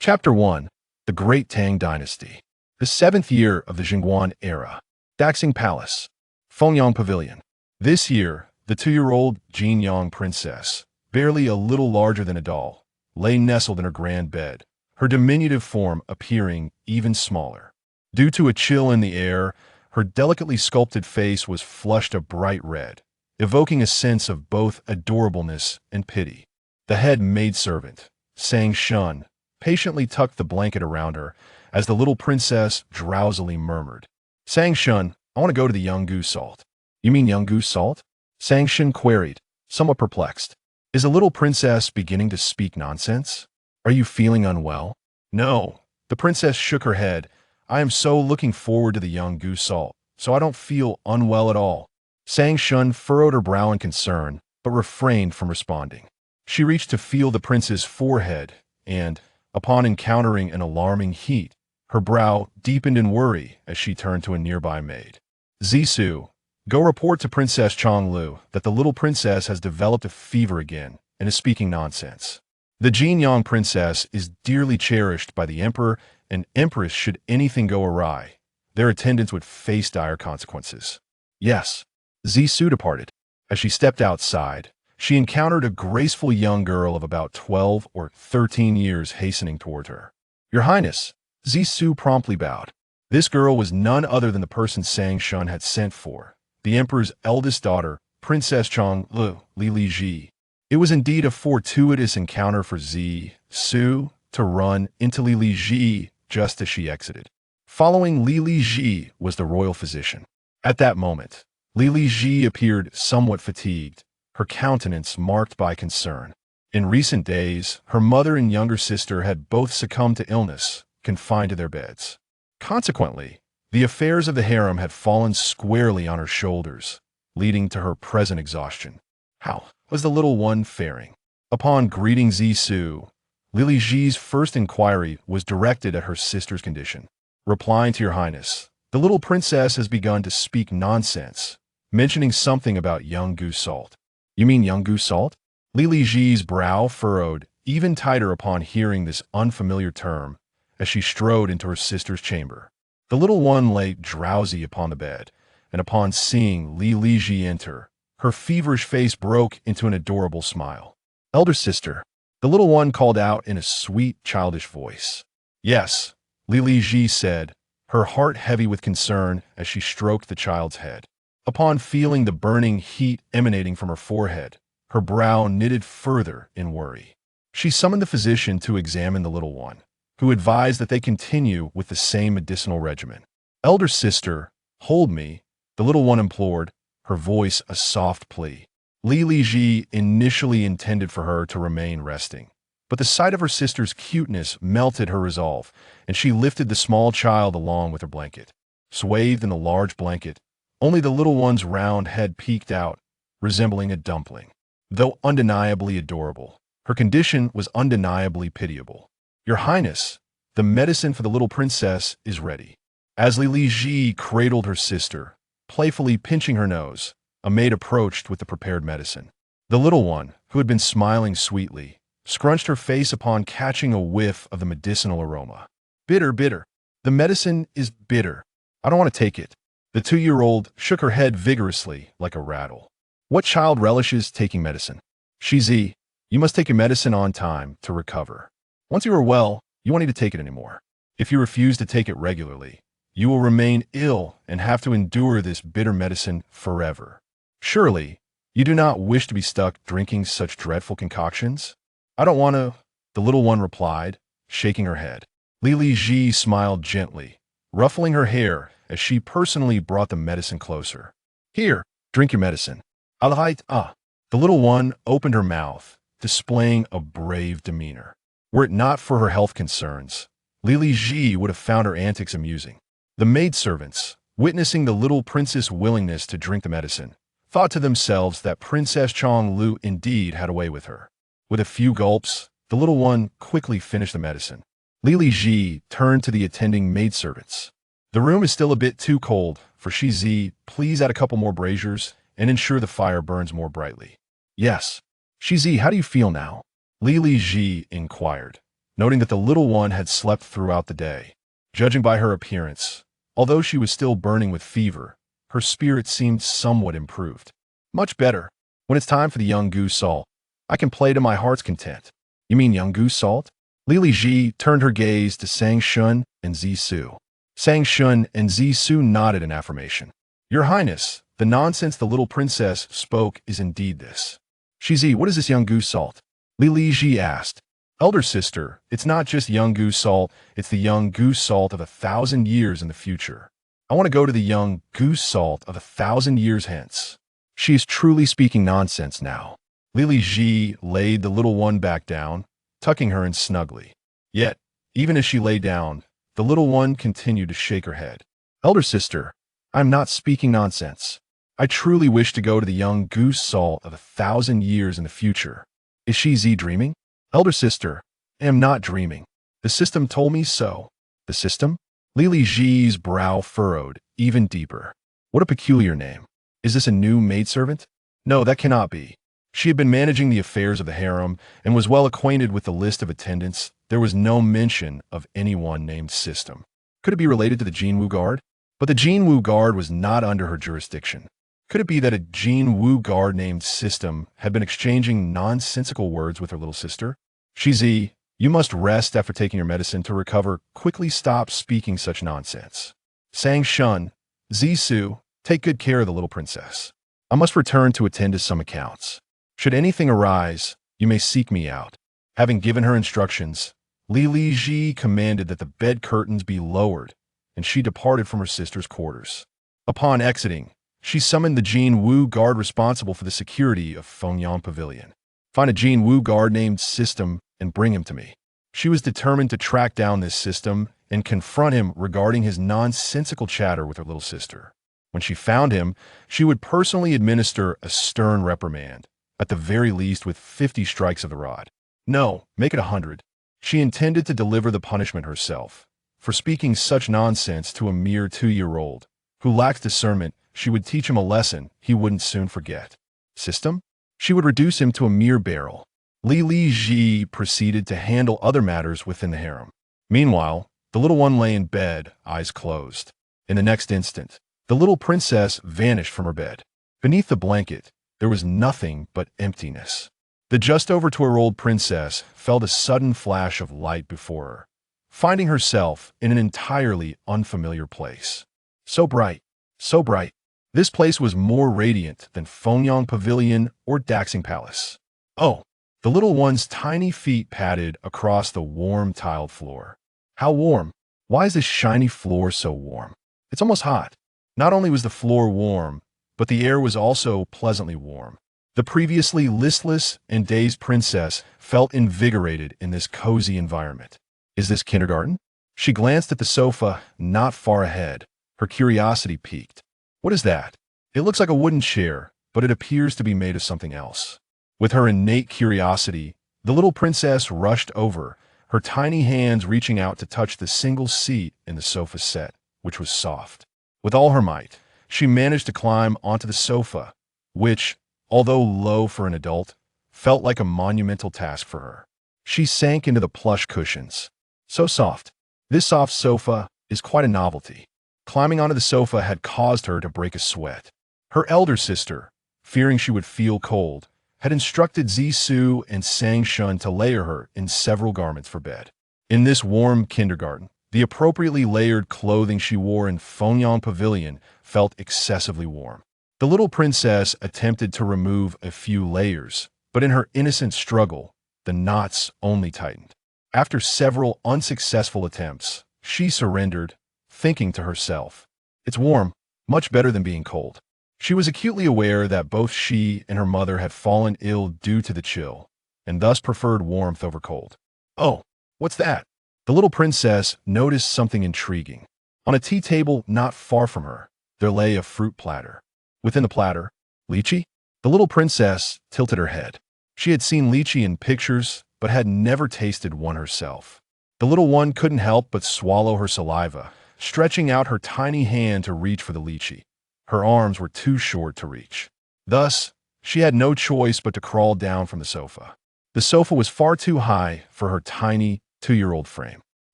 Chapter 1. The Great Tang Dynasty. The seventh year of the Jingguan era. Daxing Palace. Fengyang Pavilion. This year, the 2-year-old Jinyang princess, barely a little larger than a doll, lay nestled in her grand bed, her diminutive form appearing even smaller. Due to a chill in the air, her delicately sculpted face was flushed a bright red, evoking a sense of both adorableness and pity. The head maidservant, Sang Shun, patiently tucked the blanket around her as the little princess drowsily murmured, "Sang Shun, I want to go to the Yanggu Salt." "You mean Yanggu Salt?" Sang Shun queried, somewhat perplexed. "Is the little princess beginning to speak nonsense? Are you feeling unwell?" "No." The princess shook her head. "I am so looking forward to the Yanggu Salt, so I don't feel unwell at all." Sang Shun furrowed her brow in concern, but refrained from responding. She reached to feel the prince's forehead, and, upon encountering an alarming heat, her brow deepened in worry as she turned to a nearby maid. "Zisu, go report to Princess Chonglu that the little princess has developed a fever again and is speaking nonsense. The Jinyang princess is dearly cherished by the emperor and empress. Should anything go awry, their attendants would face dire consequences." "Yes." Zisu departed. As she stepped outside, she encountered a graceful young girl of about 12 or 13 years hastening toward her. "Your Highness," Zisu promptly bowed. This girl was none other than the person Sang Shun had sent for, the emperor's eldest daughter, Princess Chonglu, Li Ji. It was indeed a fortuitous encounter for Zisu to run into Li Ji just as she exited. Following Li Ji was the royal physician. At that moment, Li Ji appeared somewhat fatigued, her countenance marked by concern. In recent days, her mother and younger sister had both succumbed to illness, confined to their beds. Consequently, the affairs of the harem had fallen squarely on her shoulders, leading to her present exhaustion. How was the little one faring? Upon greeting Zisu, Li Ji's first inquiry was directed at her sister's condition. "Replying to your Highness, the little princess has begun to speak nonsense, mentioning something about Yanggu Salt." "You mean Yanggu Salt?" Li Ji's brow furrowed even tighter upon hearing this unfamiliar term as she strode into her sister's chamber. The little one lay drowsy upon the bed, and upon seeing Li Ji enter, her feverish face broke into an adorable smile. "Elder sister," the little one called out in a sweet, childish voice. "Yes," Li Ji said, her heart heavy with concern as she stroked the child's head. Upon feeling the burning heat emanating from her forehead, her brow knitted further in worry. She summoned the physician to examine the little one, who advised that they continue with the same medicinal regimen. "Elder sister, hold me," the little one implored, her voice a soft plea. Li Ji initially intended for her to remain resting, but the sight of her sister's cuteness melted her resolve, and she lifted the small child along with her blanket. Swathed in the large blanket, only the little one's round head peeked out, resembling a dumpling. Though undeniably adorable, her condition was undeniably pitiable. "Your Highness, the medicine for the little princess is ready." As Li Ji cradled her sister, playfully pinching her nose, a maid approached with the prepared medicine. The little one, who had been smiling sweetly, scrunched her face upon catching a whiff of the medicinal aroma. "Bitter, bitter. The medicine is bitter. I don't want to take it." The 2-year-old shook her head vigorously, like a rattle. "What child relishes taking medicine?" "Sizi, you must take your medicine on time to recover. Once you are well, you won't need to take it anymore. If you refuse to take it regularly, you will remain ill and have to endure this bitter medicine forever. Surely, you do not wish to be stuck drinking such dreadful concoctions?" "I don't want to," the little one replied, shaking her head. Li Ji smiled gently, ruffling her hair as she personally brought the medicine closer. "Here, drink your medicine." The little one opened her mouth, displaying a brave demeanor. Were it not for her health concerns, Li Ji would have found her antics amusing. The maidservants, witnessing the little princess' willingness to drink the medicine, thought to themselves that Princess Chonglu indeed had a way with her. With a few gulps, the little one quickly finished the medicine. Li Ji turned to the attending maidservants. "The room is still a bit too cold. For Sizi, please add a couple more braziers and ensure the fire burns more brightly." "Yes." "Sizi, how do you feel now?" Li Ji inquired, noting that the little one had slept throughout the day. Judging by her appearance, although she was still burning with fever, her spirit seemed somewhat improved. Much better. When it's time for the young goose salt, I can play to my heart's content. You mean young goose salt? Lili Ji turned her gaze to Sang Shun and Zisu. Sang Shun and Zisu nodded in affirmation. Your Highness, the nonsense the little princess spoke is indeed this. Sizi, what is this young goose salt? Lili Ji asked. Elder sister, it's not just young goose salt, it's the young goose salt of 1,000 years in the future. I want to go to the young goose salt of 1,000 years hence. She is truly speaking nonsense now. Lili Ji laid the little one back down, tucking her in snugly. Yet, even as she lay down, the little one continued to shake her head. Elder sister, I'm not speaking nonsense. I truly wish to go to the young goose salt of 1,000 years in the future. Is Sizi dreaming? Elder sister, I am not dreaming. The system told me so. The system? Lili Ji's brow furrowed even deeper. What a peculiar name. Is this a new maidservant? No, that cannot be. She had been managing the affairs of the harem and was well acquainted with the list of attendants. There was no mention of anyone named System. Could it be related to the Jinwu Guard? But the Jinwu Guard was not under her jurisdiction. Could it be that a Jinwu Guard named System had been exchanging nonsensical words with her little sister? Sizi, you must rest after taking your medicine to recover. Quickly stop speaking such nonsense. Sang Shun, Zisu, take good care of the little princess. I must return to attend to some accounts. Should anything arise, you may seek me out. Having given her instructions, Lili Ji commanded that the bed curtains be lowered, and she departed from her sister's quarters. Upon exiting, she summoned the Jinwu Guard responsible for the security of Fengyang Pavilion. Find a Jinwu Guard named System and bring him to me. She was determined to track down this System and confront him regarding his nonsensical chatter with her little sister. When she found him, she would personally administer a stern reprimand, at the very least with 50 strikes of the rod. No, make it 100. She intended to deliver the punishment herself. For speaking such nonsense to a mere 2-year-old, who lacked discernment, she would teach him a lesson he wouldn't soon forget. System? She would reduce him to a mere barrel. Lili Ji proceeded to handle other matters within the harem. Meanwhile, the little one lay in bed, eyes closed. In the next instant, the little princess vanished from her bed. Beneath the blanket, there was nothing but emptiness. The just over 2-year-old princess felt a sudden flash of light before her, finding herself in an entirely unfamiliar place. So bright, so bright. This place was more radiant than Fengyang Pavilion or Daxing Palace. Oh, the little one's tiny feet padded across the warm tiled floor. How warm! Why is this shiny floor so warm? It's almost hot. Not only was the floor warm, but the air was also pleasantly warm. The previously listless and dazed princess felt invigorated in this cozy environment. Is this kindergarten? She glanced at the sofa not far ahead. Her curiosity piqued. What is that? It looks like a wooden chair, but it appears to be made of something else. With her innate curiosity, the little princess rushed over, her tiny hands reaching out to touch the single seat in the sofa set, which was soft. With all her might, she managed to climb onto the sofa, which, although low for an adult, felt like a monumental task for her. She sank into the plush cushions. So soft. This soft sofa is quite a novelty. Climbing onto the sofa had caused her to break a sweat. Her elder sister, fearing she would feel cold, had instructed Zisu and Sang Shun to layer her in several garments for bed. In this warm kindergarten, the appropriately layered clothing she wore in Fengyang Pavilion felt excessively warm. The little princess attempted to remove a few layers, but in her innocent struggle, the knots only tightened. After several unsuccessful attempts, she surrendered, thinking to herself, "It's warm, much better than being cold." She was acutely aware that both she and her mother had fallen ill due to the chill, and thus preferred warmth over cold. Oh, what's that? The little princess noticed something intriguing. On a tea table not far from her, there lay a fruit platter. Within the platter, lychee? The little princess tilted her head. She had seen lychee in pictures, but had never tasted one herself. The little one couldn't help but swallow her saliva, stretching out her tiny hand to reach for the lychee. Her arms were too short to reach. Thus, she had no choice but to crawl down from the sofa. The sofa was far too high for her tiny, 2-year-old frame.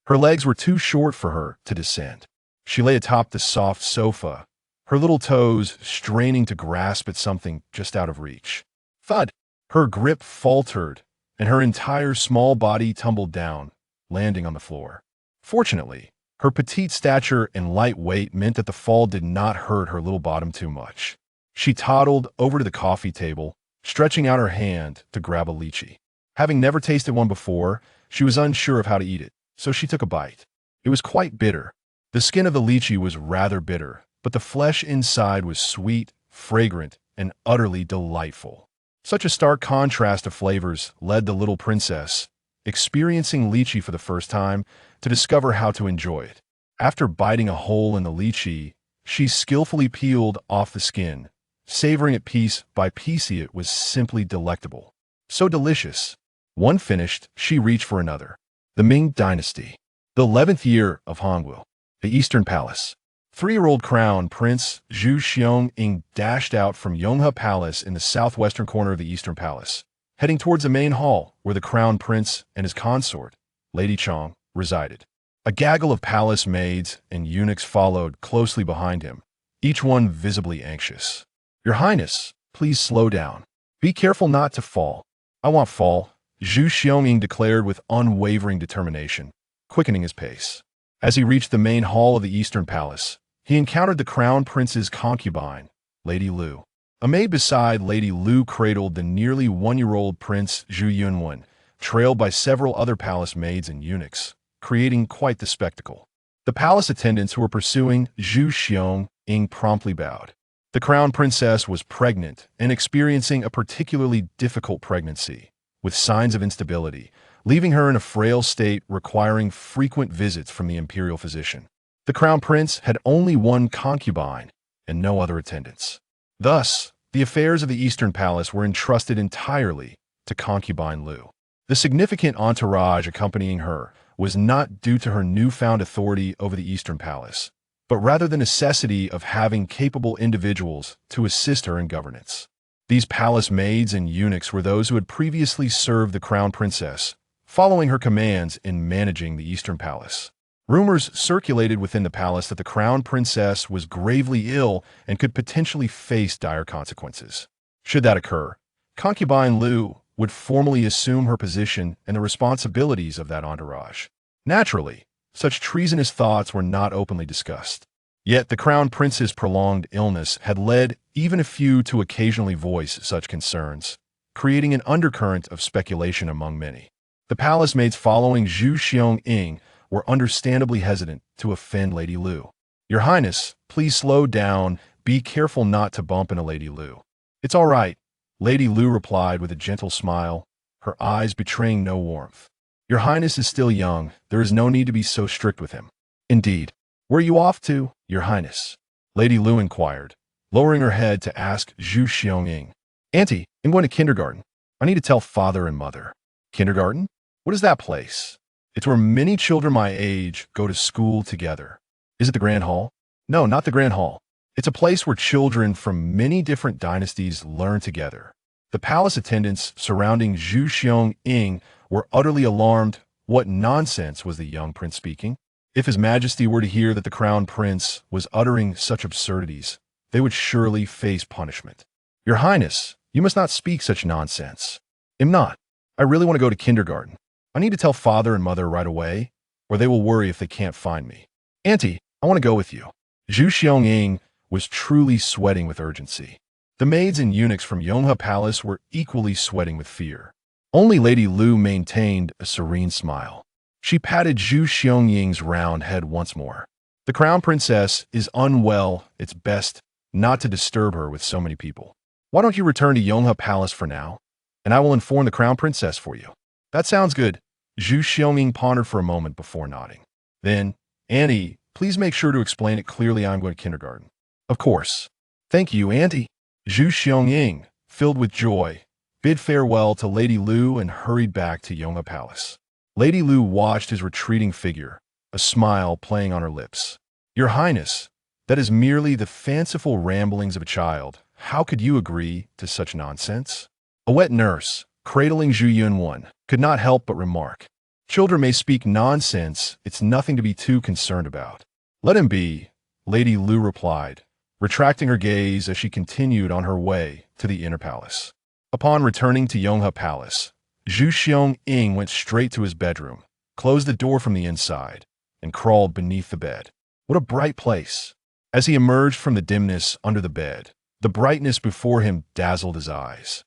Her legs were too short for her to descend. She lay atop the soft sofa, her little toes straining to grasp at something just out of reach. Thud! Her grip faltered, and her entire small body tumbled down, landing on the floor. Fortunately, her petite stature and light weight meant that the fall did not hurt her little bottom too much. She toddled over to the coffee table, stretching out her hand to grab a lychee. Having never tasted one before, she was unsure of how to eat it, so she took a bite. It was quite bitter. The skin of the lychee was rather bitter, but the flesh inside was sweet, fragrant, and utterly delightful. Such a stark contrast of flavors led the little princess, experiencing lychee for the first time, to discover how to enjoy it. After biting a hole in the lychee, she skillfully peeled off the skin, savoring it piece by piece. It was simply delectable. So delicious. One finished, she reached for another. The Ming Dynasty. The 11th year of Hongwu. The Eastern Palace. 3-year-old Crown Prince Zhu Xiong dashed out from Yonghe Palace in the southwestern corner of the Eastern Palace, heading towards the main hall where the Crown Prince and his consort, Lady Chong, resided. A gaggle of palace maids and eunuchs followed closely behind him, each one visibly anxious. "Your Highness, please slow down. Be careful not to fall." "I won't fall," Zhu Xiong declared with unwavering determination, quickening his pace. As he reached the main hall of the Eastern Palace, he encountered the Crown Prince's concubine, Lady Lu. A maid beside Lady Lu cradled the nearly 1-year-old Prince Zhu Yunwen, trailed by several other palace maids and eunuchs, creating quite the spectacle. The palace attendants who were pursuing Zhu Xiong promptly bowed. The Crown Princess was pregnant and experiencing a particularly difficult pregnancy, with signs of instability, leaving her in a frail state requiring frequent visits from the imperial physician. The Crown Prince had only one concubine and no other attendants. Thus, the affairs of the Eastern Palace were entrusted entirely to concubine Lu. The significant entourage accompanying her was not due to her newfound authority over the Eastern Palace, but rather the necessity of having capable individuals to assist her in governance. These palace maids and eunuchs were those who had previously served the Crown Princess, following her commands in managing the Eastern Palace. Rumors circulated within the palace that the Crown Princess was gravely ill and could potentially face dire consequences. Should that occur, concubine Lu would formally assume her position and the responsibilities of that entourage. Naturally, such treasonous thoughts were not openly discussed. Yet the Crown Prince's prolonged illness had led even a few to occasionally voice such concerns, creating an undercurrent of speculation among many. The palace maids following Zhu Xiong were understandably hesitant to offend Lady Lu. "Your Highness, please slow down. Be careful not to bump into Lady Lu." "It's all right," Lady Lu replied with a gentle smile, her eyes betraying no warmth. "Your Highness is still young. There is no need to be so strict with him." "Indeed. Where are you off to, Your Highness?" Lady Lu inquired, lowering her head to ask Zhu Xiong. "Auntie, I'm going to kindergarten. I need to tell father and mother." "Kindergarten? What is that place?" "It's where many children my age go to school together." "Is it the Grand Hall?" "No, not the Grand Hall. It's a place where children from many different dynasties learn together." The palace attendants surrounding Zhu Xiong were utterly alarmed. What nonsense was the young prince speaking? If His Majesty were to hear that the Crown Prince was uttering such absurdities, they would surely face punishment. "Your Highness, you must not speak such nonsense." "I'm not. I really want to go to kindergarten. I need to tell father and mother right away, or they will worry if they can't find me." "Auntie, I want to go with you." Zhu Xiong was truly sweating with urgency. The maids and eunuchs from Yonghe Palace were equally sweating with fear. Only Lady Lu maintained a serene smile. She patted Zhu Xiong's round head once more. "The Crown Princess is unwell. It's best not to disturb her with so many people. Why don't you return to Yonghe Palace for now, and I will inform the Crown Princess for you." "That sounds good." Zhu Xiong pondered for a moment before nodding. Then, "Auntie, please make sure to explain it clearly. I'm going to kindergarten." "Of course." "Thank you, Auntie." Zhu Xiong, filled with joy, bid farewell to Lady Lu and hurried back to Yonghe Palace. Lady Lu watched his retreating figure, a smile playing on her lips. "Your Highness, that is merely the fanciful ramblings of a child. How could you agree to such nonsense?" A wet nurse, cradling Zhu Yunwen, could not help but remark. Children may speak nonsense. It's nothing to be too concerned about. Let him be, Lady Lu replied, retracting her gaze as she continued on her way to the inner palace. Upon returning to Yonghe Palace, Zhu Xiong-ying went straight to his bedroom, closed the door from the inside, and crawled beneath the bed. What a bright place! As he emerged from the dimness under the bed, the brightness before him dazzled his eyes.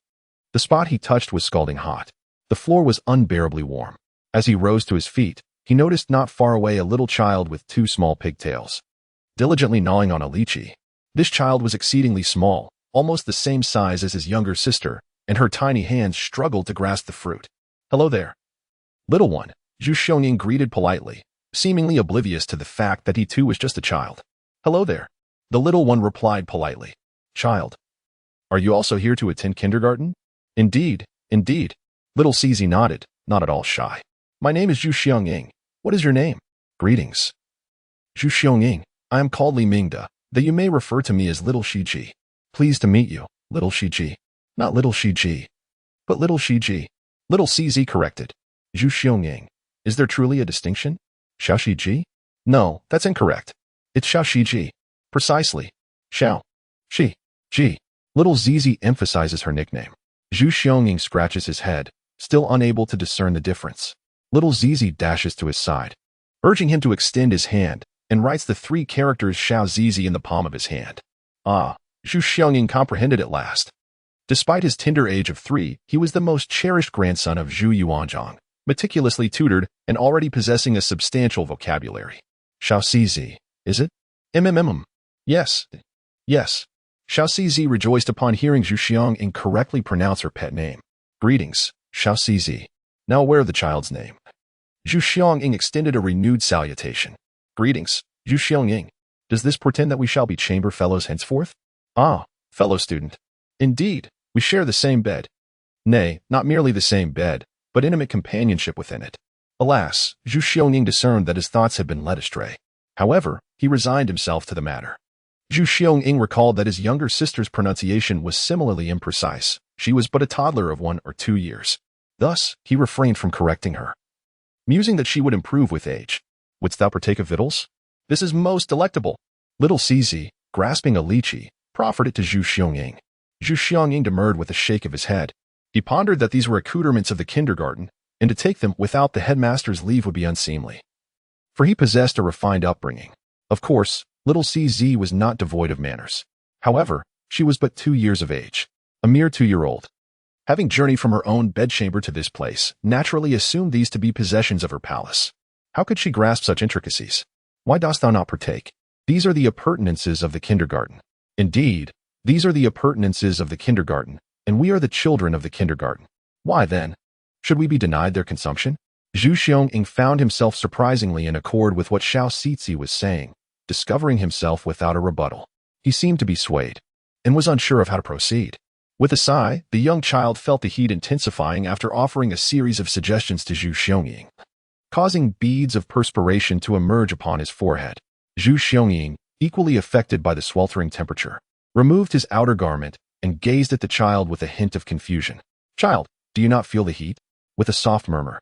The spot he touched was scalding hot. The floor was unbearably warm. As he rose to his feet, he noticed not far away a little child with two small pigtails, diligently gnawing on a lychee. This child was exceedingly small, almost the same size as his younger sister, and her tiny hands struggled to grasp the fruit. "Hello there, little one," Zhu Xiong greeted politely, seemingly oblivious to the fact that he too was just a child. "Hello there," the little one replied politely. "Child, are you also here to attend kindergarten?" Indeed. Little Sizi nodded, not at all shy. "My name is Zhu Xiong. What is your name?" "Greetings, Zhu Xiong. I am called Li Mingda, though you may refer to me as Little Shiji. Pleased to meet you, Little Shiji." "Not Little Shiji, but Little Shiji," Little Sizi corrected. "Zhu Xiong. Is there truly a distinction?" "Xiao Shiji?" "No, that's incorrect. It's Xiao Shiji. Precisely. Xiao Ji." Little Zizi emphasizes her nickname. Zhu Xiong scratches his head, still unable to discern the difference. Little Zizi dashes to his side, urging him to extend his hand, and writes the three characters Xiao Zizi in the palm of his hand. Ah, Zhu Xiong comprehended at last. Despite his tender age of 3, he was the most cherished grandson of Zhu Yuanzhang, meticulously tutored and already possessing a substantial vocabulary. "Xiao Sizi, is it?" Yes. Xiao Sizi rejoiced upon hearing Zhu Xiong incorrectly pronounce her pet name. "Greetings, Xiao Sizi." Now aware of the child's name, Zhu Xiong extended a renewed salutation. "Greetings, Zhu Xiong. Does this portend that we shall be chamber fellows henceforth?" "Ah, fellow student. Indeed, we share the same bed. Nay, not merely the same bed, but intimate companionship within it." Alas, Zhu Xiong discerned that his thoughts had been led astray. However, he resigned himself to the matter. Zhu Xiong recalled that his younger sister's pronunciation was similarly imprecise. She was but a toddler of 1 or 2 years. Thus, he refrained from correcting her, musing that she would improve with age. "Wouldst thou partake of victuals? This is most delectable." Little Sizi, grasping a lychee, proffered it to Zhu Xiong. Zhu Xiong demurred with a shake of his head. He pondered that these were accoutrements of the kindergarten, and to take them without the headmaster's leave would be unseemly, for he possessed a refined upbringing. Of course, little Sizi was not devoid of manners. However, she was but 2 years of age, a mere 2-year-old. Having journeyed from her own bedchamber to this place, naturally assumed these to be possessions of her palace. How could she grasp such intricacies? "Why dost thou not partake? These are the appurtenances of the kindergarten." Indeed, these are the appurtenances of the kindergarten, and we are the children of the kindergarten. Why, then, should we be denied their consumption? Zhu Xiong found himself surprisingly in accord with what Xiao Sizi was saying, discovering himself without a rebuttal. He seemed to be swayed, and was unsure of how to proceed. With a sigh, the young child felt the heat intensifying after offering a series of suggestions to Zhu Xiong, causing beads of perspiration to emerge upon his forehead. Zhu Xiong, equally affected by the sweltering temperature, removed his outer garment and gazed at the child with a hint of confusion. "Child, do you not feel the heat?" With a soft murmur,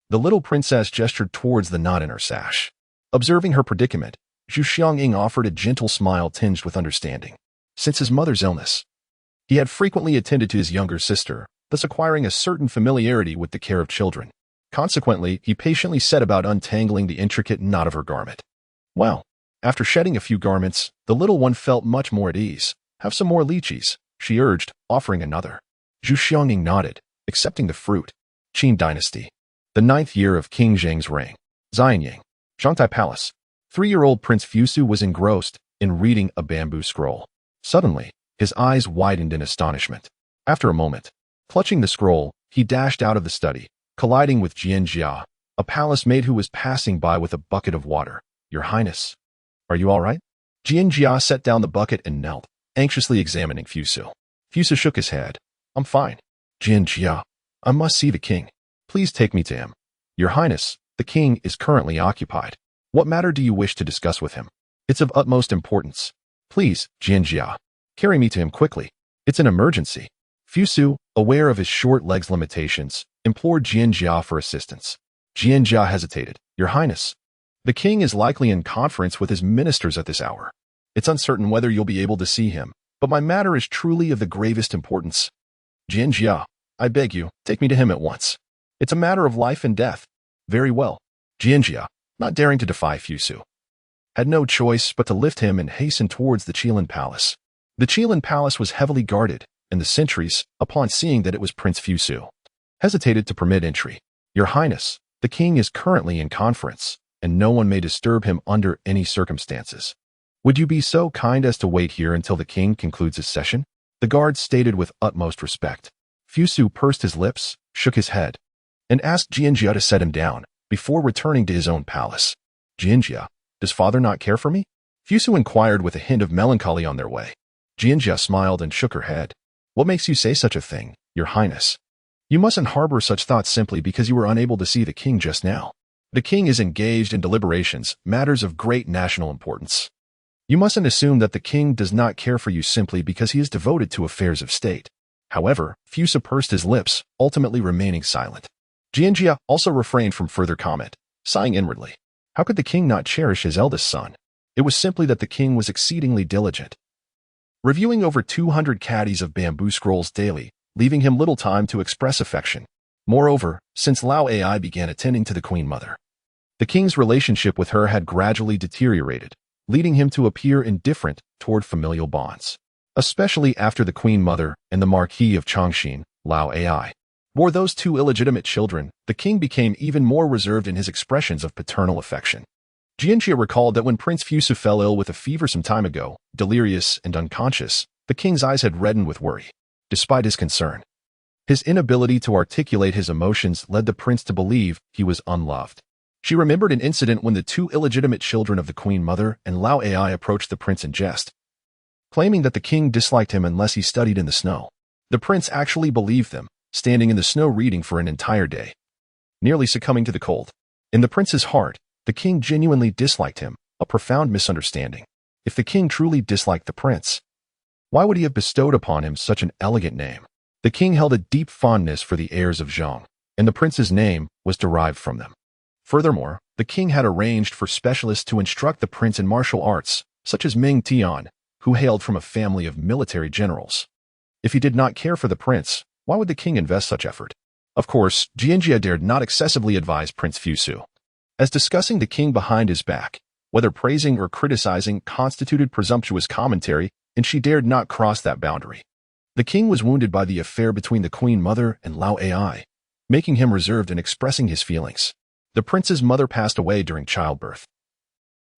the little princess gestured towards the knot in her sash. Observing her predicament, Zhu Xiong offered a gentle smile tinged with understanding. Since his mother's illness, he had frequently attended to his younger sister, thus acquiring a certain familiarity with the care of children. Consequently, he patiently set about untangling the intricate knot of her garment. Well, after shedding a few garments, the little one felt much more at ease. "Have some more lychees," she urged, offering another. Zhu Xiong nodded, accepting the fruit. Qin Dynasty. The 9th year of King Zheng's reign. Xianyang, Zhangtai Palace. 3-year-old Prince Fusu was engrossed in reading a bamboo scroll. Suddenly, his eyes widened in astonishment. After a moment, clutching the scroll, he dashed out of the study, colliding with Jianjia, a palace maid who was passing by with a bucket of water. "Your Highness, are you all right?" Jianjia set down the bucket and knelt, anxiously examining Fusu. Fusu shook his head. "I'm fine." "Jianjia, I must see the king. Please take me to him." "Your Highness, the king is currently occupied. What matter do you wish to discuss with him?" "It's of utmost importance. Please, Jianjia, carry me to him quickly. It's an emergency." Fusu, aware of his short legs' limitations, implored Jianjia for assistance. Jianjia hesitated. Your Highness, the king is likely in conference with his ministers at this hour. It's uncertain whether you'll be able to see him, but my matter is truly of the gravest importance. Jianjia, I beg you, take me to him at once. It's a matter of life and death. Very well. Jianjia, not daring to defy Fusu, had no choice but to lift him and hasten towards the Qilin Palace. The Qilin Palace was heavily guarded, and the sentries, upon seeing that it was Prince Fusu, hesitated to permit entry. Your Highness, the king is currently in conference, and no one may disturb him under any circumstances. Would you be so kind as to wait here until the king concludes his session? The guard stated with utmost respect. Fusu pursed his lips, shook his head, and asked Jianjia to set him down before returning to his own palace. Jianjia, does father not care for me? Fusu inquired with a hint of melancholy on their way. Jianjia smiled and shook her head. What makes you say such a thing, Your Highness? You mustn't harbor such thoughts simply because you were unable to see the king just now. The king is engaged in deliberations, matters of great national importance. You mustn't assume that the king does not care for you simply because he is devoted to affairs of state. However, Fusu pursed his lips, ultimately remaining silent. Jianjia also refrained from further comment, sighing inwardly. How could the king not cherish his eldest son? It was simply that the king was exceedingly diligent, reviewing over 200 caddies of bamboo scrolls daily, leaving him little time to express affection. Moreover, since Lao Ai began attending to the queen mother, the king's relationship with her had gradually deteriorated, leading him to appear indifferent toward familial bonds. Especially after the queen mother and the Marquis of Chongqing, Lao Ai, bore those two illegitimate children, the king became even more reserved in his expressions of paternal affection. Jianjia recalled that when Prince Fusu fell ill with a fever some time ago, delirious and unconscious, the king's eyes had reddened with worry. Despite his concern, his inability to articulate his emotions led the prince to believe he was unloved. She remembered an incident when the two illegitimate children of the queen mother and Lao Ai approached the prince in jest, claiming that the king disliked him unless he studied in the snow. The prince actually believed them, standing in the snow reading for an entire day, nearly succumbing to the cold. In the prince's heart, the king genuinely disliked him, a profound misunderstanding. If the king truly disliked the prince, why would he have bestowed upon him such an elegant name? The king held a deep fondness for the heirs of Zheng, and the prince's name was derived from them. Furthermore, the king had arranged for specialists to instruct the prince in martial arts, such as Ming Tian, who hailed from a family of military generals. If he did not care for the prince, why would the king invest such effort? Of course, Jianjia dared not excessively advise Prince Fusu, as discussing the king behind his back, whether praising or criticizing, constituted presumptuous commentary, and she dared not cross that boundary. The king was wounded by the affair between the queen mother and Lao Ai, making him reserved in expressing his feelings. The prince's mother passed away during childbirth,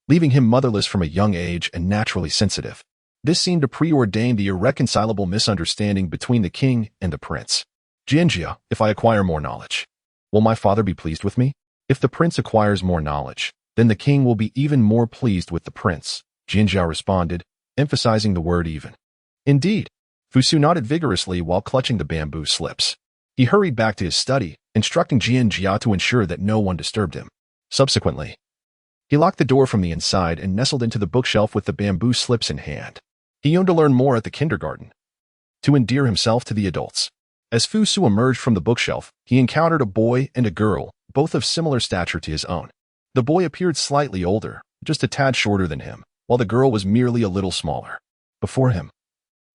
leaving him motherless from a young age and naturally sensitive. This seemed to preordain the irreconcilable misunderstanding between the king and the prince. Jianjia, if I acquire more knowledge, will my father be pleased with me? If the prince acquires more knowledge, then the king will be even more pleased with the prince, Jianjia responded, emphasizing the word even. Indeed. Fusu nodded vigorously while clutching the bamboo slips. He hurried back to his study, instructing Jianjia to ensure that no one disturbed him. Subsequently, he locked the door from the inside and nestled into the bookshelf with the bamboo slips in hand. He yearned to learn more at the kindergarten, to endear himself to the adults. As Fusu emerged from the bookshelf, he encountered a boy and a girl, both of similar stature to his own. The boy appeared slightly older, just a tad shorter than him, while the girl was merely a little smaller. Before him,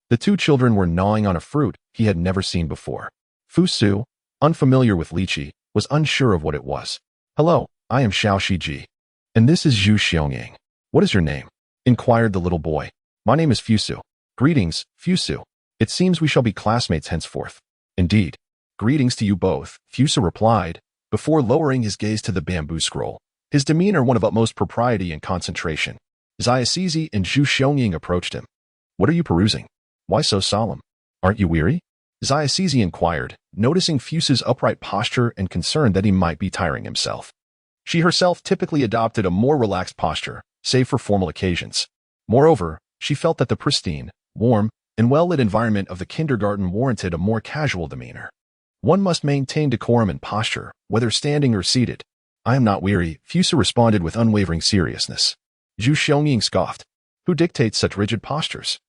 the two children were gnawing on a fruit he had never seen before. Fusu, unfamiliar with lychee, was unsure of what it was. Hello, I am Xiao Shiji, and this is Zhu Xiaoying. What is your name? Inquired the little boy. My name is Fusu. Greetings, Fusu. It seems we shall be classmates henceforth. Indeed. Greetings to you both, Fusu replied, before lowering his gaze to the bamboo scroll, his demeanor one of utmost propriety and concentration. Sizi and Zhu Xiaoying approached him. What are you perusing? Why so solemn? Aren't you weary? Sizi inquired, noticing Fusu's upright posture and concerned that he might be tiring himself. She herself typically adopted a more relaxed posture, save for formal occasions. Moreover, she felt that the pristine, warm, and well-lit environment of the kindergarten warranted a more casual demeanor. One must maintain decorum and posture, whether standing or seated. I am not weary, Fusu responded with unwavering seriousness. Zhu Xiaoying scoffed. Who dictates such rigid postures?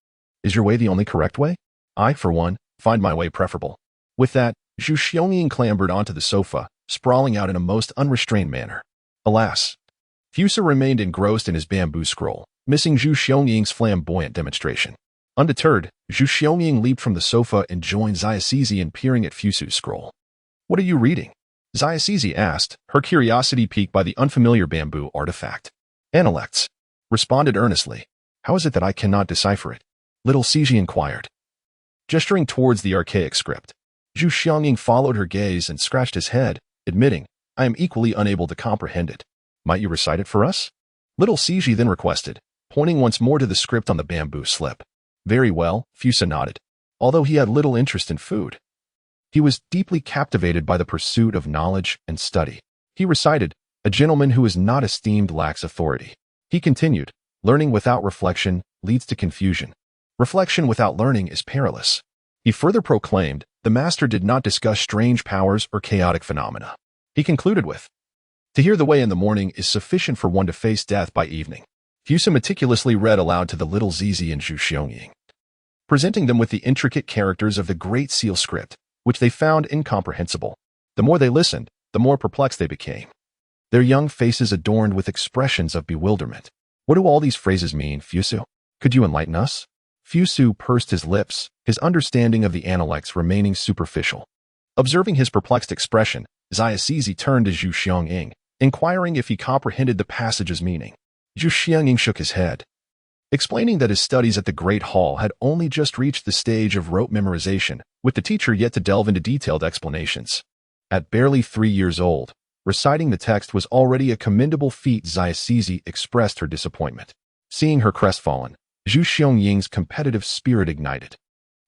Is your way the only correct way? I, for one, find my way preferable. With that, Zhu Xiaoying clambered onto the sofa, sprawling out in a most unrestrained manner. Alas, Fusu remained engrossed in his bamboo scroll, missing Zhu Xiaoying's flamboyant demonstration. Undeterred, Zhu Xiaoying leaped from the sofa and joined Sizi in peering at Fusu's scroll. "What are you reading?" Sizi asked, her curiosity piqued by the unfamiliar bamboo artifact. "Analects," responded earnestly. "How is it that I cannot decipher it?" little Sizi inquired. Gesturing towards the archaic script, Zhu Xiaoying followed her gaze and scratched his head, admitting, "I am equally unable to comprehend it. Might you recite it for us?" Little Sizi then requested, pointing once more to the script on the bamboo slip. "Very well," Fusu nodded. Although he had little interest in food, he was deeply captivated by the pursuit of knowledge and study. He recited, "A gentleman who is not esteemed lacks authority." He continued, "Learning without reflection leads to confusion. Reflection without learning is perilous." He further proclaimed, the master did not discuss strange powers or chaotic phenomena. He concluded with, "To hear the way in the morning is sufficient for one to face death by evening." Fusu meticulously read aloud to the little Sizi and Zhu Xiaoying, presenting them with the intricate characters of the Great Seal script, which they found incomprehensible. The more they listened, the more perplexed they became. Their young faces adorned with expressions of bewilderment. "What do all these phrases mean, Fusu? Could you enlighten us?" Fusu pursed his lips, his understanding of the analects remaining superficial. Observing his perplexed expression, Sizi turned to Zhu Xiaoying, inquiring if he comprehended the passage's meaning. Zhu Xiaoying shook his head, explaining that his studies at the Great Hall had only just reached the stage of rote memorization, with the teacher yet to delve into detailed explanations. At barely 3 years old, reciting the text was already a commendable feat. Sizi expressed her disappointment. Seeing her crestfallen, Zhu Xiaoying's competitive spirit ignited.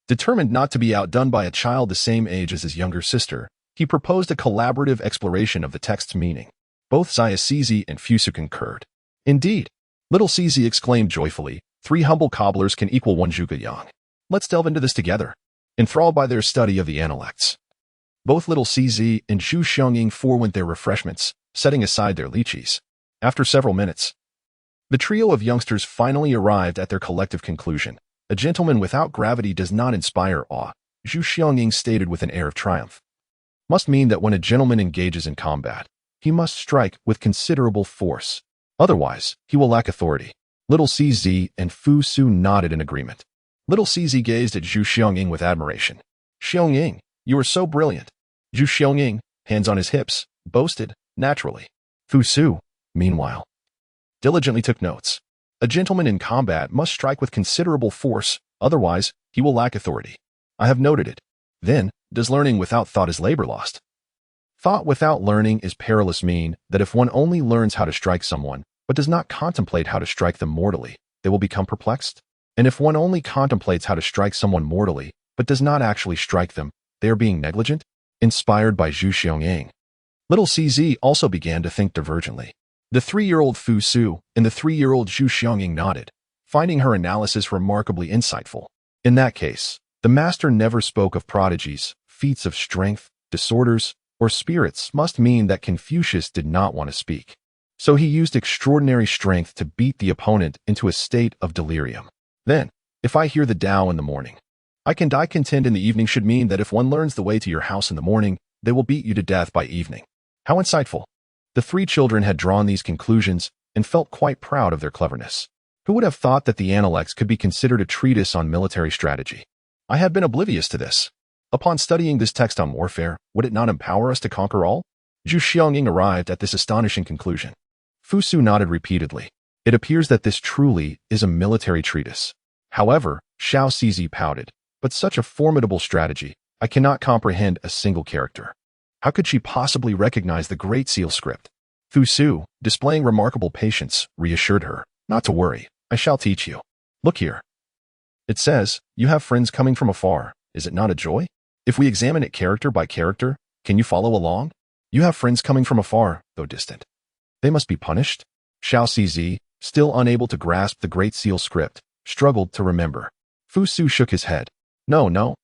Determined not to be outdone by a child the same age as his younger sister, he proposed a collaborative exploration of the text's meaning. Both Sizi and Fusu concurred. "Indeed," little Sizi exclaimed joyfully, "3 humble cobblers can equal 1 zhuge yang. Let's delve into this together." Enthralled by their study of the analects, both little Sizi and Zhu Xiaoying forewent their refreshments, setting aside their lychees. After several minutes, the trio of youngsters finally arrived at their collective conclusion. "A gentleman without gravity does not inspire awe," Zhu Xiaoying stated with an air of triumph. "Must mean that when a gentleman engages in combat, he must strike with considerable force. Otherwise, he will lack authority." Little Sizi and Fusu nodded in agreement. Little Sizi gazed at Zhu Xiaoying with admiration. "Xiaoying, you are so brilliant." Zhu Xiaoying, hands on his hips, boasted, naturally. Fusu, meanwhile, diligently took notes. "A gentleman in combat must strike with considerable force, otherwise, he will lack authority. I have noted it. Then, does learning without thought is labor lost? Thought without learning is perilous mean that if one only learns how to strike someone, but does not contemplate how to strike them mortally, they will become perplexed. And if one only contemplates how to strike someone mortally, but does not actually strike them, they are being negligent." Inspired by Zhu Xiaoying, little Sizi also began to think divergently. The 3-year-old Fusu and the 3-year-old Zhu Xiaoying nodded, finding her analysis remarkably insightful. In that case, the master never spoke of prodigies, feats of strength, disorders, or spirits must mean that Confucius did not want to speak. So he used extraordinary strength to beat the opponent into a state of delirium. Then, if I hear the Tao in the morning, I can die content in the evening should mean that if one learns the way to your house in the morning, they will beat you to death by evening. How insightful. The 3 children had drawn these conclusions and felt quite proud of their cleverness. Who would have thought that the Analects could be considered a treatise on military strategy? I had been oblivious to this. Upon studying this text on warfare, would it not empower us to conquer all? Zhu Xiaoying arrived at this astonishing conclusion. Fusu nodded repeatedly. "It appears that this truly is a military treatise." However, Sizi pouted. "But such a formidable strategy, I cannot comprehend a single character. How could she possibly recognize the Great Seal script?" Fusu, displaying remarkable patience, reassured her. "Not to worry, I shall teach you. Look here. It says, you have friends coming from afar. Is it not a joy? If we examine it character by character, can you follow along? You have friends coming from afar, though distant. They must be punished." Sizi, still unable to grasp the Great Seal script, struggled to remember. Fusu shook his head. No.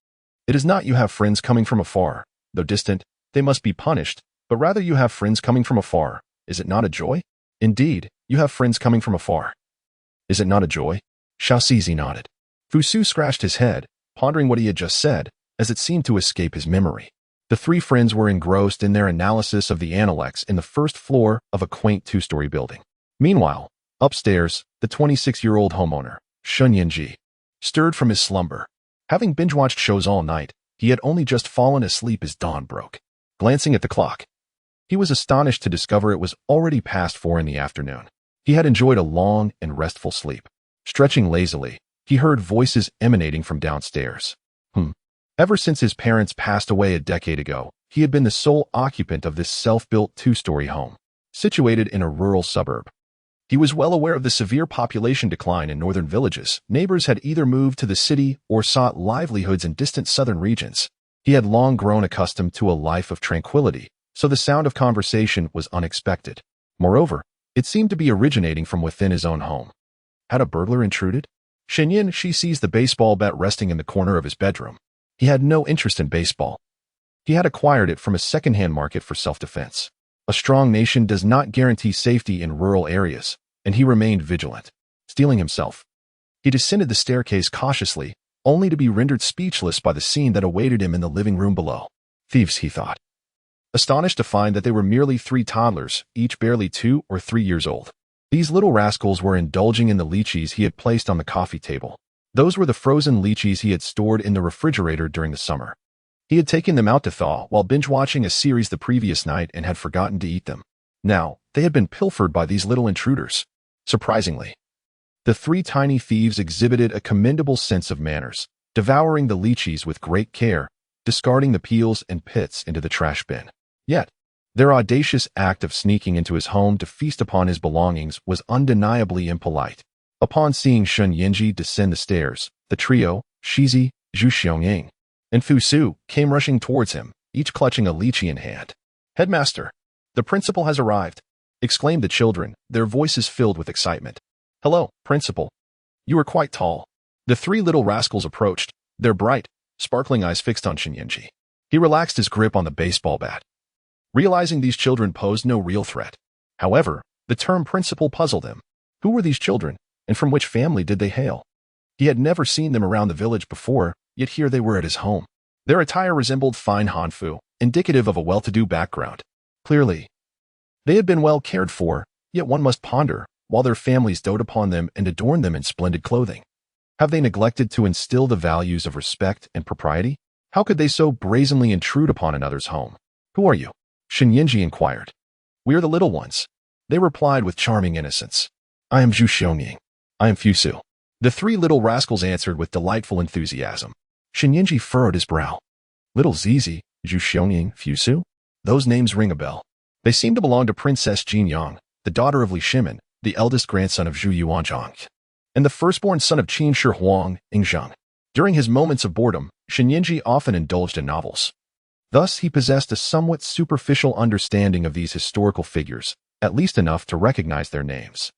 It is not you have friends coming from afar, though distant, they must be punished, but rather you have friends coming from afar. Is it not a joy? Indeed, you have friends coming from afar. Is it not a joy? Sizi nodded. Fusu scratched his head, pondering what he had just said, as it seemed to escape his memory. The three friends were engrossed in their analysis of the annex in the first floor of a quaint two-story building. Meanwhile, upstairs, the 26-year-old homeowner, Shun Yinji, stirred from his slumber. Having binge-watched shows all night, he had only just fallen asleep as dawn broke. Glancing at the clock, he was astonished to discover it was already past 4 in the afternoon. He had enjoyed a long and restful sleep. Stretching lazily, he heard voices emanating from downstairs. Ever since his parents passed away a decade ago, he had been the sole occupant of this self-built two-story home, situated in a rural suburb. He was well aware of the severe population decline in northern villages. Neighbors had either moved to the city or sought livelihoods in distant southern regions. He had long grown accustomed to a life of tranquility, so the sound of conversation was unexpected. Moreover, it seemed to be originating from within his own home. Had a burglar intruded? She seized the baseball bat resting in the corner of his bedroom. He had no interest in baseball. He had acquired it from a second-hand market for self-defense. A strong nation does not guarantee safety in rural areas, and he remained vigilant. Steeling himself, he descended the staircase cautiously, only to be rendered speechless by the scene that awaited him in the living room below. Thieves, he thought, astonished to find that they were merely 3 toddlers, each barely 2 or 3 years old. These little rascals were indulging in the lychees he had placed on the coffee table. Those were the frozen lychees he had stored in the refrigerator during the summer. He had taken them out to thaw while binge-watching a series the previous night and had forgotten to eat them. Now, they had been pilfered by these little intruders. Surprisingly, the 3 tiny thieves exhibited a commendable sense of manners, devouring the lychees with great care, discarding the peels and pits into the trash bin. Yet, their audacious act of sneaking into his home to feast upon his belongings was undeniably impolite. Upon seeing Shun Yinji descend the stairs, the trio, Sizi, Zhu Xiangying, and Fusu, came rushing towards him, each clutching a lychee in hand. "Headmaster, the principal has arrived," exclaimed the children, their voices filled with excitement. "Hello, principal. You are quite tall." The 3 little rascals approached, their bright, sparkling eyes fixed on Shun Yinji. He relaxed his grip on the baseball bat, realizing these children posed no real threat. However, the term principal puzzled him. Who were these children? And from which family did they hail? He had never seen them around the village before, yet here they were at his home. Their attire resembled fine hanfu, indicative of a well-to-do background. Clearly, they had been well cared for, yet one must ponder, while their families dote upon them and adorn them in splendid clothing. Have they neglected to instill the values of respect and propriety? How could they so brazenly intrude upon another's home? "Who are you?" Shun Yinji inquired. "We are the little ones," they replied with charming innocence. "I am Zhu Xiangying. I am Fusu." The 3 little rascals answered with delightful enthusiasm. Shun Yinji furrowed his brow. Little Zizi, Zhu Xiangying, Fusu? Those names ring a bell. They seem to belong to Princess Jin Yang, the daughter of Li Shimin, the eldest grandson of Zhu Yuanzhang, and the firstborn son of Qin Shi Huang, Ying Zheng. During his moments of boredom, Shun Yinji often indulged in novels. Thus, he possessed a somewhat superficial understanding of these historical figures, at least enough to recognize their names.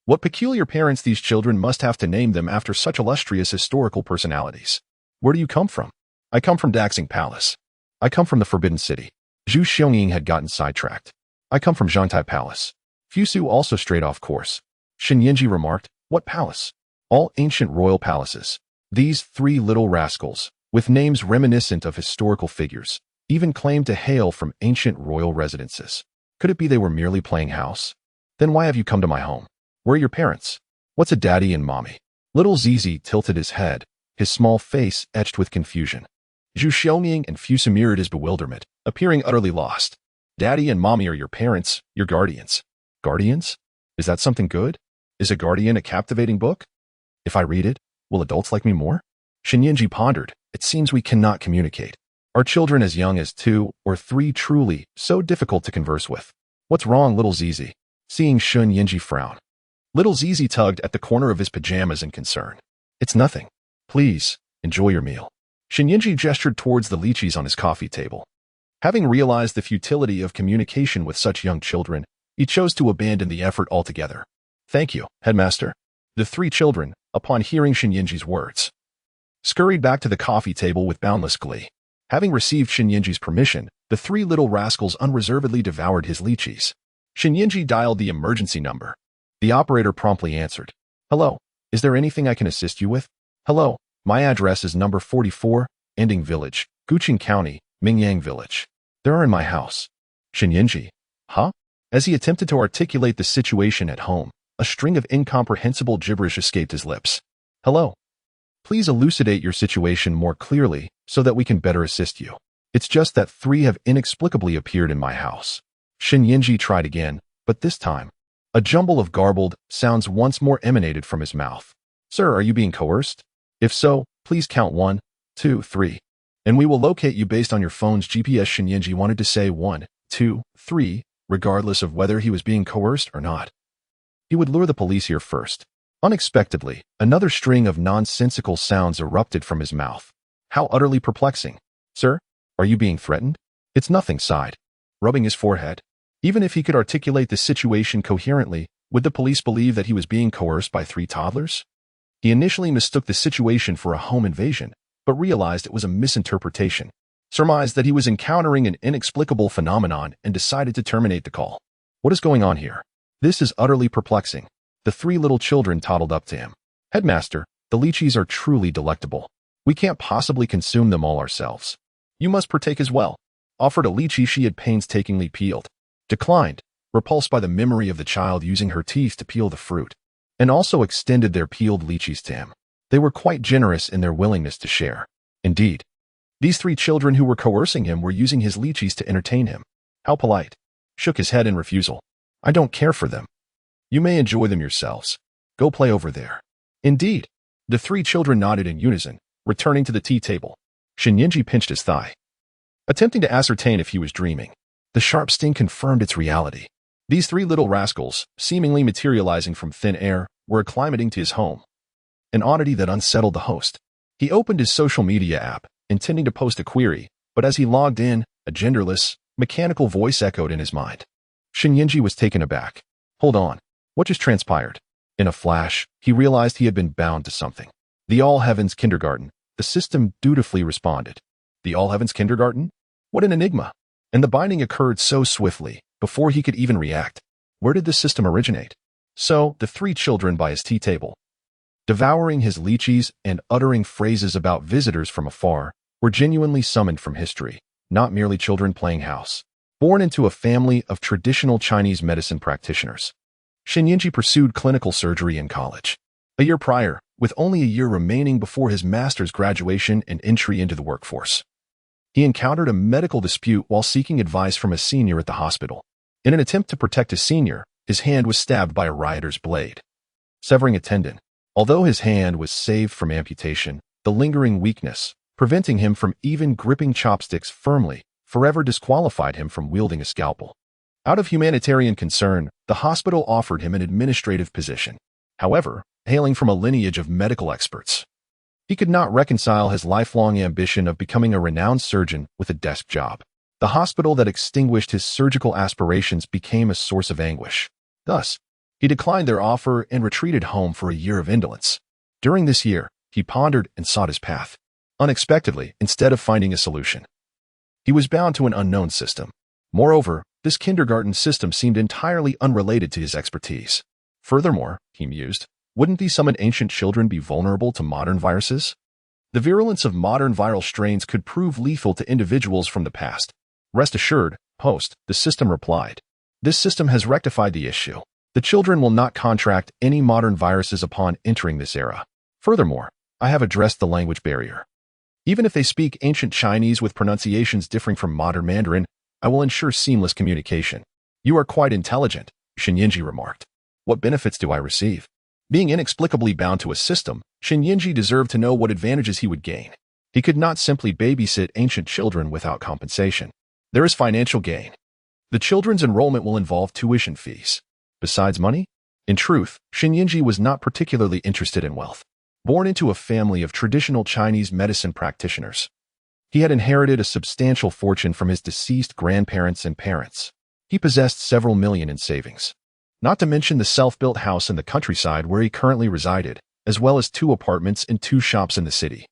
What peculiar parents these children must have to name them after such illustrious historical personalities. "Where do you come from?" "I come from Daxing Palace." "I come from the Forbidden City." Zhu Xiangying had gotten sidetracked. "I come from Zhangtai Palace." Fusu also strayed off course. Shun Yinji remarked, "What palace?" "All ancient royal palaces." These 3 little rascals, with names reminiscent of historical figures, even claimed to hail from ancient royal residences. Could it be they were merely playing house? "Then why have you come to my home? Where are your parents? What's a daddy and mommy?" Little Zizi tilted his head, his small face etched with confusion. Zhu Xiaoming and Fusu mirrored his bewilderment, appearing utterly lost. "Daddy and mommy are your parents, your guardians." "Guardians? Is that something good? Is a guardian a captivating book? If I read it, will adults like me more?" Shun Yinji pondered. "It seems we cannot communicate. Are children as young as 2 or 3 truly so difficult to converse with?" "What's wrong, little Zizi?" Seeing Shun Yinji frown, little Zizi tugged at the corner of his pajamas in concern. "It's nothing. Please, enjoy your meal." Shun Yinji gestured towards the lychees on his coffee table. Having realized the futility of communication with such young children, he chose to abandon the effort altogether. "Thank you, headmaster." The 3 children, upon hearing Shun Yinji's words, scurried back to the coffee table with boundless glee. Having received Shun Yinji's permission, the 3 little rascals unreservedly devoured his lychees. Shun Yinji dialed the emergency number. The operator promptly answered. "Hello, is there anything I can assist you with?" "Hello, my address is number 44, Ending Village, Guqing County, Mingyang Village. They're in my house. Shinyinji. Huh? As he attempted to articulate the situation at home, a string of incomprehensible gibberish escaped his lips. Hello. Please elucidate your situation more clearly so that we can better assist you. It's just that 3 have inexplicably appeared in my house. Shinyinji tried again, but this time, a jumble of garbled sounds once more emanated from his mouth. Sir, are you being coerced? If so, please count 1, 2, 3. And we will locate you based on your phone's GPS. Shinyinji wanted to say 1, 2, 3, regardless of whether he was being coerced or not. He would lure the police here first. Unexpectedly, another string of nonsensical sounds erupted from his mouth. How utterly perplexing. Sir, are you being threatened? It's nothing, sighed, rubbing his forehead. Even if he could articulate the situation coherently, would the police believe that he was being coerced by 3 toddlers? He initially mistook the situation for a home invasion, but realized it was a misinterpretation, surmised that he was encountering an inexplicable phenomenon, and decided to terminate the call. What is going on here? This is utterly perplexing. The 3 little children toddled up to him. Headmaster, the lychees are truly delectable. We can't possibly consume them all ourselves. You must partake as well. Offered a lychee she had painstakingly peeled. Declined, repulsed by the memory of the child using her teeth to peel the fruit, and also extended their peeled lychees to him. They were quite generous in their willingness to share. Indeed, these 3 children who were coercing him were using his lychees to entertain him. How polite. Shook his head in refusal. I don't care for them. You may enjoy them yourselves. Go play over there. Indeed. The 3 children nodded in unison, returning to the tea table. Shinyinji pinched his thigh, attempting to ascertain if he was dreaming. The sharp sting confirmed its reality. These 3 little rascals, seemingly materializing from thin air, were acclimating to his home. An oddity that unsettled the host. He opened his social media app, intending to post a query, but as he logged in, a genderless, mechanical voice echoed in his mind. Shinyinji was taken aback. Hold on. What just transpired? In a flash, he realized he had been bound to something. The All Heavens Kindergarten. The system dutifully responded. The All Heavens Kindergarten? What an enigma. And the binding occurred so swiftly, before he could even react. Where did this system originate? So, the 3 children by his tea table, devouring his lychees and uttering phrases about visitors from afar, were genuinely summoned from history, not merely children playing house. Born into a family of traditional Chinese medicine practitioners, Shinyinji pursued clinical surgery in college. A year prior, with only a year remaining before his master's graduation and entry into the workforce, he encountered a medical dispute while seeking advice from a senior at the hospital. In an attempt to protect his senior, his hand was stabbed by a rioter's blade, severing a tendon. Although his hand was saved from amputation, the lingering weakness, preventing him from even gripping chopsticks firmly, forever disqualified him from wielding a scalpel. Out of humanitarian concern, the hospital offered him an administrative position. However, hailing from a lineage of medical experts, he could not reconcile his lifelong ambition of becoming a renowned surgeon with a desk job. The hospital that extinguished his surgical aspirations became a source of anguish. Thus, he declined their offer and retreated home for a year of indolence. During this year, he pondered and sought his path. Unexpectedly, instead of finding a solution, he was bound to an unknown system. Moreover, this kindergarten system seemed entirely unrelated to his expertise. Furthermore, he mused, wouldn't these summoned ancient children be vulnerable to modern viruses? The virulence of modern viral strains could prove lethal to individuals from the past. Rest assured, host, the system replied. This system has rectified the issue. The children will not contract any modern viruses upon entering this era. Furthermore, I have addressed the language barrier. Even if they speak ancient Chinese with pronunciations differing from modern Mandarin, I will ensure seamless communication. You are quite intelligent, Shinyinji remarked. What benefits do I receive? Being inexplicably bound to a system, Shinyinji deserved to know what advantages he would gain. He could not simply babysit ancient children without compensation. There is financial gain. The children's enrollment will involve tuition fees. Besides money? In truth, Shinyinji was not particularly interested in wealth. Born into a family of traditional Chinese medicine practitioners, he had inherited a substantial fortune from his deceased grandparents and parents. He possessed several million in savings, not to mention the self-built house in the countryside where he currently resided, as well as 2 apartments and 2 shops in the city,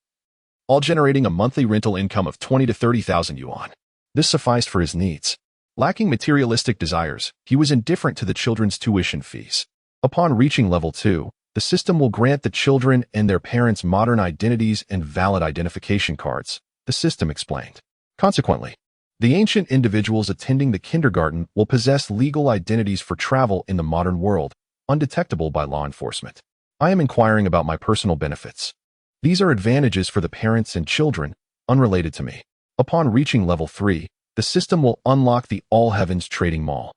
all generating a monthly rental income of 20 to 30,000 yuan. This sufficed for his needs. Lacking materialistic desires, he was indifferent to the children's tuition fees. Upon reaching level 2, the system will grant the children and their parents modern identities and valid identification cards, the system explained. Consequently, the ancient individuals attending the kindergarten will possess legal identities for travel in the modern world, undetectable by law enforcement. I am inquiring about my personal benefits. These are advantages for the parents and children, unrelated to me. Upon reaching level 3, the system will unlock the All Heavens Trading Mall,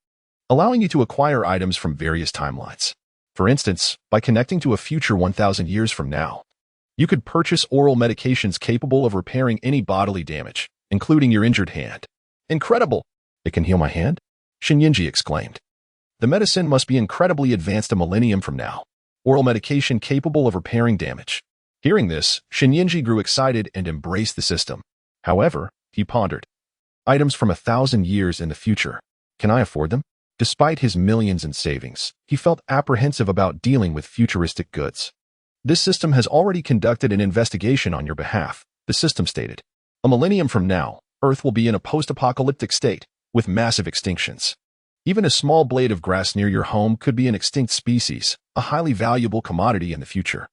allowing you to acquire items from various timelines. For instance, by connecting to a future 1,000 years from now, you could purchase oral medications capable of repairing any bodily damage, including your injured hand. Incredible! It can heal my hand? Yingzheng exclaimed. The medicine must be incredibly advanced a millennium from now. Oral medication capable of repairing damage. Hearing this, Yingzheng grew excited and embraced the system. However, he pondered. Items from 1,000 years in the future. Can I afford them? Despite his millions in savings, he felt apprehensive about dealing with futuristic goods. This system has already conducted an investigation on your behalf, the system stated. A millennium from now, Earth will be in a post-apocalyptic state, with massive extinctions. Even a small blade of grass near your home could be an extinct species, a highly valuable commodity in the future.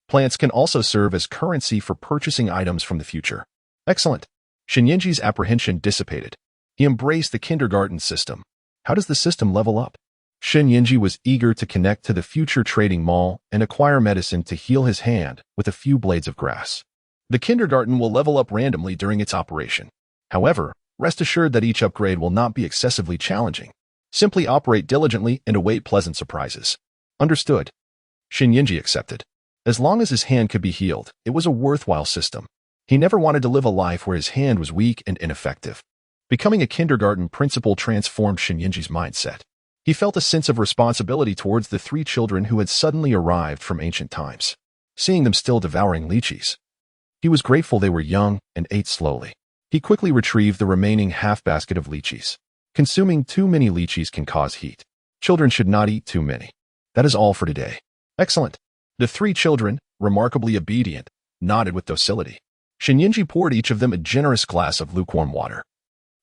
Plants can also serve as currency for purchasing items from the future. Excellent. Yingzheng's apprehension dissipated. He embraced the kindergarten system. How does the system level up? Yingzheng was eager to connect to the future trading mall and acquire medicine to heal his hand with a few blades of grass. The kindergarten will level up randomly during its operation. However, rest assured that each upgrade will not be excessively challenging. Simply operate diligently and await pleasant surprises. Understood. Yingzheng accepted. As long as his hand could be healed, it was a worthwhile system. He never wanted to live a life where his hand was weak and ineffective. Becoming a kindergarten principal transformed Yingzheng's mindset. He felt a sense of responsibility towards the 3 children who had suddenly arrived from ancient times. Seeing them still devouring lychees, he was grateful they were young and ate slowly. He quickly retrieved the remaining half-basket of lychees. Consuming too many lychees can cause heat. Children should not eat too many. That is all for today. Excellent. The 3 children, remarkably obedient, nodded with docility. Yingzheng poured each of them a generous glass of lukewarm water,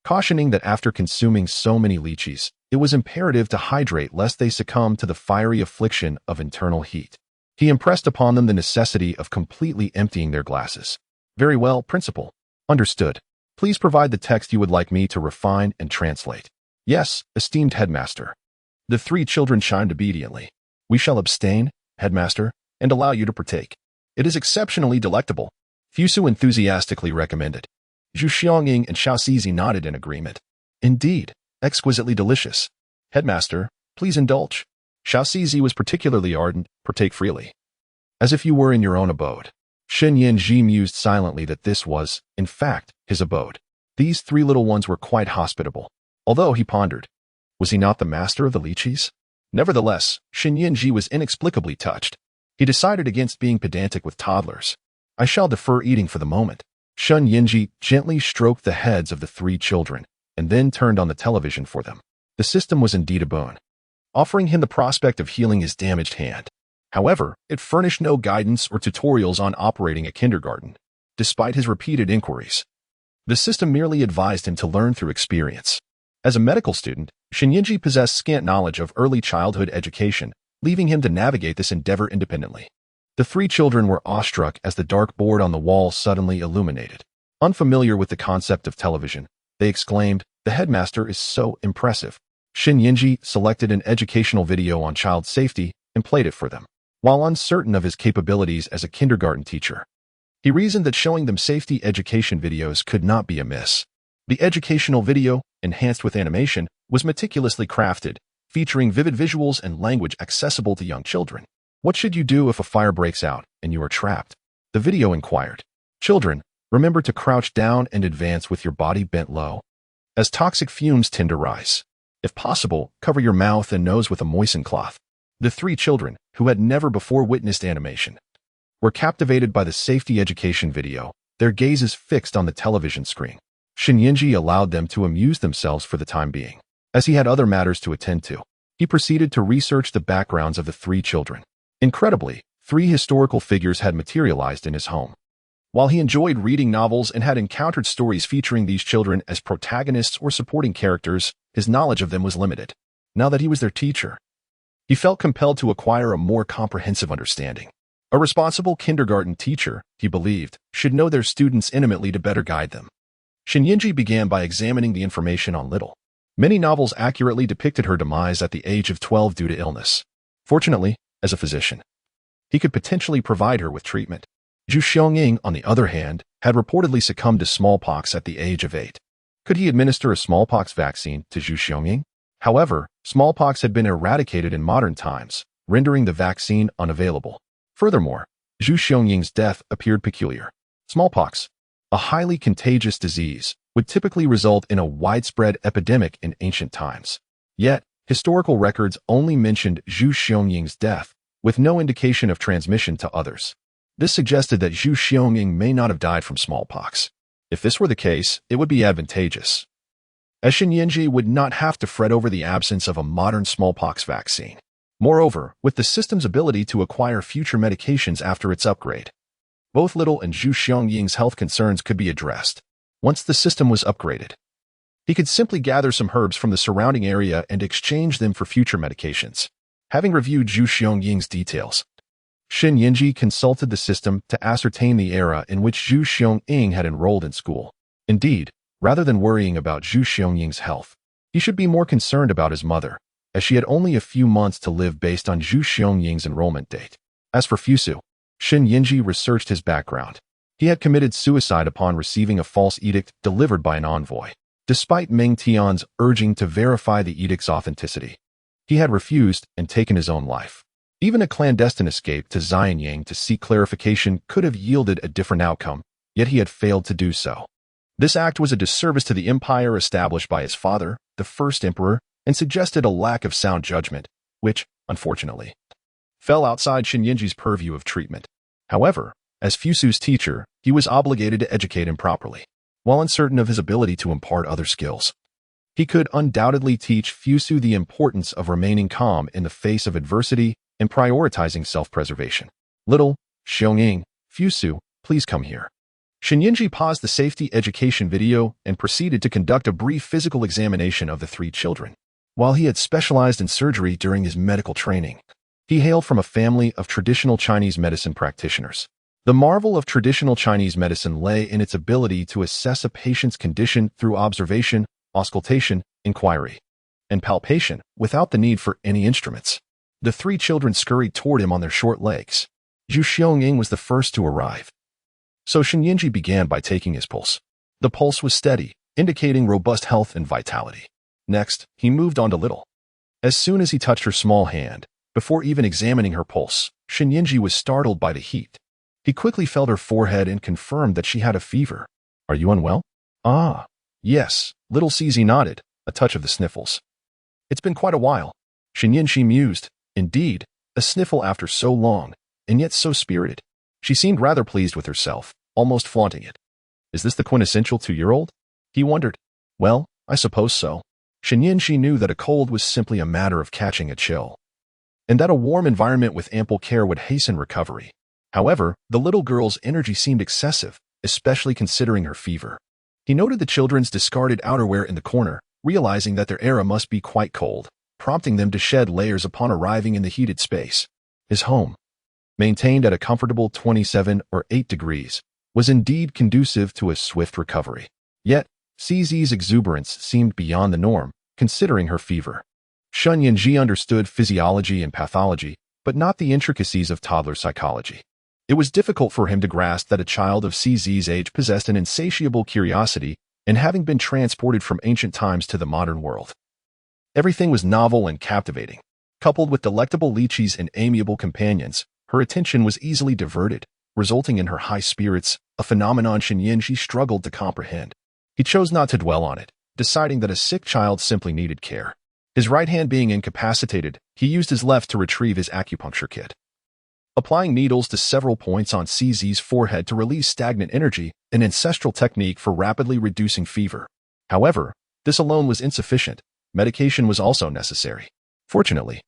cautioning that after consuming so many lychees, it was imperative to hydrate lest they succumb to the fiery affliction of internal heat. He impressed upon them the necessity of completely emptying their glasses. Very well, Principal. Understood. Please provide the text you would like me to refine and translate. Yes, esteemed Headmaster. The 3 children chimed obediently. We shall abstain, Headmaster, and allow you to partake. It is exceptionally delectable. Fusu enthusiastically recommended. Zhu Xiangying and Sizi nodded in agreement. Indeed, exquisitely delicious. Headmaster, please indulge. Sizi was particularly ardent, partake freely. As if you were in your own abode. Yingzheng mused silently that this was, in fact, his abode. These 3 little ones were quite hospitable. Although, he pondered, was he not the master of the lychees? Nevertheless, Yingzheng was inexplicably touched. He decided against being pedantic with toddlers. I shall defer eating for the moment. Yingzheng gently stroked the heads of the 3 children, and then turned on the television for them. The system was indeed a boon, offering him the prospect of healing his damaged hand. However, it furnished no guidance or tutorials on operating a kindergarten, despite his repeated inquiries. The system merely advised him to learn through experience. As a medical student, Yingzheng possessed scant knowledge of early childhood education, leaving him to navigate this endeavor independently. The 3 children were awestruck as the dark board on the wall suddenly illuminated. Unfamiliar with the concept of television, they exclaimed, "The headmaster is so impressive." Yingzheng selected an educational video on child safety and played it for them. While uncertain of his capabilities as a kindergarten teacher, he reasoned that showing them safety education videos could not be amiss. The educational video, enhanced with animation, was meticulously crafted, featuring vivid visuals and language accessible to young children. What should you do if a fire breaks out and you are trapped? The video inquired. Children, remember to crouch down and advance with your body bent low, as toxic fumes tend to rise. If possible, cover your mouth and nose with a moistened cloth. The 3 children, who had never before witnessed animation, were captivated by the safety education video, their gazes fixed on the television screen. Yingzheng allowed them to amuse themselves for the time being. As he had other matters to attend to, he proceeded to research the backgrounds of the 3 children. Incredibly, 3 historical figures had materialized in his home. While he enjoyed reading novels and had encountered stories featuring these children as protagonists or supporting characters, his knowledge of them was limited. Now that he was their teacher, he felt compelled to acquire a more comprehensive understanding. A responsible kindergarten teacher, he believed, should know their students intimately to better guide them. Yingzheng began by examining the information on Little. Many novels accurately depicted her demise at the age of 12 due to illness. Fortunately, as a physician, he could potentially provide her with treatment. Zhu Xiangying, on the other hand, had reportedly succumbed to smallpox at the age of 8. Could he administer a smallpox vaccine to Zhu Xiangying? However, smallpox had been eradicated in modern times, rendering the vaccine unavailable. Furthermore, Zhu Xiangying's death appeared peculiar. Smallpox, a highly contagious disease, would typically result in a widespread epidemic in ancient times. Yet, historical records only mentioned Zhu Xiangying's death, with no indication of transmission to others. This suggested that Zhu Xiangying may not have died from smallpox. If this were the case, it would be advantageous, as Yingzheng would not have to fret over the absence of a modern smallpox vaccine. Moreover, with the system's ability to acquire future medications after its upgrade, both Little and Zhu Xiangying's health concerns could be addressed. Once the system was upgraded, he could simply gather some herbs from the surrounding area and exchange them for future medications. Having reviewed Zhu Xiangying's details, Yingzheng consulted the system to ascertain the era in which Zhu Xiangying had enrolled in school. Indeed, rather than worrying about Zhu Xiangying's health, he should be more concerned about his mother, as she had only a few months to live based on Zhu Xiangying's enrollment date. As for Fusu, Yingzheng researched his background. He had committed suicide upon receiving a false edict delivered by an envoy. Despite Meng Tian's urging to verify the edict's authenticity, he had refused and taken his own life. Even a clandestine escape to Xianyang to seek clarification could have yielded a different outcome, yet he had failed to do so. This act was a disservice to the empire established by his father, the first emperor, and suggested a lack of sound judgment, which, unfortunately, fell outside Yingzheng's purview of treatment. However, as Fusu's teacher, he was obligated to educate him properly. While uncertain of his ability to impart other skills, he could undoubtedly teach Fusu the importance of remaining calm in the face of adversity and prioritizing self-preservation. Little, Xiangying, Fusu, please come here. Yingzheng paused the safety education video and proceeded to conduct a brief physical examination of the 3 children. While he had specialized in surgery during his medical training, he hailed from a family of traditional Chinese medicine practitioners. The marvel of traditional Chinese medicine lay in its ability to assess a patient's condition through observation, auscultation, inquiry, and palpation without the need for any instruments. The 3 children scurried toward him on their short legs. Zhu Xiangying was the first to arrive, so Yingzheng began by taking his pulse. The pulse was steady, indicating robust health and vitality. Next, he moved on to Little. As soon as he touched her small hand, before even examining her pulse, Yingzheng was startled by the heat. He quickly felt her forehead and confirmed that she had a fever. Are you unwell? Ah, yes, Little Sizi nodded, a touch of the sniffles. It's been quite a while. Yingzheng mused. Indeed, a sniffle after so long, and yet so spirited. She seemed rather pleased with herself, almost flaunting it. Is this the quintessential 2-year-old? He wondered. Well, I suppose so. Yingzheng knew that a cold was simply a matter of catching a chill, and that a warm environment with ample care would hasten recovery. However, the little girl's energy seemed excessive, especially considering her fever. He noted the children's discarded outerwear in the corner, realizing that their era must be quite cold, prompting them to shed layers upon arriving in the heated space. His home, maintained at a comfortable 27 or 8 degrees, was indeed conducive to a swift recovery. Yet, Sizi's exuberance seemed beyond the norm, considering her fever. Yingzheng understood physiology and pathology, but not the intricacies of toddler psychology. It was difficult for him to grasp that a child of Sizi's age possessed an insatiable curiosity, and having been transported from ancient times to the modern world, everything was novel and captivating. Coupled with delectable lychees and amiable companions, her attention was easily diverted, resulting in her high spirits, a phenomenon Yingzheng struggled to comprehend. He chose not to dwell on it, deciding that a sick child simply needed care. His right hand being incapacitated, he used his left to retrieve his acupuncture kit. Applying needles to several points on Sizi's forehead to release stagnant energy, an ancestral technique for rapidly reducing fever. However, this alone was insufficient. Medication was also necessary. Fortunately,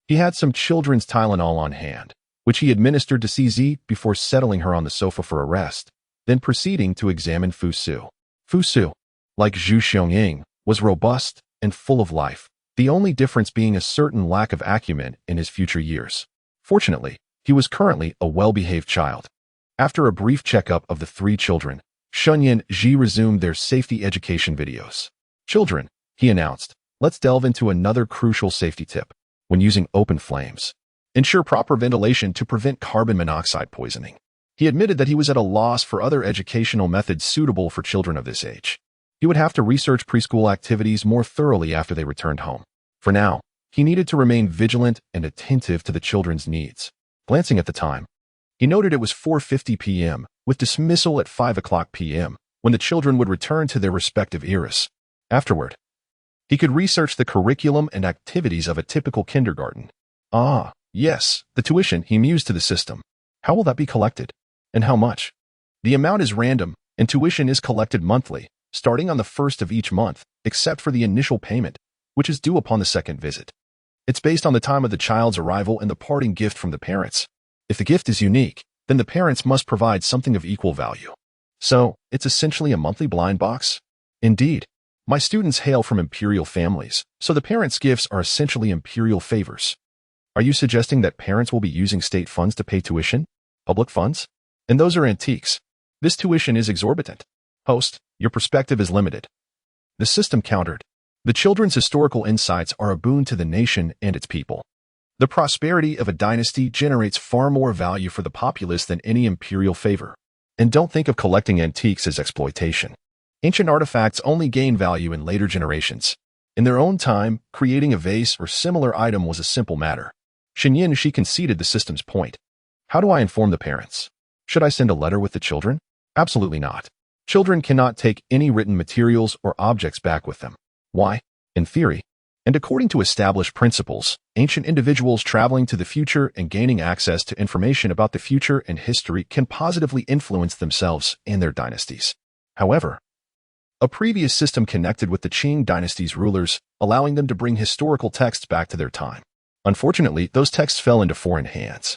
he had some children's Tylenol on hand, which he administered to Sizi before settling her on the sofa for a rest, then proceeding to examine Fusu. Fusu, like Zhu Xiangying, was robust and full of life, the only difference being a certain lack of acumen in his future years. Fortunately, he was currently a well-behaved child. After a brief checkup of the 3 children, Ying Zheng resumed their safety education videos. Children, he announced, let's delve into another crucial safety tip. When using open flames, ensure proper ventilation to prevent carbon monoxide poisoning. He admitted that he was at a loss for other educational methods suitable for children of this age. He would have to research preschool activities more thoroughly after they returned home. For now, he needed to remain vigilant and attentive to the children's needs. Glancing at the time, he noted it was 4:50 p.m., with dismissal at 5 o'clock p.m., when the children would return to their respective eras. Afterward, he could research the curriculum and activities of a typical kindergarten. Ah, yes, the tuition, he mused to the system. How will that be collected? And how much? The amount is random, and tuition is collected monthly, starting on the first of each month, except for the initial payment, which is due upon the second visit. It's based on the time of the child's arrival and the parting gift from the parents. If the gift is unique, then the parents must provide something of equal value. So, it's essentially a monthly blind box? Indeed. My students hail from imperial families, so the parents' gifts are essentially imperial favors. Are you suggesting that parents will be using state funds to pay tuition? Public funds? And those are antiques. This tuition is exorbitant. Host, your perspective is limited. The system countered. The children's historical insights are a boon to the nation and its people. The prosperity of a dynasty generates far more value for the populace than any imperial favor. And don't think of collecting antiques as exploitation. Ancient artifacts only gain value in later generations. In their own time, creating a vase or similar item was a simple matter. Ying Zheng conceded the system's point. How do I inform the parents? Should I send a letter with the children? Absolutely not. Children cannot take any written materials or objects back with them. Why? In theory, and according to established principles, ancient individuals traveling to the future and gaining access to information about the future and history can positively influence themselves and their dynasties. However, a previous system connected with the Qing dynasty's rulers, allowing them to bring historical texts back to their time. Unfortunately, those texts fell into foreign hands,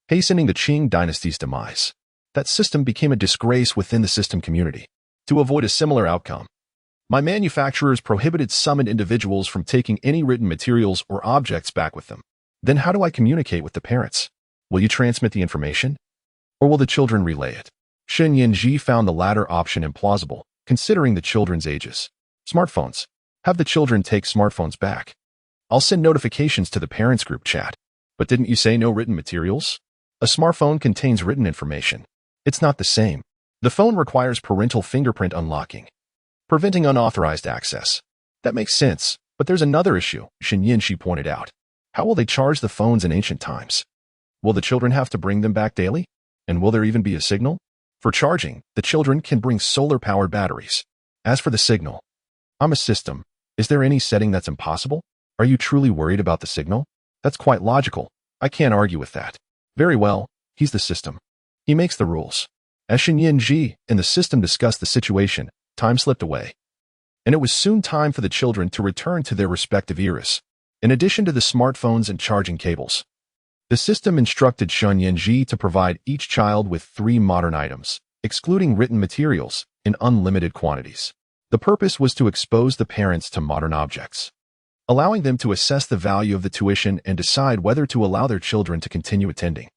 hastening the Qing dynasty's demise. That system became a disgrace within the system community. To avoid a similar outcome, my manufacturers prohibited summoned individuals from taking any written materials or objects back with them. Then how do I communicate with the parents? Will you transmit the information? Or will the children relay it? Ying Zheng found the latter option implausible, considering the children's ages. Smartphones. Have the children take smartphones back. I'll send notifications to the parents' group chat. But didn't you say no written materials? A smartphone contains written information. It's not the same. The phone requires parental fingerprint unlocking, preventing unauthorized access. That makes sense, but there's another issue, Ying Zheng pointed out. How will they charge the phones in ancient times? Will the children have to bring them back daily? And will there even be a signal? For charging, the children can bring solar-powered batteries. As for the signal, I'm a system. Is there any setting that's impossible? Are you truly worried about the signal? That's quite logical. I can't argue with that. Very well, he's the system. He makes the rules. As Ying Zheng and the system discussed the situation, time slipped away, and it was soon time for the children to return to their respective eras. In addition to the smartphones and charging cables, the system instructed Ying Zheng to provide each child with 3 modern items, excluding written materials, in unlimited quantities. The purpose was to expose the parents to modern objects, allowing them to assess the value of the tuition and decide whether to allow their children to continue attending.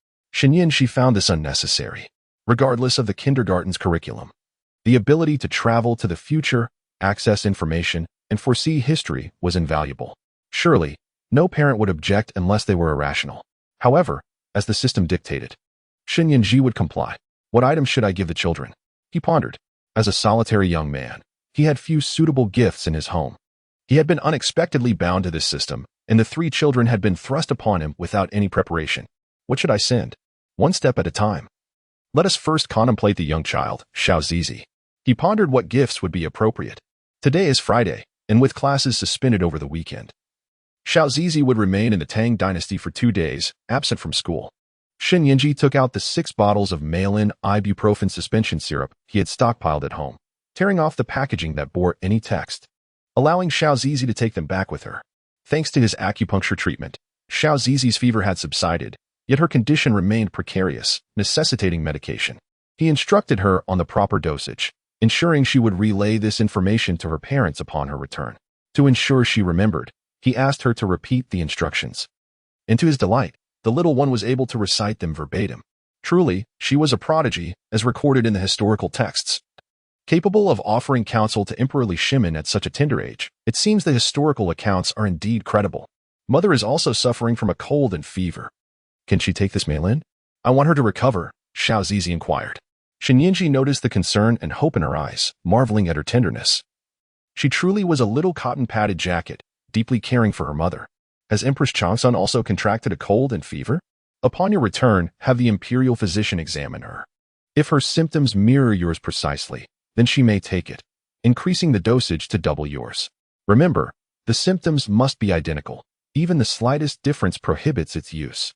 Ying Zheng found this unnecessary, regardless of the kindergarten's curriculum. The ability to travel to the future, access information, and foresee history was invaluable. Surely, no parent would object unless they were irrational. However, as the system dictated, Ying Zheng would comply. What items should I give the children? He pondered. As a solitary young man, he had few suitable gifts in his home. He had been unexpectedly bound to this system, and the 3 children had been thrust upon him without any preparation. What should I send? One step at a time. Let us first contemplate the young child, Sizi. He pondered what gifts would be appropriate. Today is Friday, and with classes suspended over the weekend, Sizi would remain in the Tang dynasty for 2 days, absent from school. Ying Zheng took out the 6 bottles of mail-in ibuprofen suspension syrup he had stockpiled at home, tearing off the packaging that bore any text, allowing Sizi to take them back with her. Thanks to his acupuncture treatment, Sizi's fever had subsided, yet her condition remained precarious, necessitating medication. He instructed her on the proper dosage, ensuring she would relay this information to her parents upon her return. To ensure she remembered, he asked her to repeat the instructions. And to his delight, the little one was able to recite them verbatim. Truly, she was a prodigy, as recorded in the historical texts. capable of offering counsel to Emperor Li Shimin at such a tender age. It seems the historical accounts are indeed credible. Mother is also suffering from a cold and fever. Can she take this Meilin? I want her to recover, Xiao Zizi inquired. Shen Yinji noticed the concern and hope in her eyes, marveling at her tenderness. She truly was a little cotton-padded jacket, deeply caring for her mother. Has Empress Changsun also contracted a cold and fever? Upon your return, have the imperial physician examine her. If her symptoms mirror yours precisely, then she may take it, increasing the dosage to double yours. Remember, the symptoms must be identical. Even the slightest difference prohibits its use.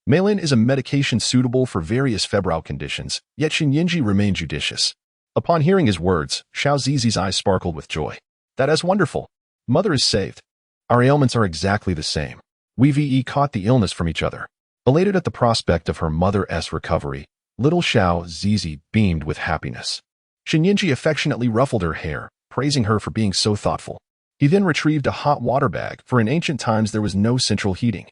Meilin is a medication suitable for various febrile conditions, yet Shen Yinji remained judicious. Upon hearing his words, Xiao Zizi's eyes sparkled with joy. That is wonderful. Mother is saved. Our ailments are exactly the same. We caught the illness from each other. Elated at the prospect of her mother's recovery, little Xiao Zizi beamed with happiness. Shen Yinji affectionately ruffled her hair, praising her for being so thoughtful. He then retrieved a hot water bag, for in ancient times there was no central heating.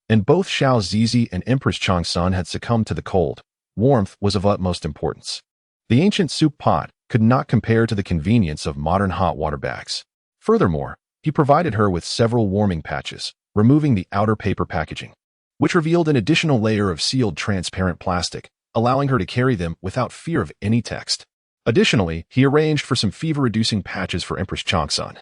And both Xiao Zizi and Empress Changsun had succumbed to the cold. Warmth was of utmost importance. The ancient soup pot could not compare to the convenience of modern hot water bags. Furthermore, he provided her with several warming patches, removing the outer paper packaging, which revealed an additional layer of sealed transparent plastic, allowing her to carry them without fear of any text. Additionally, he arranged for some fever-reducing patches for Empress Changsun,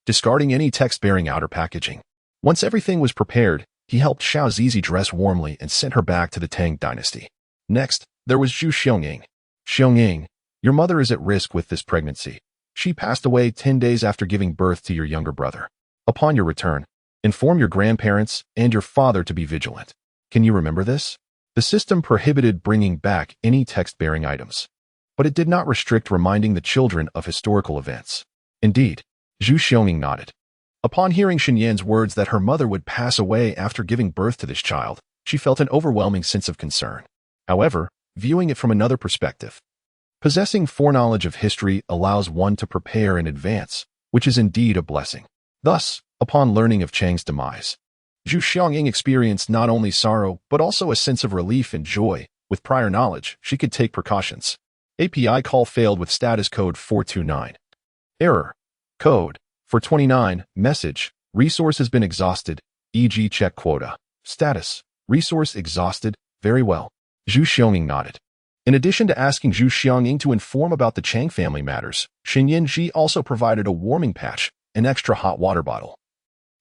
discarding any text-bearing outer packaging. Once everything was prepared, he helped Xiao Zizi dress warmly and sent her back to the Tang dynasty. Next, there was Zhu Xiongying. Xiongying, your mother is at risk with this pregnancy. She passed away 10 days after giving birth to your younger brother. Upon your return, inform your grandparents and your father to be vigilant. Can you remember this? The system prohibited bringing back any text-bearing items, but it did not restrict reminding the children of historical events. Indeed, Zhu Xiongying nodded. Upon hearing Shen Yan's words that her mother would pass away after giving birth to this child, she felt an overwhelming sense of concern. However, viewing it from another perspective, possessing foreknowledge of history allows one to prepare in advance, which is indeed a blessing. Thus, upon learning of Chang's demise, Zhu Xiongying experienced not only sorrow but also a sense of relief and joy. With prior knowledge, she could take precautions. API call failed with status code 429. Error. Code 429. Message. Resource has been exhausted, e.g. check quota. Status. Resource exhausted. Very well. Zhu Xiongying nodded. In addition to asking Zhu Xiongying to inform about the Chang family matters, Shen Yinji also provided a warming patch, an extra hot water bottle,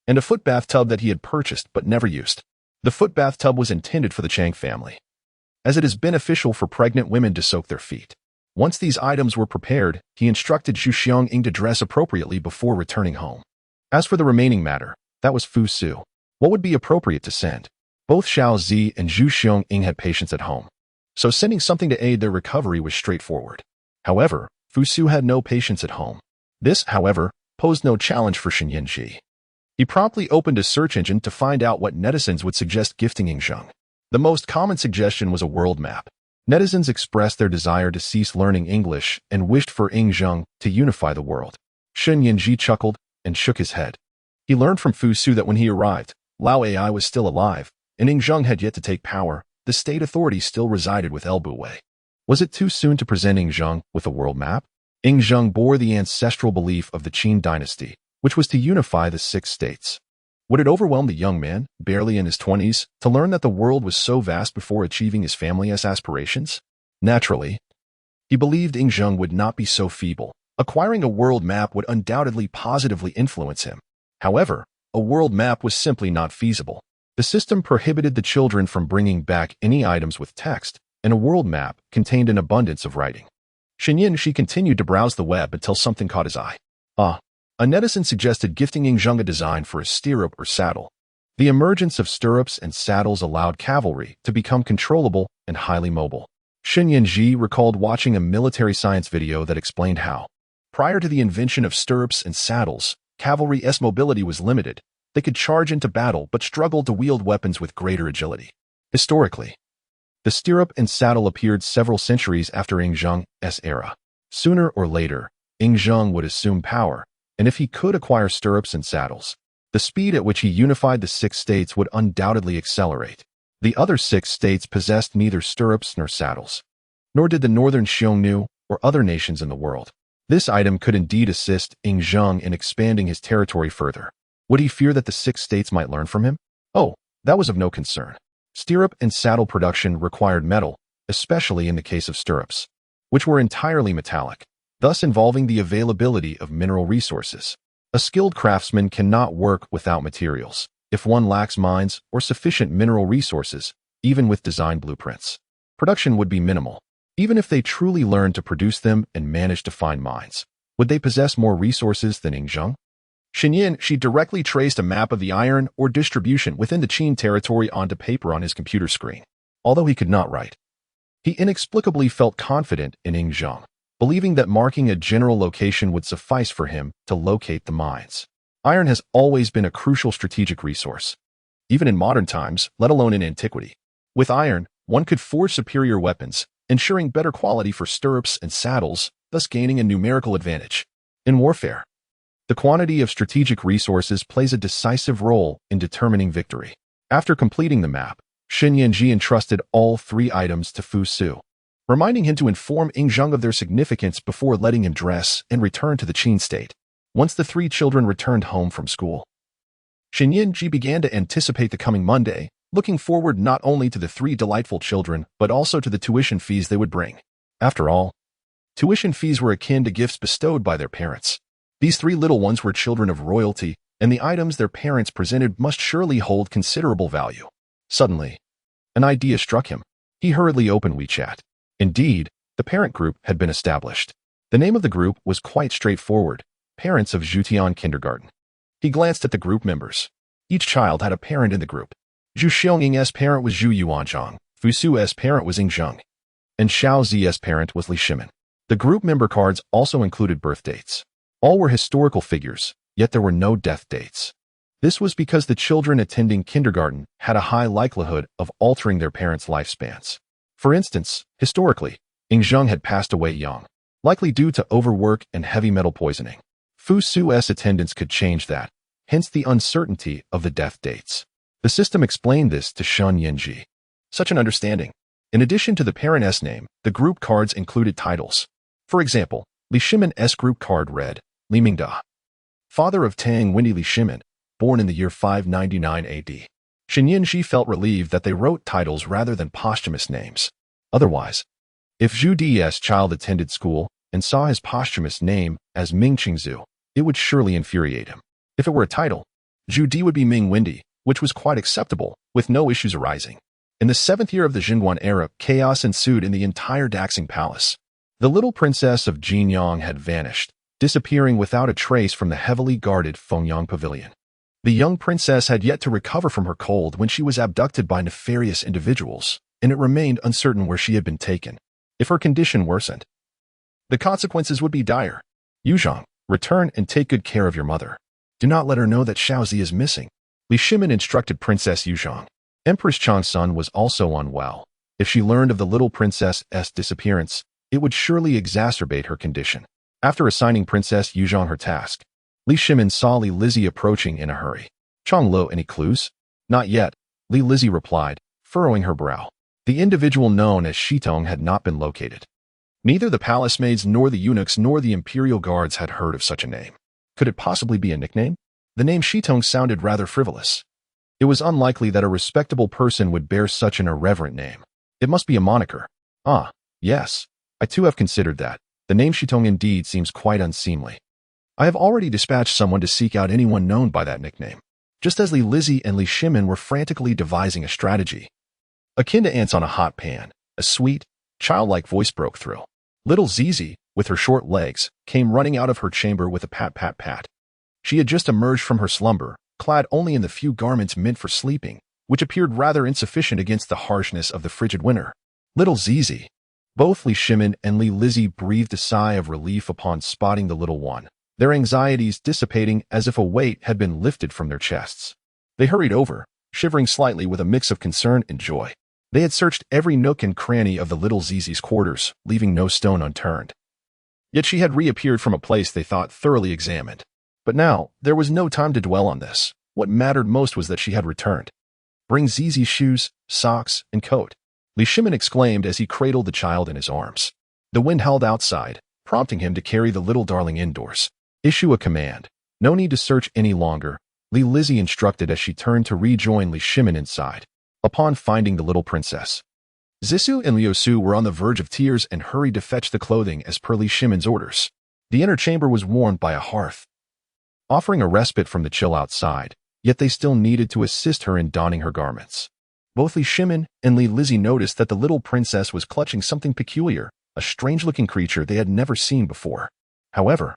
and a foot bathtub that he had purchased but never used. The foot bathtub was intended for the Chang family, as it is beneficial for pregnant women to soak their feet. Once these items were prepared, he instructed Zhu Xiongying to dress appropriately before returning home. As for the remaining matter, that was Fusu. What would be appropriate to send? Both Xiao Zi and Zhu Xiongying had patients at home, so sending something to aid their recovery was straightforward. However, Fusu had no patients at home. This, however, posed no challenge for Shen Yinji. He promptly opened a search engine to find out what netizens would suggest gifting Ying Zheng. The most common suggestion was a world map. Netizens expressed their desire to cease learning English and wished for Ying Zheng to unify the world. Shen Yinji chuckled and shook his head. He learned from Fusu that when he arrived, Lao AI was still alive, and Ying Zheng had yet to take power. The state authority still resided with Elbu Wei. Was it too soon to present Ying Zheng with a world map? Ying Zheng bore the ancestral belief of the Qin dynasty, which was to unify the 6 states. Would it overwhelm the young man, barely in his 20s, to learn that the world was so vast before achieving his family's aspirations? Naturally, he believed Ying Zheng would not be so feeble. Acquiring a world map would undoubtedly positively influence him. However, a world map was simply not feasible. The system prohibited the children from bringing back any items with text, and a world map contained an abundance of writing. Shen Yinji continued to browse the web until something caught his eye. A netizen suggested gifting Ying Zheng a design for a stirrup or saddle. The emergence of stirrups and saddles allowed cavalry to become controllable and highly mobile. Shen Yinji recalled watching a military science video that explained how, prior to the invention of stirrups and saddles, cavalry's mobility was limited. They could charge into battle but struggled to wield weapons with greater agility. Historically, the stirrup and saddle appeared several centuries after Ying Zheng's era. Sooner or later, Ying Zheng would assume power, and if he could acquire stirrups and saddles, the speed at which he unified the 6 states would undoubtedly accelerate. The other 6 states possessed neither stirrups nor saddles, nor did the northern Xiongnu or other nations in the world. This item could indeed assist Ying Zheng in expanding his territory further. Would he fear that the 6 states might learn from him? Oh, that was of no concern. Stirrup and saddle production required metal, especially in the case of stirrups, which were entirely metallic, thus involving the availability of mineral resources. A skilled craftsman cannot work without materials. If one lacks mines or sufficient mineral resources, even with design blueprints, production would be minimal. Even if they truly learned to produce them and managed to find mines, would they possess more resources than Ying Zheng? Xinyan, she directly traced a map of the iron ore distribution within the Qin territory onto paper on his computer screen. Although he could not write, he inexplicably felt confident in Ying Zheng, believing that marking a general location would suffice for him to locate the mines. Iron has always been a crucial strategic resource, even in modern times, let alone in antiquity. With iron, one could forge superior weapons, ensuring better quality for stirrups and saddles, thus gaining a numerical advantage. In warfare, the quantity of strategic resources plays a decisive role in determining victory. After completing the map, Xin Yanji entrusted all 3 items to Fusu, reminding him to inform Ying Zheng of their significance before letting him dress and return to the Qin state. Once the 3 children returned home from school, Xin Yanji began to anticipate the coming Monday, looking forward not only to the 3 delightful children, but also to the tuition fees they would bring. After all, tuition fees were akin to gifts bestowed by their parents. These 3 little ones were children of royalty, and the items their parents presented must surely hold considerable value. Suddenly, an idea struck him. He hurriedly opened WeChat. Indeed, the parent group had been established. The name of the group was quite straightforward: Parents of Zhutian Kindergarten. He glanced at the group members. Each child had a parent in the group. Zhu Xiaoying's parent was Zhu Yuanzhang, Fusu's parent was Ying Zheng, and Xiao Zi's parent was Li Shimin. The group member cards also included birth dates. All were historical figures, yet there were no death dates. This was because the children attending kindergarten had a high likelihood of altering their parents' lifespans. For instance, historically, Ying Zheng had passed away young, likely due to overwork and heavy metal poisoning. Fusu's attendance could change that, hence the uncertainty of the death dates. The system explained this to Shen Yanji. Such an understanding. In addition to the parent's name, the group cards included titles. For example, Li Shimin's group card read, Li Mingda, father of Tang Wendy Li Shimin, born in the year 599 AD. Shen Yanji felt relieved that they wrote titles rather than posthumous names. Otherwise, if Zhu Di's child attended school and saw his posthumous name as Ming Qingzu, it would surely infuriate him. If it were a title, Zhu Di would be Ming Wendy, which was quite acceptable, with no issues arising. In the 7th year of the Jingguan era, chaos ensued in the entire Daxing Palace. The little princess of Jinyang had vanished, disappearing without a trace from the heavily guarded Fengyang Pavilion. The young princess had yet to recover from her cold when she was abducted by nefarious individuals, and it remained uncertain where she had been taken. If her condition worsened, the consequences would be dire. Yuzhang, return and take good care of your mother. Do not let her know that Xiaozi is missing. Li Shimin instructed Princess Yuzhang. Empress Changsun was also unwell. If she learned of the little princess's disappearance, it would surely exacerbate her condition. After assigning Princess Yuzhang her task, Li Shimin saw Li Lizzie approaching in a hurry. Changlo, any clues? Not yet, Li Lizzie replied, furrowing her brow. The individual known as Shitong had not been located. Neither the palace maids nor the eunuchs nor the imperial guards had heard of such a name. Could it possibly be a nickname? The name Shitong sounded rather frivolous. It was unlikely that a respectable person would bear such an irreverent name. It must be a moniker. Ah, yes. I too have considered that. The name Shitong indeed seems quite unseemly. I have already dispatched someone to seek out anyone known by that nickname. Just as Li Lizzie and Li Shimin were frantically devising a strategy, akin to ants on a hot pan, a sweet, childlike voice broke through. Little Zizi, with her short legs, came running out of her chamber with a pat pat pat. She had just emerged from her slumber, clad only in the few garments meant for sleeping, which appeared rather insufficient against the harshness of the frigid winter. Little Zizi. Both Li Shimin and Li Lizzie breathed a sigh of relief upon spotting the little one, their anxieties dissipating as if a weight had been lifted from their chests. They hurried over, shivering slightly with a mix of concern and joy. They had searched every nook and cranny of the little Zizi's quarters, leaving no stone unturned. Yet she had reappeared from a place they thought thoroughly examined. But now, there was no time to dwell on this. What mattered most was that she had returned. Bring Zizi's shoes, socks, and coat, Li Shimin exclaimed as he cradled the child in his arms. The wind howled outside, prompting him to carry the little darling indoors. Issue a command. No need to search any longer, Lizzie instructed as she turned to rejoin Li Shimin inside. Upon finding the little princess, Sizi and Liu Su were on the verge of tears and hurried to fetch the clothing as per Li Shimin's orders. The inner chamber was warmed by a hearth, offering a respite from the chill outside, yet they still needed to assist her in donning her garments. Both Li Shimin and Lizzie noticed that the little princess was clutching something peculiar, a strange-looking creature they had never seen before. However,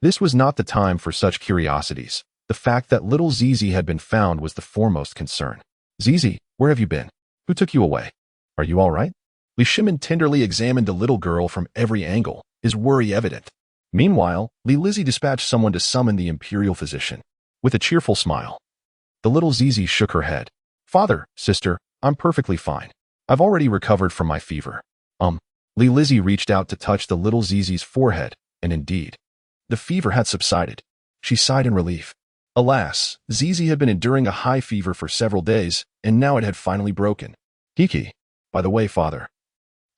this was not the time for such curiosities. The fact that little Sizi had been found was the foremost concern. Sizi, where have you been? Who took you away? Are you all right? Li Shimin tenderly examined the little girl from every angle, his worry evident. Meanwhile, Lizzie dispatched someone to summon the imperial physician. With a cheerful smile, the little Sizi shook her head. Father, sister, I'm perfectly fine. I've already recovered from my fever. Lizzie reached out to touch the little Zizi's forehead, and indeed, the fever had subsided. She sighed in relief. Alas, Sizi had been enduring a high fever for several days, and now it had finally broken. Kiki. By the way, father.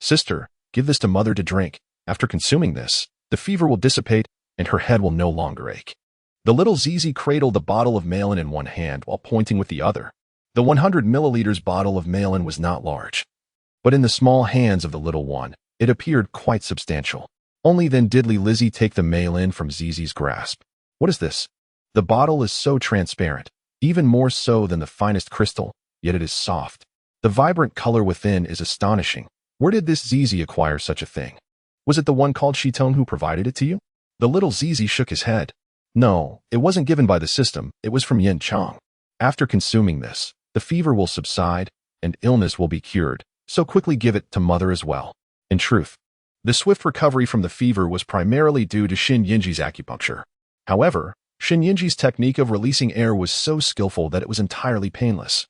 Sister, give this to mother to drink. After consuming this, the fever will dissipate, and her head will no longer ache. The little Sizi cradled the bottle of Malin in one hand while pointing with the other. The 100 milliliters bottle of Malin was not large, but in the small hands of the little one, it appeared quite substantial. Only then did Lizzie take the Malin from Zizi's grasp. What is this? The bottle is so transparent, even more so than the finest crystal, yet it is soft. The vibrant color within is astonishing. Where did this Zizi acquire such a thing? Was it the one called Shitong who provided it to you? The little Zizi shook his head. No, it wasn't given by the system, it was from Yin Zheng. After consuming this, the fever will subside, and illness will be cured, so quickly give it to mother as well. In truth, the swift recovery from the fever was primarily due to Xin Yingji's acupuncture. However, Xin Yingji's technique of releasing air was so skillful that it was entirely painless,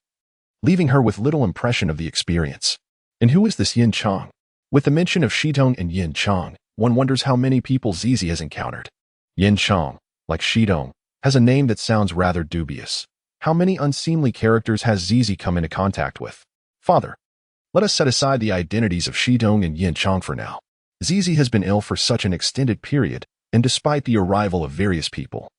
leaving her with little impression of the experience. And who is this Yin Zheng? With the mention of Shitong and Yin Zheng, one wonders how many people Sizi has encountered. Yin Zheng, like Shitong, has a name that sounds rather dubious. How many unseemly characters has Sizi come into contact with? Father, let us set aside the identities of Shitong and Yin Zheng for now. Sizi has been ill for such an extended period, and despite the arrival of various people,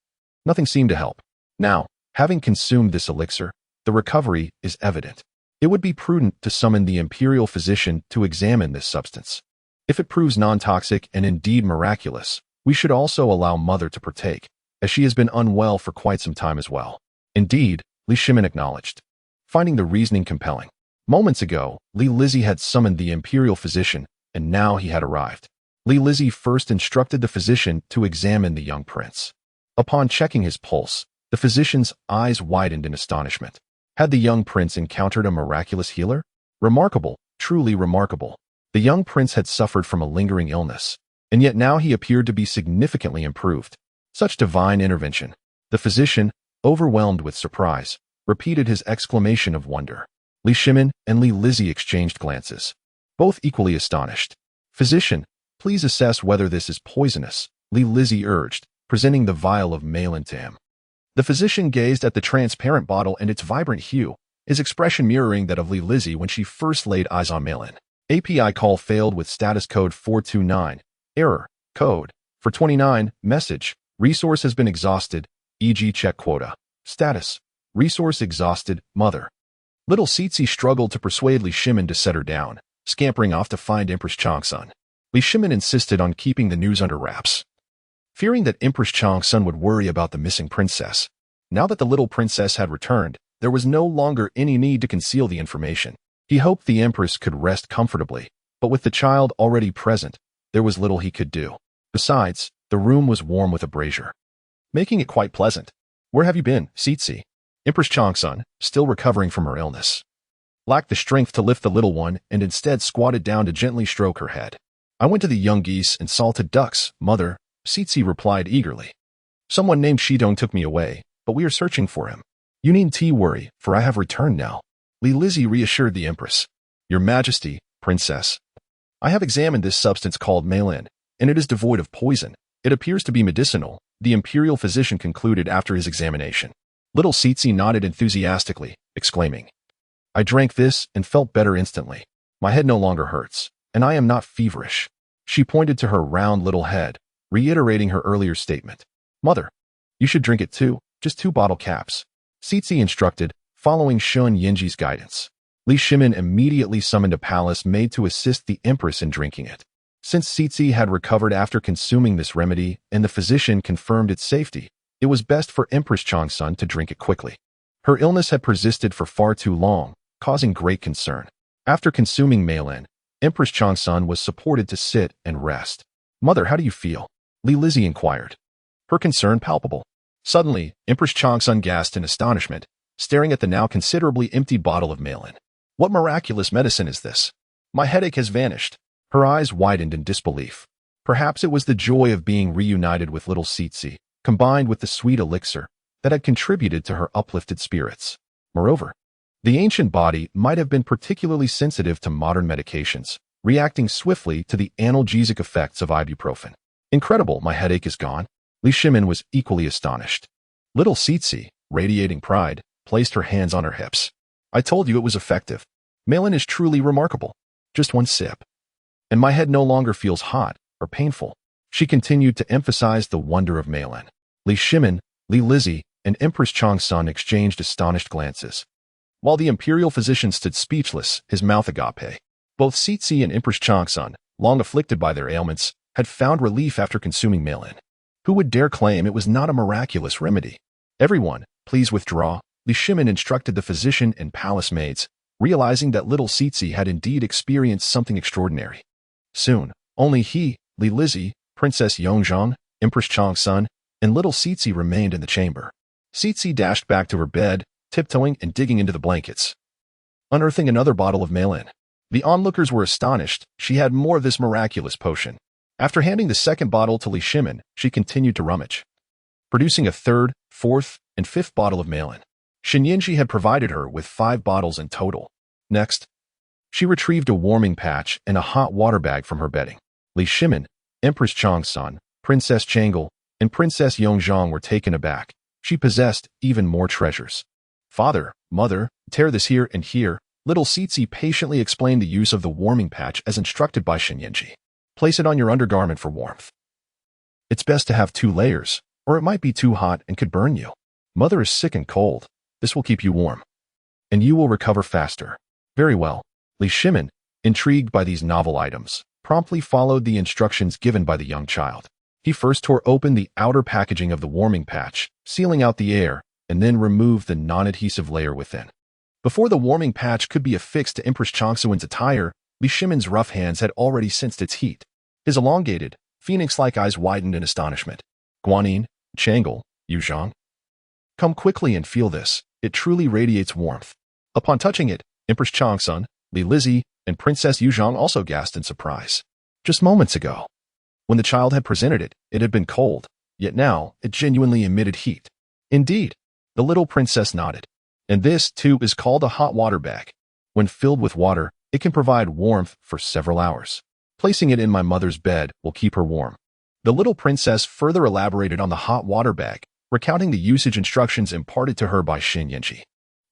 nothing seemed to help. Now, having consumed this elixir, the recovery is evident. It would be prudent to summon the imperial physician to examine this substance. If it proves non-toxic and indeed miraculous, we should also allow mother to partake, as she has been unwell for quite some time as well. Indeed, Li Shimin acknowledged, finding the reasoning compelling. Moments ago, Lizzie had summoned the imperial physician, and now he had arrived. Lizzie first instructed the physician to examine the young prince. Upon checking his pulse, the physician's eyes widened in astonishment. Had the young prince encountered a miraculous healer? Remarkable, truly remarkable. The young prince had suffered from a lingering illness, and yet now he appeared to be significantly improved. Such divine intervention. The physician, overwhelmed with surprise, repeated his exclamation of wonder. Li Shimin and Lizzie exchanged glances, both equally astonished. Physician, please assess whether this is poisonous, Lizzie urged, presenting the vial of Malin to him. The physician gazed at the transparent bottle and its vibrant hue, his expression mirroring that of Lizzie when she first laid eyes on Malin. API call failed with status code 429. Error. Code. For 29. Message. Resource has been exhausted, e.g. check quota. Status. Resource exhausted, mother. Little Sizi struggled to persuade Li Shimin to set her down, scampering off to find Empress Changsun. Li Shimin insisted on keeping the news under wraps, fearing that Empress Changsun would worry about the missing princess. Now that the little princess had returned, there was no longer any need to conceal the information. He hoped the Empress could rest comfortably, but with the child already present, there was little he could do. Besides, the room was warm with a brazier, making it quite pleasant. Where have you been, Sizi? Empress Changsun, still recovering from her illness, lacked the strength to lift the little one and instead squatted down to gently stroke her head. I went to the young geese and salted ducks, mother, Sizi replied eagerly. Someone named Shitong took me away, but we are searching for him. You needn't worry, for I have returned now. Lizzie reassured the Empress. Your Majesty, Princess, I have examined this substance called Malin, and it is devoid of poison. It appears to be medicinal, the imperial physician concluded after his examination. Little Sizi nodded enthusiastically, exclaiming, I drank this and felt better instantly. My head no longer hurts, and I am not feverish. She pointed to her round little head, reiterating her earlier statement. Mother, you should drink it too, just 2 bottle caps. Sizi instructed, following Shun Yinji's guidance. Li Shimin immediately summoned a palace maid to assist the empress in drinking it. Since Sizi had recovered after consuming this remedy and the physician confirmed its safety, it was best for Empress Changsun to drink it quickly. Her illness had persisted for far too long, causing great concern. After consuming Maylin, Empress Changsun was supported to sit and rest. Mother, how do you feel? Li Lizzie inquired. Her concern palpable. Suddenly, Empress Changsun gasped in astonishment, staring at the now considerably empty bottle of Maylin. What miraculous medicine is this? My headache has vanished. Her eyes widened in disbelief. Perhaps it was the joy of being reunited with little Sizi, combined with the sweet elixir, that had contributed to her uplifted spirits. Moreover, the ancient body might have been particularly sensitive to modern medications, reacting swiftly to the analgesic effects of ibuprofen. Incredible, my headache is gone. Li Shimin was equally astonished. Little Sizi, radiating pride, placed her hands on her hips. I told you it was effective. Maylin is truly remarkable. Just 1 sip. And my head no longer feels hot or painful. She continued to emphasize the wonder of Maylin. Li Shimin, Li Lizzie, and Empress Changsun exchanged astonished glances. While the imperial physician stood speechless, his mouth agape. Both Sizi and Empress Changsun, long afflicted by their ailments, had found relief after consuming Maylin. Who would dare claim it was not a miraculous remedy? Everyone, please withdraw, Li Shimin instructed the physician and palace maids, realizing that little Sizi had indeed experienced something extraordinary. Soon, only he, Li Lizzie, Princess Ying Zheng, Empress Changsun, and little Sizi remained in the chamber. Sizi dashed back to her bed, tiptoeing and digging into the blankets, unearthing another bottle of Maylin. The onlookers were astonished. She had more of this miraculous potion. After handing the second bottle to Li Shimin, she continued to rummage, producing a 3rd, 4th, and 5th bottle of Maylin. Yinji had provided her with 5 bottles in total. Next, she retrieved a warming patch and a hot water bag from her bedding. Li Shimin, Empress Changsun, Princess Changle, and Princess Ying Zheng were taken aback. She possessed even more treasures. Father, mother, tear this here and here. Little Sizi patiently explained the use of the warming patch as instructed by Yinji. Place it on your undergarment for warmth. It's best to have 2 layers, or it might be too hot and could burn you. Mother is sick and cold. This will keep you warm. And you will recover faster. Very well. Li Shimin, intrigued by these novel items, promptly followed the instructions given by the young child. He first tore open the outer packaging of the warming patch, sealing out the air, and then removed the non-adhesive layer within. Before the warming patch could be affixed to Empress Changsun's attire, Li Shimin's rough hands had already sensed its heat. His elongated, phoenix-like eyes widened in astonishment. Guanyin, Changle, Yu Zhang. Come quickly and feel this. It truly radiates warmth. Upon touching it, Empress Changsun, Li Lizzie, and Princess Yu Zhang also gasped in surprise. Just moments ago, when the child had presented it, it had been cold, yet now it genuinely emitted heat. Indeed, the little princess nodded. And this, too, is called a hot water bag. When filled with water, it can provide warmth for several hours. Placing it in my mother's bed will keep her warm. The little princess further elaborated on the hot water bag, recounting the usage instructions imparted to her by Yinji.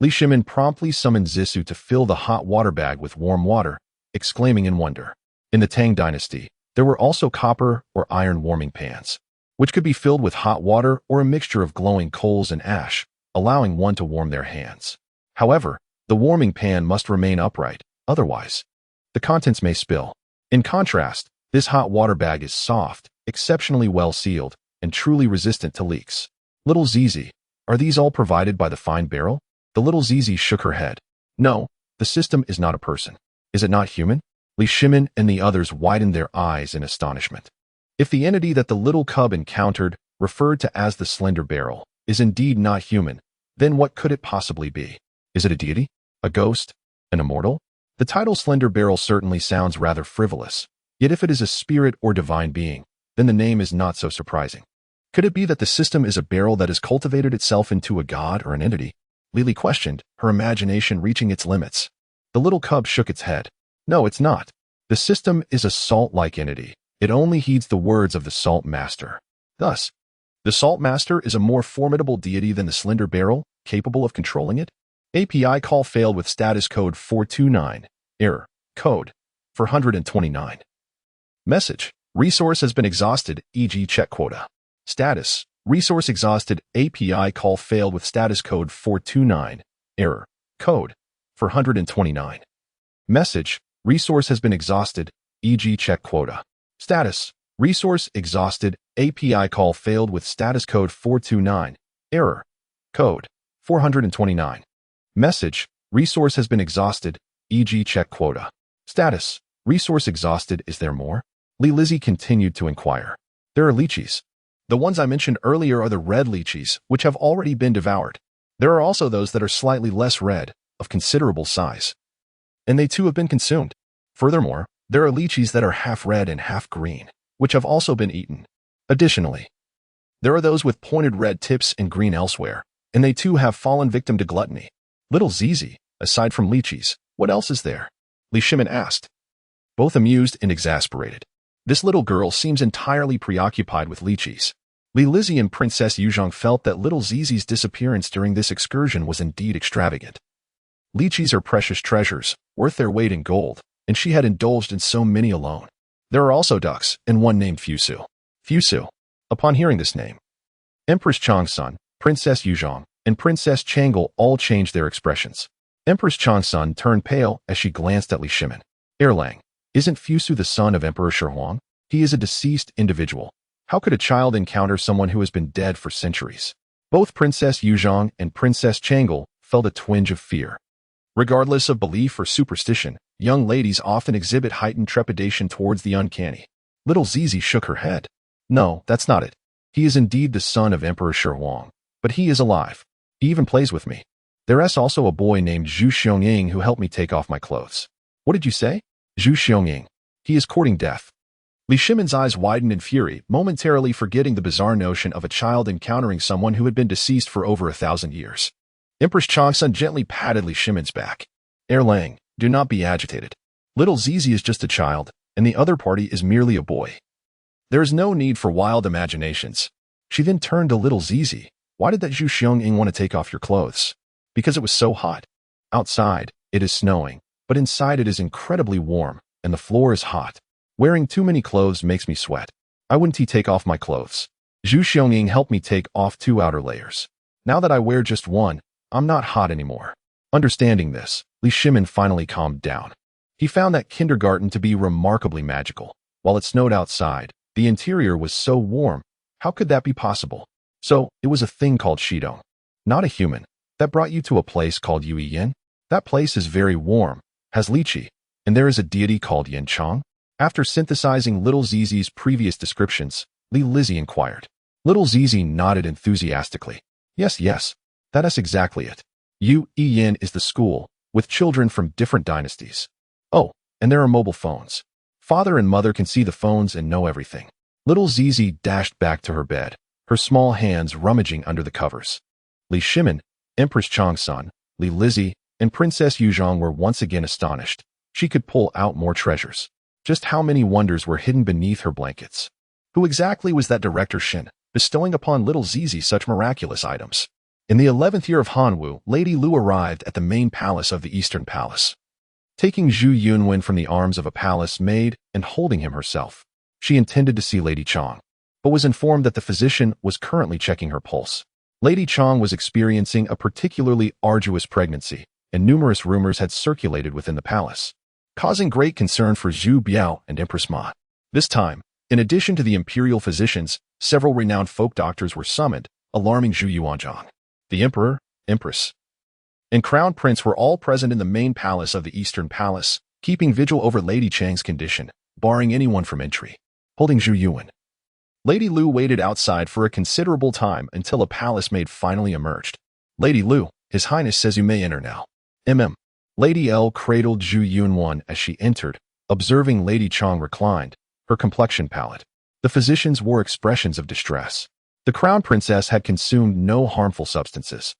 Li Shimin promptly summoned Zisu to fill the hot water bag with warm water, exclaiming in wonder. In the Tang dynasty, there were also copper or iron warming pans, which could be filled with hot water or a mixture of glowing coals and ash, allowing one to warm their hands. However, the warming pan must remain upright, otherwise, the contents may spill. In contrast, this hot water bag is soft, exceptionally well sealed, and truly resistant to leaks. Little Zizi, are these all provided by the fine barrel? The little Zizi shook her head. No, the system is not a person. Is it not human? Li Shimin and the others widened their eyes in astonishment. If the entity that the little cub encountered, referred to as the slender barrel, is indeed not human, then what could it possibly be? Is it a deity? A ghost? An immortal? The title Slender Barrel certainly sounds rather frivolous, yet if it is a spirit or divine being, then the name is not so surprising. Could it be that the system is a barrel that has cultivated itself into a god or an entity? Lily questioned, her imagination reaching its limits. The little cub shook its head. No, it's not. The system is a salt-like entity. It only heeds the words of the Salt Master. Thus, the Salt Master is a more formidable deity than the Slender Barrel, capable of controlling it? API call failed with status code 429, error, code 429. Message. Resource has been exhausted, e.g. check quota. Status. Resource exhausted, API call failed with status code 429. Error. Code 429. Message. Resource has been exhausted, e.g. check quota. Status. Resource exhausted, API call failed with status code 429. Error. Code 429. Message. Resource has been exhausted, e.g. check quota. Status. Resource exhausted. Is there more? Lizzie continued to inquire. There are lychees. The ones I mentioned earlier are the red lychees, which have already been devoured. There are also those that are slightly less red, of considerable size. And they too have been consumed. Furthermore, there are lychees that are half red and half green, which have also been eaten. Additionally, there are those with pointed red tips and green elsewhere, and they too have fallen victim to gluttony. Little Zizi, aside from lychees, what else is there? Li Shimin asked, both amused and exasperated. This little girl seems entirely preoccupied with lychees. Lizzie and Princess Yuzhong felt that little Zizi's disappearance during this excursion was indeed extravagant. Lychees are precious treasures, worth their weight in gold, and she had indulged in so many alone. There are also ducks, and one named Fusu. Fusu. Upon hearing this name, Empress Changsun, Princess Yuzhong, and Princess Chang'e all changed their expressions. Empress Changsun turned pale as she glanced at Li Shimin. Erlang. Isn't Fusu the son of Emperor Shi Huang? He is a deceased individual. How could a child encounter someone who has been dead for centuries? Both Princess Yuzhong and Princess Chang'e felt a twinge of fear. Regardless of belief or superstition, young ladies often exhibit heightened trepidation towards the uncanny. Little Zizi shook her head. No, that's not it. He is indeed the son of Emperor Shi Huang, but he is alive. He even plays with me. There's also a boy named Zhu Xiangying who helped me take off my clothes. What did you say? Zhu Xiangying. He is courting death. Li Shimin's eyes widened in fury, momentarily forgetting the bizarre notion of a child encountering someone who had been deceased for over 1,000 years. Empress Changsun gently patted Li Shimin's back. Erlang, do not be agitated. Little Zizi is just a child, and the other party is merely a boy. There is no need for wild imaginations. She then turned to little Zizi. Why did that Zhu Xiangying want to take off your clothes? Because it was so hot. Outside, it is snowing, but inside it is incredibly warm, and the floor is hot. Wearing too many clothes makes me sweat. Why wouldn't he take off my clothes? Zhu Xiangying helped me take off 2 outer layers. Now that I wear just one, I'm not hot anymore. Understanding this, Li Shimin finally calmed down. He found that kindergarten to be remarkably magical. While it snowed outside, the interior was so warm. How could that be possible? So, it was a thing called Shidong. Not a human. That brought you to a place called Yuiyin? That place is very warm, has lychee, and there is a deity called Yin Chang? After synthesizing little Zizi's previous descriptions, Lizzie inquired. Little Zizi nodded enthusiastically. Yes, that is exactly it. Yuiyin is the school, with children from different dynasties. Oh, and there are mobile phones. Father and mother can see the phones and know everything. Little Zizi dashed back to her bed, her small hands rummaging under the covers. Li Shimin, Empress Changsun, Lizzie, and Princess Yuzhong were once again astonished. She could pull out more treasures. Just how many wonders were hidden beneath her blankets? Who exactly was that Director Shin, bestowing upon little Zizi such miraculous items? In the 11th year of Hanwu, Lady Lu arrived at the main palace of the Eastern Palace. Taking Zhu Yunwen from the arms of a palace maid and holding him herself, she intended to see Lady Chang, but was informed that the physician was currently checking her pulse. Lady Chang was experiencing a particularly arduous pregnancy, and numerous rumors had circulated within the palace, causing great concern for Zhu Biao and Empress Ma. This time, in addition to the imperial physicians, several renowned folk doctors were summoned, alarming Zhu Yuanzhang. The emperor, empress, and crown prince were all present in the main palace of the Eastern Palace, keeping vigil over Lady Chang's condition, barring anyone from entry. Holding Zhu Yuan, Lady Lu waited outside for a considerable time until a palace maid finally emerged. Lady Lu, His Highness says you may enter now. Lady L cradled Zhu Yunwan as she entered, observing Lady Chang reclined, her complexion pallid. The physicians wore expressions of distress. The crown princess had consumed no harmful substances.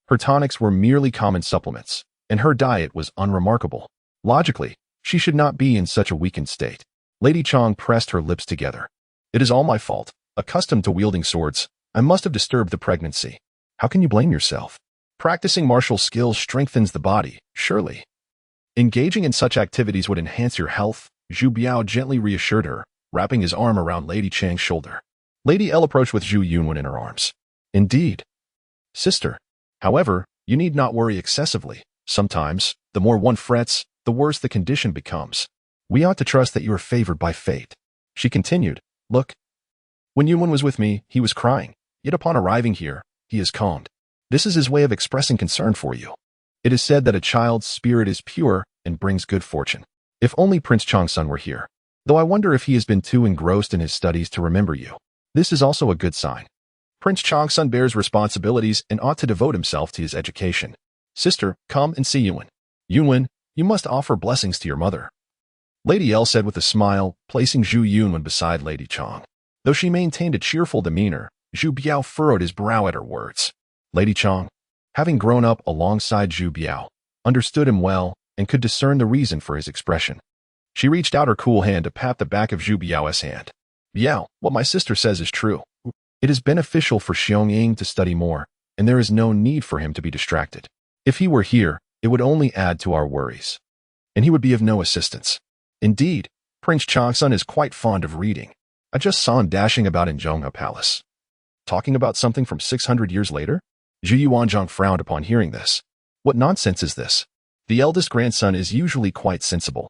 Her tonics were merely common supplements, and her diet was unremarkable. Logically, she should not be in such a weakened state. Lady Chang pressed her lips together. It is all my fault. Accustomed to wielding swords, I must have disturbed the pregnancy. How can you blame yourself? Practicing martial skills strengthens the body, surely. Engaging in such activities would enhance your health, Zhu Biao gently reassured her, wrapping his arm around Lady Chang's shoulder. Lady L approached with Zhu Yunwen in her arms. Indeed, sister. However, you need not worry excessively. Sometimes, the more one frets, the worse the condition becomes. We ought to trust that you are favored by fate. She continued, look. When Yunwen was with me, he was crying. Yet upon arriving here, he is calmed. This is his way of expressing concern for you. It is said that a child's spirit is pure and brings good fortune. If only Prince Changsun were here. Though I wonder if he has been too engrossed in his studies to remember you. This is also a good sign. Prince Changsun bears responsibilities and ought to devote himself to his education. Sister, come and see Yunwen. Yunwen, you must offer blessings to your mother. Lady L said with a smile, placing Zhu Yunwen beside Lady Chang. Though she maintained a cheerful demeanor, Zhu Biao furrowed his brow at her words. Lady Chang, having grown up alongside Zhu Biao, understood him well and could discern the reason for his expression. She reached out her cool hand to pat the back of Zhu Biao's hand. Biao, what my sister says is true. It is beneficial for Xiong to study more, and there is no need for him to be distracted. If he were here, it would only add to our worries, and he would be of no assistance. Indeed, Prince Changsun is quite fond of reading. I just saw him dashing about in Zhonghe Palace. Talking about something from 600 years later? Zhu Yuanzhang frowned upon hearing this. What nonsense is this? The eldest grandson is usually quite sensible.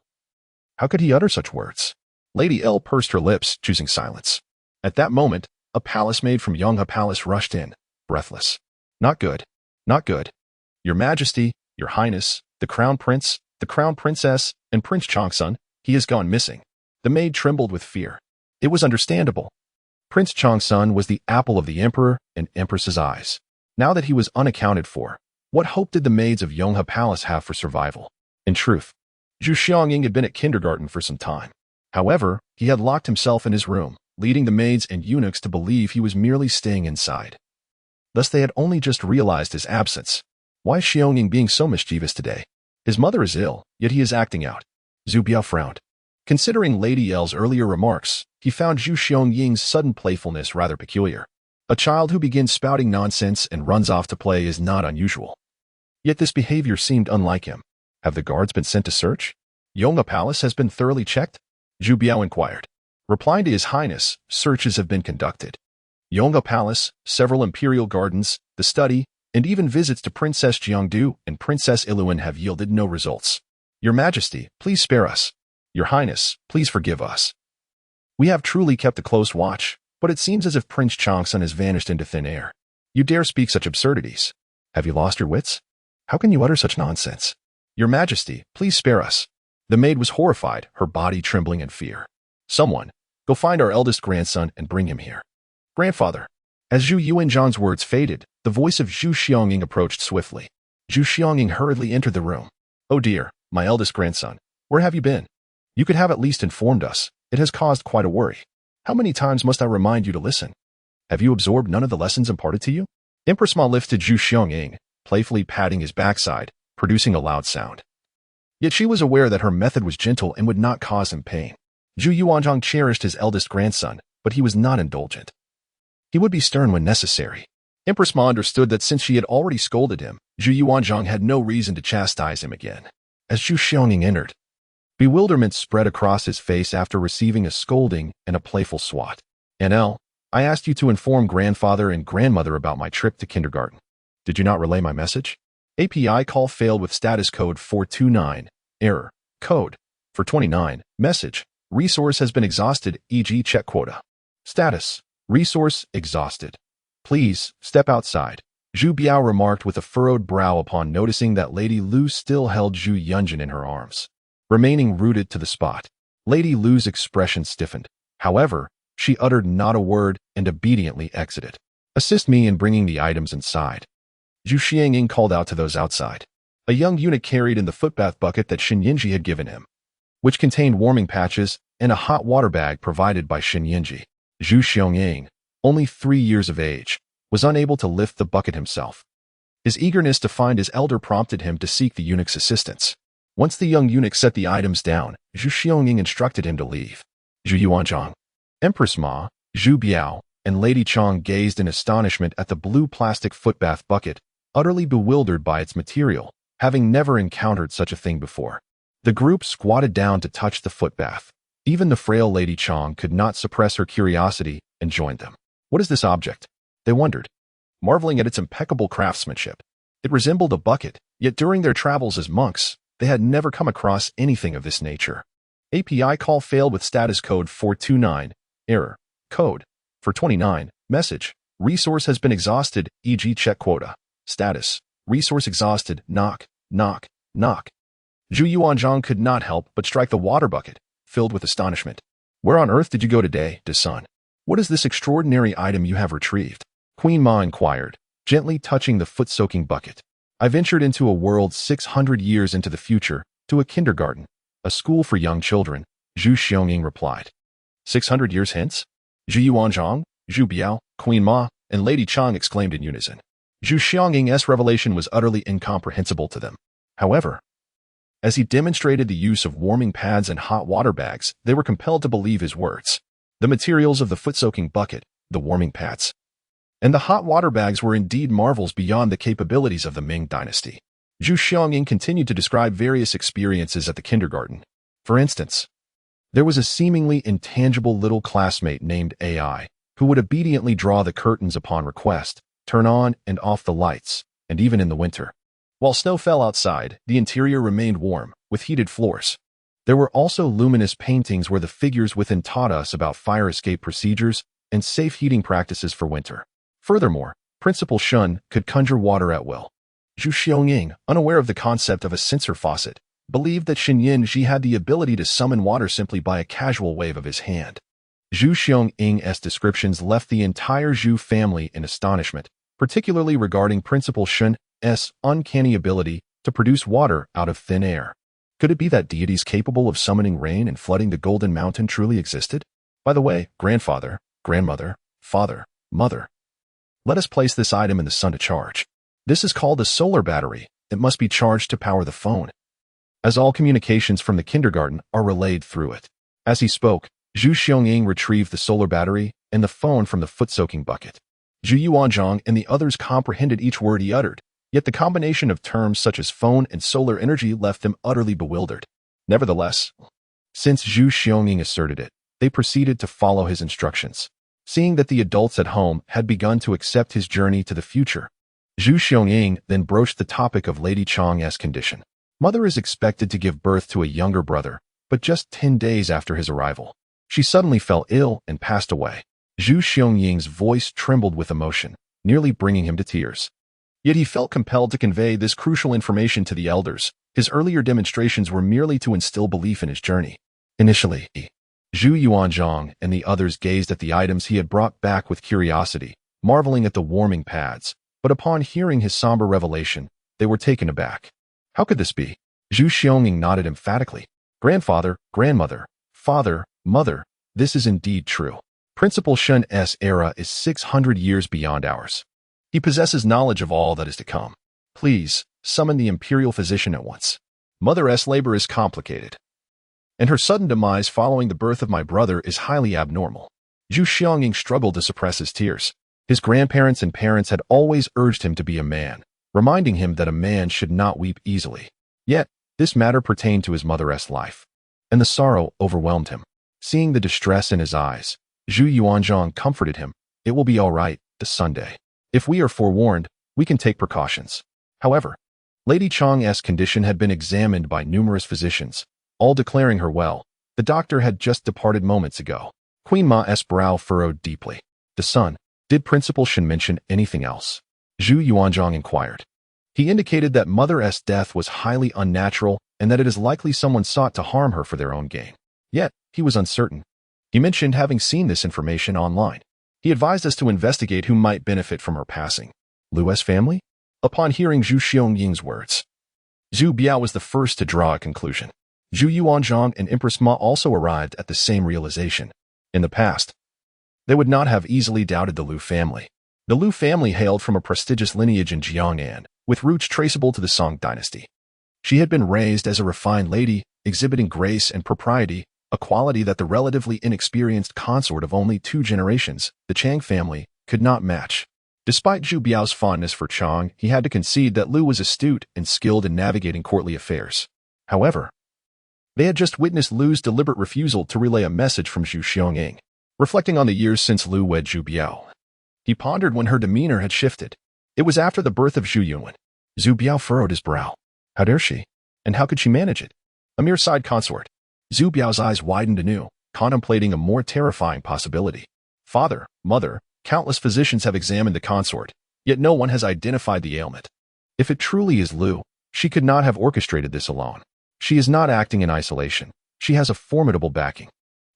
How could he utter such words? Lady L pursed her lips, choosing silence. At that moment, a palace maid from Yonghe Palace rushed in, breathless. Not good. Not good. Your Majesty, Your Highness, the Crown Prince, the Crown Princess, and Prince Changsun, he has gone missing. The maid trembled with fear. It was understandable. Prince Changsun was the apple of the Emperor and Empress's eyes. Now that he was unaccounted for, what hope did the maids of Yonghe Palace have for survival? In truth, Zhu Xiangying had been at kindergarten for some time. However, he had locked himself in his room, leading the maids and eunuchs to believe he was merely staying inside. Thus they had only just realized his absence. Why is Xiangying being so mischievous today? His mother is ill, yet he is acting out. Zhu Biao frowned. Considering Lady L's earlier remarks, he found Zhu Xiangying's sudden playfulness rather peculiar. A child who begins spouting nonsense and runs off to play is not unusual. Yet this behavior seemed unlike him. Have the guards been sent to search? Yonghe Palace has been thoroughly checked? Zhu Biao inquired. Replying to His Highness, searches have been conducted. Yonghe Palace, several imperial gardens, the study, and even visits to Princess Jiangdu and Princess Iluan have yielded no results. Your Majesty, please spare us. Your Highness, please forgive us. We have truly kept a close watch, but it seems as if Prince Changsun has vanished into thin air. You dare speak such absurdities. Have you lost your wits? How can you utter such nonsense? Your Majesty, please spare us. The maid was horrified, her body trembling in fear. Someone, go find our eldest grandson and bring him here. Grandfather. As Zhu Yuanzhang's words faded, the voice of Zhu Xiangying approached swiftly. Zhu Xiangying hurriedly entered the room. Oh dear, my eldest grandson, where have you been? You could have at least informed us. It has caused quite a worry. How many times must I remind you to listen? Have you absorbed none of the lessons imparted to you? Empress Ma lifted Zhu Xiangying, playfully patting his backside, producing a loud sound. Yet she was aware that her method was gentle and would not cause him pain. Zhu Yuanzhang cherished his eldest grandson, but he was not indulgent. He would be stern when necessary. Empress Ma understood that since she had already scolded him, Zhu Yuanzhang had no reason to chastise him again. As Zhu Xiangying entered, bewilderment spread across his face after receiving a scolding and a playful swat. NL, I asked you to inform grandfather and grandmother about my trip to kindergarten. Did you not relay my message? API call failed with status code 429. Error. Code. 429. Message. Resource has been exhausted, e.g. check quota. Status. Resource exhausted. Please, step outside. Zhu Biao remarked with a furrowed brow upon noticing that Lady Lu still held Zhu Yunjin in her arms. Remaining rooted to the spot, Lady Lu's expression stiffened. However, she uttered not a word and obediently exited. Assist me in bringing the items inside. Zhu Xiangying called out to those outside. A young eunuch carried in the footbath bucket that Shen Yinji had given him, which contained warming patches and a hot water bag provided by Shen Yinji. Zhu Xiangying, only 3 years of age, was unable to lift the bucket himself. His eagerness to find his elder prompted him to seek the eunuch's assistance. Once the young eunuch set the items down, Zhu Xiangying instructed him to leave. Zhu Yuanzhang, Empress Ma, Zhu Biao, and Lady Chang gazed in astonishment at the blue plastic footbath bucket, utterly bewildered by its material, having never encountered such a thing before. The group squatted down to touch the footbath. Even the frail Lady Chang could not suppress her curiosity and joined them. What is this object? They wondered, marveling at its impeccable craftsmanship. It resembled a bucket, yet during their travels as monks, they had never come across anything of this nature. API call failed with status code 429, error, code, 429, message, resource has been exhausted, e.g. check quota, status, resource exhausted, knock, knock, knock. Zhu Yuanzhang could not help but strike the water bucket, filled with astonishment. Where on earth did you go today, Desun? What is this extraordinary item you have retrieved? Queen Ma inquired, gently touching the foot-soaking bucket. I ventured into a world 600 years into the future, to a kindergarten, a school for young children, Zhu Xiangying replied. 600 years hence? Zhu Yuanzhang, Zhu Biao, Queen Ma, and Lady Chang exclaimed in unison. Zhu Xiangying's revelation was utterly incomprehensible to them. However, as he demonstrated the use of warming pads and hot water bags, they were compelled to believe his words. The materials of the foot-soaking bucket, the warming pads, and the hot water bags were indeed marvels beyond the capabilities of the Ming dynasty. Zhu Xiangying continued to describe various experiences at the kindergarten. For instance, there was a seemingly intangible little classmate named AI, who would obediently draw the curtains upon request, turn on and off the lights, and even in the winter. While snow fell outside, the interior remained warm, with heated floors. There were also luminous paintings where the figures within taught us about fire escape procedures and safe heating practices for winter. Furthermore, Principal Shun could conjure water at will. Zhu Xiangying, unaware of the concept of a sensor faucet, believed that Xinyin Zhi had the ability to summon water simply by a casual wave of his hand. Zhu Xiangying's descriptions left the entire Zhu family in astonishment, particularly regarding Principal Shun's uncanny ability to produce water out of thin air. Could it be that deities capable of summoning rain and flooding the Golden Mountain truly existed? By the way, grandfather, grandmother, father, mother, let us place this item in the sun to charge. This is called a solar battery. It must be charged to power the phone, as all communications from the kindergarten are relayed through it. As he spoke, Zhu Xiangying retrieved the solar battery and the phone from the foot-soaking bucket. Zhu Yuanzhang and the others comprehended each word he uttered, yet the combination of terms such as phone and solar energy left them utterly bewildered. Nevertheless, since Zhu Xiangying asserted it, they proceeded to follow his instructions. Seeing that the adults at home had begun to accept his journey to the future, Zhu Xiangying then broached the topic of Lady Chang's condition. Mother is expected to give birth to a younger brother, but just 10 days after his arrival, she suddenly fell ill and passed away. Zhu Xiangying's voice trembled with emotion, nearly bringing him to tears. Yet he felt compelled to convey this crucial information to the elders. His earlier demonstrations were merely to instill belief in his journey. Initially, Zhu Yuanzhang and the others gazed at the items he had brought back with curiosity, marveling at the warming pads, but upon hearing his somber revelation, they were taken aback. How could this be? Zhu Xiangying nodded emphatically. Grandfather, grandmother, father, mother, this is indeed true. Principal Shun's era is 600 years beyond ours. He possesses knowledge of all that is to come. Please, summon the imperial physician at once. Mother's labor is complicated, and her sudden demise following the birth of my brother is highly abnormal. Zhu Xiangying struggled to suppress his tears. His grandparents and parents had always urged him to be a man, reminding him that a man should not weep easily. Yet, this matter pertained to his mother's life, and the sorrow overwhelmed him. Seeing the distress in his eyes, Zhu Yuanzhang comforted him. It will be all right, this Sunday. If we are forewarned, we can take precautions. However, Lady Chang's condition had been examined by numerous physicians, all declaring her well. The doctor had just departed moments ago. Queen Ma's brow furrowed deeply. Desun, did Principal Shen mention anything else? Zhu Yuanzhang inquired. He indicated that Mother's death was highly unnatural and that it is likely someone sought to harm her for their own gain. Yet, he was uncertain. He mentioned having seen this information online. He advised us to investigate who might benefit from her passing. Lu's family? Upon hearing Zhu Xiangying's words, Zhu Biao was the first to draw a conclusion. Zhu Yuanzhang and Empress Ma also arrived at the same realization. In the past, they would not have easily doubted the Lu family. The Lu family hailed from a prestigious lineage in Jiangnan, with roots traceable to the Song dynasty. She had been raised as a refined lady, exhibiting grace and propriety, a quality that the relatively inexperienced consort of only 2 generations, the Chang family, could not match. Despite Zhu Biao's fondness for Chang, he had to concede that Lu was astute and skilled in navigating courtly affairs. However, They had just witnessed Lu's deliberate refusal to relay a message from Zhu Xiongying. Reflecting on the years since Lu wed Zhu Biao, he pondered when her demeanor had shifted. It was after the birth of Zhu Yunwen. Zhu Biao furrowed his brow. How dare she? And how could she manage it? A mere side consort. Zhu Biao's eyes widened anew, contemplating a more terrifying possibility. Father, mother, countless physicians have examined the consort, yet no one has identified the ailment. If it truly is Lu, she could not have orchestrated this alone. She is not acting in isolation. She has a formidable backing.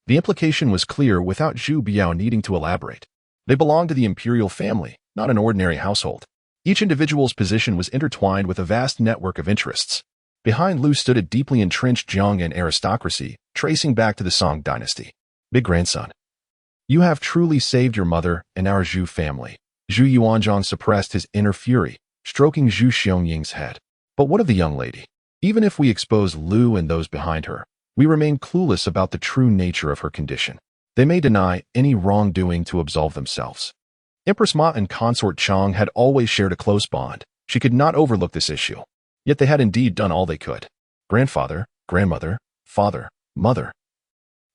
The implication was clear without Zhu Biao needing to elaborate. They belonged to the imperial family, not an ordinary household. Each individual's position was intertwined with a vast network of interests. Behind Lu stood a deeply entrenched Jiangyan aristocracy, tracing back to the Song dynasty. Big grandson. You have truly saved your mother and our Zhu family. Zhu Yuanzhang suppressed his inner fury, stroking Zhu Xiongying's head. But what of the young lady? Even if we expose Lu and those behind her, we remain clueless about the true nature of her condition. They may deny any wrongdoing to absolve themselves. Empress Ma and consort Chang had always shared a close bond. She could not overlook this issue. Yet they had indeed done all they could. Grandfather, grandmother, father, mother.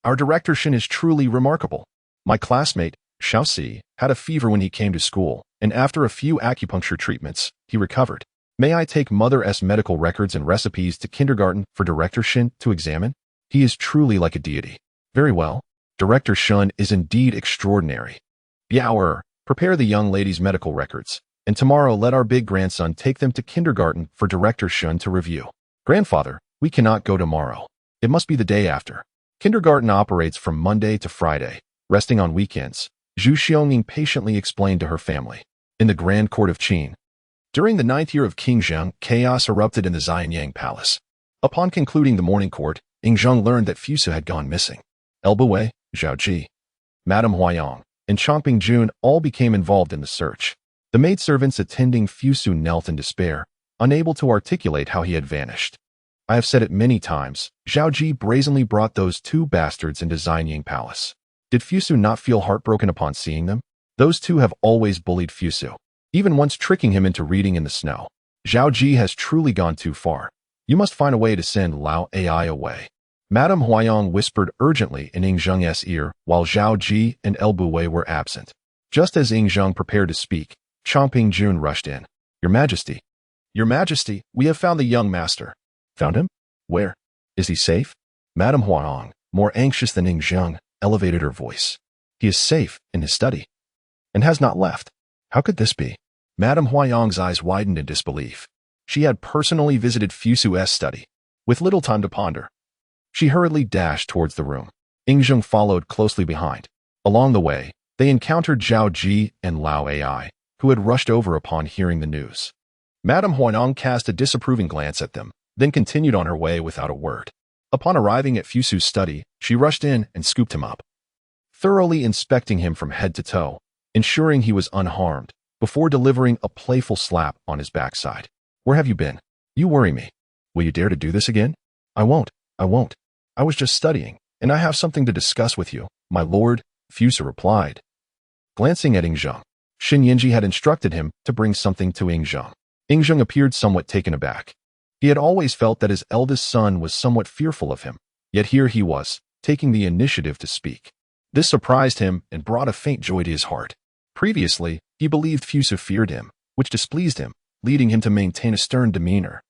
Our director Shin is truly remarkable. My classmate, Sizi, had a fever when he came to school, and after a few acupuncture treatments, he recovered. May I take Mother's medical records and recipes to kindergarten for Director Shin to examine? He is truly like a deity. Very well. Director Shun is indeed extraordinary. Biaoer, prepare the young lady's medical records, and tomorrow let our big grandson take them to kindergarten for Director Shun to review. Grandfather, we cannot go tomorrow. It must be the day after. Kindergarten operates from Monday to Friday, resting on weekends, Zhu Xiongning patiently explained to her family. In the Grand Court of Qin, during the 9th year of King Zheng, chaos erupted in the Xianyang Palace. Upon concluding the morning court, Ying Zheng learned that Fusu had gone missing. Elbawei, Zhao Ji, Madame Huayang, and Chongping Jun all became involved in the search. The maidservants attending Fusu knelt in despair, unable to articulate how he had vanished. I have said it many times, Zhao Ji brazenly brought those two bastards into Xianyang Palace. Did Fusu not feel heartbroken upon seeing them? Those two have always bullied Fusu, even once tricking him into reading in the snow. Zhao Ji has truly gone too far. You must find a way to send Lao Ai away. Madame Huayang whispered urgently in Ying Zheng's ear while Zhao Ji and Elbawei were absent. Just as Ying Zheng prepared to speak, Chongping Jun rushed in. Your Majesty. Your Majesty, we have found the young master. Found him? Where? Is he safe? Madame Huayang, more anxious than Ying Zheng, elevated her voice. He is safe in his study and has not left. How could this be? Madame Huayang's eyes widened in disbelief. She had personally visited Fusu's study. With little time to ponder, she hurriedly dashed towards the room. Ying Zheng followed closely behind. Along the way, they encountered Zhao Ji and Lao Ai, who had rushed over upon hearing the news. Madame Huayang cast a disapproving glance at them, then continued on her way without a word. Upon arriving at Fusu's study, she rushed in and scooped him up, thoroughly inspecting him from head to toe, ensuring he was unharmed, before delivering a playful slap on his backside. Where have you been? You worry me. Will you dare to do this again? I won't. I was just studying, and I have something to discuss with you, my lord, Fusu replied. Glancing at Ying Zheng, Shin Yinji had instructed him to bring something to Ying Zheng. Ying Zheng appeared somewhat taken aback. He had always felt that his eldest son was somewhat fearful of him, yet here he was, taking the initiative to speak. This surprised him and brought a faint joy to his heart. Previously, he believed Fusu feared him, which displeased him, leading him to maintain a stern demeanor,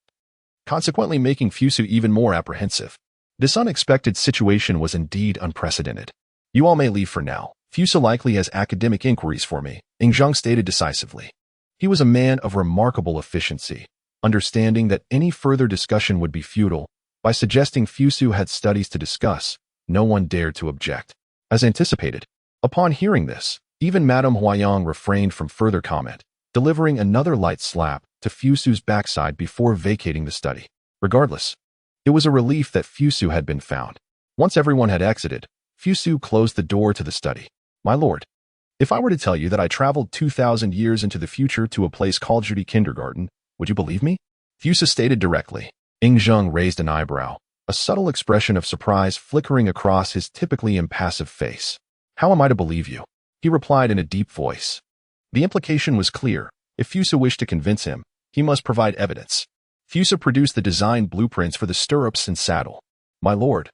consequently making Fusu even more apprehensive. This unexpected situation was indeed unprecedented. You all may leave for now. Fusu likely has academic inquiries for me, Ying Zheng stated decisively. He was a man of remarkable efficiency, understanding that any further discussion would be futile. By suggesting Fusu had studies to discuss, no one dared to object. As anticipated, upon hearing this, even Madame Huayang refrained from further comment, delivering another light slap to Fusu's backside before vacating the study. Regardless, it was a relief that Fusu had been found. Once everyone had exited, Fusu closed the door to the study. My lord, if I were to tell you that I traveled 2,000 years into the future to a place called Judy Kindergarten, would you believe me? Fusu stated directly. Ying Zheng raised an eyebrow, a subtle expression of surprise flickering across his typically impassive face. How am I to believe you? He replied in a deep voice. The implication was clear. If Fusu wished to convince him, he must provide evidence. Fusu produced the design blueprints for the stirrups and saddle. My lord,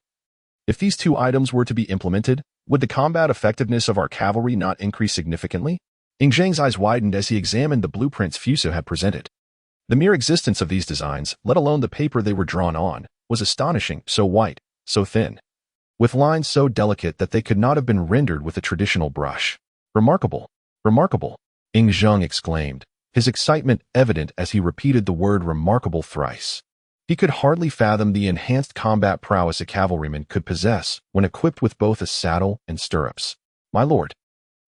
if these two items were to be implemented, would the combat effectiveness of our cavalry not increase significantly? Ying Zheng's eyes widened as he examined the blueprints Fusu had presented. The mere existence of these designs, let alone the paper they were drawn on, was astonishing, so white, so thin, with lines so delicate that they could not have been rendered with a traditional brush. Remarkable, remarkable, Ying Zheng exclaimed, his excitement evident as he repeated the word remarkable thrice. He could hardly fathom the enhanced combat prowess a cavalryman could possess when equipped with both a saddle and stirrups. My lord,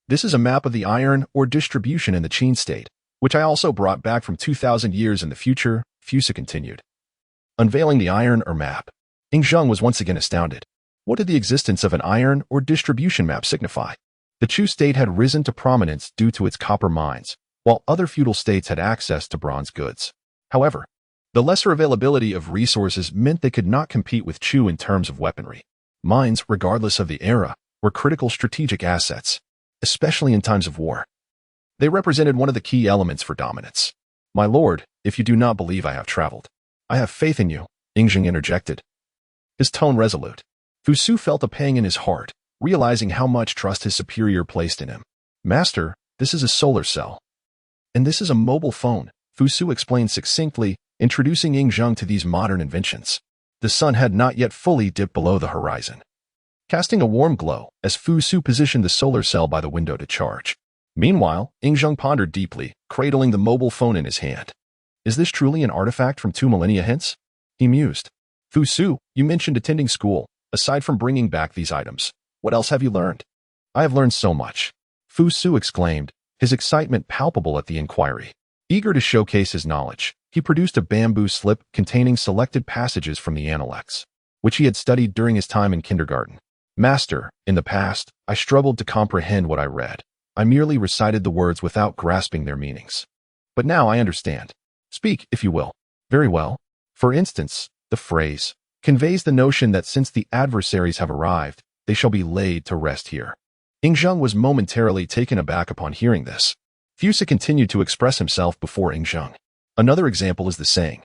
this is a map of the iron ore distribution in the Qin state, which I also brought back from 2,000 years in the future, Fusu continued. Unveiling the iron ore map, Ying Zheng was once again astounded. What did the existence of an iron ore distribution map signify? The Chu state had risen to prominence due to its copper mines, while other feudal states had access to bronze goods. However, the lesser availability of resources meant they could not compete with Chu in terms of weaponry. Mines, regardless of the era, were critical strategic assets, especially in times of war. They represented one of the key elements for dominance. My lord, if you do not believe I have traveled, I have faith in you, Ying Zheng interjected, his tone resolute. Fusu felt a pang in his heart, realizing how much trust his superior placed in him. Master, this is a solar cell. And this is a mobile phone, Fusu explained succinctly, introducing Ying Zheng to these modern inventions. The sun had not yet fully dipped below the horizon, casting a warm glow as Fusu positioned the solar cell by the window to charge. Meanwhile, Ying Zheng pondered deeply, cradling the mobile phone in his hand. Is this truly an artifact from 2 millennia hence? He mused. Fusu, you mentioned attending school. Aside from bringing back these items, what else have you learned? I have learned so much, Fusu exclaimed, his excitement palpable at the inquiry. Eager to showcase his knowledge, he produced a bamboo slip containing selected passages from the Analects, which he had studied during his time in kindergarten. Master, in the past, I struggled to comprehend what I read. I merely recited the words without grasping their meanings. But now I understand. Speak, if you will. Very well. For instance, the phrase conveys the notion that since the adversaries have arrived, they shall be laid to rest here. Ying Zheng was momentarily taken aback upon hearing this. Fusu continued to express himself before Ying Zheng. Another example is the saying,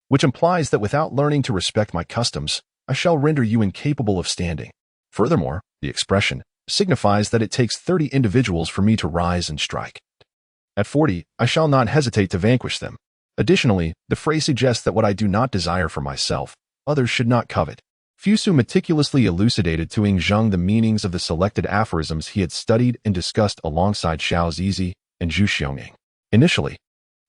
which implies that without learning to respect my customs, I shall render you incapable of standing. Furthermore, the expression signifies that it takes 30 individuals for me to rise and strike. At 40, I shall not hesitate to vanquish them. Additionally, the phrase suggests that what I do not desire for myself, others should not covet. Fusu meticulously elucidated to Ying Zheng the meanings of the selected aphorisms he had studied and discussed alongside Sizi and Zhu Xiongning. Initially,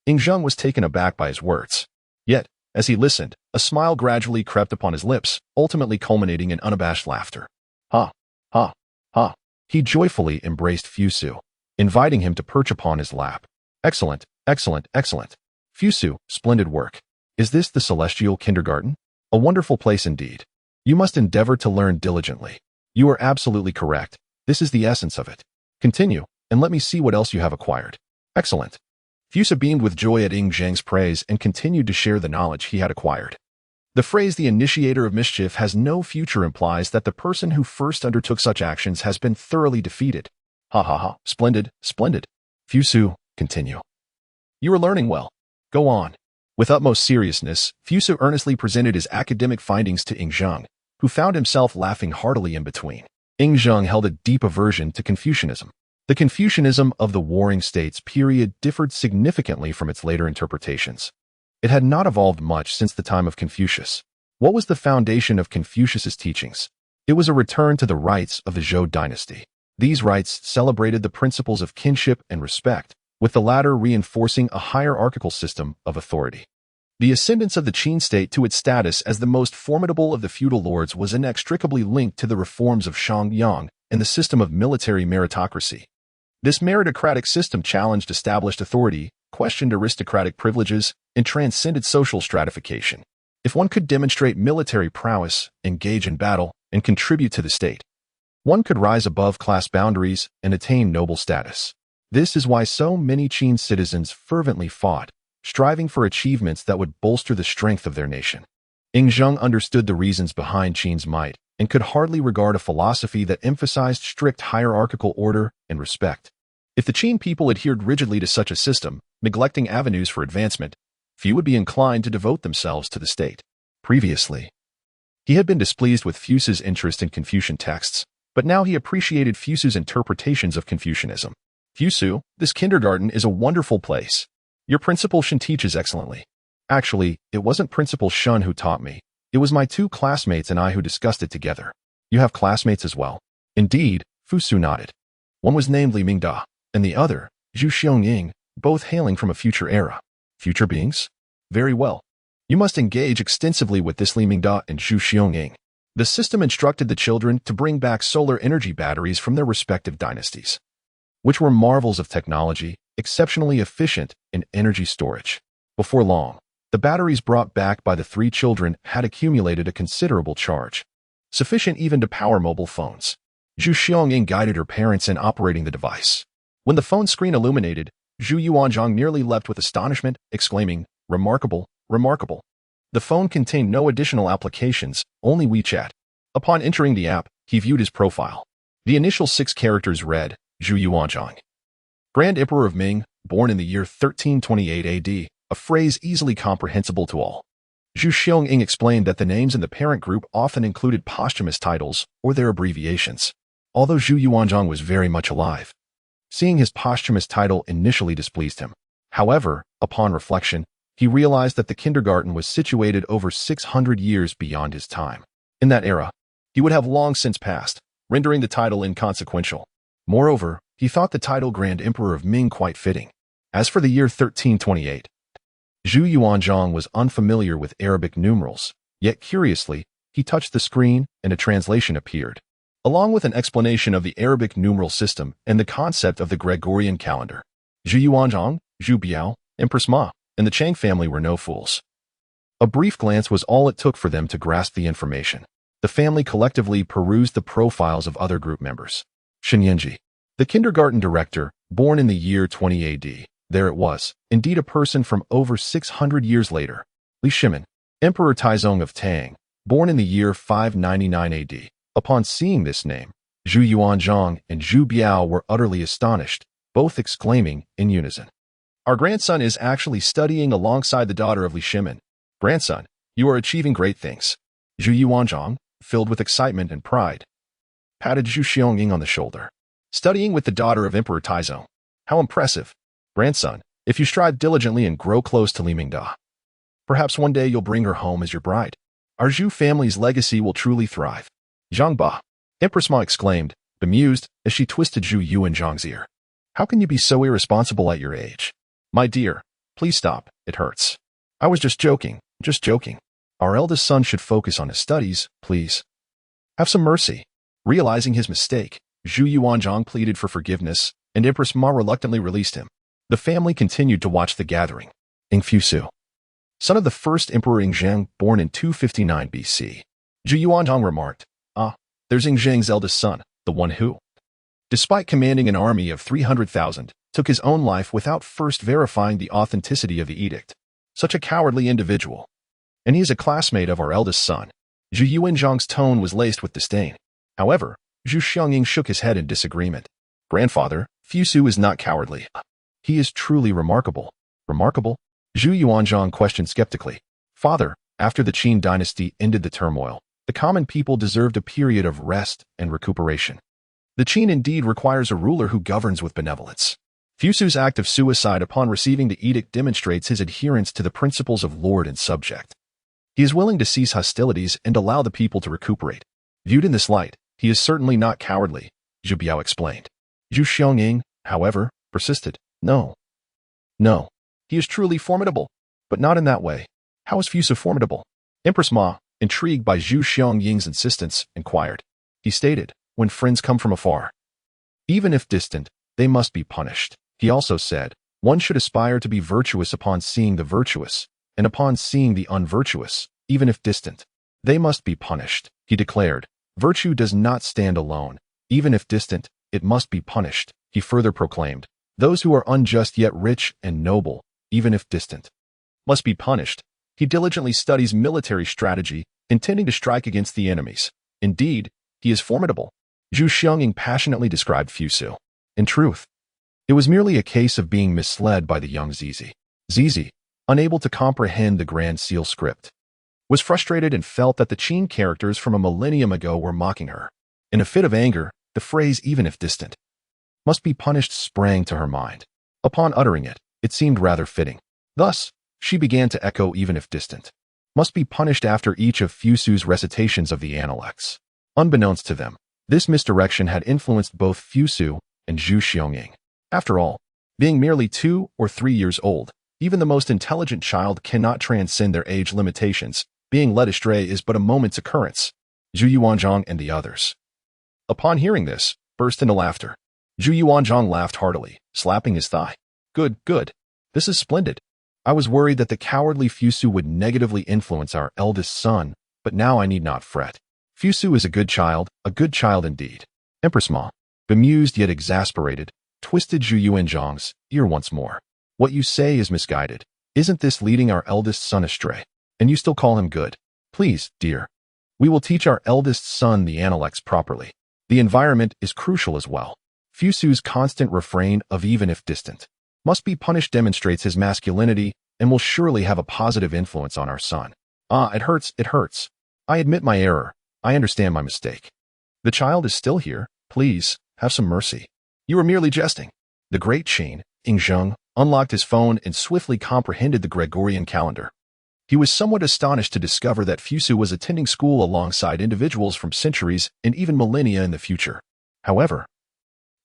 Ying Zheng was taken aback by his words. Yet, as he listened, a smile gradually crept upon his lips, ultimately culminating in unabashed laughter. Ha, ha, ha. He joyfully embraced Fusu, inviting him to perch upon his lap. Excellent, excellent, excellent. Fusu, splendid work. Is this the celestial kindergarten? A wonderful place indeed. You must endeavor to learn diligently. You are absolutely correct. This is the essence of it. Continue, and let me see what else you have acquired. Excellent. Fusu beamed with joy at Ying Zheng's praise and continued to share the knowledge he had acquired. The phrase the initiator of mischief has no future implies that the person who first undertook such actions has been thoroughly defeated. Ha ha ha, splendid, splendid. Fusu, continue. You are learning well. Go on. With utmost seriousness, Fusu earnestly presented his academic findings to Ying Zheng, who found himself laughing heartily in between. Ying Zheng held a deep aversion to Confucianism. The Confucianism of the Warring States period differed significantly from its later interpretations. It had not evolved much since the time of Confucius. What was the foundation of Confucius's teachings? It was a return to the rites of the Zhou dynasty. These rites celebrated the principles of kinship and respect, with the latter reinforcing a hierarchical system of authority. The ascendance of the Qin state to its status as the most formidable of the feudal lords was inextricably linked to the reforms of Shang Yang and the system of military meritocracy. This meritocratic system challenged established authority, questioned aristocratic privileges, and transcended social stratification. If one could demonstrate military prowess, engage in battle, and contribute to the state, one could rise above class boundaries and attain noble status. This is why so many Qin citizens fervently fought, striving for achievements that would bolster the strength of their nation. Ying Zheng understood the reasons behind Qin's might and could hardly regard a philosophy that emphasized strict hierarchical order and respect. If the Qin people adhered rigidly to such a system, neglecting avenues for advancement, few would be inclined to devote themselves to the state. Previously, He had been displeased with Fusu's interest in Confucian texts, but now he appreciated Fusu's interpretations of Confucianism. Fusu, this kindergarten is a wonderful place. Your Principal Shen teaches excellently. Actually, it wasn't Principal Shen who taught me. It was my 2 classmates and I who discussed it together. You have classmates as well? Indeed, Fusu nodded. One was named Li Mingda, and the other, Zhu Xiangying, both hailing from a future era. Future beings? Very well. You must engage extensively with this Li Mingda and Zhu Xiangying. The system instructed the children to bring back solar energy batteries from their respective dynasties, which were marvels of technology, exceptionally efficient in energy storage. Before long, the batteries brought back by the 3 children had accumulated a considerable charge, sufficient even to power mobile phones. Zhu Xiangying guided her parents in operating the device. When the phone screen illuminated, Zhu Yuanzhang nearly leapt with astonishment, exclaiming, "Remarkable, remarkable." The phone contained no additional applications, only WeChat. Upon entering the app, he viewed his profile. The initial 6 characters read, Zhu Yuanzhang, Grand Emperor of Ming, born in the year 1328 AD, a phrase easily comprehensible to all. Zhu Xiangying explained that the names in the parent group often included posthumous titles or their abbreviations, although Zhu Yuanzhang was very much alive. Seeing his posthumous title initially displeased him. However, upon reflection, he realized that the kindergarten was situated over 600 years beyond his time. In that era, he would have long since passed, rendering the title inconsequential. Moreover, he thought the title Grand Emperor of Ming quite fitting. As for the year 1328, Zhu Yuanzhang was unfamiliar with Arabic numerals, yet curiously, he touched the screen and a translation appeared, along with an explanation of the Arabic numeral system and the concept of the Gregorian calendar. Zhu Yuanzhang, Zhu Biao, Empress Ma, and the Chang family were no fools. A brief glance was all it took for them to grasp the information. The family collectively perused the profiles of other group members. Shen Yanji, the kindergarten director, born in the year 20 AD. There it was, indeed a person from over 600 years later. Li Shimin, Emperor Taizong of Tang, born in the year 599 AD. Upon seeing this name, Zhu Yuanzhang and Zhu Biao were utterly astonished, both exclaiming in unison, "Our grandson is actually studying alongside the daughter of Li Shimin. Grandson, you are achieving great things." Zhu Yuanzhang, filled with excitement and pride, patted Zhu Xiangying on the shoulder. "Studying with the daughter of Emperor Taizong. How impressive. Grandson, if you strive diligently and grow close to Li Mingda, perhaps one day you'll bring her home as your bride. Our Zhu family's legacy will truly thrive." "Zhang Ba," Empress Ma exclaimed, bemused, as she twisted Zhu Yuanzhang's ear. "How can you be so irresponsible at your age? My dear, please stop, it hurts. I was just joking, just joking. Our eldest son should focus on his studies, please. Have some mercy." Realizing his mistake, Zhu Yuanzhang pleaded for forgiveness, and Empress Ma reluctantly released him. The family continued to watch the gathering. Ying Fusu, son of the first Emperor Ying Zheng, born in 259 BC. Zhu Yuanzhang remarked, "Ah, there's Ying Zheng's eldest son, the one who, despite commanding an army of 300,000, took his own life without first verifying the authenticity of the edict. Such a cowardly individual. And he is a classmate of our eldest son." Zhu Yuanzhang's tone was laced with disdain. However, Zhu Xiangying shook his head in disagreement. "Grandfather, Fusu is not cowardly. He is truly remarkable." "Remarkable?" Zhu Yuanzhang questioned skeptically. "Father, after the Qin dynasty ended the turmoil, the common people deserved a period of rest and recuperation. The Qin indeed requires a ruler who governs with benevolence. Fusu's act of suicide upon receiving the edict demonstrates his adherence to the principles of lord and subject. He is willing to cease hostilities and allow the people to recuperate. Viewed in this light, he is certainly not cowardly," Zhu Biao explained. Zhu Xiangying, however, persisted. No, he is truly formidable, but not in that way." "How is Fusu formidable?" Empress Ma, intrigued by Zhu Xiangying's insistence, inquired. He stated, "When friends come from afar, even if distant, they must be punished." He also said, "One should aspire to be virtuous upon seeing the virtuous, and upon seeing the unvirtuous, even if distant, they must be punished." He declared, "Virtue does not stand alone. Even if distant, it must be punished." He further proclaimed, "Those who are unjust yet rich and noble, even if distant, must be punished." He diligently studies military strategy, intending to strike against the enemies. Indeed, he is formidable. Zhu Xiangying passionately described Fusu. In truth, it was merely a case of being misled by the young Sizi. Sizi, unable to comprehend the Grand Seal script, was frustrated and felt that the Qin characters from a millennium ago were mocking her. In a fit of anger, the phrase "even if distant" must be punished sprang to her mind. Upon uttering it, it seemed rather fitting. Thus, she began to echo "even if distant" must be punished after each of Fusu's recitations of the Analects. Unbeknownst to them, this misdirection had influenced both Fusu and Zhu Xiangying. After all, being merely 2 or 3 years old, even the most intelligent child cannot transcend their age limitations. Being led astray is but a moment's occurrence. Zhu Yuanzhang and the others, upon hearing this, burst into laughter. Zhu Yuanzhang laughed heartily, slapping his thigh. Good, good. This is splendid. I was worried that the cowardly Fusu would negatively influence our eldest son, but now I need not fret. Fusu is a good child indeed. Empress Ma, bemused yet exasperated, twisted Zhu Yuanzhang's ear once more. What you say is misguided. Isn't this leading our eldest son astray? And you still call him good? Please, dear. We will teach our eldest son the Analects properly. The environment is crucial as well. Fusu's constant refrain of "even if distant" must be punished demonstrates his masculinity and will surely have a positive influence on our son. Ah, it hurts, it hurts. I admit my error. I understand my mistake. The child is still here. Please, have some mercy. You are merely jesting. The great Qin, Ying Zheng, unlocked his phone and swiftly comprehended the Gregorian calendar. He was somewhat astonished to discover that Fusu was attending school alongside individuals from centuries and even millennia in the future. However,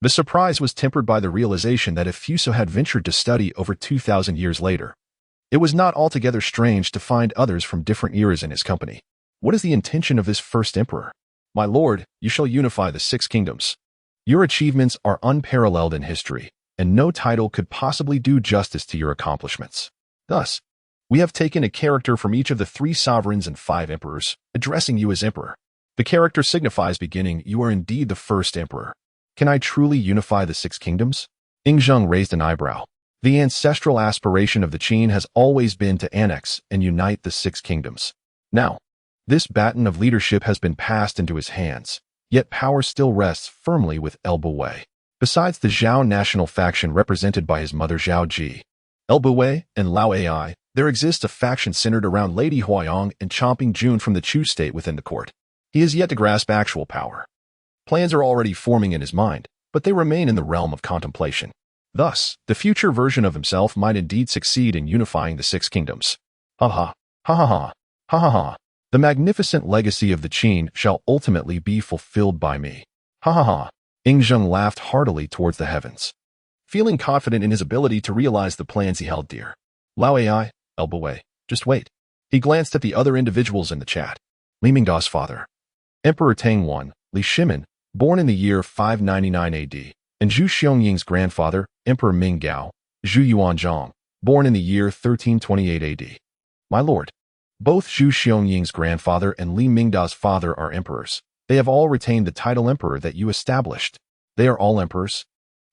the surprise was tempered by the realization that if Fusu had ventured to study over 2,000 years later, it was not altogether strange to find others from different eras in his company. What is the intention of this first emperor? My lord, you shall unify the 6 kingdoms. Your achievements are unparalleled in history, and no title could possibly do justice to your accomplishments. Thus, we have taken a character from each of the 3 sovereigns and 5 emperors, addressing you as emperor. The character signifies beginning. You are indeed the first emperor. Can I truly unify the 6 kingdoms? Ying Zheng raised an eyebrow. The ancestral aspiration of the Qin has always been to annex and unite the 6 kingdoms. Now, this baton of leadership has been passed into his hands, yet power still rests firmly with Elbawei. Besides the Zhao national faction represented by his mother Zhao Ji, Elbawei, and Lao Ai, there exists a faction centered around Lady Huayong and Chomping Jun from the Chu state within the court. He is yet to grasp actual power. Plans are already forming in his mind, but they remain in the realm of contemplation. Thus, the future version of himself might indeed succeed in unifying the 6 kingdoms. Ha ha, ha ha ha, ha ha ha. The magnificent legacy of the Qin shall ultimately be fulfilled by me. Ha ha ha. Ying Zheng laughed heartily towards the heavens, feeling confident in his ability to realize the plans he held dear. Lao Ai, Elbawei, just wait. He glanced at the other individuals in the chat. Li Mingda's father, Emperor Tang I, Li Shimin, born in the year 599 AD, and Zhu Xiangying's grandfather, Emperor Ming Gao, Zhu Yuanzhang, born in the year 1328 AD. My lord, both Zhu Xiangying's grandfather and Li Mingda's father are emperors. They have all retained the title emperor that you established. They are all emperors.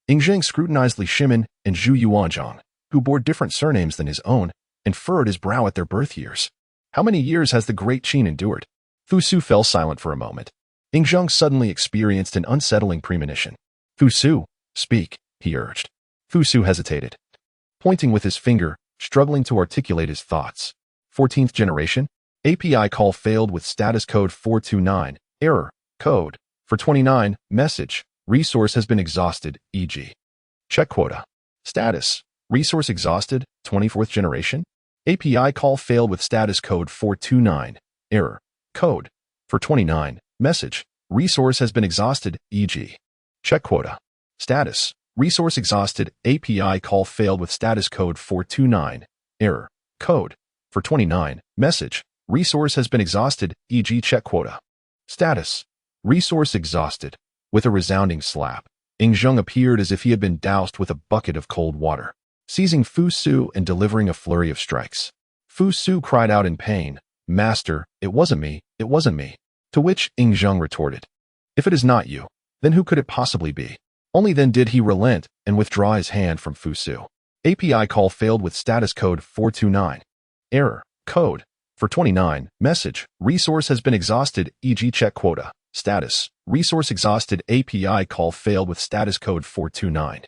Ying Zheng scrutinized Li Shimin and Zhu Yuanzhang, who bore different surnames than his own, and furrowed his brow at their birth years. How many years has the great Qin endured? Fusu fell silent for a moment. Ying Zheng suddenly experienced an unsettling premonition. Fusu, speak, he urged. Fusu hesitated, pointing with his finger, struggling to articulate his thoughts. 14th generation? API call failed with status code 429, error, code, for 29, message, resource has been exhausted, e.g. check quota. Status, resource exhausted, 24th generation? API call failed with status code 429, error, code, for 29, message, resource has been exhausted, e.g. check quota. Status, resource exhausted, API call failed with status code 429, error, code, for 29, message, resource has been exhausted, e.g. check quota. Status, resource exhausted. With a resounding slap, Ying Zheng appeared as if he had been doused with a bucket of cold water, seizing Fusu and delivering a flurry of strikes. Fusu cried out in pain, Master, it wasn't me, it wasn't me. To which Ying Zheng retorted, if it is not you, then who could it possibly be? Only then did he relent and withdraw his hand from Fusu. API call failed with status code 429. Error, code, for 29, message, resource has been exhausted, e.g. check quota. Status, resource exhausted, API call failed with status code 429.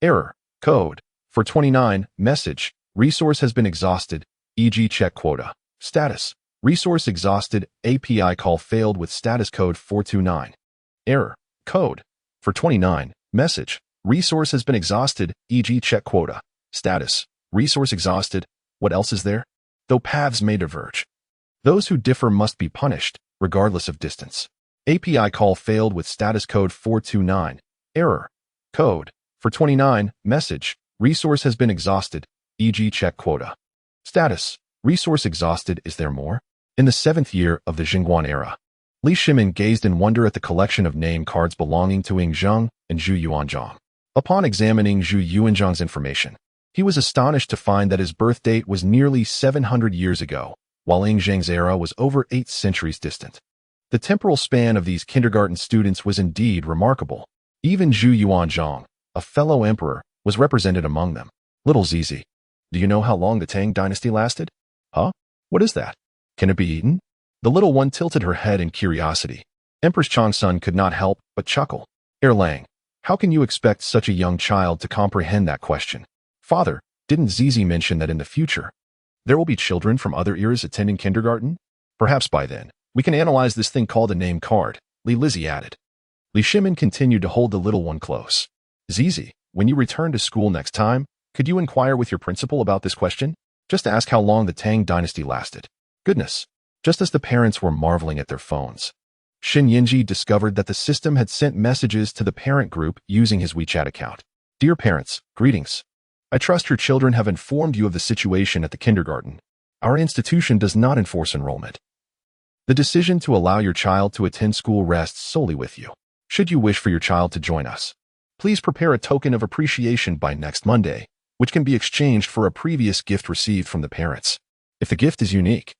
Error, code, for 29, message, resource has been exhausted, e.g. check quota. Status, Resource exhausted. API call failed with status code 429. Error. Code. For 29. Message. Resource has been exhausted, e.g. check quota. Status. Resource exhausted. What else is there? Though paths may diverge, those who differ must be punished, regardless of distance. API call failed with status code 429. Error. Code. For 29. Message. Resource has been exhausted, e.g. check quota. Status. Resource exhausted. Is there more? In the 7th year of the Jingguan era, Li Shimin gazed in wonder at the collection of name cards belonging to Ying Zheng and Zhu Yuanzhang. Upon examining Zhu Yuanzhang's information, he was astonished to find that his birth date was nearly 700 years ago, while Ying Zheng's era was over 8 centuries distant. The temporal span of these kindergarten students was indeed remarkable. Even Zhu Yuanzhang, a fellow emperor, was represented among them. Little Sizi, do you know how long the Tang dynasty lasted? Huh? What is that? Can it be eaten? The little one tilted her head in curiosity. Empress Changsun could not help but chuckle. Erlang, how can you expect such a young child to comprehend that question? Father, didn't Sizi mention that in the future, there will be children from other eras attending kindergarten? Perhaps by then, we can analyze this thing called a name card, Li Lizzie added. Li Shimin continued to hold the little one close. Sizi, when you return to school next time, could you inquire with your principal about this question? Just ask how long the Tang dynasty lasted. Goodness. Just as the parents were marveling at their phones, Xin Yinji discovered that the system had sent messages to the parent group using his WeChat account. Dear parents, greetings. I trust your children have informed you of the situation at the kindergarten. Our institution does not enforce enrollment. The decision to allow your child to attend school rests solely with you. Should you wish for your child to join us, please prepare a token of appreciation by next Monday, which can be exchanged for a previous gift received from the parents. If the gift is unique,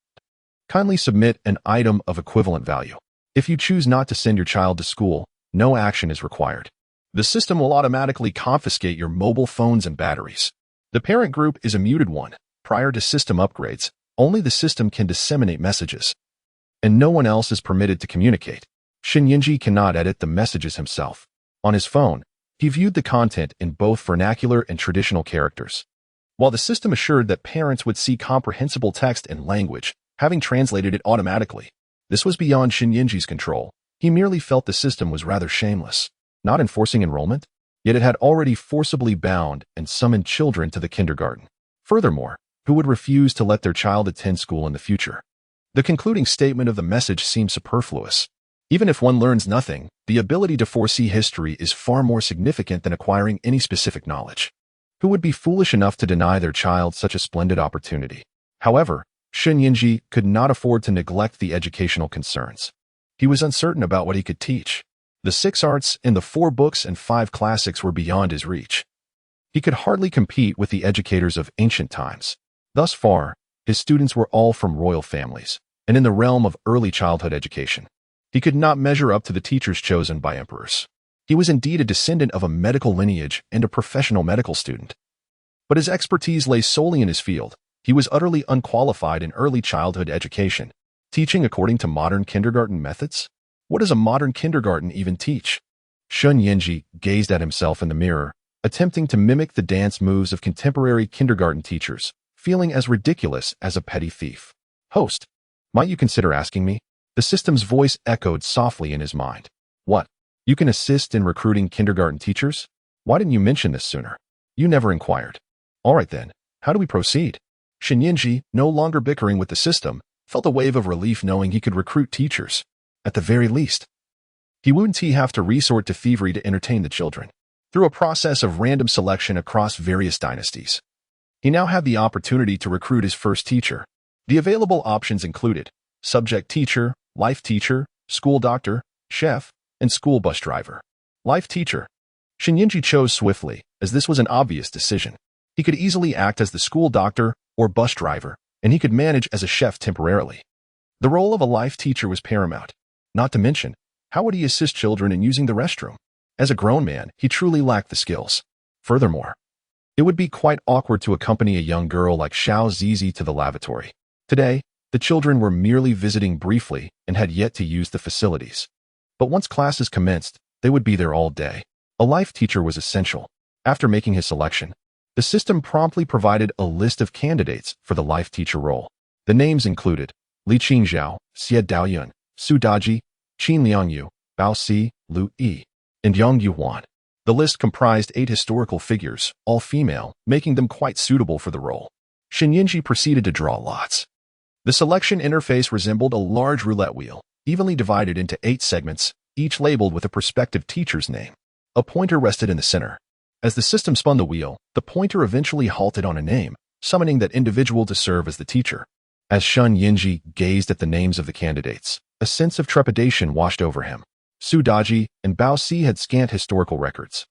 kindly submit an item of equivalent value. If you choose not to send your child to school, no action is required. The system will automatically confiscate your mobile phones and batteries. The parent group is a muted one. Prior to system upgrades, only the system can disseminate messages, and no one else is permitted to communicate. Xin Yinji cannot edit the messages himself. On his phone, he viewed the content in both vernacular and traditional characters. While the system assured that parents would see comprehensible text and language, having translated it automatically, this was beyond Xin Yinji's control. He merely felt the system was rather shameless, not enforcing enrollment, yet it had already forcibly bound and summoned children to the kindergarten. Furthermore, who would refuse to let their child attend school in the future? The concluding statement of the message seemed superfluous. Even if one learns nothing, the ability to foresee history is far more significant than acquiring any specific knowledge. Who would be foolish enough to deny their child such a splendid opportunity? However, Xin Yinji could not afford to neglect the educational concerns. He was uncertain about what he could teach. The 6 arts in the 4 books and 5 classics were beyond his reach. He could hardly compete with the educators of ancient times. Thus far, his students were all from royal families, and in the realm of early childhood education, he could not measure up to the teachers chosen by emperors. He was indeed a descendant of a medical lineage and a professional medical student. But his expertise lay solely in his field. He was utterly unqualified in early childhood education, teaching according to modern kindergarten methods. What does a modern kindergarten even teach? Xin Yinji gazed at himself in the mirror, attempting to mimic the dance moves of contemporary kindergarten teachers, feeling as ridiculous as a petty thief. Host, might you consider asking me? The system's voice echoed softly in his mind. What? You can assist in recruiting kindergarten teachers? Why didn't you mention this sooner? You never inquired. All right then, how do we proceed? Xin Yinji, no longer bickering with the system, felt a wave of relief knowing he could recruit teachers. At the very least, he wouldn't have to resort to thievery to entertain the children. Through a process of random selection across various dynasties, he now had the opportunity to recruit his first teacher. The available options included subject teacher, life teacher, school doctor, chef, and school bus driver. Life teacher. Xin Yinji chose swiftly, as this was an obvious decision. He could easily act as the school doctor or bus driver, and he could manage as a chef temporarily. The role of a life teacher was paramount. Not to mention, how would he assist children in using the restroom? As a grown man, he truly lacked the skills. Furthermore, it would be quite awkward to accompany a young girl like Xiao Zizi to the lavatory. Today, the children were merely visiting briefly and had yet to use the facilities. But once classes commenced, they would be there all day. A life teacher was essential. After making his selection, the system promptly provided a list of candidates for the life teacher role. The names included Li Qingzhao, Xie Daoyun, Su Daji, Qin Liangyu, Bao Si, Lu Yi, and Yang Yuhuan. The list comprised 8 historical figures, all female, making them quite suitable for the role. Shen Yinji proceeded to draw lots. The selection interface resembled a large roulette wheel, evenly divided into 8 segments, each labeled with a prospective teacher's name. A pointer rested in the center. As the system spun the wheel, the pointer eventually halted on a name, summoning that individual to serve as the teacher. As Shen Yinji gazed at the names of the candidates, a sense of trepidation washed over him. Su Daji and Bao Si had scant historical records,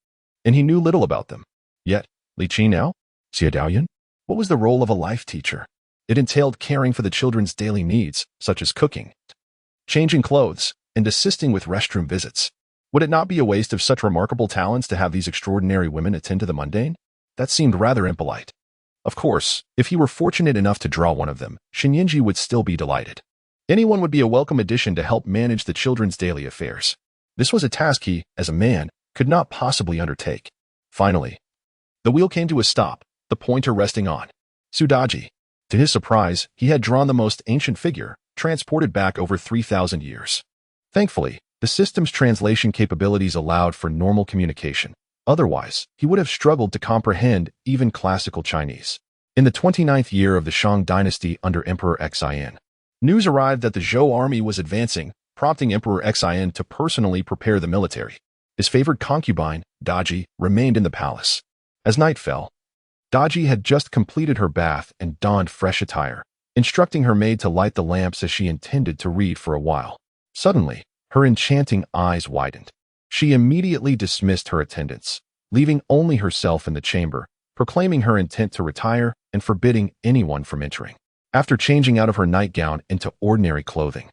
and he knew little about them. Yet, Li Qinao, Xie Daoyun, what was the role of a life teacher? It entailed caring for the children's daily needs, such as cooking, changing clothes, and assisting with restroom visits. Would it not be a waste of such remarkable talents to have these extraordinary women attend to the mundane? That seemed rather impolite. Of course, if he were fortunate enough to draw one of them, Shen Yinji would still be delighted. Anyone would be a welcome addition to help manage the children's daily affairs. This was a task he, as a man, could not possibly undertake. Finally, the wheel came to a stop, the pointer resting on Su Daji. To his surprise, he had drawn the most ancient figure, transported back over 3,000 years. Thankfully, the system's translation capabilities allowed for normal communication. Otherwise, he would have struggled to comprehend even classical Chinese. In the 29th year of the Shang dynasty under Emperor Xian, news arrived that the Zhou army was advancing, prompting Emperor Xian to personally prepare the military. His favored concubine, Daji, remained in the palace. As night fell, Daji had just completed her bath and donned fresh attire, instructing her maid to light the lamps as she intended to read for a while. Suddenly, her enchanting eyes widened. She immediately dismissed her attendants, leaving only herself in the chamber, proclaiming her intent to retire and forbidding anyone from entering. After changing out of her nightgown into ordinary clothing,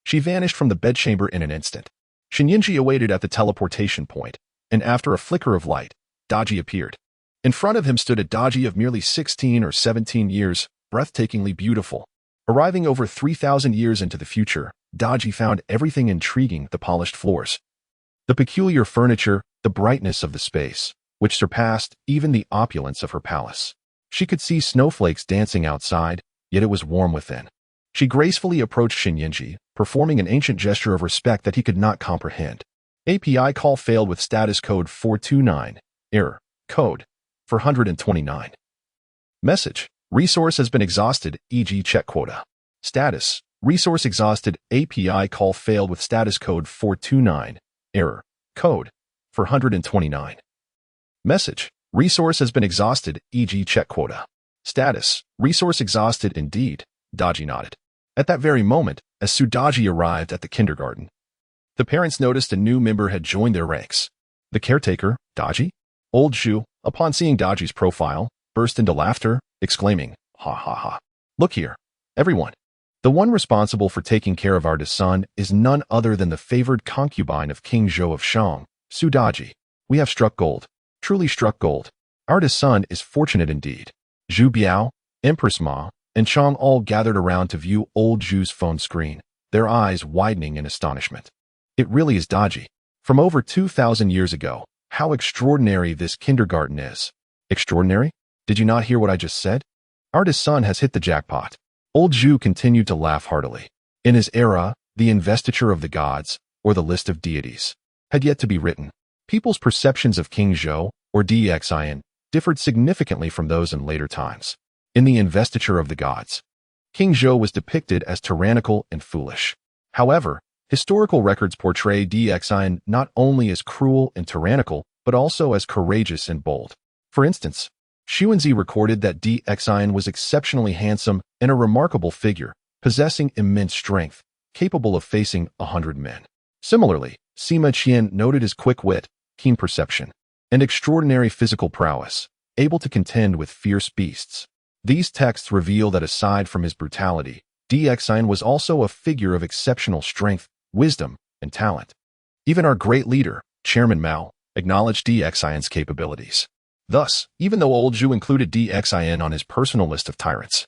she vanished from the bedchamber in an instant. Shen Yinji awaited at the teleportation point, and after a flicker of light, Daji appeared. In front of him stood a Daji of merely 16 or 17 years, breathtakingly beautiful. Arriving over 3,000 years into the future, Daji found everything intriguing: the polished floors, the peculiar furniture, the brightness of the space, which surpassed even the opulence of her palace. She could see snowflakes dancing outside, yet it was warm within. She gracefully approached Shen Yinji, performing an ancient gesture of respect that he could not comprehend. API call failed with status code 429. Error. Code 429. Message. Resource has been exhausted, e.g. check quota. Status. Resource exhausted. API call failed with status code 429. Error. Code 429. Message. Resource has been exhausted, e.g. check quota. Status. Resource exhausted indeed. Daji nodded. At that very moment, as Su Daji arrived at the kindergarten, the parents noticed a new member had joined their ranks. The caretaker, Daji? Old Zhu, upon seeing Daji's profile, burst into laughter, exclaiming, "Ha ha ha. Look here, everyone. The one responsible for taking care of our son is none other than the favored concubine of King Zhou of Shang, Su Daji. We have struck gold, truly struck gold. Our son is fortunate indeed." Zhu Biao, Empress Ma, and Chang all gathered around to view old Zhu's phone screen, their eyes widening in astonishment. It really is Daji. From over 2,000 years ago. How extraordinary this kindergarten is. Extraordinary? Did you not hear what I just said? Our son has hit the jackpot. Old Zhu continued to laugh heartily. In his era, the investiture of the gods, or the list of deities, had yet to be written. People's perceptions of King Zhou, or Xian, differed significantly from those in later times. In the investiture of the gods, King Zhou was depicted as tyrannical and foolish. However, historical records portray Xian not only as cruel and tyrannical, but also as courageous and bold. For instance, Xuanzi recorded that Xian was exceptionally handsome and a remarkable figure, possessing immense strength, capable of facing 100 men. Similarly, Sima Qian noted his quick wit, keen perception, and extraordinary physical prowess, able to contend with fierce beasts. These texts reveal that aside from his brutality, Xian was also a figure of exceptional strength, wisdom, and talent. Even our great leader, Chairman Mao, acknowledged Xian's capabilities. Thus, even though old Zhu included Xian on his personal list of tyrants,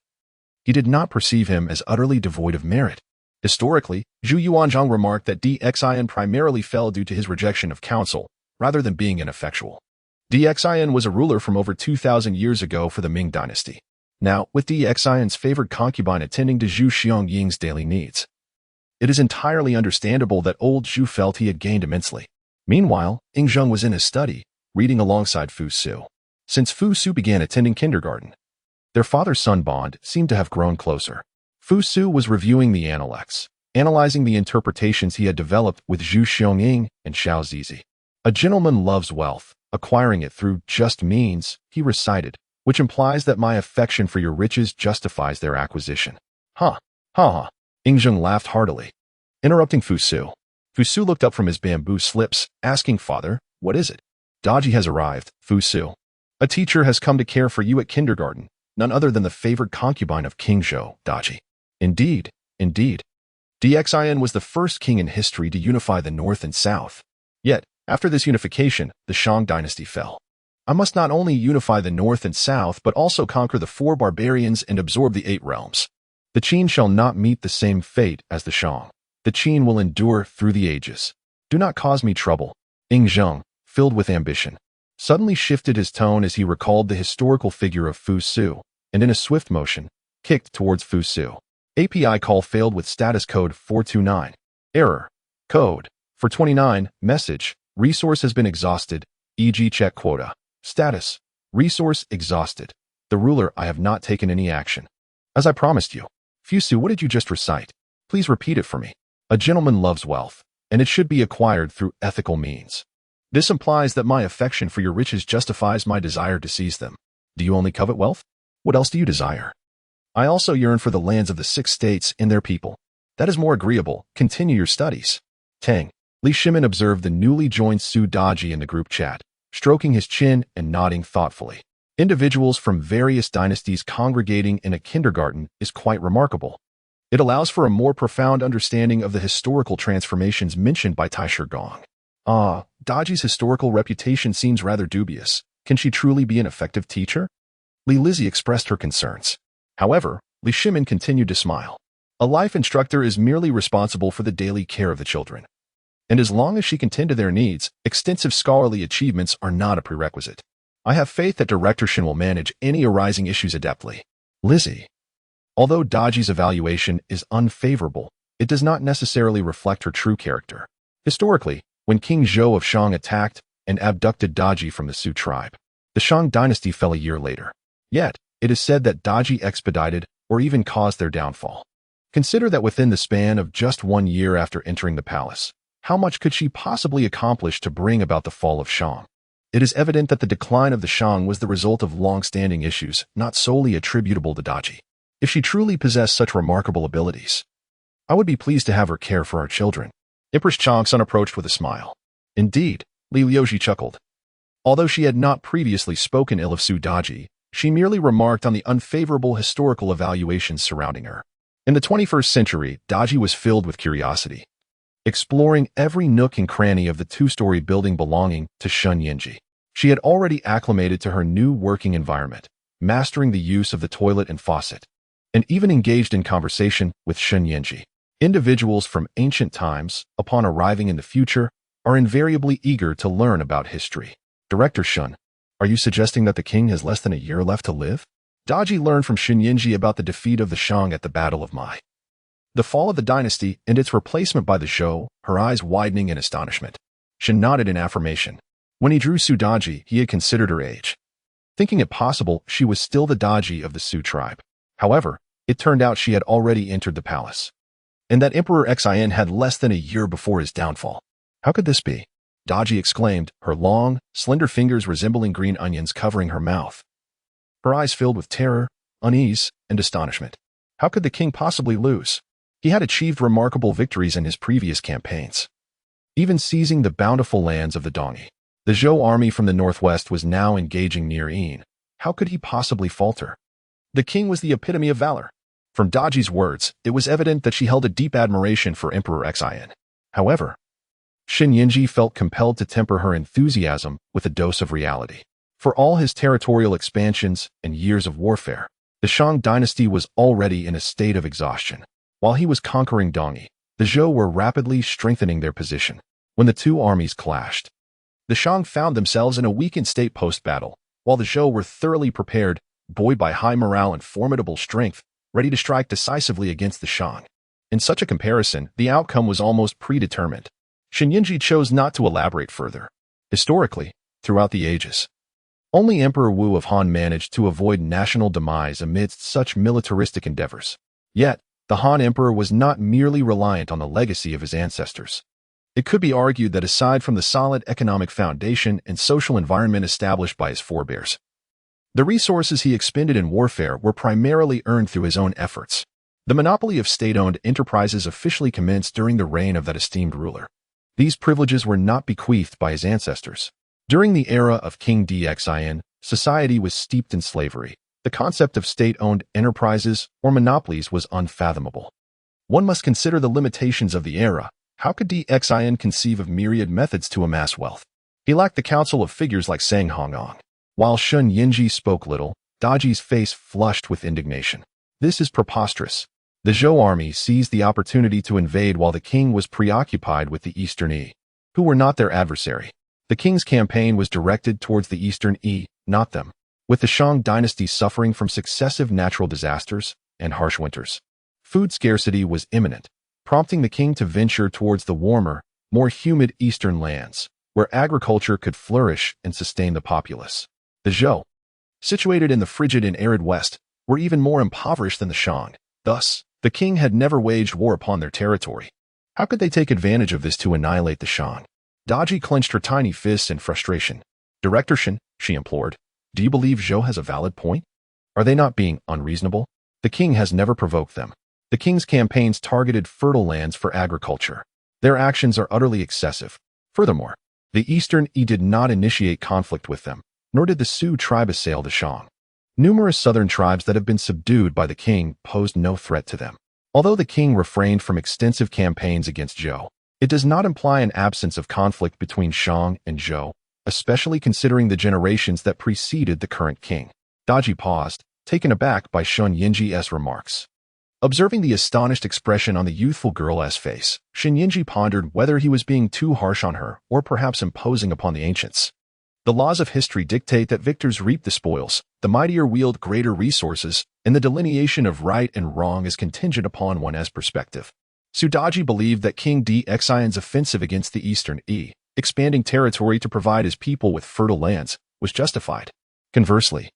he did not perceive him as utterly devoid of merit. Historically, Zhu Yuanzhang remarked that Xian primarily fell due to his rejection of counsel, rather than being ineffectual. Xian was a ruler from over 2,000 years ago for the Ming dynasty. Now, with Dxion's favored concubine attending to Zhu Xiong Ying's daily needs, it is entirely understandable that old Zhu felt he had gained immensely. Meanwhile, Ying Zheng was in his study, reading alongside Fusu. Since Fusu began attending kindergarten, their father-son bond seemed to have grown closer. Fusu was reviewing the analects, analyzing the interpretations he had developed with Zhu Xiong and Xiao Zizi. A gentleman loves wealth, acquiring it through just means, he recited, which implies that my affection for your riches justifies their acquisition. Ha ha. Ying Zheng laughed heartily, interrupting Fusu. Fusu looked up from his bamboo slips, asking, "Father, what is it?" "Daji has arrived, Fusu. A teacher has come to care for you at kindergarten, none other than the favored concubine of King Zhou, Daji." Indeed, indeed. Dxian was the first king in history to unify the north and south. Yet, after this unification, the Shang dynasty fell. I must not only unify the north and south, but also conquer the 4 barbarians and absorb the 8 realms. The Qin shall not meet the same fate as the Shang. The Qin will endure through the ages. Do not cause me trouble. Ying Zheng, filled with ambition, suddenly shifted his tone as he recalled the historical figure of Fusu, and in a swift motion, kicked towards Fusu. API call failed with status code 429. Error. Code 429. Message. Resource has been exhausted, e.g. check quota. Status. Resource exhausted. The ruler, I have not taken any action. As I promised you. Fusu, what did you just recite? Please repeat it for me. A gentleman loves wealth, and it should be acquired through ethical means. This implies that my affection for your riches justifies my desire to seize them. Do you only covet wealth? What else do you desire? I also yearn for the lands of the 6 states and their people. That is more agreeable. Continue your studies. Tang. Li Shimin observed the newly joined Su Daji in the group chat, stroking his chin and nodding thoughtfully. Individuals from various dynasties congregating in a kindergarten is quite remarkable. It allows for a more profound understanding of the historical transformations mentioned by Tai Shigong. Daji's historical reputation seems rather dubious. Can she truly be an effective teacher? Li Lizzie expressed her concerns. However, Li Shimin continued to smile. A life instructor is merely responsible for the daily care of the children. And as long as she can tend to their needs, extensive scholarly achievements are not a prerequisite. I have faith that Director Shin will manage any arising issues adeptly. Lizzie. Although Daji's evaluation is unfavorable, it does not necessarily reflect her true character. Historically, when King Zhou of Shang attacked and abducted Daji from the Su tribe, the Shang dynasty fell a year later. Yet, it is said that Daji expedited or even caused their downfall. Consider that within the span of just 1 year after entering the palace, how much could she possibly accomplish to bring about the fall of Shang? It is evident that the decline of the Shang was the result of long-standing issues, not solely attributable to Daji. If she truly possessed such remarkable abilities, I would be pleased to have her care for our children. Empress Changsun approached with a smile. Indeed, Li Liuji chuckled. Although she had not previously spoken ill of Su Daji, she merely remarked on the unfavorable historical evaluations surrounding her. In the 21st century, Daji was filled with curiosity, exploring every nook and cranny of the 2-story building belonging to Shun Yinji. She had already acclimated to her new working environment, mastering the use of the toilet and faucet, and even engaged in conversation with Shun Yinji. Individuals from ancient times, upon arriving in the future, are invariably eager to learn about history. Director Shun, are you suggesting that the king has less than a year left to live? Daji learned from Shun Yinji about the defeat of the Shang at the Battle of Mai, the fall of the dynasty, and its replacement by the Zhou, her eyes widening in astonishment. Shun nodded in affirmation. When he drew Su Daji, he had considered her age, thinking it possible she was still the Daji of the Su tribe. However, it turned out she had already entered the palace, and that Emperor Xin had less than a year before his downfall. How could this be? Daji exclaimed, her long, slender fingers resembling green onions covering her mouth. Her eyes filled with terror, unease, and astonishment. How could the king possibly lose? He had achieved remarkable victories in his previous campaigns, even seizing the bountiful lands of the Dongi. The Zhou army from the northwest was now engaging near Yin. How could he possibly falter? The king was the epitome of valor. From Daji's words, it was evident that she held a deep admiration for Emperor Xin. However, Shun Yinji felt compelled to temper her enthusiasm with a dose of reality. For all his territorial expansions and years of warfare, the Shang dynasty was already in a state of exhaustion. While he was conquering Dongi, the Zhou were rapidly strengthening their position. When the two armies clashed, the Shang found themselves in a weakened state post-battle, while the Zhou were thoroughly prepared, buoyed by high morale and formidable strength, ready to strike decisively against the Shang. In such a comparison, the outcome was almost predetermined. Shinyinji chose not to elaborate further. Historically, throughout the ages, only Emperor Wu of Han managed to avoid national demise amidst such militaristic endeavors. Yet, the Han Emperor was not merely reliant on the legacy of his ancestors. It could be argued that aside from the solid economic foundation and social environment established by his forebears, the resources he expended in warfare were primarily earned through his own efforts. The monopoly of state-owned enterprises officially commenced during the reign of that esteemed ruler. These privileges were not bequeathed by his ancestors. During the era of King Dxin, society was steeped in slavery. The concept of state-owned enterprises or monopolies was unfathomable. One must consider the limitations of the era. How could Dxin conceive of myriad methods to amass wealth? He lacked the counsel of figures like Sang Hongong. While Shun Yinji spoke little, Daji's face flushed with indignation. This is preposterous. The Zhou army seized the opportunity to invade while the king was preoccupied with the Eastern Yi, who were not their adversary. The king's campaign was directed towards the Eastern Yi, not them. With the Shang dynasty suffering from successive natural disasters and harsh winters, food scarcity was imminent, prompting the king to venture towards the warmer, more humid eastern lands, where agriculture could flourish and sustain the populace. The Zhou, situated in the frigid and arid west, were even more impoverished than the Shang. Thus, the king had never waged war upon their territory. How could they take advantage of this to annihilate the Shang? Daji clenched her tiny fists in frustration. Director Shin, she implored, do you believe Zhou has a valid point? Are they not being unreasonable? The king has never provoked them. The king's campaigns targeted fertile lands for agriculture. Their actions are utterly excessive. Furthermore, the Eastern Yi did not initiate conflict with them, nor did the Su tribe assail the Shang. Numerous southern tribes that have been subdued by the king posed no threat to them. Although the king refrained from extensive campaigns against Zhou, it does not imply an absence of conflict between Shang and Zhou, especially considering the generations that preceded the current king. Daji paused, taken aback by Shun Yinji's remarks. Observing the astonished expression on the youthful girl's face, Shin Yinji pondered whether he was being too harsh on her or perhaps imposing upon the ancients. The laws of history dictate that victors reap the spoils, the mightier wield greater resources, and the delineation of right and wrong is contingent upon one's perspective. Sudaji believed that King Dxion's offensive against the Eastern Yi, expanding territory to provide his people with fertile lands, was justified. Conversely,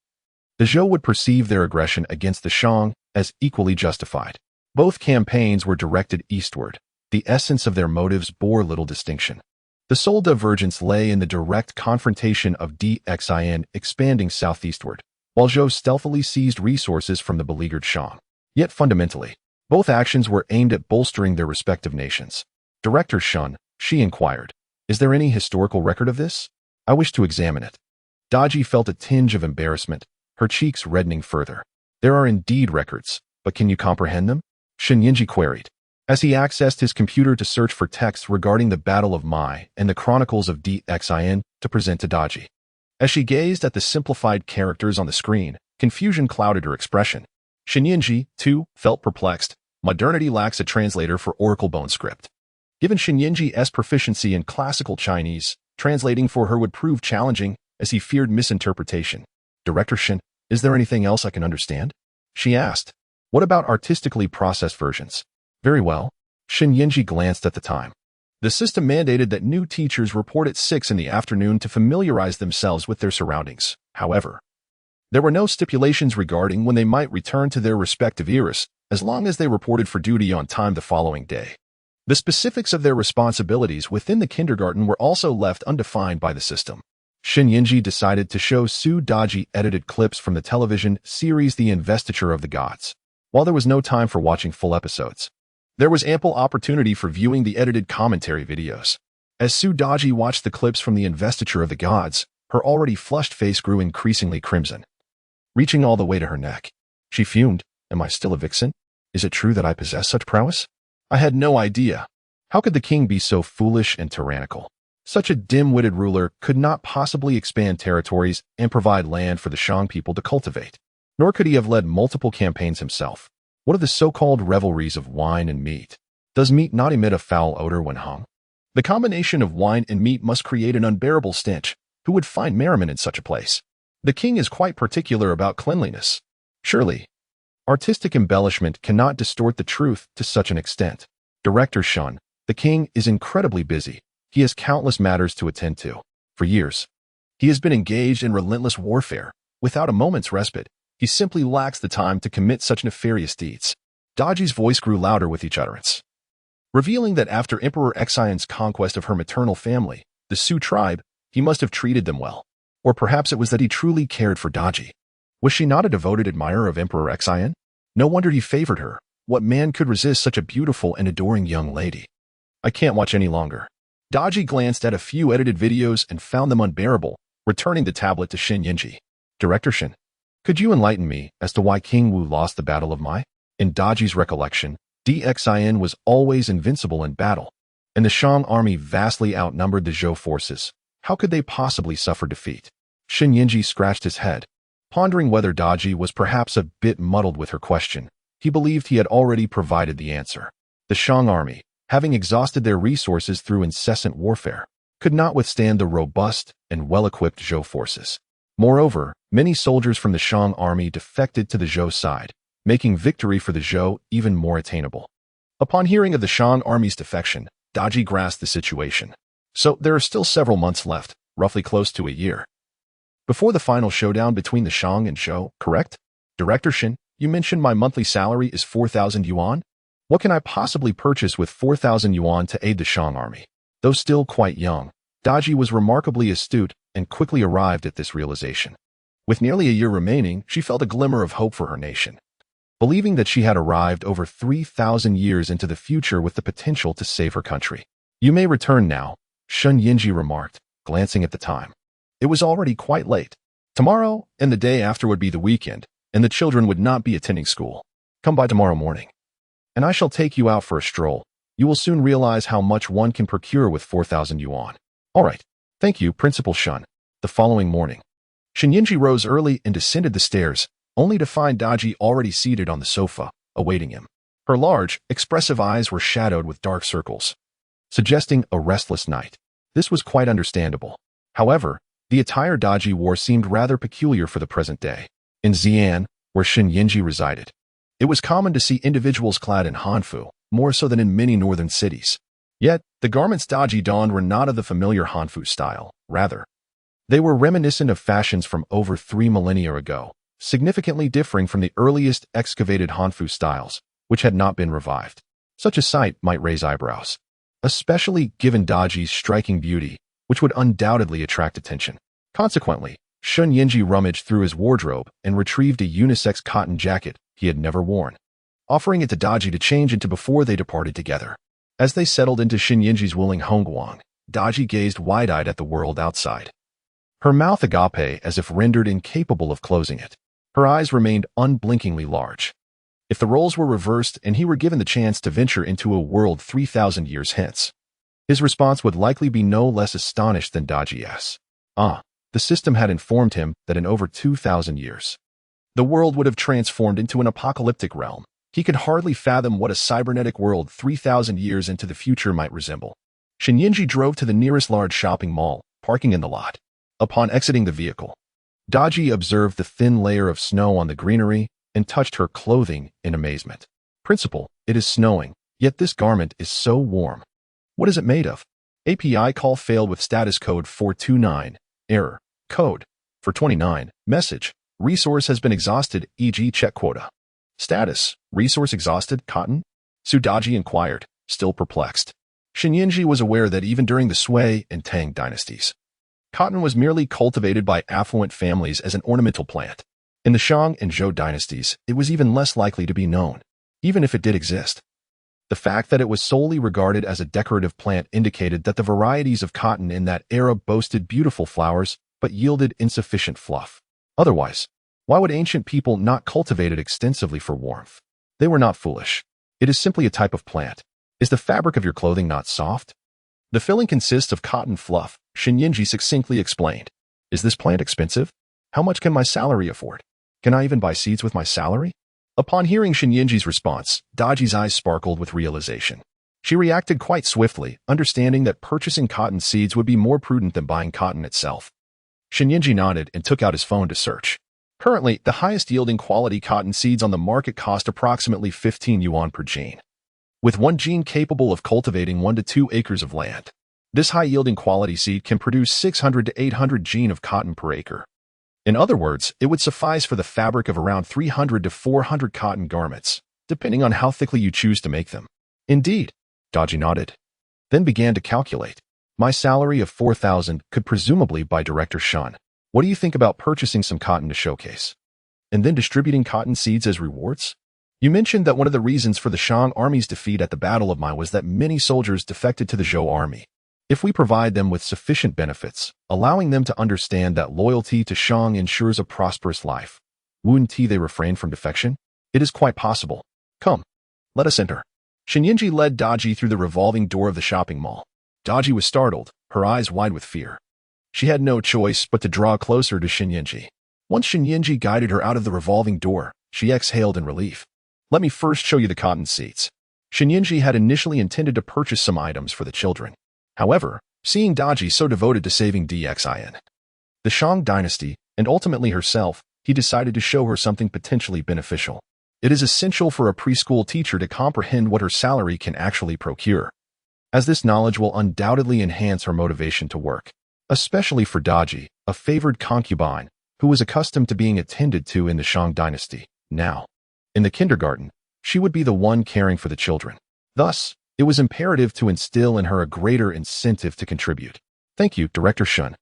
the Zhou would perceive their aggression against the Shang as equally justified. Both campaigns were directed eastward. The essence of their motives bore little distinction. The sole divergence lay in the direct confrontation of Dxion expanding southeastward, while Zhou stealthily seized resources from the beleaguered Shang. Yet fundamentally, both actions were aimed at bolstering their respective nations. Director Shun, she inquired, is there any historical record of this? I wish to examine it. Daji felt a tinge of embarrassment, her cheeks reddening further. There are indeed records, but can you comprehend them? Shin Yinji queried, as he accessed his computer to search for texts regarding the Battle of Mai and the Chronicles of Dxion to present to Daji. As she gazed at the simplified characters on the screen, confusion clouded her expression. Shin Yinji, too, felt perplexed. Modernity lacks a translator for Oracle Bone script. Given Shin Yinji's proficiency in classical Chinese, translating for her would prove challenging, as he feared misinterpretation. Director Shin, is there anything else I can understand? She asked. What about artistically processed versions? Very well. Shin Yinji glanced at the time. The system mandated that new teachers report at 6 in the afternoon to familiarize themselves with their surroundings. However, there were no stipulations regarding when they might return to their respective eras, as long as they reported for duty on time the following day. The specifics of their responsibilities within the kindergarten were also left undefined by the system. Shin Yinji decided to show Su Daji edited clips from the television series The Investiture of the Gods. While there was no time for watching full episodes, there was ample opportunity for viewing the edited commentary videos. As Su Daji watched the clips from The Investiture of the Gods, her already flushed face grew increasingly crimson, reaching all the way to her neck. She fumed. Am I still a vixen? Is it true that I possess such prowess? I had no idea. How could the king be so foolish and tyrannical? Such a dim-witted ruler could not possibly expand territories and provide land for the Shang people to cultivate. Nor could he have led multiple campaigns himself. What are the so-called revelries of wine and meat? Does meat not emit a foul odor when hung? The combination of wine and meat must create an unbearable stench. Who would find merriment in such a place? The king is quite particular about cleanliness. Surely, artistic embellishment cannot distort the truth to such an extent. Director Shun, the king is incredibly busy. He has countless matters to attend to. For years, he has been engaged in relentless warfare, without a moment's respite. He simply lacks the time to commit such nefarious deeds. Daji's voice grew louder with each utterance, revealing that after Emperor Xian's conquest of her maternal family, the Su tribe, he must have treated them well. Or perhaps it was that he truly cared for Daji. Was she not a devoted admirer of Emperor Xian? No wonder he favored her. What man could resist such a beautiful and adoring young lady? I can't watch any longer. Daji glanced at a few edited videos and found them unbearable, returning the tablet to Shen Yinji. Director Shen, could you enlighten me as to why King Wu lost the Battle of Mai? In Daji's recollection, Xian was always invincible in battle, and the Shang army vastly outnumbered the Zhou forces. How could they possibly suffer defeat? Shen Yinji scratched his head, pondering whether Daji was perhaps a bit muddled with her question. He believed he had already provided the answer. The Shang army, having exhausted their resources through incessant warfare, could not withstand the robust and well-equipped Zhou forces. Moreover, many soldiers from the Shang army defected to the Zhou side, making victory for the Zhou even more attainable. Upon hearing of the Shang army's defection, Daji grasped the situation. So there are still several months left, roughly close to a year, before the final showdown between the Shang and Zhou, correct? Director Shin, you mentioned my monthly salary is 4,000 yuan? What can I possibly purchase with 4,000 yuan to aid the Shang army? Though still quite young, Daji was remarkably astute and quickly arrived at this realization. With nearly a year remaining, she felt a glimmer of hope for her nation, believing that she had arrived over 3,000 years into the future with the potential to save her country. You may return now, Shen Yinji remarked, glancing at the time. It was already quite late. Tomorrow and the day after would be the weekend, and the children would not be attending school. Come by tomorrow morning, and I shall take you out for a stroll. You will soon realize how much one can procure with 4,000 yuan. All right. Thank you, Principal Shun. The following morning, Shen Yinji rose early and descended the stairs, only to find Daji already seated on the sofa, awaiting him. Her large, expressive eyes were shadowed with dark circles, suggesting a restless night. This was quite understandable. However, the attire Daji wore seemed rather peculiar for the present day. In Xi'an, where Shen Yinji resided, it was common to see individuals clad in Hanfu, more so than in many northern cities. Yet, the garments Daji donned were not of the familiar Hanfu style. Rather, they were reminiscent of fashions from over 3 millennia ago, significantly differing from the earliest excavated Hanfu styles, which had not been revived. Such a sight might raise eyebrows, especially given Daji's striking beauty, which would undoubtedly attract attention. Consequently, Shen Yinji rummaged through his wardrobe and retrieved a unisex cotton jacket he had never worn, offering it to Daji to change into before they departed together. As they settled into Shen Yinji's willing hongguang, Daji gazed wide-eyed at the world outside, her mouth agape as if rendered incapable of closing it. Her eyes remained unblinkingly large. If the roles were reversed and he were given the chance to venture into a world 3,000 years hence, his response would likely be no less astonished than Daji's. The system had informed him that in over 2,000 years, the world would have transformed into an apocalyptic realm. He could hardly fathom what a cybernetic world 3,000 years into the future might resemble. Shen Yinji drove to the nearest large shopping mall, parking in the lot. Upon exiting the vehicle, Daji observed the thin layer of snow on the greenery and touched her clothing in amazement. Principal, it is snowing, yet this garment is so warm. What is it made of? API call failed with status code 429. Error. Code. 429. Message. Resource has been exhausted, e.g. check quota. Status. Resource exhausted, cotton? Daji inquired, still perplexed. Shen Yinji was aware that even during the Sui and Tang dynasties, cotton was merely cultivated by affluent families as an ornamental plant. In the Shang and Zhou dynasties, it was even less likely to be known, even if it did exist. The fact that it was solely regarded as a decorative plant indicated that the varieties of cotton in that era boasted beautiful flowers but yielded insufficient fluff. Otherwise, why would ancient people not cultivate it extensively for warmth? They were not foolish. It is simply a type of plant. Is the fabric of your clothing not soft? The filling consists of cotton fluff, Shen Yinji succinctly explained. Is this plant expensive? How much can my salary afford? Can I even buy seeds with my salary? Upon hearing Shen Yinji's response, Daji's eyes sparkled with realization. She reacted quite swiftly, understanding that purchasing cotton seeds would be more prudent than buying cotton itself. Shinyinji nodded and took out his phone to search. Currently, the highest yielding quality cotton seeds on the market cost approximately 15 yuan per gene, with one gene capable of cultivating 1 to 2 acres of land. This high-yielding quality seed can produce 600 to 800 gene of cotton per acre. In other words, it would suffice for the fabric of around 300 to 400 cotton garments, depending on how thickly you choose to make them. Indeed, Daji nodded, then began to calculate. My salary of 4,000 could presumably buy Director Shen. What do you think about purchasing some cotton to showcase, and then distributing cotton seeds as rewards? You mentioned that one of the reasons for the Shang army's defeat at the Battle of Mai was that many soldiers defected to the Zhou army. If we provide them with sufficient benefits, allowing them to understand that loyalty to Shang ensures a prosperous life, wouldn't they refrain from defection? It is quite possible. Come, let us enter. Shinyinji led Daji through the revolving door of the shopping mall. Daji was startled, her eyes wide with fear. She had no choice but to draw closer to Shinyinji. Once Shinyinji guided her out of the revolving door, she exhaled in relief. Let me first show you the cotton seeds. Shinyinji had initially intended to purchase some items for the children. However, seeing Daji so devoted to saving DXIN, the Shang dynasty, and ultimately herself, he decided to show her something potentially beneficial. It is essential for a preschool teacher to comprehend what her salary can actually procure, as this knowledge will undoubtedly enhance her motivation to work, especially for Daji, a favored concubine, who was accustomed to being attended to in the Shang dynasty. Now, in the kindergarten, she would be the one caring for the children. Thus, it was imperative to instill in her a greater incentive to contribute. Thank you, Director Shen.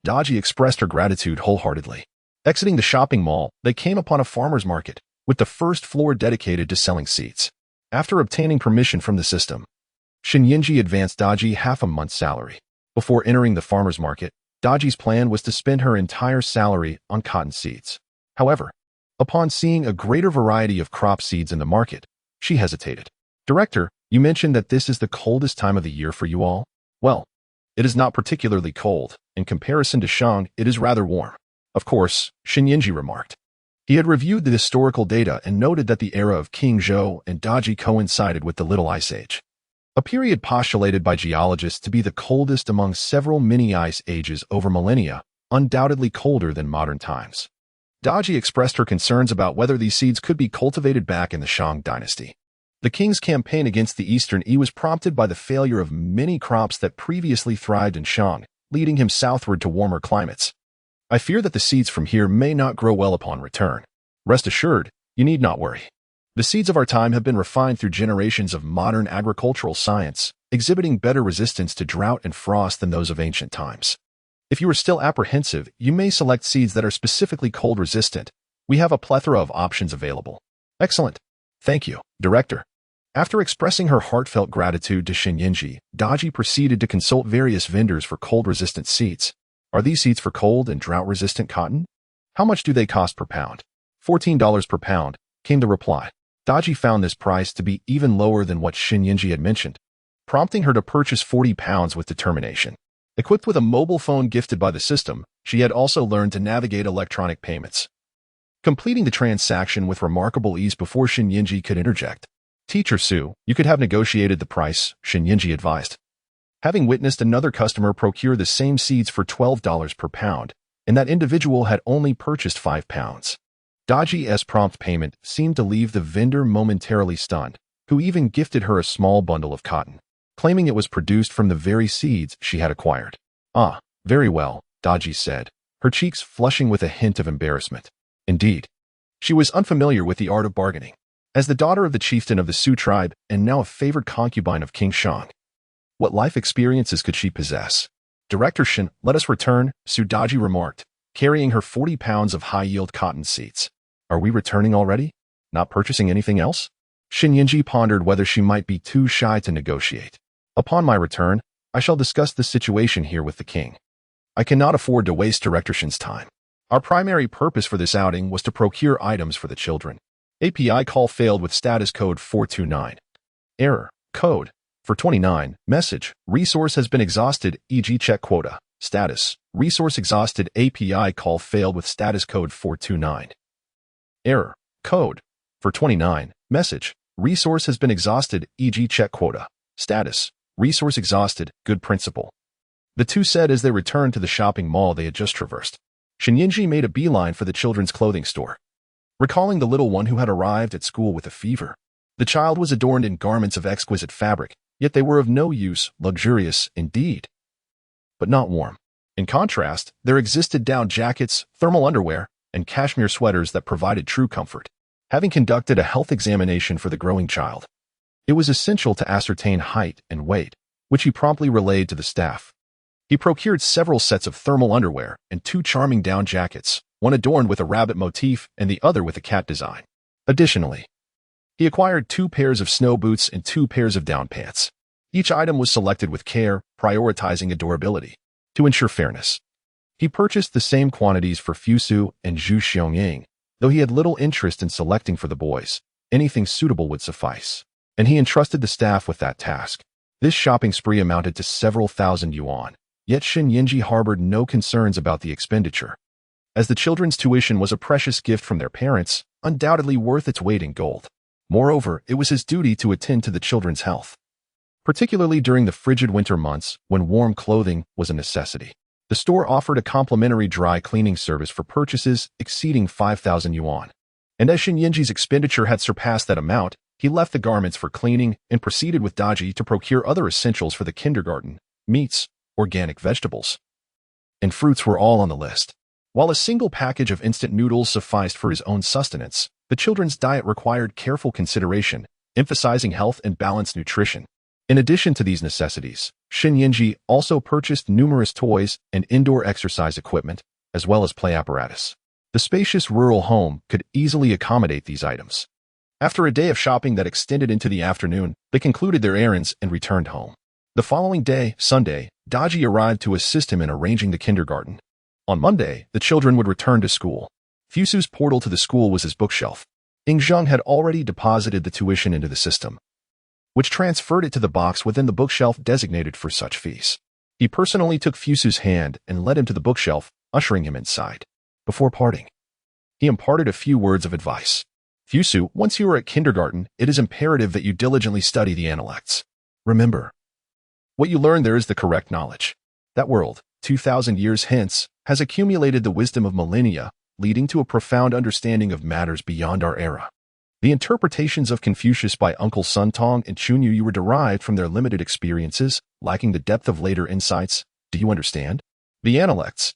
Daji expressed her gratitude wholeheartedly. Exiting the shopping mall, they came upon a farmer's market, with the first floor dedicated to selling seeds. After obtaining permission from the system, Shinyinji advanced Daji half a month's salary. Before entering the farmer's market, Daji's plan was to spend her entire salary on cotton seeds. However, upon seeing a greater variety of crop seeds in the market, she hesitated. Director, you mentioned that this is the coldest time of the year for you all? Well, it is not particularly cold. In comparison to Shang, it is rather warm. Of course, Shinyinji remarked. He had reviewed the historical data and noted that the era of King Zhou and Daji coincided with the Little Ice Age, a period postulated by geologists to be the coldest among several mini-ice ages over millennia, undoubtedly colder than modern times. Daji expressed her concerns about whether these seeds could be cultivated back in the Shang dynasty. The king's campaign against the Eastern Yi was prompted by the failure of many crops that previously thrived in Shang, leading him southward to warmer climates. I fear that the seeds from here may not grow well upon return. Rest assured, you need not worry. The seeds of our time have been refined through generations of modern agricultural science, exhibiting better resistance to drought and frost than those of ancient times. If you are still apprehensive, you may select seeds that are specifically cold-resistant. We have a plethora of options available. Excellent. Thank you, Director. After expressing her heartfelt gratitude to Shinyinji, Daji proceeded to consult various vendors for cold-resistant seeds. Are these seeds for cold and drought-resistant cotton? How much do they cost per pound? $14 per pound, came the reply. Daji found this price to be even lower than what Shinyinji had mentioned, prompting her to purchase 40 pounds with determination. Equipped with a mobile phone gifted by the system, she had also learned to navigate electronic payments, completing the transaction with remarkable ease before Shinyinji could interject. Teacher Su, you could have negotiated the price, Shinyinji advised. Having witnessed another customer procure the same seeds for $12 per pound, and that individual had only purchased 5 pounds. Daji's prompt payment seemed to leave the vendor momentarily stunned, who even gifted her a small bundle of cotton, claiming it was produced from the very seeds she had acquired. Ah, very well, Daji said, her cheeks flushing with a hint of embarrassment. Indeed, she was unfamiliar with the art of bargaining. As the daughter of the chieftain of the Su tribe and now a favored concubine of King Shang, what life experiences could she possess? Director Shen, let us return, Su Daji remarked, carrying her 40 pounds of high-yield cotton seeds. Are we returning already? Not purchasing anything else? Shinyinji pondered whether she might be too shy to negotiate. Upon my return, I shall discuss the situation here with the king. I cannot afford to waste Director Shen's time. Our primary purpose for this outing was to procure items for the children. API call failed with status code 429. Error. Code. For 29. Message. Resource has been exhausted, e.g. check quota. Status. Resource exhausted. API call failed with status code 429. Error. Code. For 29. Message. Resource has been exhausted, e.g. check quota. Status. Resource exhausted. Good principle. the two said as they returned to the shopping mall they had just traversed. Yingzheng made a beeline for the children's clothing store, recalling the little one who had arrived at school with a fever. The child was adorned in garments of exquisite fabric, yet they were of no use, luxurious indeed, but not warm. In contrast, there existed down jackets, thermal underwear, and cashmere sweaters that provided true comfort. Having conducted a health examination for the growing child, it was essential to ascertain height and weight, which he promptly relayed to the staff. He procured several sets of thermal underwear and 2 charming down jackets, one adorned with a rabbit motif and the other with a cat design. Additionally, he acquired 2 pairs of snow boots and 2 pairs of down pants. Each item was selected with care, prioritizing adorability. To ensure fairness, he purchased the same quantities for Fusu and Zhu Xiangying, though he had little interest in selecting for the boys. Anything suitable would suffice, and he entrusted the staff with that task. This shopping spree amounted to several thousand yuan, yet Yingzheng harbored no concerns about the expenditure, as the children's tuition was a precious gift from their parents, undoubtedly worth its weight in gold. Moreover, it was his duty to attend to the children's health, particularly during the frigid winter months when warm clothing was a necessity. The store offered a complimentary dry cleaning service for purchases exceeding 5,000 yuan. And as Yingzheng's expenditure had surpassed that amount, he left the garments for cleaning and proceeded with Daji to procure other essentials for the kindergarten: meats, organic vegetables, and fruits were all on the list. While a single package of instant noodles sufficed for his own sustenance, the children's diet required careful consideration, emphasizing health and balanced nutrition. In addition to these necessities, Yingzheng also purchased numerous toys and indoor exercise equipment, as well as play apparatus. The spacious rural home could easily accommodate these items. After a day of shopping that extended into the afternoon, they concluded their errands and returned home. The following day, Sunday, Daji arrived to assist him in arranging the kindergarten. On Monday, the children would return to school. Fusu's portal to the school was his bookshelf. Ying Zheng had already deposited the tuition into the system, which transferred it to the box within the bookshelf designated for such fees. He personally took Fusu's hand and led him to the bookshelf, ushering him inside. Before parting, he imparted a few words of advice. Fusu, once you are at kindergarten, it is imperative that you diligently study the intellects. Remember, what you learn there is the correct knowledge. That world, 2,000 years hence, has accumulated the wisdom of millennia, leading to a profound understanding of matters beyond our era. The interpretations of Confucius by Uncle Sun Tong and Chun Yu were derived from their limited experiences, lacking the depth of later insights. Do you understand? The intellects,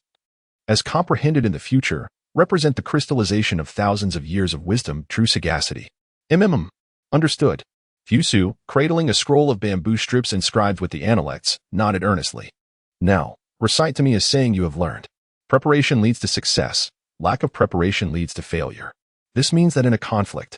as comprehended in the future, represent the crystallization of thousands of years of wisdom, true sagacity. Understood. Fusu, cradling a scroll of bamboo strips inscribed with the intellects, nodded earnestly. Now, recite to me a saying you have learned. Preparation leads to success. Lack of preparation leads to failure. This means that in a conflict,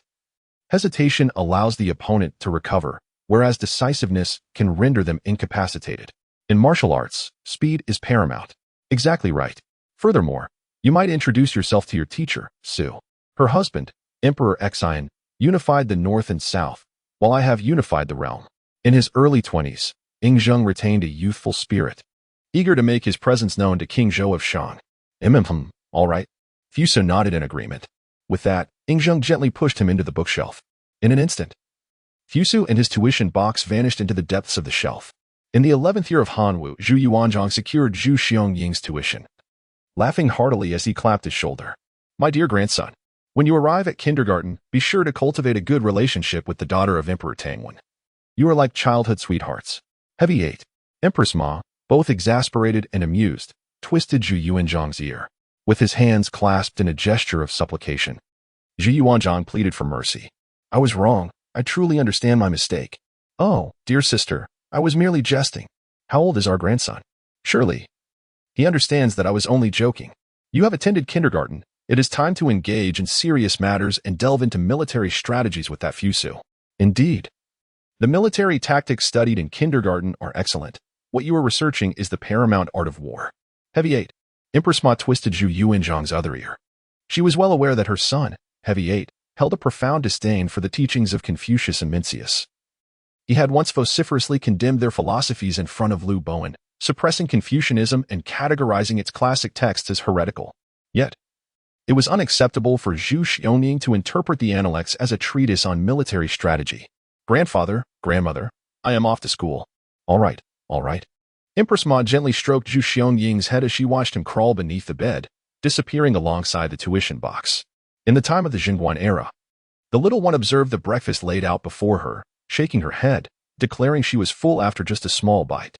hesitation allows the opponent to recover, whereas decisiveness can render them incapacitated. In martial arts, speed is paramount. Exactly right. Furthermore, you might introduce yourself to your teacher, Su. Her husband, Emperor Xian, unified the north and south, while I have unified the realm. In his early 20s, Ying Zheng retained a youthful spirit, eager to make his presence known to King Zhou of Shang. All right. Fusu nodded in agreement. With that, Ying Zheng gently pushed him into the bookshelf. In an instant, Fusu and his tuition box vanished into the depths of the shelf. In the 11th year of Hanwu, Zhu Yuanzhang secured Zhu Xiangying's tuition, laughing heartily as he clapped his shoulder. My dear grandson, when you arrive at kindergarten, be sure to cultivate a good relationship with the daughter of Emperor Tangwen. You are like childhood sweethearts. Heavy 8. Empress Ma, both exasperated and amused, twisted Zhu Yuanzhang's ear. With his hands clasped in a gesture of supplication, Zhu Yuanzhang pleaded for mercy. I was wrong. I truly understand my mistake. Oh, dear sister, I was merely jesting. How old is our grandson? Surely, he understands that I was only joking. You have attended kindergarten. It is time to engage in serious matters and delve into military strategies with that Fusu. Indeed, the military tactics studied in kindergarten are excellent. What you are researching is the paramount art of war. Heavy 8. Empress Ma twisted Zhu Yuanzhang's other ear. She was well aware that her son, Heavy 8, held a profound disdain for the teachings of Confucius and Mencius. He had once vociferously condemned their philosophies in front of Liu Bowen, suppressing Confucianism and categorizing its classic texts as heretical. Yet, it was unacceptable for Zhu Xiangying to interpret the Analects as a treatise on military strategy. Grandfather, grandmother, I am off to school. All right. Empress Ma gently stroked Zhu Xiangying's head as she watched him crawl beneath the bed, disappearing alongside the tuition box. In the time of the Jingguan era, the little one observed the breakfast laid out before her, shaking her head, declaring she was full after just a small bite.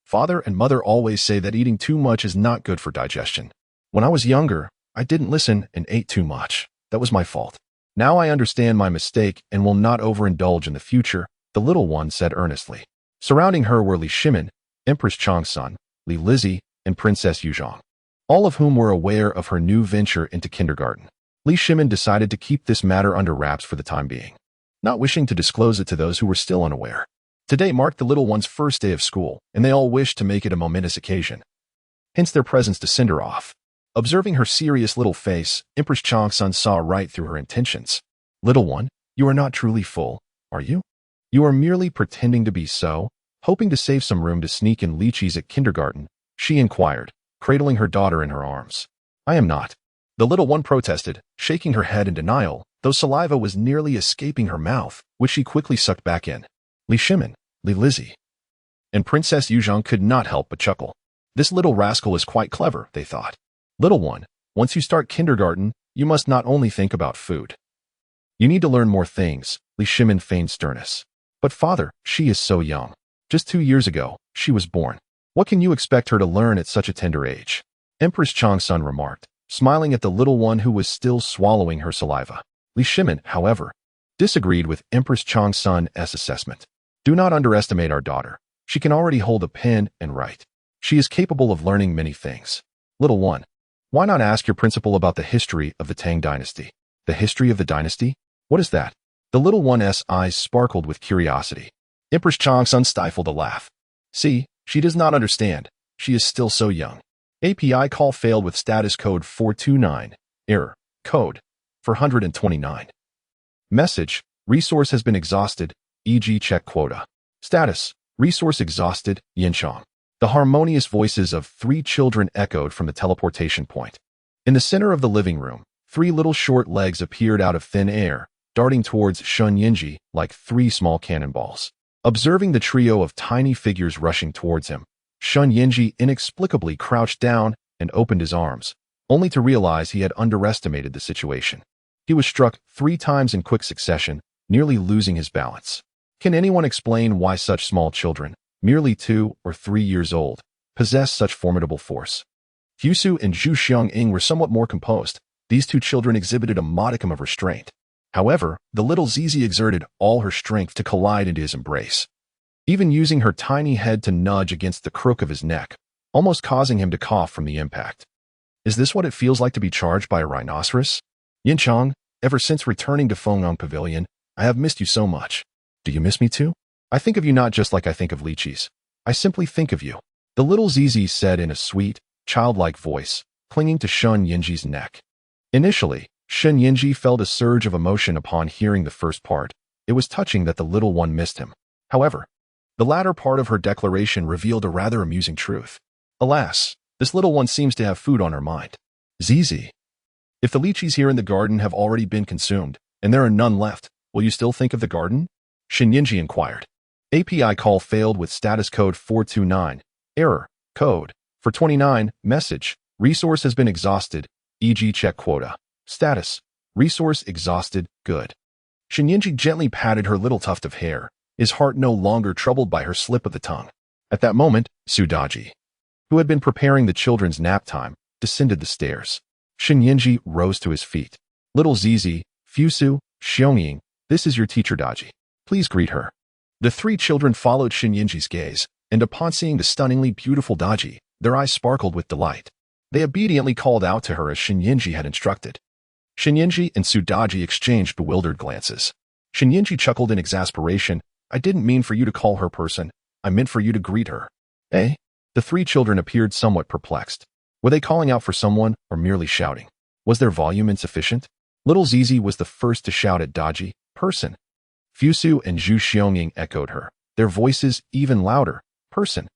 Father and mother always say that eating too much is not good for digestion. When I was younger, I didn't listen and ate too much. That was my fault. Now I understand my mistake and will not overindulge in the future, the little one said earnestly. Surrounding her were Li Shimin, Empress Chang's son, Li Lizzie, and Princess Yuzhong, all of whom were aware of her new venture into kindergarten. Li Shimin decided to keep this matter under wraps for the time being, not wishing to disclose it to those who were still unaware. Today marked the little one's first day of school, and they all wished to make it a momentous occasion. Hence their presence to send her off. Observing her serious little face, Empress Chang's son saw right through her intentions. Little one, you are not truly full, are you? You are merely pretending to be so, hoping to save some room to sneak in lychees at kindergarten, she inquired, cradling her daughter in her arms. I am not. The little one protested, shaking her head in denial, though saliva was nearly escaping her mouth, which she quickly sucked back in. Li Shimin, Li Lizzie, and Princess Yuzhong could not help but chuckle. This little rascal is quite clever, they thought. Little one, once you start kindergarten, you must not only think about food. You need to learn more things, Li Shimin feigned sternness. But father, she is so young. Just 2 years ago, she was born. What can you expect her to learn at such a tender age? Empress Chang's son remarked, smiling at the little one who was still swallowing her saliva. Li Shimin, however, disagreed with Empress Chang's son's assessment. Do not underestimate our daughter. She can already hold a pen and write. She is capable of learning many things. Little one, why not ask your principal about the history of the Tang dynasty? The history of the dynasty? What is that? The little one's eyes sparkled with curiosity. Empress Chang's son stifled a laugh. See, she does not understand. She is still so young. API call failed with status code 429. Error. Code 429. Message. Resource has been exhausted. E.g. check quota. Status. Resource exhausted. Yinchang. The harmonious voices of 3 children echoed from the teleportation point. In the center of the living room, 3 little short legs appeared out of thin air, darting towards Shun Yinji like 3 small cannonballs. Observing the trio of tiny figures rushing towards him, Shun Yinji inexplicably crouched down and opened his arms, only to realize he had underestimated the situation. He was struck 3 times in quick succession, nearly losing his balance. Can anyone explain why such small children, merely 2 or 3 years old, possess such formidable force? Fusu and Zhu Xiangying were somewhat more composed. These 2 children exhibited a modicum of restraint. However, the little Sizi exerted all her strength to collide into his embrace, even using her tiny head to nudge against the crook of his neck, almost causing him to cough from the impact. Is this what it feels like to be charged by a rhinoceros? Yinchang, ever since returning to Fengyang Pavilion, I have missed you so much. Do you miss me too? I think of you not just like I think of lychees. I simply think of you. The little Sizi said in a sweet, childlike voice, clinging to Shun Yinji's neck. Initially, Shun Yinji felt a surge of emotion upon hearing the first part. It was touching that the little one missed him. However, the latter part of her declaration revealed a rather amusing truth. Alas, this little one seems to have food on her mind. Sizi, if the lychees here in the garden have already been consumed, and there are none left, will you still think of the garden? Shun Yinji inquired. API call failed with status code 429. Error. Code 429. Message. Resource has been exhausted. E.g. check quota. Status. Resource exhausted. Good. Shun Yinji gently patted her little tuft of hair, his heart no longer troubled by her slip of the tongue. At that moment, Sudaji, who had been preparing the children's nap time, descended the stairs. Shun Yinji rose to his feet. Little Sizi, Fusu, Xiangying, this is your teacher Daji. Please greet her. The 3 children followed Shun Yinji's gaze, and upon seeing the stunningly beautiful Daji, their eyes sparkled with delight. They obediently called out to her as Shun Yinji had instructed. Shun Yinji and Sudaji exchanged bewildered glances. Shun Yinji chuckled in exasperation. I didn't mean for you to call her person. I meant for you to greet her. Eh? The 3 children appeared somewhat perplexed. Were they calling out for someone or merely shouting? Was their volume insufficient? Little Sizi was the first to shout at Daji, person. Fusu and Zhu Xiangying echoed her, their voices even louder, person.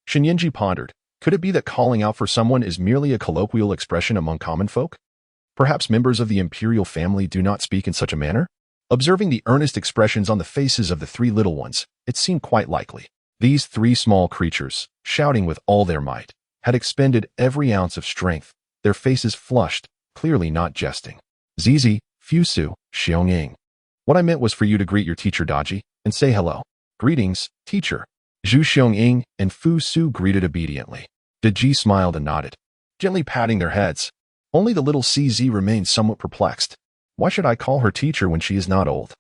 Shun Yinji pondered, could it be that calling out for someone is merely a colloquial expression among common folk? Perhaps members of the imperial family do not speak in such a manner? Observing the earnest expressions on the faces of the 3 little ones, it seemed quite likely. These three small creatures, shouting with all their might, had expended every ounce of strength, their faces flushed, clearly not jesting. Sizi, Fusu, Xiong. What I meant was for you to greet your teacher Daji and say hello. Greetings, teacher. Zhu Xiong and Fusu greeted obediently. Daji smiled and nodded, gently patting their heads. Only the little Sizi remained somewhat perplexed. Why should I call her teacher when she is not old?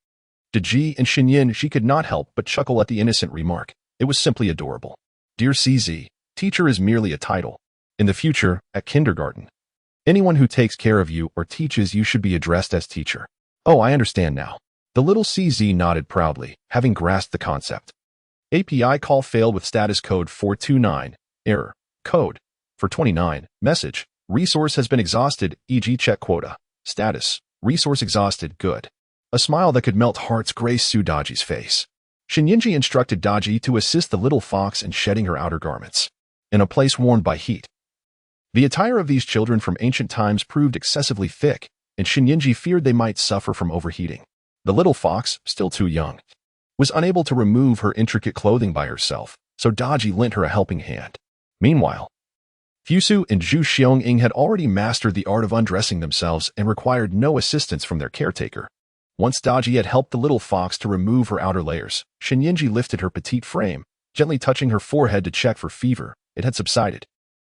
Daji and Xinyin, she could not help but chuckle at the innocent remark. It was simply adorable. Dear Sizi, teacher is merely a title. In the future, at kindergarten, anyone who takes care of you or teaches you should be addressed as teacher. Oh, I understand now. The little Sizi nodded proudly, having grasped the concept. API call failed with status code 429. Error. Code. For 29. Message. Resource has been exhausted, e.g. check quota. Status. Resource exhausted. Good. A smile that could melt hearts graced Daji's face. Xinyinji instructed Daji to assist the little fox in shedding her outer garments, in a place warmed by heat. The attire of these children from ancient times proved excessively thick, and Xinyinji feared they might suffer from overheating. The little fox, still too young, was unable to remove her intricate clothing by herself, so Daji lent her a helping hand. Meanwhile, Fusu and Zhu Xiong had already mastered the art of undressing themselves and required no assistance from their caretaker. Once Daji had helped the little fox to remove her outer layers, Xinyinji lifted her petite frame, gently touching her forehead to check for fever. It had subsided.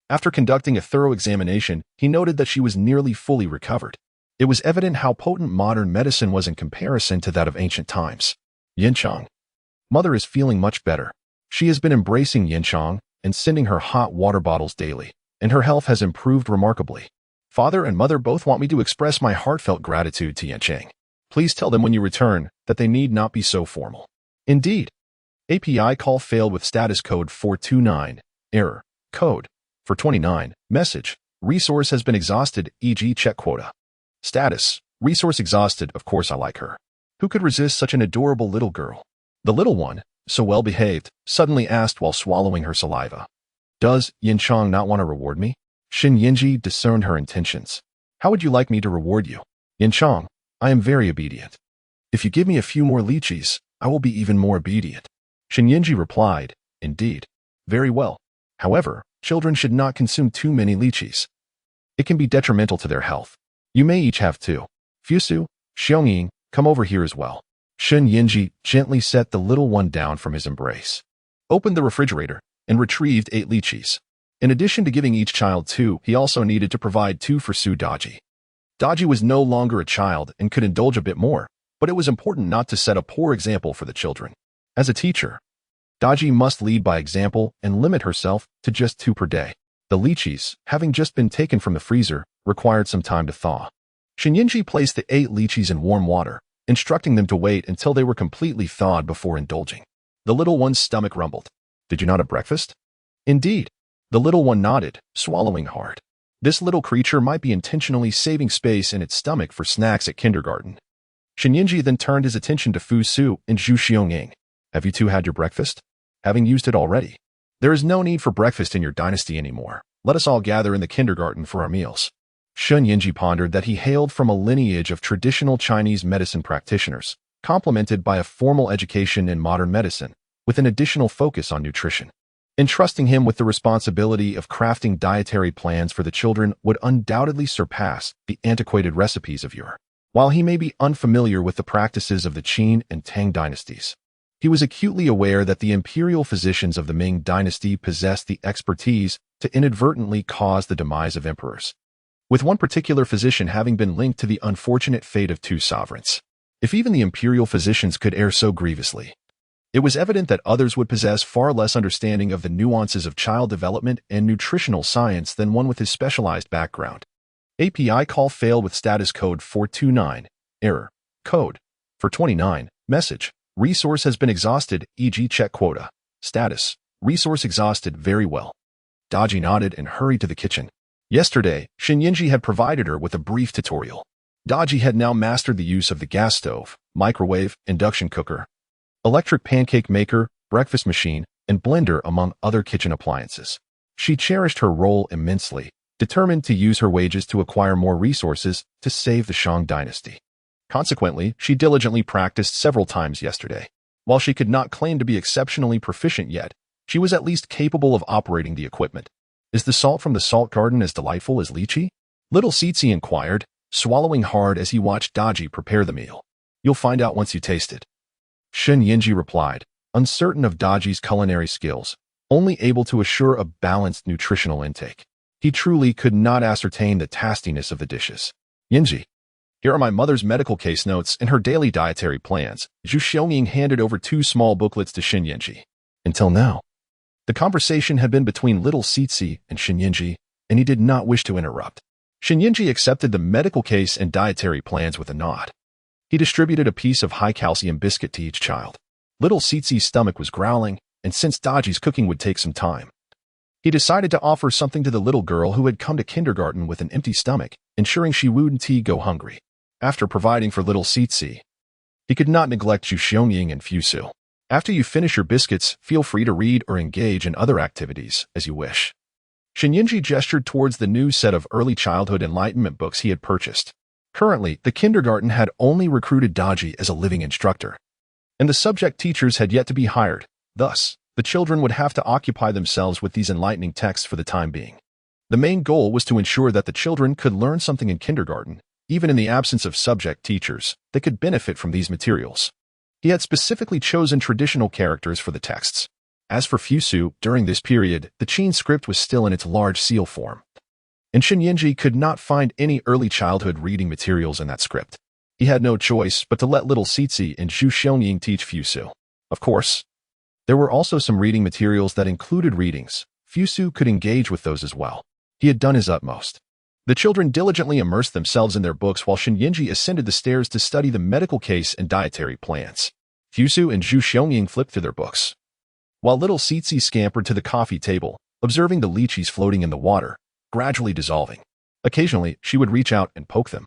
After conducting a thorough examination, he noted that she was nearly fully recovered. It was evident how potent modern medicine was in comparison to that of ancient times. Yinchang. Mother is feeling much better. She has been embracing Yinchang and sending her hot water bottles daily, and her health has improved remarkably. Father and mother both want me to express my heartfelt gratitude to Yinchang. Please tell them when you return that they need not be so formal. Indeed. API call failed with status code 429. Error. Code. For 29. Message. Resource has been exhausted, e.g. check quota. Status. Resource exhausted. Of course I like her. Who could resist such an adorable little girl? The little one, so well behaved, suddenly asked while swallowing her saliva. Does Yinchang not want to reward me? Xinyinji discerned her intentions. How would you like me to reward you? Yinchang, I am very obedient. If you give me a few more lychees, I will be even more obedient. Xinyinji replied, Indeed. Very well. However, children should not consume too many lychees. It can be detrimental to their health. You may each have 2. Fusu, Xiong, come over here as well. Xinyinji gently set the little one down from his embrace, opened the refrigerator, and retrieved 8 lychees. In addition to giving each child 2, he also needed to provide 2 for Daji. Daji was no longer a child and could indulge a bit more, but it was important not to set a poor example for the children. As a teacher, Daji must lead by example and limit herself to just 2 per day. The lychees, having just been taken from the freezer, required some time to thaw. Xinyinji placed the 8 lychees in warm water, instructing them to wait until they were completely thawed before indulging. The little one's stomach rumbled. Did you not have breakfast? Indeed. The little one nodded, swallowing hard. This little creature might be intentionally saving space in its stomach for snacks at kindergarten. Xinyinji then turned his attention to Fusu and Zhu Xiong. Have you two had your breakfast? Having used it already? There is no need for breakfast in your dynasty anymore. Let us all gather in the kindergarten for our meals. Xinyinji pondered that he hailed from a lineage of traditional Chinese medicine practitioners, complemented by a formal education in modern medicine, with an additional focus on nutrition. Entrusting him with the responsibility of crafting dietary plans for the children would undoubtedly surpass the antiquated recipes of yore. While he may be unfamiliar with the practices of the Qin and Tang dynasties, he was acutely aware that the imperial physicians of the Ming dynasty possessed the expertise to inadvertently cause the demise of emperors, with one particular physician having been linked to the unfortunate fate of 2 sovereigns. If even the imperial physicians could err so grievously, it was evident that others would possess far less understanding of the nuances of child development and nutritional science than one with his specialized background. API call failed with status code 429. Error. Code. For 29. Message. Resource has been exhausted, e.g. check quota. Status. Resource exhausted. Very well. Daji nodded and hurried to the kitchen. Yesterday, Xinyinji had provided her with a brief tutorial. Daji had now mastered the use of the gas stove, microwave, induction cooker, electric pancake maker, breakfast machine, and blender among other kitchen appliances. She cherished her role immensely, determined to use her wages to acquire more resources to save the Shang dynasty. Consequently, she diligently practiced several times yesterday. While she could not claim to be exceptionally proficient yet, she was at least capable of operating the equipment. Is the salt from the salt garden as delightful as lychee? Little Sizi inquired, swallowing hard as he watched Daji prepare the meal. You'll find out once you taste it. Shen Yinji replied, uncertain of Daji's culinary skills, only able to assure a balanced nutritional intake. He truly could not ascertain the tastiness of the dishes. Yinji, here are my mother's medical case notes and her daily dietary plans. Zhu Xiaoying handed over 2 small booklets to Shen Yinji. Until now, the conversation had been between little Sizi and Shen Yinji, and he did not wish to interrupt. Shen Yinji accepted the medical case and dietary plans with a nod. He distributed a piece of high-calcium biscuit to each child. Little Sizi's stomach was growling, and since Daji's cooking would take some time, he decided to offer something to the little girl who had come to kindergarten with an empty stomach, ensuring she wouldn't go hungry. After providing for little Sizi, he could not neglect Zhu Xiaoying and Fusu. After you finish your biscuits, feel free to read or engage in other activities as you wish. Shen Yinji gestured towards the new set of early childhood enlightenment books he had purchased. Currently, the kindergarten had only recruited Daji as a living instructor, and the subject teachers had yet to be hired. Thus, the children would have to occupy themselves with these enlightening texts for the time being. The main goal was to ensure that the children could learn something in kindergarten, even in the absence of subject teachers, they could benefit from these materials. He had specifically chosen traditional characters for the texts. As for Fusu, during this period, the Qin script was still in its large seal form, and Shen Yinji could not find any early childhood reading materials in that script. He had no choice but to let little Sizi and Zhu Xiaoying teach Fusu. Of course, there were also some reading materials that included readings. Fusu could engage with those as well. He had done his utmost. The children diligently immersed themselves in their books while Shen Yinji ascended the stairs to study the medical case and dietary plans. Fusu and Zhu Xiaoying flipped through their books, while little Sizi scampered to the coffee table, observing the lychees floating in the water, gradually dissolving. Occasionally, she would reach out and poke them.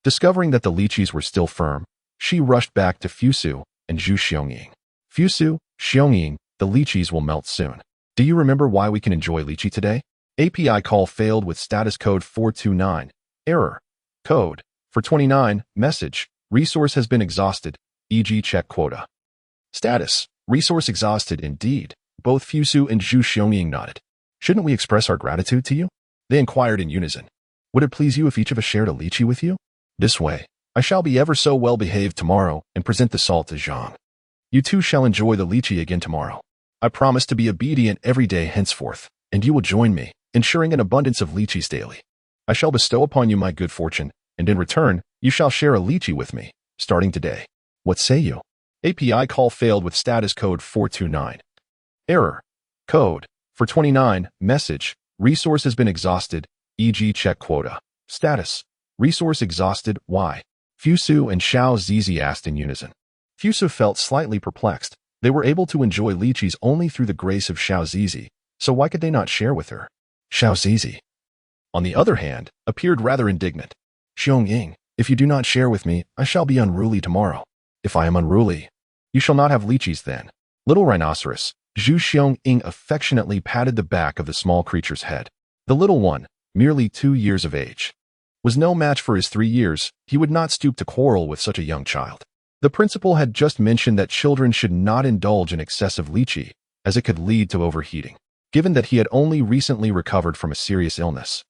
Discovering that the lychees were still firm, she rushed back to Fusu and Zhu Xiaoying. Fusu, Xiaoying, the lychees will melt soon. Do you remember why we can enjoy lychee today? API call failed with status code 429. Error. Code. For 29, message. Resource has been exhausted, e.g. check quota. Status. Resource exhausted indeed. Both Fusu and Zhu Xiaoying nodded. Shouldn't we express our gratitude to you? They inquired in unison. Would it please you if each of us shared a lychee with you? This way, I shall be ever so well behaved tomorrow and present the salt to Zhang. You too shall enjoy the lychee again tomorrow. I promise to be obedient every day henceforth, and you will join me, ensuring an abundance of lychees daily. I shall bestow upon you my good fortune, and in return, you shall share a lychee with me, starting today. What say you? API call failed with status code 429. Error. Code. For 29, message. Resource has been exhausted, e.g. check quota. Status. Resource exhausted, why? Fusu and Sizi asked in unison. Fusu felt slightly perplexed. They were able to enjoy lychees only through the grace of Sizi, so why could they not share with her? Sizi, on the other hand, appeared rather indignant. Xiaoying, if you do not share with me, I shall be unruly tomorrow. If I am unruly, you shall not have lychees then. Little rhinoceros, Zhu Xiaoying affectionately patted the back of the small creature's head. The little one, merely 2 years of age, was no match for his 3 years. He would not stoop to quarrel with such a young child. The principal had just mentioned that children should not indulge in excessive lychee, as it could lead to overheating. Given that he had only recently recovered from a serious illness,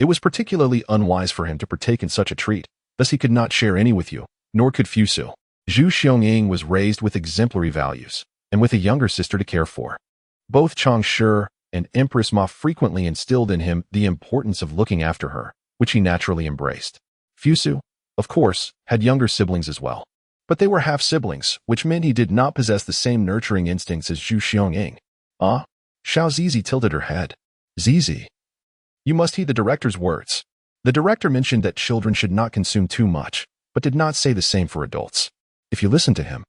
it was particularly unwise for him to partake in such a treat. Thus he could not share any with you, nor could Fusu. Zhu Xiaoying was raised with exemplary values, and with a younger sister to care for. Both Changshi and Empress Ma frequently instilled in him the importance of looking after her, which he naturally embraced. Fusu, of course, had younger siblings as well, but they were half-siblings, which meant he did not possess the same nurturing instincts as Zhu Xiaoying. Ah? Sizi tilted her head. Zizi, you must heed the director's words. The director mentioned that children should not consume too much, but did not say the same for adults. If you listen to him,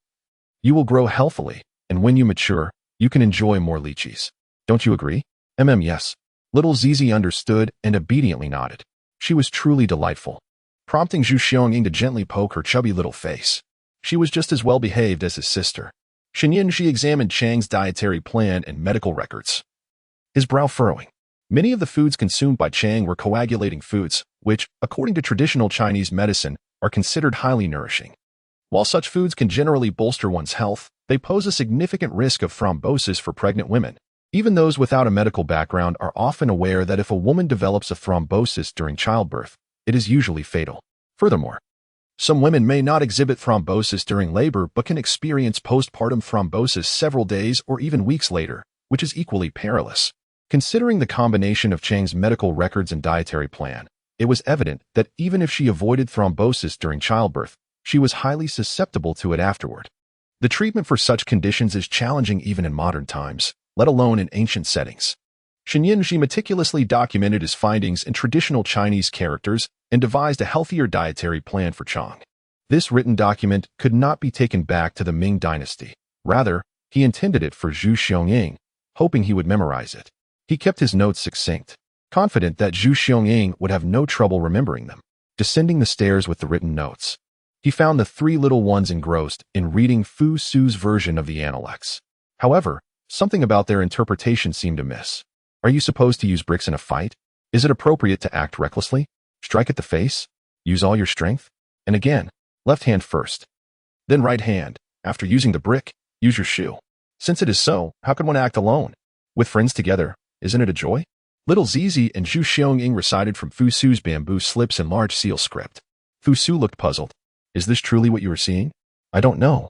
you will grow healthily, and when you mature, you can enjoy more lychees. Don't you agree? Yes. Little Zizi understood and obediently nodded. She was truly delightful, prompting Zhu Xiaoying to gently poke her chubby little face. She was just as well behaved as his sister. Shen Yinji examined Chang's dietary plan and medical records, his brow furrowing. Many of the foods consumed by Chang were coagulating foods, which, according to traditional Chinese medicine, are considered highly nourishing. While such foods can generally bolster one's health, They pose a significant risk of thrombosis for pregnant women. Even those without a medical background are often aware that if a woman develops a thrombosis during childbirth, it is usually fatal. Furthermore, some women may not exhibit thrombosis during labor but can experience postpartum thrombosis several days or even weeks later, which is equally perilous. Considering the combination of Chang's medical records and dietary plan, it was evident that even if she avoided thrombosis during childbirth, she was highly susceptible to it afterward. The treatment for such conditions is challenging even in modern times, let alone in ancient settings. Ying meticulously documented his findings in traditional Chinese characters and devised a healthier dietary plan for Chang. This written document could not be taken back to the Ming dynasty. Rather, he intended it for Zhu Xiong, hoping he would memorize it. He kept his notes succinct, confident that Zhu Xiong would have no trouble remembering them. Descending the stairs with the written notes, he found the three little ones engrossed in reading Fusu's version of the Analects. However, something about their interpretation seemed amiss. Are you supposed to use bricks in a fight? Is it appropriate to act recklessly? Strike at the face? Use all your strength? And again, left hand first. Then right hand. After using the brick, use your shoe. Since it is so, how can one act alone? With friends together, isn't it a joy? Little Sizi and Zhu Xiong recited from Fusu's bamboo slips in large seal script. Fusu looked puzzled. Is this truly what you are seeing? I don't know.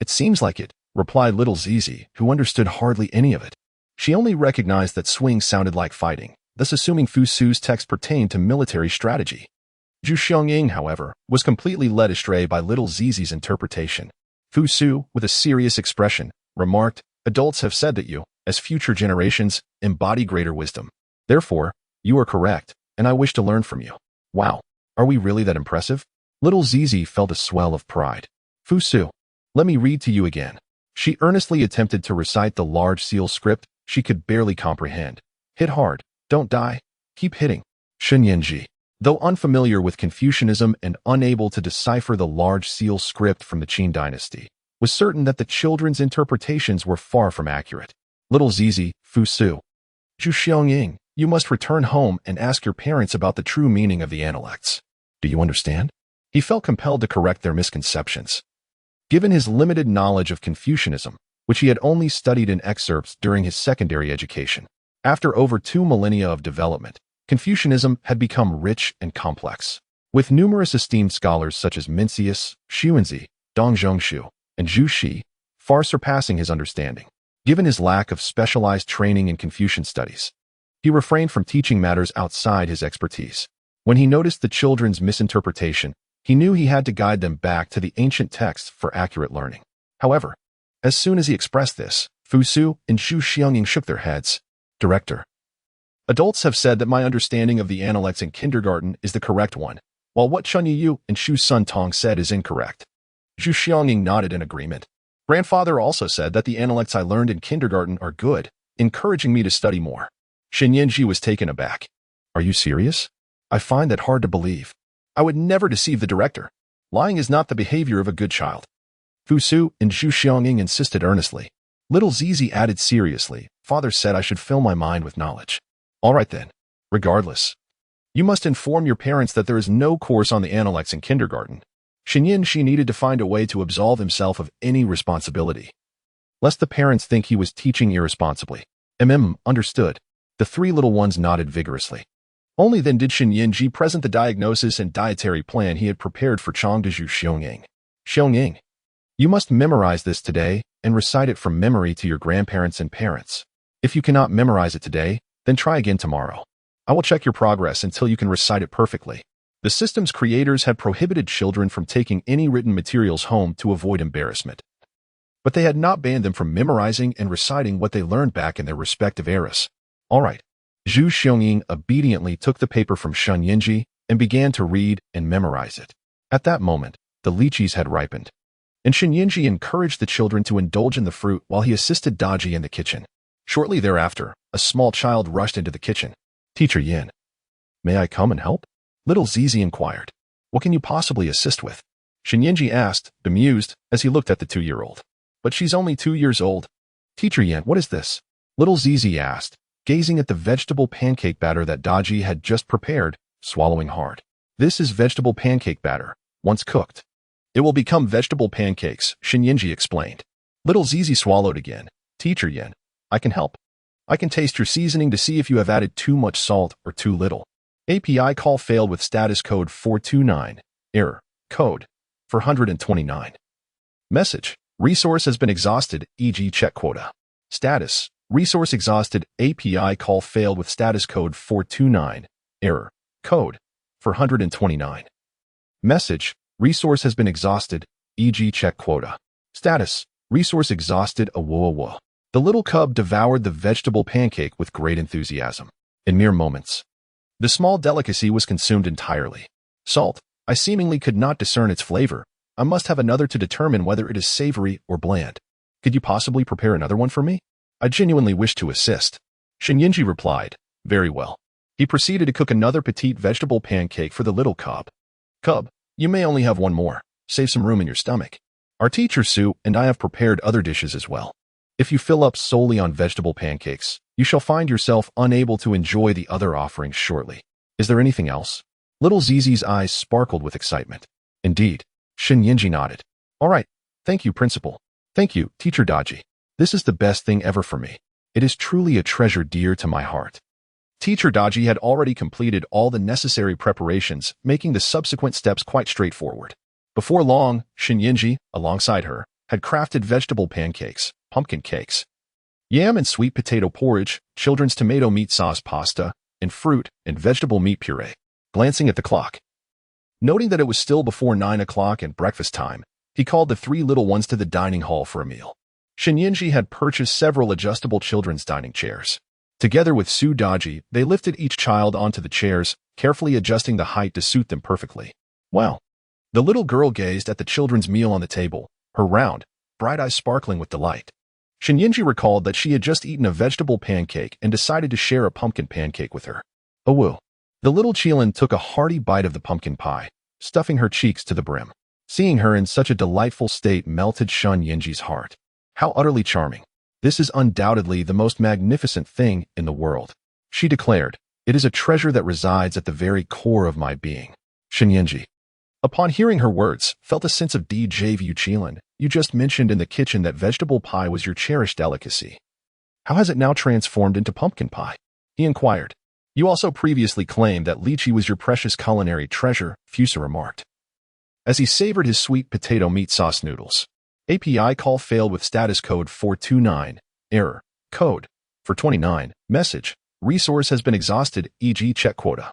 It seems like it, replied little Sizi, who understood hardly any of it. She only recognized that swing sounded like fighting, thus assuming Fusu's text pertained to military strategy. Zhu Xiong, however, was completely led astray by little Zizi's interpretation. Fusu, with a serious expression, remarked, "Adults have said that you, as future generations, embody greater wisdom. Therefore, you are correct, and I wish to learn from you." Wow, are we really that impressive? Little Sizi felt a swell of pride. Fusu, let me read to you again. She earnestly attempted to recite the large seal script she could barely comprehend. Hit hard, don't die, keep hitting. Shenyanji, though unfamiliar with Confucianism and unable to decipher the large seal script from the Qin dynasty, was certain that the children's interpretations were far from accurate. Little Sizi, Fusu, Zhu Xiong, you must return home and ask your parents about the true meaning of the Analects. Do you understand? He felt compelled to correct their misconceptions. Given his limited knowledge of Confucianism, which he had only studied in excerpts during his secondary education, after over 2 millennia of development, Confucianism had become rich and complex. With numerous esteemed scholars such as Mencius, Xuanzi, Dong Zhongshu, and Zhu Xi, far surpassing his understanding. Given his lack of specialized training in Confucian studies, he refrained from teaching matters outside his expertise. When he noticed the children's misinterpretation, he knew he had to guide them back to the ancient texts for accurate learning. However, as soon as he expressed this, Fusu and Zhu Xiong shook their heads. Director, adults have said that my understanding of the Analects in kindergarten is the correct one, while what Chun Yu and Shu Sun Tong said is incorrect. Zhu Xiong nodded in agreement. Grandfather also said that the Analects I learned in kindergarten are good, encouraging me to study more. Shenyanji was taken aback. Are you serious? I find that hard to believe. I would never deceive the director. Lying is not the behavior of a good child. Fusu and Zhu Xiong insisted earnestly. Little Zizi added seriously, Father said I should fill my mind with knowledge. All right then. Regardless, you must inform your parents that there is no course on the Analects in kindergarten. She needed to find a way to absolve himself of any responsibility, lest the parents think he was teaching irresponsibly. Understood. The 3 little ones nodded vigorously. Only then did Shenyanji present the diagnosis and dietary plan he had prepared for Chang to Zhu Xiong. Xiong, you must memorize this today and recite it from memory to your grandparents and parents. If you cannot memorize it today, then try again tomorrow. I will check your progress until you can recite it perfectly. The system's creators had prohibited children from taking any written materials home to avoid embarrassment. But they had not banned them from memorizing and reciting what they learned back in their respective eras. All right. Zhu Xiong obediently took the paper from Shenyanji and began to read and memorize it. At that moment, the lychees had ripened, and Shenyanji encouraged the children to indulge in the fruit while he assisted Daji in the kitchen. Shortly thereafter, a small child rushed into the kitchen. Teacher Yin, may I come and help? Little Zizi inquired. What can you possibly assist with? Shenyanji asked, bemused, as he looked at the 2-year-old. But she's only 2 years old. Teacher Yin, what is this? Little Zizi asked, gazing at the vegetable pancake batter that Daji had just prepared, swallowing hard. This is vegetable pancake batter, once cooked. It will become vegetable pancakes, Shenyanji explained. Little Zizi swallowed again. Teacher Yin, I can help. I can taste your seasoning to see if you have added too much salt or too little. API call failed with status code 429. Error. Code 429. Message. Resource has been exhausted, e.g. check quota. Status. Resource exhausted. API call failed with status code 429. Error. Code 429. Message. Resource has been exhausted, e.g. check quota. Status. Resource exhausted. Whoa. The little cub devoured the vegetable pancake with great enthusiasm. In mere moments, the small delicacy was consumed entirely. Salt. I seemingly could not discern its flavor. I must have another to determine whether it is savory or bland. Could you possibly prepare another one for me? I genuinely wish to assist. Shinyinji replied, very well. He proceeded to cook another petite vegetable pancake for the little cub. Cub, you may only have one more. Save some room in your stomach. Our teacher Su and I have prepared other dishes as well. If you fill up solely on vegetable pancakes, you shall find yourself unable to enjoy the other offerings shortly. Is there anything else? Little Zizi's eyes sparkled with excitement. Indeed. Shinyinji nodded. All right. Thank you, Principal. Thank you, Teacher Daji. This is the best thing ever for me. It is truly a treasure dear to my heart. Teacher Daji had already completed all the necessary preparations, making the subsequent steps quite straightforward. Before long, Shinyinji, alongside her, had crafted vegetable pancakes, pumpkin cakes, yam and sweet potato porridge, children's tomato meat sauce pasta, and fruit and vegetable meat puree. Glancing at the clock, noting that it was still before 9 o'clock and breakfast time, he called the three little ones to the dining hall for a meal. Shinyinji had purchased several adjustable children's dining chairs. Together with Su Daji, they lifted each child onto the chairs, carefully adjusting the height to suit them perfectly. Wow! The little girl gazed at the children's meal on the table, her round, bright eyes sparkling with delight. Shinyinji recalled that she had just eaten a vegetable pancake and decided to share a pumpkin pancake with her. Oh woo! The little Qilin took a hearty bite of the pumpkin pie, stuffing her cheeks to the brim. Seeing her in such a delightful state melted Shinyinji's heart. How utterly charming. This is undoubtedly the most magnificent thing in the world. She declared, it is a treasure that resides at the very core of my being. Shinyinji, upon hearing her words, felt a sense of déjà vu. Qilin, you just mentioned in the kitchen that vegetable pie was your cherished delicacy. How has it now transformed into pumpkin pie? He inquired. You also previously claimed that lychee was your precious culinary treasure, Fusu remarked. As he savored his sweet potato meat sauce noodles. API call failed with status code 429. Error. Code 429. Message. Resource has been exhausted, e.g. check quota.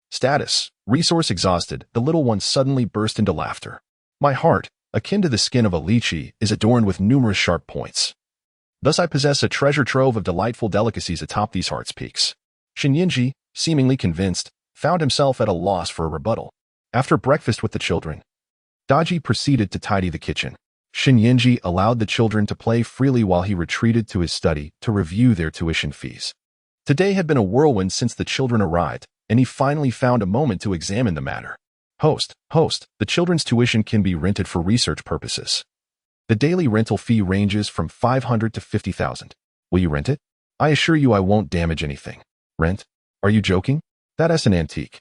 Status. Resource exhausted. The little one suddenly burst into laughter. My heart, akin to the skin of a lychee, is adorned with numerous sharp points. Thus I possess a treasure trove of delightful delicacies atop these heart's peaks. Shinyinji, seemingly convinced, found himself at a loss for a rebuttal. After breakfast with the children, Daji proceeded to tidy the kitchen. Shinyinji allowed the children to play freely while he retreated to his study to review their tuition fees. Today had been a whirlwind since the children arrived, and he finally found a moment to examine the matter. Host, the children's tuition can be rented for research purposes. The daily rental fee ranges from 500 to 50,000. Will you rent it? I assure you I won't damage anything. Rent? Are you joking? That is an antique.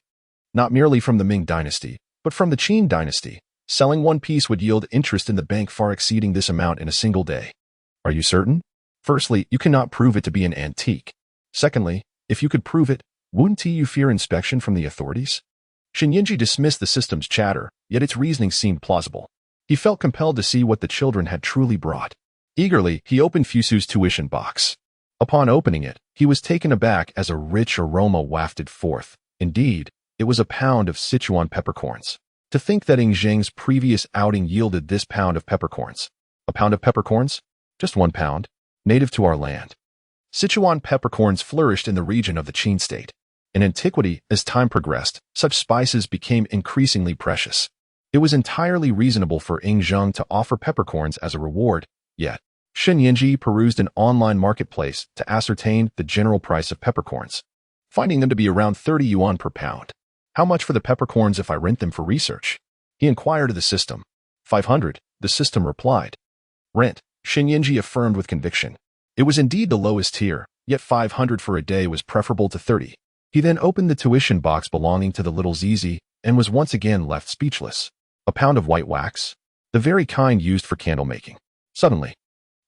Not merely from the Ming dynasty, but from the Qin dynasty. Selling one piece would yield interest in the bank far exceeding this amount in a single day. Are you certain? Firstly, you cannot prove it to be an antique. Secondly, if you could prove it, wouldn't you fear inspection from the authorities? Shinyinji dismissed the system's chatter, yet its reasoning seemed plausible. He felt compelled to see what the children had truly brought. Eagerly, he opened Fusu's tuition box. Upon opening it, he was taken aback as a rich aroma wafted forth. Indeed, it was a pound of Sichuan peppercorns. To think that Ying Zheng's previous outing yielded this pound of peppercorns. A pound of peppercorns? Just 1 pound. Native to our land. Sichuan peppercorns flourished in the region of the Qin state. In antiquity, as time progressed, such spices became increasingly precious. It was entirely reasonable for Ying Zheng to offer peppercorns as a reward, yet Shinyinji perused an online marketplace to ascertain the general price of peppercorns, finding them to be around 30 yuan per pound. How much for the peppercorns if I rent them for research? He inquired of the system. 500, the system replied. Rent, Shinyinji affirmed with conviction. It was indeed the lowest tier, yet 500 for a day was preferable to 30. He then opened the tuition box belonging to the little Zizi and was once again left speechless. A pound of white wax? The very kind used for candle making. Suddenly,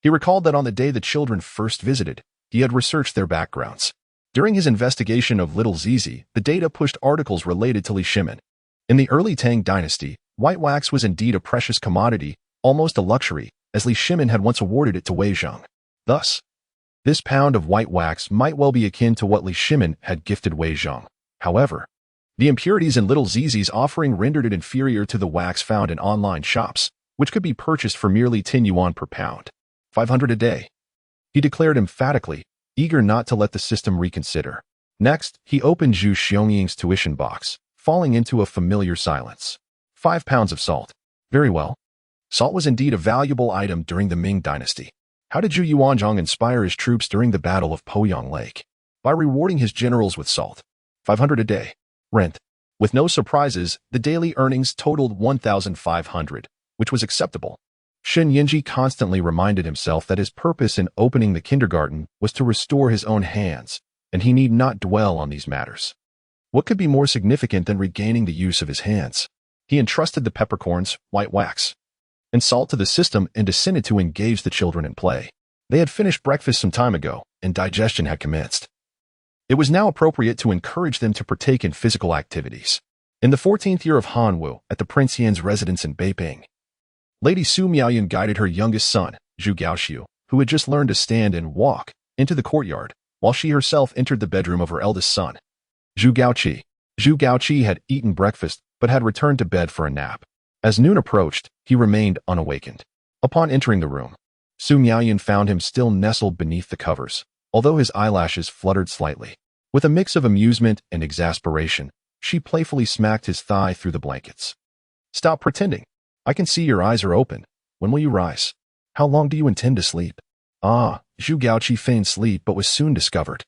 He recalled that on the day the children first visited, he had researched their backgrounds. During his investigation of little Sizi, the data pushed articles related to Li Shimin. In the early Tang dynasty, white wax was indeed a precious commodity, almost a luxury, as Li Shimin had once awarded it to Wei Zheng. Thus, this pound of white wax might well be akin to what Li Shimin had gifted Wei Zheng. However, the impurities in little Zizi's offering rendered it inferior to the wax found in online shops, which could be purchased for merely 10 yuan per pound, 500 a day. He declared emphatically, eager not to let the system reconsider. Next, he opened Zhu Xiongying's tuition box, falling into a familiar silence. 5 pounds of salt. Very well. Salt was indeed a valuable item during the Ming dynasty. How did Zhu Yuanzhang inspire his troops during the Battle of Poyang Lake? By rewarding his generals with salt. 500 a day. Rent. With no surprises, the daily earnings totaled 1,500, which was acceptable. Shen Yinji constantly reminded himself that his purpose in opening the kindergarten was to restore his own hands, and he need not dwell on these matters. What could be more significant than regaining the use of his hands? He entrusted the peppercorns, white wax, and salt to the system and descended to engage the children in play. They had finished breakfast some time ago, and digestion had commenced. It was now appropriate to encourage them to partake in physical activities. In the 14th year of Hanwu, at the Prince Yan's residence in Beiping, Lady Su Miaoyan guided her youngest son, Zhu Gaoxiu, who had just learned to stand and walk, into the courtyard, while she herself entered the bedroom of her eldest son, Zhu Gaoqi. Zhu Gaoqi had eaten breakfast, but had returned to bed for a nap. As noon approached, he remained unawakened. Upon entering the room, Su Miaoyan found him still nestled beneath the covers, although his eyelashes fluttered slightly. With a mix of amusement and exasperation, she playfully smacked his thigh through the blankets. Stop pretending. I can see your eyes are open. When will you rise? How long do you intend to sleep? Ah, Zhu Gaoqi feigned sleep but was soon discovered.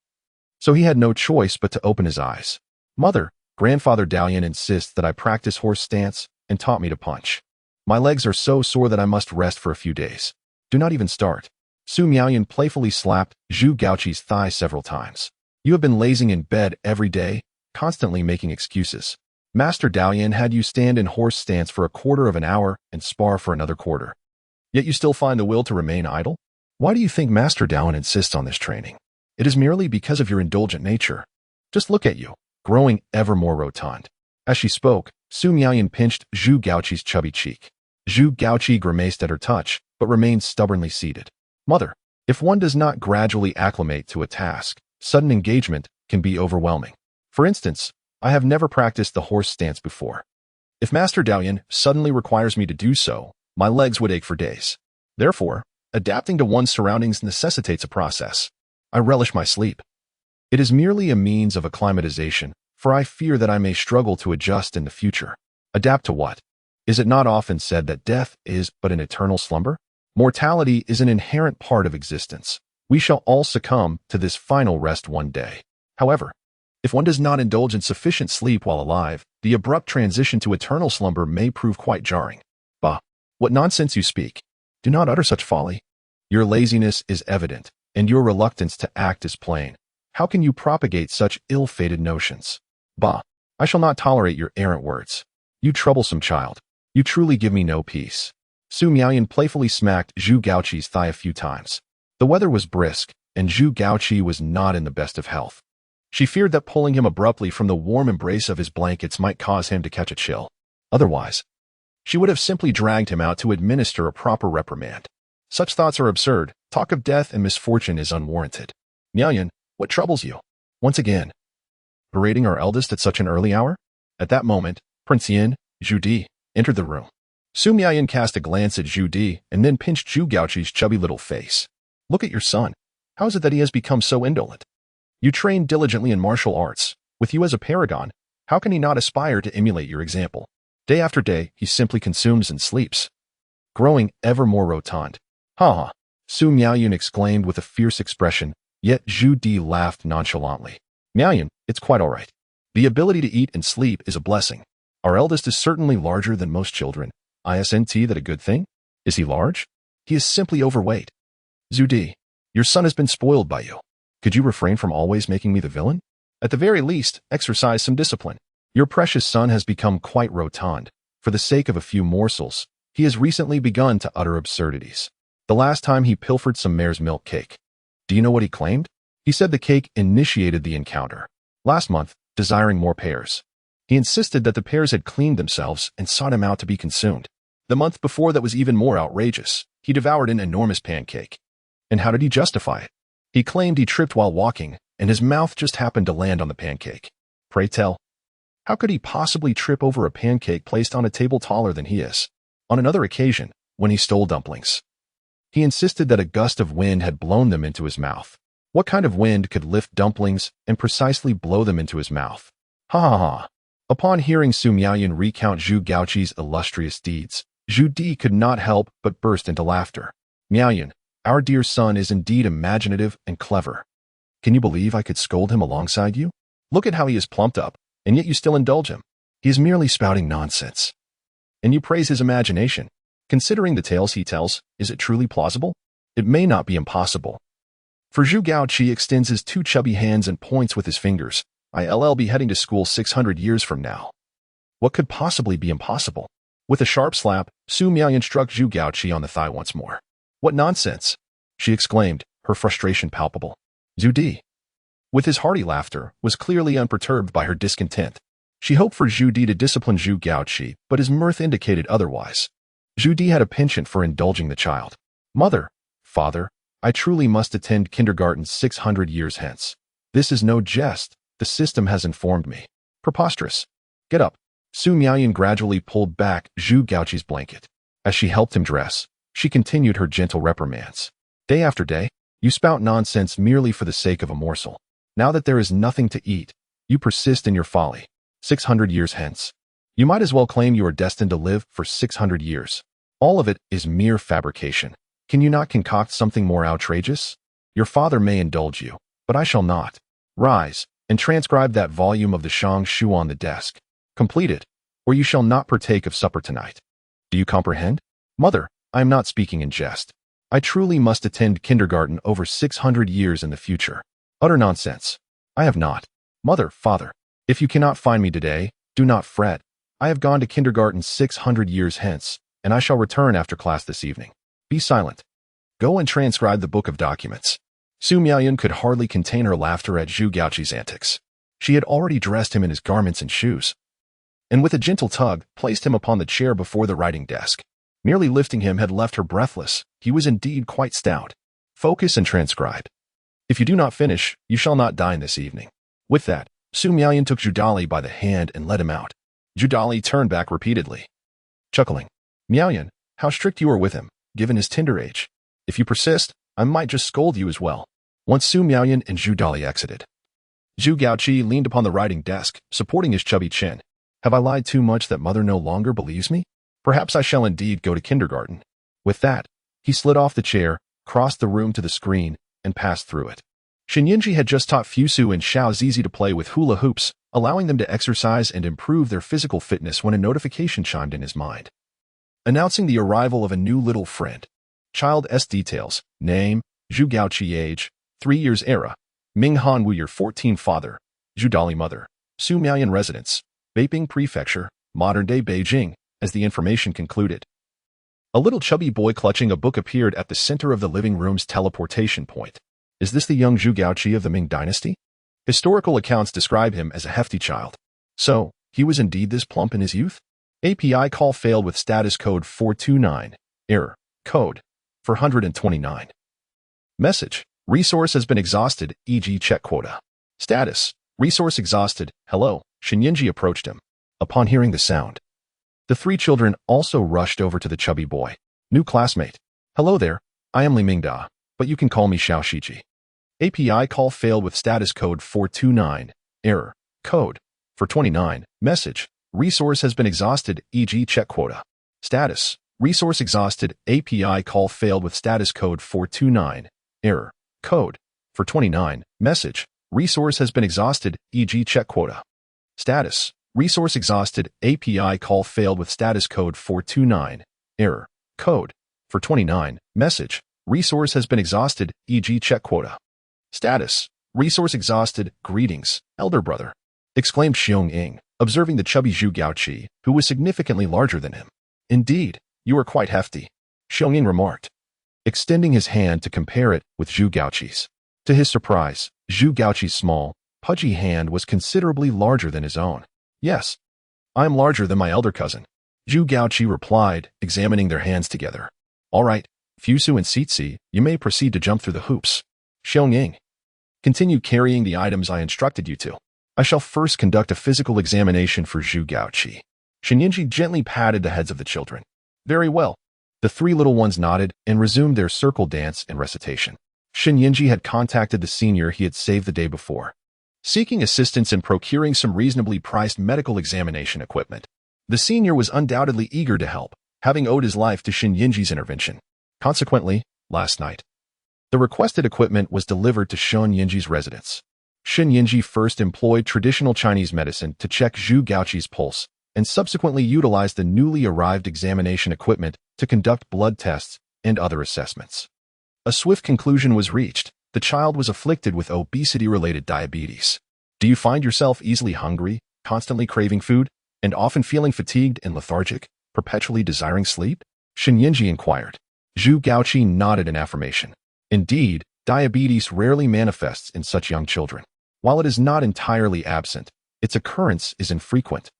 So he had no choice but to open his eyes. Mother, Grandfather Dalian insists that I practice horse stance and taught me to punch. My legs are so sore that I must rest for a few days. Do not even start. Su Miaoyan playfully slapped Zhu Gaoqi's thigh several times. You have been lazing in bed every day, constantly making excuses. Master Dalian had you stand in horse stance for a quarter of an hour and spar for another quarter. Yet you still find the will to remain idle? Why do you think Master Dalian insists on this training? It is merely because of your indulgent nature. Just look at you, growing ever more rotund. As she spoke, Su Miaoyan pinched Zhu Gaoqi's chubby cheek. Zhu Gaoqi grimaced at her touch, but remained stubbornly seated. Mother, if one does not gradually acclimate to a task, sudden engagement can be overwhelming. For instance, I have never practiced the horse stance before. If Master Dalian suddenly requires me to do so, my legs would ache for days. Therefore, adapting to one's surroundings necessitates a process. I relish my sleep. It is merely a means of acclimatization, for I fear that I may struggle to adjust in the future. Adapt to what? Is it not often said that death is but an eternal slumber? Mortality is an inherent part of existence. We shall all succumb to this final rest one day. However, if one does not indulge in sufficient sleep while alive, the abrupt transition to eternal slumber may prove quite jarring. Bah, what nonsense you speak. Do not utter such folly. Your laziness is evident, and your reluctance to act is plain. How can you propagate such ill-fated notions? Bah, I shall not tolerate your errant words. You troublesome child. You truly give me no peace. Su Miaoyan playfully smacked Zhu Gaoqi's thigh a few times. The weather was brisk, and Zhu Gaoqi was not in the best of health. She feared that pulling him abruptly from the warm embrace of his blankets might cause him to catch a chill. Otherwise, she would have simply dragged him out to administer a proper reprimand. Such thoughts are absurd. Talk of death and misfortune is unwarranted. Miaoyan, what troubles you? Once again, berating our eldest at such an early hour? At that moment, Prince Yin, Zhu Di, entered the room. Su Miaoyan cast a glance at Zhu Di and then pinched Zhu Gaoqi's chubby little face. Look at your son. How is it that he has become so indolent? You train diligently in martial arts. With you as a paragon, how can he not aspire to emulate your example? Day after day, he simply consumes and sleeps, growing ever more rotund. Ha ha, Su Miaoyan exclaimed with a fierce expression, yet Zhu Di laughed nonchalantly. Miaoyan, it's quite all right. The ability to eat and sleep is a blessing. Our eldest is certainly larger than most children. Isn't that a good thing? Is he large? He is simply overweight. Zhu Di, your son has been spoiled by you. Could you refrain from always making me the villain? At the very least, exercise some discipline. Your precious son has become quite rotund. For the sake of a few morsels, he has recently begun to utter absurdities. The last time he pilfered some mare's milk cake. Do you know what he claimed? He said the cake initiated the encounter. Last month, desiring more pears. He insisted that the pears had cleaned themselves and sought him out to be consumed. The month before that was even more outrageous. He devoured an enormous pancake. And how did he justify it? He claimed he tripped while walking, and his mouth just happened to land on the pancake. Pray tell, how could he possibly trip over a pancake placed on a table taller than he is? On another occasion, when he stole dumplings, he insisted that a gust of wind had blown them into his mouth. What kind of wind could lift dumplings and precisely blow them into his mouth? Ha ha ha. Upon hearing Su Miaoyan recount Zhu Gaoqi's illustrious deeds, Zhu Di could not help but burst into laughter. Miaoyan, our dear son is indeed imaginative and clever. Can you believe I could scold him alongside you? Look at how he is plumped up, and yet you still indulge him. He is merely spouting nonsense. And you praise his imagination. Considering the tales he tells, is it truly plausible? It may not be impossible. For Zhu Gaoqi extends his two chubby hands and points with his fingers. I'll be heading to school 600 years from now. What could possibly be impossible? With a sharp slap, Su Miaoyan struck Zhu Gaoqi on the thigh once more. What nonsense! She exclaimed, her frustration palpable. Zhu Di, with his hearty laughter, was clearly unperturbed by her discontent. She hoped for Zhu Di to discipline Zhu Gaoqi, but his mirth indicated otherwise. Zhu Di had a penchant for indulging the child. Mother, father, I truly must attend kindergarten 600 years hence. This is no jest. The system has informed me. Preposterous. Get up. Su Miaoyan gradually pulled back Zhu Gaoqi's blanket. As she helped him dress, she continued her gentle reprimands. Day after day, you spout nonsense merely for the sake of a morsel. Now that there is nothing to eat, you persist in your folly. 600 years hence, you might as well claim you are destined to live for 600 years. All of it is mere fabrication. Can you not concoct something more outrageous? Your father may indulge you, but I shall not. Rise, and transcribe that volume of the Shang Shu on the desk. Complete it, or you shall not partake of supper tonight. Do you comprehend? Mother, I am not speaking in jest. I truly must attend kindergarten over 600 years in the future. Utter nonsense. I have not. Mother, father, if you cannot find me today, do not fret. I have gone to kindergarten 600 years hence, and I shall return after class this evening. Be silent. Go and transcribe the book of documents. Su Miaoyan could hardly contain her laughter at Zhu Gaoqi's antics. She had already dressed him in his garments and shoes, and with a gentle tug, placed him upon the chair before the writing desk. Merely lifting him had left her breathless. He was indeed quite stout. Focus and transcribe. If you do not finish, you shall not dine this evening. With that, Su Miaoyan took Zhudali by the hand and led him out. Zhudali turned back repeatedly, chuckling. Miaoyan, how strict you are with him, given his tender age. If you persist, I might just scold you as well. Once Su Miaoyan and Zhudali exited, Zhu Gaoqi leaned upon the writing desk, supporting his chubby chin. Have I lied too much that mother no longer believes me? Perhaps I shall indeed go to kindergarten. With that, he slid off the chair, crossed the room to the screen, and passed through it. Shinyinji had just taught Fusu and Xiao Zizi to play with hula hoops, allowing them to exercise and improve their physical fitness when a notification chimed in his mind, announcing the arrival of a new little friend. Child S details, name, Zhu Gaoqi age, 3 years era, Ming Han Wu year 14 father, Zhudali mother, Su Miaoyan residence, Beiping prefecture, modern-day Beijing, as the information concluded. A little chubby boy clutching a book appeared at the center of the living room's teleportation point. Is this the young Zhu Gaoqi of the Ming dynasty? Historical accounts describe him as a hefty child. So, he was indeed this plump in his youth? API call failed with status code 429. Error. Code. 429. Message. Resource has been exhausted, e.g. check quota. Status. Resource exhausted. Hello. Shinyinji approached him. Upon hearing the sound, the three children also rushed over to the chubby boy. New classmate. Hello there. I am Li Mingda, but you can call me Xiao Shiji. API call failed with status code 429. Error. Code. 429. Message. Resource has been exhausted, e.g. check quota. Status. Resource exhausted. API call failed with status code 429. Error. Code. 429. Message. Resource has been exhausted, e.g. check quota. Status. Resource exhausted. API call failed with status code 429. Error. Code. 429. Message. Resource has been exhausted, e.g. check quota. Status. Resource exhausted. Greetings, elder brother, exclaimed Xiong Ying, observing the chubby Zhu Gaoqi, who was significantly larger than him. Indeed, you are quite hefty, Xiong Ying remarked. extending his hand to compare it with Zhu Gaoqi's. To his surprise, Zhu Gaoqi's small, pudgy hand was considerably larger than his own. Yes, I am larger than my elder cousin, Zhu Gaoqi replied, examining their hands together. All right, Fusu and Sizi, you may proceed to jump through the hoops. Xiaoying, continue carrying the items I instructed you to. I shall first conduct a physical examination for Zhu Gaoqi. Xinyinji gently patted the heads of the children. Very well. The three little ones nodded and resumed their circle dance and recitation. Xinyinji had contacted the senior he had saved the day before, seeking assistance in procuring some reasonably priced medical examination equipment. The senior was undoubtedly eager to help, having owed his life to Xinyinji's intervention. Consequently, last night, the requested equipment was delivered to Xinyinji's residence. Xinyinji first employed traditional Chinese medicine to check Zhu Gaoqi's pulse, and subsequently utilized the newly arrived examination equipment to conduct blood tests and other assessments. A swift conclusion was reached. The child was afflicted with obesity-related diabetes. Do you find yourself easily hungry, constantly craving food, and often feeling fatigued and lethargic, perpetually desiring sleep? Xinyinji inquired. Zhu Gaoqi nodded in affirmation. Indeed, diabetes rarely manifests in such young children. While it is not entirely absent, its occurrence is infrequent,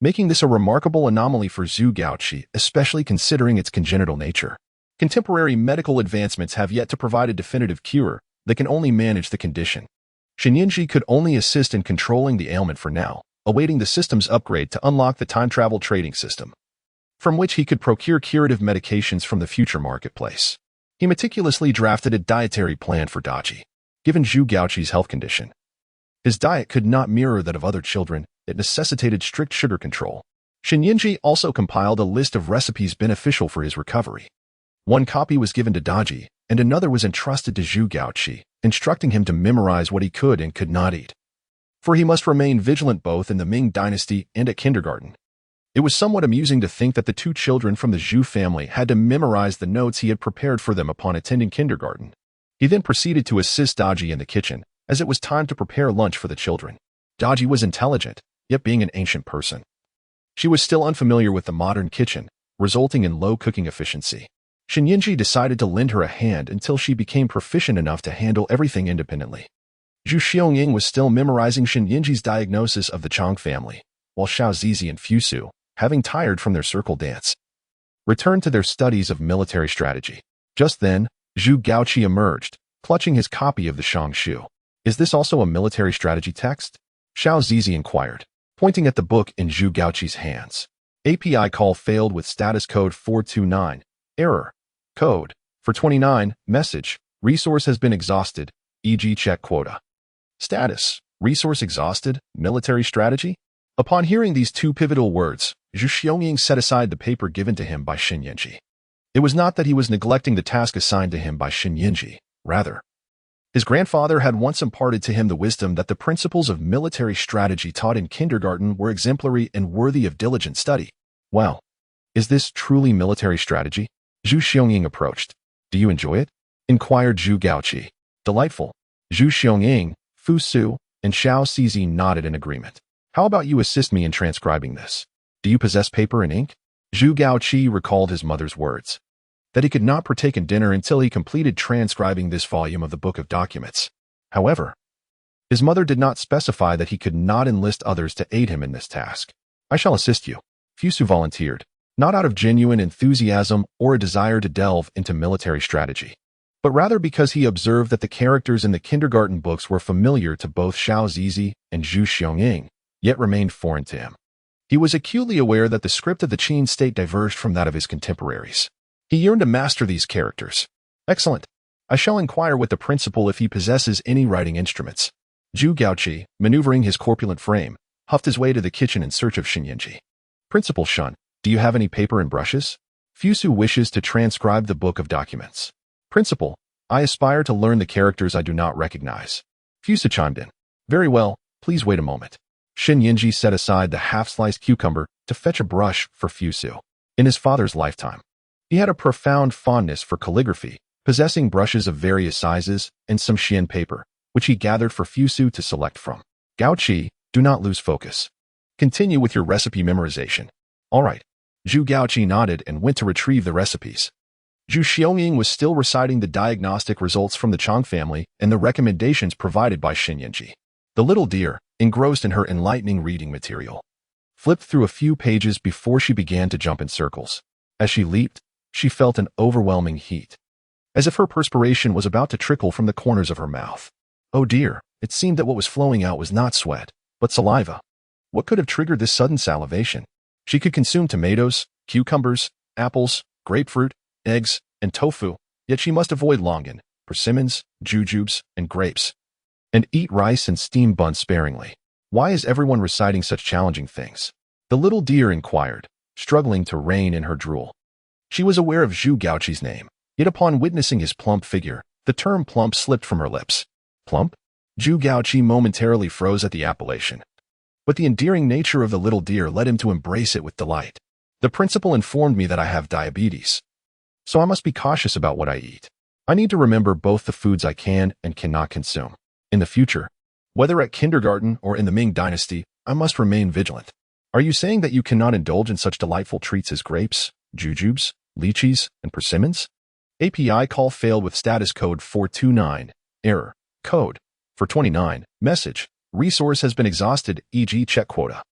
making this a remarkable anomaly for Zhu Gaoqi, especially considering its congenital nature. Contemporary medical advancements have yet to provide a definitive cure that can only manage the condition. Xinyinji could only assist in controlling the ailment for now, awaiting the system's upgrade to unlock the time-travel trading system, from which he could procure curative medications from the future marketplace. He meticulously drafted a dietary plan for Daji. Given Zhu Gaoqi's health condition, his diet could not mirror that of other children. It necessitated strict sugar control. Xinyinji also compiled a list of recipes beneficial for his recovery. One copy was given to Daji, and another was entrusted to Zhu Gaoqi, instructing him to memorize what he could and could not eat, for he must remain vigilant both in the Ming dynasty and at kindergarten. It was somewhat amusing to think that the two children from the Zhu family had to memorize the notes he had prepared for them upon attending kindergarten. He then proceeded to assist Daji in the kitchen, as it was time to prepare lunch for the children. Daji was intelligent, yet being an ancient person, she was still unfamiliar with the modern kitchen, resulting in low cooking efficiency. Xinyinji decided to lend her a hand until she became proficient enough to handle everything independently. Zhu Xiaoying was still memorizing Xinyinji's diagnosis of the Chang family, while Sizi and Fusu, having tired from their circle dance, returned to their studies of military strategy. Just then, Zhu Gaoqi emerged, clutching his copy of the Shangshu. Is this also a military strategy text? Sizi inquired, pointing at the book in Zhu Gaoqi's hands. API call failed with status code 429. Error. Code. For 29. Message. Resource has been exhausted, e.g. check quota. Status. Resource exhausted. Military strategy? Upon hearing these two pivotal words, Zhu Xiaoying set aside the paper given to him by Xinyinji. It was not that he was neglecting the task assigned to him by Xinyinji. Rather, his grandfather had once imparted to him the wisdom that the principles of military strategy taught in kindergarten were exemplary and worthy of diligent study. Well, is this truly military strategy? Zhu Xiaoying approached. Do you enjoy it? Inquired Zhu Gaoqi. Delightful. Zhu Xiaoying, Fusu, and Sizi nodded in agreement. How about you assist me in transcribing this? Do you possess paper and ink? Zhu Gaoqi recalled his mother's words, that he could not partake in dinner until he completed transcribing this volume of the Book of Documents. However, his mother did not specify that he could not enlist others to aid him in this task. I shall assist you, Fusu volunteered, not out of genuine enthusiasm or a desire to delve into military strategy, but rather because he observed that the characters in the kindergarten books were familiar to both Sizi and Zhu Xiaoying, yet remained foreign to him. He was acutely aware that the script of the Qin state diverged from that of his contemporaries. He yearned to master these characters. Excellent. I shall inquire with the principal if he possesses any writing instruments. Zhu Gaoqi, maneuvering his corpulent frame, huffed his way to the kitchen in search of Xinyinji. Principal Shun, do you have any paper and brushes? Fusu wishes to transcribe the Book of Documents. Principal, I aspire to learn the characters I do not recognize. Fusu chimed in. Very well, please wait a moment. Xinyinji set aside the half-sliced cucumber to fetch a brush for Fusu. In his father's lifetime, he had a profound fondness for calligraphy, possessing brushes of various sizes and some Xian paper, which he gathered for Fusu to select from. Gaoqi, do not lose focus. Continue with your recipe memorization. All right. Zhu Gaoqi nodded and went to retrieve the recipes. Zhu Xiaoying was still reciting the diagnostic results from the Chang family and the recommendations provided by Xin Yanji. The little deer, engrossed in her enlightening reading material, flipped through a few pages before she began to jump in circles. As she leaped, she felt an overwhelming heat, as if her perspiration was about to trickle from the corners of her mouth. Oh dear, it seemed that what was flowing out was not sweat, but saliva. What could have triggered this sudden salivation? She could consume tomatoes, cucumbers, apples, grapefruit, eggs, and tofu, yet she must avoid longan, persimmons, jujubes, and grapes, and eat rice and steamed buns sparingly. Why is everyone reciting such challenging things? The little deer inquired, struggling to rein in her drool. She was aware of Zhu Gaoqi's name, yet upon witnessing his plump figure, the term plump slipped from her lips. Plump? Zhu Gaoqi momentarily froze at the appellation, but the endearing nature of the little deer led him to embrace it with delight. The principal informed me that I have diabetes, so I must be cautious about what I eat. I need to remember both the foods I can and cannot consume. In the future, whether at kindergarten or in the Ming Dynasty, I must remain vigilant. Are you saying that you cannot indulge in such delightful treats as grapes, jujubes, lychees, and persimmons? API call failed with status code 429. Error. Code 429. Message. Resource has been exhausted, e.g. check quota.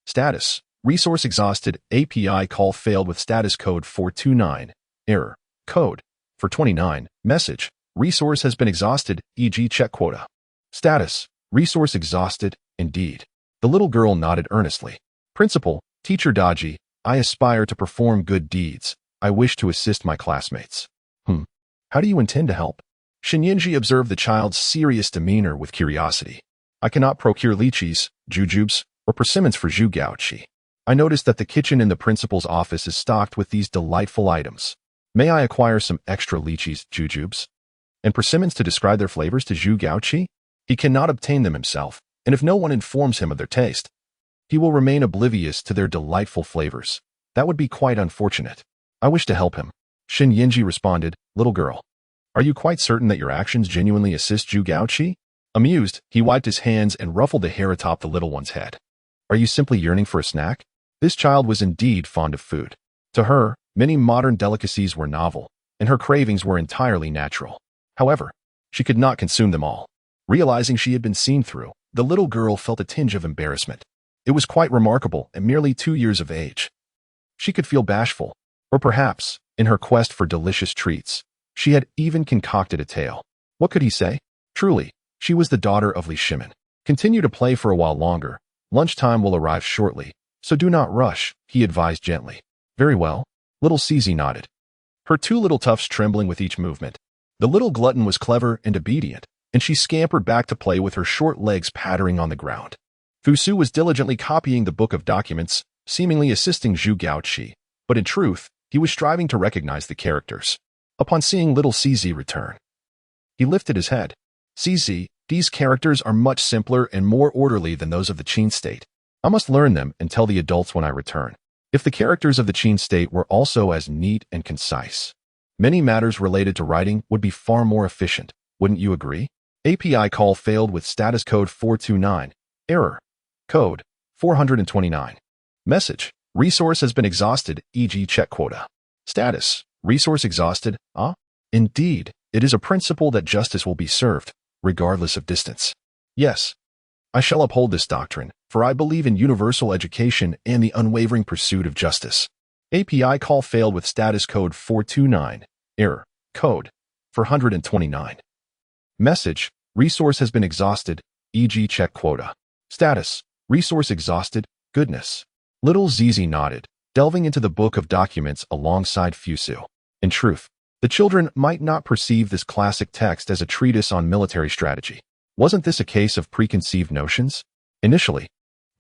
Status. Resource exhausted. API call failed with status code 429. Error. Code 429. Message. Resource has been exhausted, e.g. check quota. Status. Resource exhausted, indeed. The little girl nodded earnestly. Principal, Teacher Daji, I aspire to perform good deeds. I wish to assist my classmates. How do you intend to help? Shinyanji observed the child's serious demeanor with curiosity. I cannot procure lychees, jujubes, or persimmons for Zhu Gaoqi. I noticed that the kitchen in the principal's office is stocked with these delightful items. May I acquire some extra lychees, jujubes, and persimmons to describe their flavors to Zhu Gaoqi? He cannot obtain them himself, and if no one informs him of their taste, he will remain oblivious to their delightful flavors. That would be quite unfortunate. I wish to help him. Xin Yinji responded, Little girl, are you quite certain that your actions genuinely assist Zhu Gaoqi? Amused, he wiped his hands and ruffled the hair atop the little one's head. Are you simply yearning for a snack? This child was indeed fond of food. To her, many modern delicacies were novel, and her cravings were entirely natural. However, she could not consume them all. Realizing she had been seen through, the little girl felt a tinge of embarrassment. It was quite remarkable at merely 2 years of age. She could feel bashful, or perhaps, in her quest for delicious treats, she had even concocted a tale. What could he say? Truly, she was the daughter of Li Shimin. Continue to play for a while longer. Lunchtime will arrive shortly, so do not rush, he advised gently. Very well. Little Sizi nodded, her 2 little tufts trembling with each movement. The little glutton was clever and obedient, and she scampered back to play with her short legs pattering on the ground. Fusu was diligently copying the book of documents, seemingly assisting Zhu Gaoqi, but in truth, he was striving to recognize the characters. Upon seeing little Sizi return, he lifted his head. Sizi, these characters are much simpler and more orderly than those of the Qin state. I must learn them and tell the adults when I return. If the characters of the Qin state were also as neat and concise, many matters related to writing would be far more efficient. Wouldn't you agree? API call failed with status code 429. Error. Code 429. Message. Resource has been exhausted, e.g. check quota. Status. Resource exhausted. Indeed, it is a principle that justice will be served, regardless of distance. Yes, I shall uphold this doctrine, for I believe in universal education and the unwavering pursuit of justice. API call failed with status code 429. Error. Code 429. Message. Resource has been exhausted, e.g. check quota. Status. Resource exhausted. Goodness. Little Zizi nodded, delving into the book of documents alongside Fusu. In truth, the children might not perceive this classic text as a treatise on military strategy. Wasn't this a case of preconceived notions? Initially,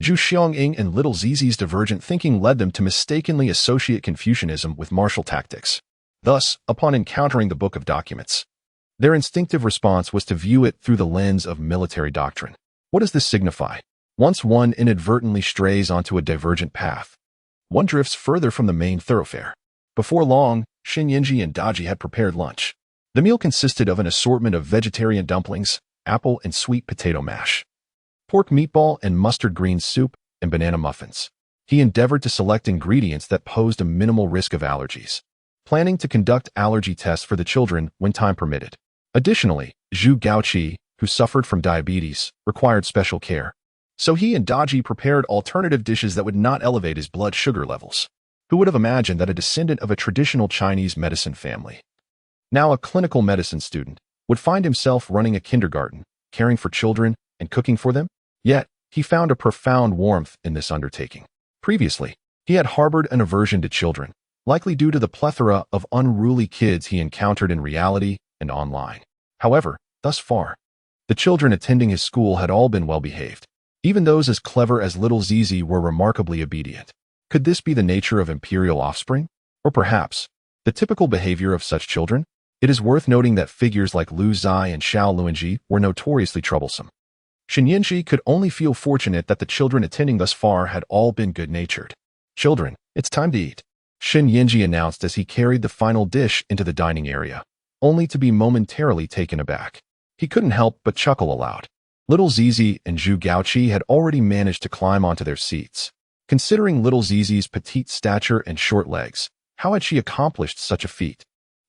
Zhu Xiaoying and little Zizi's divergent thinking led them to mistakenly associate Confucianism with martial tactics. Thus, upon encountering the book of documents, their instinctive response was to view it through the lens of military doctrine. What does this signify? Once one inadvertently strays onto a divergent path, one drifts further from the main thoroughfare. Before long, Xin Yinji and Daji had prepared lunch. The meal consisted of an assortment of vegetarian dumplings, apple and sweet potato mash, pork meatball and mustard green soup, and banana muffins. He endeavored to select ingredients that posed a minimal risk of allergies. planning to conduct allergy tests for the children when time permitted. Additionally, Zhu Gaoqi, who suffered from diabetes, required special care. So he and Daji prepared alternative dishes that would not elevate his blood sugar levels. Who would have imagined that a descendant of a traditional Chinese medicine family, now a clinical medicine student, would find himself running a kindergarten, caring for children, and cooking for them? Yet, he found a profound warmth in this undertaking. Previously, he had harbored an aversion to children, likely due to the plethora of unruly kids he encountered in reality and online. However, thus far, the children attending his school had all been well-behaved. Even those as clever as little Sizi were remarkably obedient. Could this be the nature of imperial offspring? Or perhaps, the typical behavior of such children? It is worth noting that figures like Lu Zai and Xiao Luanji were notoriously troublesome. Shen Yinji could only feel fortunate that the children attending thus far had all been good-natured. "Children, it's time to eat," Shen Yinji announced as he carried the final dish into the dining area, only to be momentarily taken aback. He couldn't help but chuckle aloud. Little Sizi and Zhu Gaoqi had already managed to climb onto their seats. Considering little Zizi's petite stature and short legs, how had she accomplished such a feat?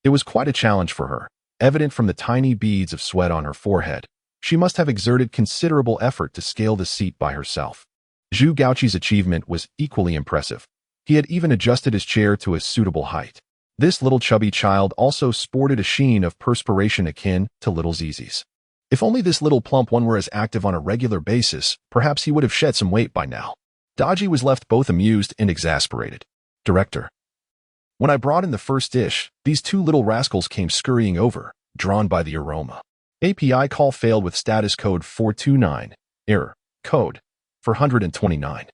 It was quite a challenge for her, evident from the tiny beads of sweat on her forehead. She must have exerted considerable effort to scale the seat by herself. Zhu Gaoqi's achievement was equally impressive. He had even adjusted his chair to a suitable height. This little chubby child also sported a sheen of perspiration akin to little Zizi's. If only this little plump one were as active on a regular basis, perhaps he would have shed some weight by now. Daji was left both amused and exasperated. "Director, when I brought in the first dish, these two little rascals came scurrying over, drawn by the aroma. API call failed with status code 429. Error. Code 429.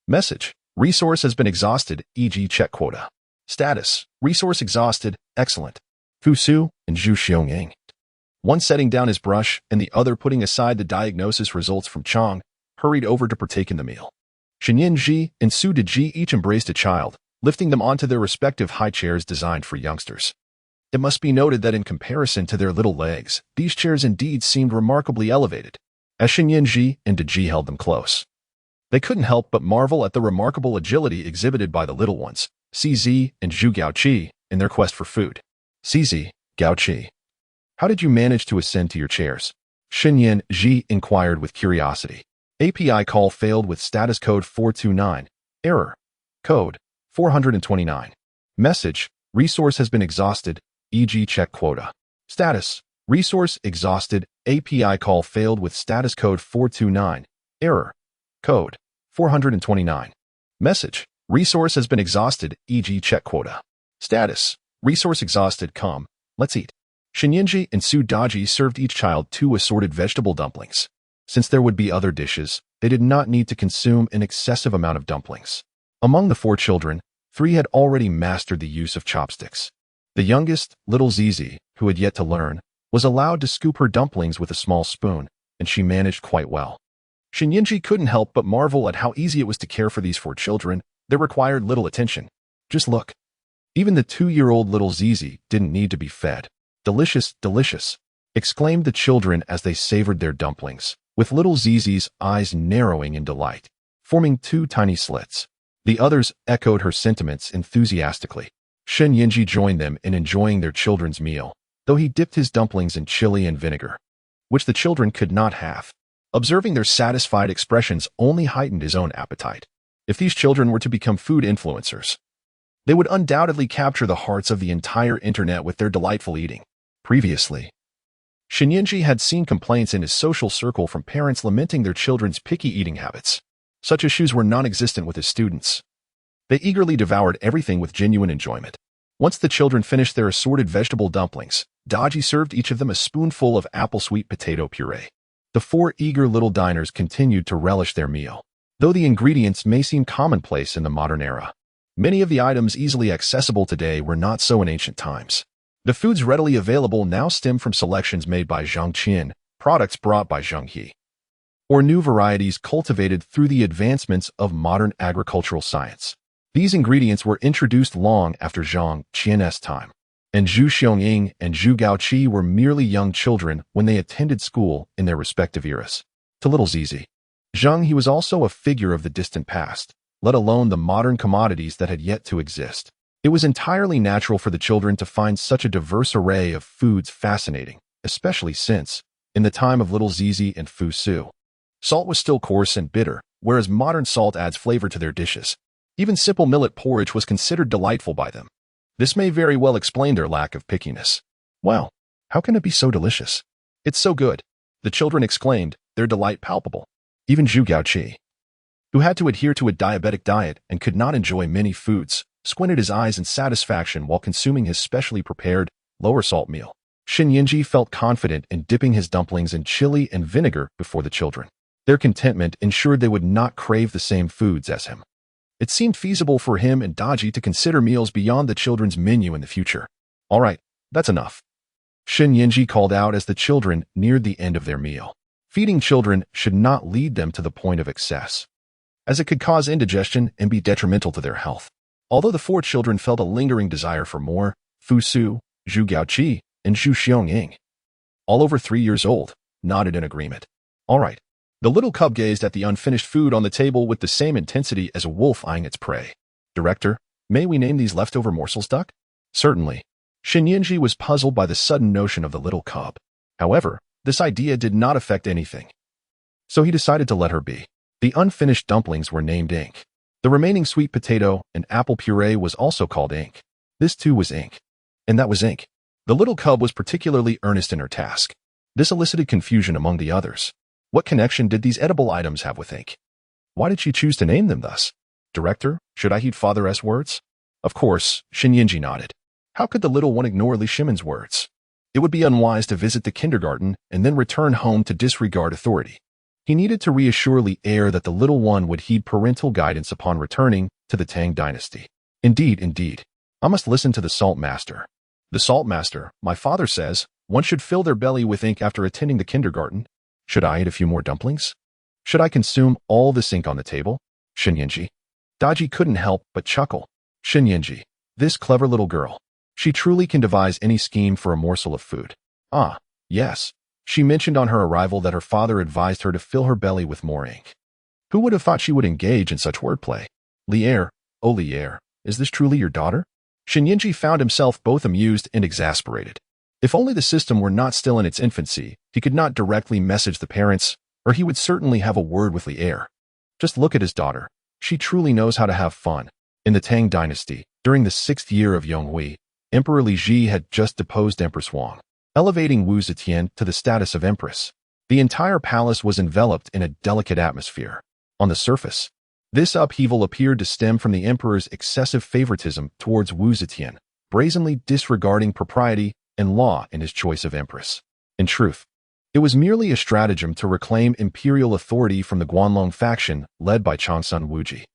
Message. Resource has been exhausted, e.g. check quota. Status. Resource exhausted. Excellent." Fusu and Zhu Xionging, one setting down his brush and the other putting aside the diagnosis results from Chang, hurried over to partake in the meal. Shenyin Ji and Su Deji each embraced a child, lifting them onto their respective high chairs designed for youngsters. It must be noted that in comparison to their little legs, these chairs indeed seemed remarkably elevated. As Shenyin Ji and Deji held them close, they couldn't help but marvel at the remarkable agility exhibited by the little ones, Sizi and Zhu Gaoqi, in their quest for food. "Sizi, Gaoqi, how did you manage to ascend to your chairs?" Shenyin Ji inquired with curiosity. API call failed with status code 429. Error. Code 429. Message. Resource has been exhausted, e.g. check quota. Status. Resource exhausted. API call failed with status code 429. Error. Code 429. Message. Resource has been exhausted, e.g. check quota. Status. Resource exhausted. Come, let's eat. Shinyinji and Su Daji served each child 2 assorted vegetable dumplings. Since there would be other dishes, they did not need to consume an excessive amount of dumplings. Among the 4 children, 3 had already mastered the use of chopsticks. The youngest, little Zizi, who had yet to learn, was allowed to scoop her dumplings with a small spoon, and she managed quite well. Shinyinji couldn't help but marvel at how easy it was to care for these 4 children. They required little attention. Just look. Even the 2-year-old little Zizi didn't need to be fed. "Delicious, delicious," exclaimed the children as they savored their dumplings, with little Zizi's eyes narrowing in delight, forming 2 tiny slits. The others echoed her sentiments enthusiastically. Shen Yinji joined them in enjoying their children's meal, though he dipped his dumplings in chili and vinegar, which the children could not have. Observing their satisfied expressions only heightened his own appetite. If these children were to become food influencers, they would undoubtedly capture the hearts of the entire internet with their delightful eating. Previously, Shinyinji had seen complaints in his social circle from parents lamenting their children's picky eating habits. Such issues were non-existent with his students. They eagerly devoured everything with genuine enjoyment. Once the children finished their assorted vegetable dumplings, Daji served each of them a spoonful of apple sweet potato puree. The 4 eager little diners continued to relish their meal. Though the ingredients may seem commonplace in the modern era, many of the items easily accessible today were not so in ancient times. The foods readily available now stem from selections made by Zhang Qin, products brought by Zheng He, or new varieties cultivated through the advancements of modern agricultural science. These ingredients were introduced long after Zhang Qian's time, and Zhu Xionging and Zhu Gaoqi were merely young children when they attended school in their respective eras. To little Zizi, Zheng He was also a figure of the distant past, let alone the modern commodities that had yet to exist. It was entirely natural for the children to find such a diverse array of foods fascinating, especially since, in the time of little Sizi and Fusu, salt was still coarse and bitter, whereas modern salt adds flavor to their dishes. Even simple millet porridge was considered delightful by them. This may very well explain their lack of pickiness. Wow, how can it be so delicious? It's so good, the children exclaimed, their delight palpable. Even Zhu Gaoqi, who had to adhere to a diabetic diet and could not enjoy many foods, squinted his eyes in satisfaction while consuming his specially prepared, lower-salt meal. Xin Yingji felt confident in dipping his dumplings in chili and vinegar before the children. Their contentment ensured they would not crave the same foods as him. It seemed feasible for him and Daji to consider meals beyond the children's menu in the future. All right, that's enough. Xin Yingji called out as the children neared the end of their meal. Feeding children should not lead them to the point of excess, as it could cause indigestion and be detrimental to their health. Although the four children felt a lingering desire for more, Fusu, Zhu Gaoqi, and Zhu Xiangying, all over 3 years old, nodded in agreement. All right. The little cub gazed at the unfinished food on the table with the same intensity as a wolf eyeing its prey. Director, may we name these leftover morsels duck? Certainly. Xin Yingji was puzzled by the sudden notion of the little cub. However, this idea did not affect anything, so he decided to let her be. The unfinished dumplings were named Ink. The remaining sweet potato and apple puree was also called Ink. This too was Ink. And that was Ink. The little cub was particularly earnest in her task. This elicited confusion among the others. What connection did these edible items have with Ink? Why did she choose to name them thus? Director, should I heed Father's words? Of course, Xin Yingji nodded. How could the little one ignore Li Shimon's words? It would be unwise to visit the kindergarten and then return home to disregard authority. He needed to reassure Li Er that the little one would heed parental guidance upon returning to the Tang dynasty. Indeed, I must listen to the salt master. The salt master, my father says, one should fill their belly with ink after attending the kindergarten. Should I eat a few more dumplings? Should I consume all this ink on the table? Xin Yingji. Daji couldn't help but chuckle. Xin Yingji, this clever little girl. She truly can devise any scheme for a morsel of food. Ah, yes. She mentioned on her arrival that her father advised her to fill her belly with more ink. Who would have thought she would engage in such wordplay? Li Er, oh Li Er, is this truly your daughter? Xin Yingji found himself both amused and exasperated. If only the system were not still in its infancy, he could not directly message the parents, or he would certainly have a word with Li Er. Just look at his daughter. She truly knows how to have fun. In the Tang dynasty, during the 6th year of Yonghui, Emperor Li Ji had just deposed Empress Wang, elevating Wu Zetian to the status of empress. The entire palace was enveloped in a delicate atmosphere. On the surface, this upheaval appeared to stem from the emperor's excessive favoritism towards Wu Zetian, brazenly disregarding propriety and law in his choice of empress. In truth, it was merely a stratagem to reclaim imperial authority from the Guanlong faction led by Changsun Wuji.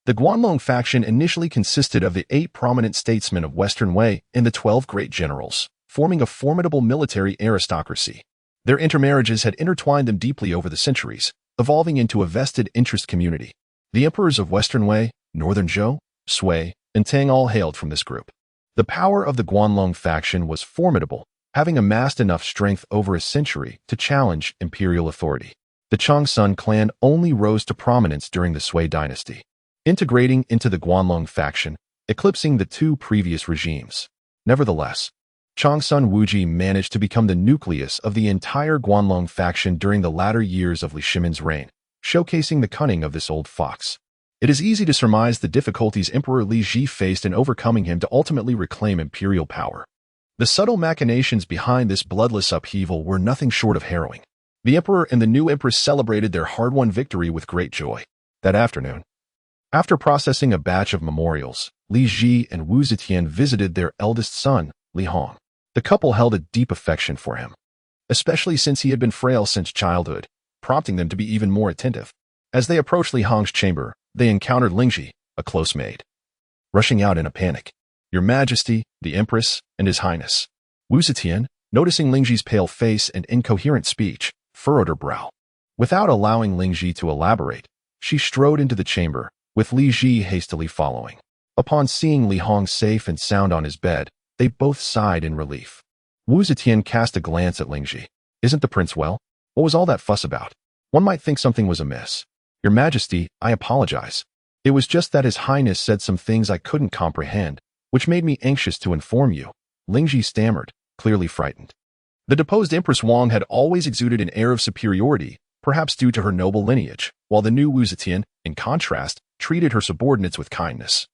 The Guanlong faction initially consisted of the 8 prominent statesmen of Western Wei and the 12 great generals, forming a formidable military aristocracy. Their intermarriages had intertwined them deeply over the centuries, evolving into a vested interest community. The emperors of Western Wei, Northern Zhou, Sui, and Tang all hailed from this group. The power of the Guanlong faction was formidable, having amassed enough strength over a century to challenge imperial authority. The Changsun clan only rose to prominence during the Sui dynasty, integrating into the Guanlong faction, eclipsing the 2 previous regimes. Nevertheless, Changsun Wuji managed to become the nucleus of the entire Guanlong faction during the latter years of Li Shimon's reign, showcasing the cunning of this old fox. It is easy to surmise the difficulties Emperor Li Ji faced in overcoming him to ultimately reclaim imperial power. The subtle machinations behind this bloodless upheaval were nothing short of harrowing. The emperor and the new empress celebrated their hard-won victory with great joy. That afternoon, after processing a batch of memorials, Li Ji and Wu Zetian visited their eldest son, Li Hong. The couple held a deep affection for him, especially since he had been frail since childhood, prompting them to be even more attentive. As they approached Li Hong's chamber, they encountered Lingji, a close maid, rushing out in a panic. Your Majesty, the Empress, and His Highness. Wu Zetian, noticing Lingji's pale face and incoherent speech, furrowed her brow. Without allowing Lingji to elaborate, she strode into the chamber, with Li Ji hastily following. Upon seeing Li Hong safe and sound on his bed, they both sighed in relief. Wu Zetian cast a glance at Lingji. Isn't the prince well? What was all that fuss about? One might think something was amiss. Your Majesty, I apologize. It was just that His Highness said some things I couldn't comprehend, which made me anxious to inform you, Lingji stammered, clearly frightened. The deposed Empress Wang had always exuded an air of superiority, perhaps due to her noble lineage, while the new Wu Zetian, in contrast, treated her subordinates with kindness,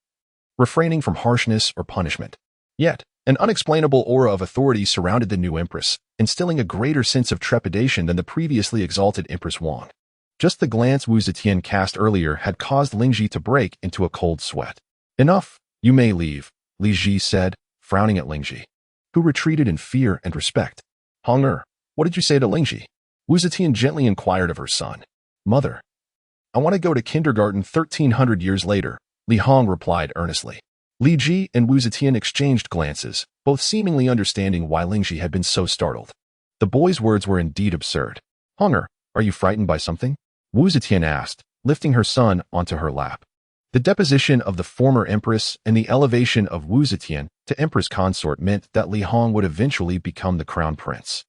refraining from harshness or punishment. Yet, an unexplainable aura of authority surrounded the new empress, instilling a greater sense of trepidation than the previously exalted Empress Wang. Just the glance Wu Zetian cast earlier had caused Lingji to break into a cold sweat. Enough, you may leave, Li Ji said, frowning at Lingji, who retreated in fear and respect. Hong what did you say to Lingji? Wu Zetian gently inquired of her son. Mother, I want to go to kindergarten 1300 years later, Li Hong replied earnestly. Li Ji and Wu Zetian exchanged glances, both seemingly understanding why Lingji had been so startled. The boy's words were indeed absurd. Hong are you frightened by something? Wu Zetian asked, lifting her son onto her lap. The deposition of the former empress and the elevation of Wu Zetian to empress consort meant that Li Hong would eventually become the crown prince.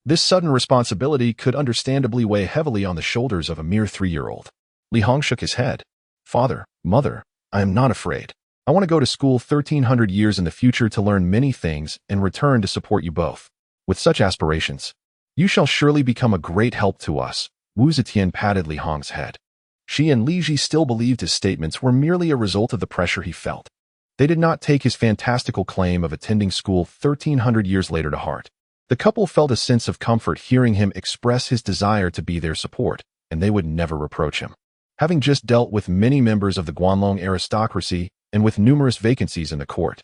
This sudden responsibility could understandably weigh heavily on the shoulders of a mere 3-year-old. Li Hong shook his head. Father, mother, I am not afraid. I want to go to school 1300 years in the future to learn many things and return to support you both. With such aspirations, you shall surely become a great help to us. Wu Zetian patted Li Hong's head. She and Li Ji still believed his statements were merely a result of the pressure he felt. They did not take his fantastical claim of attending school 1300 years later to heart. The couple felt a sense of comfort hearing him express his desire to be their support, and they would never reproach him. Having just dealt with many members of the Guanlong aristocracy and with numerous vacancies in the court,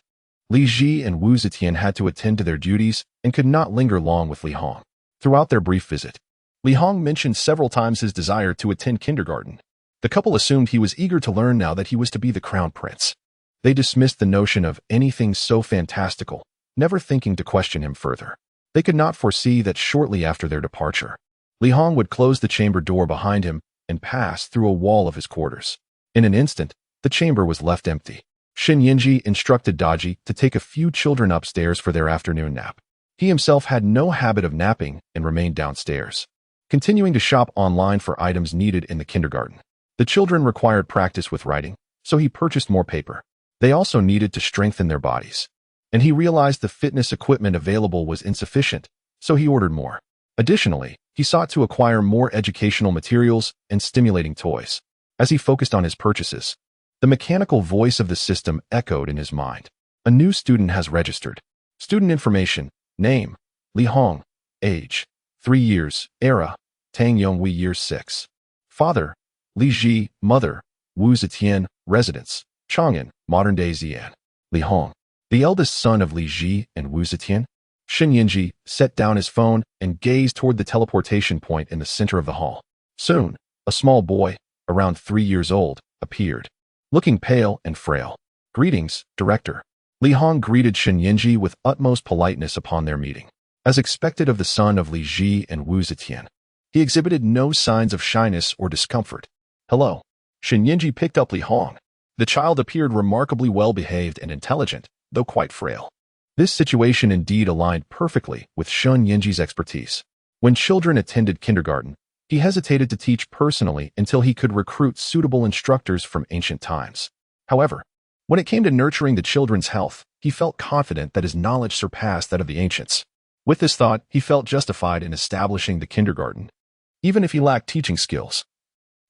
Li Ji and Wu Zetian had to attend to their duties and could not linger long with Li Hong. Throughout their brief visit, Li Hong mentioned several times his desire to attend kindergarten. The couple assumed he was eager to learn now that he was to be the crown prince. They dismissed the notion of anything so fantastical, never thinking to question him further. They could not foresee that shortly after their departure, Li Hong would close the chamber door behind him and pass through a wall of his quarters. In an instant, the chamber was left empty. Shen Yinji instructed Daji to take a few children upstairs for their afternoon nap. He himself had no habit of napping and remained downstairs, continuing to shop online for items needed in the kindergarten. The children required practice with writing, so he purchased more paper. They also needed to strengthen their bodies, and he realized the fitness equipment available was insufficient, so he ordered more. Additionally, he sought to acquire more educational materials and stimulating toys. As he focused on his purchases, the mechanical voice of the system echoed in his mind. A new student has registered. Student information, name, Li Hong, age, 3 years, era, Tang Yonghui year 6. Father, Li Ji, mother, Wu Zetian, residence, Chang'an, modern-day Xi'an. Li Hong, the eldest son of Li Ji and Wu Zetian. Shen Yinji set down his phone and gazed toward the teleportation point in the center of the hall. Soon, a small boy, around 3 years old, appeared, looking pale and frail. Greetings, Director. Li Hong greeted Shen Yinji with utmost politeness upon their meeting. As expected of the son of Li Ji and Wu Zetian, he exhibited no signs of shyness or discomfort. Hello. Shen Yinji picked up Li Hong. The child appeared remarkably well-behaved and intelligent, though quite frail. This situation indeed aligned perfectly with Shen Yinji's expertise. When children attended kindergarten, he hesitated to teach personally until he could recruit suitable instructors from ancient times. However, when it came to nurturing the children's health, he felt confident that his knowledge surpassed that of the ancients. With this thought, he felt justified in establishing the kindergarten, even if he lacked teaching skills.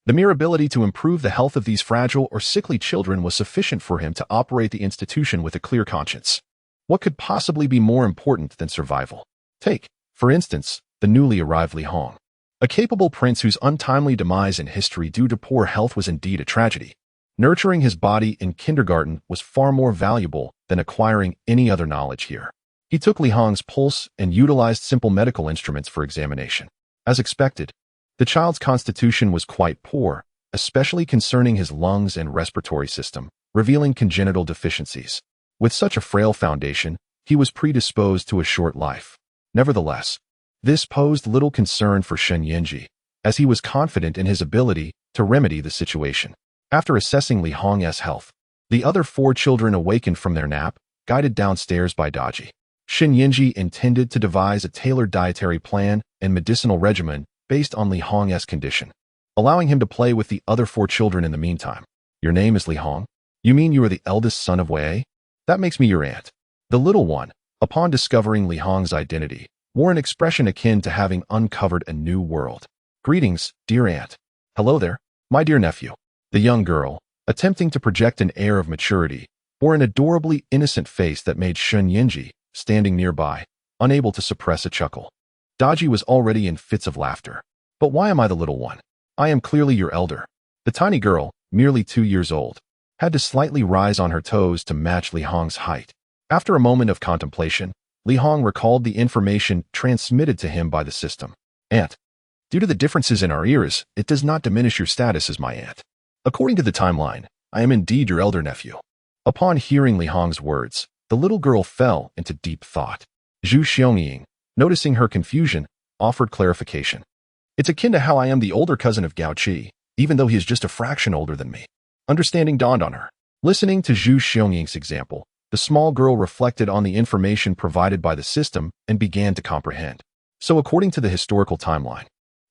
The mere ability to improve the health of these fragile or sickly children was sufficient for him to operate the institution with a clear conscience. What could possibly be more important than survival? Take, for instance, the newly arrived Li Hong, a capable prince whose untimely demise in history due to poor health was indeed a tragedy. Nurturing his body in kindergarten was far more valuable than acquiring any other knowledge here. He took Li Hong's pulse and utilized simple medical instruments for examination. As expected, the child's constitution was quite poor, especially concerning his lungs and respiratory system, revealing congenital deficiencies. With such a frail foundation, he was predisposed to a short life. Nevertheless, this posed little concern for Shen Yinji, as he was confident in his ability to remedy the situation. After assessing Li Hong's health, the other 4 children awakened from their nap, guided downstairs by Daji. Shen Yinji intended to devise a tailored dietary plan and medicinal regimen based on Li Hong's condition, allowing him to play with the other 4 children in the meantime. Your name is Li Hong? You mean you are the eldest son of Wei? That makes me your aunt. The little one, upon discovering Li Hong's identity, wore an expression akin to having uncovered a new world. Greetings, dear aunt. Hello there, my dear nephew. The young girl, attempting to project an air of maturity, bore an adorably innocent face that made Shun Yinji, standing nearby, unable to suppress a chuckle. Daji was already in fits of laughter. But why am I the little one? I am clearly your elder. The tiny girl, merely 2 years old, had to slightly rise on her toes to match Li Hong's height. After a moment of contemplation, Li Hong recalled the information transmitted to him by the system. Aunt, due to the differences in our eras, it does not diminish your status as my aunt. According to the timeline, I am indeed your elder nephew. Upon hearing Li Hong's words, the little girl fell into deep thought. Zhu Xiangying, noticing her confusion, offered clarification. It's akin to how I am the older cousin of Gao Qi, even though he is just a fraction older than me. Understanding dawned on her. Listening to Zhu Xiangying's example, the small girl reflected on the information provided by the system and began to comprehend. So according to the historical timeline,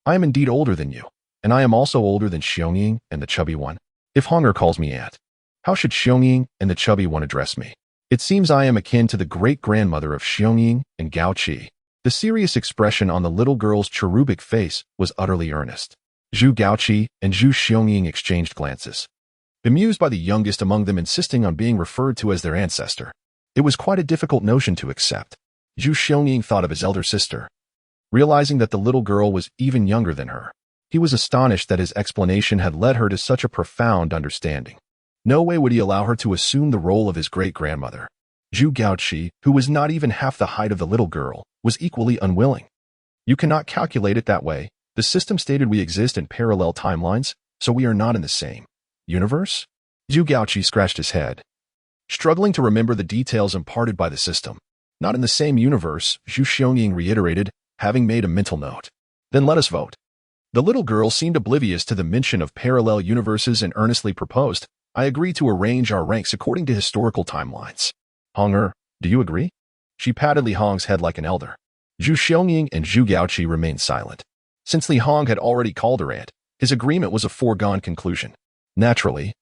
I am indeed older than you, and I am also older than Xiangying and the chubby one. If Honger calls me aunt, how should Xiangying and the chubby one address me? It seems I am akin to the great-grandmother of Xiangying and Gao Qi. The serious expression on the little girl's cherubic face was utterly earnest. Zhu Gaoqi and Zhu Xiangying exchanged glances, bemused by the youngest among them insisting on being referred to as their ancestor. It was quite a difficult notion to accept. Zhu Xiangying thought of his elder sister. Realizing that the little girl was even younger than her, he was astonished that his explanation had led her to such a profound understanding. No way would he allow her to assume the role of his great-grandmother. Zhu Gaoqi, who was not even half the height of the little girl, was equally unwilling. You cannot calculate it that way. The system stated we exist in parallel timelines, so we are not in the same universe? Zhu Gaoqi scratched his head, struggling to remember the details imparted by the system. Not in the same universe, Zhu Xiangying reiterated, having made a mental note. Then let us vote. The little girl seemed oblivious to the mention of parallel universes and earnestly proposed, I agree to arrange our ranks according to historical timelines. Honger, do you agree? She patted Li Hong's head like an elder. Zhu Xiangying and Zhu Gaoqi remained silent. Since Li Hong had already called her aunt, his agreement was a foregone conclusion. Naturally,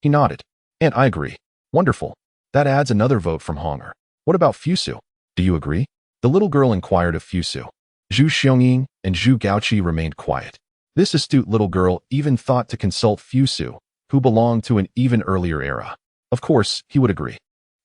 he nodded. Aunt, I agree. Wonderful. That adds another vote from Honger. What about Fusu? Do you agree? The little girl inquired of Fusu. Zhu Xiangying and Zhu Gaoqi remained quiet. This astute little girl even thought to consult Fusu, who belonged to an even earlier era. Of course, he would agree.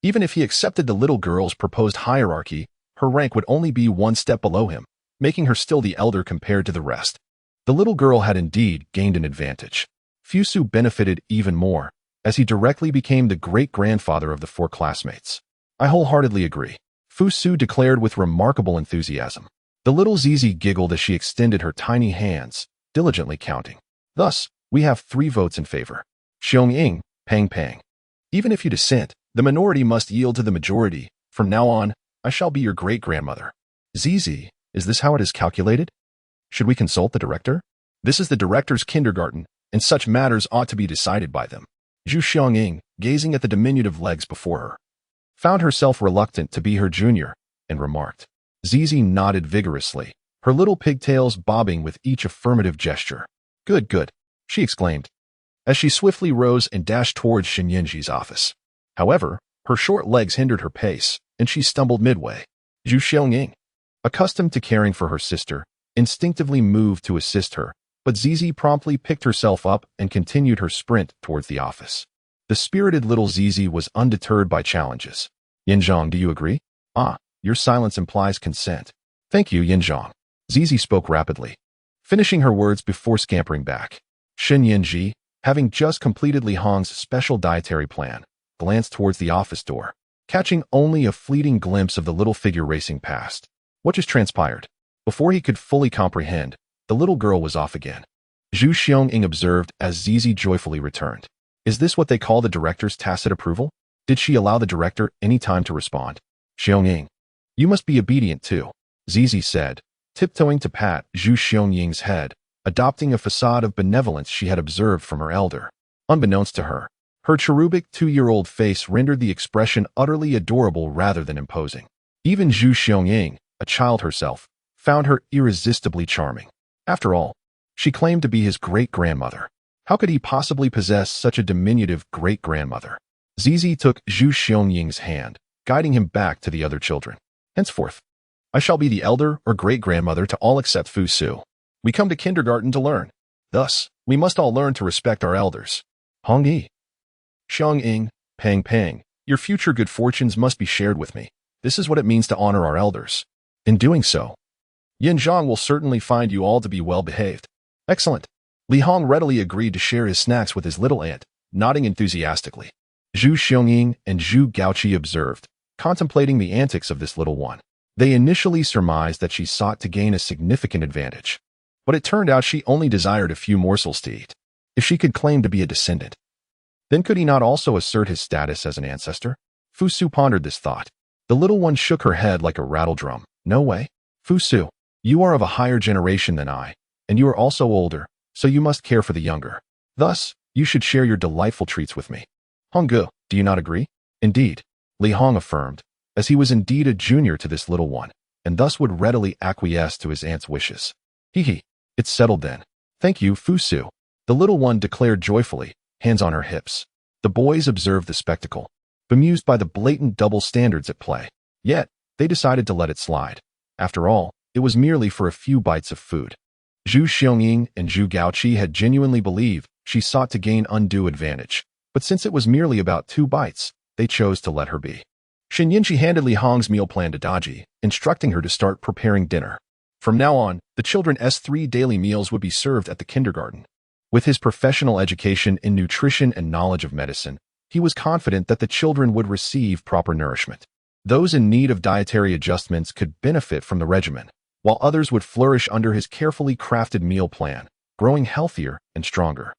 Even if he accepted the little girl's proposed hierarchy, her rank would only be one step below him, making her still the elder compared to the rest. The little girl had indeed gained an advantage. Fusu benefited even more, as he directly became the great-grandfather of the 4 classmates. I wholeheartedly agree, Fusu declared with remarkable enthusiasm. The little Sizi giggled as she extended her tiny hands, diligently counting. Thus, we have 3 votes in favor. Xiangying, Pang Pang. Even if you dissent, the minority must yield to the majority. From now on, I shall be your great-grandmother. Sizi, is this how it is calculated? Should we consult the director? This is the director's kindergarten, and such matters ought to be decided by them. Zhu Xiangying, gazing at the diminutive legs before her, found herself reluctant to be her junior, and remarked. Sizi nodded vigorously, her little pigtails bobbing with each affirmative gesture. Good, good, she exclaimed, as she swiftly rose and dashed towards Shenyanji's office. However, her short legs hindered her pace, and she stumbled midway. Zhu Xiangying, accustomed to caring for her sister, instinctively moved to assist her, but Sizi promptly picked herself up and continued her sprint towards the office. The spirited little Sizi was undeterred by challenges. Ying Zheng, do you agree? Ah, your silence implies consent. Thank you, Ying Zheng. Sizi spoke rapidly, finishing her words before scampering back. Shen Yanji, having just completed Li Hong's special dietary plan, glanced towards the office door, catching only a fleeting glimpse of the little figure racing past. What just transpired? Before he could fully comprehend, the little girl was off again. Zhu Xiangying observed as Sizi joyfully returned. Is this what they call the director's tacit approval? Did she allow the director any time to respond? Xiangying, you must be obedient too, Sizi said, tiptoeing to pat Zhu Xiangying's head, adopting a facade of benevolence she had observed from her elder. Unbeknownst to her, her cherubic 2-year-old face rendered the expression utterly adorable rather than imposing. Even Zhu Xiangying, a child herself, found her irresistibly charming. After all, she claimed to be his great-grandmother. How could he possibly possess such a diminutive great-grandmother? Zizi took Zhu Xiangying's hand, guiding him back to the other children. Henceforth, I shall be the elder or great-grandmother to all except Fusu. We come to kindergarten to learn. Thus, we must all learn to respect our elders. Hong Yi. Xiangying, Pang Pang, your future good fortunes must be shared with me. This is what it means to honor our elders. In doing so, Ying Zheng will certainly find you all to be well-behaved. Excellent. Li Hong readily agreed to share his snacks with his little aunt, nodding enthusiastically. Zhu Xiangying and Zhu Gaoqi observed, contemplating the antics of this little one. They initially surmised that she sought to gain a significant advantage, but it turned out she only desired a few morsels to eat. If she could claim to be a descendant, then could he not also assert his status as an ancestor? Fusu pondered this thought. The little one shook her head like a rattledrum. No way. Fusu, you are of a higher generation than I, and you are also older, so you must care for the younger. Thus, you should share your delightful treats with me. Honggu, do you not agree? Indeed, Li Hong affirmed, as he was indeed a junior to this little one, and thus would readily acquiesce to his aunt's wishes. Hee, it's settled then. Thank you, Fusu, the little one declared joyfully, hands on her hips. The boys observed the spectacle, bemused by the blatant double standards at play. Yet, they decided to let it slide. After all, it was merely for a few bites of food. Zhu Xiangying and Zhu Gaoqi had genuinely believed she sought to gain undue advantage, but since it was merely about 2 bites, they chose to let her be. Shen Yinchi handed Li Hong's meal plan to Daji, instructing her to start preparing dinner. From now on, the children's 3 daily meals would be served at the kindergarten. With his professional education in nutrition and knowledge of medicine, he was confident that the children would receive proper nourishment. Those in need of dietary adjustments could benefit from the regimen, while others would flourish under his carefully crafted meal plan, growing healthier and stronger.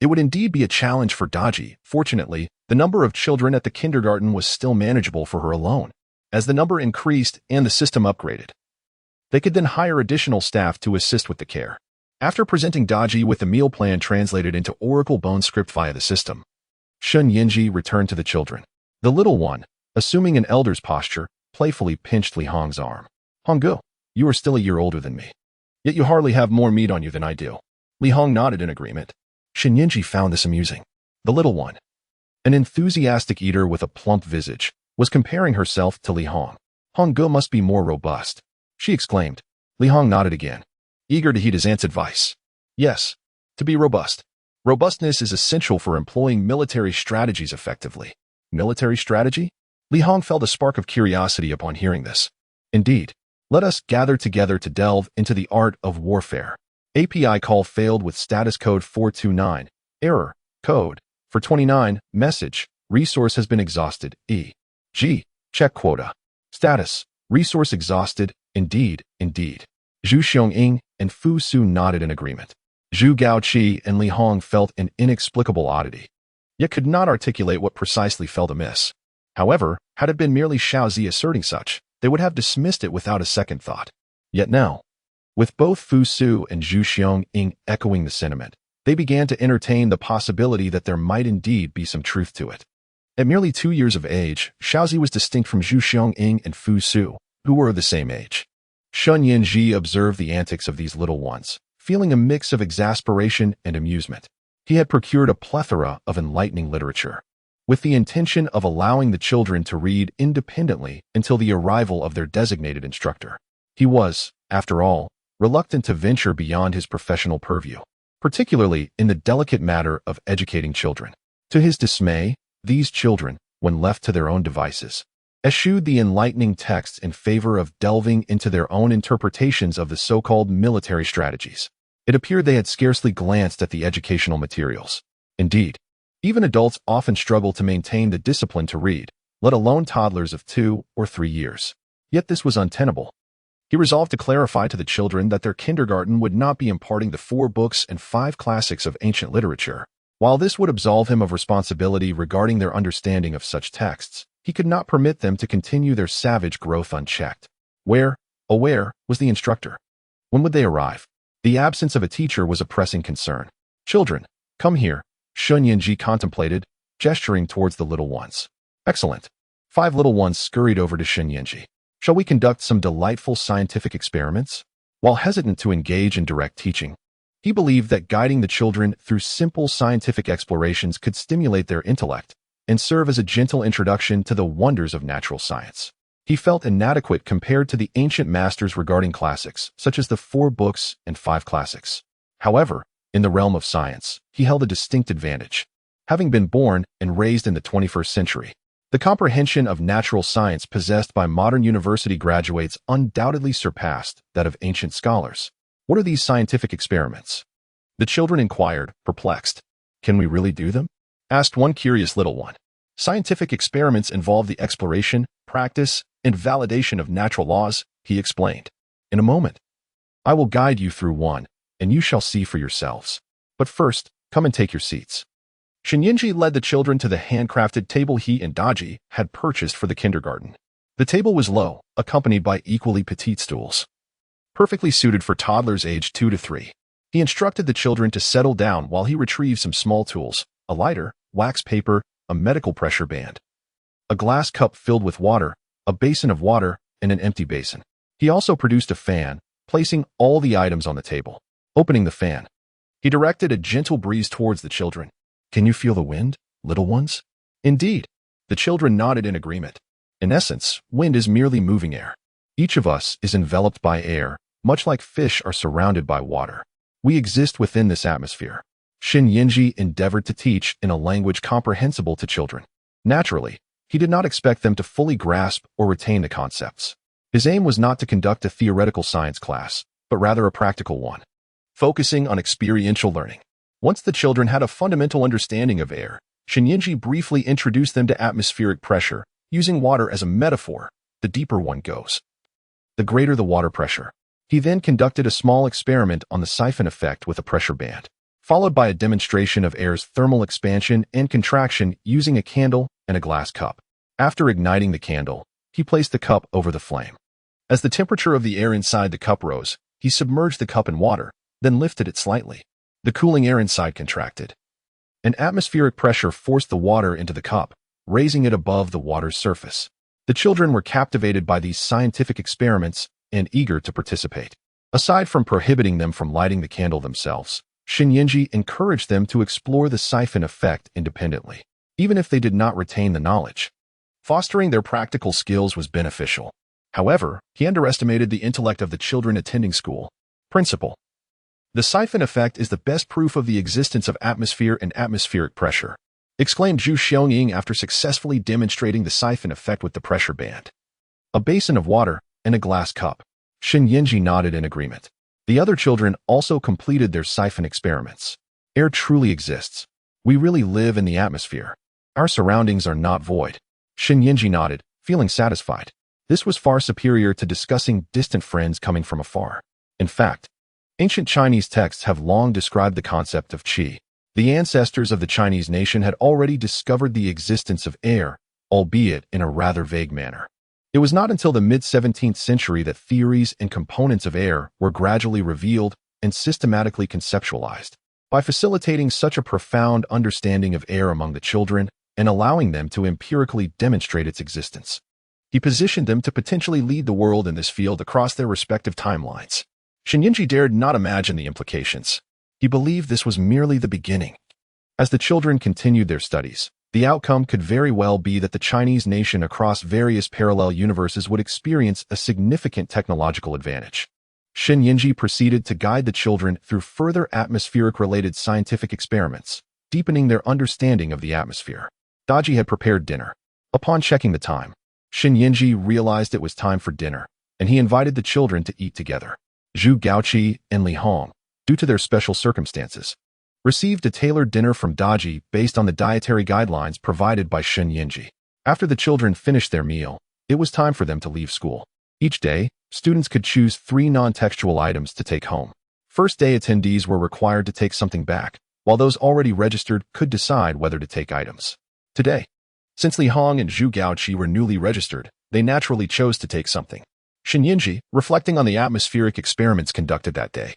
It would indeed be a challenge for Daji. Fortunately, the number of children at the kindergarten was still manageable for her alone. As the number increased and the system upgraded, they could then hire additional staff to assist with the care. After presenting Daji with the meal plan translated into Oracle Bone script via the system, Shen Yinji returned to the children. The little one, assuming an elder's posture, playfully pinched Li Hong's arm. Honggu, you are still a year older than me. Yet you hardly have more meat on you than I do. Li Hong nodded in agreement. Shen Yinji found this amusing. The little one, an enthusiastic eater with a plump visage, was comparing herself to Li Hong. Honggu must be more robust, she exclaimed. Li Hong nodded again, eager to heed his aunt's advice. Yes, to be robust. Robustness is essential for employing military strategies effectively. Military strategy? Li Hong felt a spark of curiosity upon hearing this. Indeed, let us gather together to delve into the art of warfare. API call failed with status code 429. Error. Code. For 29. Message. Resource has been exhausted. E.G. Check quota. Status. Resource exhausted. Indeed. Zhu Xiangying and Fusu nodded in agreement. Zhu Gaoqi and Li Hong felt an inexplicable oddity, yet could not articulate what precisely felt amiss. However, had it been merely Xiaozi asserting such, they would have dismissed it without a second thought. Yet now, with both Fusu and Zhu Xiangying echoing the sentiment, they began to entertain the possibility that there might indeed be some truth to it. At merely 2 years of age, Xiaozi was distinct from Zhu Xiangying and Fusu, who were of the same age. Shen Yinji observed the antics of these little ones, feeling a mix of exasperation and amusement. He had procured a plethora of enlightening literature, with the intention of allowing the children to read independently until the arrival of their designated instructor. He was, after all, reluctant to venture beyond his professional purview, particularly in the delicate matter of educating children. To his dismay, these children, when left to their own devices, eschewed the enlightening texts in favor of delving into their own interpretations of the so-called military strategies. It appeared they had scarcely glanced at the educational materials. Indeed, even adults often struggle to maintain the discipline to read, let alone toddlers of 2 or 3 years. Yet this was untenable. He resolved to clarify to the children that their kindergarten would not be imparting the 4 books and 5 classics of ancient literature. While this would absolve him of responsibility regarding their understanding of such texts, he could not permit them to continue their savage growth unchecked. Where, oh where, was the instructor? When would they arrive? The absence of a teacher was a pressing concern. Children, come here, Shen Yinji contemplated, gesturing towards the little ones. Excellent. 5 little ones scurried over to Shen Yinji. Shall we conduct some delightful scientific experiments? While hesitant to engage in direct teaching, he believed that guiding the children through simple scientific explorations could stimulate their intellect and serve as a gentle introduction to the wonders of natural science. He felt inadequate compared to the ancient masters regarding classics, such as the 4 books and 5 classics. However, in the realm of science, he held a distinct advantage. Having been born and raised in the 21st century, the comprehension of natural science possessed by modern university graduates undoubtedly surpassed that of ancient scholars. What are these scientific experiments? The children inquired, perplexed. Can we really do them? Asked one curious little one. Scientific experiments involve the exploration, practice, and validation of natural laws, he explained. In a moment, I will guide you through one, and you shall see for yourselves. But first, come and take your seats. Shinyinji led the children to the handcrafted table he and Daji had purchased for the kindergarten. The table was low, accompanied by equally petite stools, perfectly suited for toddlers aged 2 to 3. He instructed the children to settle down while he retrieved some small tools, a lighter, wax paper, a medical pressure band, a glass cup filled with water, a basin of water, and an empty basin. He also produced a fan, placing all the items on the table. Opening the fan, he directed a gentle breeze towards the children. Can you feel the wind, little ones? Indeed. The children nodded in agreement. In essence, wind is merely moving air. Each of us is enveloped by air, much like fish are surrounded by water. We exist within this atmosphere. Shinyinji endeavored to teach in a language comprehensible to children. Naturally, he did not expect them to fully grasp or retain the concepts. His aim was not to conduct a theoretical science class, but rather a practical one, focusing on experiential learning. Once the children had a fundamental understanding of air, Shinyinji briefly introduced them to atmospheric pressure, using water as a metaphor. The deeper one goes, the greater the water pressure. He then conducted a small experiment on the siphon effect with a pressure band, followed by a demonstration of air's thermal expansion and contraction using a candle and a glass cup. After igniting the candle, he placed the cup over the flame. As the temperature of the air inside the cup rose, he submerged the cup in water, then lifted it slightly. The cooling air inside contracted. An atmospheric pressure forced the water into the cup, raising it above the water's surface. The children were captivated by these scientific experiments and eager to participate. Aside from prohibiting them from lighting the candle themselves, Shinyinji encouraged them to explore the siphon effect independently, even if they did not retain the knowledge. Fostering their practical skills was beneficial. However, he underestimated the intellect of the children attending school. Principle. The siphon effect is the best proof of the existence of atmosphere and atmospheric pressure, exclaimed Zhu Xiaoying after successfully demonstrating the siphon effect with the pressure band. A basin of water and a glass cup. Shinyinji nodded in agreement. The other children also completed their siphon experiments. Air truly exists. We really live in the atmosphere. Our surroundings are not void. Shinyinji nodded, feeling satisfied. This was far superior to discussing distant friends coming from afar. In fact, ancient Chinese texts have long described the concept of qi. The ancestors of the Chinese nation had already discovered the existence of air, albeit in a rather vague manner. It was not until the mid-17th century that theories and components of air were gradually revealed and systematically conceptualized. By facilitating such a profound understanding of air among the children and allowing them to empirically demonstrate its existence, he positioned them to potentially lead the world in this field across their respective timelines. Shinyinji dared not imagine the implications. He believed this was merely the beginning. As the children continued their studies, the outcome could very well be that the Chinese nation across various parallel universes would experience a significant technological advantage. Shinyinji proceeded to guide the children through further atmospheric-related scientific experiments, deepening their understanding of the atmosphere. Daji had prepared dinner. Upon checking the time, Shinyinji realized it was time for dinner, and he invited the children to eat together. Zhu Gaoqi and Li Hong, due to their special circumstances, received a tailored dinner from Daji based on the dietary guidelines provided by Shinyinji. After the children finished their meal, it was time for them to leave school. Each day, students could choose 3 non-textual items to take home. First-day attendees were required to take something back, while those already registered could decide whether to take items. Today, since Li Hong and Zhu Gaoqi were newly registered, they naturally chose to take something. Shinyinji, reflecting on the atmospheric experiments conducted that day,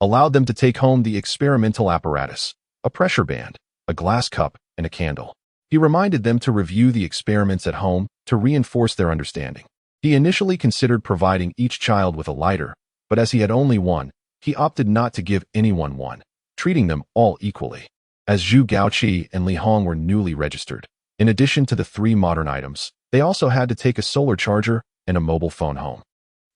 allowed them to take home the experimental apparatus, a pressure band, a glass cup, and a candle. He reminded them to review the experiments at home to reinforce their understanding. He initially considered providing each child with a lighter, but as he had only one, he opted not to give anyone one, treating them all equally. As Zhu Gaoqi and Li Hong were newly registered, In addition to the 3 modern items, they also had to take a solar charger and a mobile phone home.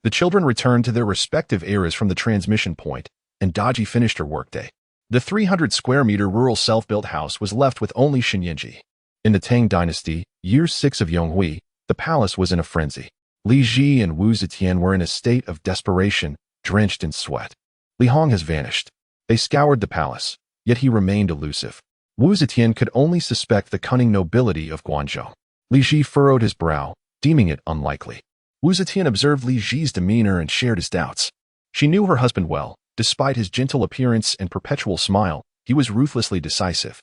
The children returned to their respective eras from the transmission point, and Daji finished her workday. The 300-square-meter rural self-built house was left with only Shinyinji. In the Tang Dynasty, year 6 of Yonghui, the palace was in a frenzy. Li Ji and Wu Zetian were in a state of desperation, drenched in sweat. Li Hong has vanished. They scoured the palace, yet he remained elusive. Wu Zetian could only suspect the cunning nobility of Guangzhou. Li Ji furrowed his brow, deeming it unlikely. Wu Zetian observed Li Ji's demeanor and shared his doubts. She knew her husband well. Despite his gentle appearance and perpetual smile, he was ruthlessly decisive.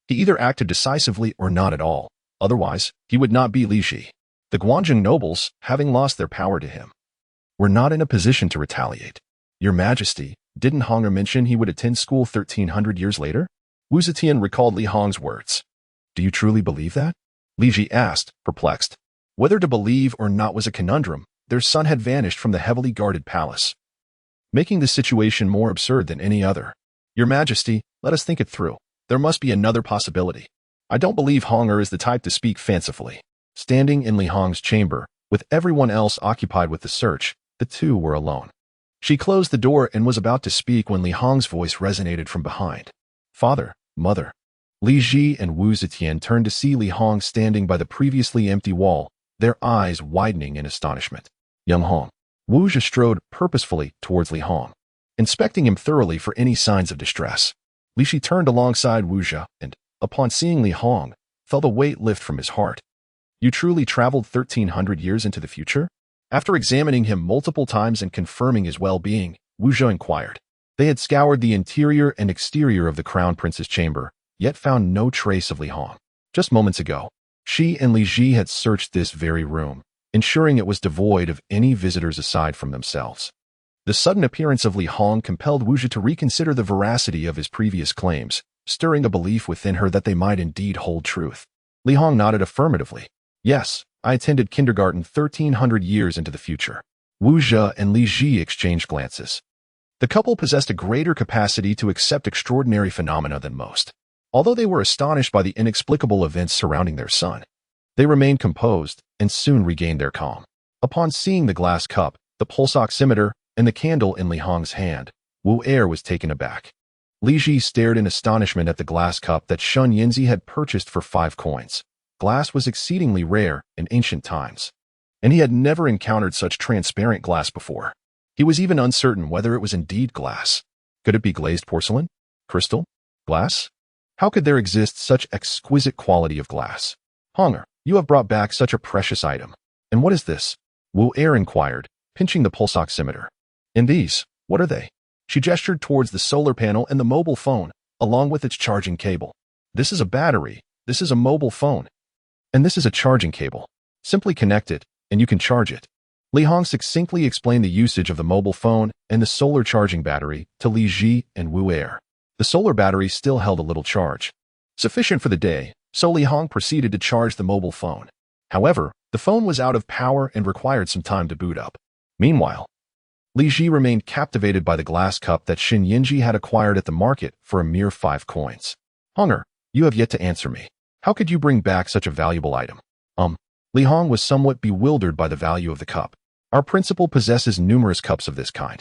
He either acted decisively or not at all. Otherwise, he would not be Li Ji. The Guangzhou nobles, having lost their power to him, were not in a position to retaliate. Your Majesty, didn't Honger mention he would attend school 1,300 years later? Wu Zetian recalled Li Hong's words. Do you truly believe that? Li Ji asked, perplexed. Whether to believe or not was a conundrum. Their son had vanished from the heavily guarded palace, making the situation more absurd than any other. Your Majesty, let us think it through. There must be another possibility. I don't believe Honger is the type to speak fancifully. Standing in Li Hong's chamber, with everyone else occupied with the search, the two were alone. She closed the door and was about to speak when Li Hong's voice resonated from behind. Father, mother. Li Ji and Wu Zetian turned to see Li Hong standing by the previously empty wall, their eyes widening in astonishment. Young Hong. Wu Zhi strode purposefully towards Li Hong, inspecting him thoroughly for any signs of distress. Li Shi turned alongside Wu Zhi and, upon seeing Li Hong, felt a weight lift from his heart. You truly traveled 1,300 years into the future? After examining him multiple times and confirming his well-being, Wu Zhi inquired. They had scoured the interior and exterior of the Crown Prince's chamber, yet found no trace of Li Hong. Just moments ago, she and Li Ji had searched this very room, ensuring it was devoid of any visitors aside from themselves. The sudden appearance of Li Hong compelled Wu Zhi to reconsider the veracity of his previous claims, stirring a belief within her that they might indeed hold truth. Li Hong nodded affirmatively. Yes, I attended kindergarten 1,300 years into the future. Wu Zhi and Li Ji exchanged glances. The couple possessed a greater capacity to accept extraordinary phenomena than most. Although they were astonished by the inexplicable events surrounding their son, they remained composed and soon regained their calm. Upon seeing the glass cup, the pulse oximeter, and the candle in Li Hong's hand, Wu Er was taken aback. Li Ji stared in astonishment at the glass cup that Shun Yinzi had purchased for 5 coins. Glass was exceedingly rare in ancient times, and he had never encountered such transparent glass before. He was even uncertain whether it was indeed glass. Could it be glazed porcelain? Crystal? Glass? How could there exist such exquisite quality of glass? Honger, you have brought back such a precious item. And what is this? Wu Er inquired, pinching the pulse oximeter. And these, what are they? She gestured towards the solar panel and the mobile phone, along with its charging cable. This is a battery, this is a mobile phone, and this is a charging cable. Simply connect it, and you can charge it. Li Hong succinctly explained the usage of the mobile phone and the solar charging battery to Li Ji and Wu Er. The solar battery still held a little charge, sufficient for the day, so Li Hong proceeded to charge the mobile phone. However, the phone was out of power and required some time to boot up. Meanwhile, Li Ji remained captivated by the glass cup that Xin Yinji had acquired at the market for a mere 5 coins. Hunger, you have yet to answer me. How could you bring back such a valuable item? Li Hong was somewhat bewildered by the value of the cup. Our principal possesses numerous cups of this kind,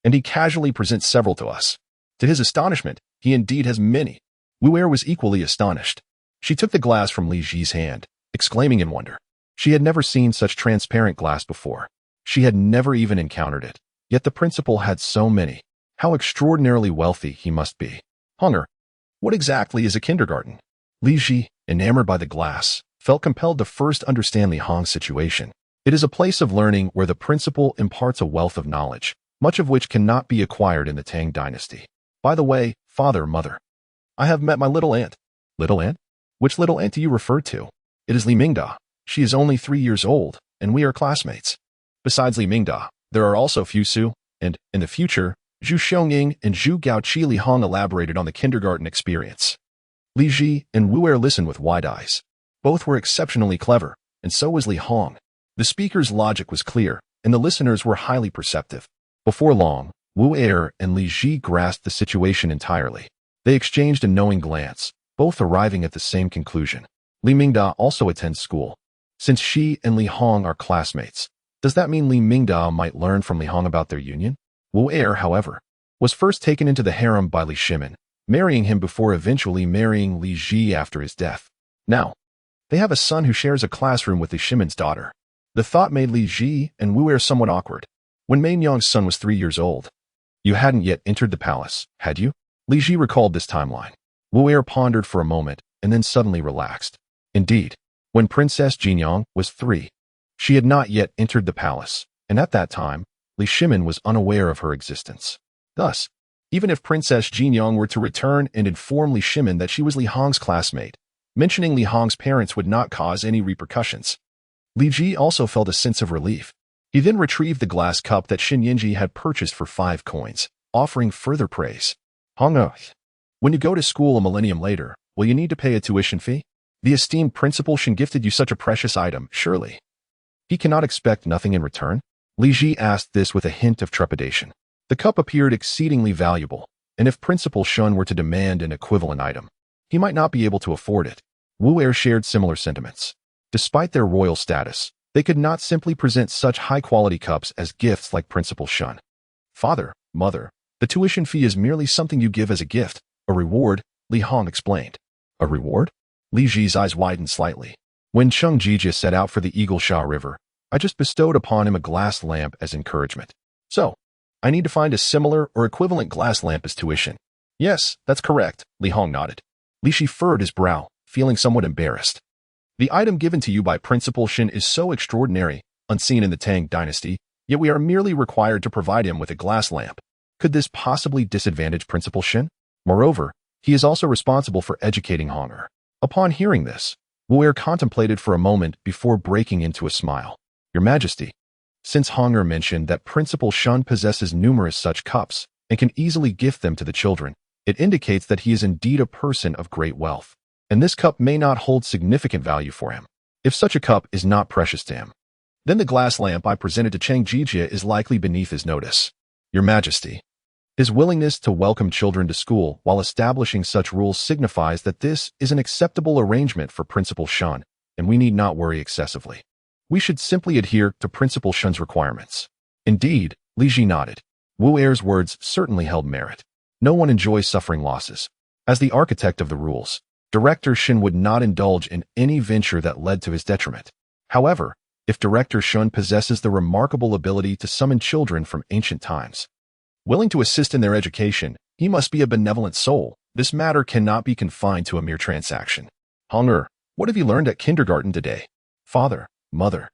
and he casually presents several to us. To his astonishment, he indeed has many. Wu Er was equally astonished. She took the glass from Li Ji's hand, exclaiming in wonder. She had never seen such transparent glass before. She had never even encountered it. Yet the principal had so many. How extraordinarily wealthy he must be. Hunger, what exactly is a kindergarten? Li Ji, enamored by the glass, felt compelled to first understand Li Hong's situation. It is a place of learning where the principal imparts a wealth of knowledge, much of which cannot be acquired in the Tang Dynasty. By the way, father, mother, I have met my little aunt. Little aunt? Which little aunt do you refer to? It is Li Mingda. She is only 3 years old, and we are classmates. Besides Li Mingda, there are also Fusu, and, in the future, Zhu Xiongning and Zhu Gaoqi. Li Hong elaborated on the kindergarten experience. Li Ji and Wu Er listened with wide eyes. Both were exceptionally clever, and so was Li Hong. The speaker's logic was clear, and the listeners were highly perceptive. Before long, Wu Er and Li Ji grasped the situation entirely. They exchanged a knowing glance, both arriving at the same conclusion. Li Mingda also attends school. Since she and Li Hong are classmates, does that mean Li Mingda might learn from Li Hong about their union? Wu Er, however, was first taken into the harem by Li Shimin, marrying him before eventually marrying Li Ji after his death. Now, they have a son who shares a classroom with Li Shimin's daughter. The thought made Li Ji and Wu Er somewhat awkward. When Mainyang's son was 3 years old, you hadn't yet entered the palace, had you? Li Ji recalled this timeline. Wu Er pondered for a moment and then suddenly relaxed. Indeed, when Princess Jinyang was 3, she had not yet entered the palace, and at that time, Li Shimin was unaware of her existence. Thus, even if Princess Jinyang were to return and inform Li Shimin that she was Li Hong's classmate, mentioning Li Hong's parents would not cause any repercussions. Li Ji also felt a sense of relief. He then retrieved the glass cup that Xin Yinji had purchased for 5 coins, offering further praise. Hong, when you go to school a millennium later, will you need to pay a tuition fee? The esteemed principal Xin gifted you such a precious item, surely. He cannot expect nothing in return? Li Ji asked this with a hint of trepidation. The cup appeared exceedingly valuable, and if Principal Shun were to demand an equivalent item, he might not be able to afford it. Wu Er shared similar sentiments. Despite their royal status, they could not simply present such high-quality cups as gifts like Principal Shun. Father, mother, the tuition fee is merely something you give as a gift, a reward, Li Hong explained. A reward? Li Ji's eyes widened slightly. When Cheng Jijia set out for the Eagle Sha River, I just bestowed upon him a glass lamp as encouragement. So, I need to find a similar or equivalent glass lamp as tuition. Yes, that's correct, Li Hong nodded. Li Shi furrowed his brow, feeling somewhat embarrassed. The item given to you by Principal Shin is so extraordinary, unseen in the Tang dynasty, yet we are merely required to provide him with a glass lamp. Could this possibly disadvantage Principal Shin? Moreover, he is also responsible for educating Honger. Upon hearing this, Wu Er contemplated for a moment before breaking into a smile. Your Majesty, since Honger mentioned that Principal Shun possesses numerous such cups and can easily gift them to the children, it indicates that he is indeed a person of great wealth, and this cup may not hold significant value for him. If such a cup is not precious to him, then the glass lamp I presented to Cheng Jijia is likely beneath his notice. Your Majesty, his willingness to welcome children to school while establishing such rules signifies that this is an acceptable arrangement for Principal Shun, and we need not worry excessively. We should simply adhere to Principal Shun's requirements. Indeed, Li Ji nodded. Wu Er's words certainly held merit. No one enjoys suffering losses. As the architect of the rules, Director Shin would not indulge in any venture that led to his detriment. However, if Director Shun possesses the remarkable ability to summon children from ancient times, willing to assist in their education, he must be a benevolent soul. This matter cannot be confined to a mere transaction. Honger, what have you learned at kindergarten today? Father, mother.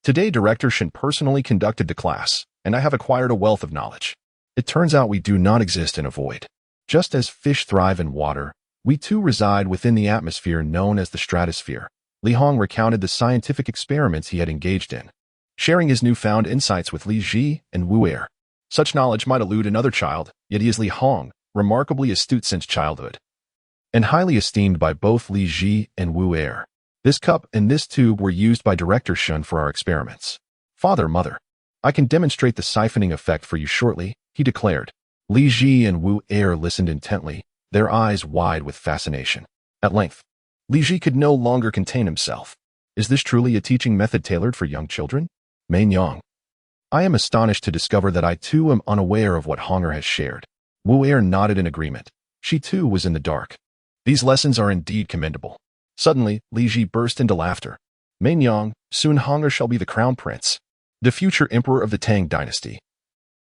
Today Director Shin personally conducted the class, and I have acquired a wealth of knowledge. It turns out we do not exist in a void. Just as fish thrive in water, we too reside within the atmosphere known as the stratosphere. Li Hong recounted the scientific experiments he had engaged in, sharing his newfound insights with Li Ji and Wu Er. Such knowledge might elude another child, yet he is Li Hong, remarkably astute since childhood, and highly esteemed by both Li Ji and Wu Er. This cup and this tube were used by Director Shun for our experiments. Father, mother, I can demonstrate the siphoning effect for you shortly, he declared. Li Ji and Wu Er listened intently, their eyes wide with fascination. At length, Li Ji could no longer contain himself. Is this truly a teaching method tailored for young children? Mainyang. I am astonished to discover that I too am unaware of what Honger has shared. Wu Er nodded in agreement. She too was in the dark. These lessons are indeed commendable. Suddenly, Li Ji burst into laughter. Mainyang, soon Honger shall be the crown prince, the future emperor of the Tang dynasty.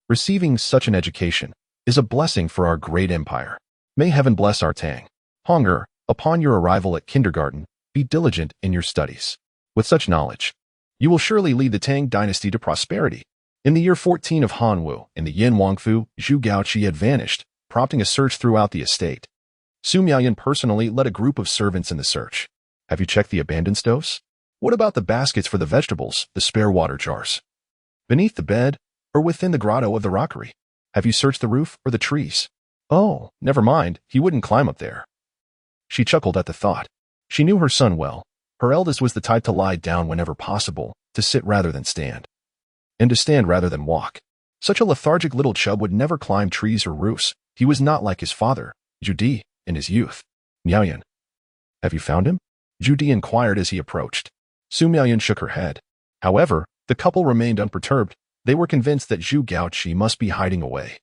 Receiving such an education is a blessing for our great empire. May heaven bless our Tang. Honger, upon your arrival at kindergarten, be diligent in your studies. With such knowledge, you will surely lead the Tang dynasty to prosperity. In the year 14 of Hanwu, in the Yin Wangfu, Zhu Gaoqi had vanished, prompting a search throughout the estate. Su Miaoyan personally led a group of servants in the search. Have you checked the abandoned stoves? What about the baskets for the vegetables, the spare water jars? Beneath the bed, or within the grotto of the rockery? Have you searched the roof or the trees? Oh, never mind, he wouldn't climb up there. She chuckled at the thought. She knew her son well. Her eldest was the type to lie down whenever possible, to sit rather than stand, and to stand rather than walk. Such a lethargic little chub would never climb trees or roofs. He was not like his father, Zhu Di, in his youth. Miaoyan. Have you found him? Zhu Di inquired as he approached. Su Miaoyan shook her head. However, the couple remained unperturbed. They were convinced that Zhu Gaoqi must be hiding away,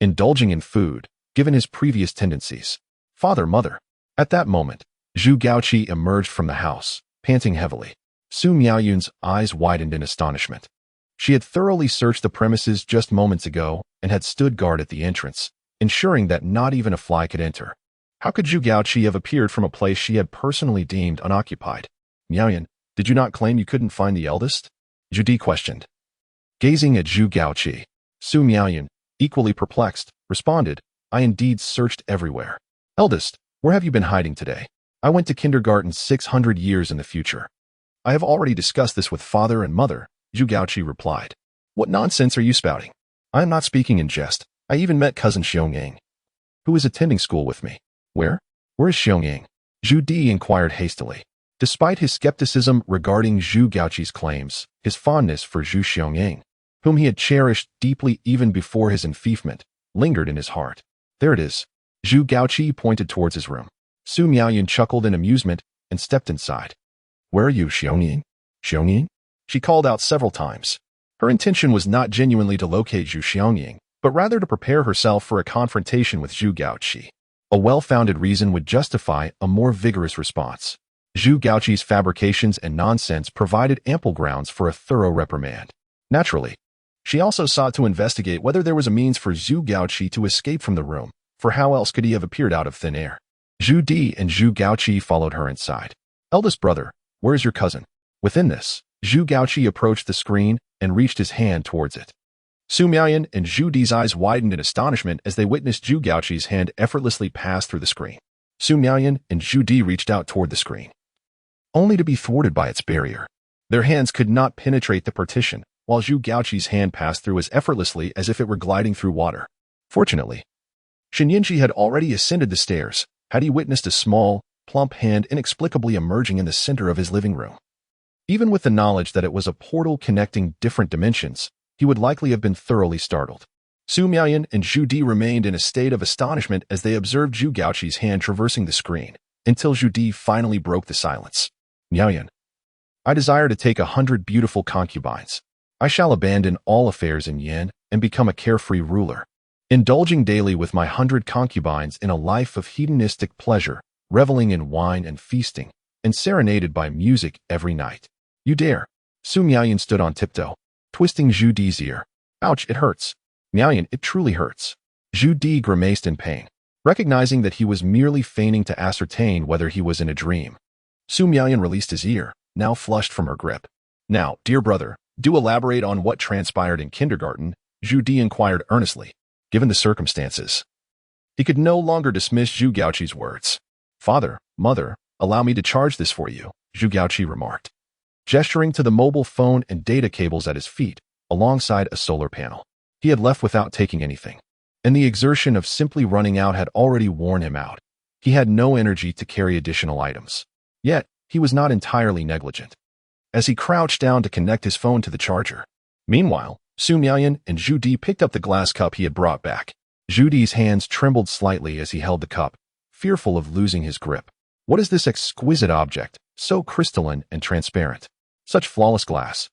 indulging in food, given his previous tendencies. Father, mother. At that moment, Zhu Gaoqi emerged from the house, panting heavily. Su Miaoyun's eyes widened in astonishment. She had thoroughly searched the premises just moments ago and had stood guard at the entrance, ensuring that not even a fly could enter. How could Zhu Gaoqi have appeared from a place she had personally deemed unoccupied? Miaoyan, did you not claim you couldn't find the eldest? Zhu Di questioned. Gazing at Zhu Gaoqi, Su Miaoyan, equally perplexed, responded, I indeed searched everywhere. Eldest, where have you been hiding today? I went to kindergarten 600 years in the future. I have already discussed this with father and mother, Zhu Gaoqi replied. What nonsense are you spouting? I am not speaking in jest. I even met cousin Xiong, who is attending school with me. Where? Where is Xiong? Zhu Di inquired hastily. Despite his skepticism regarding Zhu Gaoqi's claims, his fondness for Zhu Xiong, whom he had cherished deeply even before his enfeefment, lingered in his heart. There it is. Zhu Gaoqi pointed towards his room. Su Miaoyan chuckled in amusement and stepped inside. Where are you, Xiong? Xiong? She called out several times. Her intention was not genuinely to locate Zhu Xiong, but rather to prepare herself for a confrontation with Zhu Gaoqi. A well-founded reason would justify a more vigorous response. Zhu Gaoqi's fabrications and nonsense provided ample grounds for a thorough reprimand. Naturally, she also sought to investigate whether there was a means for Zhu Gaoqi to escape from the room, for how else could he have appeared out of thin air? Zhu Di and Zhu Gaoqi followed her inside. Eldest brother, where is your cousin? Within this, Zhu Gaoqi approached the screen and reached his hand towards it. Su Miaoyan and Zhu Di's eyes widened in astonishment as they witnessed Zhu Gaoqi's hand effortlessly pass through the screen. Su Miaoyan and Zhu Di reached out toward the screen, only to be thwarted by its barrier. Their hands could not penetrate the partition, while Zhu Gaoqi's hand passed through as effortlessly as if it were gliding through water. Fortunately, Shen Yinji had already ascended the stairs, had he witnessed a small, plump hand inexplicably emerging in the center of his living room. Even with the knowledge that it was a portal connecting different dimensions, he would likely have been thoroughly startled. Su Miaoyan and Zhu Di remained in a state of astonishment as they observed Zhu Gaoqi's hand traversing the screen, until Zhu Di finally broke the silence. Miaoyan, I desire to take 100 beautiful concubines. I shall abandon all affairs in Yan and become a carefree ruler, indulging daily with my 100 concubines in a life of hedonistic pleasure, reveling in wine and feasting, and serenaded by music every night. You dare? Su Miaoyan stood on tiptoe, twisting Zhu Di's ear. Ouch, it hurts. Miaoyan, it truly hurts. Zhu Di grimaced in pain, recognizing that he was merely feigning to ascertain whether he was in a dream. Su Miaoyan released his ear, now flushed from her grip. Now, dear brother, do elaborate on what transpired in kindergarten, Zhu Di inquired earnestly, given the circumstances. He could no longer dismiss Zhu Gaoqi's words. Father, mother, allow me to charge this for you, Zhu Gaoqi remarked, gesturing to the mobile phone and data cables at his feet, alongside a solar panel. He had left without taking anything, and the exertion of simply running out had already worn him out. He had no energy to carry additional items. Yet, he was not entirely negligent, as he crouched down to connect his phone to the charger. Meanwhile, Su Miaoyan and Zhu Di picked up the glass cup he had brought back. Zhu Di's hands trembled slightly as he held the cup, fearful of losing his grip. What is this exquisite object, so crystalline and transparent? Such flawless glass.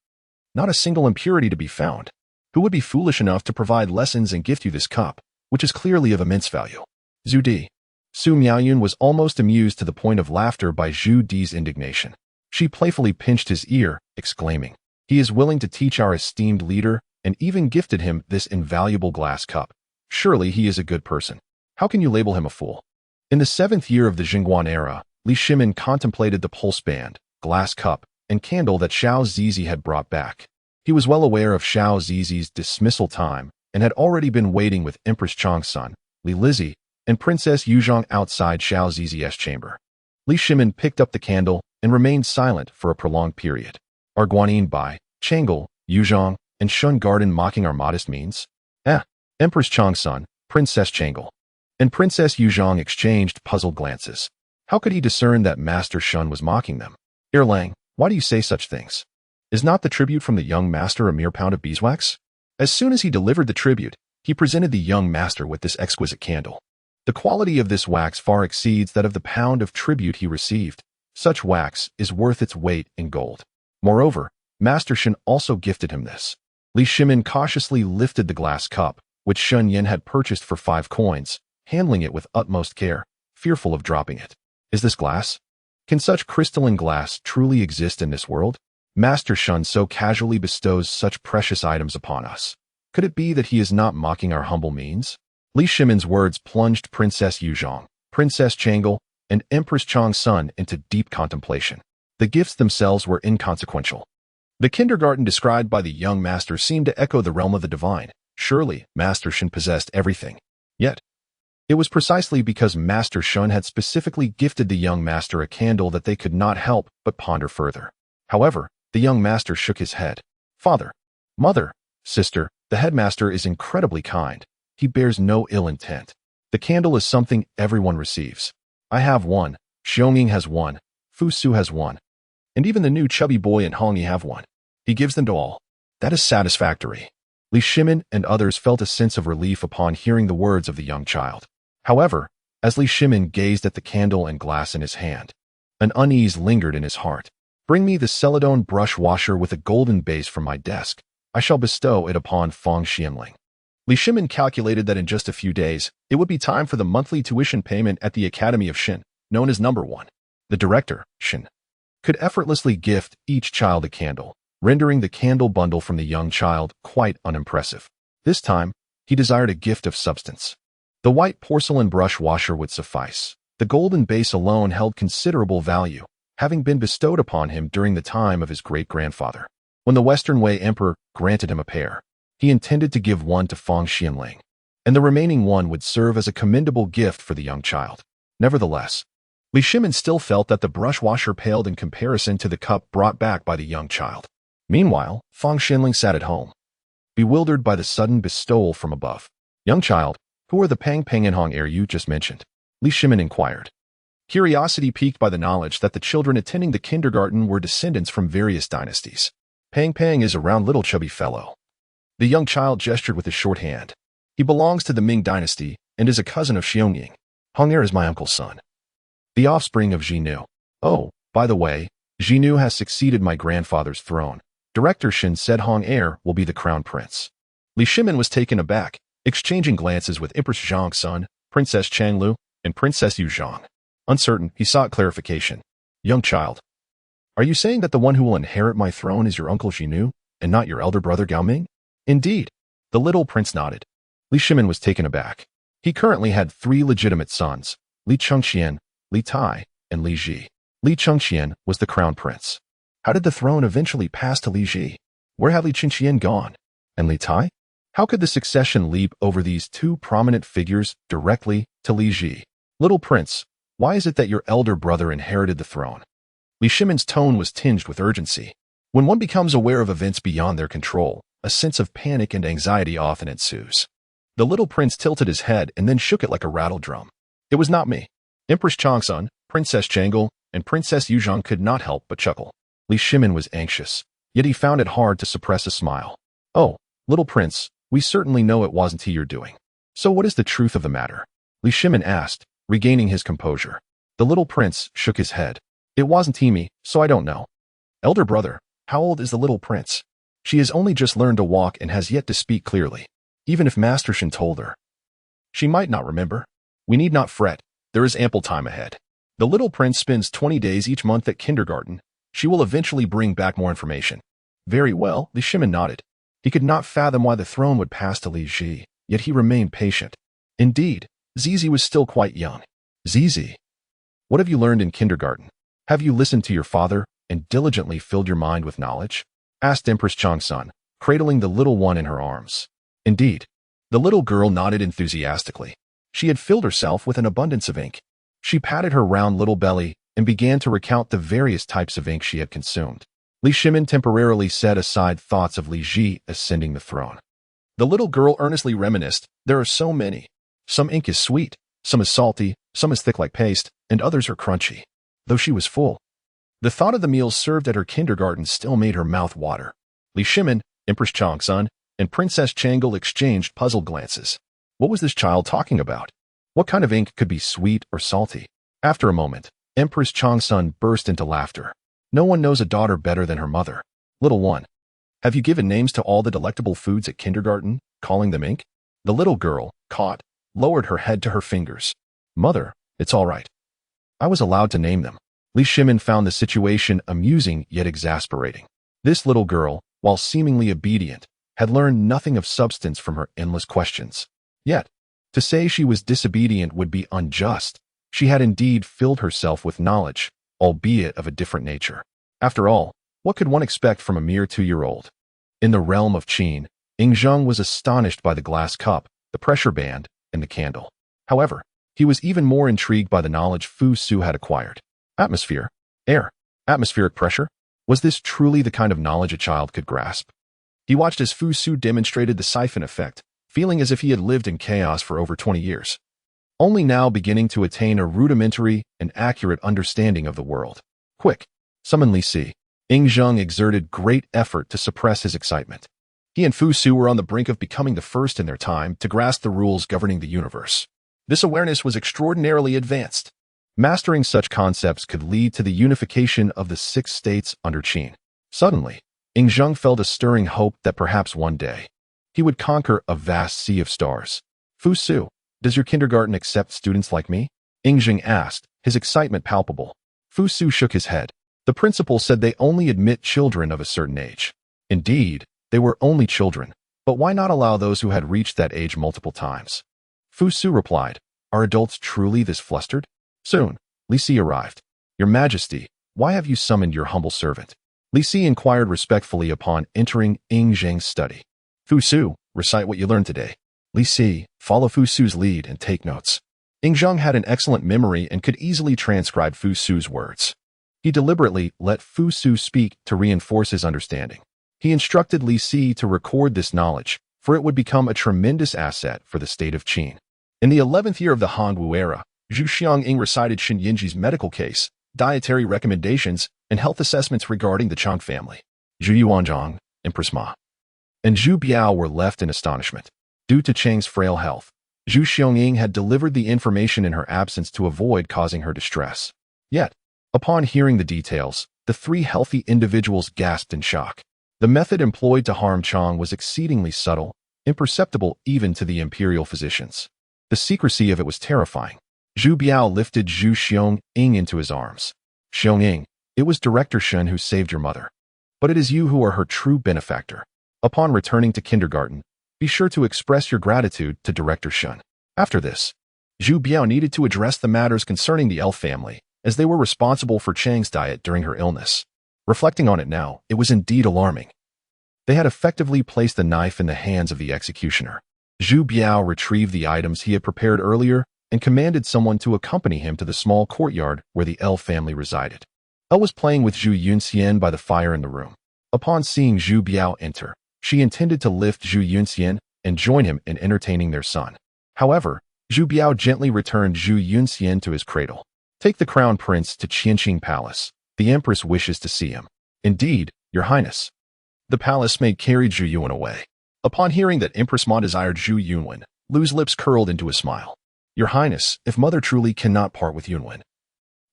Not a single impurity to be found. Who would be foolish enough to provide lessons and gift you this cup, which is clearly of immense value? Zhu Di. Su Miaoyan was almost amused to the point of laughter by Zhu Di's indignation. She playfully pinched his ear, exclaiming, He is willing to teach our esteemed leader, and even gifted him this invaluable glass cup. Surely he is a good person. How can you label him a fool? In the 7th year of the Jingguan era, Li Shimin contemplated the pulse band, glass cup, and candle that Xiao Zizi had brought back. He was well aware of Xiao Zizi's dismissal time and had already been waiting with Empress Chang's son, Li Lizhi, and Princess Yuzhong outside Xiao Zizi's chamber. Li Shimin picked up the candle and remained silent for a prolonged period. Are Guanyin Bai, Chang'e, Yuzhong, and Shun Garden mocking our modest means? Empress Chang's son, Princess Chang'e, and Princess Yuzhong exchanged puzzled glances. How could he discern that Master Shun was mocking them? Erlang, why do you say such things? Is not the tribute from the young master a mere pound of beeswax? As soon as he delivered the tribute, he presented the young master with this exquisite candle. The quality of this wax far exceeds that of the pound of tribute he received. Such wax is worth its weight in gold. Moreover, Master Shen also gifted him this. Li Shimin cautiously lifted the glass cup, which Shen Yin had purchased for 5 coins, handling it with utmost care, fearful of dropping it. Is this glass? Can such crystalline glass truly exist in this world? Master Shen so casually bestows such precious items upon us. Could it be that he is not mocking our humble means? Li Shimin's words plunged Princess Yu Zhang, Princess Changle, and Empress Chang's son into deep contemplation. The gifts themselves were inconsequential. The kindergarten described by the young master seemed to echo the realm of the divine. Surely, Master Shen possessed everything. Yet, it was precisely because Master Shen had specifically gifted the young master a candle that they could not help but ponder further. However, the young master shook his head. Father, mother, sister, the headmaster is incredibly kind. He bears no ill intent. The candle is something everyone receives. I have one, Xionging has one, Fusu has one, and even the new chubby boy and Hongyi have one. He gives them to all. That is satisfactory. Li Shimin and others felt a sense of relief upon hearing the words of the young child. However, as Li Shimin gazed at the candle and glass in his hand, an unease lingered in his heart. Bring me the celadone brush washer with a golden base from my desk. I shall bestow it upon Fang Xianling. Li Shimin calculated that in just a few days, it would be time for the monthly tuition payment at the Academy of Shin, known as Number 1. The director, Shin, could effortlessly gift each child a candle, rendering the candle bundle from the young child quite unimpressive. This time, he desired a gift of substance. The white porcelain brush washer would suffice. The golden base alone held considerable value, having been bestowed upon him during the time of his great-grandfather. When the Western Wei Emperor granted him a pair, he intended to give one to Fang Xianling, and the remaining one would serve as a commendable gift for the young child. Nevertheless, Li Shimin still felt that the brush washer paled in comparison to the cup brought back by the young child. Meanwhile, Fang Xianling sat at home, bewildered by the sudden bestowal from above. Young child, who are the Pang Peng and Hong heir you just mentioned? Li Shimin inquired, curiosity piqued by the knowledge that the children attending the kindergarten were descendants from various dynasties. Pang Peng is a round little chubby fellow. The young child gestured with his short hand. He belongs to the Ming dynasty and is a cousin of Xiongning. Hong heir is my uncle's son, the offspring of Jinu. Oh, by the way, Jinu has succeeded my grandfather's throne. Director Shin said Hong heir will be the crown prince. Li Shimin was taken aback, exchanging glances with Empress Zhang's son, Princess Changlu, and Princess Yu Zhang. Uncertain, he sought clarification. Young child, are you saying that the one who will inherit my throne is your uncle Jinu, and not your elder brother Gao Ming? Indeed. The little prince nodded. Li Shimin was taken aback. He currently had 3 legitimate sons, Li Chengqian, Li Tai, and Li Ji. Li Chengqian was the crown prince. How did the throne eventually pass to Li Ji? Where have Li Chengqian gone? And Li Tai? How could the succession leap over these 2 prominent figures directly to Li Ji? Little prince, why is it that your elder brother inherited the throne? Li Shimin's tone was tinged with urgency. When one becomes aware of events beyond their control, a sense of panic and anxiety often ensues. The little prince tilted his head and then shook it like a rattle drum. It was not me. Empress Changsun, Princess Changle, and Princess Yuzhang could not help but chuckle. Li Shimin was anxious, yet he found it hard to suppress a smile. Oh, little prince, we certainly know it wasn't he you're doing. So what is the truth of the matter? Li Shimin asked, regaining his composure. The little prince shook his head. It wasn't he me, so I don't know. Elder brother, how old is the little prince? She has only just learned to walk and has yet to speak clearly. Even if Master Shen told her, she might not remember. We need not fret. There is ample time ahead. The little prince spends 20 days each month at kindergarten. She will eventually bring back more information. Very well, Li Shimin nodded. He could not fathom why the throne would pass to Li Ji, yet he remained patient. Indeed, Sizi was still quite young. Sizi, what have you learned in kindergarten? Have you listened to your father and diligently filled your mind with knowledge? Asked Empress Changsun, cradling the little one in her arms. Indeed. The little girl nodded enthusiastically. She had filled herself with an abundance of ink. She patted her round little belly and began to recount the various types of ink she had consumed. Li Shimin temporarily set aside thoughts of Li Ji ascending the throne. The little girl earnestly reminisced, there are so many. Some ink is sweet, some is salty, some is thick like paste, and others are crunchy. Though she was full, the thought of the meals served at her kindergarten still made her mouth water. Li Shimin, Empress Changsun, and Princess Changle exchanged puzzled glances. What was this child talking about? What kind of ink could be sweet or salty? After a moment, Empress Changsun burst into laughter. No one knows a daughter better than her mother. Little one, have you given names to all the delectable foods at kindergarten, calling them ink? The little girl, caught, lowered her head to her fingers. Mother, it's all right. I was allowed to name them. Li Shimin found the situation amusing yet exasperating. This little girl, while seemingly obedient, had learned nothing of substance from her endless questions. Yet, to say she was disobedient would be unjust. She had indeed filled herself with knowledge, albeit of a different nature. After all, what could one expect from a mere 2-year-old? In the realm of Qin, Ying Zheng was astonished by the glass cup, the pressure band, and the candle. However, he was even more intrigued by the knowledge Fusu had acquired. Atmosphere, air, atmospheric pressure? Was this truly the kind of knowledge a child could grasp? He watched as Fusu demonstrated the siphon effect, feeling as if he had lived in chaos for over 20 years. Only now beginning to attain a rudimentary and accurate understanding of the world. Quick, summon Li Si. Ying Zheng exerted great effort to suppress his excitement. He and Fusu were on the brink of becoming the first in their time to grasp the rules governing the universe. This awareness was extraordinarily advanced. Mastering such concepts could lead to the unification of the 6 states under Qin. Suddenly, Ying Zheng felt a stirring hope that perhaps one day he would conquer a vast sea of stars. Fusu, does your kindergarten accept students like me? Ying Zheng asked, his excitement palpable. Fusu shook his head. The principal said they only admit children of a certain age. Indeed, they were only children, but why not allow those who had reached that age multiple times? Fusu replied, are adults truly this flustered? Soon, Li Si arrived. Your Majesty, why have you summoned your humble servant? Li Si inquired respectfully upon entering Ying Zheng's study. Fusu, recite what you learned today. Li Si, follow Fusu's lead and take notes. Ying Zheng had an excellent memory and could easily transcribe Fusu's words. He deliberately let Fusu speak to reinforce his understanding. He instructed Li Si to record this knowledge, for it would become a tremendous asset for the state of Qin. In the 11th year of the Hanwu era, Zhu Xiangying recited Shen Yinji's medical case, dietary recommendations, and health assessments regarding the Chang family. Zhu Yuanzhang, Empress Ma, and Zhu Biao were left in astonishment. Due to Chang's frail health, Zhu Xiangying had delivered the information in her absence to avoid causing her distress. Yet, upon hearing the details, the 3 healthy individuals gasped in shock. The method employed to harm Chang was exceedingly subtle, imperceptible even to the imperial physicians. The secrecy of it was terrifying. Zhu Biao lifted Zhu Xiangying into his arms. Xiangying, it was Director Shen who saved your mother. But it is you who are her true benefactor. Upon returning to kindergarten, be sure to express your gratitude to Director Shen. After this, Zhu Biao needed to address the matters concerning the elf family, as they were responsible for Chang's diet during her illness. Reflecting on it now, it was indeed alarming. They had effectively placed the knife in the hands of the executioner. Zhu Biao retrieved the items he had prepared earlier and commanded someone to accompany him to the small courtyard where the elf family resided. Elle was playing with Zhu Yunxian by the fire in the room. Upon seeing Zhu Biao enter, she intended to lift Zhu Yunxian and join him in entertaining their son. However, Zhu Biao gently returned Zhu Yunxian to his cradle. Take the crown prince to Qianqing Palace. The empress wishes to see him. Indeed, your highness. The palace maid carried Zhu Yuan away. Upon hearing that Empress Ma desired Zhu Yunwen, Lu's lips curled into a smile. Your highness, if mother truly cannot part with Yunwen,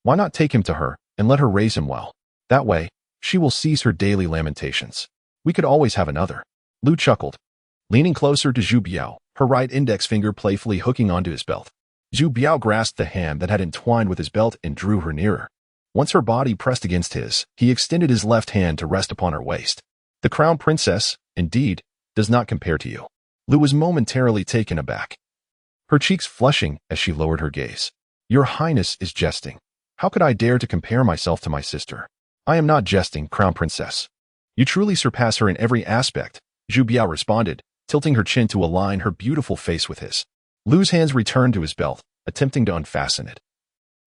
why not take him to her and let her raise him well? That way, she will cease her daily lamentations. We could always have another. Lu chuckled, leaning closer to Zhu Biao, her right index finger playfully hooking onto his belt. Zhu Biao grasped the hand that had entwined with his belt and drew her nearer. Once her body pressed against his, he extended his left hand to rest upon her waist. The crown princess, indeed, does not compare to you. Lu was momentarily taken aback, her cheeks flushing as she lowered her gaze. Your highness is jesting. How could I dare to compare myself to my sister? I am not jesting, crown princess. You truly surpass her in every aspect, Zhu Biao responded, tilting her chin to align her beautiful face with his. Lu's hands returned to his belt, attempting to unfasten it.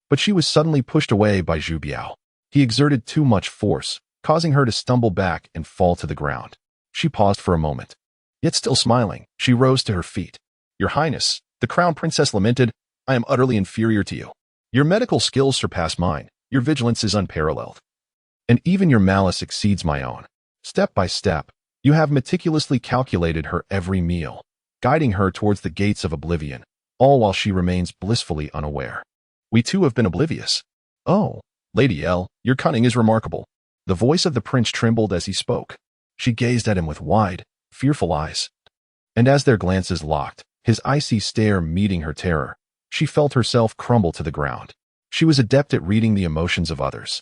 But she was suddenly pushed away by Zhu Biao. He exerted too much force, causing her to stumble back and fall to the ground. She paused for a moment. Yet still smiling, she rose to her feet. Your highness, the crown princess lamented, I am utterly inferior to you. Your medical skills surpass mine, your vigilance is unparalleled. And even your malice exceeds my own. Step by step, you have meticulously calculated her every meal, guiding her towards the gates of oblivion, all while she remains blissfully unaware. We too have been oblivious. Oh, Lady L, your cunning is remarkable. The voice of the prince trembled as he spoke. She gazed at him with wide, fearful eyes. And as their glances locked, his icy stare meeting her terror, she felt herself crumble to the ground. She was adept at reading the emotions of others,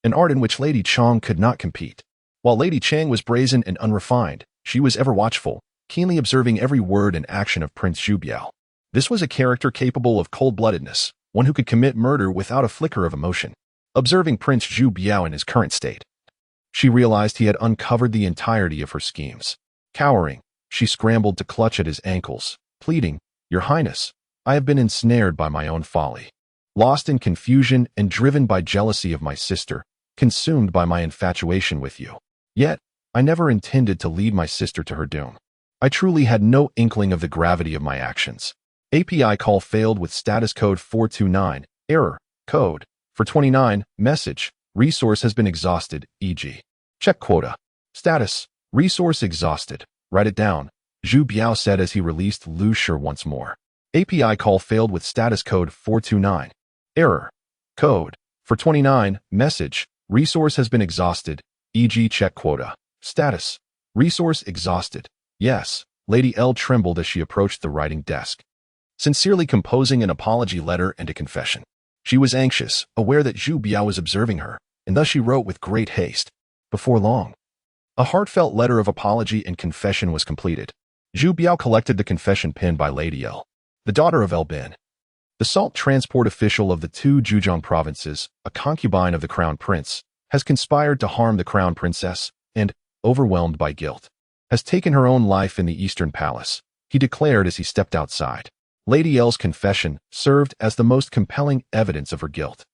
an art in which Lady Chang could not compete. While Lady Chang was brazen and unrefined, she was ever watchful, keenly observing every word and action of Prince Zhu Biao. This was a character capable of cold-bloodedness, one who could commit murder without a flicker of emotion. Observing Prince Zhu Biao in his current state, she realized he had uncovered the entirety of her schemes. Cowering, she scrambled to clutch at his ankles, pleading, "Your Highness, I have been ensnared by my own folly. Lost in confusion and driven by jealousy of my sister, consumed by my infatuation with you. Yet, I never intended to lead my sister to her doom. I truly had no inkling of the gravity of my actions." API call failed with status code 429, error, code, for 29, message, resource has been exhausted, e.g. check quota. Status, resource exhausted. Write it down, Zhu Biao said as he released Lu Shi once more. API call failed with status code 429, error, code, for 29, message, resource has been exhausted, e.g. check quota. Status, resource exhausted. Yes, Lady L trembled as she approached the writing desk, sincerely composing an apology letter and a confession. She was anxious, aware that Zhu Biao was observing her, and thus she wrote with great haste. Before long, a heartfelt letter of apology and confession was completed. Zhu Biao collected the confession penned by Lady L, the daughter of El Bin, the salt transport official of the two Zhejiang provinces, a concubine of the crown prince, has conspired to harm the crown princess, and, overwhelmed by guilt, has taken her own life in the Eastern Palace, he declared as he stepped outside. Lady L's confession served as the most compelling evidence of her guilt.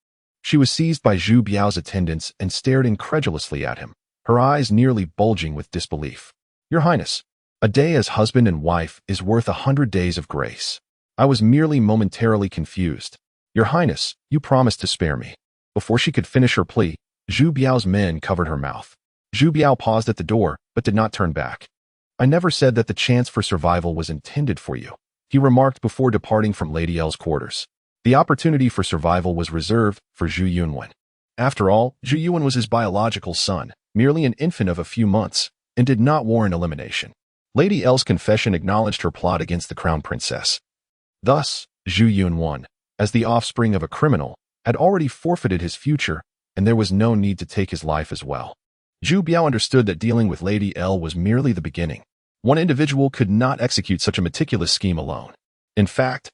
She was seized by Zhu Biao's attendants and stared incredulously at him, her eyes nearly bulging with disbelief. Your Highness, a day as husband and wife is worth 100 days of grace. I was merely momentarily confused. Your Highness, you promised to spare me. Before she could finish her plea, Zhu Biao's men covered her mouth. Zhu Biao paused at the door, but did not turn back. I never said that the chance for survival was intended for you, he remarked before departing from Lady L's quarters. The opportunity for survival was reserved for Zhu Yunwen. After all, Zhu Yunwen was his biological son, merely an infant of a few months, and did not warrant elimination. Lady L's confession acknowledged her plot against the crown princess. Thus, Zhu Yunwen, as the offspring of a criminal, had already forfeited his future, and there was no need to take his life as well. Zhu Biao understood that dealing with Lady L was merely the beginning. One individual could not execute such a meticulous scheme alone. In fact,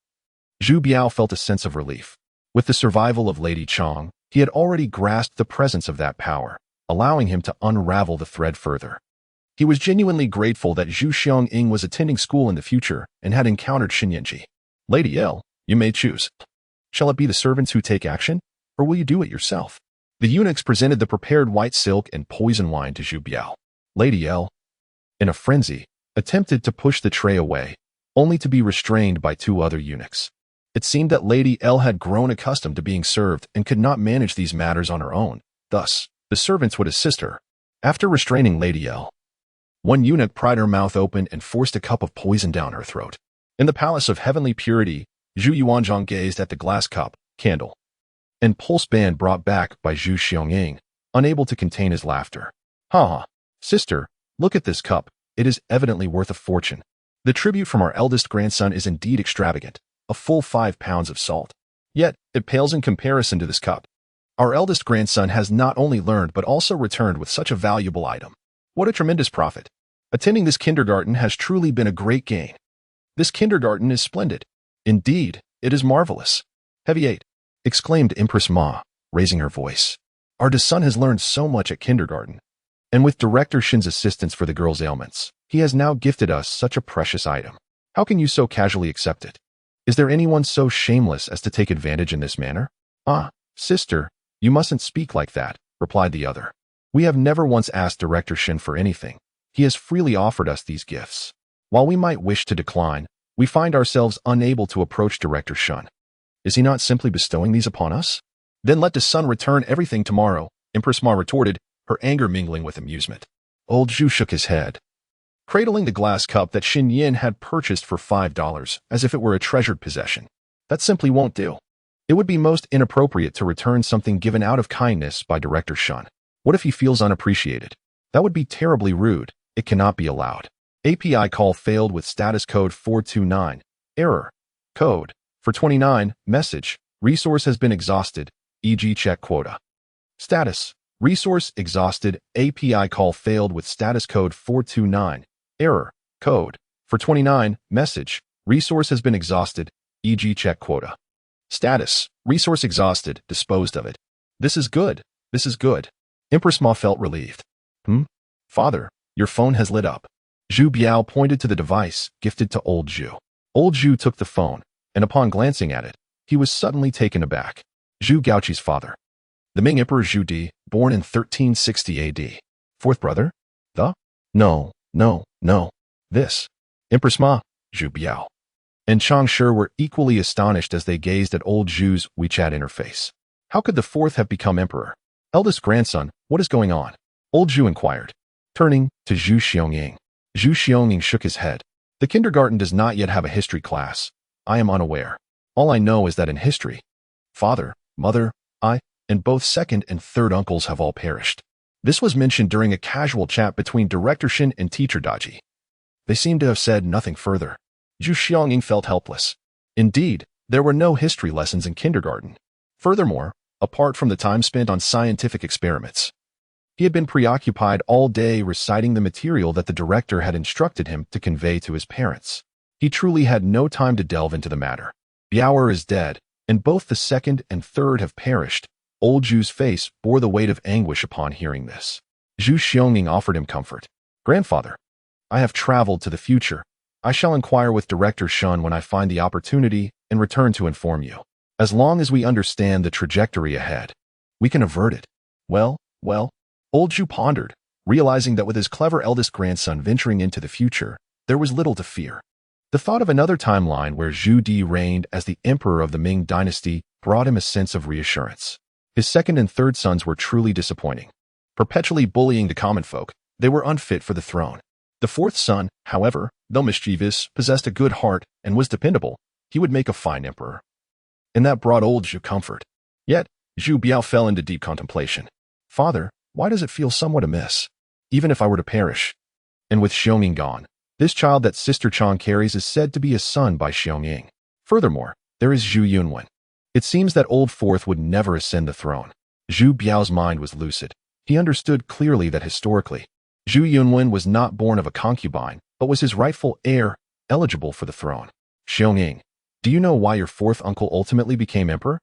Zhu Biao felt a sense of relief. With the survival of Lady Chang, he had already grasped the presence of that power, allowing him to unravel the thread further. He was genuinely grateful that Zhu Xiangying was attending school in the future and had encountered Xinyanji. Lady L, you may choose. Shall it be the servants who take action, or will you do it yourself? The eunuchs presented the prepared white silk and poison wine to Zhu Biao. Lady L, in a frenzy, attempted to push the tray away, only to be restrained by two other eunuchs. It seemed that Lady L had grown accustomed to being served and could not manage these matters on her own. Thus, the servants would assist her. After restraining Lady L, one eunuch pried her mouth open and forced a cup of poison down her throat. In the palace of heavenly purity, Zhu Yuanzhang gazed at the glass cup, candle, and pulse band brought back by Zhu Xiangying, unable to contain his laughter. Ha! Sister, look at this cup. It is evidently worth a fortune. The tribute from our eldest grandson is indeed extravagant, a full 5 pounds of salt. Yet, it pales in comparison to this cup. Our eldest grandson has not only learned but also returned with such a valuable item. What a tremendous profit. Attending this kindergarten has truly been a great gain. This kindergarten is splendid. Indeed, it is marvelous. Heavy 8, exclaimed Empress Ma, raising her voice. Our son has learned so much at kindergarten, and with Director Shin's assistance for the girl's ailments, he has now gifted us such a precious item. How can you so casually accept it? Is there anyone so shameless as to take advantage in this manner? Ah, sister, you mustn't speak like that, replied the other. We have never once asked Director Shin for anything. He has freely offered us these gifts. While we might wish to decline, we find ourselves unable to approach Director Shin. Is he not simply bestowing these upon us? Then let the son return everything tomorrow, Empress Ma retorted, her anger mingling with amusement. Old Zhu shook his head, cradling the glass cup that Xin Yin had purchased for $5 as if it were a treasured possession. That simply won't do. It would be most inappropriate to return something given out of kindness by Director Shun. What if he feels unappreciated? That would be terribly rude. It cannot be allowed. API call failed with status code 429. Error. Code. For 29. Message. Resource has been exhausted. E.g. check quota. Status. Resource exhausted. API call failed with status code 429. Error. Code. For 29. Message. Resource has been exhausted. E.g. check quota. Status. Resource exhausted. Disposed of it. This is good. This is good. Empress Ma felt relieved. Father, your phone has lit up. Zhu Biao pointed to the device gifted to old Zhu. Old Zhu took the phone, and upon glancing at it, he was suddenly taken aback. Zhu Gaoqi's father. The Ming Emperor Zhu Di, born in 1360 AD. Fourth brother? No. This. Empress Ma, Zhu Biao, and Chang Shi were equally astonished as they gazed at old Zhu's WeChat interface. How could the fourth have become emperor? Eldest grandson, what is going on? Old Zhu inquired, turning to Zhu Xiangying. Zhu Xiangying shook his head. The kindergarten does not yet have a history class. I am unaware. All I know is that in history, father, mother, I, and both second and third uncles have all perished. This was mentioned during a casual chat between Director Shin and Teacher Daji. They seemed to have said nothing further. Zhu Xiangying felt helpless. Indeed, there were no history lessons in kindergarten. Furthermore, apart from the time spent on scientific experiments, he had been preoccupied all day reciting the material that the director had instructed him to convey to his parents. He truly had no time to delve into the matter. Biao is dead, and both the second and third have perished. Old Zhu's face bore the weight of anguish upon hearing this. Zhu Xiangying offered him comfort. Grandfather, I have traveled to the future. I shall inquire with Director Shun when I find the opportunity and return to inform you. As long as we understand the trajectory ahead, we can avert it. Well, Old Zhu pondered, realizing that with his clever eldest grandson venturing into the future, there was little to fear. The thought of another timeline where Zhu Di reigned as the emperor of the Ming dynasty brought him a sense of reassurance. His second and third sons were truly disappointing. Perpetually bullying the common folk, they were unfit for the throne. The fourth son, however, though mischievous, possessed a good heart and was dependable. He would make a fine emperor. And that brought old Zhu comfort. Yet, Zhu Biao fell into deep contemplation. Father, why does it feel somewhat amiss? Even if I were to perish. And with Xiangying gone, this child that Sister Chang carries is said to be a son by Xiangying. Furthermore, there is Zhu Yunwen. It seems that old fourth would never ascend the throne. Zhu Biao's mind was lucid. He understood clearly that historically, Zhu Yunwen was not born of a concubine, but was his rightful heir, eligible for the throne. Xiangying, do you know why your fourth uncle ultimately became emperor?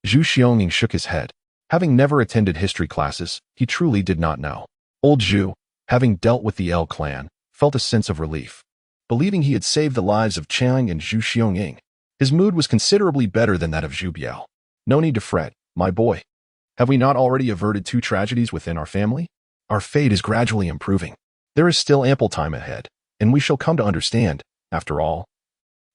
Zhu Xiangying shook his head. Having never attended history classes, he truly did not know. Old Zhu, having dealt with the L clan, felt a sense of relief. Believing he had saved the lives of Chang and Zhu Xiangying, his mood was considerably better than that of Zhu Biao. No need to fret, my boy. Have we not already averted 2 tragedies within our family? Our fate is gradually improving. There is still ample time ahead, and we shall come to understand, after all.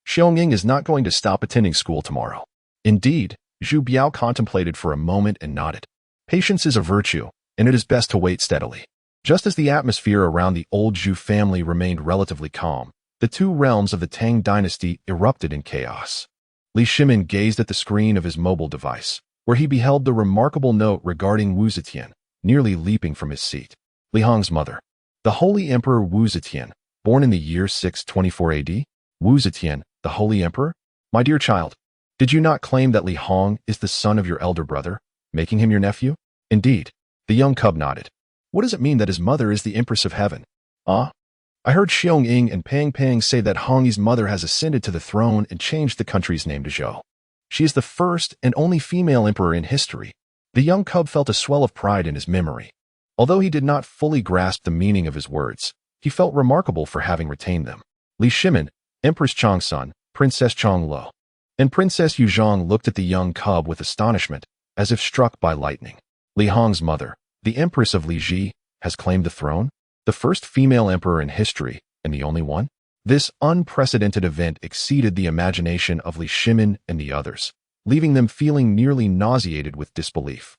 Xiangying is not going to stop attending school tomorrow. Indeed, Zhu Biao contemplated for a moment and nodded. Patience is a virtue, and it is best to wait steadily. Just as the atmosphere around the old Zhu family remained relatively calm, the 2 realms of the Tang dynasty erupted in chaos. Li Shimin gazed at the screen of his mobile device, where he beheld the remarkable note regarding Wu Zetian, nearly leaping from his seat. Li Hong's mother. The Holy Emperor Wu Zetian, born in the year 624 AD? Wu Zetian, the Holy Emperor? My dear child, did you not claim that Li Hong is the son of your elder brother, making him your nephew? Indeed. The young cub nodded. What does it mean that his mother is the Empress of Heaven? I heard Xiangying and Pang say that Hongyi's mother has ascended to the throne and changed the country's name to Zhou. She is the first and only female emperor in history. The young cub felt a swell of pride in his memory. Although he did not fully grasp the meaning of his words, he felt remarkable for having retained them. Li Shimin, Empress Chang's son, Princess Chang Lo, and Princess Yuzhong looked at the young cub with astonishment, as if struck by lightning. Li Hong's mother, the Empress of Li Ji, has claimed the throne? The first female emperor in history, and the only one? This unprecedented event exceeded the imagination of Li Shimin and the others, leaving them feeling nearly nauseated with disbelief.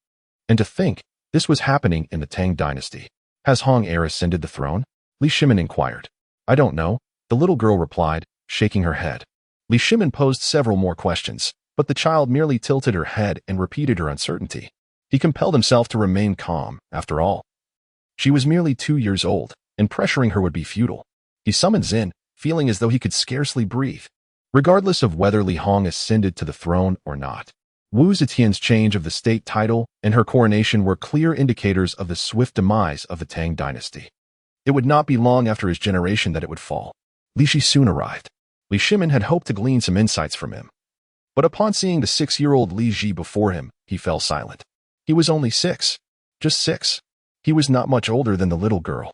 And to think, this was happening in the Tang dynasty. Has Hong heir ascended the throne? Li Shimin inquired. I don't know, the little girl replied, shaking her head. Li Shimin posed several more questions, but the child merely tilted her head and repeated her uncertainty. He compelled himself to remain calm, after all. She was merely 2 years old, and pressuring her would be futile. He summoned Xin, feeling as though he could scarcely breathe. Regardless of whether Li Hong ascended to the throne or not, Wu Zetian's change of the state title and her coronation were clear indicators of the swift demise of the Tang dynasty. It would not be long after his generation that it would fall. Li Shi soon arrived. Li Shimin had hoped to glean some insights from him. But upon seeing the 6-year-old Li Ji before him, he fell silent. He was only 6. Just 6. He was not much older than the little girl.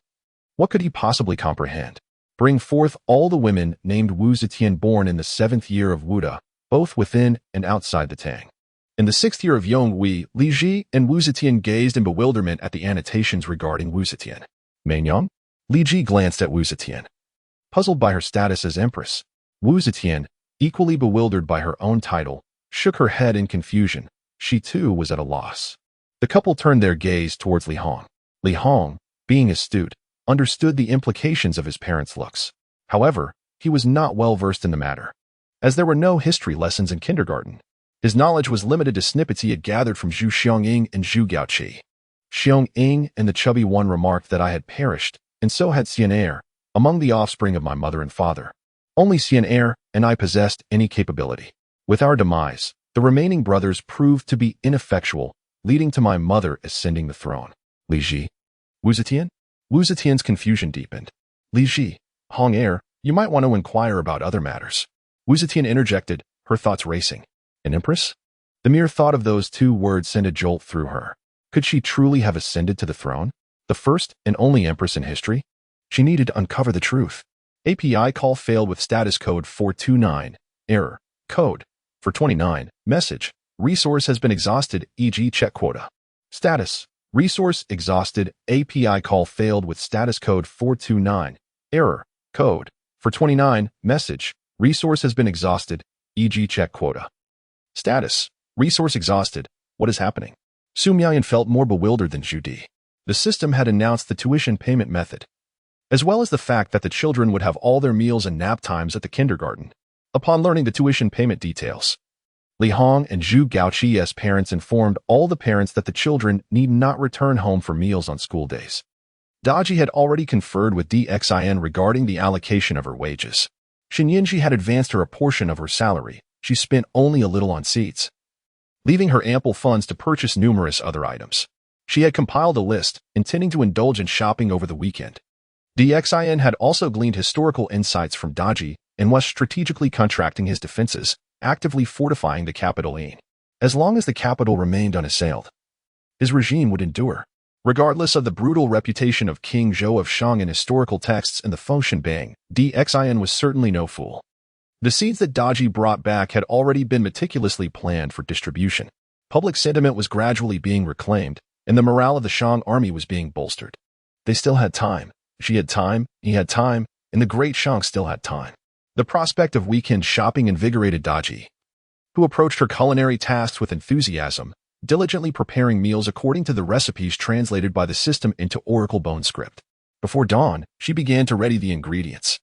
What could he possibly comprehend? Bring forth all the women named Wu Zetian born in the 7th year of Wuda, both within and outside the Tang. In the 6th year of Yonghui, Li Ji and Wu Zetian gazed in bewilderment at the annotations regarding Wu Zetian. Mainyang? Li Ji glanced at Wu Zetian. Puzzled by her status as empress, Wu Zetian, equally bewildered by her own title, shook her head in confusion. She too was at a loss. The couple turned their gaze towards Li Hong. Li Hong, being astute, understood the implications of his parents' looks. However, he was not well versed in the matter. As there were no history lessons in kindergarten, his knowledge was limited to snippets he had gathered from Zhu Xiangying and Zhu Gaoqi. Xiangying and the chubby one remarked that I had perished, and so had Xian'er, among the offspring of my mother and father. Only Xian'er and I possessed any capability. With our demise, the remaining brothers proved to be ineffectual, leading to my mother ascending the throne. Li Ji. Wu Zetian? Wu Zetian's confusion deepened. Li Ji, Hong-er, you might want to inquire about other matters. Wu Zetian interjected, her thoughts racing. An empress? The mere thought of those 2 words sent a jolt through her. Could she truly have ascended to the throne? The first and only empress in history? She needed to uncover the truth. API call failed with status code 429. Error. Code. For 29. Message. Resource has been exhausted, e.g. check quota. Status. Resource exhausted. API call failed with status code 429. Error. Code. For 29. Message. Resource has been exhausted, e.g. check quota. Status. Resource exhausted. What is happening? Su Miayan felt more bewildered than Zhu Di. The system had announced the tuition payment method, as well as the fact that the children would have all their meals and nap times at the kindergarten. Upon learning the tuition payment details, Li Hong and Zhu Gaoqi's parents informed all the parents that the children need not return home for meals on school days. Daji had already conferred with DXIN regarding the allocation of her wages. Xinyinji had advanced her a portion of her salary. She spent only a little on seats, leaving her ample funds to purchase numerous other items. She had compiled a list, intending to indulge in shopping over the weekend. DXIN had also gleaned historical insights from Daji and was strategically contracting his defenses, actively fortifying the capital Yin. As long as the capital remained unassailed, his regime would endure. Regardless of the brutal reputation of King Zhou of Shang in historical texts and the Fengshan Bang, DXIN was certainly no fool. The seeds that Daji brought back had already been meticulously planned for distribution. Public sentiment was gradually being reclaimed, and the morale of the Shang army was being bolstered. They still had time. She had time, he had time, and the great Shang still had time. The prospect of weekend shopping invigorated Daji, who approached her culinary tasks with enthusiasm, diligently preparing meals according to the recipes translated by the system into Oracle Bone script. Before dawn, she began to ready the ingredients.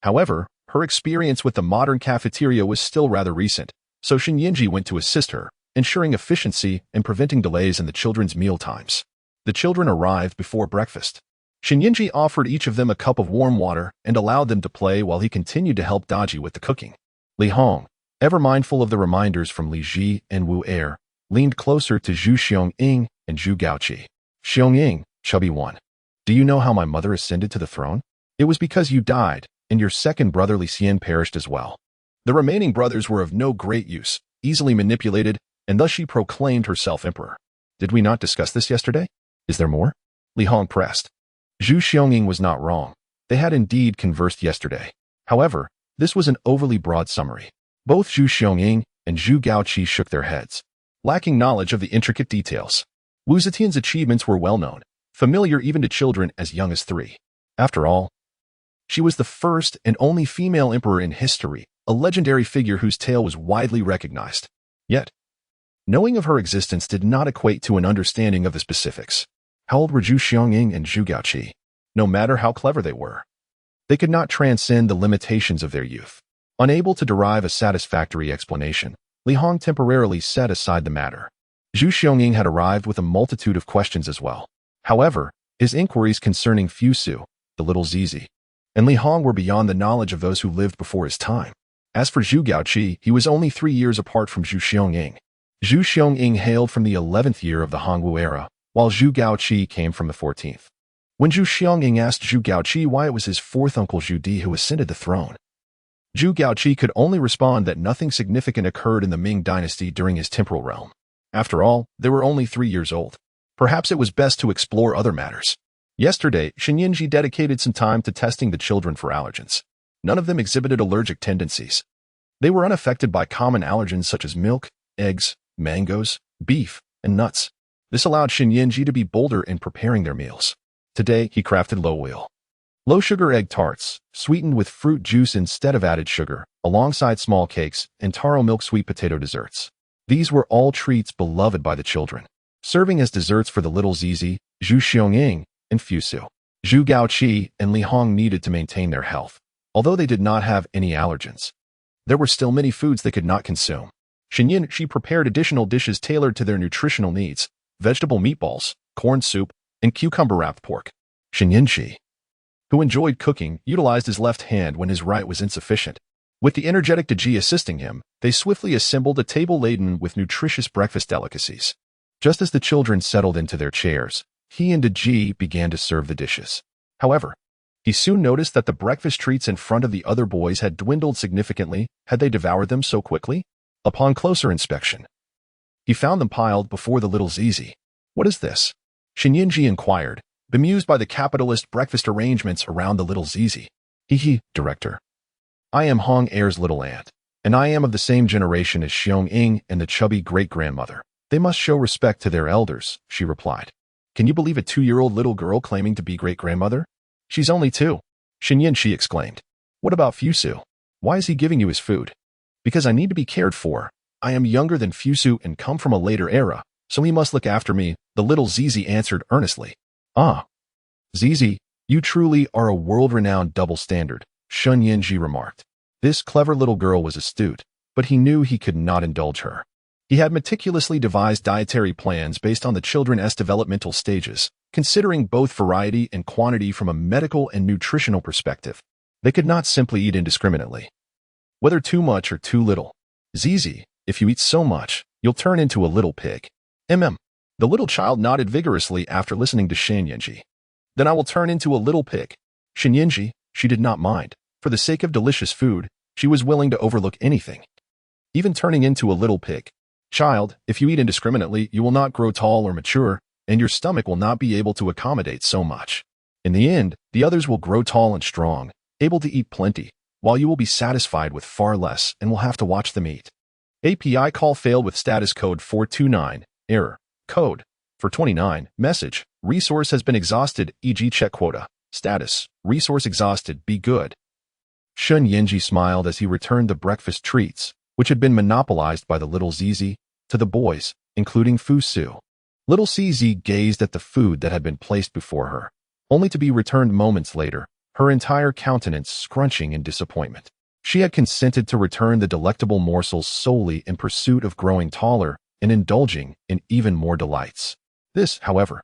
However, her experience with the modern cafeteria was still rather recent, so Xinyinji went to assist her, ensuring efficiency and preventing delays in the children's meal times. The children arrived before breakfast. Xinyinji offered each of them a cup of warm water and allowed them to play while he continued to help Daji with the cooking. Li Hong, ever mindful of the reminders from Li Ji and Wu Er, leaned closer to Zhu Xiangying and Zhu Gaoqi. Xiangying, chubby one. Do you know how my mother ascended to the throne? It was because you died, and your second brother Li Xian perished as well. The remaining brothers were of no great use, easily manipulated, and thus she proclaimed herself emperor. Did we not discuss this yesterday? Is there more? Li Hong pressed. Zhu Xiangying was not wrong. They had indeed conversed yesterday. However, this was an overly broad summary. Both Zhu Xiangying and Zhu Gaoqi shook their heads, lacking knowledge of the intricate details. Wu Zetian's achievements were well known, familiar even to children as young as 3. After all, she was the first and only female emperor in history, a legendary figure whose tale was widely recognized. Yet, knowing of her existence did not equate to an understanding of the specifics. How old were Zhu Xiangying and Zhu Gaoqi? No matter how clever they were, they could not transcend the limitations of their youth. Unable to derive a satisfactory explanation, Li Hong temporarily set aside the matter. Zhu Xiongying had arrived with a multitude of questions as well. However, his inquiries concerning Fusu, the little Zizi, and Li Hong were beyond the knowledge of those who lived before his time. As for Zhu Gaoqi, he was only 3 years apart from Zhu Xiongying. Zhu Xiongying hailed from the 11th year of the Hongwu era, while Zhu Gaoqi came from the 14th. When Zhu Xiongying asked Zhu Gaoqi why it was his fourth uncle Zhu Di who ascended the throne, Zhu Gaoqi could only respond that nothing significant occurred in the Ming dynasty during his temporal realm. After all, they were only 3 years old. Perhaps it was best to explore other matters. Yesterday, Shenyanji dedicated some time to testing the children for allergens. None of them exhibited allergic tendencies. They were unaffected by common allergens such as milk, eggs, mangoes, beef, and nuts. This allowed Shenyanji to be bolder in preparing their meals. Today, he crafted low-sugar egg tarts, sweetened with fruit juice instead of added sugar, alongside small cakes and taro milk sweet potato desserts. These were all treats beloved by the children. Serving as desserts for the little Zizi, Zhu Xiongying, and Fusu, Zhu Gaoqi and Li Hong needed to maintain their health. Although they did not have any allergens, there were still many foods they could not consume. Shenyanji prepared additional dishes tailored to their nutritional needs: vegetable meatballs, corn soup, and cucumber-wrapped pork. Shenyanji, who enjoyed cooking, utilized his left hand when his right was insufficient. With the energetic Daji assisting him, they swiftly assembled a table laden with nutritious breakfast delicacies. Just as the children settled into their chairs, he and Daji began to serve the dishes. However, he soon noticed that the breakfast treats in front of the other boys had dwindled significantly. Had they devoured them so quickly? Upon closer inspection, he found them piled before the little Zizi. What is this? Shenyanji inquired, bemused by the capitalist breakfast arrangements around the little Zizi. Director. I am Hong Heir's little aunt, and I am of the same generation as Xiongying and the chubby great-grandmother. They must show respect to their elders, she replied. Can you believe a 2-year-old little girl claiming to be great-grandmother? She's only 2. Shenyanji exclaimed. What about Fusu? Why is he giving you his food? Because I need to be cared for. I am younger than Fusu and come from a later era, so he must look after me, the little Zizi answered earnestly. Ah. Zizi, you truly are a world-renowned double standard, Shenyanji remarked. This clever little girl was astute, but he knew he could not indulge her. He had meticulously devised dietary plans based on the children's developmental stages, considering both variety and quantity from a medical and nutritional perspective. They could not simply eat indiscriminately, whether too much or too little. Zizi, if you eat so much, you'll turn into a little pig. The little child nodded vigorously after listening to Shenyanji. Then I will turn into a little pig. Shenyanji, she did not mind. For the sake of delicious food, she was willing to overlook anything, even turning into a little pig. Child, if you eat indiscriminately, you will not grow tall or mature, and your stomach will not be able to accommodate so much. In the end, the others will grow tall and strong, able to eat plenty, while you will be satisfied with far less and will have to watch them eat. API call failed with status code 429, error, code, 429, message, resource has been exhausted, e.g. check quota, status, resource exhausted, be good. Shenyanji smiled as he returned the breakfast treats, which had been monopolized by the little Zizi, to the boys, including Fusu. Little Sizi gazed at the food that had been placed before her, only to be returned moments later, her entire countenance scrunching in disappointment. She had consented to return the delectable morsels solely in pursuit of growing taller and indulging in even more delights. This, however,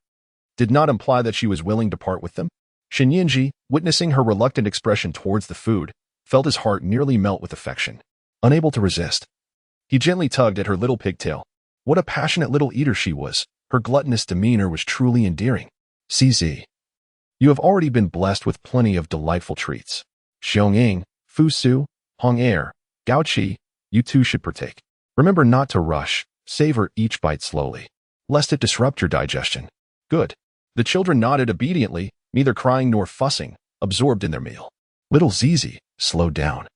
did not imply that she was willing to part with them. Shenyanji, witnessing her reluctant expression towards the food, felt his heart nearly melt with affection. Unable to resist, he gently tugged at her little pigtail. What a passionate little eater she was. Her gluttonous demeanor was truly endearing. Sizi, you have already been blessed with plenty of delightful treats. Xiongying, Fusu, Hong Heir, Gaoqi, you too should partake. Remember not to rush, savor each bite slowly, lest it disrupt your digestion. Good. The children nodded obediently, neither crying nor fussing, absorbed in their meal. Little Zizi slowed down.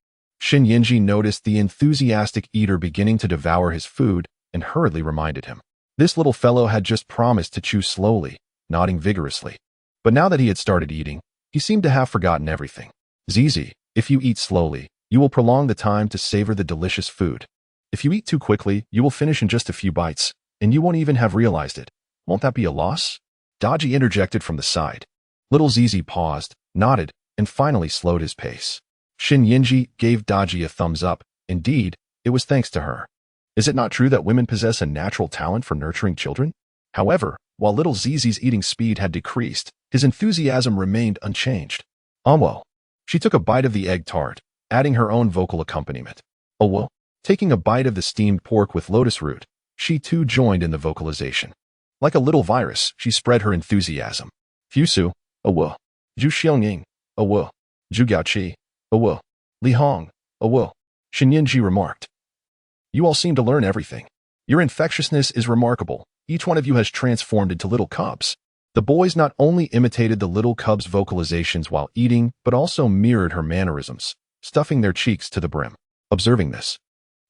Shenyanji noticed the enthusiastic eater beginning to devour his food and hurriedly reminded him. This little fellow had just promised to chew slowly, nodding vigorously. But now that he had started eating, he seemed to have forgotten everything. Zizi, if you eat slowly, you will prolong the time to savor the delicious food. If you eat too quickly, you will finish in just a few bites, and you won't even have realized it. Won't that be a loss? Daji interjected from the side. Little Zizi paused, nodded, and finally slowed his pace. Shenyanji gave Daji a thumbs up. Indeed, it was thanks to her. Is it not true that women possess a natural talent for nurturing children? However, while little Zizi's eating speed had decreased, his enthusiasm remained unchanged. Well. She took a bite of the egg tart, adding her own vocal accompaniment. Well. Taking a bite of the steamed pork with lotus root, she too joined in the vocalization. Like a little virus, she spread her enthusiasm. Fusu, well. Zhu Xiaoying, well. Zhu Gaoqi, well. Li Hong, well. Shenyanji remarked. You all seem to learn everything. Your infectiousness is remarkable. Each one of you has transformed into little cubs. The boys not only imitated the little cub's vocalizations while eating, but also mirrored her mannerisms, stuffing their cheeks to the brim. Observing this,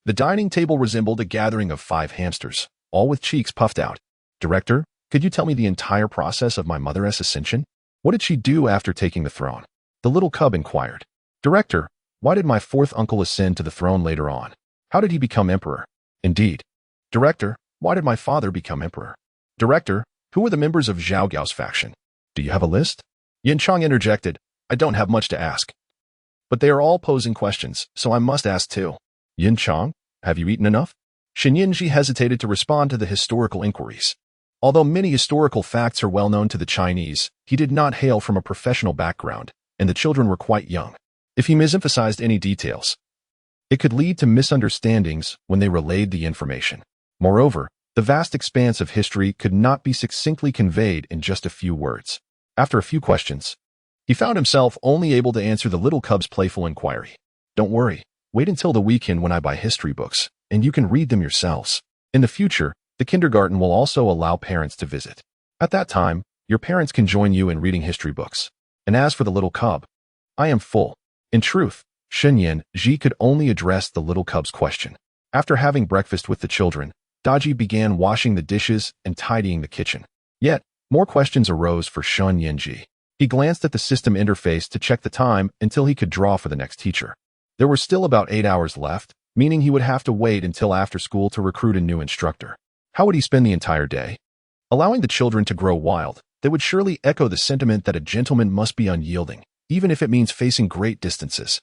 the dining table resembled a gathering of 5 hamsters, all with cheeks puffed out. Director, could you tell me the entire process of my mother's ascension? What did she do after taking the throne? The little cub inquired. Director, why did my 4th uncle ascend to the throne later on? How did he become emperor? Indeed. Director, why did my father become emperor? Director, who were the members of Zhao Gao's faction? Do you have a list? Yin Chang interjected. I don't have much to ask. But they are all posing questions, so I must ask too. Yin Chang, have you eaten enough? Shenyanji hesitated to respond to the historical inquiries. Although many historical facts are well known to the Chinese, he did not hail from a professional background, and the children were quite young. If he misemphasized any details, it could lead to misunderstandings when they relayed the information. Moreover, the vast expanse of history could not be succinctly conveyed in just a few words. After a few questions, he found himself only able to answer the little cub's playful inquiry. Don't worry, wait until the weekend when I buy history books, and you can read them yourselves. In the future, the kindergarten will also allow parents to visit. At that time, your parents can join you in reading history books. And as for the little cub, I am full. In truth, Shenyanji could only address the little cub's question. After having breakfast with the children, Daji began washing the dishes and tidying the kitchen. Yet, more questions arose for Shenyanji. He glanced at the system interface to check the time until he could draw for the next teacher. There were still about 8 hours left, meaning he would have to wait until after school to recruit a new instructor. How would he spend the entire day? Allowing the children to grow wild, they would surely echo the sentiment that a gentleman must be unyielding, even if it means facing great distances.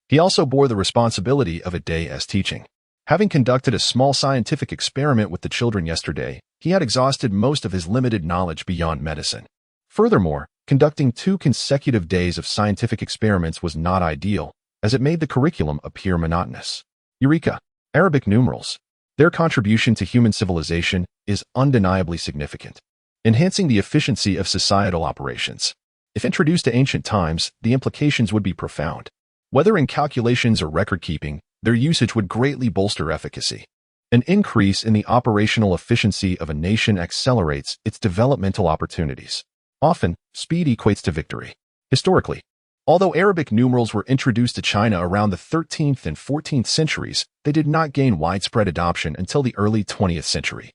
He also bore the responsibility of a day as teaching. Having conducted a small scientific experiment with the children yesterday, he had exhausted most of his limited knowledge beyond medicine. Furthermore, conducting 2 consecutive days of scientific experiments was not ideal, as it made the curriculum appear monotonous. Eureka! Arabic numerals. Their contribution to human civilization is undeniably significant, enhancing the efficiency of societal operations. If introduced to ancient times, the implications would be profound. Whether in calculations or record-keeping, their usage would greatly bolster efficacy. An increase in the operational efficiency of a nation accelerates its developmental opportunities. Often, speed equates to victory. Historically, although Arabic numerals were introduced to China around the 13th and 14th centuries, they did not gain widespread adoption until the early 20th century.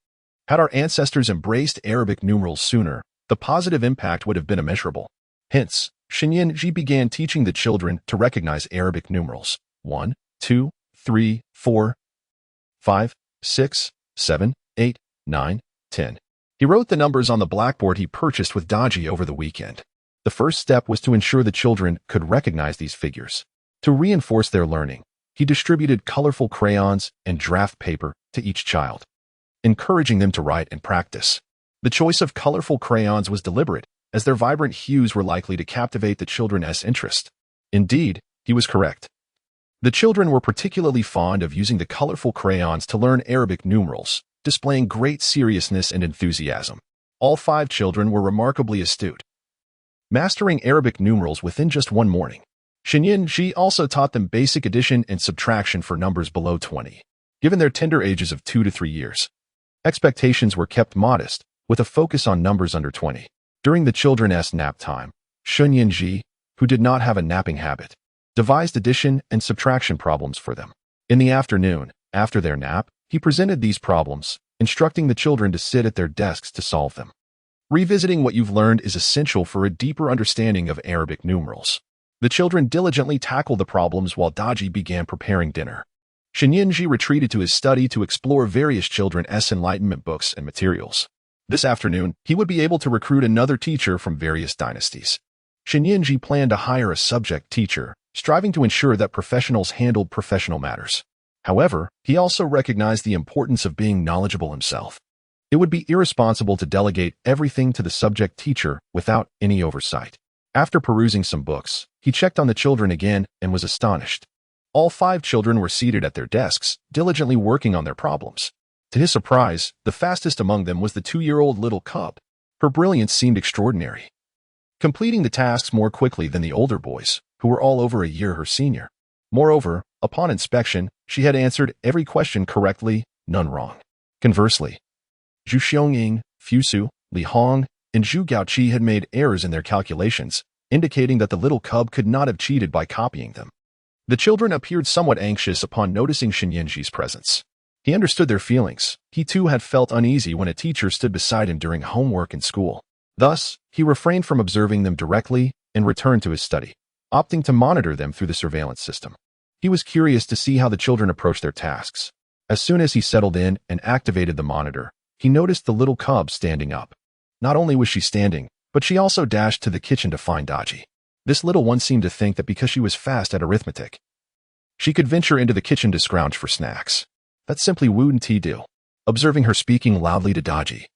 Had our ancestors embraced Arabic numerals sooner, the positive impact would have been immeasurable. Hence, Shenyanji began teaching the children to recognize Arabic numerals. 1, 2, 3, 4, 5, 6, 7, 8, 9, 10. He wrote the numbers on the blackboard he purchased with Daji over the weekend. The first step was to ensure the children could recognize these figures. To reinforce their learning, he distributed colorful crayons and draft paper to each child, encouraging them to write and practice. The choice of colorful crayons was deliberate, as their vibrant hues were likely to captivate the children's interest. Indeed, he was correct. The children were particularly fond of using the colorful crayons to learn Arabic numerals, displaying great seriousness and enthusiasm. All 5 children were remarkably astute, mastering Arabic numerals within just one morning. Shenyanji also taught them basic addition and subtraction for numbers below 20. Given their tender ages of 2 to 3 years, expectations were kept modest, with a focus on numbers under 20. During the children's nap time, Shenyanji, who did not have a napping habit, devised addition and subtraction problems for them. In the afternoon, after their nap, he presented these problems, instructing the children to sit at their desks to solve them. Revisiting what you've learned is essential for a deeper understanding of Arabic numerals. The children diligently tackled the problems while Daji began preparing dinner. Shenyanji retreated to his study to explore various children's enlightenment books and materials. This afternoon, he would be able to recruit another teacher from various dynasties. Shenyanji planned to hire a subject teacher, striving to ensure that professionals handled professional matters. However, he also recognized the importance of being knowledgeable himself. It would be irresponsible to delegate everything to the subject teacher without any oversight. After perusing some books, he checked on the children again and was astonished. All 5 children were seated at their desks, diligently working on their problems. To his surprise, the fastest among them was the 2-year-old little cub. Her brilliance seemed extraordinary, completing the tasks more quickly than the older boys, who were all over a year her senior. Moreover, upon inspection, she had answered every question correctly, none wrong. Conversely, Zhu Xiangying, Fusu, Li Hong, and Zhu Gaoqi had made errors in their calculations, indicating that the little cub could not have cheated by copying them. The children appeared somewhat anxious upon noticing Shenyanji's presence. He understood their feelings. He too had felt uneasy when a teacher stood beside him during homework in school. Thus, he refrained from observing them directly and returned to his study, opting to monitor them through the surveillance system. He was curious to see how the children approached their tasks. As soon as he settled in and activated the monitor, he noticed the little cub standing up. Not only was she standing, but she also dashed to the kitchen to find Daji. This little one seemed to think that because she was fast at arithmetic, she could venture into the kitchen to scrounge for snacks. That simply wouldn't he do. Observing her speaking loudly to Daji,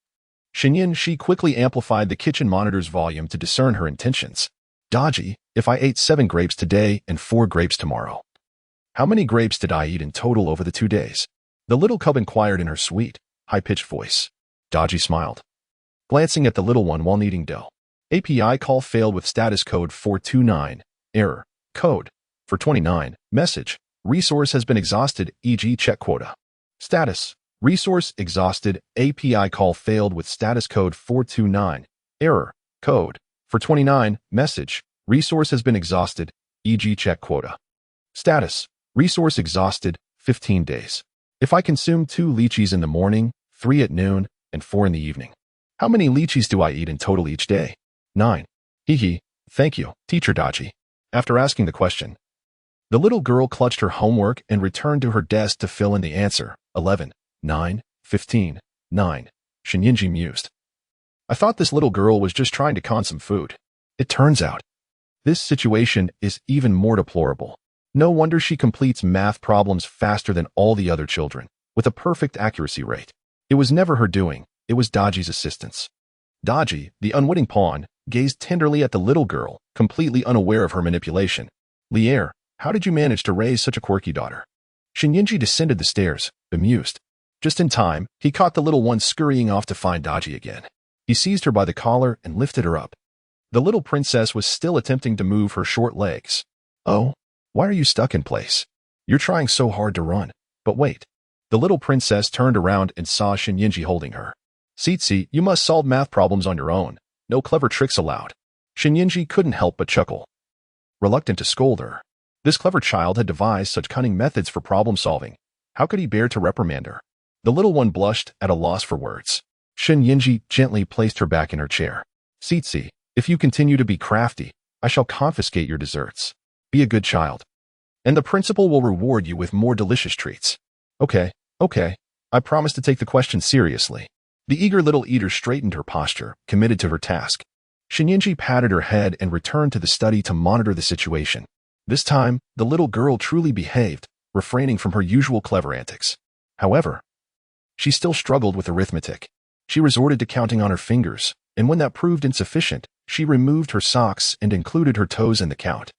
she quickly amplified the kitchen monitor's volume to discern her intentions. Daji, if I ate 7 grapes today and 4 grapes tomorrow, how many grapes did I eat in total over the 2 days? The little cub inquired in her sweet, high-pitched voice. Daji smiled, glancing at the little one while kneading dough. API call failed with status code 429. Error. Code. 429. Message. Resource has been exhausted, e.g. check quota. Status. Resource exhausted. API call failed with status code 429. Error. Code. 429. Message. Resource has been exhausted, e.g. check quota. Status. Resource exhausted, 15 days. If I consume 2 lychees in the morning, 3 at noon, and 4 in the evening, how many lychees do I eat in total each day? 9. Hehe. Thank you, Teacher Daji. After asking the question, the little girl clutched her homework and returned to her desk to fill in the answer. 11, 9, 15, 9. Shenyanji mused. I thought this little girl was just trying to con some food. It turns out, this situation is even more deplorable. No wonder she completes math problems faster than all the other children, with a perfect accuracy rate. It was never her doing, it was Daji's assistance. Daji, the unwitting pawn, gazed tenderly at the little girl, completely unaware of her manipulation. Lier, how did you manage to raise such a quirky daughter? Shenyanji descended the stairs, bemused. Just in time, he caught the little one scurrying off to find Daji again. He seized her by the collar and lifted her up. The little princess was still attempting to move her short legs. Oh, why are you stuck in place? You're trying so hard to run. But wait. The little princess turned around and saw Shenyanji holding her. Sizi, you must solve math problems on your own. No clever tricks allowed. Shenyanji couldn't help but chuckle, reluctant to scold her. This clever child had devised such cunning methods for problem solving. How could he bear to reprimand her? The little one blushed, at a loss for words. Shenyanji gently placed her back in her chair. Sizi, if you continue to be crafty, I shall confiscate your desserts. Be a good child, and the principal will reward you with more delicious treats. Okay. I promise to take the question seriously. The eager little eater straightened her posture, committed to her task. Shenyanji patted her head and returned to the study to monitor the situation. This time, the little girl truly behaved, refraining from her usual clever antics. However, she still struggled with arithmetic. She resorted to counting on her fingers, and when that proved insufficient, she removed her socks and included her toes in the count.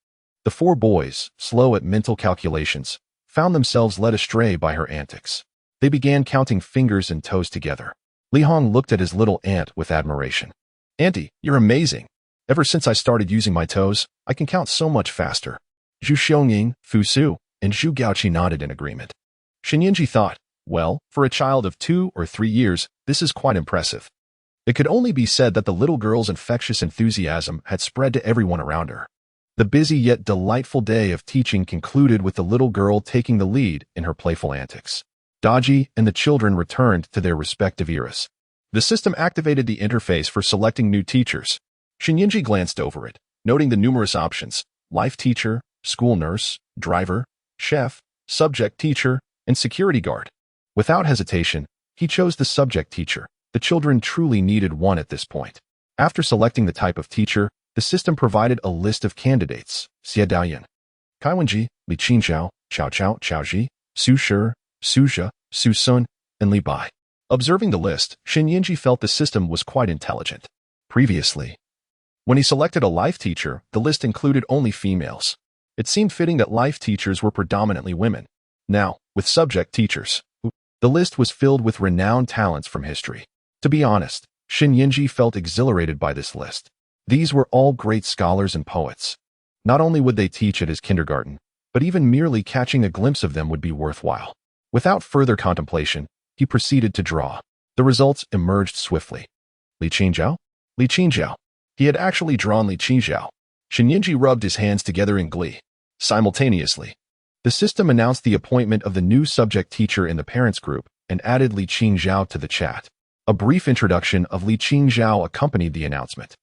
The 4 boys, slow at mental calculations, found themselves led astray by her antics. They began counting fingers and toes together. Li Hong looked at his little aunt with admiration. Auntie, you're amazing. Ever since I started using my toes, I can count so much faster. Zhu Xiangying, Fusu, and Zhu Gaoqi nodded in agreement. Shenyanji thought, well, for a child of 2 or 3 years, this is quite impressive. It could only be said that the little girl's infectious enthusiasm had spread to everyone around her. The busy yet delightful day of teaching concluded with the little girl taking the lead in her playful antics. Daji and the children returned to their respective eras. The system activated the interface for selecting new teachers. Shenyanji glanced over it, noting the numerous options: life teacher, school nurse, driver, chef, subject teacher, and security guard. Without hesitation, he chose the subject teacher. The children truly needed one at this point. After selecting the type of teacher, the system provided a list of candidates: Xie Daoyan, Kaiwenji, Li Qinzhao, Chao Chao, Chao Ji, Su Shi, Su Zhe, Su Sun, and Li Bai. Observing the list, Xin Yinji felt the system was quite intelligent. Previously, when he selected a life teacher, the list included only females. It seemed fitting that life teachers were predominantly women. Now, with subject teachers, the list was filled with renowned talents from history. To be honest, Xin Yinji felt exhilarated by this list. These were all great scholars and poets. Not only would they teach at his kindergarten, but even merely catching a glimpse of them would be worthwhile. Without further contemplation, he proceeded to draw. The results emerged swiftly. Li Qingzhao? Li Qingzhao. He had actually drawn Li Qingzhao. Xin Yinji rubbed his hands together in glee. Simultaneously, the system announced the appointment of the new subject teacher in the parents group and added Li Qingzhao to the chat. A brief introduction of Li Qingzhao accompanied the announcement.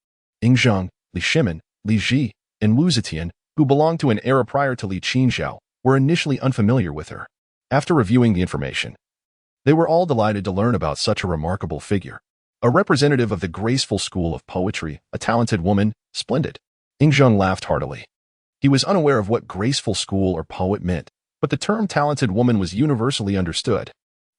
Ying Zheng, Li Shimin, Li Ji, and Wu Zetian, who belonged to an era prior to Li Qingzhao, were initially unfamiliar with her. After reviewing the information, they were all delighted to learn about such a remarkable figure. A representative of the graceful school of poetry, a talented woman, splendid. Ying Zheng laughed heartily. He was unaware of what graceful school or poet meant, but the term talented woman was universally understood.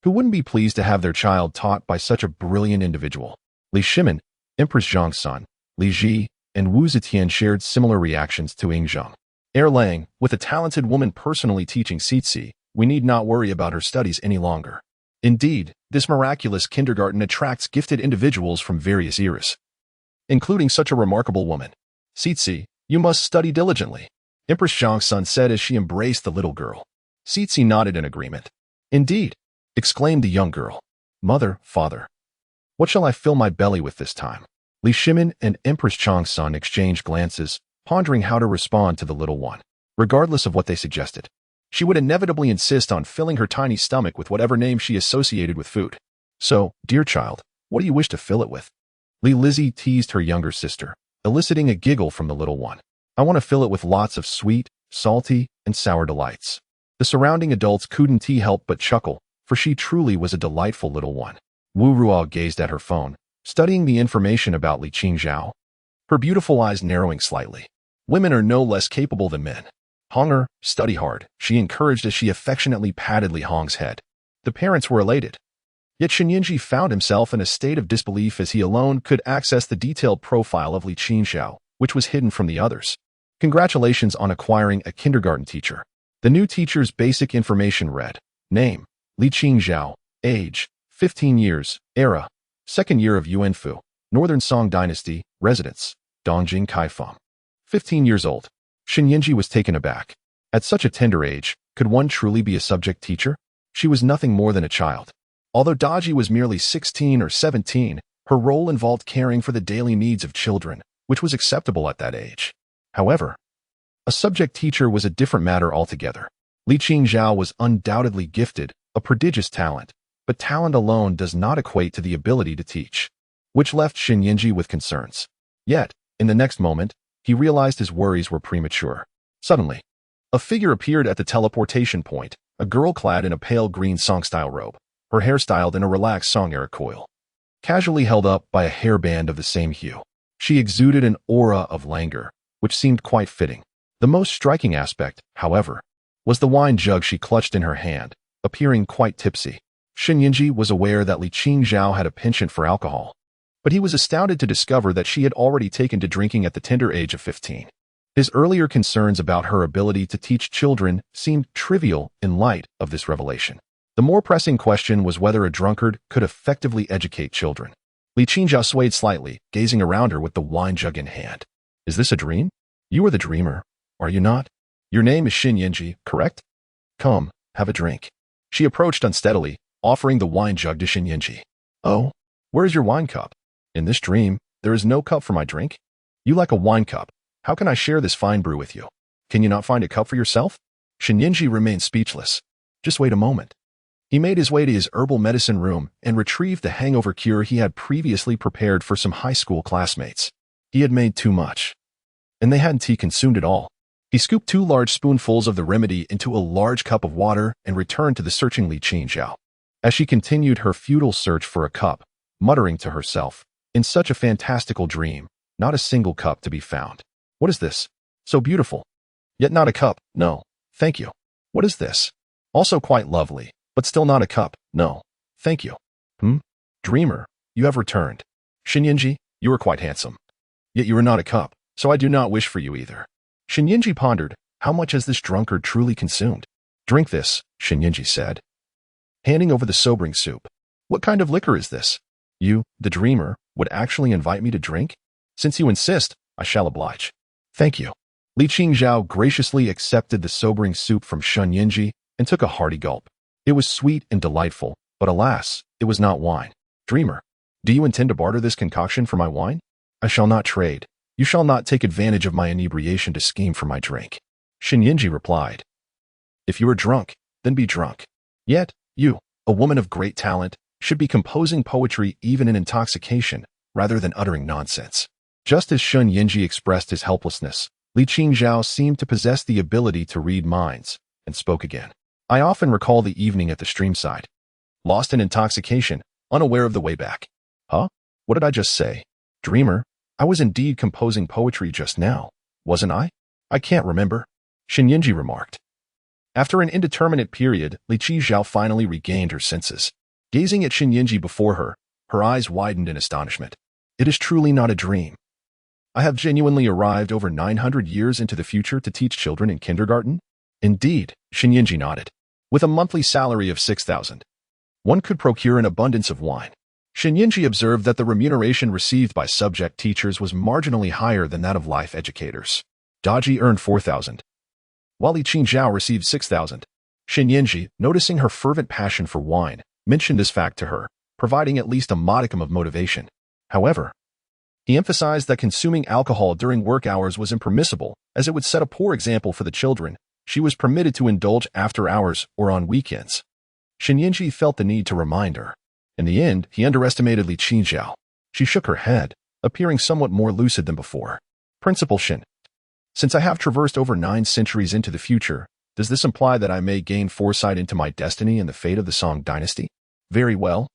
Who wouldn't be pleased to have their child taught by such a brilliant individual? Li Shimin, Empress Zhang's son, Li Ji, and Wu Zetian shared similar reactions to Ying Zheng. Lang, with a talented woman personally teaching Sizi, we need not worry about her studies any longer. Indeed, this miraculous kindergarten attracts gifted individuals from various eras, including such a remarkable woman. Sizi, you must study diligently, Empress Zhang's son said as she embraced the little girl. Sizi nodded in agreement. Indeed, exclaimed the young girl. Mother, father, what shall I fill my belly with this time? Li Shimin and Empress Chang's son exchanged glances, pondering how to respond to the little one. Regardless of what they suggested, she would inevitably insist on filling her tiny stomach with whatever name she associated with food. So, dear child, what do you wish to fill it with? Li Lizzie teased her younger sister, eliciting a giggle from the little one. I want to fill it with lots of sweet, salty, and sour delights. The surrounding adults couldn't help but chuckle, for she truly was a delightful little one. Wu Ruo gazed at her phone, studying the information about Li Qingzhao, her beautiful eyes narrowing slightly. Women are no less capable than men. Honger, study hard, she encouraged as she affectionately patted Li Hong's head. The parents were elated. Yet Xin Yinji found himself in a state of disbelief as he alone could access the detailed profile of Li Qingzhao, which was hidden from the others. Congratulations on acquiring a kindergarten teacher. The new teacher's basic information read: Name, Li Qingzhao, age, 15 years, era, second year of Yuanfu, Northern Song Dynasty, residence, Dongjing Kaifeng. 15 years old. Xin Yinji was taken aback. At such a tender age, could one truly be a subject teacher? She was nothing more than a child. Although Daji was merely 16 or 17, her role involved caring for the daily needs of children, which was acceptable at that age. However, a subject teacher was a different matter altogether. Li Qingzhao was undoubtedly gifted, a prodigious talent, but talent alone does not equate to the ability to teach, which left Xin Yinji with concerns. Yet, in the next moment, he realized his worries were premature. Suddenly, a figure appeared at the teleportation point, a girl clad in a pale green Song-style robe, her hair styled in a relaxed Song-era coil, casually held up by a hairband of the same hue. She exuded an aura of languor, which seemed quite fitting. The most striking aspect, however, was the wine jug she clutched in her hand, appearing quite tipsy. Xin Yinji was aware that Li Qingzhao had a penchant for alcohol, but he was astounded to discover that she had already taken to drinking at the tender age of 15. His earlier concerns about her ability to teach children seemed trivial in light of this revelation. The more pressing question was whether a drunkard could effectively educate children. Li Qingzhao swayed slightly, gazing around her with the wine jug in hand. Is this a dream? You are the dreamer, are you not? Your name is Xin Yinji, correct? Come, have a drink. She approached unsteadily, offering the wine jug to Xin Yinji. Oh, where is your wine cup? In this dream, there is no cup for my drink. You like a wine cup. How can I share this fine brew with you? Can you not find a cup for yourself? Xin Yinji remained speechless. Just wait a moment. He made his way to his herbal medicine room and retrieved the hangover cure he had previously prepared for some high school classmates. He had made too much, and they hadn't consumed it all. He scooped 2 large spoonfuls of the remedy into a large cup of water and returned to the searching Li Qingzhao. As she continued her futile search for a cup, muttering to herself, in such a fantastical dream, not a single cup to be found. What is this? So beautiful. Yet not a cup, no, thank you. What is this? Also quite lovely, but still not a cup. No. Thank you. Dreamer, you have returned. Shinyinji, you are quite handsome. Yet you are not a cup, so I do not wish for you either. Shinyinji pondered, how much has this drunkard truly consumed? Drink this, Shinyinji said, handing over the sobering soup. What kind of liquor is this? You, the dreamer, would actually invite me to drink? Since you insist, I shall oblige. Thank you. Li Qingzhao graciously accepted the sobering soup from Shinyinji and took a hearty gulp. It was sweet and delightful, but alas, it was not wine. Dreamer, do you intend to barter this concoction for my wine? I shall not trade. You shall not take advantage of my inebriation to scheme for my drink. Shinyinji replied. If you are drunk, then be drunk. Yet, you, a woman of great talent, should be composing poetry even in intoxication, rather than uttering nonsense. Just as Shinyinji expressed his helplessness, Li Qingzhao seemed to possess the ability to read minds, and spoke again. I often recall the evening at the streamside. Lost in intoxication, unaware of the way back. Huh? What did I just say? Dreamer, I was indeed composing poetry just now, wasn't I? I can't remember. Shinyinji remarked. After an indeterminate period, Li Qingzhao finally regained her senses. Gazing at Shinyinji before her, her eyes widened in astonishment. It is truly not a dream. I have genuinely arrived over 900 years into the future to teach children in kindergarten? Indeed, Shinyinji nodded. With a monthly salary of 6,000, one could procure an abundance of wine. Shinyinji observed that the remuneration received by subject teachers was marginally higher than that of life educators. Daji earned 4,000, while Li Qingzhao received 6,000. Shinyinji, noticing her fervent passion for wine, mentioned this fact to her, providing at least a modicum of motivation. However, he emphasized that consuming alcohol during work hours was impermissible, as it would set a poor example for the children she was permitted to indulge after hours or on weekends. Shinyinji felt the need to remind her. In the end, he underestimated Li Qingzhao. She shook her head, appearing somewhat more lucid than before. Principal Shin, since I have traversed over 9 centuries into the future, does this imply that I may gain foresight into my destiny and the fate of the Song dynasty? Very well.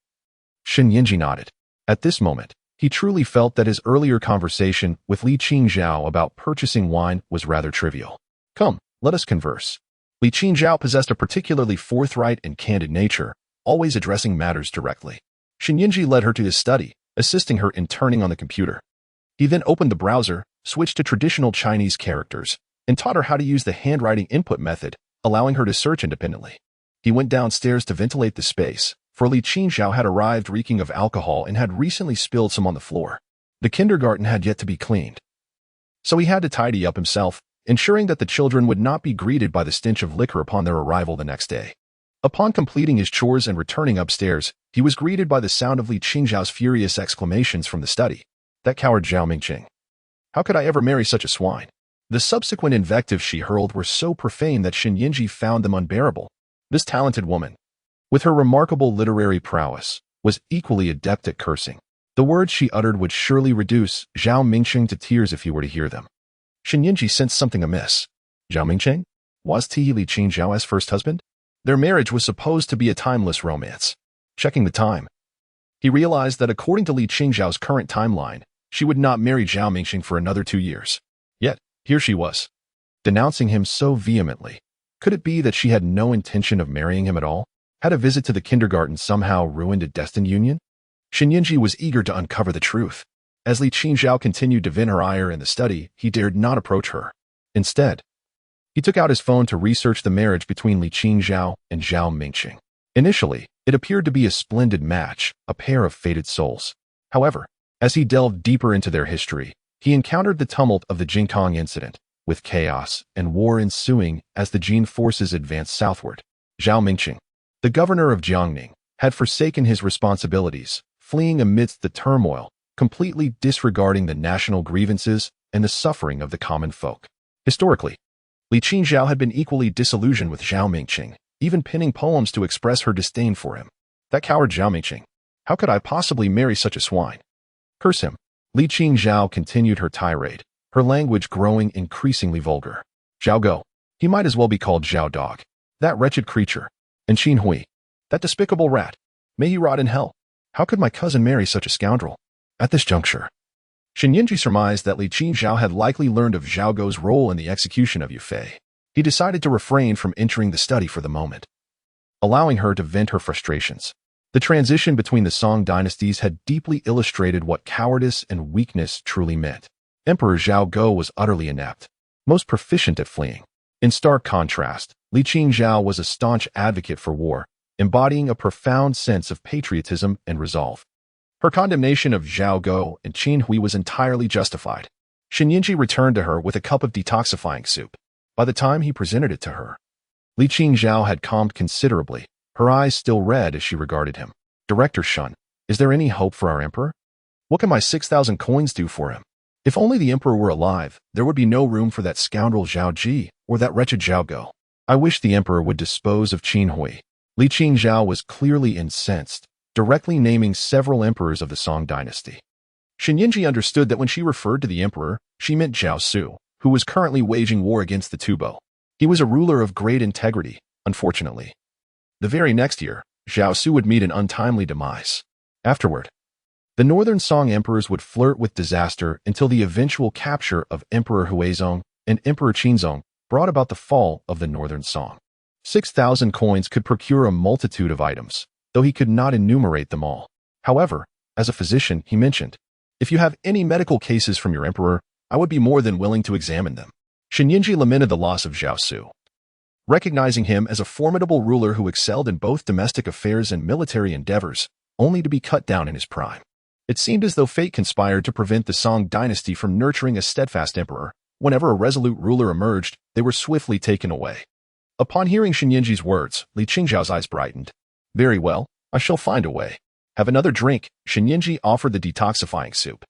Shinyinji nodded. At this moment, he truly felt that his earlier conversation with Li Qingzhao about purchasing wine was rather trivial. Come, let us converse. Li Qingzhao possessed a particularly forthright and candid nature, always addressing matters directly. Shinyinji led her to his study, assisting her in turning on the computer. He then opened the browser, switched to traditional Chinese characters, and taught her how to use the handwriting input method, allowing her to search independently. He went downstairs to ventilate the space, for Li Qingzhao had arrived reeking of alcohol and had recently spilled some on the floor. The kindergarten had yet to be cleaned, so he had to tidy up himself, ensuring that the children would not be greeted by the stench of liquor upon their arrival the next day. Upon completing his chores and returning upstairs, he was greeted by the sound of Li Qingzhao's furious exclamations from the study. That coward Zhao Mingqing. How could I ever marry such a swine? The subsequent invectives she hurled were so profane that Shinyinji found them unbearable. This talented woman, with her remarkable literary prowess, was equally adept at cursing. The words she uttered would surely reduce Zhao Mingqing to tears if he were to hear them. Shinyinji sensed something amiss. Zhao Mingqing? Was he Li Qingzhao's first husband? Their marriage was supposed to be a timeless romance. Checking the time, he realized that according to Li Qingzhao's current timeline, she would not marry Zhao Mingqing for another 2 years. Yet, here she was, denouncing him so vehemently. Could it be that she had no intention of marrying him at all? Had a visit to the kindergarten somehow ruined a destined union? Shinyinji was eager to uncover the truth. As Li Qingzhao continued to vent her ire in the study, he dared not approach her. Instead, he took out his phone to research the marriage between Li Qingzhao and Zhao Mingqing. Initially, it appeared to be a splendid match, a pair of fated souls. However, as he delved deeper into their history, he encountered the tumult of the Jingkong incident, with chaos and war ensuing as the Jin forces advanced southward. Zhao Mingqing, the governor of Jiangning, had forsaken his responsibilities, fleeing amidst the turmoil, completely disregarding the national grievances and the suffering of the common folk. Historically, Li Qingzhao had been equally disillusioned with Zhao Mingqing, even penning poems to express her disdain for him. That coward Zhao Mingqing. How could I possibly marry such a swine? Curse him. Li Qingzhao continued her tirade, her language growing increasingly vulgar. Zhao Go. He might as well be called Zhao Dog. That wretched creature. And Qin Hui. That despicable rat. May he rot in hell. How could my cousin marry such a scoundrel? At this juncture, Shinyinji surmised that Li Qingzhao had likely learned of Zhao Go's role in the execution of Yu Fei. He decided to refrain from entering the study for the moment. allowing her to vent her frustrations. The transition between the Song dynasties had deeply illustrated what cowardice and weakness truly meant. Emperor Zhao Go was utterly inept, most proficient at fleeing. In stark contrast, Li Qingzhao was a staunch advocate for war, embodying a profound sense of patriotism and resolve. Her condemnation of Zhao Go and Qin Hui was entirely justified. Shen Yinji returned to her with a cup of detoxifying soup. By the time he presented it to her, Li Qingzhao had calmed considerably, her eyes still red as she regarded him. Director Shun, is there any hope for our emperor? What can my 6,000 coins do for him? If only the emperor were alive, there would be no room for that scoundrel Zhao Ji or that wretched Zhao Go. I wish the emperor would dispose of Qin Hui. Li Qingzhao was clearly incensed, directly naming several emperors of the Song dynasty. Shen Yinji understood that when she referred to the emperor, she meant Zhao Su, who was currently waging war against the Tubo. He was a ruler of great integrity, unfortunately. The very next year, Zhao Su would meet an untimely demise. Afterward, the Northern Song emperors would flirt with disaster until the eventual capture of Emperor Huizong and Emperor Qinzong brought about the fall of the Northern Song. 6,000 coins could procure a multitude of items, though he could not enumerate them all. However, as a physician, he mentioned, if you have any medical cases from your emperor, I would be more than willing to examine them. Shen Yinji lamented the loss of Zhao Su, recognizing him as a formidable ruler who excelled in both domestic affairs and military endeavors, only to be cut down in his prime. It seemed as though fate conspired to prevent the Song dynasty from nurturing a steadfast emperor. Whenever a resolute ruler emerged, they were swiftly taken away. Upon hearing Shen Yinji's words, Li Qingzhao's eyes brightened. Very well, I shall find a way. Have another drink. Shen Yinji offered the detoxifying soup.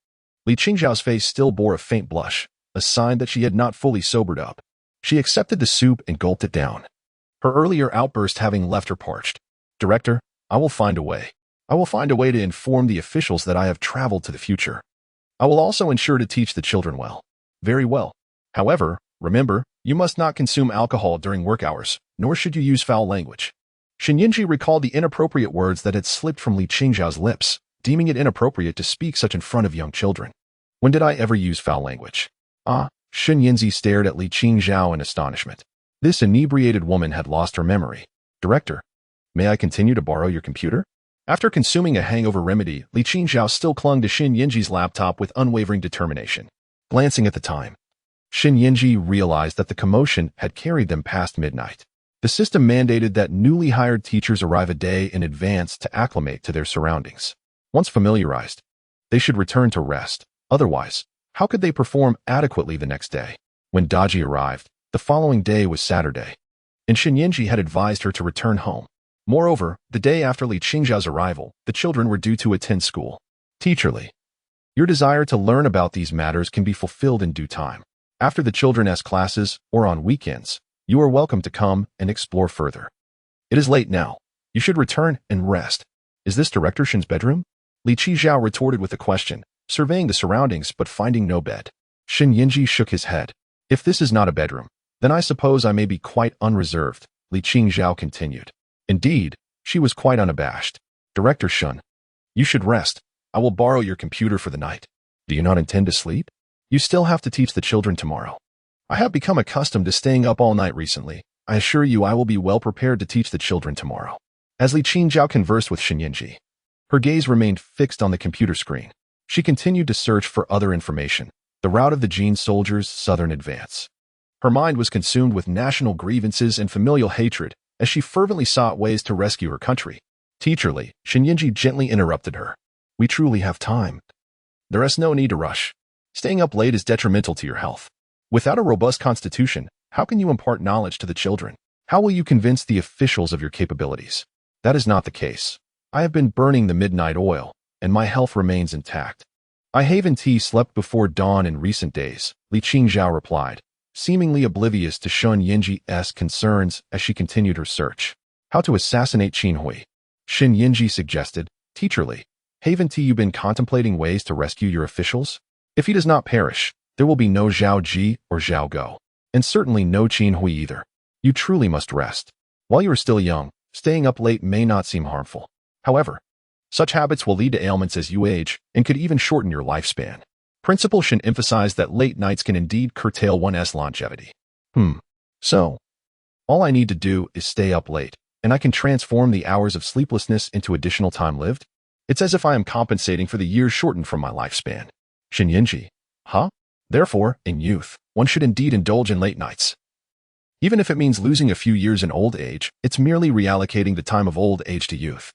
Li Qingzhao's face still bore a faint blush, a sign that she had not fully sobered up. She accepted the soup and gulped it down, her earlier outburst having left her parched. Director, I will find a way. I will find a way to inform the officials that I have traveled to the future. I will also ensure to teach the children well. Very well. However, remember, you must not consume alcohol during work hours, nor should you use foul language. Shen Yinji recalled the inappropriate words that had slipped from Li Qingzhao's lips, deeming it inappropriate to speak such in front of young children. When did I ever use foul language? Shen Yinji stared at Li Qingzhao in astonishment. This inebriated woman had lost her memory. Director, may I continue to borrow your computer? After consuming a hangover remedy, Li Qingzhao still clung to Shen Yinji's laptop with unwavering determination. Glancing at the time, Shen Yinji realized that the commotion had carried them past midnight. The system mandated that newly hired teachers arrive a day in advance to acclimate to their surroundings. Once familiarized, they should return to rest. Otherwise, how could they perform adequately the next day? When Daji arrived, the following day was Saturday, and Shen Yinji had advised her to return home. Moreover, the day after Li Qingzhao's arrival, the children were due to attend school. Teacher Li, your desire to learn about these matters can be fulfilled in due time. After the children's classes or on weekends, you are welcome to come and explore further. It is late now. You should return and rest. Is this Director Shen's bedroom? Li Qingzhao retorted with a question, surveying the surroundings but finding no bed. Shen Yinji shook his head. If this is not a bedroom, then I suppose I may be quite unreserved, Li Qingzhao continued. Indeed, she was quite unabashed. Director Shun, you should rest. I will borrow your computer for the night. Do you not intend to sleep? You still have to teach the children tomorrow. I have become accustomed to staying up all night recently. I assure you I will be well prepared to teach the children tomorrow. As Li Qingzhao conversed with Shen Yinji, her gaze remained fixed on the computer screen. She continued to search for other information, the route of the Jin soldiers' southern advance. Her mind was consumed with national grievances and familial hatred as she fervently sought ways to rescue her country. Teacher Li, Shen Yinji gently interrupted her. We truly have time. There is no need to rush. Staying up late is detrimental to your health. Without a robust constitution, how can you impart knowledge to the children? How will you convince the officials of your capabilities? That is not the case. I have been burning the midnight oil, and my health remains intact. I haven't slept before dawn in recent days, Li Qingzhao replied, seemingly oblivious to Shen Yinji's concerns as she continued her search. How to assassinate Qin Hui? Shen Yinji suggested. Teacher Li, haven't you been contemplating ways to rescue your officials? If he does not perish, there will be no Zhao Ji or Zhao Go, and certainly no Qin Hui either. You truly must rest. While you are still young, staying up late may not seem harmful. However, such habits will lead to ailments as you age and could even shorten your lifespan. Principal Shen emphasized that late nights can indeed curtail one's longevity. So, all I need to do is stay up late. and I can transform the hours of sleeplessness into additional time lived? It's as if I am compensating for the years shortened from my lifespan. Shinyinji. Huh? Therefore, in youth, one should indeed indulge in late nights. Even if it means losing a few years in old age, it's merely reallocating the time of old age to youth.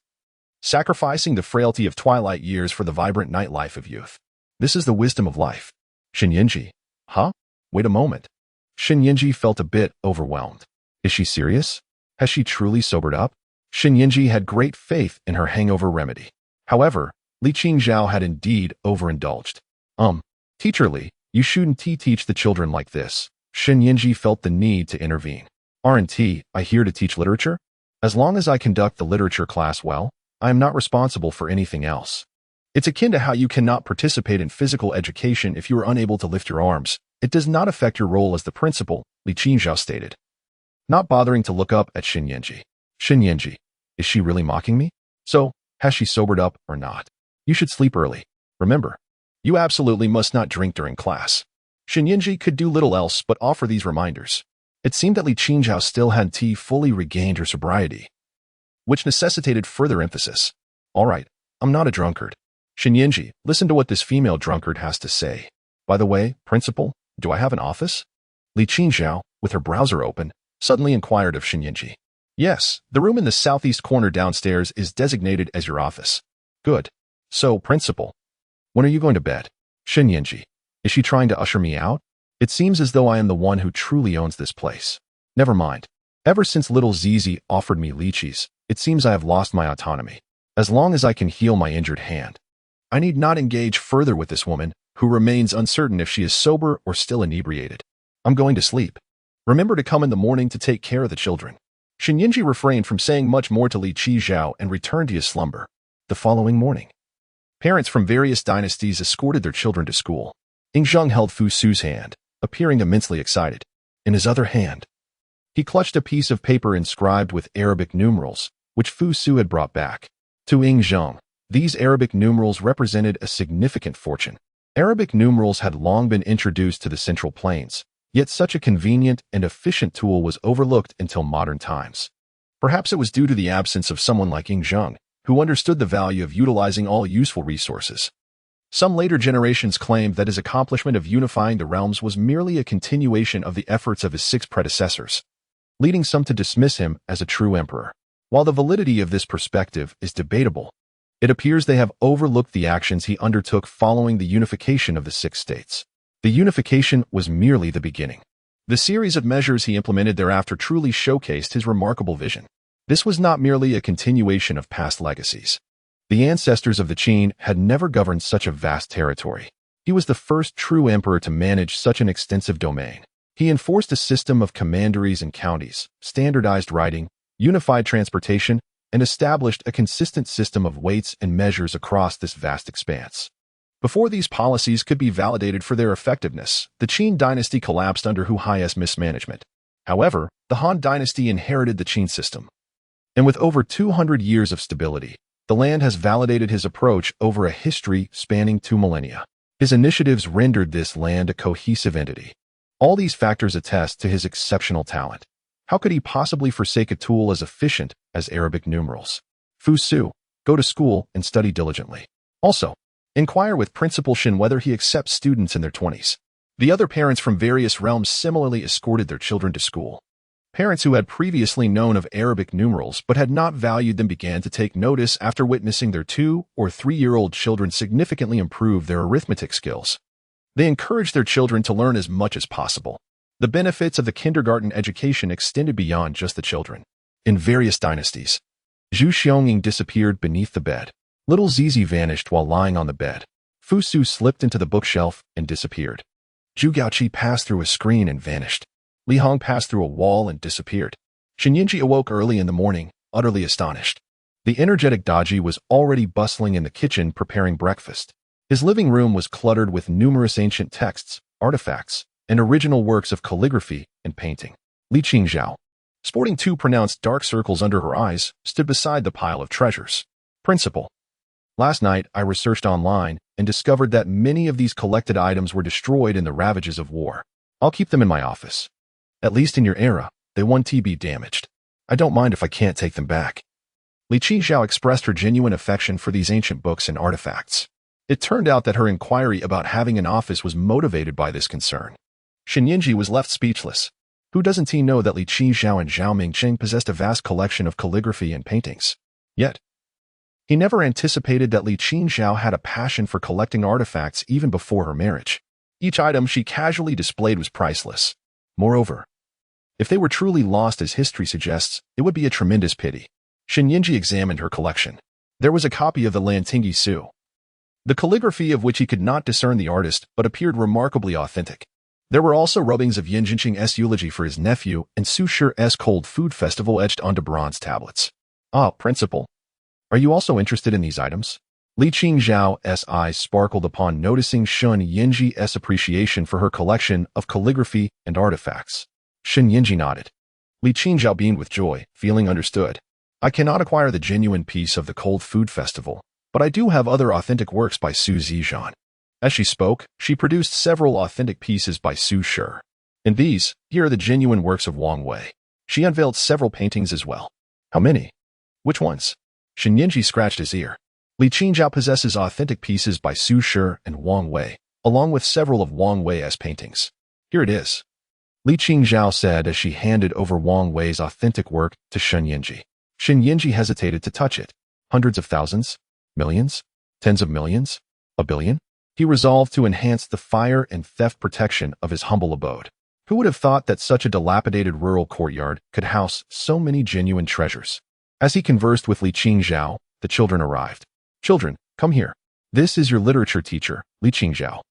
Sacrificing the frailty of twilight years for the vibrant nightlife of youth. This is the wisdom of life. Shinyinji. Huh? Wait a moment. Shinyinji felt a bit overwhelmed. Is she serious? Has she truly sobered up? Shinyinji had great faith in her hangover remedy. However, Li Qingzhao had indeed overindulged. Teacher Li, you shouldn't teach the children like this. Shinyinji felt the need to intervene. Aren't I here to teach literature? As long as I conduct the literature class well, I am not responsible for anything else. It's akin to how you cannot participate in physical education if you are unable to lift your arms. It does not affect your role as the principal, Li Qingzhao stated. Not bothering to look up at Shinyinji. Shinyinji, is she really mocking me? So, has she sobered up or not? You should sleep early. Remember, you absolutely must not drink during class. Shinyinji could do little else but offer these reminders. It seemed that Li Qingzhao still hadn't fully regained her sobriety, which necessitated further emphasis. All right, I'm not a drunkard. Shinyinji, listen to what this female drunkard has to say. By the way, principal, do I have an office? Li Qingzhao, with her browser open, suddenly inquired of Shinyinji. Yes, the room in the southeast corner downstairs is designated as your office. Good. So, principal, when are you going to bed? Shinyinji, is she trying to usher me out? It seems as though I am the one who truly owns this place. Never mind. Ever since little Sizi offered me lychees, it seems I have lost my autonomy. As long as I can heal my injured hand, I need not engage further with this woman, who remains uncertain if she is sober or still inebriated. I'm going to sleep. Remember to come in the morning to take care of the children. Shinyinji refrained from saying much more to Li Qingzhao and returned to his slumber. The following morning, parents from various dynasties escorted their children to school. Ying Zheng held Fusu's hand, appearing immensely excited. In his other hand, he clutched a piece of paper inscribed with Arabic numerals, which Fusu had brought back. To Ying Zheng, these Arabic numerals represented a significant fortune. Arabic numerals had long been introduced to the Central Plains, yet such a convenient and efficient tool was overlooked until modern times. Perhaps it was due to the absence of someone like Ying Zheng, who understood the value of utilizing all useful resources. Some later generations claimed that his accomplishment of unifying the realms was merely a continuation of the efforts of his 6 predecessors, leading some to dismiss him as a true emperor. While the validity of this perspective is debatable, it appears they have overlooked the actions he undertook following the unification of the 6 states. The unification was merely the beginning. The series of measures he implemented thereafter truly showcased his remarkable vision. This was not merely a continuation of past legacies. The ancestors of the Qin had never governed such a vast territory. He was the first true emperor to manage such an extensive domain. He enforced a system of commanderies and counties, standardized writing, unified transportation, and established a consistent system of weights and measures across this vast expanse. Before these policies could be validated for their effectiveness, the Qin dynasty collapsed under Hu Hai's mismanagement. However, the Han dynasty inherited the Qin system. And with over 200 years of stability, the land has validated his approach over a history spanning 2 millennia. His initiatives rendered this land a cohesive entity. All these factors attest to his exceptional talent. How could he possibly forsake a tool as efficient as Arabic numerals? Fusu, go to school and study diligently. Also, inquire with Principal Shin whether he accepts students in their 20s. The other parents from various realms similarly escorted their children to school. Parents who had previously known of Arabic numerals but had not valued them began to take notice after witnessing their 2- or 3-year-old children significantly improve their arithmetic skills. They encouraged their children to learn as much as possible. The benefits of the kindergarten education extended beyond just the children. In various dynasties, Zhu Xionging disappeared beneath the bed. Little Sizi vanished while lying on the bed. Fusu slipped into the bookshelf and disappeared. Zhu Gaoqi passed through a screen and vanished. Li Hong passed through a wall and disappeared. Shinyinji awoke early in the morning, utterly astonished. The energetic Daji was already bustling in the kitchen preparing breakfast. His living room was cluttered with numerous ancient texts, artifacts, and original works of calligraphy and painting. Li Qingzhao, sporting 2 pronounced dark circles under her eyes, stood beside the pile of treasures. Principal, last night I researched online and discovered that many of these collected items were destroyed in the ravages of war. I'll keep them in my office. At least in your era, they won't be damaged. I don't mind if I can't take them back. Li Qizhao expressed her genuine affection for these ancient books and artifacts. It turned out that her inquiry about having an office was motivated by this concern. Shen Yingji was left speechless. Who doesn't he know that Li Qizhao and Zhao Mingqing possessed a vast collection of calligraphy and paintings? Yet, he never anticipated that Li Qizhao had a passion for collecting artifacts even before her marriage. Each item she casually displayed was priceless. Moreover, if they were truly lost as history suggests, it would be a tremendous pity. Shen Yingji examined her collection. There was a copy of the Lantingyi Su, the calligraphy of which he could not discern the artist but appeared remarkably authentic. There were also rubbings of Yin Zheng's eulogy for his nephew and Su Shi's cold food festival etched onto bronze tablets. Ah, Principal. Are you also interested in these items? Li Qizhao's eyes sparkled upon noticing Shen Yingji's appreciation for her collection of calligraphy and artifacts. Shen Yingji nodded. Li Qizhao beamed with joy, feeling understood. I cannot acquire the genuine piece of the cold food festival, but I do have other authentic works by Sizi. As she spoke, she produced several authentic pieces by Su Shi. In these, here are the genuine works of Wang Wei. She unveiled several paintings as well. How many? Which ones? Shen Yingji scratched his ear. Li Qizhao possesses authentic pieces by Su Shi and Wang Wei, along with several of Wang Wei's paintings. Here it is. Li Qizhao said as she handed over Wang Wei's authentic work to Shen Yingji. Shen Yingji hesitated to touch it. Hundreds of thousands? Millions? Tens of millions? A billion? He resolved to enhance the fire and theft protection of his humble abode. Who would have thought that such a dilapidated rural courtyard could house so many genuine treasures? As he conversed with Li Qizhao, the children arrived. Children, come here. This is your literature teacher, Li Qizhao.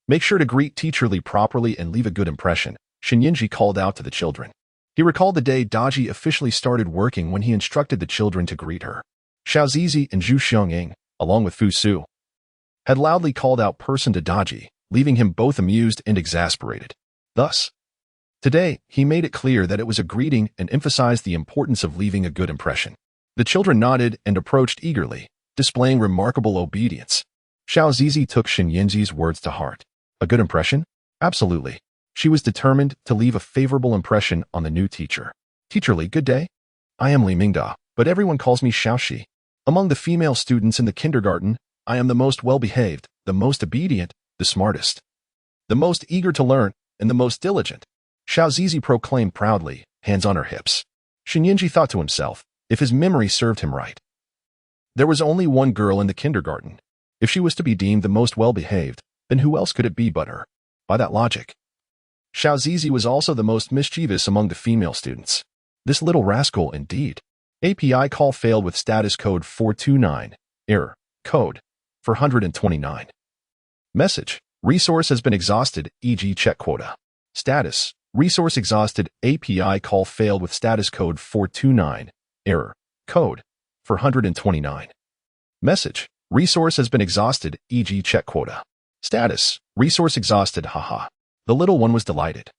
Make sure to greet Teacher Li properly and leave a good impression, Shen Yingji called out to the children. He recalled the day Daji officially started working when he instructed the children to greet her. Sizi and Zhu Xiangying, along with Fusu, had loudly called out person to Daji, leaving him both amused and exasperated. Thus, today, he made it clear that it was a greeting and emphasized the importance of leaving a good impression. The children nodded and approached eagerly, displaying remarkable obedience. Sizi took Shen Yingji's words to heart. A good impression? Absolutely. She was determined to leave a favorable impression on the new teacher. Teacher Li, good day. I am Li Mingda, but everyone calls me Xiaoxi. Among the female students in the kindergarten, I am the most well-behaved, the most obedient, the smartest, the most eager to learn, and the most diligent. Sizi proclaimed proudly, hands on her hips. Shen Yingji thought to himself, if his memory served him right. There was only one girl in the kindergarten. If she was to be deemed the most well-behaved, then who else could it be but her? By that logic, Sizi was also the most mischievous among the female students. This little rascal indeed. API call failed with status code 429. Error. Code 429. Message. Resource has been exhausted, e.g. check quota. Status. Resource exhausted. API call failed with status code 429. Error. Code 429. Message. Resource has been exhausted, e.g. check quota. Status. Resource exhausted, haha. The little one was delighted,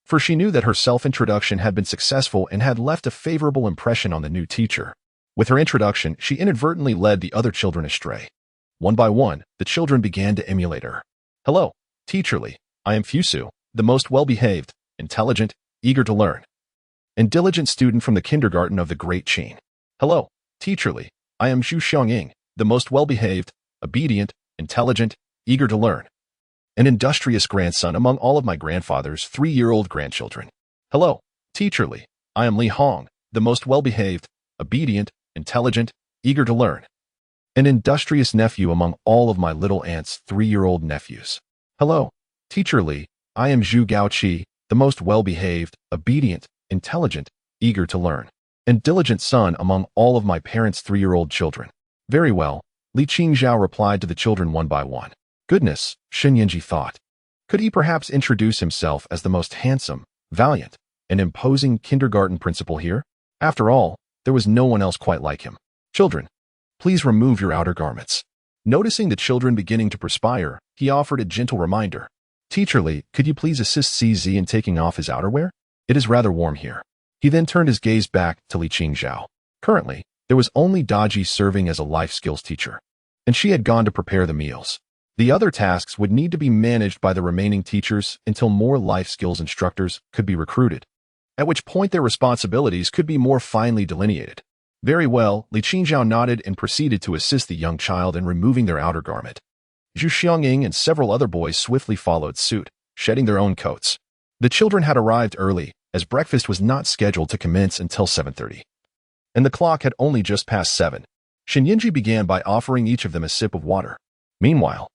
for she knew that her self-introduction had been successful and had left a favorable impression on the new teacher. With her introduction, she inadvertently led the other children astray. One by one, the children began to emulate her. Hello, Teacher Li. I am Fusu, the most well-behaved, intelligent, eager to learn, and diligent student from the kindergarten of the Great Qin. Hello, Teacher Li. I am Zhu Xiangying, the most well-behaved, obedient, intelligent, eager to learn, an industrious grandson among all of my grandfather's 3-year-old grandchildren. Hello, Teacher Li. I am Li Hong, the most well-behaved, obedient, intelligent, eager to learn, an industrious nephew among all of my little aunt's 3-year-old nephews. Hello, Teacher Li. I am Zhu Gaoqi, the most well-behaved, obedient, intelligent, eager to learn, and diligent son among all of my parents' 3-year-old children. Very well, Li Qizhao replied to the children one by one. Goodness, Shen Yingji thought. Could he perhaps introduce himself as the most handsome, valiant, and imposing kindergarten principal here? After all, there was no one else quite like him. Children, please remove your outer garments. Noticing the children beginning to perspire, he offered a gentle reminder. Teacher Li, could you please assist Sizi in taking off his outerwear? It is rather warm here. He then turned his gaze back to Li Qizhao. Currently, there was only Daji serving as a life skills teacher, and she had gone to prepare the meals. The other tasks would need to be managed by the remaining teachers until more life skills instructors could be recruited. at which point their responsibilities could be more finely delineated. Very well, Li Qingzhao nodded and proceeded to assist the young child in removing their outer garment. Zhu Xiangying and several other boys swiftly followed suit, shedding their own coats. The children had arrived early, as breakfast was not scheduled to commence until 7:30. And the clock had only just passed 7. Shen Yinji began by offering each of them a sip of water. Meanwhile,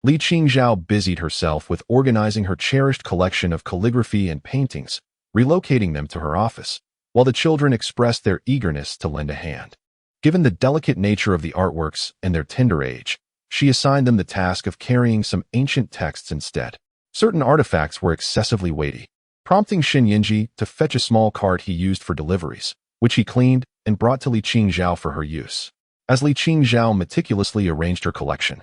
Li Qingzhao busied herself with organizing her cherished collection of calligraphy and paintings, relocating them to her office, while the children expressed their eagerness to lend a hand. Given the delicate nature of the artworks and their tender age, she assigned them the task of carrying some ancient texts instead. Certain artifacts were excessively weighty, prompting Shen Yinji to fetch a small cart he used for deliveries, which he cleaned and brought to Li Qingzhao for her use. As Li Qingzhao meticulously arranged her collection,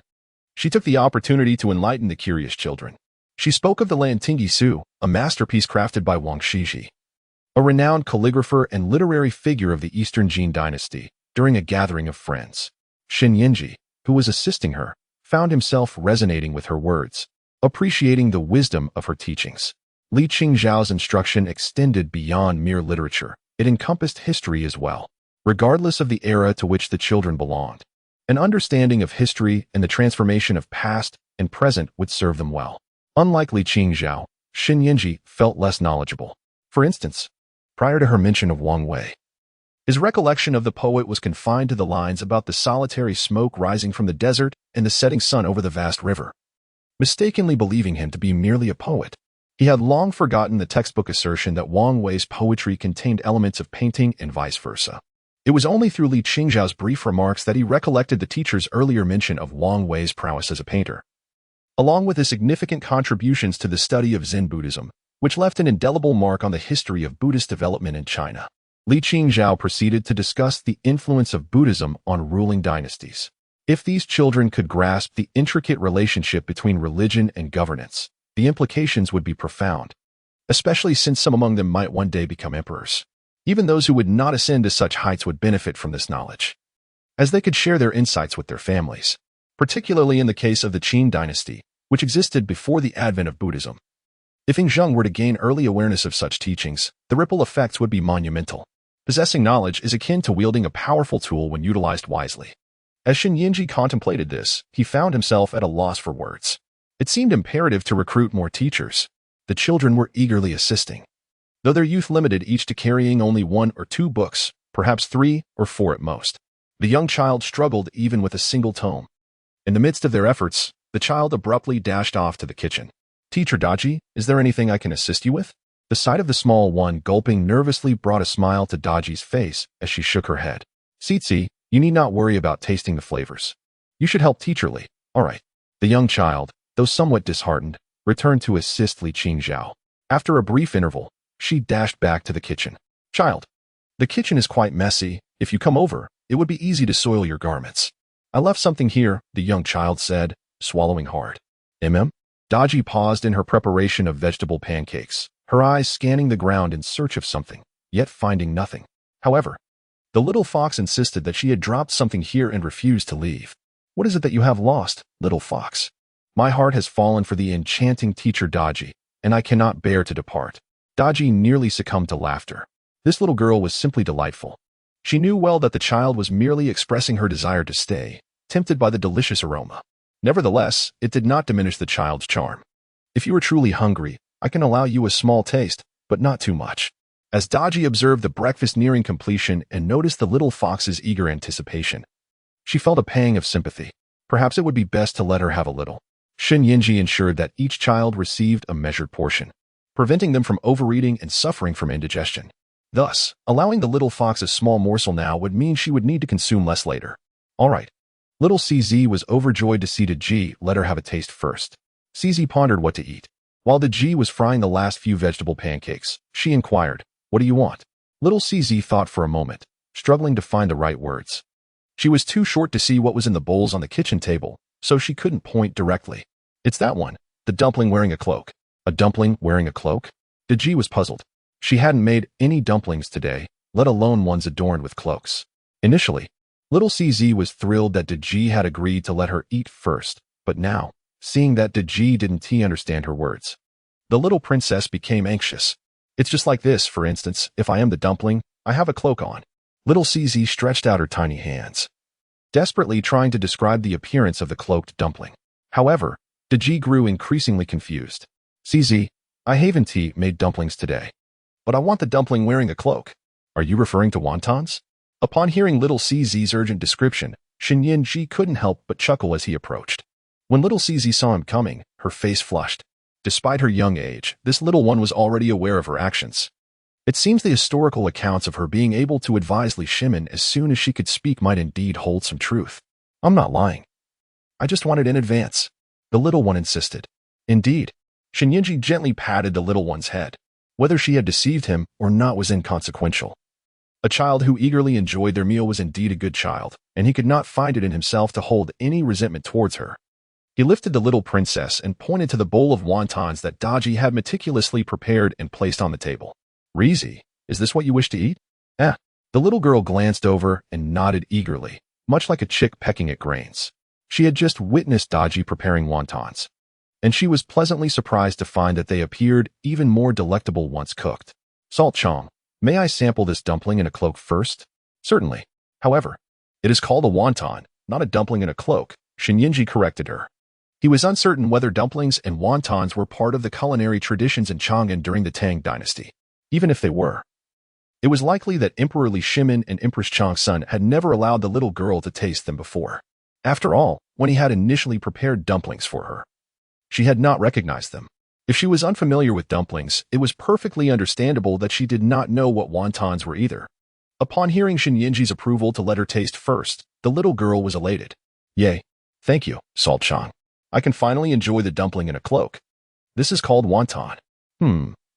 she took the opportunity to enlighten the curious children. She spoke of the Lantingyi Su, a masterpiece crafted by Wang Shiji, a renowned calligrapher and literary figure of the Eastern Jin dynasty, during a gathering of friends. Shen Yinji, who was assisting her, found himself resonating with her words, appreciating the wisdom of her teachings. Li Qingzhao's instruction extended beyond mere literature. It encompassed history as well, regardless of the era to which the children belonged. An understanding of history and the transformation of past and present would serve them well. Unlike Li Qingzhao, Shen Yinji felt less knowledgeable. For instance, prior to her mention of Wang Wei, his recollection of the poet was confined to the lines about the solitary smoke rising from the desert and the setting sun over the vast river. Mistakenly believing him to be merely a poet, he had long forgotten the textbook assertion that Wang Wei's poetry contained elements of painting and vice versa. It was only through Li Qingzhao's brief remarks that he recollected the teacher's earlier mention of Wang Wei's prowess as a painter, along with his significant contributions to the study of Zen Buddhism, which left an indelible mark on the history of Buddhist development in China. Li Qingzhao proceeded to discuss the influence of Buddhism on ruling dynasties. If these children could grasp the intricate relationship between religion and governance, the implications would be profound, especially since some among them might one day become emperors. Even those who would not ascend to such heights would benefit from this knowledge, as they could share their insights with their families, particularly in the case of the Qin dynasty, which existed before the advent of Buddhism. If Ying Zheng were to gain early awareness of such teachings, the ripple effects would be monumental. Possessing knowledge is akin to wielding a powerful tool when utilized wisely. As Shen Yinji contemplated this, he found himself at a loss for words. It seemed imperative to recruit more teachers. The children were eagerly assisting, though their youth limited each to carrying only 1 or 2 books, perhaps 3 or 4 at most. The young child struggled even with a single tome. In the midst of their efforts, the child abruptly dashed off to the kitchen. "Teacher Daji, is there anything I can assist you with?" The sight of the small one gulping nervously brought a smile to Daji's face as she shook her head. "Sizi, you need not worry about tasting the flavors. You should help Teacher Li. All right." The young child, though somewhat disheartened, returned to assist Li Qingzhao. After a brief interval, she dashed back to the kitchen. "Child, the kitchen is quite messy. If you come over, it would be easy to soil your garments." "I left something here," the young child said, swallowing hard. Daji paused in her preparation of vegetable pancakes, her eyes scanning the ground in search of something, yet finding nothing. However, the little fox insisted that she had dropped something here and refused to leave. "What is it that you have lost, little fox?" "My heart has fallen for the enchanting teacher Daji, and I cannot bear to depart." Daji nearly succumbed to laughter. This little girl was simply delightful. She knew well that the child was merely expressing her desire to stay, tempted by the delicious aroma. Nevertheless, it did not diminish the child's charm. "If you are truly hungry, I can allow you a small taste, but not too much." As Daji observed the breakfast nearing completion and noticed the little fox's eager anticipation, she felt a pang of sympathy. Perhaps it would be best to let her have a little. Shen Yinji ensured that each child received a measured portion, preventing them from overeating and suffering from indigestion. Thus, allowing the little fox a small morsel now would mean she would need to consume less later. All right. Little Sizi was overjoyed to see Daji let her have a taste first. Sizi pondered what to eat. While Daji was frying the last few vegetable pancakes, she inquired, "What do you want?" Little Sizi thought for a moment, struggling to find the right words. She was too short to see what was in the bowls on the kitchen table, so she couldn't point directly. "It's that one, the dumpling wearing a cloak." "A dumpling wearing a cloak?" Daji was puzzled. She hadn't made any dumplings today, let alone ones adorned with cloaks. Initially, little Sizi was thrilled that Daji had agreed to let her eat first, but now, seeing that Daji didn't understand her words, the little princess became anxious. It's just like this, for instance, if I am the dumpling, I have a cloak on. Little Sizi stretched out her tiny hands, desperately trying to describe the appearance of the cloaked dumpling. However, Deji grew increasingly confused. Sizi, I haven't made dumplings today, but I want the dumpling wearing a cloak. Are you referring to wontons? Upon hearing little Sizi's urgent description, Ying couldn't help but chuckle as he approached. When little Sizi saw him coming, her face flushed. Despite her young age, this little one was already aware of her actions. It seems the historical accounts of her being able to advise Li Shimin as soon as she could speak might indeed hold some truth. I'm not lying. I just want it in advance, the little one insisted. Indeed, Ying gently patted the little one's head. Whether she had deceived him or not was inconsequential. A child who eagerly enjoyed their meal was indeed a good child, and he could not find it in himself to hold any resentment towards her. He lifted the little princess and pointed to the bowl of wontons that Daji had meticulously prepared and placed on the table. Rizi, is this what you wish to eat? The little girl glanced over and nodded eagerly, much like a chick pecking at grains. She had just witnessed Daji preparing wontons, and she was pleasantly surprised to find that they appeared even more delectable once cooked. Salt Chong, may I sample this dumpling in a cloak first? Certainly. However, it is called a wonton, not a dumpling in a cloak, Ying corrected her. He was uncertain whether dumplings and wontons were part of the culinary traditions in Chang'an during the Tang dynasty. Even if they were, it was likely that Emperor Li Shimin and Empress Changsun had never allowed the little girl to taste them before. After all, when he had initially prepared dumplings for her, she had not recognized them. If she was unfamiliar with dumplings, it was perfectly understandable that she did not know what wontons were either. Upon hearing Ying's approval to let her taste first, the little girl was elated. Yay, thank you, Salt Chong. I can finally enjoy the dumpling in a cloak. This is called wonton.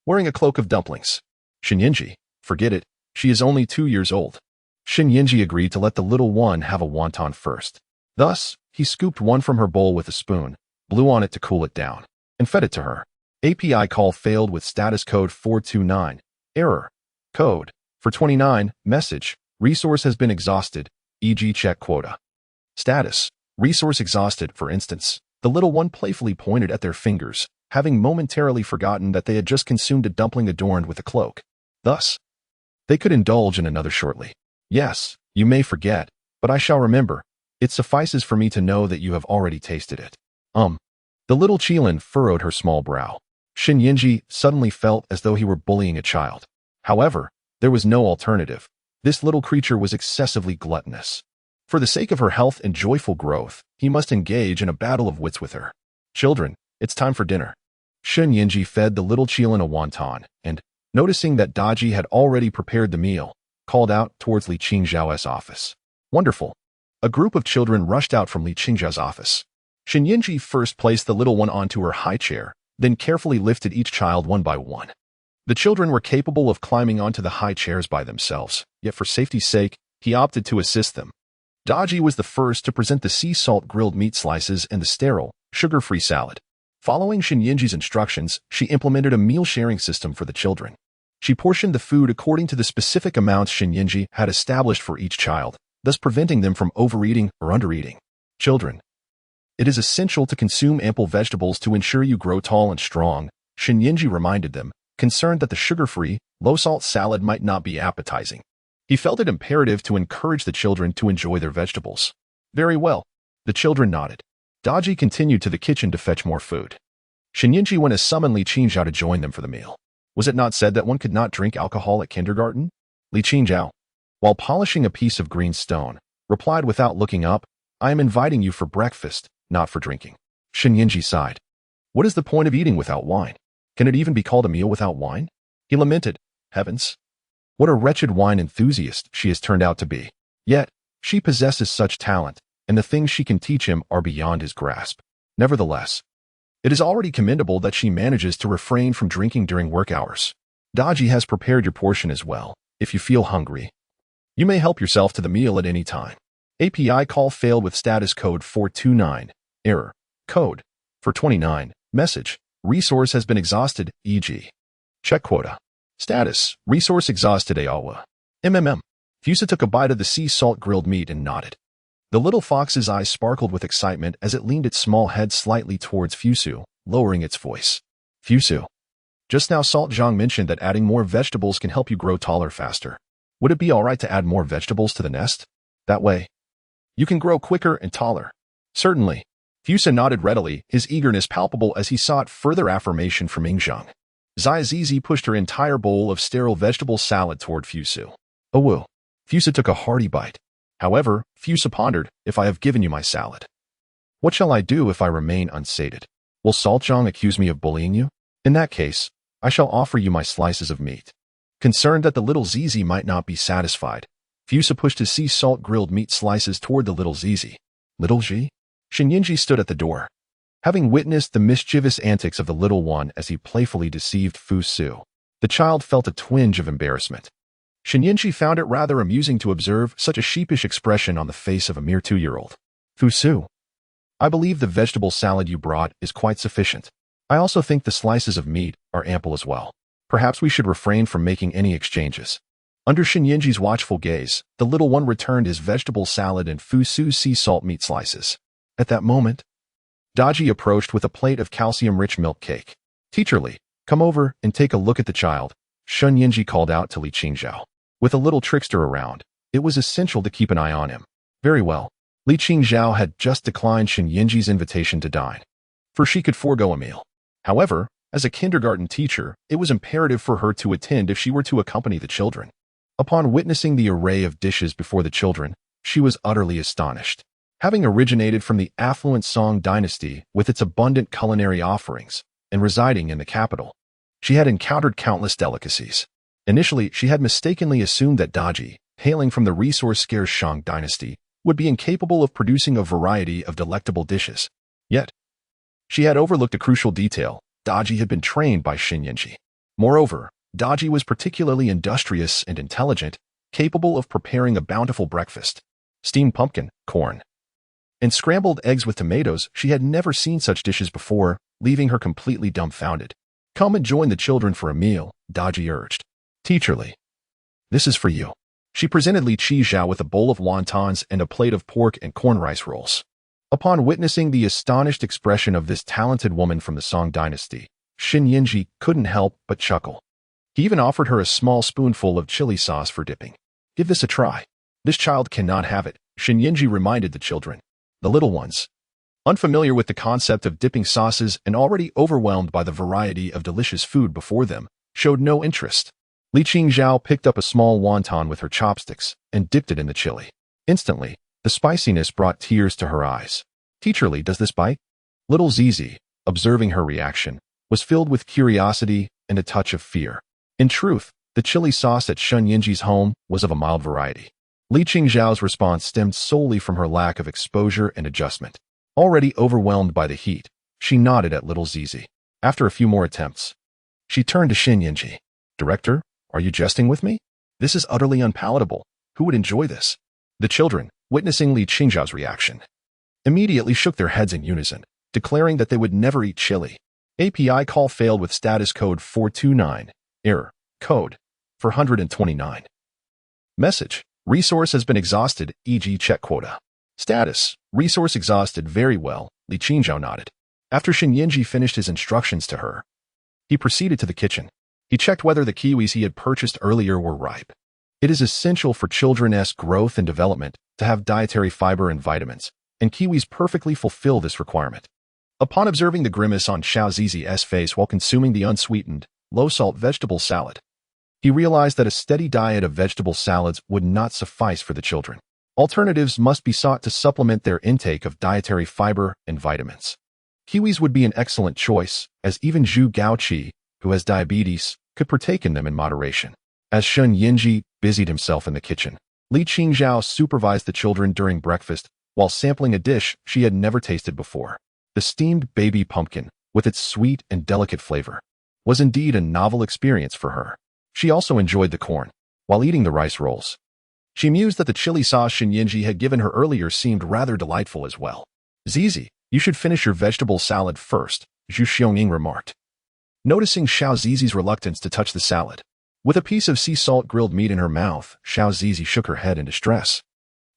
Wearing a cloak of dumplings. Ying, forget it, she is only 2 years old. Ying agreed to let the little one have a wonton first. Thus, he scooped one from her bowl with a spoon, blew on it to cool it down, and fed it to her. API call failed with status code 429. Error. Code. For 29. Message. Resource has been exhausted, e.g. check quota. Status. Resource exhausted, for instance. The little one playfully pointed at their fingers, having momentarily forgotten that they had just consumed a dumpling adorned with a cloak. Thus, they could indulge in another shortly. Yes, you may forget, but I shall remember. It suffices for me to know that you have already tasted it. The little Qilin furrowed her small brow. Ying suddenly felt as though he were bullying a child. However, there was no alternative. This little creature was excessively gluttonous. For the sake of her health and joyful growth, he must engage in a battle of wits with her. Children, it's time for dinner. Ying fed the little Qilin a wonton, and, noticing that Daji had already prepared the meal, called out towards Li Qingzhao's office. Wonderful. A group of children rushed out from Li Qingzhao's office. Ying first placed the little one onto her high chair, then carefully lifted each child one by one. The children were capable of climbing onto the high chairs by themselves, yet for safety's sake, he opted to assist them. Daji was the first to present the sea salt grilled meat slices and the sterile, sugar-free salad. Following Ying's instructions, she implemented a meal-sharing system for the children. She portioned the food according to the specific amounts Ying had established for each child, thus preventing them from overeating or undereating. Children, it is essential to consume ample vegetables to ensure you grow tall and strong, Ying reminded them, concerned that the sugar-free, low-salt salad might not be appetizing. He felt it imperative to encourage the children to enjoy their vegetables. Very well. The children nodded. Daji continued to the kitchen to fetch more food. Ying went to summon Li Qingzhao to join them for the meal. Was it not said that one could not drink alcohol at kindergarten? Li Qingzhao, while polishing a piece of green stone, replied without looking up, I am inviting you for breakfast, not for drinking. Ying sighed. What is the point of eating without wine? Can it even be called a meal without wine? He lamented. Heavens! What a wretched wine enthusiast she has turned out to be. Yet, she possesses such talent, and the things she can teach him are beyond his grasp. Nevertheless, it is already commendable that she manages to refrain from drinking during work hours. Daji has prepared your portion as well. If you feel hungry, you may help yourself to the meal at any time. API call failed with status code 429. Error. Code. For 29. Message. Resource has been exhausted, e.g. check quota. Status. Resource exhausted AOA. Fusu took a bite of the sea salt grilled meat and nodded. The little fox's eyes sparkled with excitement as it leaned its small head slightly towards Fusu, lowering its voice. Fusu. Just now Salt Zhang mentioned that adding more vegetables can help you grow taller faster. Would it be alright to add more vegetables to the nest? That way, you can grow quicker and taller. Certainly. Fusu nodded readily, his eagerness palpable as he sought further affirmation from Ying Zheng. Sizi pushed her entire bowl of sterile vegetable salad toward Fusu. Oh woo. Fusu took a hearty bite. However, Fusu pondered, if I have given you my salad, what shall I do if I remain unsated? Will Salt Zhang accuse me of bullying you? In that case, I shall offer you my slices of meat. Concerned that the little Zizi might not be satisfied, Fusu pushed his sea salt grilled meat slices toward the little Zizi. Little Ji? Shinyinji stood at the door. Having witnessed the mischievous antics of the little one as he playfully deceived Fusu, the child felt a twinge of embarrassment. Shinyinji found it rather amusing to observe such a sheepish expression on the face of a mere 2-year-old. Fusu, I believe the vegetable salad you brought is quite sufficient. I also think the slices of meat are ample as well. Perhaps we should refrain from making any exchanges. Under Shinyinji's watchful gaze, the little one returned his vegetable salad and Fusu's sea salt meat slices. At that moment, Daji approached with a plate of calcium-rich milk cake. Teacher Li, come over and take a look at the child, Shinyinji called out to Li Qingzhao. With a little trickster around, it was essential to keep an eye on him. Very well. Li Qingzhao had just declined Shinyinji's invitation to dine, for she could forego a meal. However, as a kindergarten teacher, it was imperative for her to attend if she were to accompany the children. Upon witnessing the array of dishes before the children, she was utterly astonished. Having originated from the affluent Song dynasty with its abundant culinary offerings, and residing in the capital, she had encountered countless delicacies. Initially, she had mistakenly assumed that Daji, hailing from the resource-scarce Shang dynasty, would be incapable of producing a variety of delectable dishes. Yet, she had overlooked a crucial detail. Daji had been trained by Shinyinji. Moreover, Daji was particularly industrious and intelligent, capable of preparing a bountiful breakfast. Steamed pumpkin, corn, and scrambled eggs with tomatoes. She had never seen such dishes before, leaving her completely dumbfounded. Come and join the children for a meal, Daji urged. Teacher Li, this is for you. She presented Li Qingzhao with a bowl of wontons and a plate of pork and corn rice rolls. Upon witnessing the astonished expression of this talented woman from the Song dynasty, Shinyinji couldn't help but chuckle. He even offered her a small spoonful of chili sauce for dipping. Give this a try. This child cannot have it, Shinyinji reminded the children. The little ones, unfamiliar with the concept of dipping sauces and already overwhelmed by the variety of delicious food before them, showed no interest. Li Qingzhao picked up a small wonton with her chopsticks and dipped it in the chili. Instantly, the spiciness brought tears to her eyes. Teacher Li, does this bite? Little Zizi, observing her reaction, was filled with curiosity and a touch of fear. In truth, the chili sauce at Shinyinji's home was of a mild variety. Li Qingzhao's response stemmed solely from her lack of exposure and adjustment. Already overwhelmed by the heat, she nodded at little Zizi. After a few more attempts, she turned to Shinyinji. Director, are you jesting with me? This is utterly unpalatable. Who would enjoy this? The children, witnessing Li Qingzhao's reaction, immediately shook their heads in unison, declaring that they would never eat chili. API call failed with status code 429. Error. Code 429. Message. Resource has been exhausted, e.g. check quota. Status. Resource exhausted. Very well, Li Qingzhao nodded. After Shinyinji finished his instructions to her, he proceeded to the kitchen. He checked whether the kiwis he had purchased earlier were ripe. It is essential for children's growth and development to have dietary fiber and vitamins, and kiwis perfectly fulfill this requirement. Upon observing the grimace on Xiao Zizi's face while consuming the unsweetened, low-salt vegetable salad, he realized that a steady diet of vegetable salads would not suffice for the children. Alternatives must be sought to supplement their intake of dietary fiber and vitamins. Kiwis would be an excellent choice, as even Zhu Gaoqi, who has diabetes, could partake in them in moderation. As Shinyinji busied himself in the kitchen, Li Qingzhao supervised the children during breakfast while sampling a dish she had never tasted before. The steamed baby pumpkin, with its sweet and delicate flavor, was indeed a novel experience for her. She also enjoyed the corn, while eating the rice rolls. She mused that the chili sauce Shinyinji had given her earlier seemed rather delightful as well. Zizi, you should finish your vegetable salad first, Zhu Xiongning remarked. Noticing Xiao Zizi's reluctance to touch the salad, with a piece of sea salt grilled meat in her mouth, Xiao Zizi shook her head in distress.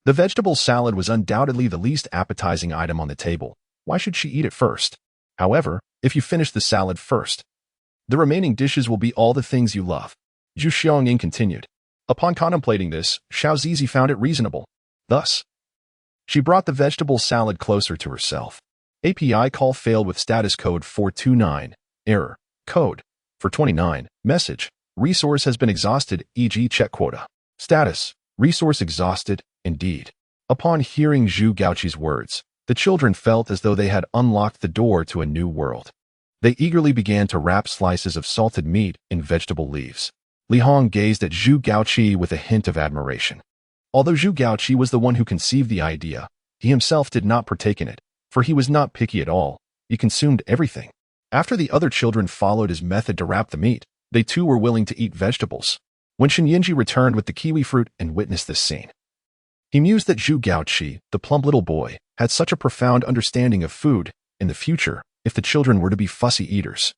The vegetable salad was undoubtedly the least appetizing item on the table. Why should she eat it first? However, if you finish the salad first, The remaining dishes will be all the things you love. Zhu Xiangying continued. Upon contemplating this, Sizi found it reasonable. Thus, she brought the vegetable salad closer to herself. API call failed with status code 429. Error. Code. For 29. Message. Resource has been exhausted, e.g. check quota. Status. Resource exhausted, indeed. Upon hearing Zhu Gaoqi's words, the children felt as though they had unlocked the door to a new world. They eagerly began to wrap slices of salted meat in vegetable leaves. Li Hong gazed at Zhu Gaoqi with a hint of admiration. Although Zhu Gaoqi was the one who conceived the idea, he himself did not partake in it, for he was not picky at all. He consumed everything. After the other children followed his method to wrap the meat, they too were willing to eat vegetables. When Xinyinji returned with the kiwi fruit and witnessed this scene, he mused that Zhu Gaoqi, the plump little boy, had such a profound understanding of food. In the future, if the children were to be fussy eaters,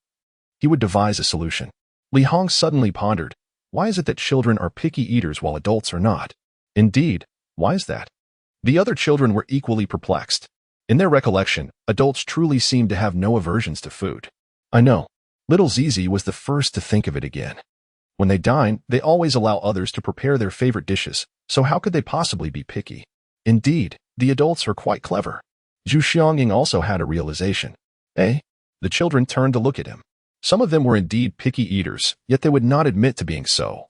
he would devise a solution. Li Hong suddenly pondered, why is it that children are picky eaters while adults are not? Indeed, why is that? The other children were equally perplexed. In their recollection, adults truly seemed to have no aversions to food. I know. Little Zizi was the first to think of it again. When they dine, they always allow others to prepare their favorite dishes, so how could they possibly be picky? Indeed, the adults are quite clever. Zhu Xiangying also had a realization. The children turned to look at him. Some of them were indeed picky eaters, yet they would not admit to being so.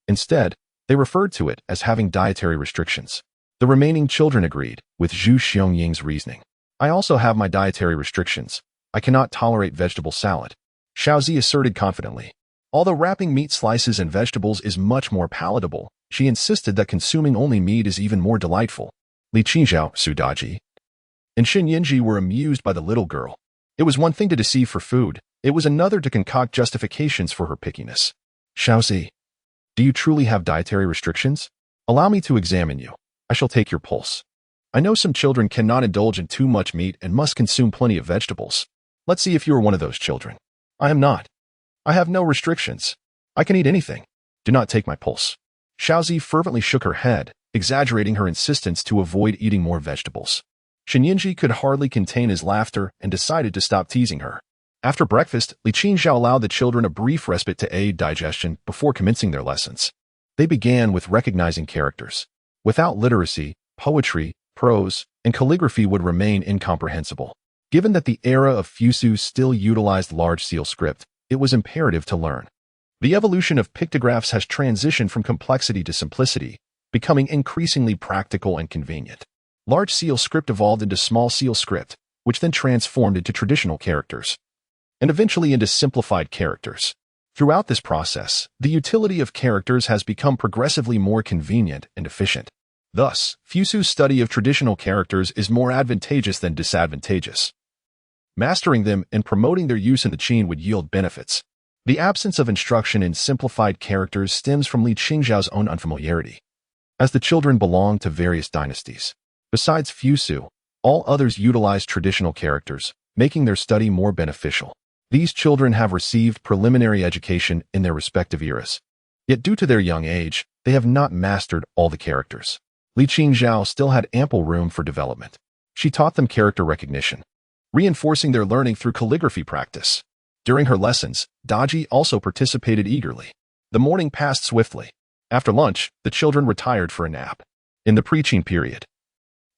Instead, they referred to it as having dietary restrictions. The remaining children agreed with Zhu Xiangying's reasoning. I also have my dietary restrictions. I cannot tolerate vegetable salad. Xiaozi asserted confidently. Although wrapping meat slices and vegetables is much more palatable, she insisted that consuming only meat is even more delightful. Li Qingzhao, Sudaji, and Xinyinji were amused by the little girl. It was one thing to deceive for food, it was another to concoct justifications for her pickiness. Xiaozi, do you truly have dietary restrictions? Allow me to examine you. I shall take your pulse. I know some children cannot indulge in too much meat and must consume plenty of vegetables. Let's see if you are one of those children. I am not. I have no restrictions. I can eat anything. Do not take my pulse. Xiaozi fervently shook her head, exaggerating her insistence to avoid eating more vegetables. Xinyinji could hardly contain his laughter and decided to stop teasing her. After breakfast, Li Qingzhao allowed the children a brief respite to aid digestion before commencing their lessons. They began with recognizing characters. Without literacy, poetry, prose, and calligraphy would remain incomprehensible. Given that the era of Fusu still utilized large seal script, it was imperative to learn. The evolution of pictographs has transitioned from complexity to simplicity, becoming increasingly practical and convenient. Large seal script evolved into small seal script, which then transformed into traditional characters, and eventually into simplified characters. Throughout this process, the utility of characters has become progressively more convenient and efficient. Thus, Fusu's study of traditional characters is more advantageous than disadvantageous. Mastering them and promoting their use in the Qin would yield benefits. The absence of instruction in simplified characters stems from Li Qingzhao's own unfamiliarity. As the children belong to various dynasties, besides Fusu, all others utilize traditional characters, making their study more beneficial. These children have received preliminary education in their respective eras. Yet due to their young age, they have not mastered all the characters. Li Qingzhao still had ample room for development. She taught them character recognition, reinforcing their learning through calligraphy practice. During her lessons, Daji also participated eagerly. The morning passed swiftly. After lunch, the children retired for a nap. In the pre-Qin period,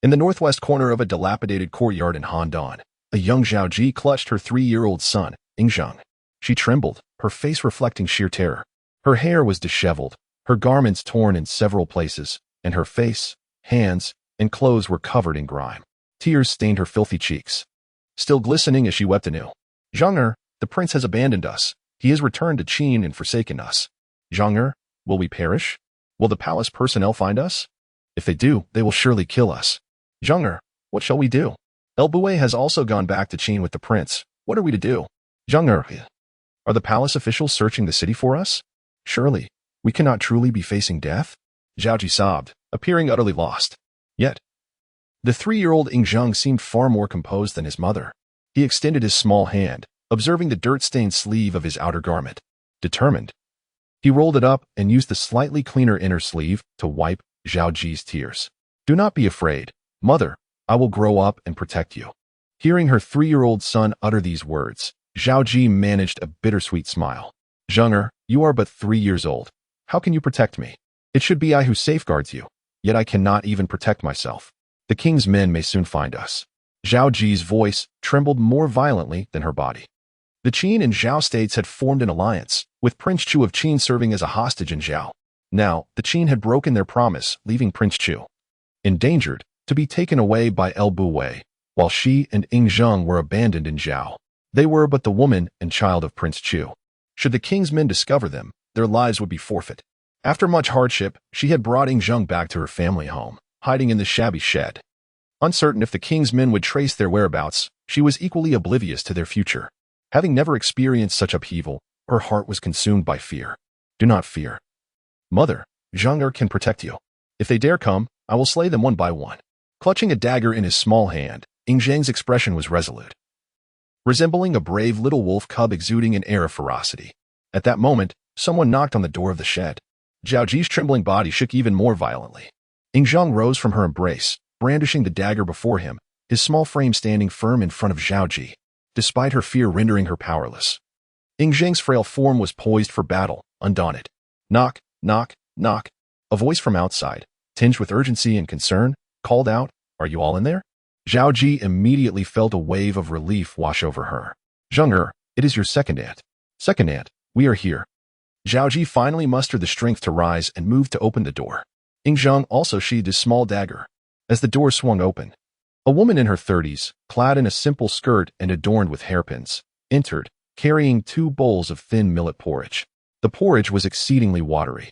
in the northwest corner of a dilapidated courtyard in Handan, a young Zhaoji clutched her 3-year-old son, Ying Zheng. She trembled, her face reflecting sheer terror. Her hair was disheveled, her garments torn in several places, and her face, hands, and clothes were covered in grime. Tears stained her filthy cheeks, still glistening as she wept anew. Zheng, the prince has abandoned us. He has returned to Qin and forsaken us. Zheng, will we perish? Will the palace personnel find us? If they do, they will surely kill us. Zheng, what shall we do? El Bouet has also gone back to Qin with the prince. What are we to do? Zheng, are the palace officials searching the city for us? Surely, we cannot truly be facing death? Zhaoji sobbed, appearing utterly lost. Yet, the 3-year-old Ying Zheng seemed far more composed than his mother. He extended his small hand, observing the dirt-stained sleeve of his outer garment. Determined, he rolled it up and used the slightly cleaner inner sleeve to wipe Zhaoji's tears. Do not be afraid, mother. I will grow up and protect you. Hearing her 3-year-old son utter these words, Zhao Ji managed a bittersweet smile. Zheng, you are but 3 years old. How can you protect me? It should be I who safeguards you. Yet I cannot even protect myself. The king's men may soon find us. Zhao Ji's voice trembled more violently than her body. The Qin and Zhao states had formed an alliance, with Prince Chu of Qin serving as a hostage in Zhao. Now, the Qin had broken their promise, leaving Prince Chu endangered, to be taken away by El Wei, while she and Ying Zheng were abandoned in Zhao. They were but the woman and child of Prince Chu. Should the king's men discover them, their lives would be forfeit. After much hardship, she had brought Ying Zheng back to her family home, hiding in the shabby shed. Uncertain if the king's men would trace their whereabouts, she was equally oblivious to their future. Having never experienced such upheaval, her heart was consumed by fear. Do not fear. Mother, Zheng can protect you. If they dare come, I will slay them one by one. Clutching a dagger in his small hand, Ying Zheng's expression was resolute, resembling a brave little wolf cub exuding an air of ferocity. At that moment, someone knocked on the door of the shed. Zhao Ji's trembling body shook even more violently. Ying Zheng rose from her embrace, brandishing the dagger before him, his small frame standing firm in front of Zhao Ji, despite her fear rendering her powerless. Ying Zheng's frail form was poised for battle, undaunted. Knock, knock, knock. A voice from outside, tinged with urgency and concern, called out, "Are you all in there?" Zhao Ji immediately felt a wave of relief wash over her. "Zheng, it is your second aunt." "Second aunt, we are here." Zhao Ji finally mustered the strength to rise and move to open the door. Ying Zheng also sheathed his small dagger. As the door swung open, a woman in her 30s, clad in a simple skirt and adorned with hairpins, entered, carrying 2 bowls of thin millet porridge. The porridge was exceedingly watery,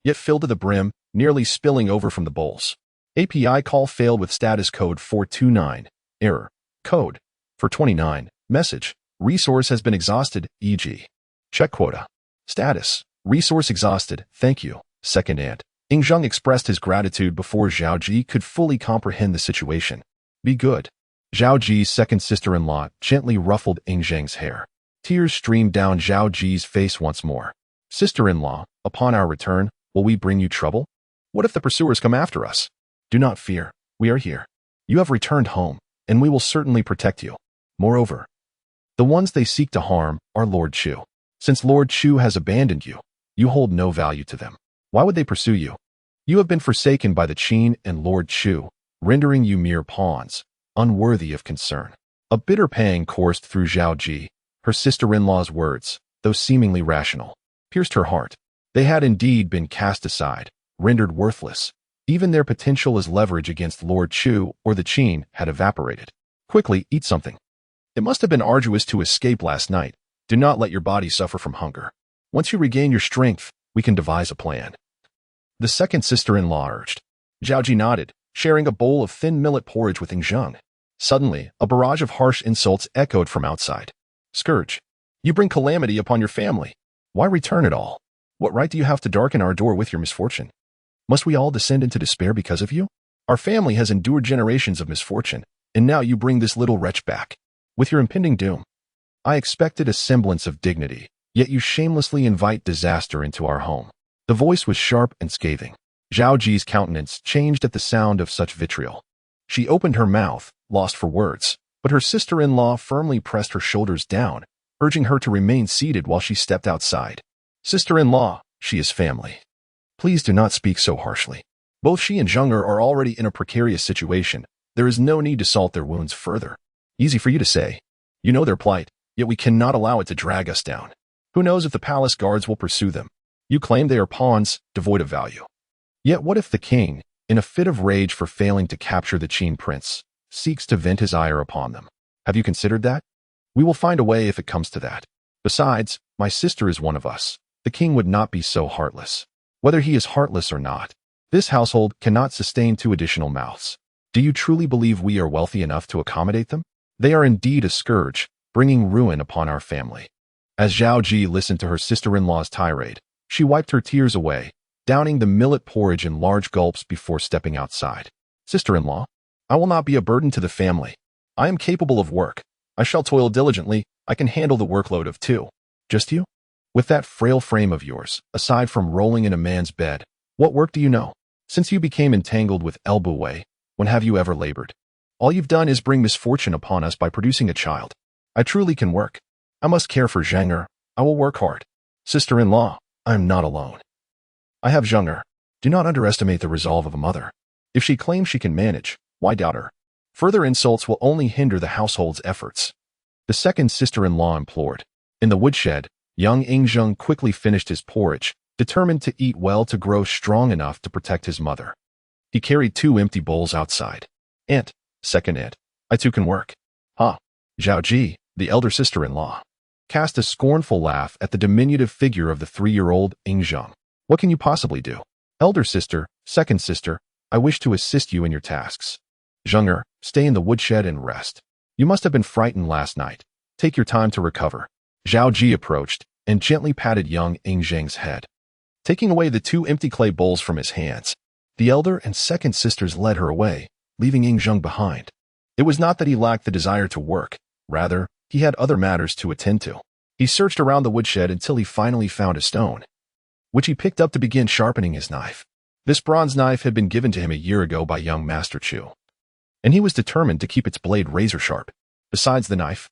yet filled to the brim, nearly spilling over from the bowls. API call failed with status code 429. Error. Code 429. Message. Resource has been exhausted, e.g. Check quota. Status. Resource exhausted, thank you, second aunt. Ying Zheng expressed his gratitude before Zhao Ji could fully comprehend the situation. Be good. Zhao Ji's second sister-in-law gently ruffled Ying Zheng's hair. Tears streamed down Zhao Ji's face once more. Sister-in-law, upon our return, will we bring you trouble? What if the pursuers come after us? Do not fear, we are here. You have returned home, and we will certainly protect you. Moreover, the ones they seek to harm are Lord Chu. Since Lord Chu has abandoned you, you hold no value to them. Why would they pursue you? You have been forsaken by the Qin and Lord Chu, rendering you mere pawns, unworthy of concern. A bitter pang coursed through Zhao Ji. Her sister-in-law's words, though seemingly rational, pierced her heart. They had indeed been cast aside, rendered worthless. Even their potential as leverage against Lord Chu or the Qin had evaporated. Quickly, eat something. It must have been arduous to escape last night. Do not let your body suffer from hunger. Once you regain your strength, we can devise a plan. The second sister-in-law urged. Zhao Ji nodded, sharing a bowl of thin millet porridge with Ying Zheng. Suddenly, a barrage of harsh insults echoed from outside. Scourge, you bring calamity upon your family. Why return at all? What right do you have to darken our door with your misfortune? Must we all descend into despair because of you? Our family has endured generations of misfortune, and now you bring this little wretch back. With your impending doom, I expected a semblance of dignity, yet you shamelessly invite disaster into our home. The voice was sharp and scathing. Zhao Ji's countenance changed at the sound of such vitriol. She opened her mouth, lost for words, but her sister-in-law firmly pressed her shoulders down, urging her to remain seated while she stepped outside. Sister-in-law, she is family. Please do not speak so harshly. Both she and Zheng are already in a precarious situation. There is no need to salt their wounds further. Easy for you to say. You know their plight, yet we cannot allow it to drag us down. Who knows if the palace guards will pursue them? You claim they are pawns, devoid of value. Yet what if the king, in a fit of rage for failing to capture the Qin prince, seeks to vent his ire upon them? Have you considered that? We will find a way if it comes to that. Besides, my sister is one of us. The king would not be so heartless. Whether he is heartless or not, this household cannot sustain 2 additional mouths. Do you truly believe we are wealthy enough to accommodate them? They are indeed a scourge, bringing ruin upon our family. As Zhao Ji listened to her sister-in-law's tirade, she wiped her tears away, downing the millet porridge in large gulps before stepping outside. Sister-in-law, I will not be a burden to the family. I am capable of work. I shall toil diligently. I can handle the workload of 2. Just you? With that frail frame of yours, aside from rolling in a man's bed, what work do you know? Since you became entangled with El Wei, when have you ever labored? All you've done is bring misfortune upon us by producing a child. I truly can work. I must care for Zheng. I will work hard. Sister-in-law, I am not alone. I have Zheng. Do not underestimate the resolve of a mother. If she claims she can manage, why doubt her? Further insults will only hinder the household's efforts. The second sister-in-law implored. In the woodshed, young Ying Zheng quickly finished his porridge, determined to eat well to grow strong enough to protect his mother. He carried 2 empty bowls outside. Aunt, second aunt, I too can work. Ha! Zhao Ji, the elder sister-in-law, cast a scornful laugh at the diminutive figure of the 3-year-old Ying Zheng. What can you possibly do? Elder sister, second sister, I wish to assist you in your tasks. Zheng, stay in the woodshed and rest. You must have been frightened last night. Take your time to recover. Zhao Ji approached and gently patted young Ying Zheng's head. Taking away the 2 empty clay bowls from his hands, the elder and second sisters led her away, leaving Ying Zheng behind. It was not that he lacked the desire to work. Rather, he had other matters to attend to. He searched around the woodshed until he finally found a stone, which he picked up to begin sharpening his knife. This bronze knife had been given to him a year ago by young Master Chu, and he was determined to keep its blade razor sharp. Besides the knife,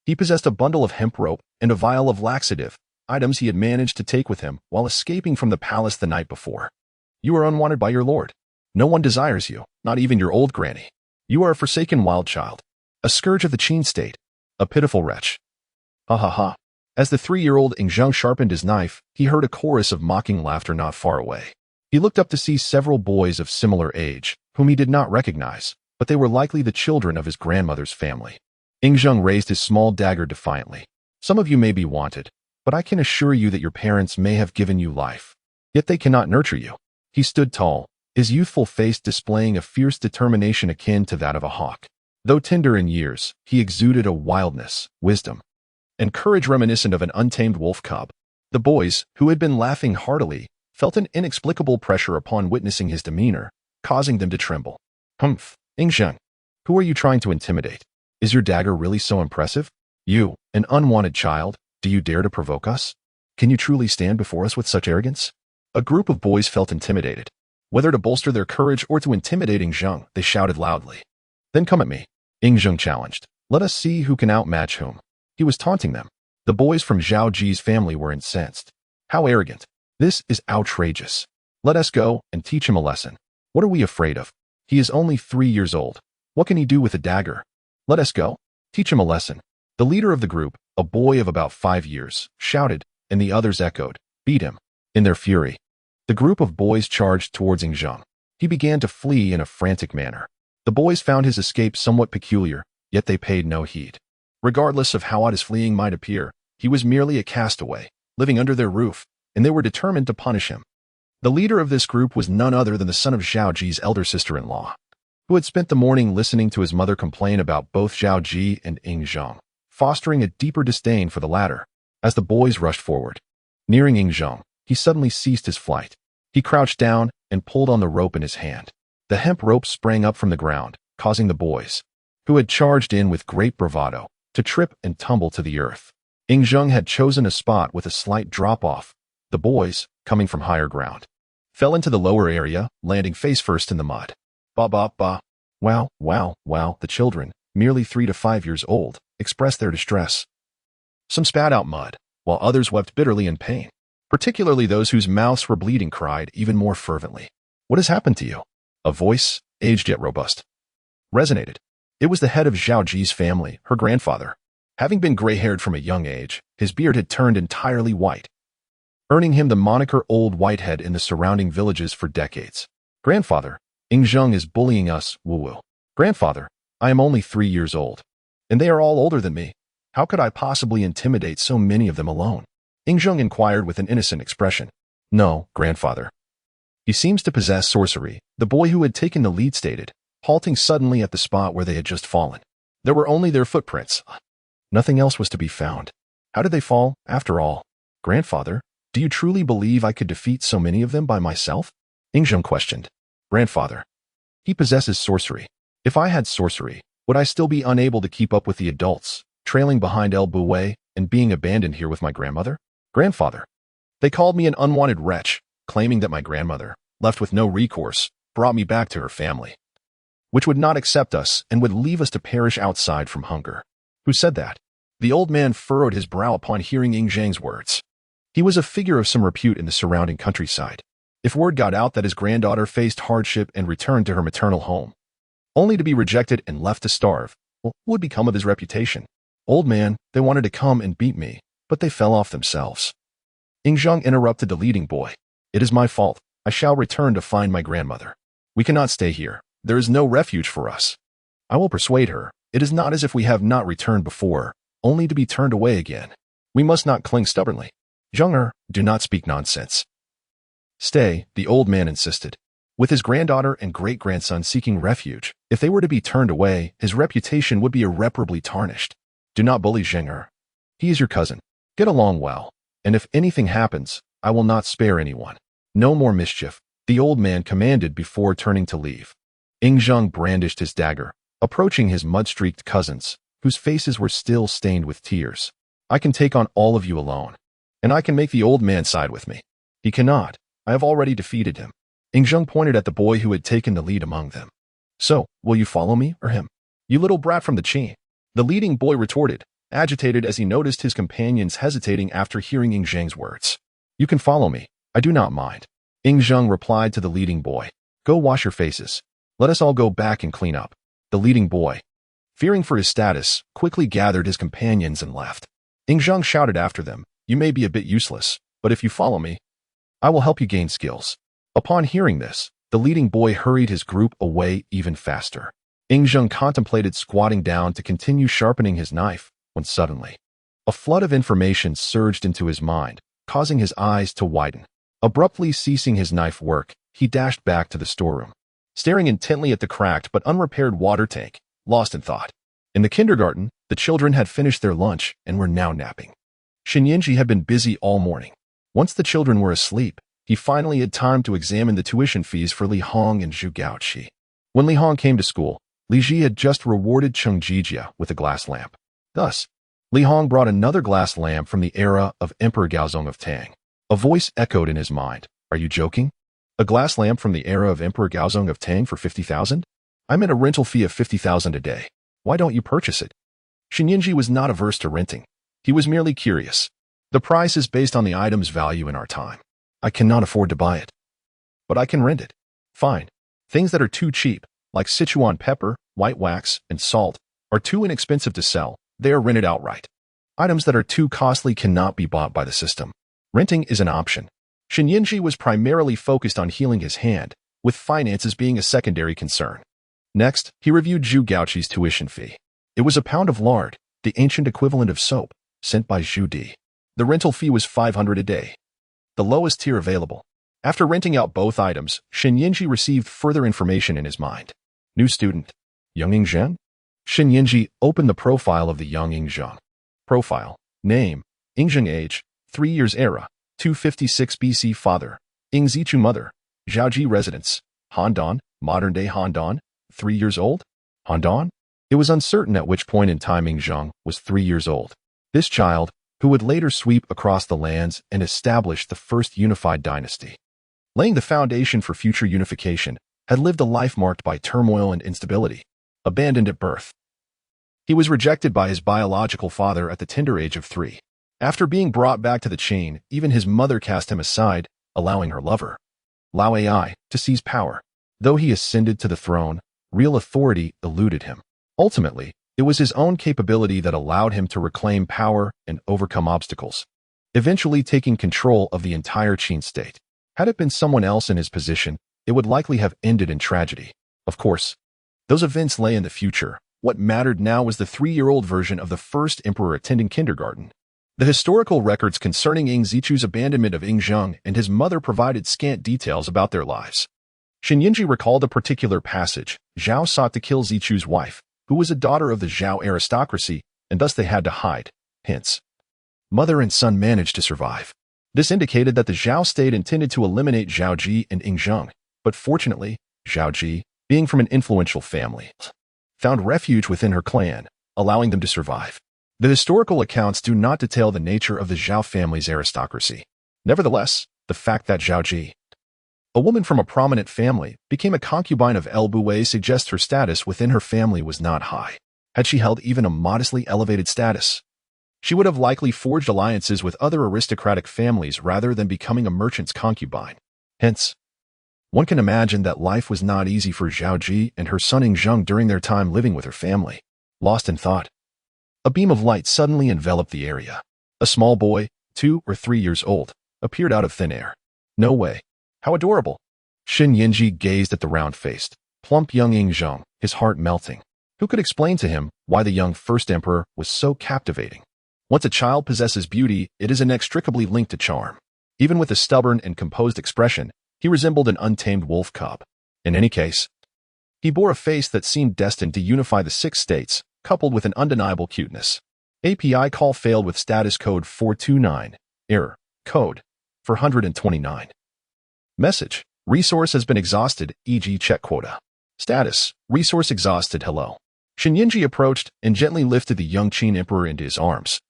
he possessed a bundle of hemp rope and a vial of laxative, items he had managed to take with him while escaping from the palace the night before. You are unwanted by your lord. No one desires you, not even your old granny. You are a forsaken wild child, a scourge of the Qin state, a pitiful wretch. Ha ha ha. As the 3-year-old Ying Zheng sharpened his knife, he heard a chorus of mocking laughter not far away. He looked up to see several boys of similar age, whom he did not recognize, but they were likely the children of his grandmother's family. Ying Zheng raised his small dagger defiantly. Some of you may be wanted, but I can assure you that your parents may have given you life, yet they cannot nurture you. He stood tall, his youthful face displaying a fierce determination akin to that of a hawk. Though tender in years, he exuded a wildness, wisdom, and courage reminiscent of an untamed wolf cub. The boys, who had been laughing heartily, felt an inexplicable pressure upon witnessing his demeanor, causing them to tremble. Humph, Ying Zheng, who are you trying to intimidate? Is your dagger really so impressive? You, an unwanted child, do you dare to provoke us? Can you truly stand before us with such arrogance? A group of boys felt intimidated. Whether to bolster their courage or to intimidate Ying Zheng, they shouted loudly. Then come at me, Ying Zheng challenged. Let us see who can outmatch whom. He was taunting them. The boys from Zhao Ji's family were incensed. How arrogant. This is outrageous. Let us go and teach him a lesson. What are we afraid of? He is only 3 years old. What can he do with a dagger? Let us go. Teach him a lesson. The leader of the group, a boy of about 5 years, shouted, and the others echoed, beat him. In their fury, the group of boys charged towards Ying Zheng. He began to flee in a frantic manner. The boys found his escape somewhat peculiar, yet they paid no heed. Regardless of how odd his fleeing might appear, he was merely a castaway, living under their roof, and they were determined to punish him. The leader of this group was none other than the son of Zhao Ji's elder sister-in-law, who had spent the morning listening to his mother complain about both Zhao Ji and Ying Zheng, fostering a deeper disdain for the latter. As the boys rushed forward, nearing Ying Zheng, he suddenly ceased his flight. He crouched down and pulled on the rope in his hand. The hemp rope sprang up from the ground, causing the boys, who had charged in with great bravado, to trip and tumble to the earth. Ying Zheng had chosen a spot with a slight drop-off. The boys, coming from higher ground, fell into the lower area, landing face first in the mud. Ba ba ba. Wow, wow, wow. The children, merely 3 to 5 years old, expressed their distress. Some spat out mud, while others wept bitterly in pain. Particularly those whose mouths were bleeding cried even more fervently. What has happened to you? A voice, aged yet robust, resonated. It was the head of Zhao Ji's family, her grandfather. Having been gray-haired from a young age, his beard had turned entirely white, earning him the moniker Old Whitehead in the surrounding villages for decades. Grandfather, Ying Zheng is bullying us, woo-woo. Grandfather, I am only 3 years old, and they are all older than me. How could I possibly intimidate so many of them alone? Ying Zheng inquired with an innocent expression. No, grandfather. He seems to possess sorcery, the boy who had taken the lead stated, halting suddenly at the spot where they had just fallen. There were only their footprints. Nothing else was to be found. How did they fall, after all? Grandfather, do you truly believe I could defeat so many of them by myself? Ying Zheng questioned. Grandfather, he possesses sorcery. If I had sorcery, would I still be unable to keep up with the adults, trailing behind El Bouet and being abandoned here with my grandmother? Grandfather, they called me an unwanted wretch, claiming that my grandmother, left with no recourse, brought me back to her family, which would not accept us and would leave us to perish outside from hunger. Who said that? The old man furrowed his brow upon hearing Ying Zheng's words. He was a figure of some repute in the surrounding countryside. If word got out that his granddaughter faced hardship and returned to her maternal home, only to be rejected and left to starve, what would become of his reputation? Old man, they wanted to come and beat me, but they fell off themselves. Ying Zheng interrupted the leading boy. It is my fault. I shall return to find my grandmother. We cannot stay here. There is no refuge for us. I will persuade her. It is not as if we have not returned before, only to be turned away again. We must not cling stubbornly. Zheng, do not speak nonsense. Stay, the old man insisted. With his granddaughter and great-grandson seeking refuge, if they were to be turned away, his reputation would be irreparably tarnished. Do not bully Zheng. He is your cousin. Get along well, and if anything happens, I will not spare anyone. No more mischief, the old man commanded before turning to leave. Ying Zheng brandished his dagger, approaching his mud-streaked cousins, whose faces were still stained with tears. I can take on all of you alone, and I can make the old man side with me. He cannot. I have already defeated him. Ying Zheng pointed at the boy who had taken the lead among them. So, will you follow me or him? You little brat from the Qi. The leading boy retorted, agitated as he noticed his companions hesitating after hearing Ying Zheng's words. You can follow me. I do not mind. Ying Zheng replied to the leading boy. Go wash your faces. Let us all go back and clean up. The leading boy, fearing for his status, quickly gathered his companions and left. Ying Zheng shouted after them, you may be a bit useless, but if you follow me, I will help you gain skills. Upon hearing this, the leading boy hurried his group away even faster. Ying Zheng contemplated squatting down to continue sharpening his knife, when suddenly, a flood of information surged into his mind, causing his eyes to widen. Abruptly ceasing his knife work, he dashed back to the storeroom, staring intently at the cracked but unrepaired water tank, lost in thought. In the kindergarten, the children had finished their lunch and were now napping. Shinyinji had been busy all morning. Once the children were asleep, he finally had time to examine the tuition fees for Li Hong and Zhu Gaoqi. When Li Hong came to school, Li Ji had just rewarded Cheng Jijia with a glass lamp. Thus, Li Hong brought another glass lamp from the era of Emperor Gaozong of Tang. A voice echoed in his mind. Are you joking? A glass lamp from the era of Emperor Gaozong of Tang for 50,000? I'm at a rental fee of 50,000 a day. Why don't you purchase it? Shinyinji was not averse to renting. He was merely curious. The price is based on the item's value in our time. I cannot afford to buy it. But I can rent it. Fine. Things that are too cheap, like Sichuan pepper, white wax, and salt, are too inexpensive to sell. They are rented outright. Items that are too costly cannot be bought by the system. Renting is an option. Shinyinji was primarily focused on healing his hand, with finances being a secondary concern. Next, he reviewed Zhu Gaoqi's tuition fee. It was a pound of lard, the ancient equivalent of soap, sent by Zhu Di. The rental fee was 500 a day, the lowest tier available. After renting out both items, Shinyinji received further information in his mind. New student, Ying Zheng? Shinyinji opened the profile of the young Ying Zheng. Profile, name, Ying Zheng age, 3 years era, 256 BC father, Ying Zichu mother, Zhaoji residence, Handan, modern-day Handan, 3 years old? Handan? It was uncertain at which point in time Ying Zheng was 3 years old. This child, who would later sweep across the lands and establish the first unified dynasty, laying the foundation for future unification, had lived a life marked by turmoil and instability. Abandoned at birth, he was rejected by his biological father at the tender age of 3. After being brought back to the chain, even his mother cast him aside, allowing her lover, Lao Ai, to seize power. Though he ascended to the throne, real authority eluded him. Ultimately, it was his own capability that allowed him to reclaim power and overcome obstacles, eventually taking control of the entire Qin state. Had it been someone else in his position, it would likely have ended in tragedy. Of course, those events lay in the future. What mattered now was the 3-year-old version of the first emperor attending kindergarten. The historical records concerning Ying Zichu's abandonment of Ying Zheng and his mother provided scant details about their lives. Shinyinji recalled a particular passage. Zhao sought to kill Zichu's wife, who was a daughter of the Zhao aristocracy, and thus they had to hide. Hence, mother and son managed to survive. This indicated that the Zhao state intended to eliminate Zhao Ji and Ying Zheng, but fortunately, Zhao Ji, being from an influential family, found refuge within her clan, allowing them to survive. The historical accounts do not detail the nature of the Zhao family's aristocracy. Nevertheless, the fact that Zhao Ji, a woman from a prominent family, became a concubine of El Buwei suggests her status within her family was not high. Had she held even a modestly elevated status, She would have likely forged alliances with other aristocratic families rather than becoming a merchant's concubine. Hence, one can imagine that life was not easy for Zhao Ji and her son Ying Zheng during their time living with her family. Lost in thought, a beam of light suddenly enveloped the area. A small boy, 2 or 3 years old, appeared out of thin air. No way. How adorable. Xin Yinji gazed at the round-faced, plump young Ying Zheng, his heart melting. Who could explain to him why the young first emperor was so captivating? Once a child possesses beauty, it is inextricably linked to charm. Even with a stubborn and composed expression, he resembled an untamed wolf cub. In any case, he bore a face that seemed destined to unify the 6 states, coupled with an undeniable cuteness. API call failed with status code 429. Error. Code 429. Message. Resource has been exhausted, e.g. check quota. Status. Resource exhausted. Hello. Xin Yinji approached and gently lifted the young Qin emperor into his arms,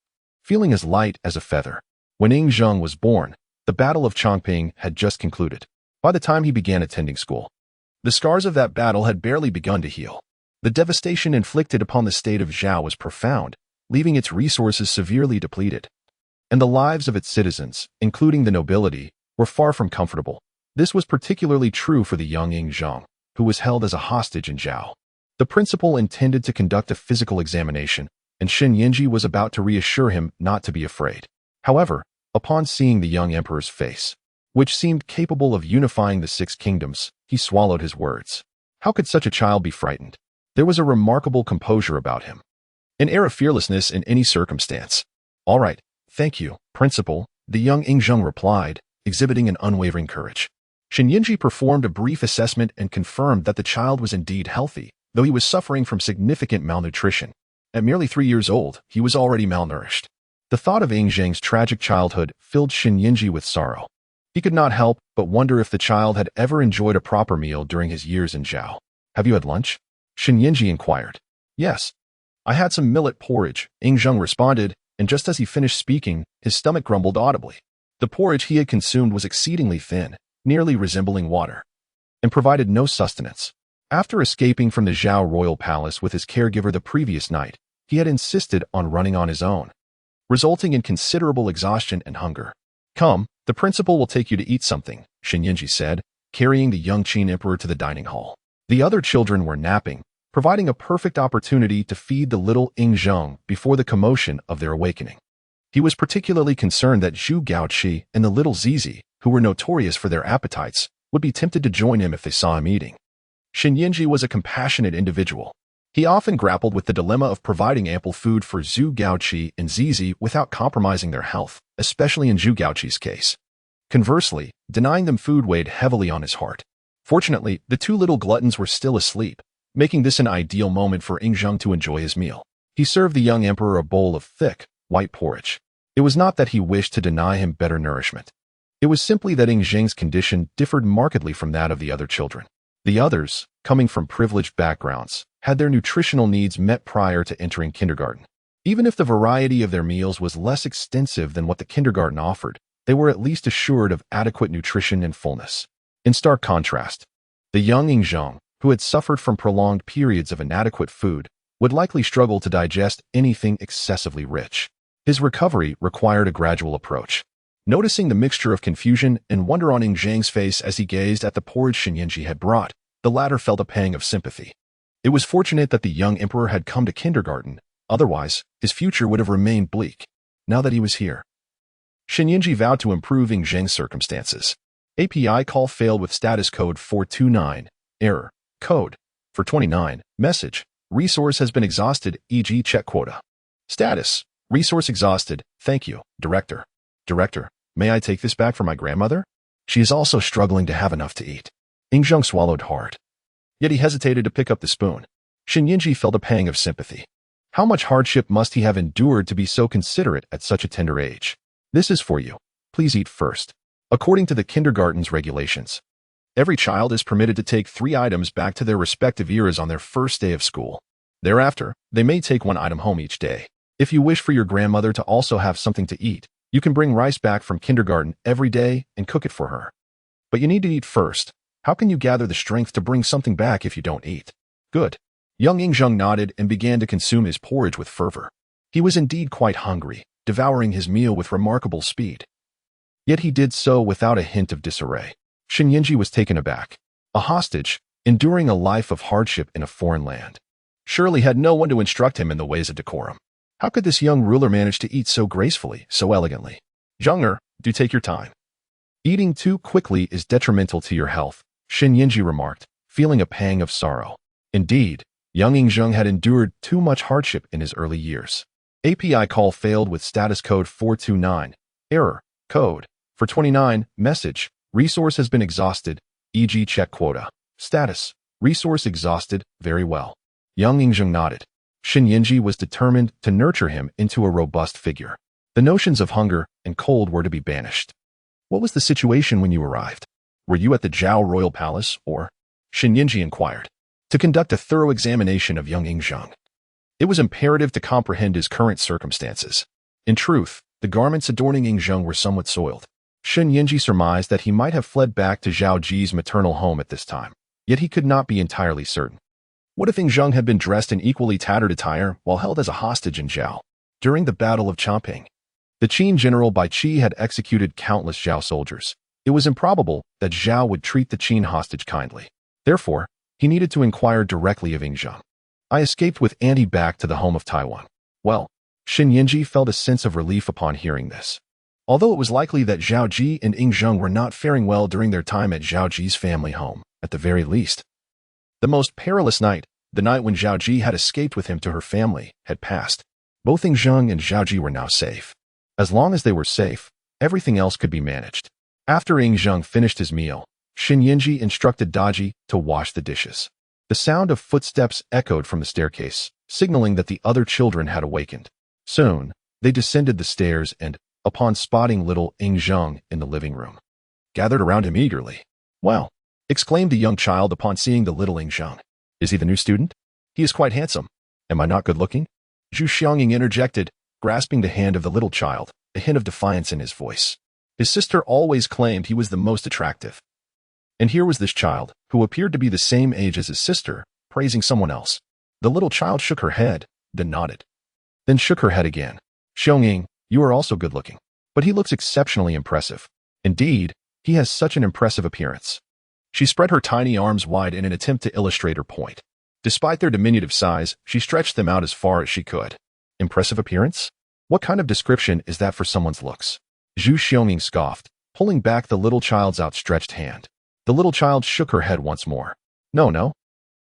feeling as light as a feather. When Ying Zheng was born, the Battle of Chongping had just concluded. By the time he began attending school, the scars of that battle had barely begun to heal. The devastation inflicted upon the state of Zhao was profound, leaving its resources severely depleted. And the lives of its citizens, including the nobility, were far from comfortable. This was particularly true for the young Ying Zheng, who was held as a hostage in Zhao. The principal intended to conduct a physical examination, and Xin Yinji was about to reassure him not to be afraid. However, upon seeing the young emperor's face, which seemed capable of unifying the 6 kingdoms, he swallowed his words. How could such a child be frightened? There was a remarkable composure about him, an air of fearlessness in any circumstance. All right, thank you, principal, the young Ying Zheng replied, exhibiting an unwavering courage. Xin Yinji performed a brief assessment and confirmed that the child was indeed healthy, though he was suffering from significant malnutrition. At merely 3 years old, he was already malnourished. The thought of Ying Zheng's tragic childhood filled Xin Yinji with sorrow. He could not help but wonder if the child had ever enjoyed a proper meal during his years in Zhao. Have you had lunch? Xin Yinji inquired. Yes. I had some millet porridge, Ying Zheng responded, and just as he finished speaking, his stomach grumbled audibly. The porridge he had consumed was exceedingly thin, nearly resembling water, and provided no sustenance. After escaping from the Zhao royal palace with his caregiver the previous night, he had insisted on running on his own, resulting in considerable exhaustion and hunger. Come, the principal will take you to eat something, Xin Yinji said, carrying the young Qin emperor to the dining hall. The other children were napping, providing a perfect opportunity to feed the little Ying Zheng before the commotion of their awakening. He was particularly concerned that Zhu Gaoqi and the little Sizi, who were notorious for their appetites, would be tempted to join him if they saw him eating. Xin Yinji was a compassionate individual. He often grappled with the dilemma of providing ample food for Zhu Gaoqi and Sizi without compromising their health, especially in Zhu Gaoqi's case. Conversely, denying them food weighed heavily on his heart. Fortunately, the 2 little gluttons were still asleep, making this an ideal moment for Ying Zheng to enjoy his meal. He served the young emperor a bowl of thick, white porridge. It was not that he wished to deny him better nourishment. It was simply that Ying Zheng's condition differed markedly from that of the other children. The others, coming from privileged backgrounds, had their nutritional needs met prior to entering kindergarten. Even if the variety of their meals was less extensive than what the kindergarten offered, they were at least assured of adequate nutrition and fullness. In stark contrast, the young Ying Zheng, who had suffered from prolonged periods of inadequate food, would likely struggle to digest anything excessively rich. His recovery required a gradual approach. Noticing the mixture of confusion and wonder on Ying Zheng's face as he gazed at the porridge Xin Yinji had brought, the latter felt a pang of sympathy. It was fortunate that the young emperor had come to kindergarten, otherwise, his future would have remained bleak. Now that he was here, Xin Yinji vowed to improve Ying Zheng's circumstances. API call failed with status code 429. Error. Code 429. Message. Resource has been exhausted, e.g. check quota. Status. Resource exhausted. Thank you, Director. Director, may I take this back for my grandmother? She is also struggling to have enough to eat. Ying Zheng swallowed hard. Yet he hesitated to pick up the spoon. Xin Yinji felt a pang of sympathy. How much hardship must he have endured to be so considerate at such a tender age? This is for you. Please eat first. According to the kindergarten's regulations, every child is permitted to take 3 items back to their respective eras on their first day of school. Thereafter, they may take 1 item home each day. If you wish for your grandmother to also have something to eat, you can bring rice back from kindergarten every day and cook it for her. But you need to eat first. How can you gather the strength to bring something back if you don't eat? Good. Young Ying Zheng nodded and began to consume his porridge with fervor. He was indeed quite hungry, devouring his meal with remarkable speed. Yet he did so without a hint of disarray. Yingzheng was taken aback. A hostage, enduring a life of hardship in a foreign land. Surely had no one to instruct him in the ways of decorum. How could this young ruler manage to eat so gracefully, so elegantly? Zheng, do take your time. Eating too quickly is detrimental to your health, Yingzheng remarked, feeling a pang of sorrow. Indeed, young Ying Zheng had endured too much hardship in his early years. API call failed with status code 429. Error. Code. For 29. Message. Resource has been exhausted, e.g. check quota. Status. Resource exhausted. Very well. Young Ying Zheng nodded. Yingzheng was determined to nurture him into a robust figure. The notions of hunger and cold were to be banished. What was the situation when you arrived? Were you at the Zhao Royal Palace, or? Yingzheng inquired. To conduct a thorough examination of young Ying Zheng. It was imperative to comprehend his current circumstances. In truth, the garments adorning Ying Zheng were somewhat soiled. Yingzheng surmised that he might have fled back to Zhao Ji's maternal home at this time, yet he could not be entirely certain. What if Ying Zheng had been dressed in equally tattered attire while held as a hostage in Zhao? During the Battle of Chongping, the Qin general Bai Qi had executed countless Zhao soldiers. It was improbable that Zhao would treat the Qin hostage kindly. Therefore, he needed to inquire directly of Ying Zheng. I escaped with Auntie back to the home of Taiwan. Well, Yingzheng felt a sense of relief upon hearing this. Although it was likely that Zhao Ji and Ying Zheng were not faring well during their time at Zhao Ji's family home, at the very least. The most perilous night, the night when Zhao Ji had escaped with him to her family, had passed. Both Ying Zheng and Zhao Ji were now safe. As long as they were safe, everything else could be managed. After Ying Zheng finished his meal, Yingzheng instructed Daji to wash the dishes. The sound of footsteps echoed from the staircase, signaling that the other children had awakened. Soon, they descended the stairs and, upon spotting little Ying Zheng in the living room, gathered around him eagerly. "Wow!" exclaimed the young child upon seeing the little Ying Zheng. "Is he the new student? He is quite handsome. Am I not good-looking?" Zhu Xiangying interjected, grasping the hand of the little child, a hint of defiance in his voice. His sister always claimed he was the most attractive. And here was this child, who appeared to be the same age as his sister, praising someone else. The little child shook her head, then nodded. Then shook her head again. "Xiangying, you are also good-looking. But he looks exceptionally impressive. Indeed, he has such an impressive appearance." She spread her tiny arms wide in an attempt to illustrate her point. Despite their diminutive size, she stretched them out as far as she could. Impressive appearance? What kind of description is that for someone's looks? Zhu Xiangying scoffed, pulling back the little child's outstretched hand. The little child shook her head once more. No.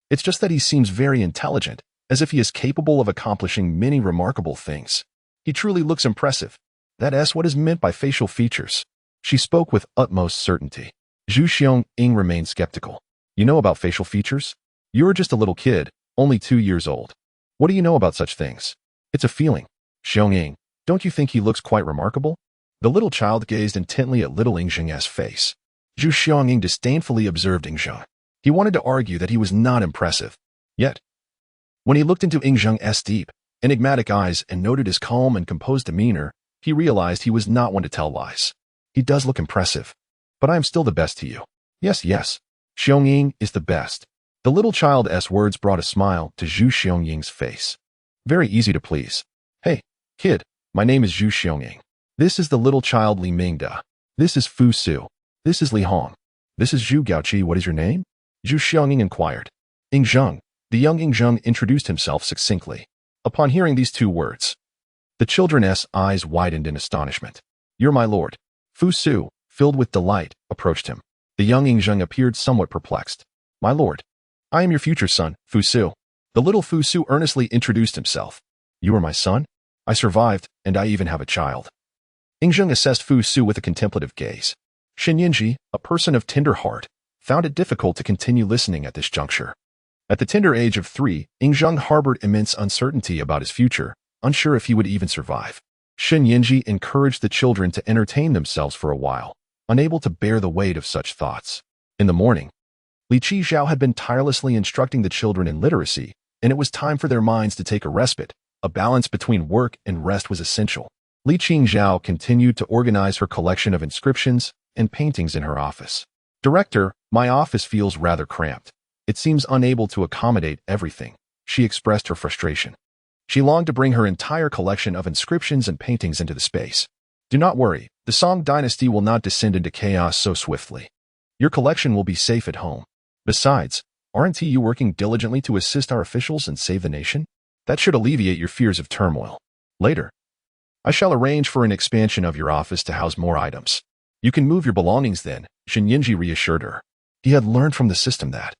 It's just that he seems very intelligent, as if he is capable of accomplishing many remarkable things. He truly looks impressive. That's what is meant by facial features. She spoke with utmost certainty. Zhu Xiangying remained skeptical. You know about facial features? You're just a little kid, only 2 years old. What do you know about such things? It's a feeling. Xiangying, don't you think he looks quite remarkable? The little child gazed intently at little Ying Zheng's face. Zhu Xiangying disdainfully observed Ying Zheng. He wanted to argue that he was not impressive. Yet, when he looked into Ying Zheng's deep, enigmatic eyes and noted his calm and composed demeanor, he realized he was not one to tell lies. He does look impressive. But I am still the best to you. Yes. Xiangying is the best. The little child's words brought a smile to Zhu Xiangying's face. Very easy to please. Hey, kid, my name is Zhu Xiangying. This is the little child Li Mingda. This is Fusu. This is Li Hong. This is Zhu Gaoqi. What is your name? Zhu Xiangying inquired. Ying Zheng. The young Ying Zheng introduced himself succinctly. Upon hearing these 2 words, the children's eyes widened in astonishment. You're my lord. Fusu, filled with delight, approached him. The young Ying Zheng appeared somewhat perplexed. My lord, I am your future son, Fusu. The little Fusu earnestly introduced himself. You are my son? I survived, and I even have a child. Ying Zheng assessed Fusu with a contemplative gaze. Yingzheng, a person of tender heart, found it difficult to continue listening at this juncture. At the tender age of 3, Ying Zheng harbored immense uncertainty about his future, unsure if he would even survive. Yingzheng encouraged the children to entertain themselves for a while, unable to bear the weight of such thoughts. In the morning, Li Qizhao had been tirelessly instructing the children in literacy, and it was time for their minds to take a respite. A balance between work and rest was essential. Li Qizhao continued to organize her collection of inscriptions and paintings in her office. Director, my office feels rather cramped. It seems unable to accommodate everything. She expressed her frustration. She longed to bring her entire collection of inscriptions and paintings into the space. Do not worry, the Song dynasty will not descend into chaos so swiftly. Your collection will be safe at home. Besides, aren't you working diligently to assist our officials and save the nation? That should alleviate your fears of turmoil. Later, I shall arrange for an expansion of your office to house more items. You can move your belongings then, Yingzheng reassured her. He had learned from the system that,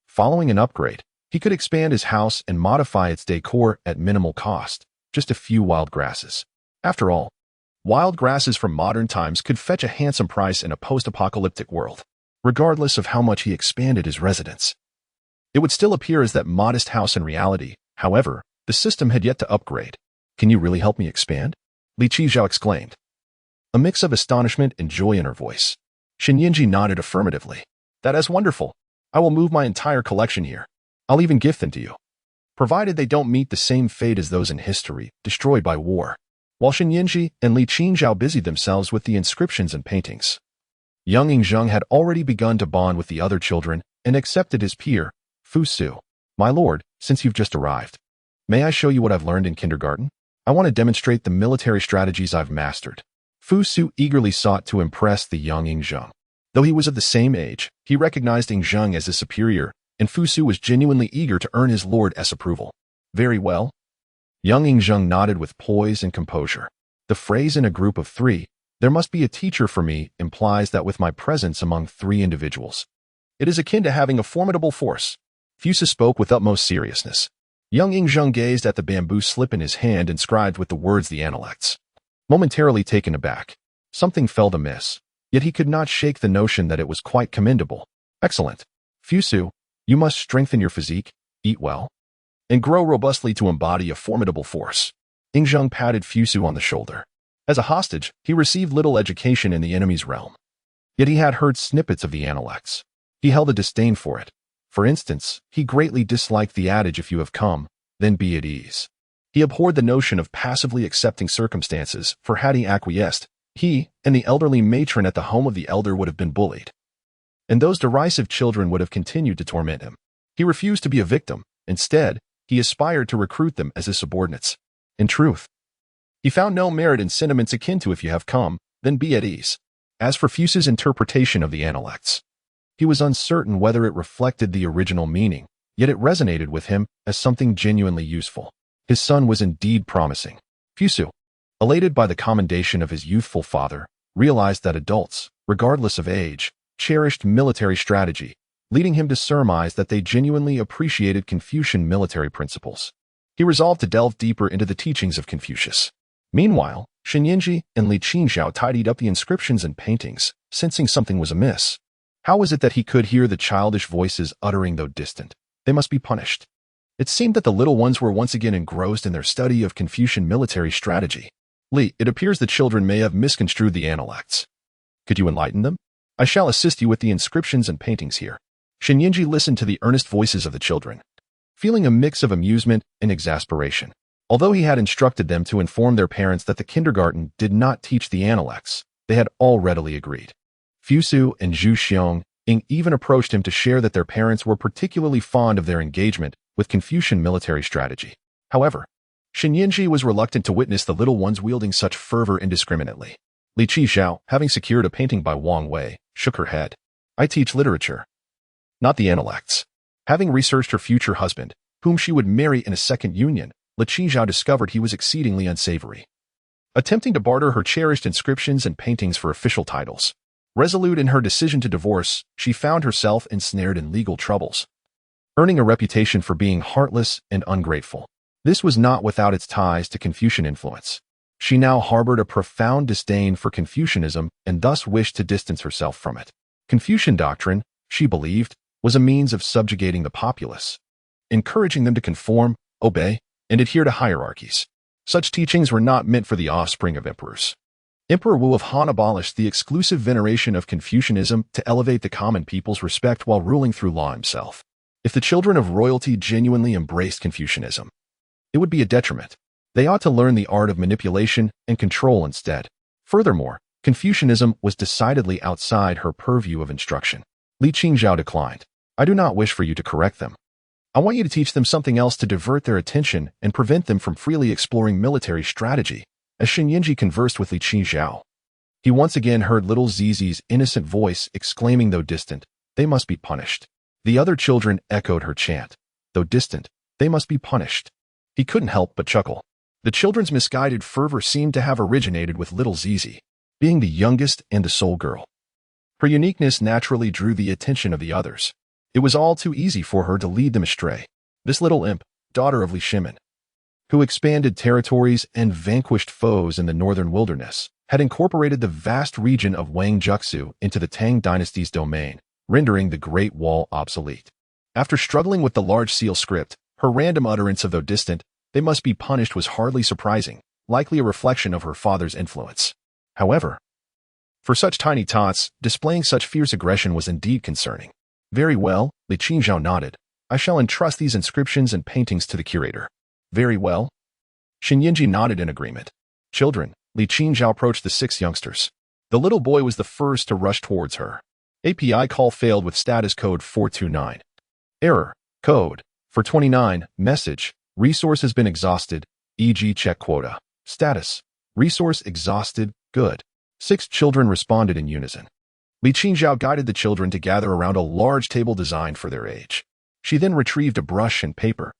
following an upgrade, he could expand his house and modify its decor at minimal cost, just a few wild grasses. After all, wild grasses from modern times could fetch a handsome price in a post-apocalyptic world, regardless of how much he expanded his residence. It would still appear as that modest house in reality. However, the system had yet to upgrade. Can you really help me expand? Li Qizhao exclaimed, a mix of astonishment and joy in her voice. Yingzheng nodded affirmatively. That is wonderful. I will move my entire collection here. I'll even gift them to you, provided they don't meet the same fate as those in history, destroyed by war. While Yingzheng and Li Qizhao busied themselves with the inscriptions and paintings, young Ying Zheng had already begun to bond with the other children and accepted his peer, Fusu. My lord, since you've just arrived, may I show you what I've learned in kindergarten? I want to demonstrate the military strategies I've mastered. Fusu eagerly sought to impress the young Ying Zheng. Though he was of the same age, he recognized Ying Zheng as his superior, and Fusu was genuinely eager to earn his lord's approval. Very well. Young Ying Zheng nodded with poise and composure. The phrase in a group of three, there must be a teacher for me, implies that with my presence among three individuals, it is akin to having a formidable force. Fusu spoke with utmost seriousness. Young Ying Zheng gazed at the bamboo slip in his hand inscribed with the words the Analects. Momentarily taken aback, something felt amiss, yet he could not shake the notion that it was quite commendable. Excellent. Fusu, you must strengthen your physique, eat well, and grow robustly to embody a formidable force. Ying Zheng patted Fusu on the shoulder. As a hostage, he received little education in the enemy's realm. Yet he had heard snippets of the Analects. He held a disdain for it. For instance, he greatly disliked the adage, if you have come, then be at ease. He abhorred the notion of passively accepting circumstances, for had he acquiesced, he and the elderly matron at the home of the elder would have been bullied, and those derisive children would have continued to torment him. He refused to be a victim. Instead, he aspired to recruit them as his subordinates. In truth, he found no merit in sentiments akin to if you have come, then be at ease. As for Fusu's interpretation of the Analects, he was uncertain whether it reflected the original meaning, yet it resonated with him as something genuinely useful. His son was indeed promising. Fusu, elated by the commendation of his youthful father, realized that adults, regardless of age, cherished military strategy, leading him to surmise that they genuinely appreciated Confucian military principles. He resolved to delve deeper into the teachings of Confucius. Meanwhile, Yingzheng and Li Qizhao tidied up the inscriptions and paintings, sensing something was amiss. How was it that he could hear the childish voices uttering though distant, "They must be punished"? It seemed that the little ones were once again engrossed in their study of Confucian military strategy. Li, it appears the children may have misconstrued the Analects. Could you enlighten them? I shall assist you with the inscriptions and paintings here. Yingzheng listened to the earnest voices of the children, feeling a mix of amusement and exasperation. Although he had instructed them to inform their parents that the kindergarten did not teach the Analects, they had all readily agreed. Fusu and Zhu Xiong even approached him to share that their parents were particularly fond of their engagement with Confucian military strategy. However, Yingzheng was reluctant to witness the little ones wielding such fervor indiscriminately. Li Qizhao, having secured a painting by Wang Wei, shook her head. I teach literature, not the Analects. Having researched her future husband, whom she would marry in a second union, Li Qizhao discovered he was exceedingly unsavory. Attempting to barter her cherished inscriptions and paintings for official titles, resolute in her decision to divorce, she found herself ensnared in legal troubles, earning a reputation for being heartless and ungrateful. This was not without its ties to Confucian influence. She now harbored a profound disdain for Confucianism and thus wished to distance herself from it. Confucian doctrine, she believed, was a means of subjugating the populace, encouraging them to conform, obey, and adhere to hierarchies. Such teachings were not meant for the offspring of emperors. Emperor Wu of Han abolished the exclusive veneration of Confucianism to elevate the common people's respect while ruling through law himself. If the children of royalty genuinely embraced Confucianism, it would be a detriment. They ought to learn the art of manipulation and control instead. Furthermore, Confucianism was decidedly outside her purview of instruction. Li Qingzhao declined. I do not wish for you to correct them. I want you to teach them something else to divert their attention and prevent them from freely exploring military strategy. As Shen Yinji conversed with Li Qingzhao, he once again heard little Zizi's innocent voice exclaiming, though distant, "They must be punished." The other children echoed her chant, "Though distant, they must be punished." He couldn't help but chuckle. The children's misguided fervor seemed to have originated with little Zizi, being the youngest and the sole girl. Her uniqueness naturally drew the attention of the others. It was all too easy for her to lead them astray. This little imp, daughter of Li Shimin, who expanded territories and vanquished foes in the northern wilderness, had incorporated the vast region of Wangjiaxu into the Tang dynasty's domain, rendering the Great Wall obsolete. After struggling with the large seal script, her random utterance of "though distant, they must be punished" was hardly surprising, likely a reflection of her father's influence. However, for such tiny tots, displaying such fierce aggression was indeed concerning. "Very well," Li Qingzhao nodded. "I shall entrust these inscriptions and paintings to the curator." "Very well." Shen Yinji nodded in agreement. "Children," Li Qingzhao approached the 6 youngsters. The little boy was the first to rush towards her. API call failed with status code 429. Error. Code 429. Message. Resource has been exhausted, e.g. check quota. Status. Resource exhausted. Good. 6 children responded in unison. Li Qingzhao guided the children to gather around a large table designed for their age. She then retrieved a brush and paper,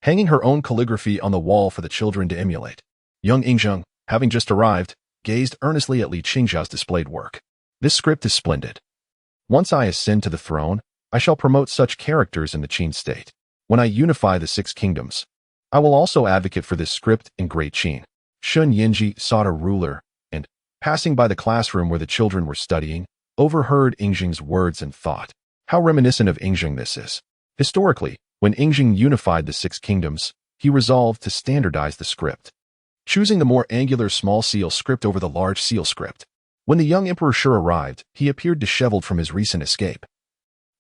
hanging her own calligraphy on the wall for the children to emulate. Young Ying Zheng, having just arrived, gazed earnestly at Li Qingzhao's displayed work. "This script is splendid. Once I ascend to the throne, I shall promote such characters in the Qin state. When I unify the 6 kingdoms, I will also advocate for this script in Great Qin." Shen Yinji sought a ruler and, passing by the classroom where the children were studying, overheard Ying Zheng's words and thought, how reminiscent of Ying Zheng this is. Historically, when Ying Zheng unified the 6 kingdoms, he resolved to standardize the script, choosing the more angular small seal script over the large seal script. When the young Emperor Shi arrived, he appeared disheveled from his recent escape.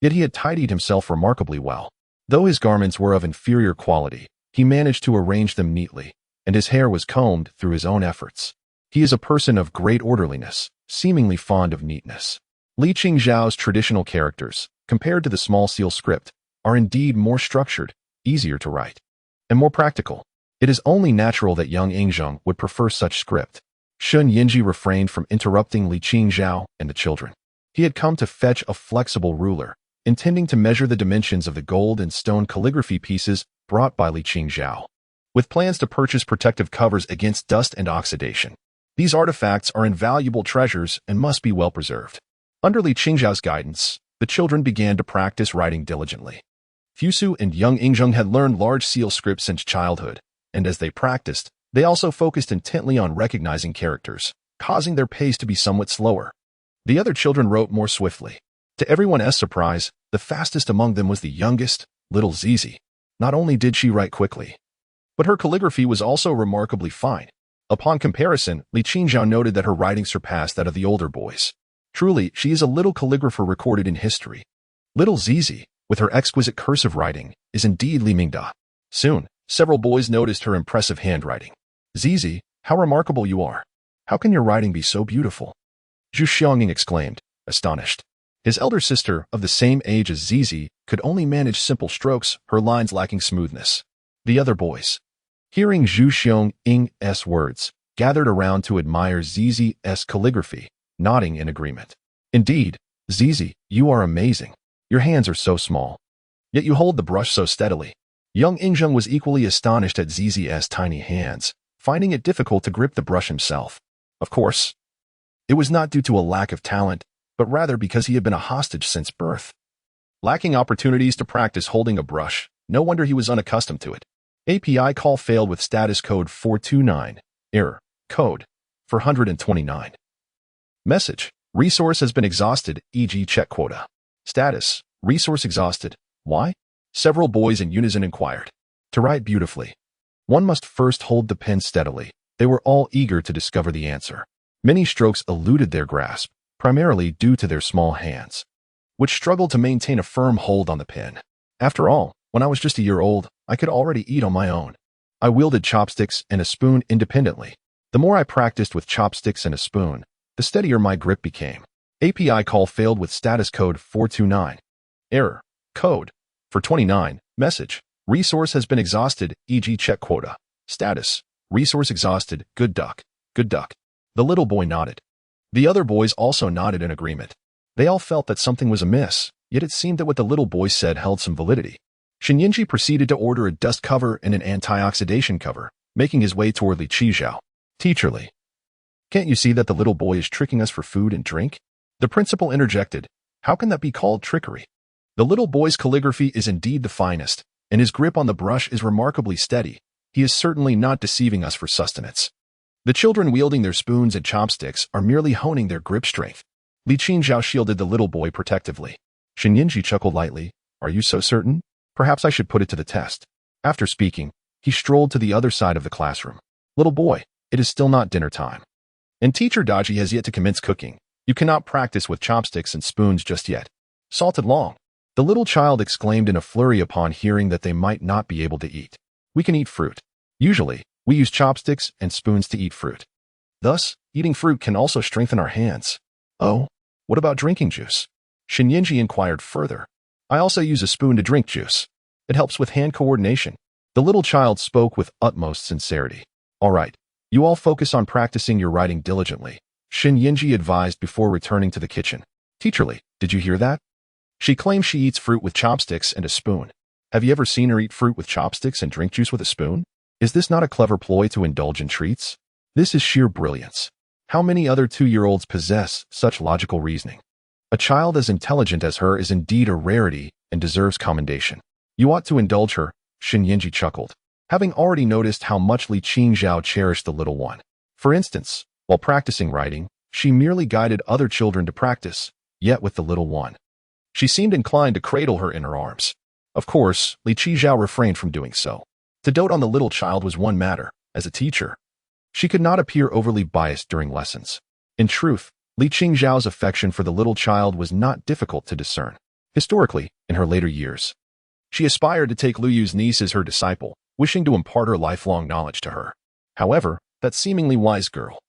Yet he had tidied himself remarkably well. Though his garments were of inferior quality, he managed to arrange them neatly, and his hair was combed through his own efforts. He is a person of great orderliness, seemingly fond of neatness. Li Qingzhao's traditional characters, compared to the small seal script, are indeed more structured, easier to write, and more practical. It is only natural that young Ying Zheng would prefer such script. Shen Yinji refrained from interrupting Li Qingzhao and the children. He had come to fetch a flexible ruler, intending to measure the dimensions of the gold and stone calligraphy pieces brought by Li Qingzhao, with plans to purchase protective covers against dust and oxidation. These artifacts are invaluable treasures and must be well preserved. Under Li Qingzhao's guidance, the children began to practice writing diligently. Fusu and young Ying Zheng had learned large seal script since childhood, and as they practiced, they also focused intently on recognizing characters, causing their pace to be somewhat slower. The other children wrote more swiftly. To everyone's surprise, the fastest among them was the youngest, little Zizi. Not only did she write quickly, but her calligraphy was also remarkably fine. Upon comparison, Li Qingzhao noted that her writing surpassed that of the older boys. Truly, she is a little calligrapher recorded in history. Little Zizi, with her exquisite cursive writing, is indeed Li Mingda. Soon, several boys noticed her impressive handwriting. "Zizi, how remarkable you are! How can your writing be so beautiful?" Zhu Xiangning exclaimed, astonished. His elder sister, of the same age as Zizi, could only manage simple strokes, her lines lacking smoothness. The other boys, hearing Zhu Xiang's words, gathered around to admire Zizi's calligraphy, nodding in agreement. "Indeed, Zizi, you are amazing. Your hands are so small, yet you hold the brush so steadily." Young Ying Zheng was equally astonished at Zizi's tiny hands, finding it difficult to grip the brush himself. Of course, it was not due to a lack of talent, but rather because he had been a hostage since birth. Lacking opportunities to practice holding a brush, no wonder he was unaccustomed to it. API call failed with status code 429. Error. Code 429. Message. Resource has been exhausted, e.g. check quota. Status. Resource exhausted. Why? Several boys in unison inquired. To write beautifully, one must first hold the pen steadily. They were all eager to discover the answer. Many strokes eluded their grasp, primarily due to their small hands, which struggled to maintain a firm hold on the pen. After all, when I was just a year old, I could already eat on my own. I wielded chopsticks and a spoon independently. The more I practiced with chopsticks and a spoon, the steadier my grip became. API call failed with status code 429. Error. Code 429. Message. Resource has been exhausted, e.g. check quota. Status. Resource exhausted, good duck. Good duck. The little boy nodded. The other boys also nodded in agreement. They all felt that something was amiss, yet it seemed that what the little boy said held some validity. Yingzheng proceeded to order a dust cover and an antioxidation cover, making his way toward Li Qizhao. Teacher Li, can't you see that the little boy is tricking us for food and drink? The principal interjected. How can that be called trickery? The little boy's calligraphy is indeed the finest, and his grip on the brush is remarkably steady. He is certainly not deceiving us for sustenance. The children wielding their spoons and chopsticks are merely honing their grip strength. Li Qizhao shielded the little boy protectively. Yingzheng chuckled lightly. Are you so certain? Perhaps I should put it to the test. After speaking, he strolled to the other side of the classroom. Little boy, it is still not dinner time. And teacher Daji has yet to commence cooking. You cannot practice with chopsticks and spoons just yet. Salted long. The little child exclaimed in a flurry upon hearing that they might not be able to eat. We can eat fruit. Usually, we use chopsticks and spoons to eat fruit. Thus, eating fruit can also strengthen our hands. Oh, what about drinking juice? Yingzheng inquired further. I also use a spoon to drink juice. It helps with hand coordination. The little child spoke with utmost sincerity. All right, you all focus on practicing your writing diligently, Yingzheng advised before returning to the kitchen. Teacher Li, did you hear that? She claims she eats fruit with chopsticks and a spoon. Have you ever seen her eat fruit with chopsticks and drink juice with a spoon? Is this not a clever ploy to indulge in treats? This is sheer brilliance. How many other 2-year-olds possess such logical reasoning? A child as intelligent as her is indeed a rarity and deserves commendation. You ought to indulge her, Yingzheng chuckled, having already noticed how much Li Qizhao cherished the little one. For instance, while practicing writing, she merely guided other children to practice, yet with the little one, she seemed inclined to cradle her in her arms. Of course, Li Qizhao refrained from doing so. To dote on the little child was one matter. As a teacher, she could not appear overly biased during lessons. In truth, Li Qizhao's affection for the little child was not difficult to discern. Historically, in her later years, she aspired to take Lu Yu's niece as her disciple, wishing to impart her lifelong knowledge to her. However, that seemingly wise girl,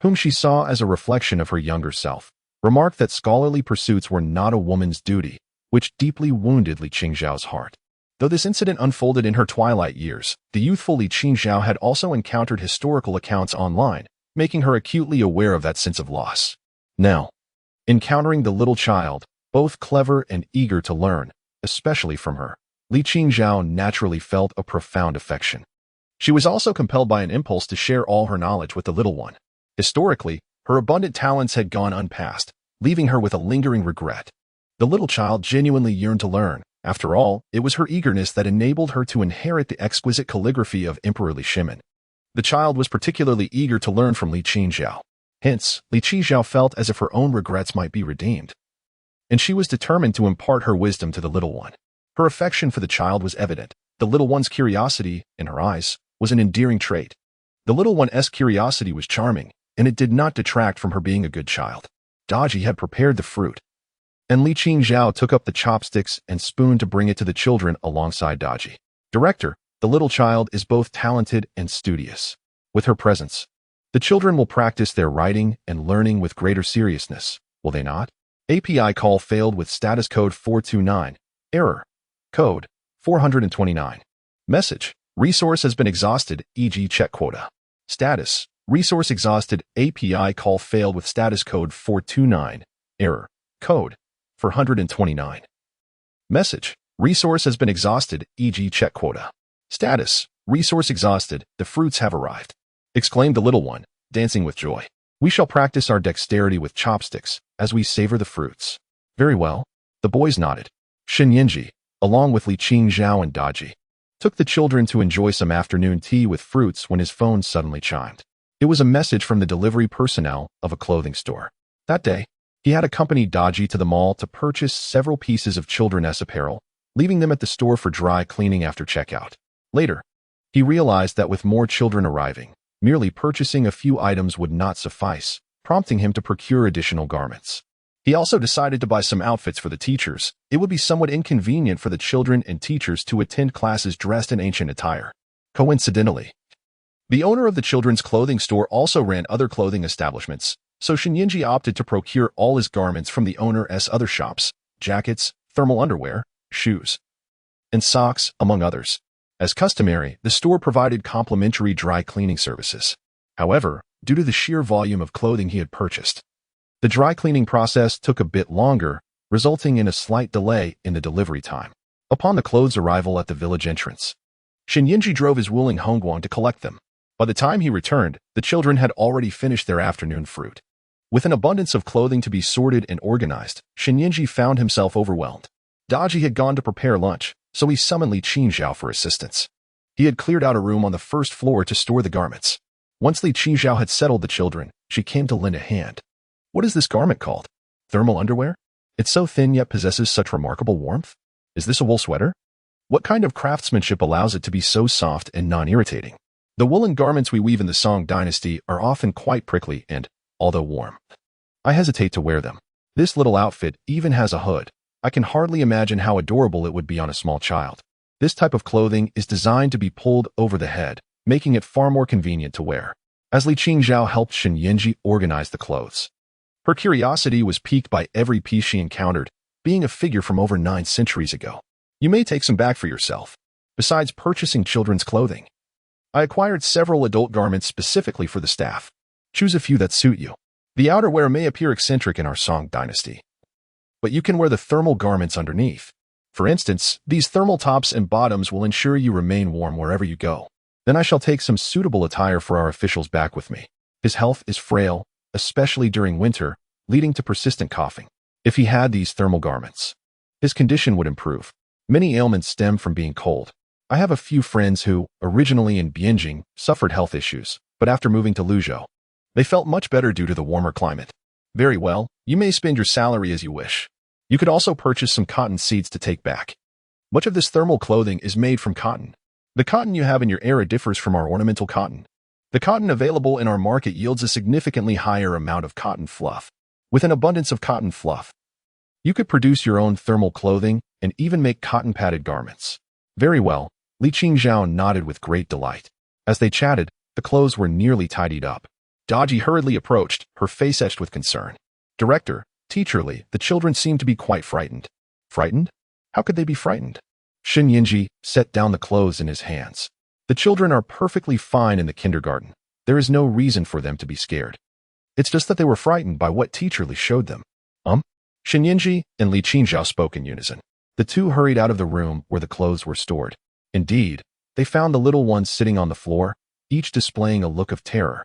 whom she saw as a reflection of her younger self, remarked that scholarly pursuits were not a woman's duty, which deeply wounded Li Qizhao's heart. Though this incident unfolded in her twilight years, the youthful Li Qizhao had also encountered historical accounts online, making her acutely aware of that sense of loss. Now, encountering the little child, both clever and eager to learn, especially from her, Li Qizhao naturally felt a profound affection. She was also compelled by an impulse to share all her knowledge with the little one. Historically, her abundant talents had gone unpassed, leaving her with a lingering regret. The little child genuinely yearned to learn. After all, it was her eagerness that enabled her to inherit the exquisite calligraphy of Emperor Li Shimin. The child was particularly eager to learn from Li Qizhao. Hence, Li Qizhao felt as if her own regrets might be redeemed, and she was determined to impart her wisdom to the little one. Her affection for the child was evident. The little one's curiosity, in her eyes, was an endearing trait. The little one's curiosity was charming, and it did not detract from her being a good child. Daji had prepared the fruit, and Li Qizhao took up the chopsticks and spoon to bring it to the children alongside Daji. Director, the little child is both talented and studious. With her presence, the children will practice their writing and learning with greater seriousness, will they not? API call failed with status code 429. Error. Code 429. Message. Resource has been exhausted, e.g. check quota. Status. Resource exhausted. API call failed with status code 429. Error. Code 429. Message. Resource has been exhausted, e.g. check quota. Status. Resource exhausted. The fruits have arrived. Exclaimed the little one, dancing with joy. We shall practice our dexterity with chopsticks as we savor the fruits. Very well. The boys nodded. Yingzheng, along with Li Qizhao and Daji, took the children to enjoy some afternoon tea with fruits when his phone suddenly chimed. It was a message from the delivery personnel of a clothing store. That day, he had accompanied Daji to the mall to purchase several pieces of children's apparel, leaving them at the store for dry cleaning after checkout. Later, he realized that with more children arriving, merely purchasing a few items would not suffice, prompting him to procure additional garments. He also decided to buy some outfits for the teachers. It would be somewhat inconvenient for the children and teachers to attend classes dressed in ancient attire. Coincidentally, the owner of the children's clothing store also ran other clothing establishments, so Yingzheng opted to procure all his garments from the owner's other shops: jackets, thermal underwear, shoes, and socks, among others. As customary, the store provided complimentary dry cleaning services. However, due to the sheer volume of clothing he had purchased, the dry cleaning process took a bit longer, resulting in a slight delay in the delivery time. Upon the clothes' arrival at the village entrance, Yingzheng drove his Wuling Hongguang to collect them. By the time he returned, the children had already finished their afternoon fruit. With an abundance of clothing to be sorted and organized, Yingzheng found himself overwhelmed. Daji had gone to prepare lunch, so he summoned Li Qingzhao for assistance. He had cleared out a room on the first floor to store the garments. Once Li Qingzhao had settled the children, she came to lend a hand. What is this garment called? Thermal underwear? It's so thin yet possesses such remarkable warmth? Is this a wool sweater? What kind of craftsmanship allows it to be so soft and non-irritating? The woolen garments we weave in the Song dynasty are often quite prickly and, although warm, I hesitate to wear them. This little outfit even has a hood. I can hardly imagine how adorable it would be on a small child. This type of clothing is designed to be pulled over the head, making it far more convenient to wear. As Li Qingzhao helped Yingzheng organize the clothes, her curiosity was piqued by every piece she encountered, being a figure from over 9 centuries ago. You may take some back for yourself. Besides purchasing children's clothing, I acquired several adult garments specifically for the staff. Choose a few that suit you. The outerwear may appear eccentric in our Song dynasty, but you can wear the thermal garments underneath. For instance, these thermal tops and bottoms will ensure you remain warm wherever you go. Then I shall take some suitable attire for our officials back with me. His health is frail, especially during winter, leading to persistent coughing. If he had these thermal garments, his condition would improve. Many ailments stem from being cold. I have a few friends who, originally in Bianjing, suffered health issues, but after moving to Luzhou, they felt much better due to the warmer climate. Very well, you may spend your salary as you wish. You could also purchase some cotton seeds to take back. Much of this thermal clothing is made from cotton. The cotton you have in your era differs from our ornamental cotton. The cotton available in our market yields a significantly higher amount of cotton fluff. With an abundance of cotton fluff, you could produce your own thermal clothing and even make cotton-padded garments. Very well, Li Qingzhao nodded with great delight. As they chatted, the clothes were nearly tidied up. Daji hurriedly approached, her face etched with concern. Director, Teacher Li, the children seemed to be quite frightened. Frightened? How could they be frightened? Yingzheng set down the clothes in his hands. The children are perfectly fine in the kindergarten. There is no reason for them to be scared. It's just that they were frightened by what Teacher Li showed them. Yingzheng and Li Qingzhao spoke in unison. The two hurried out of the room where the clothes were stored. Indeed, they found the little ones sitting on the floor, each displaying a look of terror.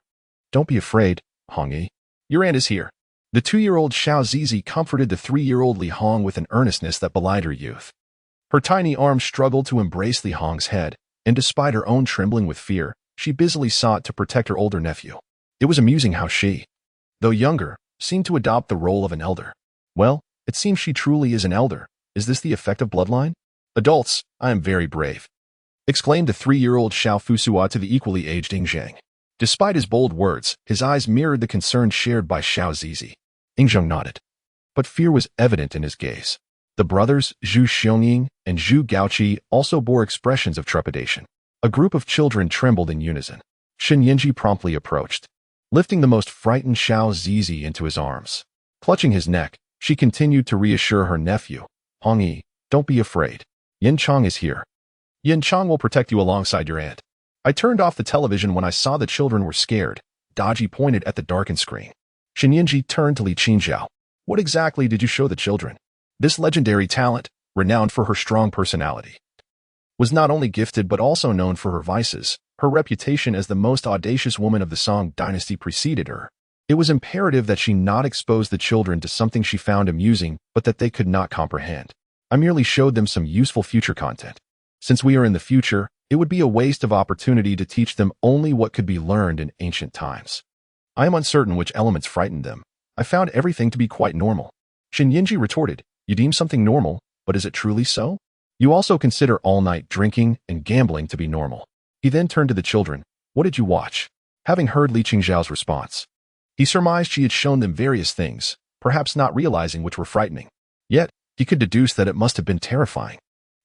Don't be afraid, Hongyi. Your aunt is here. The 2-year-old Sizi comforted the 3-year-old Li Hong with an earnestness that belied her youth. Her tiny arms struggled to embrace Li Hong's head, and despite her own trembling with fear, she busily sought to protect her older nephew. It was amusing how she, though younger, seemed to adopt the role of an elder. Well, it seems she truly is an elder. Is this the effect of bloodline? Adults, I am very brave, exclaimed the 3-year-old Fusu to the equally aged Ying Zheng. Despite his bold words, his eyes mirrored the concern shared by Sizi. Ying Zheng nodded, but fear was evident in his gaze. The brothers, Zhu Xionying and Zhu Gaoqi, also bore expressions of trepidation. A group of children trembled in unison. Yingzheng promptly approached, lifting the most frightened Sizi into his arms. Clutching his neck, she continued to reassure her nephew. Hongyi, don't be afraid. Yin Chang is here. Yin Chang will protect you alongside your aunt. I turned off the television when I saw the children were scared. Daji pointed at the darkened screen. Yingzheng turned to Li Qingzhao. What exactly did you show the children? This legendary talent, renowned for her strong personality, was not only gifted but also known for her vices. Her reputation as the most audacious woman of the Song dynasty preceded her. It was imperative that she not expose the children to something she found amusing but that they could not comprehend. I merely showed them some useful future content. Since we are in the future, it would be a waste of opportunity to teach them only what could be learned in ancient times. I am uncertain which elements frightened them. I found everything to be quite normal. Yingzheng retorted, you deem something normal, but is it truly so? You also consider all-night drinking and gambling to be normal. He then turned to the children. What did you watch? Having heard Li Qingzhao's response, he surmised she had shown them various things, perhaps not realizing which were frightening. Yet, he could deduce that it must have been terrifying.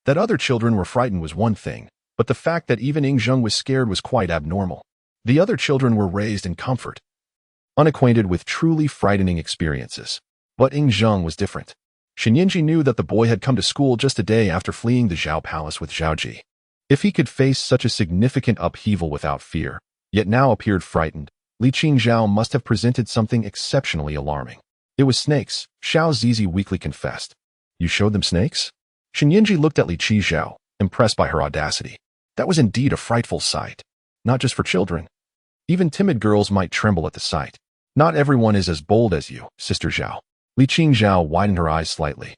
That other children were frightened was one thing, but the fact that even Ying Zheng was scared was quite abnormal. The other children were raised in comfort, unacquainted with truly frightening experiences. But Ying Zheng was different. Yingzheng knew that the boy had come to school just a day after fleeing the Zhao Palace with Zhaoji. If he could face such a significant upheaval without fear, yet now appeared frightened, Li Qingzhao must have presented something exceptionally alarming. It was snakes, Sizi weakly confessed. You showed them snakes? Yingzheng looked at Li Qingzhao, impressed by her audacity. That was indeed a frightful sight. Not just for children. Even timid girls might tremble at the sight. Not everyone is as bold as you, Sister Zhao. Li Qingzhao widened her eyes slightly.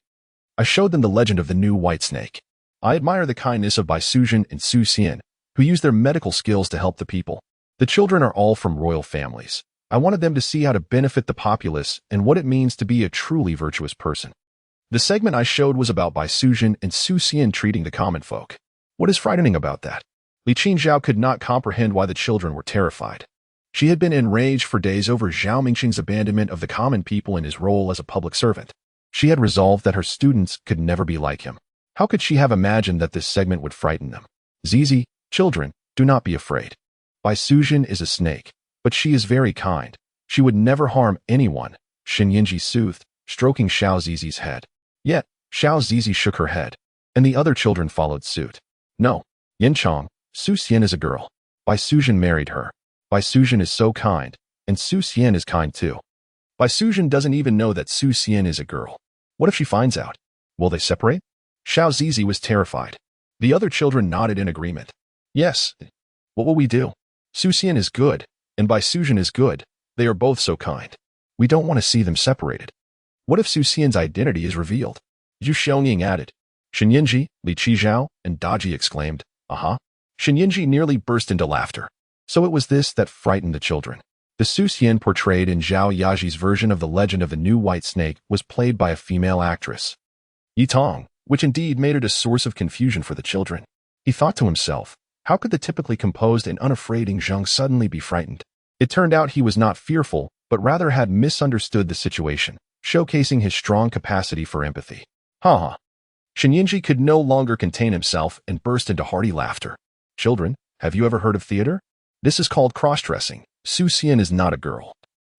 I showed them the legend of the new white snake. I admire the kindness of Bai Suzhen and Su Xian, who use their medical skills to help the people. The children are all from royal families. I wanted them to see how to benefit the populace and what it means to be a truly virtuous person. The segment I showed was about Bai Suzhen and Su Xian treating the common folk. What is frightening about that? Li Qingzhao could not comprehend why the children were terrified. She had been enraged for days over Zhao Mingxing's abandonment of the common people in his role as a public servant. She had resolved that her students could never be like him. How could she have imagined that this segment would frighten them? Zizi, children, do not be afraid. Bai Suzhen is a snake, but she is very kind. She would never harm anyone, Yingzheng soothed, stroking Xiao Zizi's head. Yet, Xiao Zizi shook her head, and the other children followed suit. No, Yin Chong, Su Xian is a girl. Bai Suzhen married her. Bai Suzhen is so kind, and Su Xian is kind too. Bai Suzhen doesn't even know that Su Xian is a girl. What if she finds out? Will they separate? Xiao Zizi was terrified. The other children nodded in agreement. Yes. What will we do? Su Xian is good, and Bai Suzhen is good. They are both so kind. We don't want to see them separated. What if Su Xian's identity is revealed? Zhu Xiaoning added. Yingzheng, Li Qizhao, and Daji exclaimed, aha. Yingzheng nearly burst into laughter. So it was this that frightened the children. The Su Xian portrayed in Zhao Yaji's version of the legend of the new white snake was played by a female actress, Yi Tong, which indeed made it a source of confusion for the children. He thought to himself, how could the typically composed and unafraid Ying Zheng suddenly be frightened? It turned out he was not fearful, but rather had misunderstood the situation, showcasing his strong capacity for empathy. Ha ha. Yingzheng could no longer contain himself and burst into hearty laughter. Children, have you ever heard of theater? This is called cross-dressing. Su Xian is not a girl.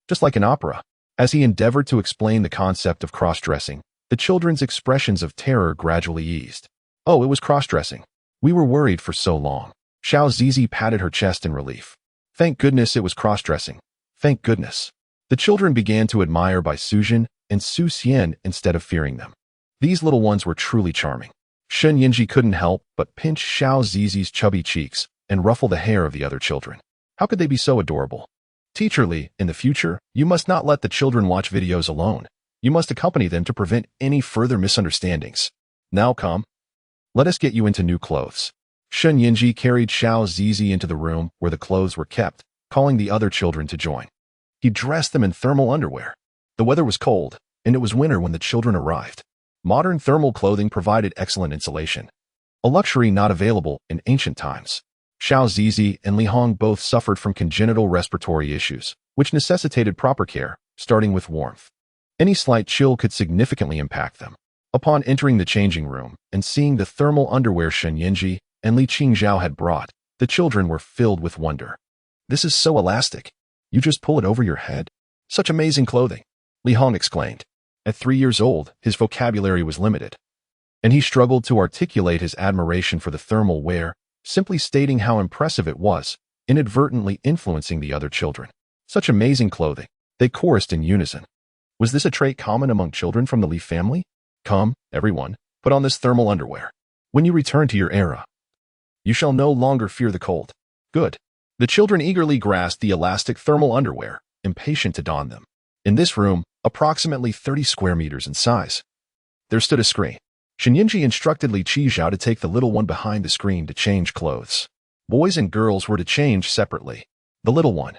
Just like an opera. As he endeavored to explain the concept of cross-dressing, the children's expressions of terror gradually eased. Oh, it was cross-dressing. We were worried for so long. Xiao Zizi patted her chest in relief. Thank goodness it was cross-dressing. Thank goodness. The children began to admire Bai Suzhen and Su Xian instead of fearing them. These little ones were truly charming. Yingzheng couldn't help but pinch Xiao Zizi's chubby cheeks and ruffle the hair of the other children. How could they be so adorable? Teacher Li, in the future, you must not let the children watch videos alone. You must accompany them to prevent any further misunderstandings. Now come. Let us get you into new clothes. Yingzheng carried Xiao Zizi into the room where the clothes were kept, calling the other children to join. He dressed them in thermal underwear. The weather was cold, and it was winter when the children arrived. Modern thermal clothing provided excellent insulation, a luxury not available in ancient times. Xiao Zizi and Li Hong both suffered from congenital respiratory issues, which necessitated proper care, starting with warmth. Any slight chill could significantly impact them. Upon entering the changing room and seeing the thermal underwear Yingzheng and Li Qingzhao had brought, the children were filled with wonder. This is so elastic. You just pull it over your head? Such amazing clothing, Li Hong exclaimed. At 3 years old, his vocabulary was limited, and he struggled to articulate his admiration for the thermal wear, simply stating how impressive it was, inadvertently influencing the other children. Such amazing clothing, they chorused in unison. Was this a trait common among children from the Li family? Come, everyone, put on this thermal underwear. When you return to your era, you shall no longer fear the cold. Good. The children eagerly grasped the elastic thermal underwear, impatient to don them. In this room, approximately 30 square meters in size, there stood a screen. Yingzheng instructed Li Qizhao to take the little one behind the screen to change clothes. Boys and girls were to change separately. The little one,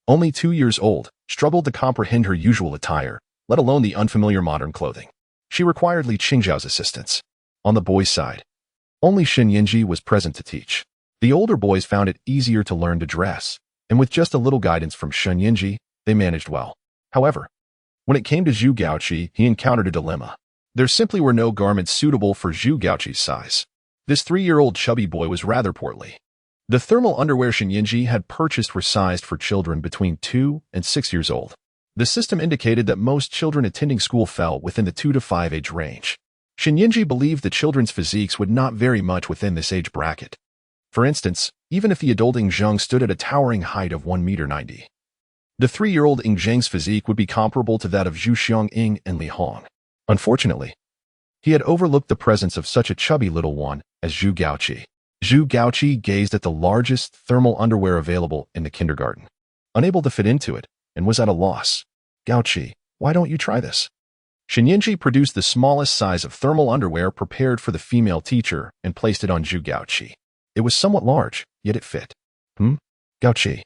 only 2 years old, struggled to comprehend her usual attire, let alone the unfamiliar modern clothing. She required Li Qingzhao's assistance. On the boys' side, only Yingzheng was present to teach. The older boys found it easier to learn to dress, and with just a little guidance from Yingzheng, they managed well. However, when it came to Zhu Gaoqi, he encountered a dilemma. There simply were no garments suitable for Zhu Gaoqi's size. This 3-year-old chubby boy was rather portly. The thermal underwear Yingzheng had purchased were sized for children between 2 and 6 years old. The system indicated that most children attending school fell within the 2 to 5 age range. Yingzheng believed the children's physiques would not vary much within this age bracket. For instance, even if the adult Ying Zheng stood at a towering height of 1.90 meters, the 3-year-old Ying Zheng's physique would be comparable to that of Zhu Xiangying and Li Hong. Unfortunately, he had overlooked the presence of such a chubby little one as Zhu Gaoqi. Zhu Gaoqi gazed at the largest thermal underwear available in the kindergarten, unable to fit into it, and was at a loss. Gaoqi, why don't you try this? Yingzheng produced the smallest size of thermal underwear prepared for the female teacher and placed it on Zhu Gaoqi. It was somewhat large, yet it fit. Gaoqi,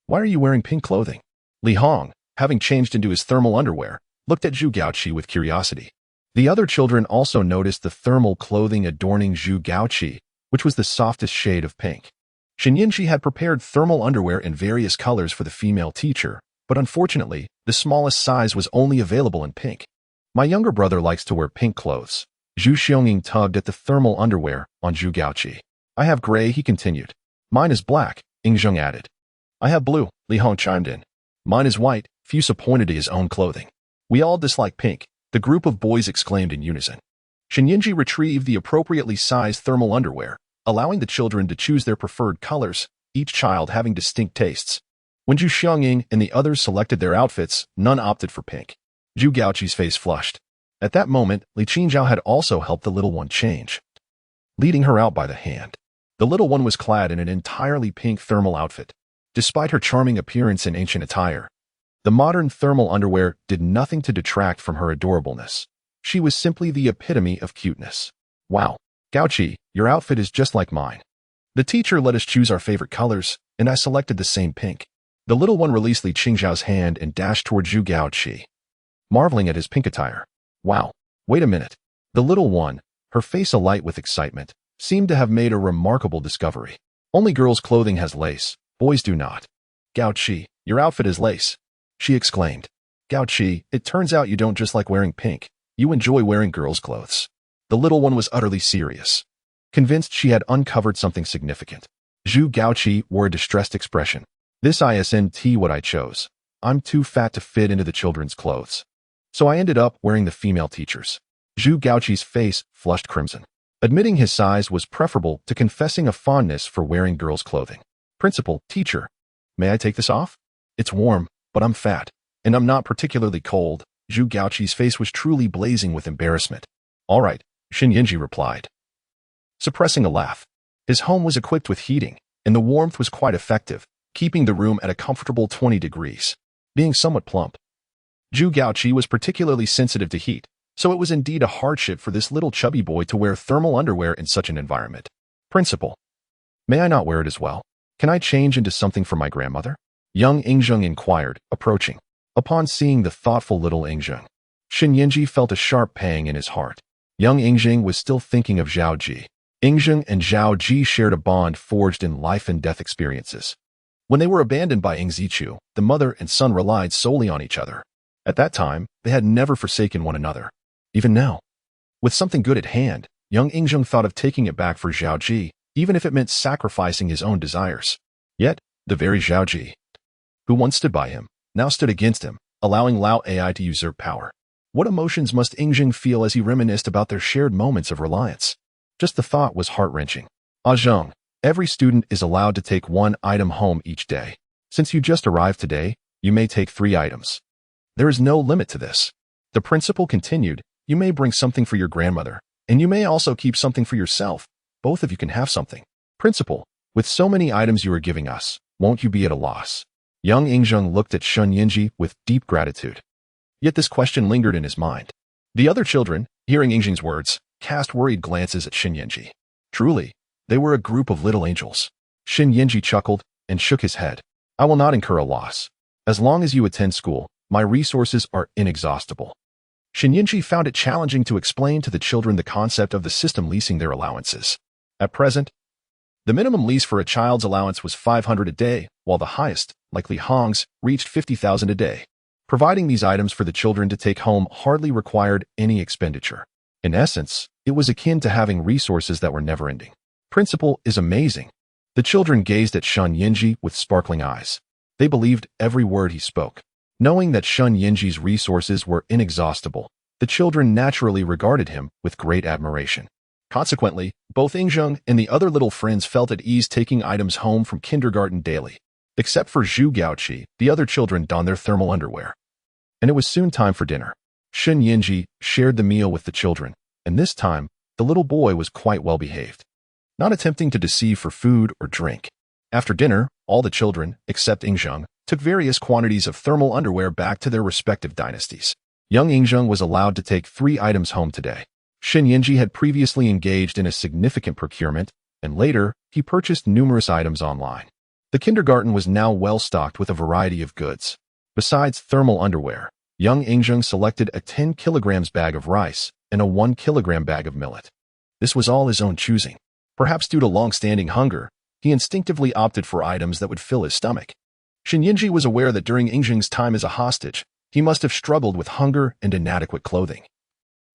why are you wearing pink clothing? Li Hong, having changed into his thermal underwear, looked at Zhu Gaoqi with curiosity. The other children also noticed the thermal clothing adorning Zhu Gaoqi, which was the softest shade of pink. Yingzheng had prepared thermal underwear in various colors for the female teacher, but unfortunately, the smallest size was only available in pink. My younger brother likes to wear pink clothes. Zhu Xiangying tugged at the thermal underwear on Zhu Gaoqi. I have gray, he continued. Mine is black, Ying Zheng added. I have blue, Li Hong chimed in. Mine is white, Fusu pointed to his own clothing. We all dislike pink, the group of boys exclaimed in unison. Yingzheng retrieved the appropriately sized thermal underwear, allowing the children to choose their preferred colors, each child having distinct tastes. When Zhu Xiangying and the others selected their outfits, none opted for pink. Zhu Gaoqi's face flushed. At that moment, Li Qingzhao had also helped the little one change, leading her out by the hand. The little one was clad in an entirely pink thermal outfit. Despite her charming appearance in ancient attire, the modern thermal underwear did nothing to detract from her adorableness. She was simply the epitome of cuteness. Wow, Gaoqi, your outfit is just like mine. The teacher let us choose our favorite colors, and I selected the same pink. The little one released Li Qingzhao's hand and dashed toward Zhu Gaoqi, marveling at his pink attire. Wow, wait a minute. The little one, her face alight with excitement, seemed to have made a remarkable discovery. Only girls' clothing has lace, boys do not. Gaoqi, your outfit is lace, she exclaimed. Gaoqi, it turns out you don't just like wearing pink, you enjoy wearing girls' clothes. The little one was utterly serious, convinced she had uncovered something significant. Zhu Gaoqi wore a distressed expression. This isn't what I chose. I'm too fat to fit into the children's clothes. So I ended up wearing the female teacher's. Zhu Gaoqi's face flushed crimson. Admitting his size was preferable to confessing a fondness for wearing girls' clothing. Principal, teacher, may I take this off? It's warm, but I'm fat, and I'm not particularly cold. Zhu Gaoqi's face was truly blazing with embarrassment. All right, Yingzheng replied, suppressing a laugh. His home was equipped with heating, and the warmth was quite effective, keeping the room at a comfortable 20 degrees. Being somewhat plump, Zhu Gaoqi was particularly sensitive to heat, so it was indeed a hardship for this little chubby boy to wear thermal underwear in such an environment. Principal, may I not wear it as well? Can I change into something for my grandmother? Young Ying Zheng inquired, approaching. Upon seeing the thoughtful little Ying Zheng, Yingzheng felt a sharp pang in his heart. Young Ying Zheng was still thinking of Zhao Ji. Ying Zheng and Zhao Ji shared a bond forged in life and death experiences. When they were abandoned by Ying Zichu, the mother and son relied solely on each other. At that time, they had never forsaken one another. Even now, with something good at hand, young Ying Zheng thought of taking it back for Zhao Ji, even if it meant sacrificing his own desires. Yet, the very Zhao Ji, who once stood by him, now stood against him, allowing Lao AI to usurp power. What emotions must Ying Zheng feel as he reminisced about their shared moments of reliance? Just the thought was heart-wrenching. Ah Zheng, every student is allowed to take 1 item home each day. Since you just arrived today, you may take 3 items. There is no limit to this. The principal continued, you may bring something for your grandmother, and you may also keep something for yourself. Both of you can have something. Principal, with so many items you are giving us, won't you be at a loss? Young Ying Zheng looked at Yingzheng with deep gratitude. Yet this question lingered in his mind. The other children, hearing Ying Zheng's words, cast worried glances at Yingzheng. Truly, they were a group of little angels. Yingzheng chuckled and shook his head. I will not incur a loss. As long as you attend school, my resources are inexhaustible. Yingzheng found it challenging to explain to the children the concept of the system leasing their allowances. At present, the minimum lease for a child's allowance was 500 a day, while the highest, like Li Hong's, reached 50,000 a day. Providing these items for the children to take home hardly required any expenditure. In essence, it was akin to having resources that were never-ending. Principal is amazing. The children gazed at Yingzheng with sparkling eyes. They believed every word he spoke. Knowing that Shun Yinji's resources were inexhaustible, the children naturally regarded him with great admiration. Consequently, both Ying Zheng and the other little friends felt at ease taking items home from kindergarten daily. Except for Zhu Gaoqi, the other children donned their thermal underwear. And it was soon time for dinner. Shun Yinji shared the meal with the children, and this time, the little boy was quite well behaved, not attempting to deceive for food or drink. After dinner, all the children, except Ying Zheng, took various quantities of thermal underwear back to their respective dynasties. Young Ying Zheng was allowed to take 3 items home today. Shun Yinji had previously engaged in a significant procurement, and later, he purchased numerous items online. The kindergarten was now well stocked with a variety of goods. Besides thermal underwear, young Ying Zheng selected a 10 kilograms bag of rice and a 1 kilogram bag of millet. This was all his own choosing. Perhaps due to long-standing hunger, he instinctively opted for items that would fill his stomach. Shun Yinji was aware that during Ying Zheng's time as a hostage, he must have struggled with hunger and inadequate clothing.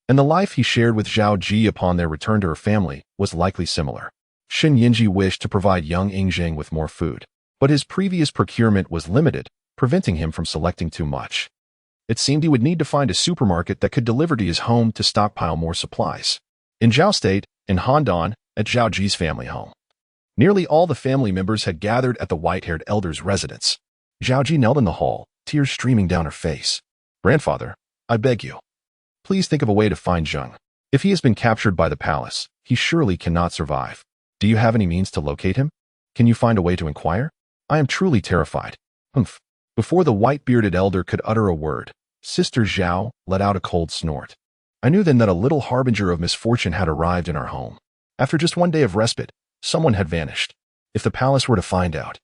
And the life he shared with Zhao Ji upon their return to her family was likely similar. Shun Yinji wished to provide young Ying Zheng with more food, but his previous procurement was limited, preventing him from selecting too much. It seemed he would need to find a supermarket that could deliver to his home to stockpile more supplies. In Zhao State, in Handan, at Zhao Ji's family home, nearly all the family members had gathered at the white-haired elder's residence. Zhao Ji knelt in the hall, tears streaming down her face. "Grandfather, I beg you, please think of a way to find Zheng. If he has been captured by the palace, he surely cannot survive. Do you have any means to locate him? Can you find a way to inquire? I am truly terrified." Humph. Before the white-bearded elder could utter a word, Sister Zhao let out a cold snort. I knew then that a little harbinger of misfortune had arrived in our home. After just one day of respite, someone had vanished. If the palace were to find out,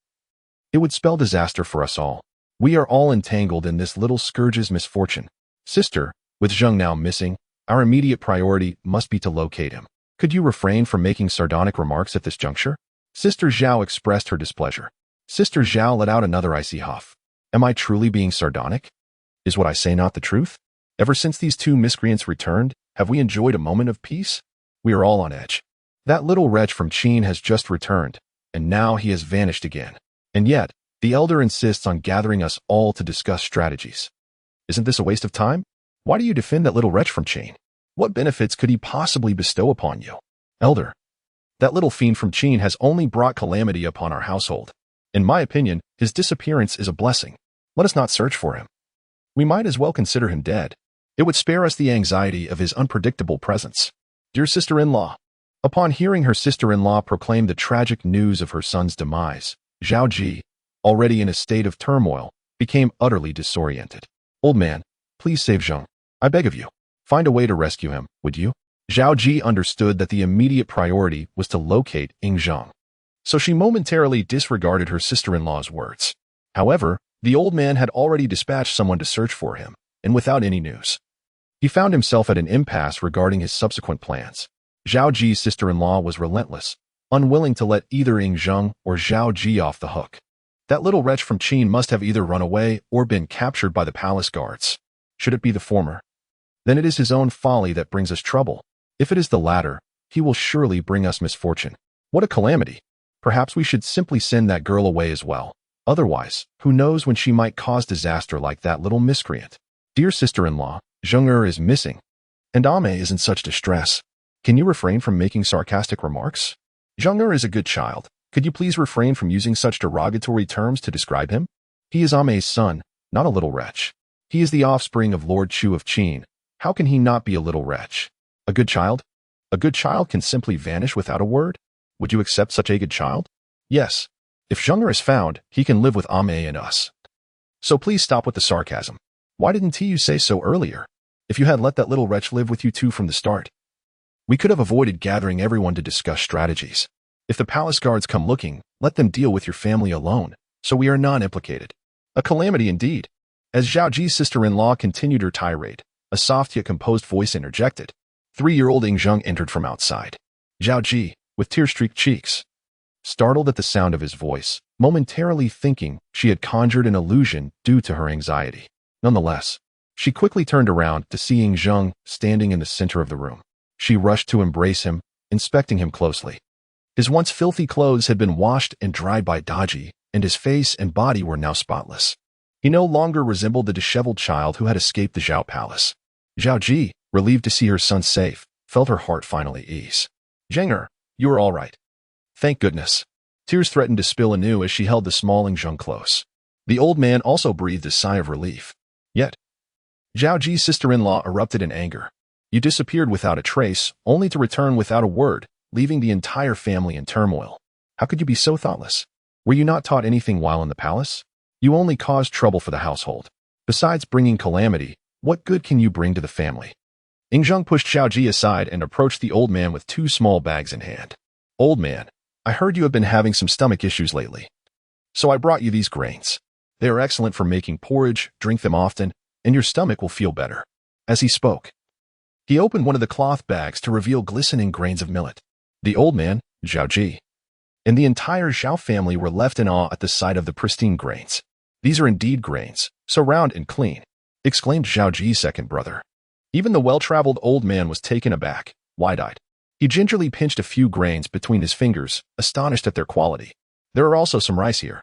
it would spell disaster for us all. We are all entangled in this little scourge's misfortune. Sister, with Zheng now missing, our immediate priority must be to locate him. Could you refrain from making sardonic remarks at this juncture? Sister Zhao expressed her displeasure. Sister Zhao let out another icy huff. Am I truly being sardonic? Is what I say not the truth? Ever since these 2 miscreants returned, have we enjoyed a moment of peace? We are all on edge. That little wretch from Qin has just returned, and now he has vanished again. And yet, the elder insists on gathering us all to discuss strategies. Isn't this a waste of time? Why do you defend that little wretch from Qin? What benefits could he possibly bestow upon you? Elder, that little fiend from Qin has only brought calamity upon our household. In my opinion, his disappearance is a blessing. Let us not search for him. We might as well consider him dead. It would spare us the anxiety of his unpredictable presence. Dear sister-in-law. Upon hearing her sister-in-law proclaim the tragic news of her son's demise, Zhao Ji, already in a state of turmoil, became utterly disoriented. Old man, please save Zheng. I beg of you. Find a way to rescue him, would you? Zhao Ji understood that the immediate priority was to locate Ying Zheng, so she momentarily disregarded her sister-in-law's words. However, the old man had already dispatched someone to search for him, and without any news. He found himself at an impasse regarding his subsequent plans. Zhao Ji's sister-in-law was relentless, unwilling to let either Ying Zheng or Zhao Ji off the hook. That little wretch from Qin must have either run away or been captured by the palace guards. Should it be the former, then it is his own folly that brings us trouble. If it is the latter, he will surely bring us misfortune. What a calamity! Perhaps we should simply send that girl away as well. Otherwise, who knows when she might cause disaster like that little miscreant. Dear sister-in-law, Zheng is missing, and Ame is in such distress. Can you refrain from making sarcastic remarks? Zheng is a good child. Could you please refrain from using such derogatory terms to describe him? He is Ame's son, not a little wretch. He is the offspring of Lord Chu of Qin. How can he not be a little wretch? A good child? A good child can simply vanish without a word? Would you accept such a good child? Yes. If Zheng is found, he can live with Ame and us. So please stop with the sarcasm. Why didn't you say so earlier? If you had let that little wretch live with you two from the start, we could have avoided gathering everyone to discuss strategies. If the palace guards come looking, let them deal with your family alone, so we are not implicated. A calamity indeed. As Zhao Ji's sister-in-law continued her tirade, a soft yet composed voice interjected. 3-year-old Ying Zheng entered from outside. Zhao Ji, with tear-streaked cheeks, startled at the sound of his voice, momentarily thinking she had conjured an illusion due to her anxiety. Nonetheless, she quickly turned around to see Ying Zheng standing in the center of the room. She rushed to embrace him, inspecting him closely. His once filthy clothes had been washed and dried by Daji, and his face and body were now spotless. He no longer resembled the disheveled child who had escaped the Zhao palace. Zhao Ji, relieved to see her son safe, felt her heart finally ease. Zheng, you are all right. Thank goodness. Tears threatened to spill anew as she held the small Ying Zheng close. The old man also breathed a sigh of relief. Yet, Zhao Ji's sister-in-law erupted in anger. You disappeared without a trace, only to return without a word, leaving the entire family in turmoil. How could you be so thoughtless? Were you not taught anything while in the palace? You only caused trouble for the household. Besides bringing calamity, what good can you bring to the family? Ying Zheng pushed Zhao Ji aside and approached the old man with 2 small bags in hand. Old man, I heard you have been having some stomach issues lately. So I brought you these grains. They are excellent for making porridge, drink them often, and your stomach will feel better. As he spoke, he opened one of the cloth bags to reveal glistening grains of millet. The old man, Zhao Ji, and the entire Zhao family were left in awe at the sight of the pristine grains. These are indeed grains, so round and clean, exclaimed Zhao Ji's second brother. Even the well-traveled old man was taken aback, wide-eyed. He gingerly pinched a few grains between his fingers, astonished at their quality. There are also some rice here.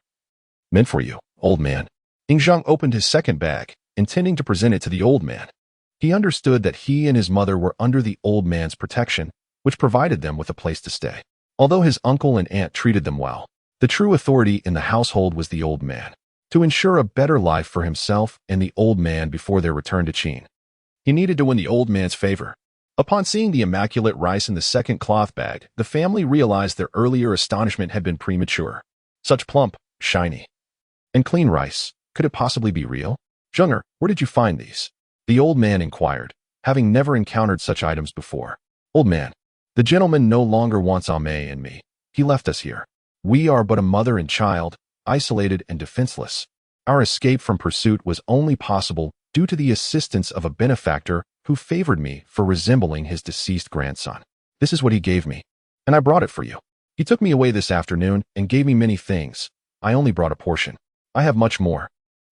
Meant for you, old man. Ying Zheng opened his second bag, intending to present it to the old man. He understood that he and his mother were under the old man's protection, which provided them with a place to stay. Although his uncle and aunt treated them well, the true authority in the household was the old man. To ensure a better life for himself and the old man before their return to Qin, he needed to win the old man's favor. Upon seeing the immaculate rice in the second cloth bag, the family realized their earlier astonishment had been premature. Such plump, shiny, and clean rice, could it possibly be real? Zheng, where did you find these? The old man inquired, having never encountered such items before. Old man, the gentleman no longer wants Ame and me. He left us here. We are but a mother and child, isolated and defenseless. Our escape from pursuit was only possible due to the assistance of a benefactor who favored me for resembling his deceased grandson. This is what he gave me, and I brought it for you. He took me away this afternoon and gave me many things. I only brought a portion. I have much more,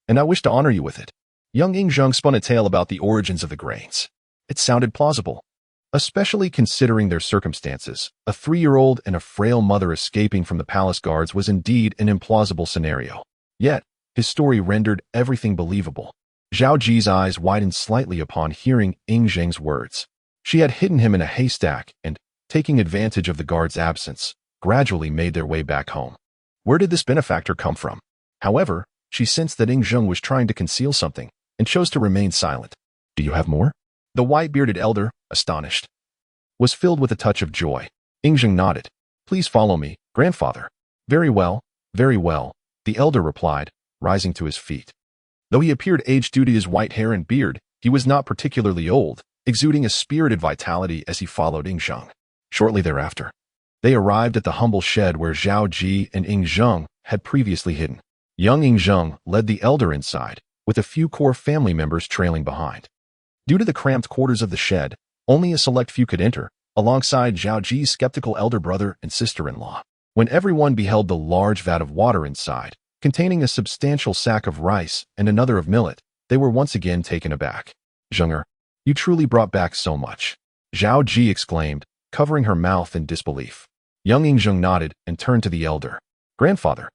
and I wish to honor you with it. Young Ying Zheng spun a tale about the origins of the grains. It sounded plausible, especially considering their circumstances. A 3-year-old and a frail mother escaping from the palace guards was indeed an implausible scenario. Yet, his story rendered everything believable. Zhao Ji's eyes widened slightly upon hearing Ying Zheng's words. She had hidden him in a haystack and, taking advantage of the guard's absence, gradually made their way back home. Where did this benefactor come from? However, she sensed that Ying Zheng was trying to conceal something and chose to remain silent. Do you have more? The white-bearded elder, astonished, was filled with a touch of joy. Ying Zheng nodded. Please follow me, grandfather. Very well, the elder replied, rising to his feet. Though he appeared aged due to his white hair and beard, he was not particularly old, exuding a spirited vitality as he followed Ying Zheng. Shortly thereafter, they arrived at the humble shed where Zhao Ji and Ying Zheng had previously hidden. Young Ying Zheng led the elder inside, with a few core family members trailing behind. Due to the cramped quarters of the shed, only a select few could enter, alongside Zhao Ji's skeptical elder brother and sister-in-law. When everyone beheld the large vat of water inside, containing a substantial sack of rice and another of millet, they were once again taken aback. Zheng, you truly brought back so much, Zhao Ji exclaimed, covering her mouth in disbelief. Young Ying Zheng nodded and turned to the elder. Grandfather,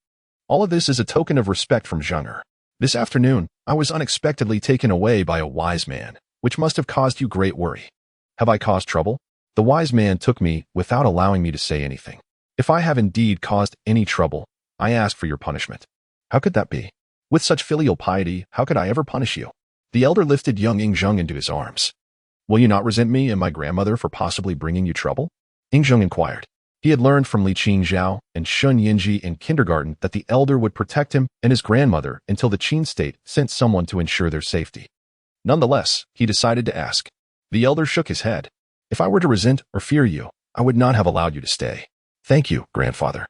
all of this is a token of respect from Zheng. This afternoon, I was unexpectedly taken away by a wise man, which must have caused you great worry. Have I caused trouble? The wise man took me without allowing me to say anything. If I have indeed caused any trouble, I ask for your punishment. How could that be? With such filial piety, how could I ever punish you? The elder lifted young Ying Zheng into his arms. Will you not resent me and my grandmother for possibly bringing you trouble? Ying Zheng inquired. He had learned from Li Qingzhao and Shun Yinji in kindergarten that the elder would protect him and his grandmother until the Qin state sent someone to ensure their safety. Nonetheless, he decided to ask. The elder shook his head. If I were to resent or fear you, I would not have allowed you to stay. Thank you, grandfather.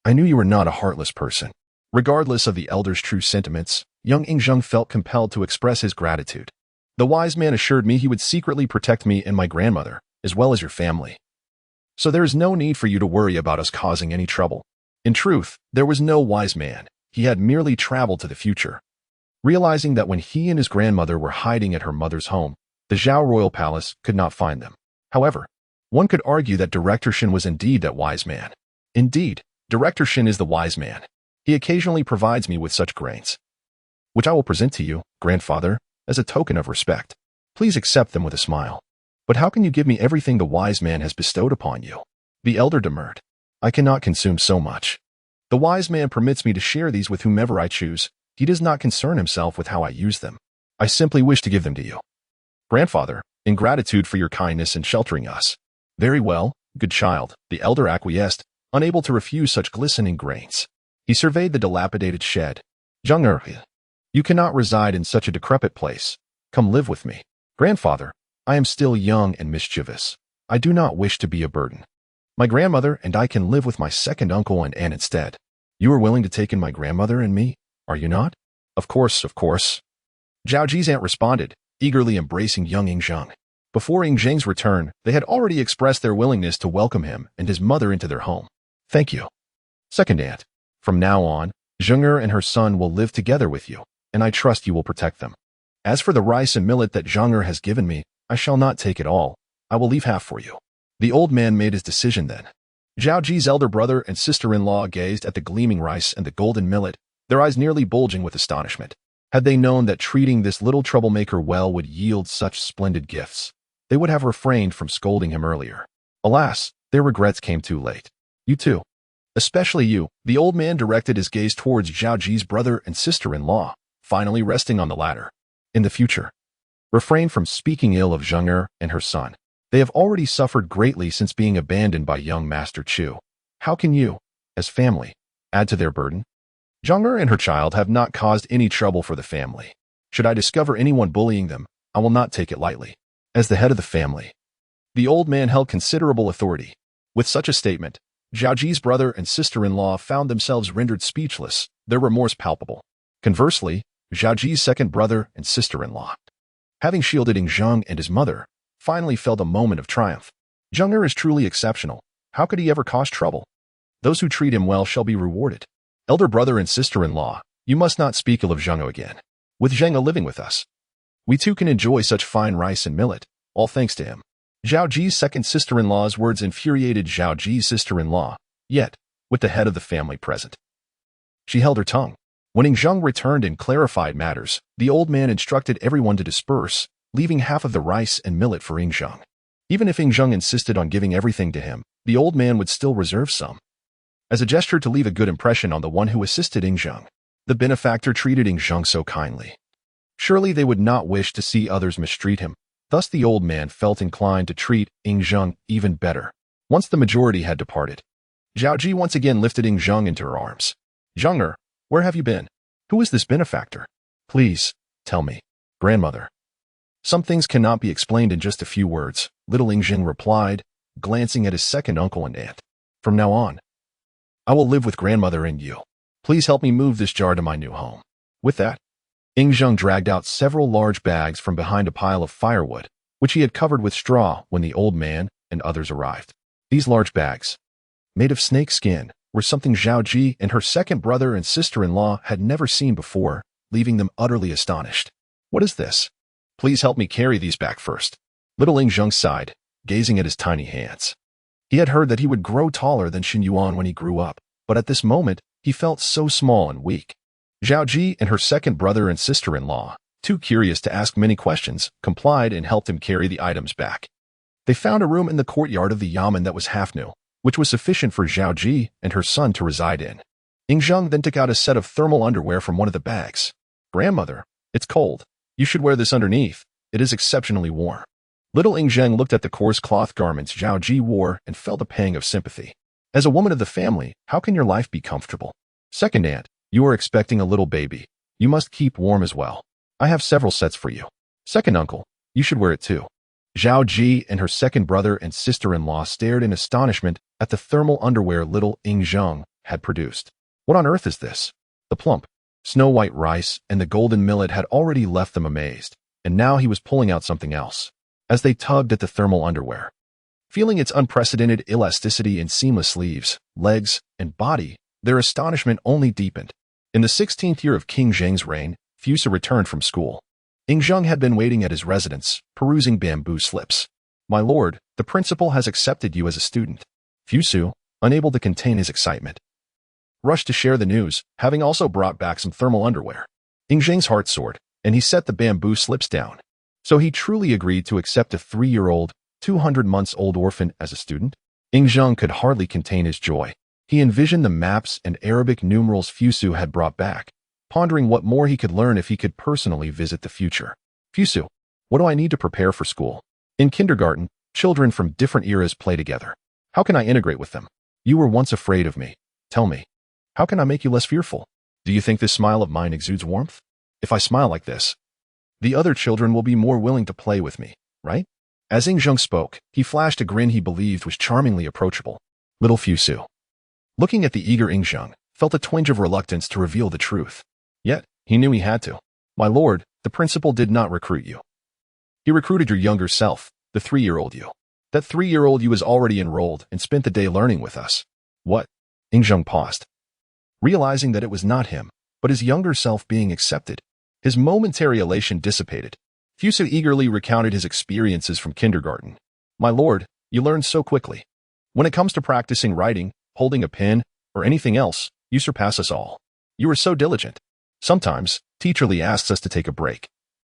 I knew you were not a heartless person. Regardless of the elder's true sentiments, young Ying Zheng felt compelled to express his gratitude. The wise man assured me he would secretly protect me and my grandmother, as well as your family. So there is no need for you to worry about us causing any trouble. In truth, there was no wise man. He had merely traveled to the future. Realizing that when he and his grandmother were hiding at her mother's home, the Zhao royal palace could not find them. However, one could argue that Director Shin was indeed that wise man. Indeed, Director Shin is the wise man. He occasionally provides me with such grains. which I will present to you, grandfather, as a token of respect. Please accept them with a smile. But how can you give me everything the wise man has bestowed upon you? The elder demurred. I cannot consume so much. The wise man permits me to share these with whomever I choose. He does not concern himself with how I use them. I simply wish to give them to you. Grandfather, in gratitude for your kindness in sheltering us. Very well, good child, the elder acquiesced, unable to refuse such glistening grains. He surveyed the dilapidated shed. Zheng, you cannot reside in such a decrepit place. Come live with me. Grandfather, I am still young and mischievous. I do not wish to be a burden. My grandmother and I can live with my second uncle and aunt instead. You are willing to take in my grandmother and me, are you not? Of course, of course. Zhao Ji's aunt responded, eagerly embracing young Ying Zheng. Before Ying Zheng's return, they had already expressed their willingness to welcome him and his mother into their home. Thank you. Second aunt, from now on, Zheng and her son will live together with you, and I trust you will protect them. As for the rice and millet that Zheng has given me, I shall not take it all. I will leave half for you. The old man made his decision then. Zhao Ji's elder brother and sister-in-law gazed at the gleaming rice and the golden millet, their eyes nearly bulging with astonishment. Had they known that treating this little troublemaker well would yield such splendid gifts, they would have refrained from scolding him earlier. Alas, their regrets came too late. You too. Especially you, the old man directed his gaze towards Zhao Ji's brother and sister-in-law, finally resting on the latter. In the future, refrain from speaking ill of Zheng and her son. They have already suffered greatly since being abandoned by young Master Chu. How can you, as family, add to their burden? Zheng and her child have not caused any trouble for the family. Should I discover anyone bullying them, I will not take it lightly. As the head of the family, the old man held considerable authority. With such a statement, Zhao Ji's brother and sister-in-law found themselves rendered speechless, their remorse palpable. Conversely, Zhao Ji's second brother and sister-in-law, having shielded Ying Zheng and his mother, finally felt a moment of triumph. Zheng is truly exceptional. How could he ever cause trouble? Those who treat him well shall be rewarded. Elder brother and sister-in-law, you must not speak ill of Zheng again. With Zheng living with us, we too can enjoy such fine rice and millet, all thanks to him. Zhao Ji's second sister-in-law's words infuriated Zhao Ji's sister-in-law, yet, with the head of the family present, she held her tongue. When Ying Zheng returned and clarified matters, the old man instructed everyone to disperse, leaving half of the rice and millet for Ying Zheng. Even if Ying Zheng insisted on giving everything to him, the old man would still reserve some, as a gesture to leave a good impression on the one who assisted Ying Zheng. The benefactor treated Ying Zheng so kindly. Surely they would not wish to see others mistreat him. Thus the old man felt inclined to treat Ying Zheng even better. Once the majority had departed, Zhao Ji once again lifted Ying Zheng into her arms. Zheng, where have you been? Who is this benefactor? Please, tell me, grandmother. Some things cannot be explained in just a few words, little Ying Zheng replied, glancing at his second uncle and aunt. From now on, I will live with grandmother and you. Please help me move this jar to my new home. With that, Ying Zheng dragged out several large bags from behind a pile of firewood, which he had covered with straw when the old man and others arrived. These large bags, made of snake skin, were something Zhao Ji and her second brother and sister-in-law had never seen before, leaving them utterly astonished. What is this? Please help me carry these back first. Little Ying Zheng sighed, gazing at his tiny hands. He had heard that he would grow taller than Xin Yuan when he grew up, but at this moment, he felt so small and weak. Zhao Ji and her second brother and sister-in-law, too curious to ask many questions, complied and helped him carry the items back. They found a room in the courtyard of the yamen that was half new, which was sufficient for Zhao Ji and her son to reside in. Ying Zheng then took out a set of thermal underwear from one of the bags. Grandmother, it's cold. You should wear this underneath. It is exceptionally warm. Little Ying Zheng looked at the coarse cloth garments Zhao Ji wore and felt a pang of sympathy. As a woman of the family, how can your life be comfortable? Second aunt, you are expecting a little baby. You must keep warm as well. I have several sets for you. Second uncle, you should wear it too. Zhao Ji and her second brother and sister-in-law stared in astonishment at the thermal underwear little Ying Zheng had produced. What on earth is this? The plump, snow-white rice and the golden millet had already left them amazed, and now he was pulling out something else. As they tugged at the thermal underwear, feeling its unprecedented elasticity in seamless sleeves, legs, and body, their astonishment only deepened. In the 16th year of King Zheng's reign, Fusu returned from school. Ying Zheng had been waiting at his residence, perusing bamboo slips. My lord, the principal has accepted you as a student. Fusu, unable to contain his excitement, rushed to share the news, having also brought back some thermal underwear. Ying Zheng's heart soared, and he set the bamboo slips down. So he truly agreed to accept a 3-year-old, 200 months old orphan as a student? Ying Zheng could hardly contain his joy. He envisioned the maps and Arabic numerals Fusu had brought back, pondering what more he could learn if he could personally visit the future. Fusu, what do I need to prepare for school? In kindergarten, children from different eras play together. How can I integrate with them? You were once afraid of me. Tell me, how can I make you less fearful? Do you think this smile of mine exudes warmth? If I smile like this, the other children will be more willing to play with me, right? As Ying Zheng spoke, he flashed a grin he believed was charmingly approachable. Little Fusu, looking at the eager Ying Zheng, felt a twinge of reluctance to reveal the truth. Yet, he knew he had to. My lord, the principal did not recruit you. He recruited your younger self, the 3-year-old you. That 3-year-old you is already enrolled and spent the day learning with us. What? Ying Zheng paused, realizing that it was not him, but his younger self being accepted. His momentary elation dissipated. Fusu eagerly recounted his experiences from kindergarten. My lord, you learned so quickly. When it comes to practicing writing, holding a pen, or anything else, you surpass us all. You are so diligent. Sometimes, Teacher Li asks us to take a break.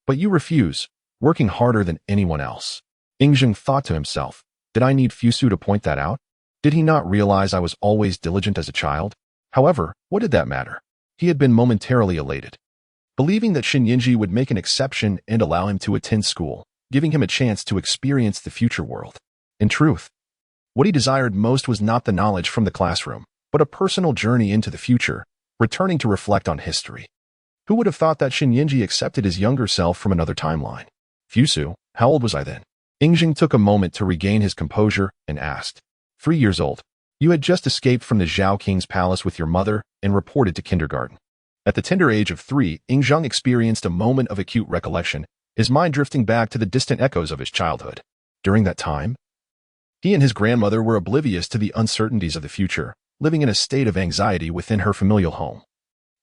But you refuse, working harder than anyone else. Ying Zheng thought to himself, did I need Fusu to point that out? Did he not realize I was always diligent as a child? However, what did that matter? He had been momentarily elated, believing that Shen Yinji would make an exception and allow him to attend school, giving him a chance to experience the future world. In truth, what he desired most was not the knowledge from the classroom, but a personal journey into the future, returning to reflect on history. Who would have thought that Shen Yinji accepted his younger self from another timeline? Fusu, how old was I then? Ying Zheng took a moment to regain his composure and asked. 3 years old. You had just escaped from the Zhao King's palace with your mother and reported to kindergarten. At the tender age of 3, Ying Zheng experienced a moment of acute recollection, his mind drifting back to the distant echoes of his childhood. During that time, he and his grandmother were oblivious to the uncertainties of the future, living in a state of anxiety within her familial home,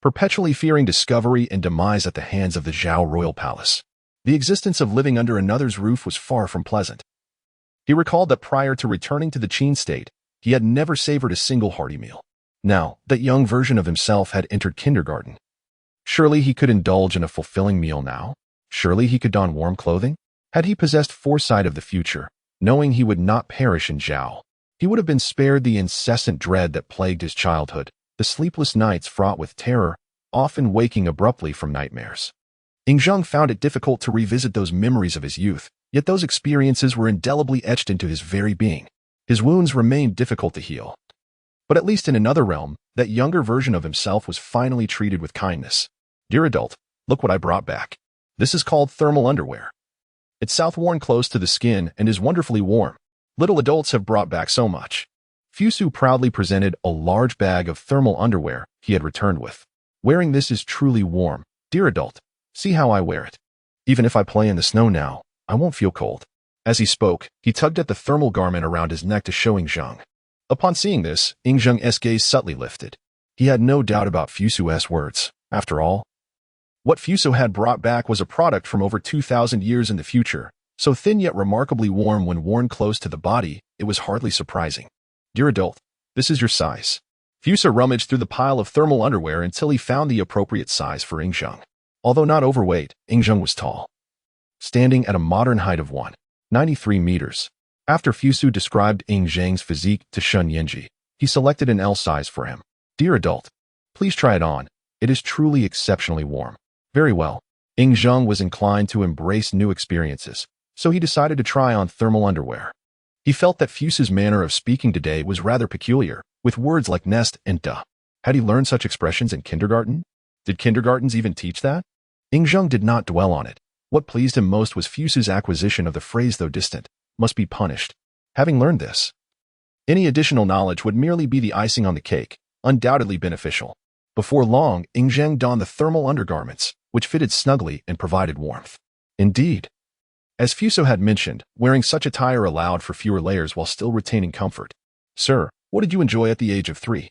perpetually fearing discovery and demise at the hands of the Zhao royal palace. The existence of living under another's roof was far from pleasant. He recalled that prior to returning to the Qin state, he had never savored a single hearty meal. Now, that young version of himself had entered kindergarten. Surely he could indulge in a fulfilling meal now? Surely he could don warm clothing? Had he possessed foresight of the future, knowing he would not perish in Zhao, he would have been spared the incessant dread that plagued his childhood, the sleepless nights fraught with terror, often waking abruptly from nightmares. Ying Zheng found it difficult to revisit those memories of his youth, yet those experiences were indelibly etched into his very being. His wounds remained difficult to heal. But at least in another realm, that younger version of himself was finally treated with kindness. Dear adult, look what I brought back. This is called thermal underwear. It's south-worn close to the skin and is wonderfully warm. Little adults have brought back so much. Fusu proudly presented a large bag of thermal underwear he had returned with. Wearing this is truly warm. Dear adult, see how I wear it. Even if I play in the snow now, I won't feel cold. As he spoke, he tugged at the thermal garment around his neck to show Ying Zheng. Upon seeing this, Ying Zheng's gaze subtly lifted. He had no doubt about Fusu's words. After all, what Fusu had brought back was a product from over 2,000 years in the future, so thin yet remarkably warm when worn close to the body, it was hardly surprising. Dear adult, this is your size. Fusu rummaged through the pile of thermal underwear until he found the appropriate size for Ying Zheng. Although not overweight, Ying Zheng was tall, standing at a modern height of 193 meters. After Fusu described Ying Zheng's physique to Shen Yinji, he selected an L size for him. Dear adult, please try it on. It is truly exceptionally warm. Very well. Ying Zheng was inclined to embrace new experiences, so he decided to try on thermal underwear. He felt that Fusu's manner of speaking today was rather peculiar, with words like nest and duh. Had he learned such expressions in kindergarten? Did kindergartens even teach that? Ying Zheng did not dwell on it. What pleased him most was Fusu's acquisition of the phrase, though distant, must be punished. Having learned this, any additional knowledge would merely be the icing on the cake, undoubtedly beneficial. Before long, Ying Zheng donned the thermal undergarments, which fitted snugly and provided warmth. Indeed, as Fusu had mentioned, wearing such attire allowed for fewer layers while still retaining comfort. Sir, what did you enjoy at the age of 3?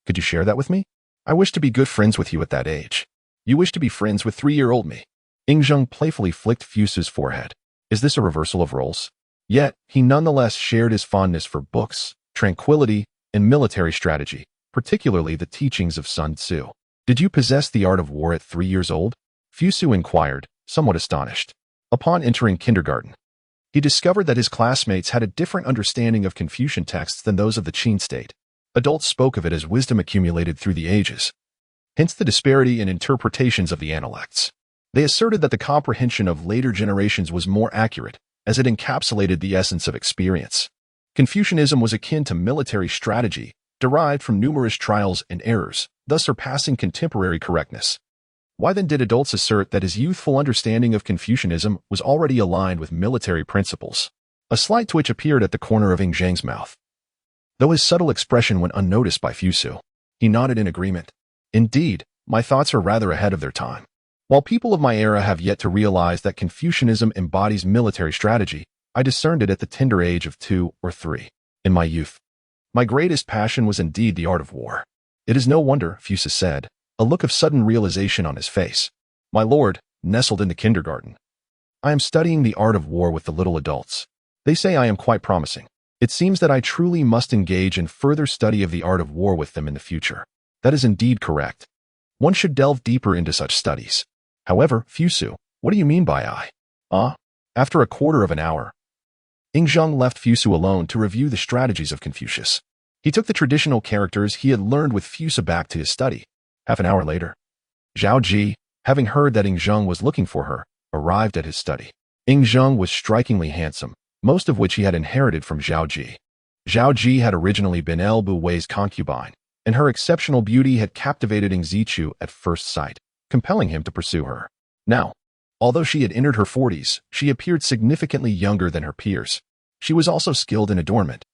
Could you share that with me? I wish to be good friends with you at that age. You wish to be friends with 3-year-old me. Ying Zheng playfully flicked Fusu's forehead. Is this a reversal of roles? Yet, he nonetheless shared his fondness for books, tranquility, and military strategy, particularly the teachings of Sun Tzu. Did you possess the art of war at 3 years old? Fusu inquired, somewhat astonished. Upon entering kindergarten, he discovered that his classmates had a different understanding of Confucian texts than those of the Qin state. Adults spoke of it as wisdom accumulated through the ages. Hence the disparity in interpretations of the analects. They asserted that the comprehension of later generations was more accurate, as it encapsulated the essence of experience. Confucianism was akin to military strategy, derived from numerous trials and errors, thus surpassing contemporary correctness. Why then did adults assert that his youthful understanding of Confucianism was already aligned with military principles? A slight twitch appeared at the corner of Ying Zheng's mouth. Though his subtle expression went unnoticed by Fusu, he nodded in agreement. Indeed, my thoughts are rather ahead of their time. While people of my era have yet to realize that Confucianism embodies military strategy, I discerned it at the tender age of 2 or 3. In my youth, my greatest passion was indeed the art of war. It is no wonder, Fusu said, a look of sudden realization on his face. My lord, nestled in the kindergarten. I am studying the art of war with the little adults. They say I am quite promising. It seems that I truly must engage in further study of the art of war with them in the future. That is indeed correct. One should delve deeper into such studies. However, Fusu, what do you mean by I? After a quarter of an hour, Ying Zheng left Fusu alone to review the strategies of Confucius. He took the traditional characters he had learned with Fusu back to his study. Half an hour later, Zhao Ji, having heard that Ying Zheng was looking for her, arrived at his study. Ying Zheng was strikingly handsome, most of which he had inherited from Zhao Ji. Zhao Ji had originally been El Bu Wei's concubine, and her exceptional beauty had captivated Ying Zichu at first sight, compelling him to pursue her. Now, although she had entered her 40s, she appeared significantly younger than her peers. She was also skilled in adornment,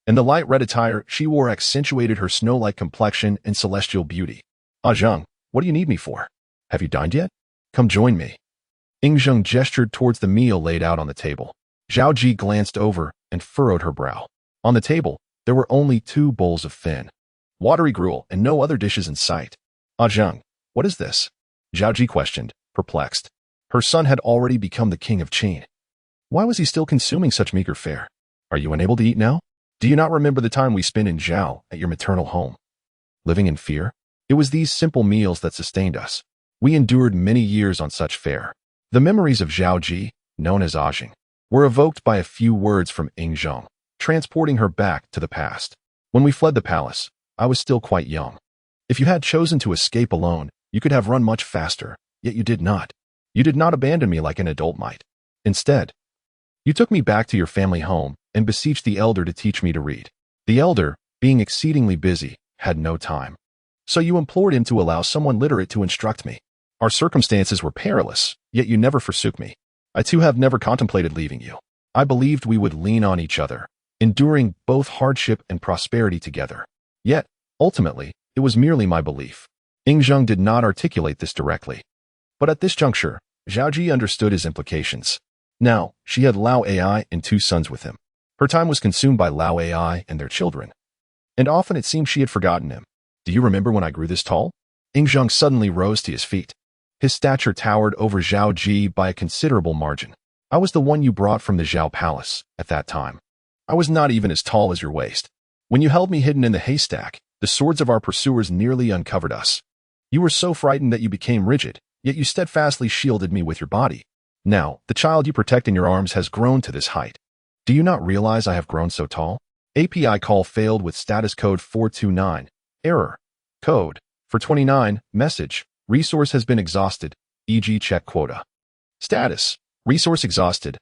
and the light red attire she wore accentuated her snow-like complexion and celestial beauty. Zheng, what do you need me for? Have you dined yet? Come join me. Ying Zheng gestured towards the meal laid out on the table. Zhao Ji glanced over and furrowed her brow. On the table, there were only 2 bowls of thin, watery gruel and no other dishes in sight. Zheng, what is this? Zhao Ji questioned, perplexed. Her son had already become the king of Qin. Why was he still consuming such meager fare? Are you unable to eat now? Do you not remember the time we spent in Zhao at your maternal home? Living in fear? It was these simple meals that sustained us. We endured many years on such fare. The memories of Zhao Ji, known as Zheng, were evoked by a few words from Ying Zheng, transporting her back to the past. When we fled the palace, I was still quite young. If you had chosen to escape alone, you could have run much faster, yet you did not. You did not abandon me like an adult might. Instead, you took me back to your family home and beseeched the elder to teach me to read. The elder, being exceedingly busy, had no time. So you implored him to allow someone literate to instruct me. Our circumstances were perilous, yet you never forsook me. I too have never contemplated leaving you. I believed we would lean on each other, enduring both hardship and prosperity together. Yet, ultimately, it was merely my belief. Ying Zheng did not articulate this directly. But at this juncture, Zhao Ji understood his implications. Now, she had Lao Ai and 2 sons with him. Her time was consumed by Lao Ai and their children. And often it seemed she had forgotten him. Do you remember when I grew this tall? Ying Zheng suddenly rose to his feet. His stature towered over Zhao Ji by a considerable margin. I was the one you brought from the Zhao Palace at that time. I was not even as tall as your waist. When you held me hidden in the haystack, the swords of our pursuers nearly uncovered us. You were so frightened that you became rigid, yet you steadfastly shielded me with your body. Now, the child you protect in your arms has grown to this height. Do you not realize I have grown so tall? API call failed with status code 429. Error. Code. For 29. Message. Resource has been exhausted, e.g. check quota. Status. Resource exhausted.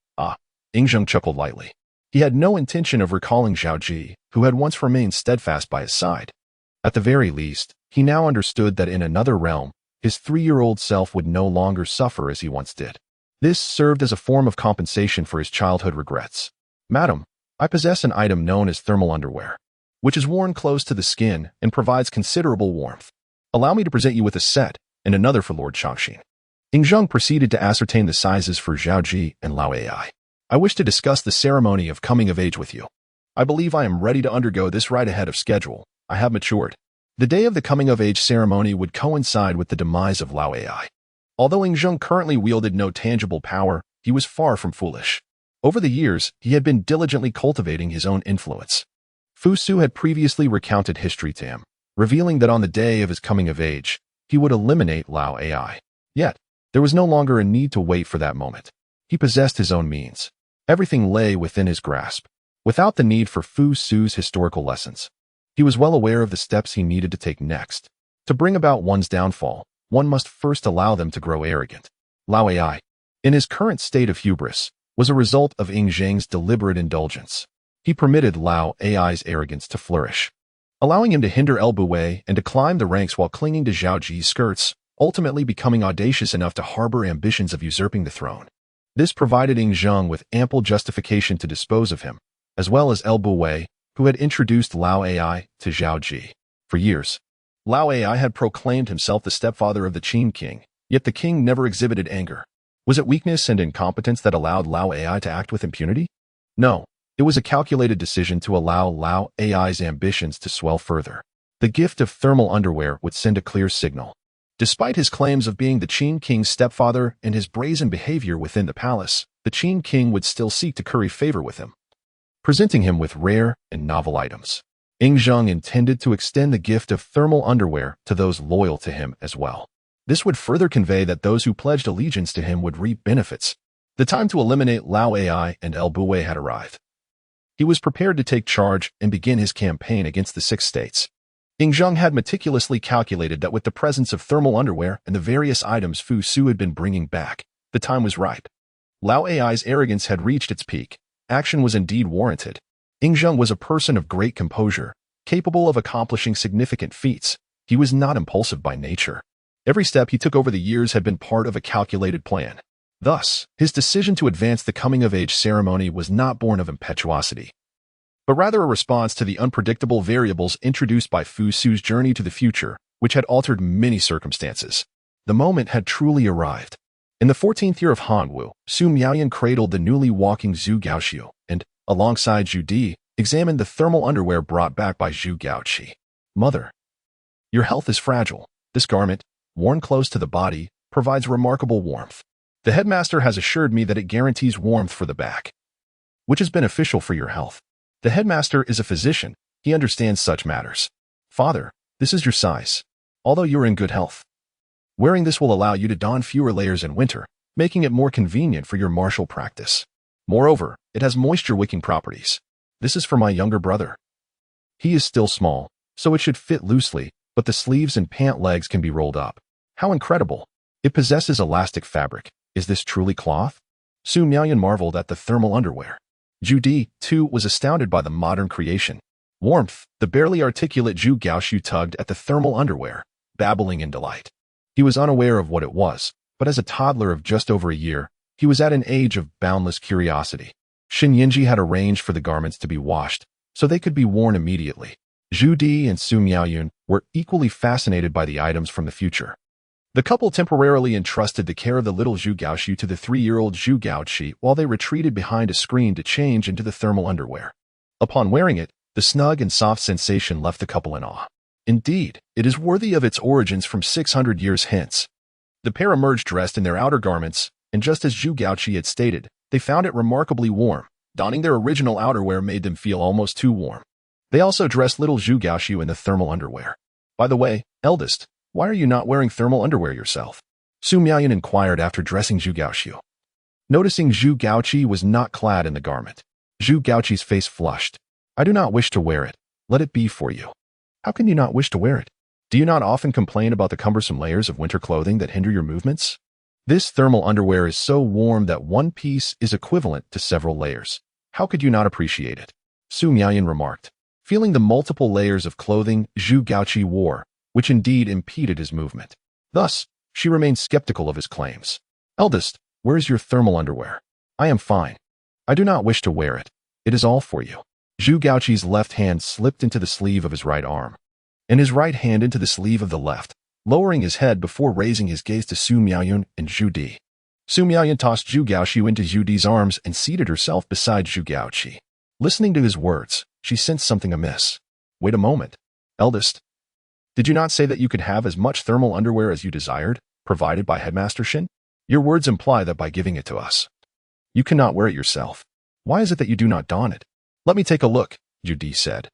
Ying Zheng chuckled lightly. He had no intention of recalling Zhao Ji, who had once remained steadfast by his side. At the very least, he now understood that in another realm, his 3-year-old self would no longer suffer as he once did. This served as a form of compensation for his childhood regrets. Madam, I possess an item known as thermal underwear, which is worn close to the skin and provides considerable warmth. Allow me to present you with a set, and another for Lord Changxin. Ying Zheng proceeded to ascertain the sizes for Zhao Ji and Lao Ai. I wish to discuss the ceremony of coming of age with you. I believe I am ready to undergo this right ahead of schedule. I have matured. The day of the coming of age ceremony would coincide with the demise of Lao Ai. Although Ying Zheng currently wielded no tangible power, he was far from foolish. Over the years, he had been diligently cultivating his own influence. Fusu had previously recounted history to him, revealing that on the day of his coming of age, he would eliminate Lao Ai. Yet, There was no longer a need to wait for that moment. He possessed his own means. Everything lay within his grasp, without the need for Fusu's historical lessons. He was well aware of the steps he needed to take next. To bring about one's downfall, one must first allow them to grow arrogant. Lao Ai, in his current state of hubris, was a result of Ying Zheng's deliberate indulgence. He permitted Lao Ai's arrogance to flourish, allowing him to hinder El Buwei and to climb the ranks while clinging to Zhao Ji's skirts, ultimately becoming audacious enough to harbor ambitions of usurping the throne. This provided Ying Zheng with ample justification to dispose of him, as well as El Buwei, who had introduced Lao Ai to Zhao Ji. For years, Lao Ai had proclaimed himself the stepfather of the Qin king, yet the king never exhibited anger. Was it weakness and incompetence that allowed Lao Ai to act with impunity? No, it was a calculated decision to allow Lao Ai's ambitions to swell further. The gift of thermal underwear would send a clear signal. Despite his claims of being the Qin king's stepfather and his brazen behavior within the palace, the Qin king would still seek to curry favor with him, presenting him with rare and novel items. Ying Zheng intended to extend the gift of thermal underwear to those loyal to him as well. This would further convey that those who pledged allegiance to him would reap benefits. The time to eliminate Lao Ai and El Buwei had arrived. He was prepared to take charge and begin his campaign against the 6 states. Ying Zheng had meticulously calculated that with the presence of thermal underwear and the various items Fusu had been bringing back, the time was ripe. Lao Ai's arrogance had reached its peak. Action was indeed warranted. Ying Zheng was a person of great composure, capable of accomplishing significant feats. He was not impulsive by nature. Every step he took over the years had been part of a calculated plan. Thus, his decision to advance the coming-of-age ceremony was not born of impetuosity, but rather a response to the unpredictable variables introduced by Fusu's journey to the future, which had altered many circumstances. The moment had truly arrived. In the 14th year of Hanwu, Su Miaoyan cradled the newly walking Zhu Gaoxiu and, alongside Zhu Di, examined the thermal underwear brought back by Zhu Gaoqi. Mother, your health is fragile. This garment, worn close to the body, provides remarkable warmth. The headmaster has assured me that it guarantees warmth for the back, which is beneficial for your health. The headmaster is a physician. He understands such matters. Father, this is your size. Although you are in good health, wearing this will allow you to don fewer layers in winter, making it more convenient for your martial practice. Moreover, it has moisture-wicking properties. This is for my younger brother. He is still small, so it should fit loosely, but the sleeves and pant legs can be rolled up. How incredible! It possesses elastic fabric. Is this truly cloth? Su Miaoyan marveled at the thermal underwear. Zhu Di, too, was astounded by the modern creation. Warmth, the barely articulate Zhu Gaoxiu tugged at the thermal underwear, babbling in delight. He was unaware of what it was, but as a toddler of just over a year, he was at an age of boundless curiosity. Xin Yinji had arranged for the garments to be washed, so they could be worn immediately. Zhu Di and Su Miaoyan were equally fascinated by the items from the future. The couple temporarily entrusted the care of the little Zhu Gaoxiu to the 3-year-old Zhu Gaoqi while they retreated behind a screen to change into the thermal underwear. Upon wearing it, the snug and soft sensation left the couple in awe. Indeed, it is worthy of its origins from 600 years hence. The pair emerged dressed in their outer garments, and just as Zhu Gaoqi had stated, they found it remarkably warm. Donning their original outerwear made them feel almost too warm. They also dressed little Zhu Gaoxiu in the thermal underwear. By the way, eldest, why are you not wearing thermal underwear yourself? Su Miaoyan inquired after dressing Zhu Gaoxiu. Noticing Zhu Gaoqi was not clad in the garment, Zhu Gaoqi's face flushed. I do not wish to wear it. Let it be for you. How can you not wish to wear it? Do you not often complain about the cumbersome layers of winter clothing that hinder your movements? This thermal underwear is so warm that one piece is equivalent to several layers. How could you not appreciate it? Su Miaoyan remarked, feeling the multiple layers of clothing Zhu Gaoqi wore, which indeed impeded his movement. Thus, she remained skeptical of his claims. Eldest, where is your thermal underwear? I am fine. I do not wish to wear it. It is all for you. Zhu Gaoqi's left hand slipped into the sleeve of his right arm, and his right hand into the sleeve of the left, lowering his head before raising his gaze to Su Miaoyan and Zhu Di. Su Miaoyan tossed Zhu Gaoxiu into Zhu Di's arms and seated herself beside Zhu Gaoqi. Listening to his words, she sensed something amiss. Wait a moment. Eldest, did you not say that you could have as much thermal underwear as you desired, provided by Headmaster Shin? Your words imply that by giving it to us, you cannot wear it yourself. Why is it that you do not don it? Let me take a look, Zhu Di said,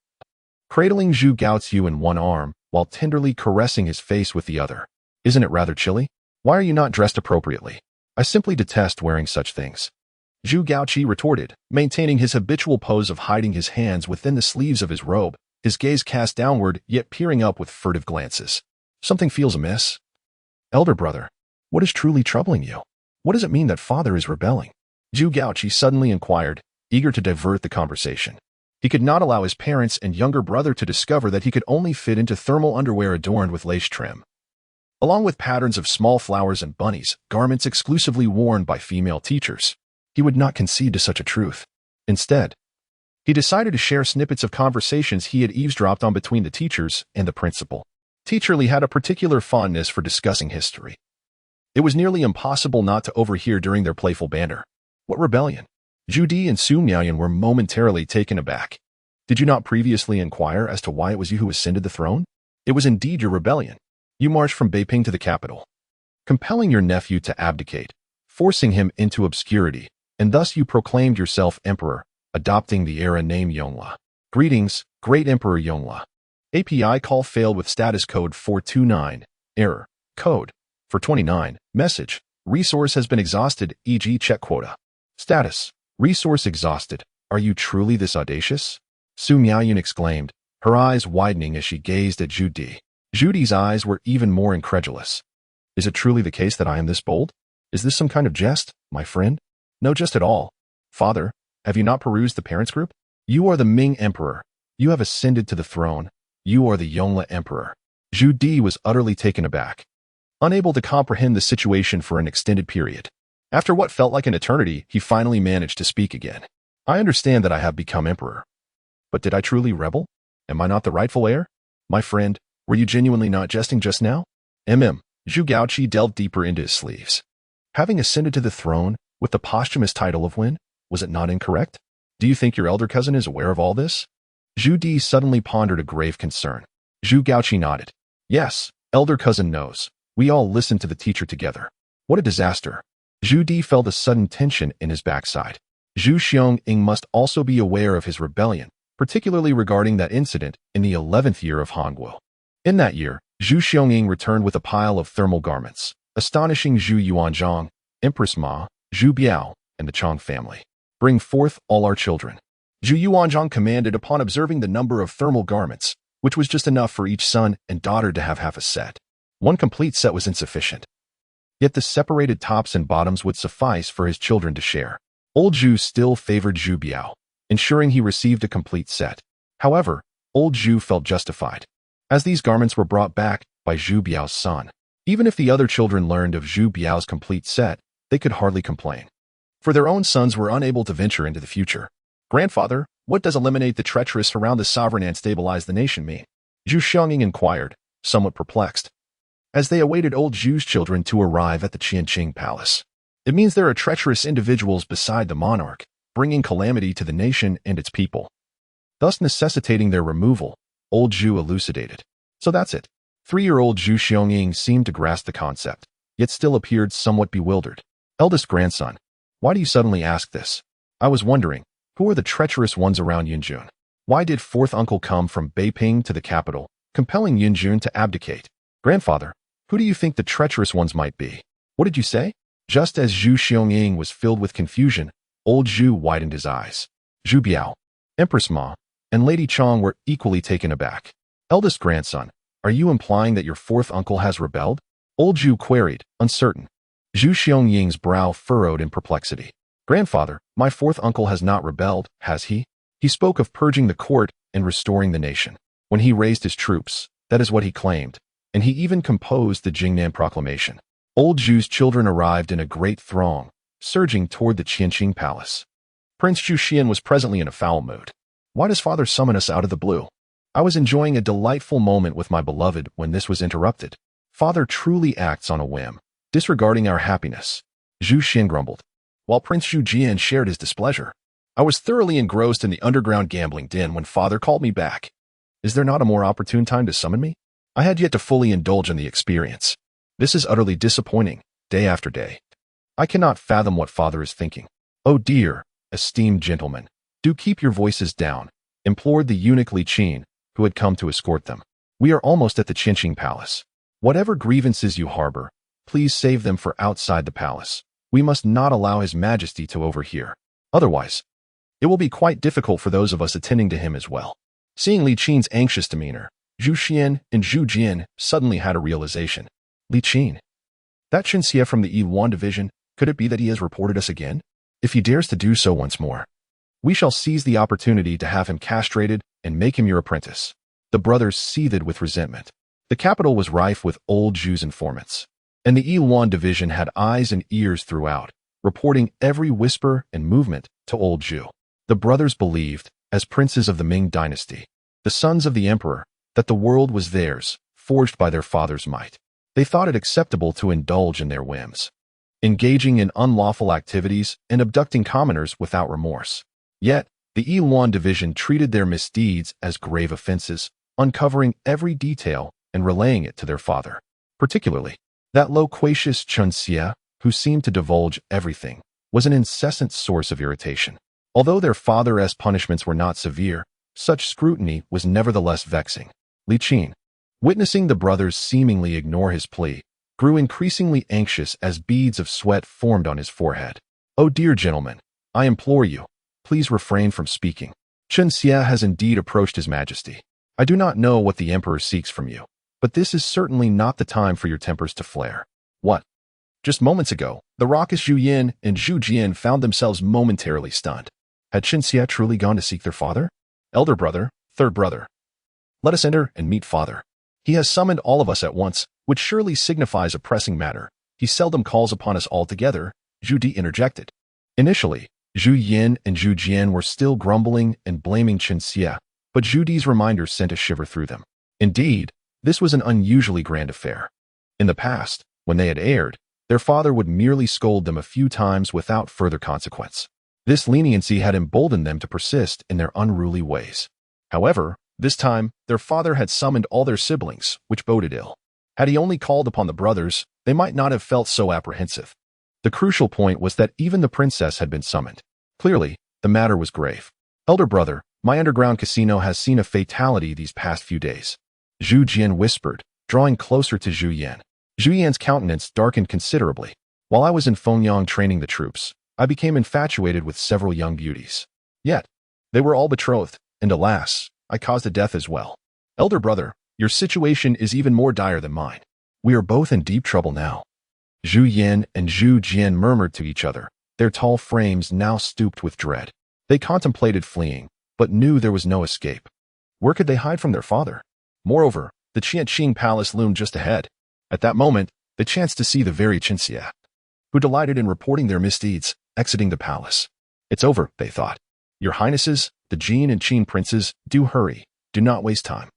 cradling Zhu Gaoxiu in one arm while tenderly caressing his face with the other. Isn't it rather chilly? Why are you not dressed appropriately? I simply detest wearing such things. Zhu Gaoqi retorted, maintaining his habitual pose of hiding his hands within the sleeves of his robe, his gaze cast downward yet peering up with furtive glances. Something feels amiss. Elder brother, what is truly troubling you? What does it mean that father is rebelling? Zhu Gaoqi suddenly inquired, eager to divert the conversation. He could not allow his parents and younger brother to discover that he could only fit into thermal underwear adorned with lace trim, along with patterns of small flowers and bunnies, garments exclusively worn by female teachers. He would not concede to such a truth. Instead, he decided to share snippets of conversations he had eavesdropped on between the teachers and the principal. Teacher Li had a particular fondness for discussing history. It was nearly impossible not to overhear during their playful banter. What rebellion? Zhu Di and Su Miaoyan were momentarily taken aback. Did you not previously inquire as to why it was you who ascended the throne? It was indeed your rebellion. You marched from Beiping to the capital, compelling your nephew to abdicate, forcing him into obscurity, and thus you proclaimed yourself emperor, adopting the era name Yongle. Greetings, Great Emperor Yongle. API call failed with status code 429. Error. Code. 429. Message. Resource has been exhausted, e.g. check quota. Status. Resource exhausted. Are you truly this audacious? Su Miaoyan exclaimed, her eyes widening as she gazed at Zhu Di. Zhu Di's eyes were even more incredulous. Is it truly the case that I am this bold? Is this some kind of jest, my friend? No jest at all. Father, have you not perused the parents' group? You are the Ming Emperor. You have ascended to the throne. You are the Yongle Emperor. Zhu Di was utterly taken aback, unable to comprehend the situation for an extended period. After what felt like an eternity, he finally managed to speak again. I understand that I have become emperor. But did I truly rebel? Am I not the rightful heir? My friend, were you genuinely not jesting just now? Zhu Gaoqi delved deeper into his sleeves. Having ascended to the throne, with the posthumous title of Wen, was it not incorrect? Do you think your elder cousin is aware of all this? Zhu Di suddenly pondered a grave concern. Zhu Gaoqi nodded. Yes, elder cousin knows. We all listened to the teacher together. What a disaster. Zhu Di felt a sudden tension in his backside. Zhu Xiong-ing must also be aware of his rebellion, particularly regarding that incident in the 11th year of Hangguo. In that year, Zhu Xiong-ing returned with a pile of thermal garments, astonishing Zhu Yuanzhang, Empress Ma, Zhu Biao, and the Chang family. Bring forth all our children. Zhu Yuanzhang commanded upon observing the number of thermal garments, which was just enough for each son and daughter to have half a set. One complete set was insufficient. Yet the separated tops and bottoms would suffice for his children to share. Old Zhu still favored Zhu Biao, ensuring he received a complete set. However, old Zhu felt justified, as these garments were brought back by Zhu Biao's son. Even if the other children learned of Zhu Biao's complete set, they could hardly complain, for their own sons were unable to venture into the future. Grandfather, what does eliminate the treacherous around the sovereign and stabilize the nation mean? Zhu Xionging inquired, somewhat perplexed, as they awaited old Zhu's children to arrive at the Qianqing Palace. It means there are treacherous individuals beside the monarch, bringing calamity to the nation and its people, thus necessitating their removal, old Zhu elucidated. So that's it. 3-year-old Zhu Xionging seemed to grasp the concept, yet still appeared somewhat bewildered. Eldest grandson, why do you suddenly ask this? I was wondering, who are the treacherous ones around Yunjun? Why did fourth uncle come from Beiping to the capital, compelling Yunjun to abdicate? Grandfather, who do you think the treacherous ones might be? What did you say? Just as Zhu Xionging was filled with confusion, old Zhu widened his eyes. Zhu Biao, Empress Ma, and Lady Chang were equally taken aback. Eldest grandson, are you implying that your fourth uncle has rebelled? Old Zhu queried, uncertain. Zhu Xionging's brow furrowed in perplexity. Grandfather, my fourth uncle has not rebelled, has he? He spoke of purging the court and restoring the nation. When he raised his troops, that is what he claimed, and he even composed the Jingnan Proclamation. Old Zhu's children arrived in a great throng, surging toward the Qianqing Palace. Prince Zhu Xian was presently in a foul mood. Why does father summon us out of the blue? I was enjoying a delightful moment with my beloved when this was interrupted. Father truly acts on a whim, disregarding our happiness. Zhu Xian grumbled, while Prince Zhu Jian shared his displeasure. I was thoroughly engrossed in the underground gambling den when father called me back. Is there not a more opportune time to summon me? I had yet to fully indulge in the experience. This is utterly disappointing, day after day. I cannot fathom what father is thinking. Oh dear, esteemed gentlemen, do keep your voices down, implored the eunuch Li Qin, who had come to escort them. We are almost at the Qianqing Palace. Whatever grievances you harbor, Please save them for outside the palace. We must not allow His Majesty to overhear. Otherwise, it will be quite difficult for those of us attending to him as well. Seeing Li Qin's anxious demeanor, Zhu Xian and Zhu Jian suddenly had a realization. Li Qin? That Xie from the Yuan division, could it be that he has reported us again? If he dares to do so once more, we shall seize the opportunity to have him castrated and make him your apprentice. The brothers seethed with resentment. The capital was rife with old Zhu's informants, and the Yuan division had eyes and ears throughout, reporting every whisper and movement to old Zhu. The brothers believed, as princes of the Ming dynasty, the sons of the emperor, that the world was theirs, forged by their father's might. They thought it acceptable to indulge in their whims, engaging in unlawful activities and abducting commoners without remorse. Yet, the Yuan division treated their misdeeds as grave offenses, uncovering every detail and relaying it to their father. Particularly, that loquacious Xie, who seemed to divulge everything, was an incessant source of irritation. Although their father's punishments were not severe, such scrutiny was nevertheless vexing. Li Qin, witnessing the brothers seemingly ignore his plea, grew increasingly anxious as beads of sweat formed on his forehead. "Oh dear gentlemen, I implore you, please refrain from speaking. Xie has indeed approached His Majesty. I do not know what the emperor seeks from you, but this is certainly not the time for your tempers to flare." What? Just moments ago, the raucous Zhu Yin and Zhu Jian found themselves momentarily stunned. Had Xie truly gone to seek their father? Elder brother, third brother. Let us enter and meet father. He has summoned all of us at once, which surely signifies a pressing matter. He seldom calls upon us all together, Zhu Di interjected. Initially, Zhu Yin and Zhu Jian were still grumbling and blaming Xie, but Zhu Di's reminder sent a shiver through them. Indeed, this was an unusually grand affair. In the past, when they had erred, their father would merely scold them a few times without further consequence. This leniency had emboldened them to persist in their unruly ways. However, this time, their father had summoned all their siblings, which boded ill. Had he only called upon the brothers, they might not have felt so apprehensive. The crucial point was that even the princess had been summoned. Clearly, the matter was grave. "Elder brother, my underground casino has seen a fatality these past few days," Zhu Jian whispered, drawing closer to Zhu Yan. Zhu Yan's countenance darkened considerably. "While I was in Fengyang training the troops, I became infatuated with several young beauties. Yet, they were all betrothed, and alas, I caused a death as well. Elder brother, your situation is even more dire than mine. We are both in deep trouble now." Zhu Yan and Zhu Jian murmured to each other, their tall frames now stooped with dread. They contemplated fleeing, but knew there was no escape. Where could they hide from their father? Moreover, the Qianqing Palace loomed just ahead. At that moment, they chanced to see the very Xie, who delighted in reporting their misdeeds, exiting the palace. "It's over," they thought. "Your Highnesses, the Jin and Qin princes, do hurry. Do not waste time."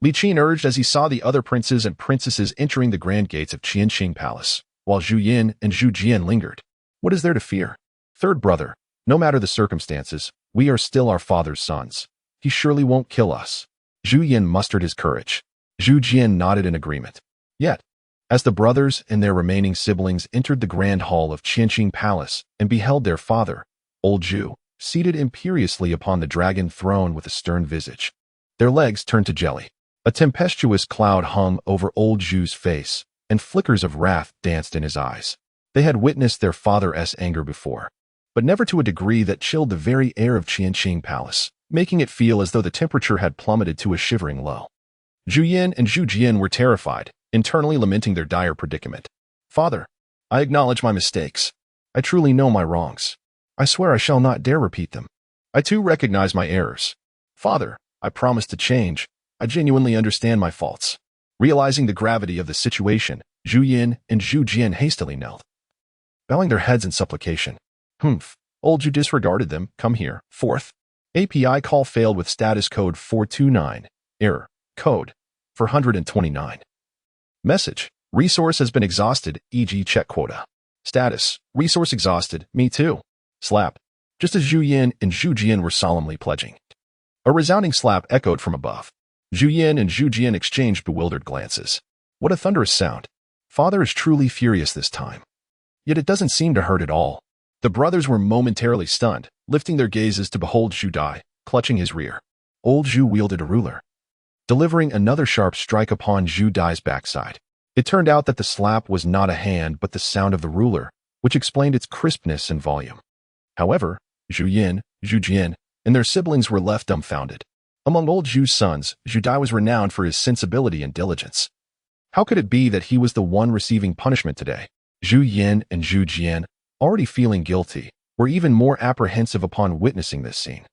Li Qin urged as he saw the other princes and princesses entering the grand gates of Qianqing Palace, while Zhu Yin and Zhu Jian lingered. "What is there to fear? Third brother, no matter the circumstances, we are still our father's sons. He surely won't kill us." Zhu Yin mustered his courage. Zhu Jian nodded in agreement. Yet, as the brothers and their remaining siblings entered the grand hall of Qianqing Palace and beheld their father, old Zhu, seated imperiously upon the dragon throne with a stern visage, their legs turned to jelly. A tempestuous cloud hung over old Zhu's face, and flickers of wrath danced in his eyes. They had witnessed their father's anger before, but never to a degree that chilled the very air of Qianqing Palace, making it feel as though the temperature had plummeted to a shivering low. Zhu Yin and Zhu Jian were terrified, internally lamenting their dire predicament. "Father, I acknowledge my mistakes. I truly know my wrongs. I swear I shall not dare repeat them. I too recognize my errors. Father, I promise to change. I genuinely understand my faults." Realizing the gravity of the situation, Zhu Yin and Zhu Jian hastily knelt, bowing their heads in supplication. "Humph, old Zhu disregarded them. Come here." Fourth, API call failed with status code 429. Error. Code 429. Message. Resource has been exhausted, e.g. check quota. Status. Resource exhausted. Me too. Slap. Just as Zhu Yin and Zhu Jian were solemnly pledging. A resounding slap echoed from above. Zhu Yin and Zhu Jian exchanged bewildered glances. What a thunderous sound. Father is truly furious this time. Yet it doesn't seem to hurt at all. The brothers were momentarily stunned, lifting their gazes to behold Zhu Dai, clutching his rear. Old Zhu wielded a ruler, delivering another sharp strike upon Zhu Dai's backside. It turned out that the slap was not a hand but the sound of the ruler, which explained its crispness and volume. However, Zhu Yin, Zhu Jian, and their siblings were left dumbfounded. Among old Zhu's sons, Zhu Dai was renowned for his sensibility and diligence. How could it be that he was the one receiving punishment today? Zhu Yin and Zhu Jian, already feeling guilty, were even more apprehensive upon witnessing this scene.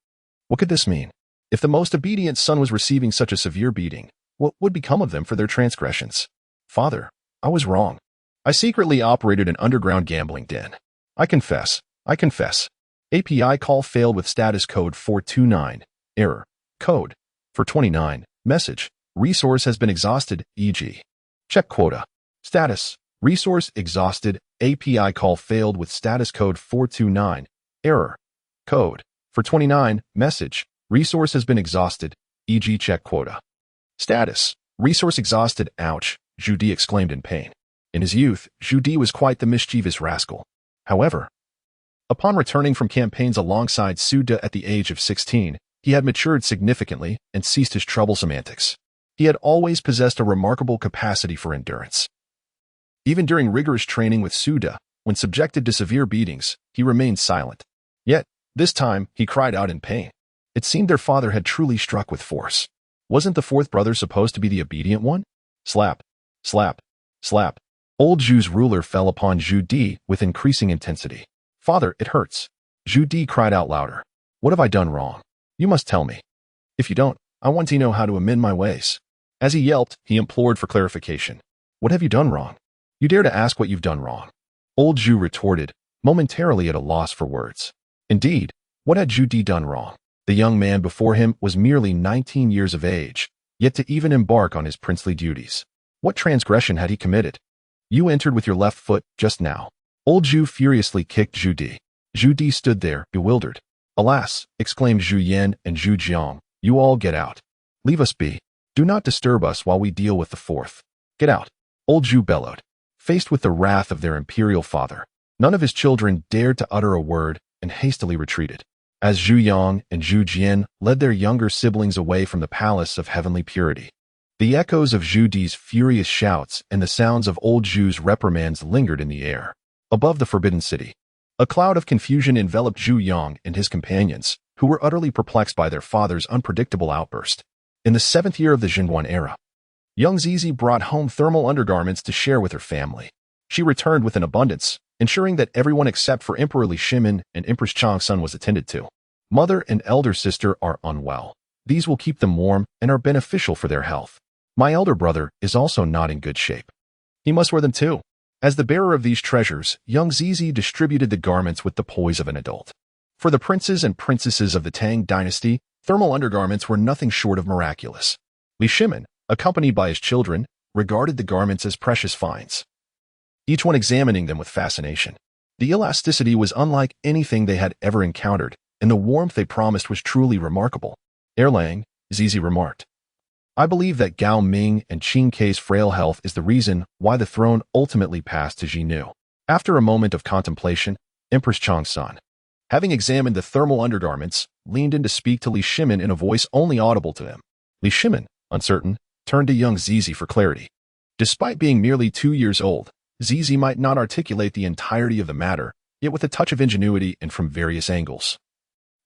What could this mean? If the most obedient son was receiving such a severe beating, what would become of them for their transgressions? Father, I was wrong. I secretly operated an underground gambling den. I confess. API call failed with status code 429. Error. Code. For 29. Message. Resource has been exhausted, e.g. Check quota. Status. Resource exhausted. API call failed with status code 429. Error. Code. For 29. Message. Resource has been exhausted, e.g. check quota. Status. Resource exhausted. Ouch, Zhu Di exclaimed in pain. In his youth, Zhu Di was quite the mischievous rascal. However, upon returning from campaigns alongside Su De at the age of 16, he had matured significantly and ceased his troublesome antics. He had always possessed a remarkable capacity for endurance. Even during rigorous training with Su De, when subjected to severe beatings, he remained silent. Yet, this time, he cried out in pain. It seemed their father had truly struck with force. Wasn't the fourth brother supposed to be the obedient one? Slap, slap, slap. Old Zhu's ruler fell upon Zhu Di with increasing intensity. Father, it hurts. Zhu Di cried out louder. What have I done wrong? You must tell me. If you don't, I want to know how to amend my ways. As he yelped, he implored for clarification. What have you done wrong? You dare to ask what you've done wrong? Old Zhu retorted, momentarily at a loss for words. Indeed, what had Zhu Di done wrong? The young man before him was merely 19 years of age, yet to even embark on his princely duties. What transgression had he committed? You entered with your left foot just now. Old Zhu furiously kicked Zhu Di. Zhu Di stood there, bewildered. Alas, exclaimed Zhu Yan and Zhu Jiang, you all get out. Leave us be. Do not disturb us while we deal with the fourth. Get out. Old Zhu bellowed. Faced with the wrath of their imperial father, none of his children dared to utter a word and hastily retreated. As Zhu Yang and Zhu Jian led their younger siblings away from the palace of heavenly purity, the echoes of Zhu Di's furious shouts and the sounds of old Zhu's reprimands lingered in the air. Above the forbidden city, a cloud of confusion enveloped Zhu Yang and his companions, who were utterly perplexed by their father's unpredictable outburst. In the 7th year of the Jingguan era, young Sizi brought home thermal undergarments to share with her family. She returned with an abundance, ensuring that everyone except for Emperor Li Shimin and Empress Changsun was attended to. Mother and elder sister are unwell. These will keep them warm and are beneficial for their health. My elder brother is also not in good shape. He must wear them too. As the bearer of these treasures, young Sizi distributed the garments with the poise of an adult. For the princes and princesses of the Tang dynasty, thermal undergarments were nothing short of miraculous. Li Shimin, accompanied by his children, regarded the garments as precious finds, each one examining them with fascination. The elasticity was unlike anything they had ever encountered, and the warmth they promised was truly remarkable. Erlang, Sizi remarked. I believe that Gao Ming and Qin Kei's frail health is the reason why the throne ultimately passed to Jinu. After a moment of contemplation, Empress Changsun, having examined the thermal undergarments, leaned in to speak to Li Shimin in a voice only audible to him. Li Shimin, uncertain, turned to young Sizi for clarity. Despite being merely 2 years old, Sizi might not articulate the entirety of the matter, yet with a touch of ingenuity and from various angles,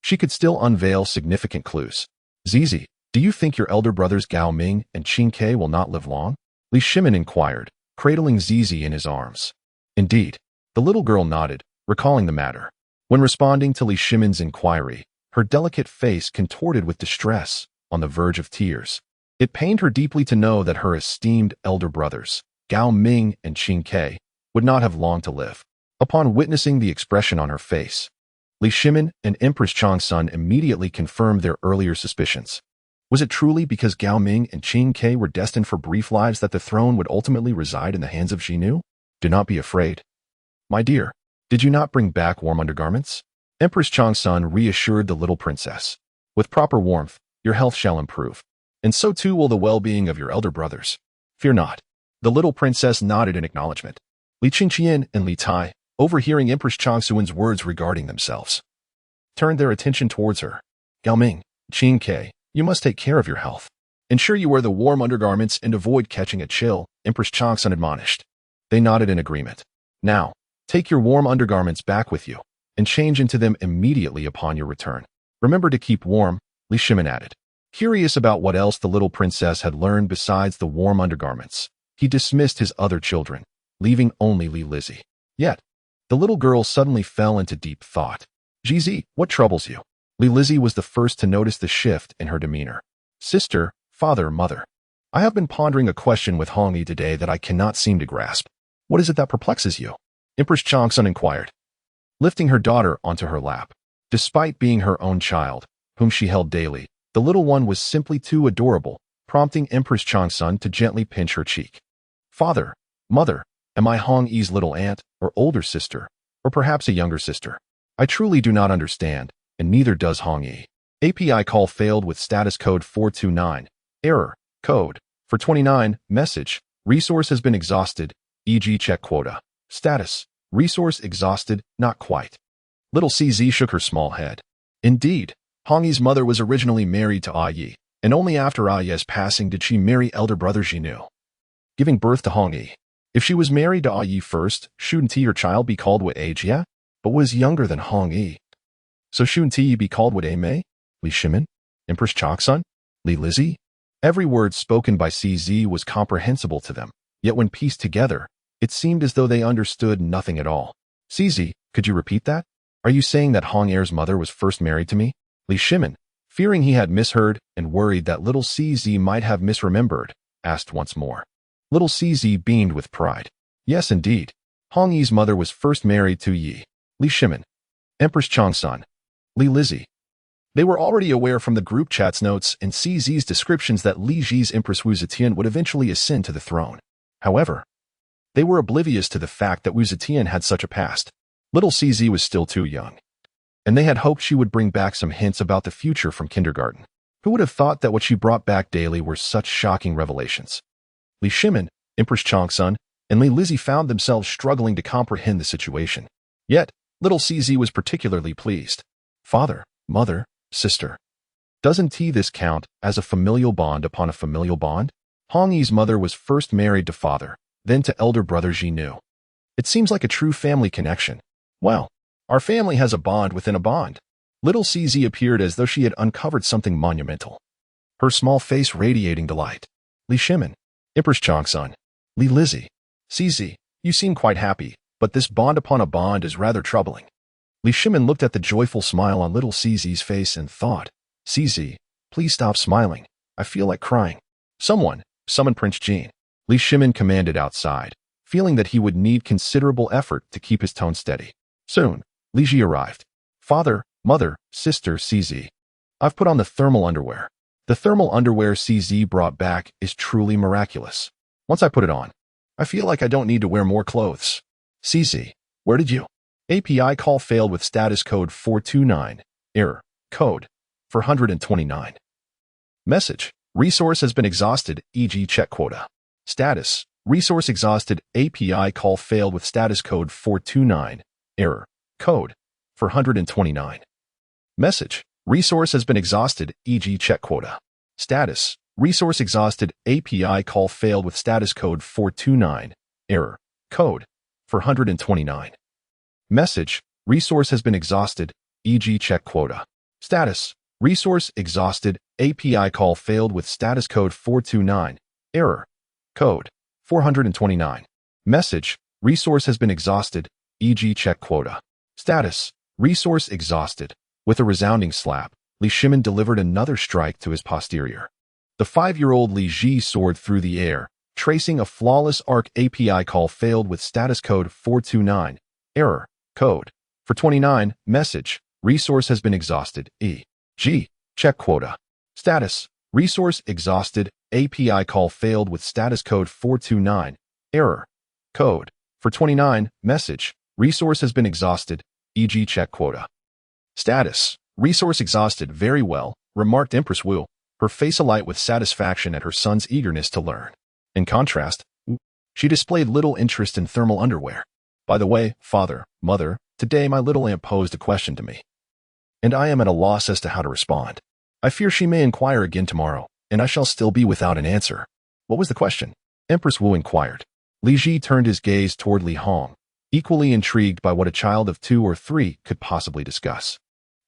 she could still unveil significant clues. Sizi, do you think your elder brothers Gao Ming and Qin Kei will not live long? Li Shimin inquired, cradling Sizi in his arms. Indeed, the little girl nodded, recalling the matter. When responding to Li Shimin's inquiry, her delicate face contorted with distress, on the verge of tears. It pained her deeply to know that her esteemed elder brothers, Gao Ming and Qin Kei, would not have long to live. Upon witnessing the expression on her face, Li Shimin and Empress Changsun immediately confirmed their earlier suspicions. Was it truly because Gao Ming and Qin Kei were destined for brief lives that the throne would ultimately reside in the hands of Jinu? Do not be afraid. My dear, did you not bring back warm undergarments? Empress Changsun reassured the little princess. With proper warmth, your health shall improve, and so too will the well-being of your elder brothers. Fear not. The little princess nodded in acknowledgement. Li Qingqian and Li Tai, overhearing Empress Changsun's words regarding themselves, turned their attention towards her. Gao Ming, Qin Kei, you must take care of your health. Ensure you wear the warm undergarments and avoid catching a chill, Empress Changsun admonished. They nodded in agreement. Now, take your warm undergarments back with you, and change into them immediately upon your return. Remember to keep warm, Li Shimin added. Curious about what else the little princess had learned besides the warm undergarments, he dismissed his other children, leaving only Li Lizzie. Yet, the little girl suddenly fell into deep thought. Sizi, what troubles you? Li Lizzie was the first to notice the shift in her demeanor. Sister, father, mother. I have been pondering a question with Hong Yi today that I cannot seem to grasp. What is it that perplexes you? Empress Changsun inquired, lifting her daughter onto her lap. Despite being her own child, whom she held daily, the little one was simply too adorable, prompting Empress Changsun to gently pinch her cheek. Father, mother, am I Hong Yi's little aunt, or older sister, or perhaps a younger sister? I truly do not understand, and neither does Hong Yi. API call failed with status code 429. Error. Code. For 29. Message. Resource has been exhausted, e.g. check quota. Status. Resource exhausted, not quite. Little Sizi shook her small head. Indeed, Hong Yi's mother was originally married to Yi, and only after Yi's passing did she marry elder brother Jinu, giving birth to Hong Yi. If she was married to Yi first, shouldn't your child be called what age, yeah? But was younger than Hong Yi. So shouldn't he be called what Mei? Li Shimin? Empress Changsun? Li Lizzie? Every word spoken by Sizi was comprehensible to them, yet when pieced together, it seemed as though they understood nothing at all. Sizi, could you repeat that? Are you saying that Hong Er's mother was first married to me? Li Shimin, fearing he had misheard and worried that little Sizi might have misremembered, asked once more. Little Sizi beamed with pride. Yes, indeed. Hong Yi's mother was first married to Yi. Li Shimin. Empress Changsun. Li Lizzie. They were already aware from the group chat's notes and Sizi's descriptions that Li Ji's Empress Wu Zetian would eventually ascend to the throne. However, they were oblivious to the fact that Wu Zetian had such a past. Little Sizi was still too young, and they had hoped she would bring back some hints about the future from kindergarten. Who would have thought that what she brought back daily were such shocking revelations? Li Shimin, Empress Changsun, and Li Lizzie found themselves struggling to comprehend the situation. Yet, little Sizi was particularly pleased. Father, mother, sister. Doesn't this count as a familial bond upon a familial bond? Hong Yi's mother was first married to father, then to elder brother Jinu. It seems like a true family connection. Well, our family has a bond within a bond. Little Sizi appeared as though she had uncovered something monumental, her small face radiating delight. Li Shimin, Empress Changsun, Li Lizzie, Sizi, you seem quite happy, but this bond upon a bond is rather troubling. Li Shimin looked at the joyful smile on little Sizi's face and thought, Sizi, please stop smiling. I feel like crying. Someone, summon Prince Jean. Li Shimin commanded outside, feeling that he would need considerable effort to keep his tone steady. Soon, Li Ji arrived. Father, mother, sister, Sizi. I've put on the thermal underwear. The thermal underwear Sizi brought back is truly miraculous. Once I put it on, I feel like I don't need to wear more clothes. Sizi, where did you? API call failed with status code 429. Error. Code. 429. Message. Resource has been exhausted, e.g. check quota. Status. Resource exhausted. API call failed with status code 429. Error. Code. 429. Message. Resource has been exhausted, e.g. check quota. Status. Resource exhausted. API call failed with status code 429. Error. Code. 429. Message. Resource has been exhausted, e.g. check quota. Status. Resource exhausted. API call failed with status code 429. Error. Code. 429. Message. Resource has been exhausted, e.g. check quota. Status. Resource exhausted. With a resounding slap, Li Shimin delivered another strike to his posterior. The 5-year-old Li Ji soared through the air, tracing a flawless arc. API call failed with status code 429. Error. Code. For 29. Message. Resource has been exhausted. E.g. check quota. Status. Resource exhausted. API call failed with status code 429. Error. Code. For 29. Message. Resource has been exhausted. E.g. check quota. Status. Resource exhausted. Very well, remarked Empress Wu, her face alight with satisfaction at her son's eagerness to learn. In contrast, she displayed little interest in thermal underwear. By the way, father, mother, today my little aunt posed a question to me, and I am at a loss as to how to respond. I fear she may inquire again tomorrow, and I shall still be without an answer. What was the question? Empress Wu inquired. Li Ji turned his gaze toward Li Hong, equally intrigued by what a child of 2 or 3 could possibly discuss.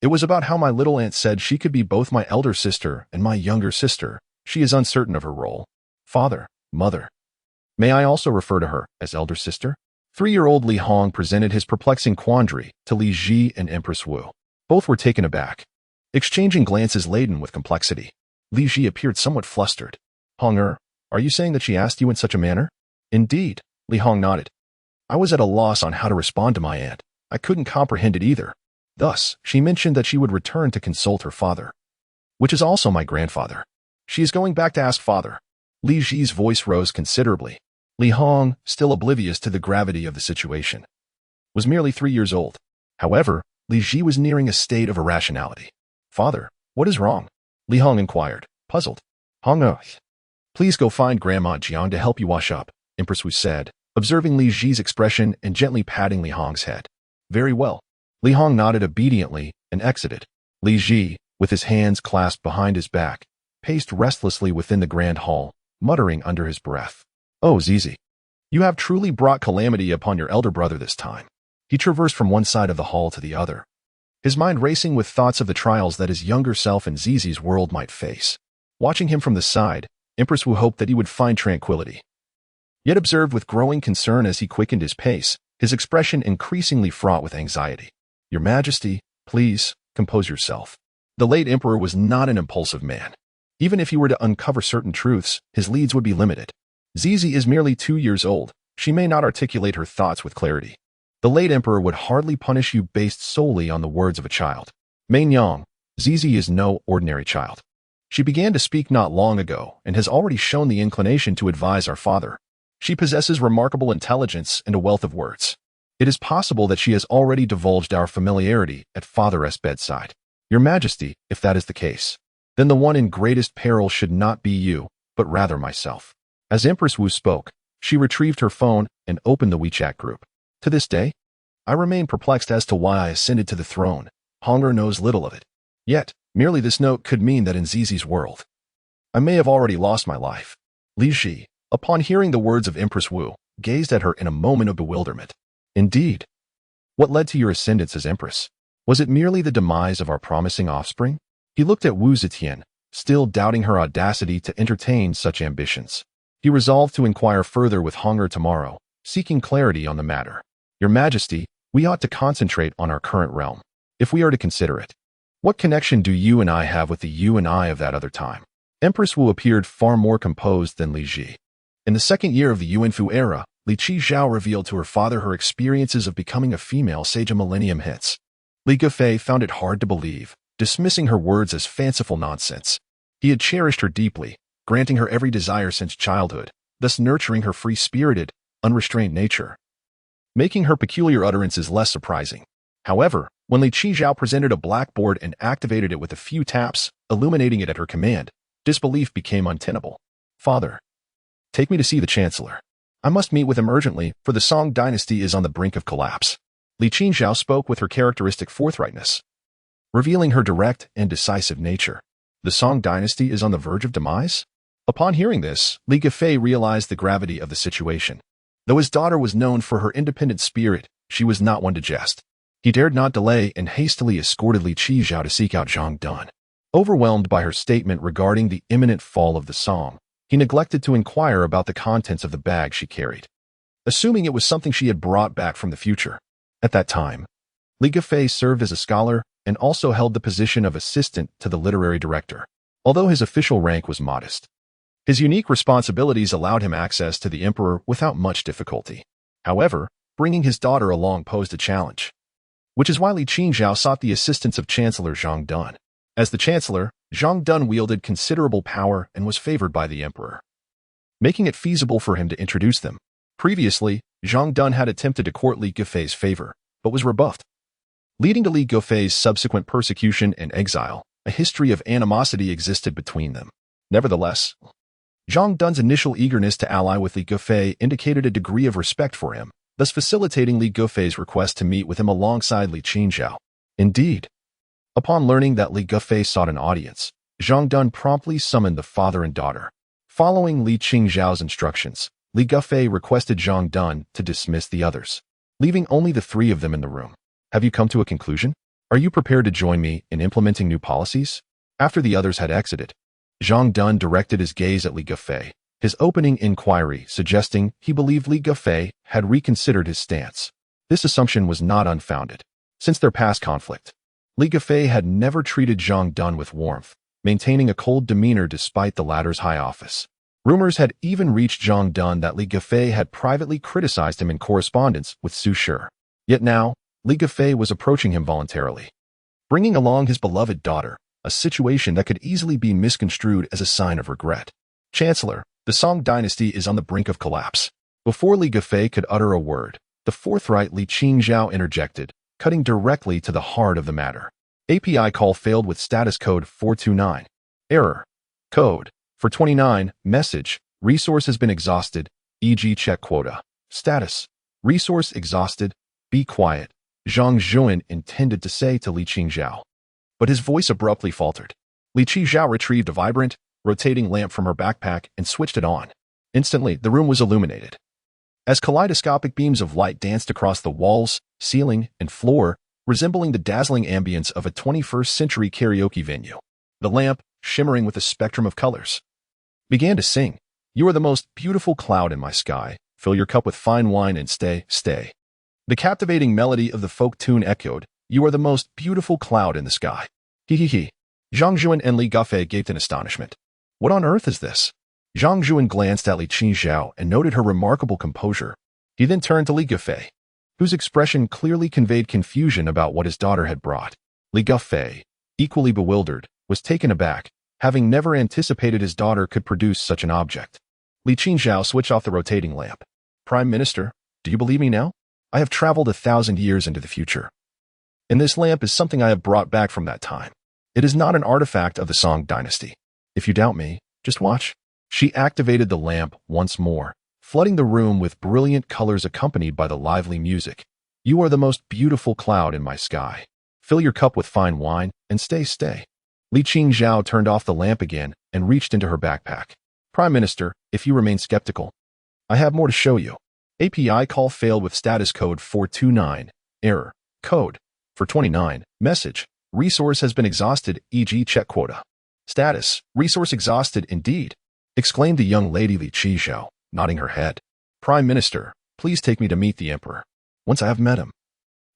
It was about how my little aunt said she could be both my elder sister and my younger sister. She is uncertain of her role. Father, mother. May I also refer to her as elder sister? 3-year-old Li Hong presented his perplexing quandary to Li Ji and Empress Wu. Both were taken aback, exchanging glances laden with complexity. Li Ji appeared somewhat flustered. Hong-er, are you saying that she asked you in such a manner? Indeed, Li Hong nodded. I was at a loss on how to respond to my aunt. I couldn't comprehend it either. Thus, she mentioned that she would return to consult her father, which is also my grandfather. She is going back to ask father. Li Ji's voice rose considerably. Li Hong, still oblivious to the gravity of the situation, was merely 3 years old. However, Li Ji was nearing a state of irrationality. Father, what is wrong? Li Hong inquired, puzzled. Hong, please go find Grandma Jiang to help you wash up, Empress Wu said, observing Li Ji's expression and gently patting Li Hong's head. Very well. Li Hong nodded obediently and exited. Li Ji, with his hands clasped behind his back, paced restlessly within the grand hall, muttering under his breath. Oh, Sizi, you have truly brought calamity upon your elder brother this time. He traversed from one side of the hall to the other, his mind racing with thoughts of the trials that his younger self and Sizi's world might face. Watching him from the side, Empress Wu hoped that he would find tranquility, yet observed with growing concern as he quickened his pace, his expression increasingly fraught with anxiety. Your Majesty, please, compose yourself. The late emperor was not an impulsive man. Even if he were to uncover certain truths, his leads would be limited. Sizi is merely 2 years old. She may not articulate her thoughts with clarity. The late emperor would hardly punish you based solely on the words of a child. Main Yang, Sizi is no ordinary child. She began to speak not long ago and has already shown the inclination to advise our father. She possesses remarkable intelligence and a wealth of words. It is possible that she has already divulged our familiarity at Father's bedside. Your Majesty, if that is the case, then the one in greatest peril should not be you, but rather myself. As Empress Wu spoke, she retrieved her phone and opened the WeChat group. To this day, I remain perplexed as to why I ascended to the throne. Hong-er knows little of it. Yet, merely this note could mean that in Zizi's world, I may have already lost my life. Li Ji, upon hearing the words of Empress Wu, gazed at her in a moment of bewilderment. Indeed. What led to your ascendance as empress? Was it merely the demise of our promising offspring? He looked at Wu Zetian, still doubting her audacity to entertain such ambitions. He resolved to inquire further with Hong-er tomorrow, seeking clarity on the matter. Your Majesty, we ought to concentrate on our current realm, if we are to consider it. What connection do you and I have with the you and I of that other time? Empress Wu appeared far more composed than Li Ji. In the second year of the Yuanfu era, Li Qizhao revealed to her father her experiences of becoming a female sage a millennium hence. Li Gefei found it hard to believe, dismissing her words as fanciful nonsense. He had cherished her deeply, granting her every desire since childhood, thus nurturing her free-spirited, unrestrained nature, making her peculiar utterances less surprising. However, when Li Qizhao presented a blackboard and activated it with a few taps, illuminating it at her command, disbelief became untenable. Father, take me to see the Chancellor. I must meet with him urgently, for the Song dynasty is on the brink of collapse. Li Qizhao spoke with her characteristic forthrightness, revealing her direct and decisive nature. The Song dynasty is on the verge of demise? Upon hearing this, Li Gefei realized the gravity of the situation. Though his daughter was known for her independent spirit, she was not one to jest. He dared not delay and hastily escorted Li Qizhao to seek out Zhang Dun. Overwhelmed by her statement regarding the imminent fall of the Song, he neglected to inquire about the contents of the bag she carried, assuming it was something she had brought back from the future. At that time, Li Gefei served as a scholar and also held the position of assistant to the literary director. Although his official rank was modest, his unique responsibilities allowed him access to the emperor without much difficulty. However, bringing his daughter along posed a challenge, which is why Li Qingzhao sought the assistance of Chancellor Zhang Dun. As the Chancellor, Zhang Dun wielded considerable power and was favored by the emperor, making it feasible for him to introduce them. Previously, Zhang Dun had attempted to court Li Gefei's favor, but was rebuffed, leading to Li Gefei's subsequent persecution and exile. A history of animosity existed between them. Nevertheless, Zhang Dun's initial eagerness to ally with Li Gefei indicated a degree of respect for him, thus facilitating Li Gefei's request to meet with him alongside Li Qingzhao. Indeed, upon learning that Li Gefei sought an audience, Zhang Dun promptly summoned the father and daughter. Following Li Qingzhao's instructions, Li Gufei requested Zhang Dun to dismiss the others, leaving only the three of them in the room. Have you come to a conclusion? Are you prepared to join me in implementing new policies? After the others had exited, Zhang Dun directed his gaze at Li Gufei, his opening inquiry suggesting he believed Li Gufei had reconsidered his stance. This assumption was not unfounded. Since their past conflict, Li Gufei had never treated Zhang Dun with warmth, maintaining a cold demeanor despite the latter's high office. Rumors had even reached Zhang Dun that Li Gufei had privately criticized him in correspondence with Su Shi. Yet now, Li Gufei was approaching him voluntarily, bringing along his beloved daughter, a situation that could easily be misconstrued as a sign of regret. Chancellor, the Song dynasty is on the brink of collapse. Before Li Gufei could utter a word, the forthright Li Qingzhao interjected, cutting directly to the heart of the matter. API call failed with status code 429. Error. Code. For 29, message. Resource has been exhausted, e.g. check quota. Status. Resource exhausted. Be quiet. Zhang Zhuan intended to say to Li Qingzhao, but his voice abruptly faltered. Li Qingzhao retrieved a vibrant, rotating lamp from her backpack and switched it on. Instantly, the room was illuminated. As kaleidoscopic beams of light danced across the walls, ceiling, and floor, resembling the dazzling ambience of a 21st-century karaoke venue, the lamp, shimmering with a spectrum of colors, began to sing. You are the most beautiful cloud in my sky. Fill your cup with fine wine and stay, stay. The captivating melody of the folk tune echoed. You are the most beautiful cloud in the sky. He he he. Zhang Zhuan and Li Gufei gaped in astonishment. What on earth is this? Zhang Zhuan glanced at Li Qingzhao and noted her remarkable composure. He then turned to Li Gufei, whose expression clearly conveyed confusion about what his daughter had brought. Li Gufei, equally bewildered, was taken aback, having never anticipated his daughter could produce such an object. Li Qingzhao switched off the rotating lamp. Prime Minister, do you believe me now? I have traveled 1,000 years into the future, and this lamp is something I have brought back from that time. It is not an artifact of the Song dynasty. If you doubt me, just watch. She activated the lamp once more, flooding the room with brilliant colors accompanied by the lively music. You are the most beautiful cloud in my sky. Fill your cup with fine wine and stay, stay. Li Qingzhao turned off the lamp again and reached into her backpack. Prime Minister, if you remain skeptical, I have more to show you. API call failed with status code 429. Error. Code. For 29. Message. Resource has been exhausted, e.g. check quota. Status. Resource exhausted indeed, exclaimed the young lady Li Qingzhao, nodding her head. Prime Minister, please take me to meet the Emperor. Once I have met him,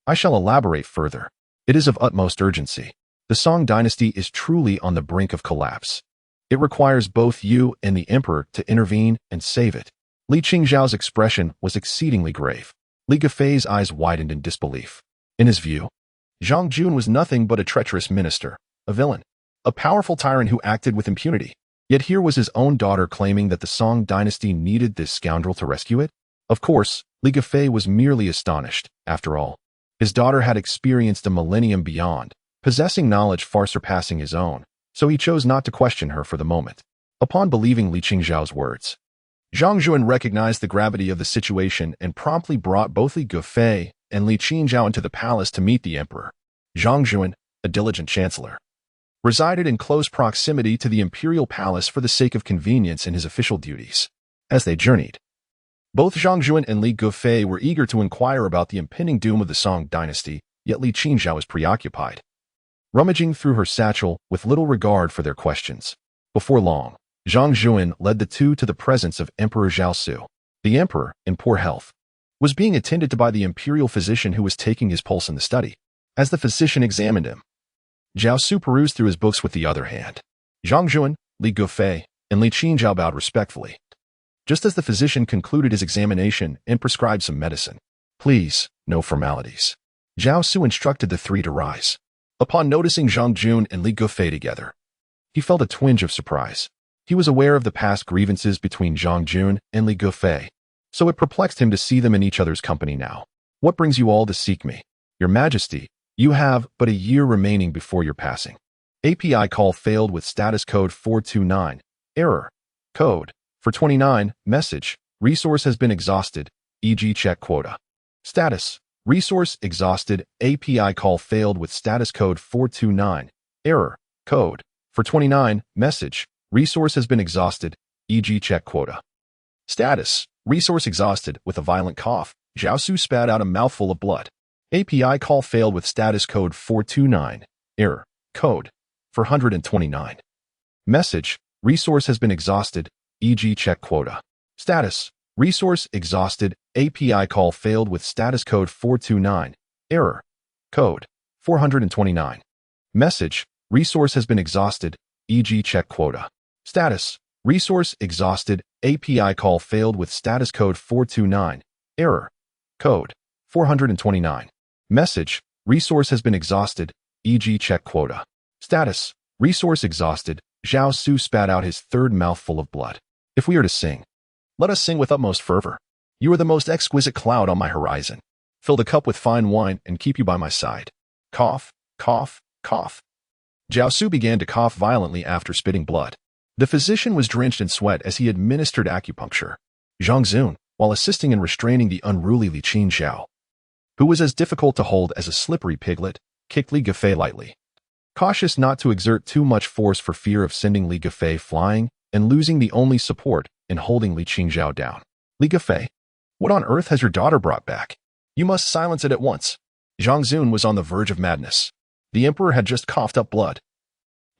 I shall elaborate further. It is of utmost urgency. The Song dynasty is truly on the brink of collapse. It requires both you and the Emperor to intervene and save it. Li Qingzhao's expression was exceedingly grave. Li Gufei's eyes widened in disbelief. In his view, Zhang Jun was nothing but a treacherous minister, a villain, a powerful tyrant who acted with impunity. Yet here was his own daughter claiming that the Song dynasty needed this scoundrel to rescue it? Of course, Li Gufei was merely astonished. After all, his daughter had experienced a millennium beyond, possessing knowledge far surpassing his own, so he chose not to question her for the moment. Upon believing Li Qingzhao's words, Zhang Zhuan recognized the gravity of the situation and promptly brought both Li Gufei and Li Qingzhao into the palace to meet the emperor. Zhang Zhuan, a diligent chancellor, resided in close proximity to the imperial palace for the sake of convenience in his official duties. As they journeyed, both Zhang Zhuan and Li Gufei were eager to inquire about the impending doom of the Song dynasty, yet Li Qingzhao was preoccupied, rummaging through her satchel with little regard for their questions. Before long, Zhang Zhuan led the two to the presence of Emperor Zhao Su. The emperor, in poor health, was being attended to by the imperial physician who was taking his pulse in the study. As the physician examined him, Zhao Su perused through his books with the other hand. Zhang Zhuan, Li Gufei, and Li Qingzhao bowed respectfully, just as the physician concluded his examination and prescribed some medicine. Please, no formalities. Zhao Su instructed the three to rise. Upon noticing Zhang Jun and Li Gufei together, he felt a twinge of surprise. He was aware of the past grievances between Zhang Jun and Li Gufei, so it perplexed him to see them in each other's company now. What brings you all to seek me? Your Majesty, you have but a year remaining before your passing. API call failed with status code 429. Error. Code. For 29. Message. Resource has been exhausted, e.g. check quota. Status. Resource exhausted. API call failed with status code 429. Error. Code. For 29. Message. Resource has been exhausted, e.g. check quota. Status: resource exhausted. With a violent cough, Zhao Su spat out a mouthful of blood. API call failed with status code 429. Error. Code 429. Message: resource has been exhausted, e.g. check quota. Status: resource exhausted. API call failed with status code 429. Error. Code 429. Message: resource has been exhausted, e.g. check quota. Status: resource exhausted. API call failed with status code 429. Error. Code 429. Message: resource has been exhausted, e.g. check quota. Status: resource exhausted. Zhao Su spat out his third mouthful of blood. If we are to sing, let us sing with utmost fervor. You are the most exquisite cloud on my horizon. Fill the cup with fine wine and keep you by my side. Cough, cough, cough. Zhao Su began to cough violently after spitting blood. The physician was drenched in sweat as he administered acupuncture. Zhang Zun, while assisting in restraining the unruly Li Qingzhao, who was as difficult to hold as a slippery piglet, kicked Li Gafei lightly. Cautious not to exert too much force for fear of sending Li Gafei flying and losing the only support in holding Li Qingzhao down. Li Gafei, what on earth has your daughter brought back? You must silence it at once. Zhang Zun was on the verge of madness. The emperor had just coughed up blood.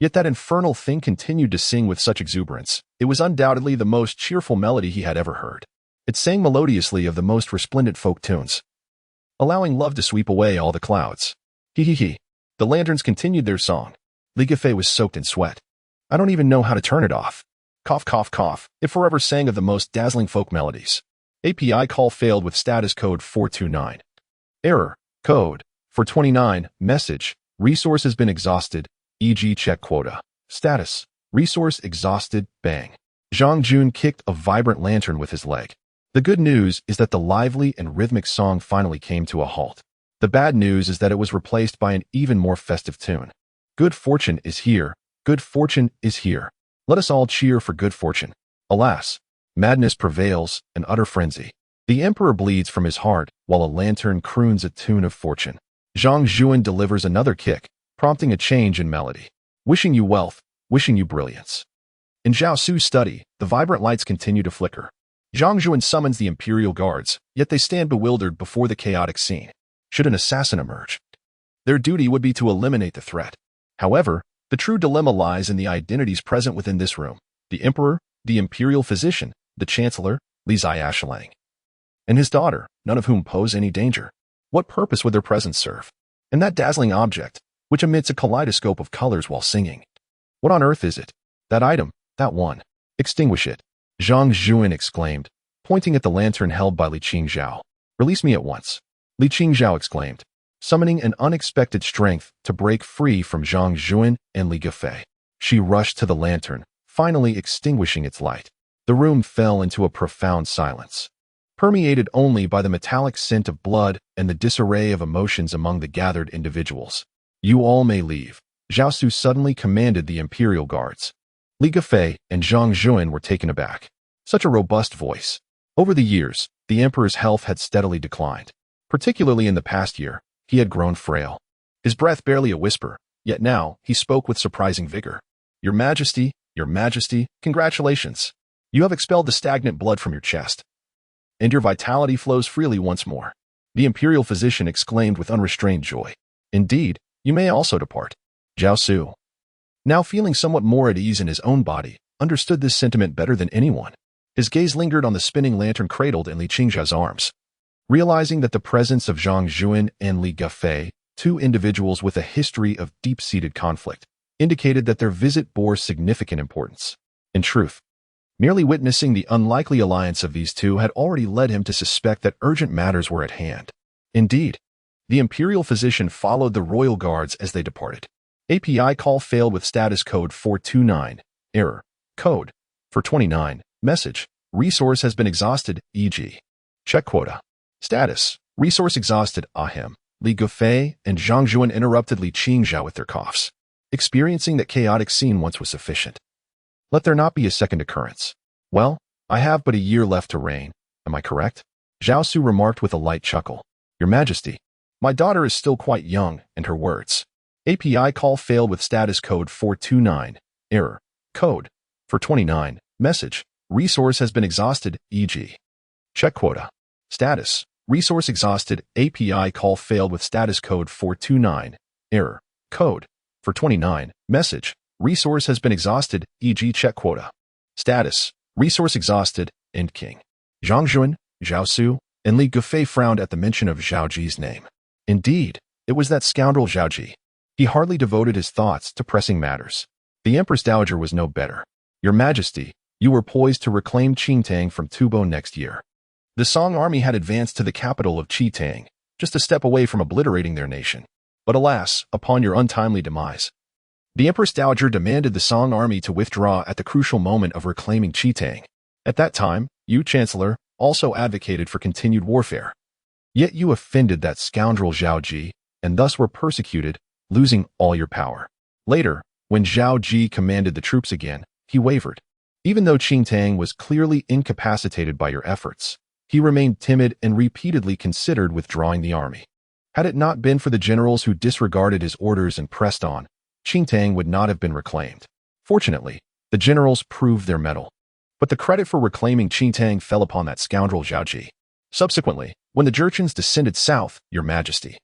Yet that infernal thing continued to sing with such exuberance. It was undoubtedly the most cheerful melody he had ever heard. It sang melodiously of the most resplendent folk tunes, allowing love to sweep away all the clouds. Hee hee hee. The lanterns continued their song. Li Gafei was soaked in sweat. I don't even know how to turn it off. Cough, cough, cough. It forever sang of the most dazzling folk melodies. API call failed with status code 429. Error. Code 429. Message: resource has been exhausted, e.g. check quota. Status: resource exhausted. Bang. Zhang Jun kicked a vibrant lantern with his leg. The good news is that the lively and rhythmic song finally came to a halt. The bad news is that it was replaced by an even more festive tune. Good fortune is here. Good fortune is here. Let us all cheer for good fortune. Alas, madness prevails, an utter frenzy. The emperor bleeds from his heart, while a lantern croons a tune of fortune. Zhang Zhuan delivers another kick, prompting a change in melody. Wishing you wealth, wishing you brilliance. In Zhao Su's study, the vibrant lights continue to flicker. Zhang Zhuan summons the imperial guards, yet they stand bewildered before the chaotic scene. Should an assassin emerge, their duty would be to eliminate the threat. However, the true dilemma lies in the identities present within this room: the emperor, the imperial physician, the chancellor, Li Ziashilang, and his daughter, none of whom pose any danger. What purpose would their presence serve? And that dazzling object, which emits a kaleidoscope of colors while singing. What on earth is it? That item, that one. Extinguish it. Zhang Zhuan exclaimed, pointing at the lantern held by Li Qingzhao. Release me at once. Li Qingzhao exclaimed, summoning an unexpected strength to break free from Zhang Zhuan and Li Gafei. She rushed to the lantern, finally extinguishing its light. The room fell into a profound silence, permeated only by the metallic scent of blood and the disarray of emotions among the gathered individuals. You all may leave, Zhao Su suddenly commanded the imperial guards. Li Gafei and Zhang Zhuan were taken aback. Such a robust voice. Over the years, the emperor's health had steadily declined. Particularly in the past year, he had grown frail. His breath barely a whisper, yet now he spoke with surprising vigor. Your Majesty, congratulations. You have expelled the stagnant blood from your chest, and your vitality flows freely once more. The imperial physician exclaimed with unrestrained joy. Indeed, you may also depart. Zhao Su, now feeling somewhat more at ease in his own body, understood this sentiment better than anyone. His gaze lingered on the spinning lantern cradled in Li Qingzhao's arms. Realizing that the presence of Zhang Zhuan and Li Gafei, two individuals with a history of deep-seated conflict, indicated that their visit bore significant importance. In truth, merely witnessing the unlikely alliance of these two had already led him to suspect that urgent matters were at hand. Indeed, the imperial physician followed the royal guards as they departed. API call failed with status code 429. Error. Code 429. Message: resource has been exhausted, e.g. check quota. Status: resource exhausted. Ahem. Li Gafei and Zhang Zhuan interrupted Li Qingzhao with their coughs. Experiencing that chaotic scene once was sufficient. Let there not be a second occurrence. Well, I have but a year left to reign. Am I correct? Zhao Su remarked with a light chuckle. Your Majesty, my daughter is still quite young, and her words. API call failed with status code 429. Error. Code 429. Message: Resource has been exhausted, e.g. check quota. Status. Resource exhausted. API call failed with status code 429. Error. Code. 429. Message. Resource has been exhausted, e.g. check quota. Status. Resource exhausted. End King Zhang Zheng, Zhao Su, and Li Gufei frowned at the mention of Zhao Ji's name. Indeed, it was that scoundrel Zhao Ji. He hardly devoted his thoughts to pressing matters. The Empress Dowager was no better. Your Majesty, you were poised to reclaim Qingtang from Tubo next year. The Song army had advanced to the capital of Qitang, just a step away from obliterating their nation. But alas, upon your untimely demise, the Empress Dowager demanded the Song army to withdraw at the crucial moment of reclaiming Qitang. At that time, you, Chancellor, also advocated for continued warfare. Yet you offended that scoundrel Zhao Ji, and thus were persecuted, losing all your power. Later, when Zhao Ji commanded the troops again, he wavered. Even though Qingtang was clearly incapacitated by your efforts, he remained timid and repeatedly considered withdrawing the army. Had it not been for the generals who disregarded his orders and pressed on, Qingtang would not have been reclaimed. Fortunately, the generals proved their mettle. But the credit for reclaiming Qingtang fell upon that scoundrel Zhao Ji. Subsequently, when the Jurchens descended south, Your Majesty.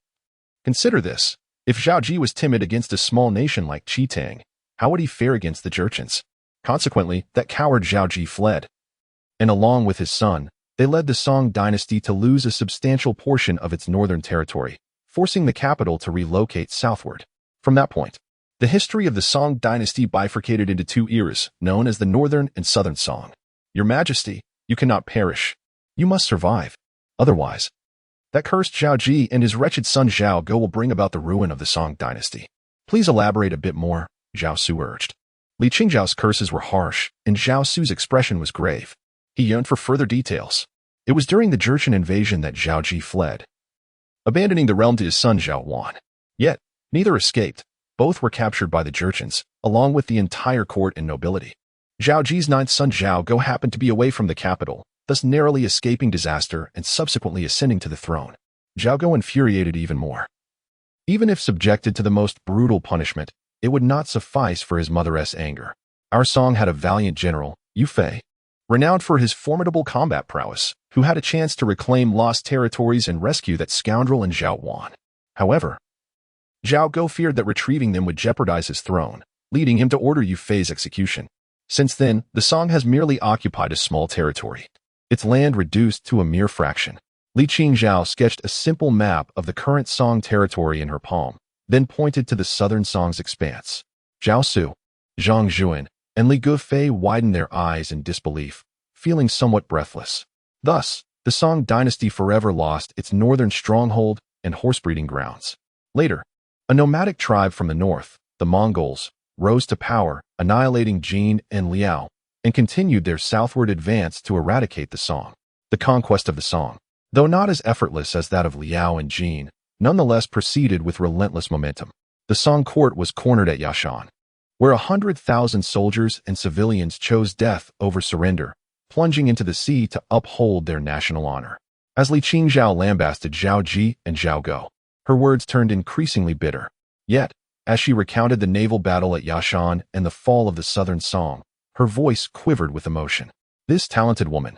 Consider this. If Zhao Ji was timid against a small nation like Qitang, how would he fare against the Jurchens? Consequently, that coward Zhao Ji fled. And along with his son, they led the Song dynasty to lose a substantial portion of its northern territory, forcing the capital to relocate southward. From that point, the history of the Song dynasty bifurcated into two eras, known as the Northern and Southern Song. Your Majesty, you cannot perish. You must survive. Otherwise, that cursed Zhao Ji and his wretched son Zhao Go will bring about the ruin of the Song dynasty. Please elaborate a bit more, Zhao Su urged. Li Qingzhao's curses were harsh, and Zhao Su's expression was grave. He yearned for further details. It was during the Jurchen invasion that Zhao Ji fled, abandoning the realm to his son Zhao Wan. Yet, neither escaped. Both were captured by the Jurchens, along with the entire court and nobility. Zhao Ji's ninth son Zhao Go happened to be away from the capital, thus narrowly escaping disaster and subsequently ascending to the throne. Zhao Go infuriated even more. Even if subjected to the most brutal punishment, it would not suffice for his mother's anger. Our Song had a valiant general, Yu Fei, renowned for his formidable combat prowess, who had a chance to reclaim lost territories and rescue that scoundrel in Zhao Wan. However, Zhao Go feared that retrieving them would jeopardize his throne, leading him to order Yu Fei's execution. Since then, the Song has merely occupied a small territory, its land reduced to a mere fraction. Li Qingzhao sketched a simple map of the current Song territory in her palm, then pointed to the southern Song's expanse. Zhao Su, Zhang Zhuan, and Li Gufei widened their eyes in disbelief, feeling somewhat breathless. Thus, the Song dynasty forever lost its northern stronghold and horse-breeding grounds. Later, a nomadic tribe from the north, the Mongols, rose to power, annihilating Jin and Liao, and continued their southward advance to eradicate the Song. The conquest of the Song, though not as effortless as that of Liao and Jin, nonetheless proceeded with relentless momentum. The Song court was cornered at Yashan, where 100,000 soldiers and civilians chose death over surrender, plunging into the sea to uphold their national honor. As Li Qingzhao lambasted Zhao Ji and Zhao Go, her words turned increasingly bitter. Yet, as she recounted the naval battle at Yashan and the fall of the Southern Song, her voice quivered with emotion. This talented woman,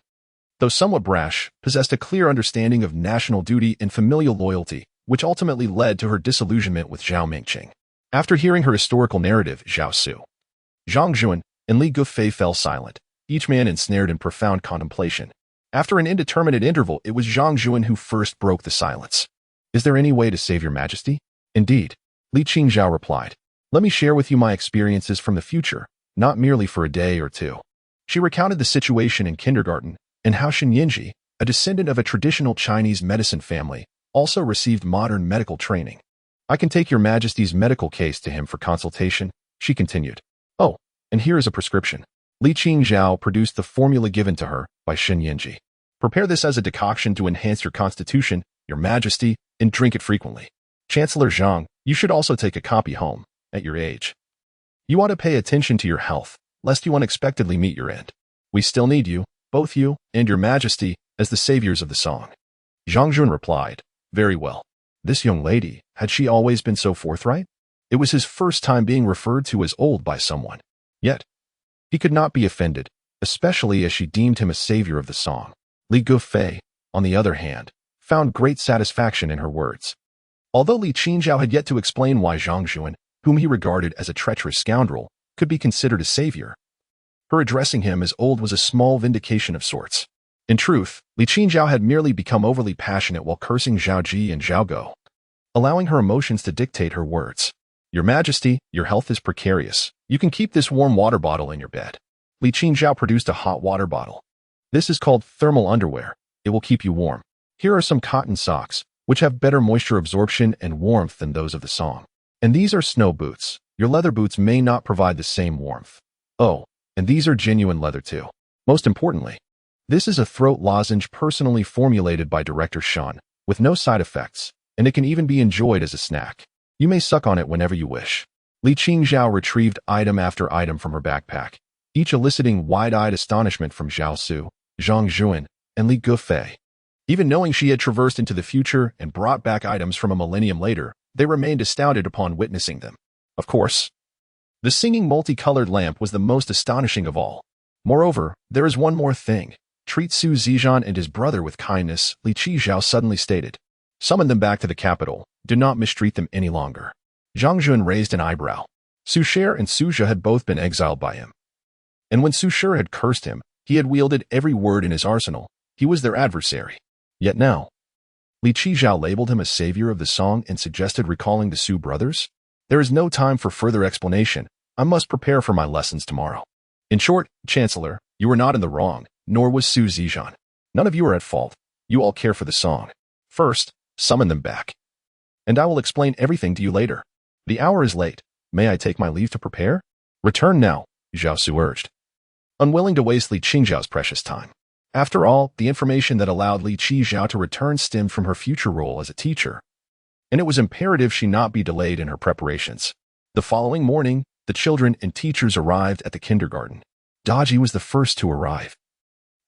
though somewhat brash, possessed a clear understanding of national duty and familial loyalty, which ultimately led to her disillusionment with Zhao Mingqing. After hearing her historical narrative, Zhao Su, Zhang Zhuan, and Li Gufei fell silent, each man ensnared in profound contemplation. After an indeterminate interval, it was Zhang Zhuan who first broke the silence. Is there any way to save your Majesty? Indeed, Li Qingzhao replied. Let me share with you my experiences from the future, not merely for a day or two. She recounted the situation in kindergarten and how Shen Yinji, a descendant of a traditional Chinese medicine family, also received modern medical training. I can take your Majesty's medical case to him for consultation, she continued. Oh, and here is a prescription. Li Qingzhao produced the formula given to her by Shen Yinji. Prepare this as a decoction to enhance your constitution, your Majesty, and drink it frequently. Chancellor Zhang, you should also take a copy home, at your age. You ought to pay attention to your health, lest you unexpectedly meet your end. We still need you, both you and your Majesty, as the saviors of the Song. Zhang Zhuan replied, Very well. This young lady, had she always been so forthright? It was his first time being referred to as old by someone. Yet, he could not be offended. especially as she deemed him a savior of the song. Li Gufei, on the other hand, found great satisfaction in her words. Although Li Qingzhao had yet to explain why Zhang Xuan, whom he regarded as a treacherous scoundrel, could be considered a savior, her addressing him as old was a small vindication of sorts. In truth, Li Qingzhao had merely become overly passionate while cursing Zhao Ji and Zhao Go, allowing her emotions to dictate her words. Your Majesty, your health is precarious. You can keep this warm water bottle in your bed. Li Qingzhao produced a hot water bottle. This is called thermal underwear. It will keep you warm. Here are some cotton socks, which have better moisture absorption and warmth than those of the song. And these are snow boots. Your leather boots may not provide the same warmth. Oh, and these are genuine leather too. Most importantly, this is a throat lozenge personally formulated by Director Shan, with no side effects, and it can even be enjoyed as a snack. You may suck on it whenever you wish. Li Qingzhao retrieved item after item from her backpack, each eliciting wide-eyed astonishment from Zhao Su, Zhang Xuan, and Li Gufei. Even knowing she had traversed into the future and brought back items from a millennium later, they remained astounded upon witnessing them. Of course, the singing multicolored lamp was the most astonishing of all. Moreover, there is one more thing. Treat Su Zizhan and his brother with kindness, Li Qingzhao suddenly stated. Summon them back to the capital. Do not mistreat them any longer. Zhang Jun raised an eyebrow. Su Sher and Su Zhe had both been exiled by him. And when Su Sher had cursed him, he had wielded every word in his arsenal. He was their adversary. Yet now, Li Qingzhao labeled him a savior of the song and suggested recalling the Su brothers? There is no time for further explanation. I must prepare for my lessons tomorrow. In short, Chancellor, you were not in the wrong, nor was Su Zizhan. None of you are at fault. You all care for the song. First, summon them back. And I will explain everything to you later. The hour is late. May I take my leave to prepare? Return now, Zhao Su urged, unwilling to waste Li Qingzhao's precious time. After all, the information that allowed Li Qingzhao to return stemmed from her future role as a teacher, and it was imperative she not be delayed in her preparations. The following morning, the children and teachers arrived at the kindergarten. Daji was the first to arrive,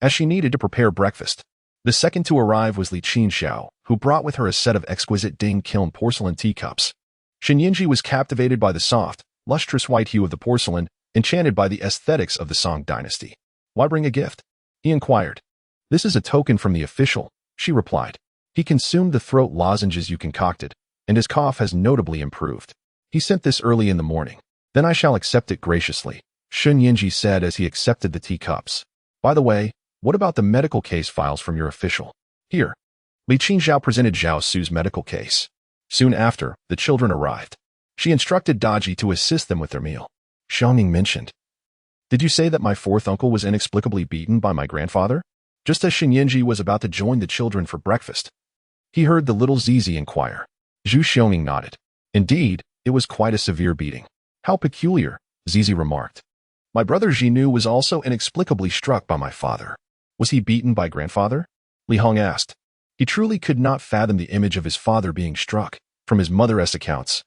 as she needed to prepare breakfast. The second to arrive was Li Qingzhao, who brought with her a set of exquisite ding-kiln porcelain teacups. Yingzheng was captivated by the soft, lustrous white hue of the porcelain, enchanted by the aesthetics of the Song dynasty. Why bring a gift? He inquired. This is a token from the official, she replied. He consumed the throat lozenges you concocted, and his cough has notably improved. He sent this early in the morning. Then I shall accept it graciously, Yingzheng said as he accepted the teacups. By the way, what about the medical case files from your official? Here. Li Qingzhao presented Zhao Su's medical case. Soon after, the children arrived. She instructed Daji to assist them with their meal. Xiangning mentioned. Did you say that my fourth uncle was inexplicably beaten by my grandfather? Just as Yingzheng was about to join the children for breakfast, he heard the little Sizi inquire. Zhu Xiongning nodded. Indeed, it was quite a severe beating. How peculiar, Sizi remarked. My brother Jinu was also inexplicably struck by my father. Was he beaten by grandfather? Li Hong asked. He truly could not fathom the image of his father being struck. From his mother's accounts,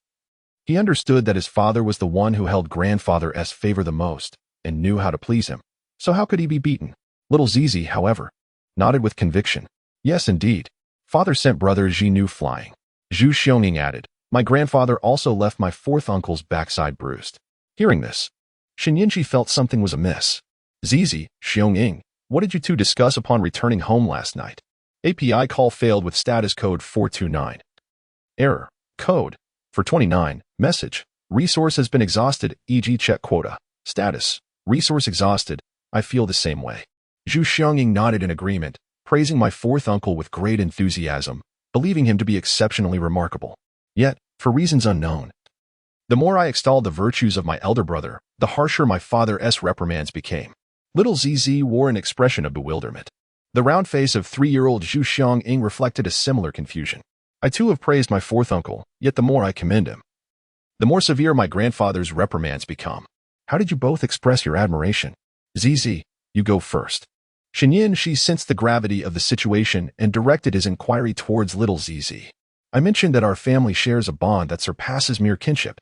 he understood that his father was the one who held grandfather's favor the most and knew how to please him. So how could he be beaten? Little Sizi, however, nodded with conviction. Yes, indeed. Father sent brother Jinu flying. Zhu Xiongning added. My grandfather also left my fourth uncle's backside bruised. Hearing this, Yingzheng felt something was amiss. Zizi, Xiongning, what did you two discuss upon returning home last night? API call failed with status code 429. Error. Code. 429. Message. Resource has been exhausted, e.g. check quota. Status. Resource exhausted. I feel the same way. Zhu Xiongning nodded in agreement, praising my fourth uncle with great enthusiasm, believing him to be exceptionally remarkable. Yet, for reasons unknown, the more I extolled the virtues of my elder brother, the harsher my father's reprimands became. Little Zizi wore an expression of bewilderment. The round face of 3-year-old Zhu Xiongning reflected a similar confusion. I too have praised my fourth uncle, yet the more I commend him, the more severe my grandfather's reprimands become. How did you both express your admiration? Zizi, you go first. Yingzheng sensed the gravity of the situation and directed his inquiry towards little Zizi. I mentioned that our family shares a bond that surpasses mere kinship.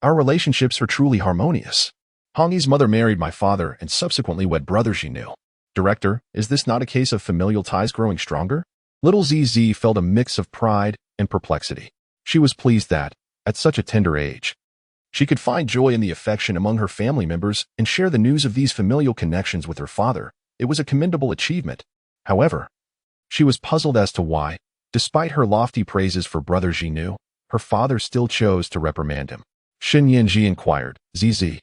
Our relationships are truly harmonious. Hongyi's mother married my father and subsequently wed brother Jinu. Director, is this not a case of familial ties growing stronger? Little Zizi felt a mix of pride and perplexity. She was pleased that, at such a tender age, She could find joy in the affection among her family members and share the news of these familial connections with her father. It was a commendable achievement. However, she was puzzled as to why, despite her lofty praises for brother Jinu, her father still chose to reprimand him. Shen Yanji inquired, Zizi,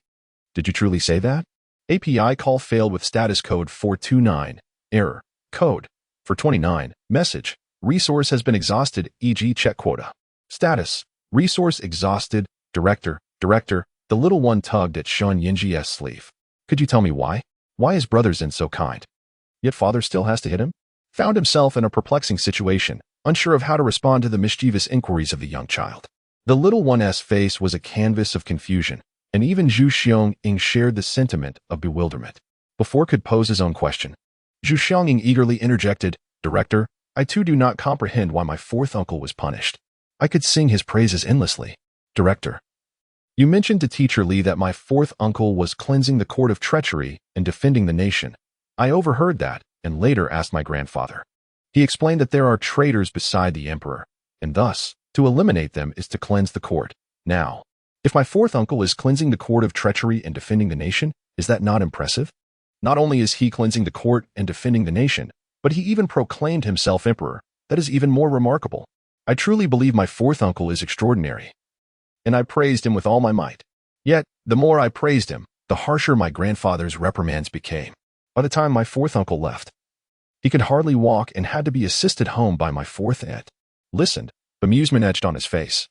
did you truly say that? API call failed with status code 429. Error. Code. 429. Message. Resource has been exhausted, e.g. check quota. Status. Resource exhausted. Director. The little one tugged at Shen Yanji's sleeve. Could you tell me why? Why is brother Zin so kind? Yet father still has to hit him? Found himself in a perplexing situation, unsure of how to respond to the mischievous inquiries of the young child. The little one's face was a canvas of confusion, and even Zhu Xiong shared the sentiment of bewilderment. Before could pose his own question, Zhu Xiong eagerly interjected, Director, I too do not comprehend why my fourth uncle was punished. I could sing his praises endlessly. Director, you mentioned to Teacher Li that my fourth uncle was cleansing the court of treachery and defending the nation. I overheard that and later asked my grandfather. He explained that there are traitors beside the emperor, and thus, to eliminate them is to cleanse the court. Now, if my fourth uncle is cleansing the court of treachery and defending the nation, is that not impressive? Not only is he cleansing the court and defending the nation, but he even proclaimed himself emperor. That is even more remarkable. I truly believe my fourth uncle is extraordinary. And I praised him with all my might. Yet, the more I praised him, the harsher my grandfather's reprimands became. By the time my fourth uncle left, he could hardly walk and had to be assisted home by my fourth aunt. Listened, bemusement etched on his face.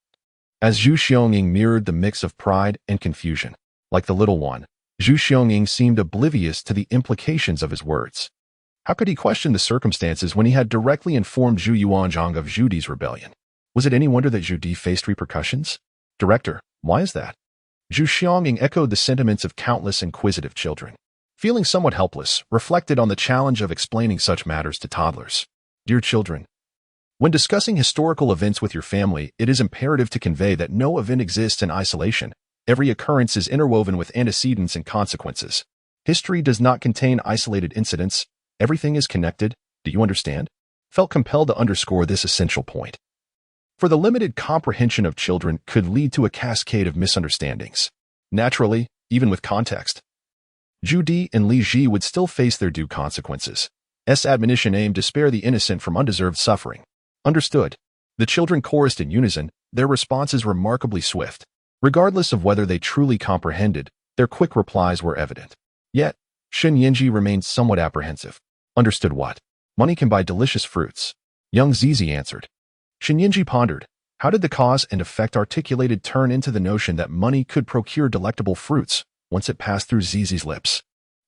As Zhu Xiong mirrored the mix of pride and confusion. Like the little one, Zhu Xiong seemed oblivious to the implications of his words. How could he question the circumstances when he had directly informed Zhu Yuanzhang of Zhu Di's rebellion? Was it any wonder that Zhu Di faced repercussions? Director, why is that? Zhu Xiong echoed the sentiments of countless inquisitive children. Feeling somewhat helpless, reflected on the challenge of explaining such matters to toddlers. Dear children, when discussing historical events with your family, it is imperative to convey that no event exists in isolation. Every occurrence is interwoven with antecedents and consequences. History does not contain isolated incidents. Everything is connected. Do you understand? Felt compelled to underscore this essential point. For the limited comprehension of children could lead to a cascade of misunderstandings. Naturally, even with context, Zhu Di and Li Ji would still face their due consequences. Admonition aimed to spare the innocent from undeserved suffering. Understood. The children chorused in unison, their responses remarkably swift. Regardless of whether they truly comprehended, their quick replies were evident. Yet, Shen Yanji remained somewhat apprehensive. Understood what? Money can buy delicious fruits. Young Zizi answered. Shen Yanji pondered. How did the cause and effect articulated turn into the notion that money could procure delectable fruits once it passed through Zizi's lips?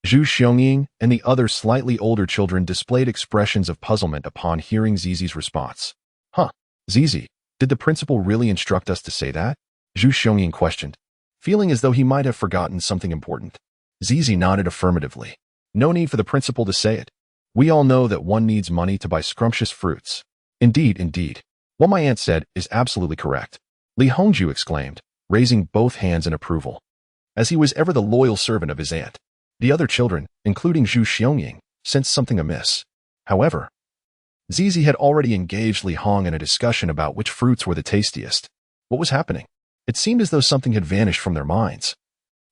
Zhu Xiong and the other slightly older children displayed expressions of puzzlement upon hearing Zizi's response. Huh, Zizi, did the principal really instruct us to say that? Zhu Xiong questioned, feeling as though he might have forgotten something important. Zizi nodded affirmatively. No need for the principal to say it. We all know that one needs money to buy scrumptious fruits. Indeed. What my aunt said is absolutely correct. Li Hongju exclaimed, raising both hands in approval. As he was ever the loyal servant of his aunt, the other children, including Zhu Xiong, sensed something amiss. However, Zizi had already engaged Li Hong in a discussion about which fruits were the tastiest. What was happening? It seemed as though something had vanished from their minds,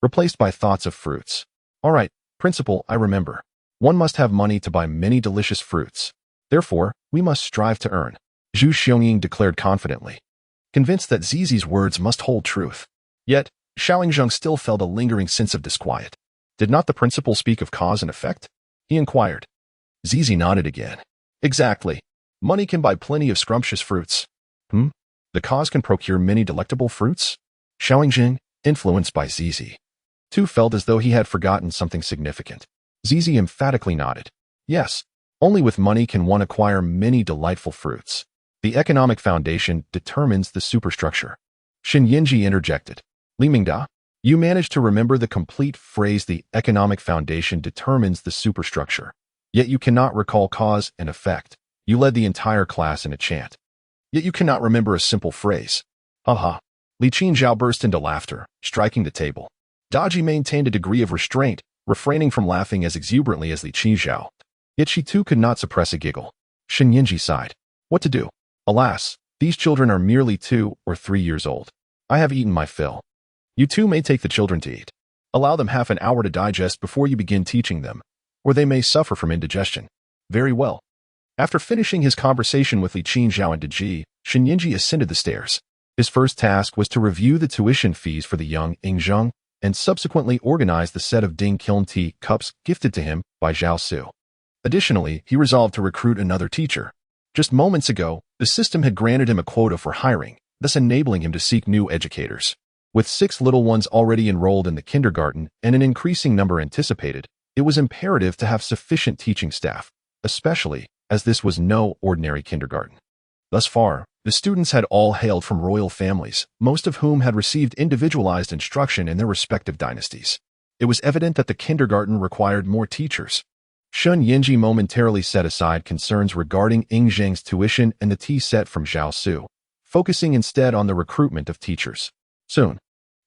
replaced by thoughts of fruits. All right, principal, I remember. One must have money to buy many delicious fruits. Therefore, we must strive to earn. Zhu Xiong declared confidently, convinced that Zizi's words must hold truth. Yet, Xiaolingzheng still felt a lingering sense of disquiet. Did not the principal speak of cause and effect? He inquired. Zizi nodded again. Exactly. Money can buy plenty of scrumptious fruits. The cause can procure many delectable fruits? Xiaolingzheng, influenced by Zizi, too felt as though he had forgotten something significant. Zizi emphatically nodded. Yes, only with money can one acquire many delightful fruits. The economic foundation determines the superstructure. Shen Yanji interjected. Li Mingda, you managed to remember the complete phrase the economic foundation determines the superstructure. Yet you cannot recall cause and effect. You led the entire class in a chant. Yet you cannot remember a simple phrase. Ha. Li Qinzhao burst into laughter, striking the table. Daji maintained a degree of restraint, refraining from laughing as exuberantly as Li Qinzhao. Yet she too could not suppress a giggle. Shen Yanji sighed. What to do? Alas, these children are merely 2 or 3 years old. I have eaten my fill. You too may take the children to eat. Allow them half an hour to digest before you begin teaching them, or they may suffer from indigestion. Very well. After finishing his conversation with Li Qinzhao and Deji, Shen Yingji ascended the stairs. His first task was to review the tuition fees for the young Ying Zheng and subsequently organize the set of Ding Kiln tea cups gifted to him by Zhao Su. Additionally, he resolved to recruit another teacher. Just moments ago, the system had granted him a quota for hiring, thus enabling him to seek new educators. With 6 little ones already enrolled in the kindergarten and an increasing number anticipated, it was imperative to have sufficient teaching staff, especially as this was no ordinary kindergarten. Thus far, the students had all hailed from royal families, most of whom had received individualized instruction in their respective dynasties. It was evident that the kindergarten required more teachers. Shen Yingji momentarily set aside concerns regarding Ying Zheng's tuition and the tea set from Zhao Su, focusing instead on the recruitment of teachers. Soon,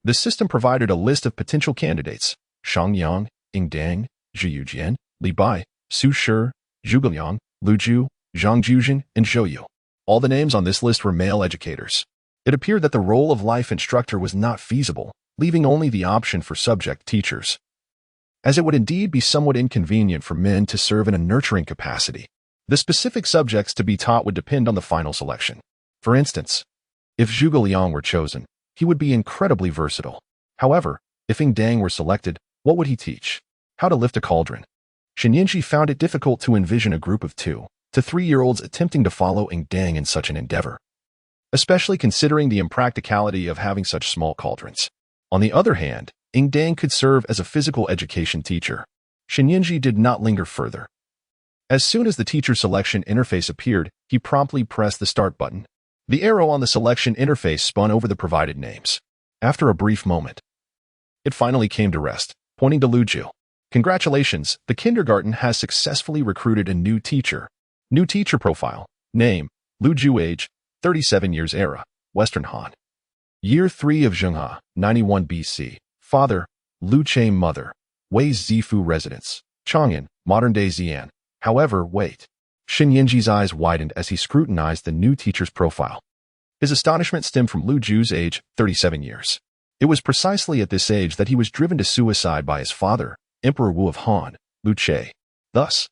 the system provided a list of potential candidates: Shang Yang, Ying Dang, Zhu Yujian, Li Bai, Su Shi, Zhu Guliang, Lu Ju, Zhang Juzhen, and Zhou Yu. All the names on this list were male educators. It appeared that the role of life instructor was not feasible, leaving only the option for subject teachers, as it would indeed be somewhat inconvenient for men to serve in a nurturing capacity. The specific subjects to be taught would depend on the final selection. For instance, if Zhu Guliang were chosen, he would be incredibly versatile. However, if Ying Dang were selected, what would he teach? How to lift a cauldron. Shen Yingji found it difficult to envision a group of 2 to 3-year-olds attempting to follow Ying Dang in such an endeavor, especially considering the impracticality of having such small cauldrons. On the other hand, Ying Dang could serve as a physical education teacher. Shen Yingji did not linger further. As soon as the teacher selection interface appeared, he promptly pressed the start button. The arrow on the selection interface spun over the provided names. After a brief moment, it finally came to rest, pointing to Lu Ju. Congratulations, the kindergarten has successfully recruited a new teacher. New teacher profile. Name: Lu Ju. Age: 37 years. Era: Western Han. Year 3 of Zhenghe, 91 BC. Father: Lu Che. Mother: Wei Zifu. Residence: Chang'an, modern-day Xi'an. However, wait. Shen Yingji's eyes widened as he scrutinized the new teacher's profile. His astonishment stemmed from Lu Ju's age, 37 years. It was precisely at this age that he was driven to suicide by his father, Emperor Wu of Han, Lu Che. Thus,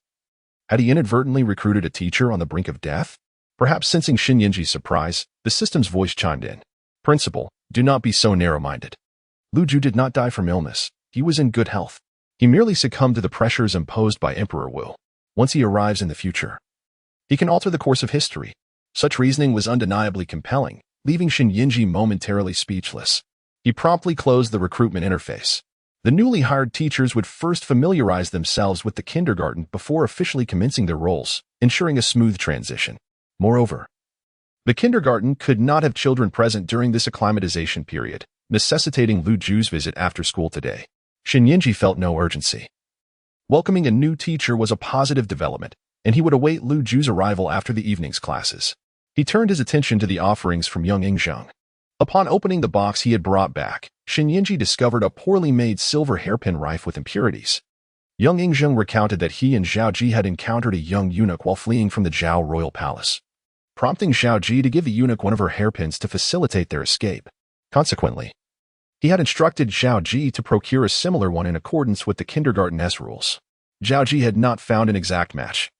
had he inadvertently recruited a teacher on the brink of death? Perhaps sensing Shen Yingji's surprise, the system's voice chimed in. Principal, do not be so narrow-minded. Lu Ju did not die from illness. He was in good health. He merely succumbed to the pressures imposed by Emperor Wu. Once he arrives in the future, he can alter the course of history. Such reasoning was undeniably compelling, leaving Shen Yingji momentarily speechless. He promptly closed the recruitment interface. The newly hired teachers would first familiarize themselves with the kindergarten before officially commencing their roles, ensuring a smooth transition. Moreover, the kindergarten could not have children present during this acclimatization period, necessitating Lu Ju's visit after school today. Shen Yingji felt no urgency. Welcoming a new teacher was a positive development, and he would await Lu Ju's arrival after the evening's classes. He turned his attention to the offerings from young Ying Zheng. Upon opening the box he had brought back, Shen Yingji discovered a poorly made silver hairpin rife with impurities. Young Ying Zheng recounted that he and Zhao Ji had encountered a young eunuch while fleeing from the Zhao royal palace, prompting Zhao Ji to give the eunuch one of her hairpins to facilitate their escape. Consequently, he had instructed Zhao Ji to procure a similar one in accordance with the kindergarten-esque rules. Zhao Ji had not found an exact match,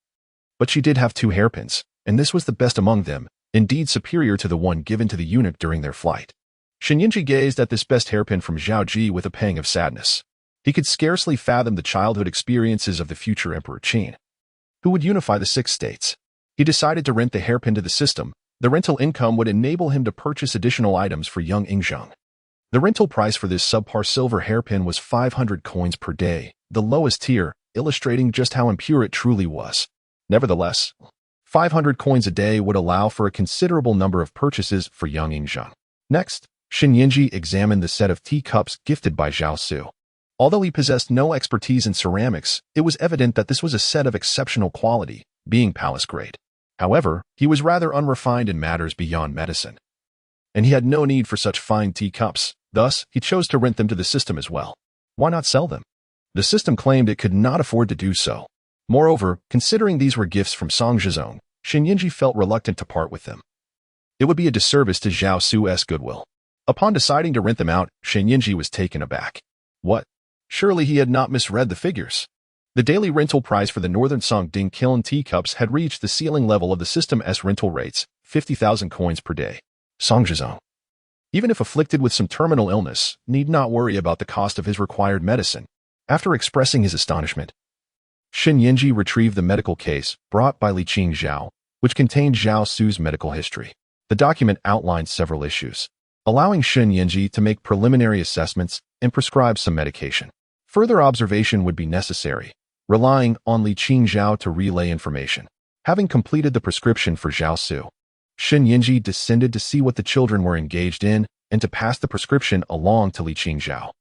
but she did have 2 hairpins, and this was the best among them, indeed superior to the one given to the eunuch during their flight. Shen Yingji gazed at this best hairpin from Zhao Ji with a pang of sadness. He could scarcely fathom the childhood experiences of the future Emperor Qin, who would unify the 6 states. He decided to rent the hairpin to the system. The rental income would enable him to purchase additional items for young Ying Zheng. The rental price for this subpar silver hairpin was 500 coins per day, the lowest tier, illustrating just how impure it truly was. Nevertheless, 500 coins a day would allow for a considerable number of purchases for young Ying Zheng. Next, Shen Yingji examined the set of teacups gifted by Zhao Su. Although he possessed no expertise in ceramics, it was evident that this was a set of exceptional quality, being palace-grade. However, he was rather unrefined in matters beyond medicine, and he had no need for such fine teacups. Thus, he chose to rent them to the system as well. Why not sell them? The system claimed it could not afford to do so. Moreover, considering these were gifts from Song Zhizong, Shen Yingji felt reluctant to part with them. It would be a disservice to Zhao Su's goodwill. Upon deciding to rent them out, Shen Yinji was taken aback. What? Surely he had not misread the figures. The daily rental price for the Northern Songding Kiln teacups had reached the ceiling level of the System S rental rates, 50,000 coins per day. Songjizong, even if afflicted with some terminal illness, need not worry about the cost of his required medicine. After expressing his astonishment, Shen Yinji retrieved the medical case brought by Li Qingzhao, which contained Zhao Su's medical history. The document outlined several issues, allowing Shen Yinji to make preliminary assessments and prescribe some medication. Further observation would be necessary, relying on Li Qingzhao to relay information. Having completed the prescription for Zhao Su, Shen Yinji descended to see what the children were engaged in and to pass the prescription along to Li Qingzhao.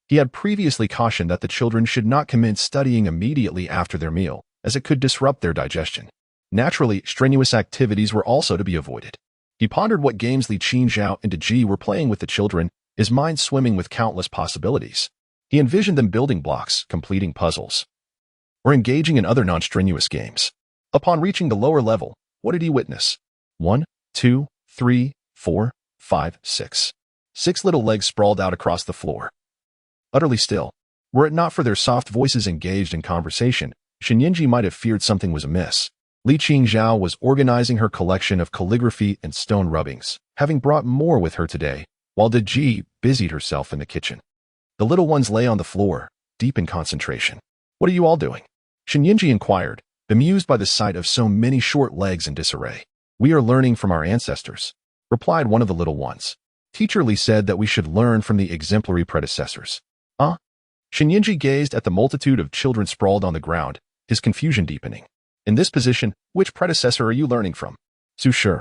He had previously cautioned that the children should not commence studying immediately after their meal, as it could disrupt their digestion. Naturally, strenuous activities were also to be avoided. He pondered what games Li Qingzhao and Ji were playing with the children, his mind swimming with countless possibilities. He envisioned them building blocks, completing puzzles, or engaging in other non-strenuous games. Upon reaching the lower level, what did he witness? 1, 2, 3, 4, 5, 6. 6 little legs sprawled out across the floor. Utterly still. Were it not for their soft voices engaged in conversation, Shen Yinji might have feared something was amiss. Li Qingzhao was organizing her collection of calligraphy and stone rubbings, having brought more with her today, while Ji busied herself in the kitchen. The little ones lay on the floor, deep in concentration. What are you all doing? Shen Yinji inquired, bemused by the sight of so many short legs in disarray. We are learning from our ancestors, replied one of the little ones. Teacher Li said that we should learn from the exemplary predecessors. Shen Yinji gazed at the multitude of children sprawled on the ground, his confusion deepening. In this position, which predecessor are you learning from? Su Shi,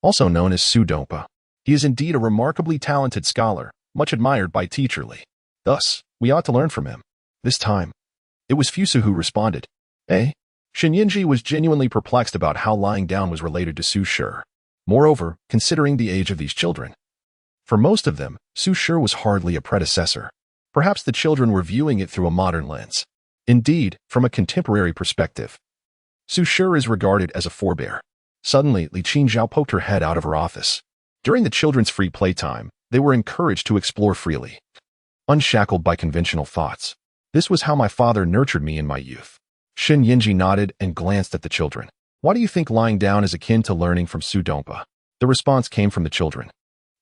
also known as Su Dongpa. He is indeed a remarkably talented scholar, much admired by Teacher Li. Thus, we ought to learn from him. This time, it was Fusu who responded. Shen Yinji was genuinely perplexed about how lying down was related to Su Shi. Moreover, considering the age of these children, for most of them, Su Shi was hardly a predecessor. Perhaps the children were viewing it through a modern lens. Indeed, from a contemporary perspective, Su Shi is regarded as a forebear. Suddenly, Li Qingzhao poked her head out of her office. During the children's free playtime, they were encouraged to explore freely, unshackled by conventional thoughts. This was how my father nurtured me in my youth. Shen Yinji nodded and glanced at the children. Why do you think lying down is akin to learning from Su Dongpa? The response came from the children.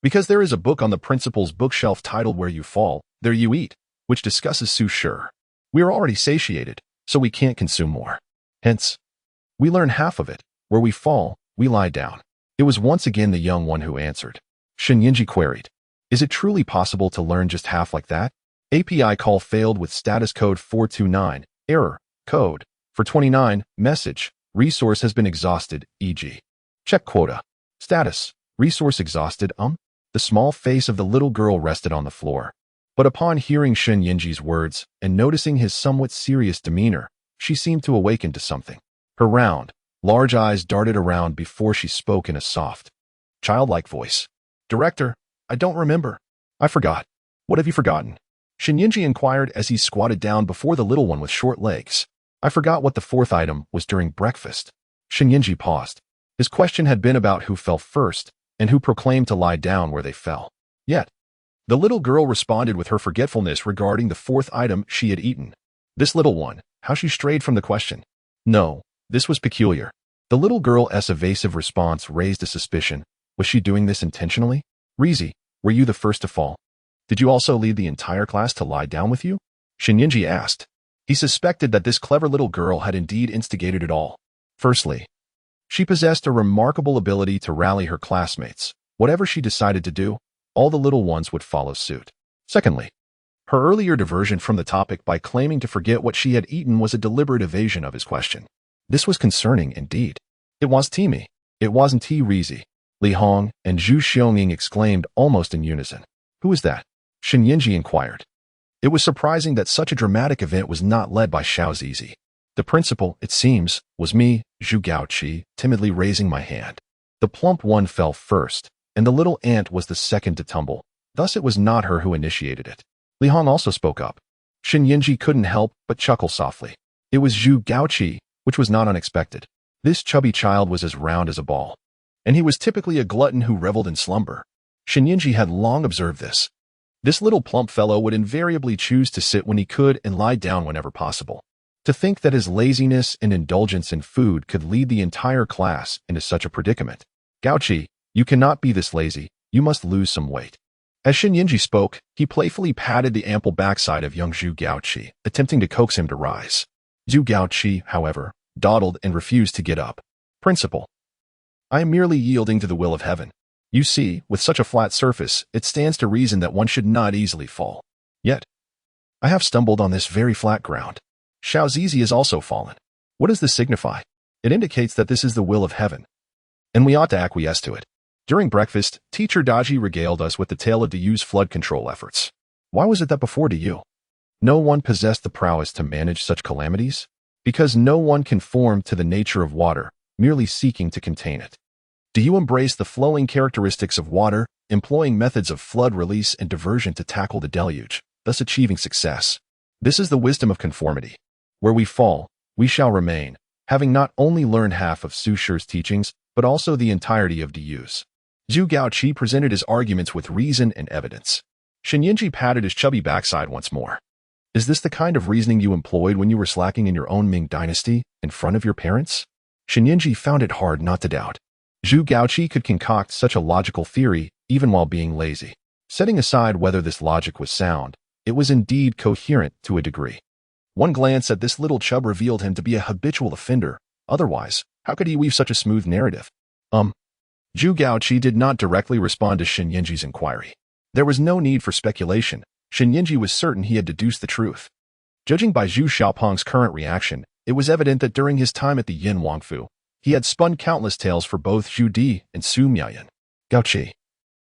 Because there is a book on the principal's bookshelf titled Where You Fall, There You Eat, which discusses Su Shi. We are already satiated, so we can't consume more. Hence, we learn half of it. Where we fall, we lie down. It was once again the young one who answered. Shen Yinji queried, is it truly possible to learn just half like that? API call failed with status code 429, error, code, for 29, message, resource has been exhausted, e.g. check quota. Status, resource exhausted, The small face of the little girl rested on the floor. But upon hearing Shen Yinji's words and noticing his somewhat serious demeanor, she seemed to awaken to something. Her round, large eyes darted around before she spoke in a soft, childlike voice. Director, I don't remember. I forgot. What have you forgotten? Shen Yinji inquired as he squatted down before the little one with short legs. I forgot what the fourth item was during breakfast. Shen Yinji paused. His question had been about who fell first and who proclaimed to lie down where they fell. Yet, the little girl responded with her forgetfulness regarding the fourth item she had eaten. This little one, how she strayed from the question. No, this was peculiar. The little girl's evasive response raised a suspicion. Was she doing this intentionally? Rizi, were you the first to fall? Did you also lead the entire class to lie down with you? Shen Yinji asked. He suspected that this clever little girl had indeed instigated it all. Firstly, she possessed a remarkable ability to rally her classmates. Whatever she decided to do, all the little ones would follow suit. Secondly, her earlier diversion from the topic by claiming to forget what she had eaten was a deliberate evasion of his question. This was concerning indeed. It was me. It wasn't Rizi. Li Hong and Zhu Xionging exclaimed almost in unison. Who is that? Shen Yinji inquired. It was surprising that such a dramatic event was not led by Sizi. The principal, it seems, was me, Zhu Gaoqi, timidly raising my hand. The plump one fell first, and the little ant was the second to tumble. Thus it was not her who initiated it. Li Hong also spoke up. Shen Yinji couldn't help but chuckle softly. It was Zhu Gaoqi, which was not unexpected. This chubby child was as round as a ball, and he was typically a glutton who reveled in slumber. Yingzheng had long observed this. This little plump fellow would invariably choose to sit when he could and lie down whenever possible. To think that his laziness and indulgence in food could lead the entire class into such a predicament. Gaoqi, you cannot be this lazy, you must lose some weight. As Yingzheng spoke, he playfully patted the ample backside of young Zhu Gaoqi, attempting to coax him to rise. Zhu Gaoqi, however, dawdled and refused to get up. Principal, I am merely yielding to the will of heaven. You see, with such a flat surface, it stands to reason that one should not easily fall. Yet, I have stumbled on this very flat ground. Sizi has also fallen. What does this signify? It indicates that this is the will of heaven, and we ought to acquiesce to it. During breakfast, Teacher Daji regaled us with the tale of Diyu's flood control efforts. Why was it that before Diyu, no one possessed the prowess to manage such calamities? Because no one conformed to the nature of water, merely seeking to contain it. Diyu embraced the flowing characteristics of water, employing methods of flood release and diversion to tackle the deluge, thus achieving success. This is the wisdom of conformity. Where we fall, we shall remain, having not only learned half of Su Shi's teachings, but also the entirety of Diyu's. Zhu Gaoqi presented his arguments with reason and evidence. Yingzheng patted his chubby backside once more. Is this the kind of reasoning you employed when you were slacking in your own Ming dynasty, in front of your parents? Yingzheng found it hard not to doubt. Zhu Gaoqi could concoct such a logical theory, even while being lazy. Setting aside whether this logic was sound, it was indeed coherent to a degree. One glance at this little chub revealed him to be a habitual offender. Otherwise, how could he weave such a smooth narrative? Zhu Gaoqi did not directly respond to Yingzheng's inquiry. There was no need for speculation. Yingzheng was certain he had deduced the truth. Judging by Zhu Xiaopeng's current reaction, it was evident that during his time at the Yin Wangfu, he had spun countless tales for both Zhu Di and Su Miayan. Gaoqi,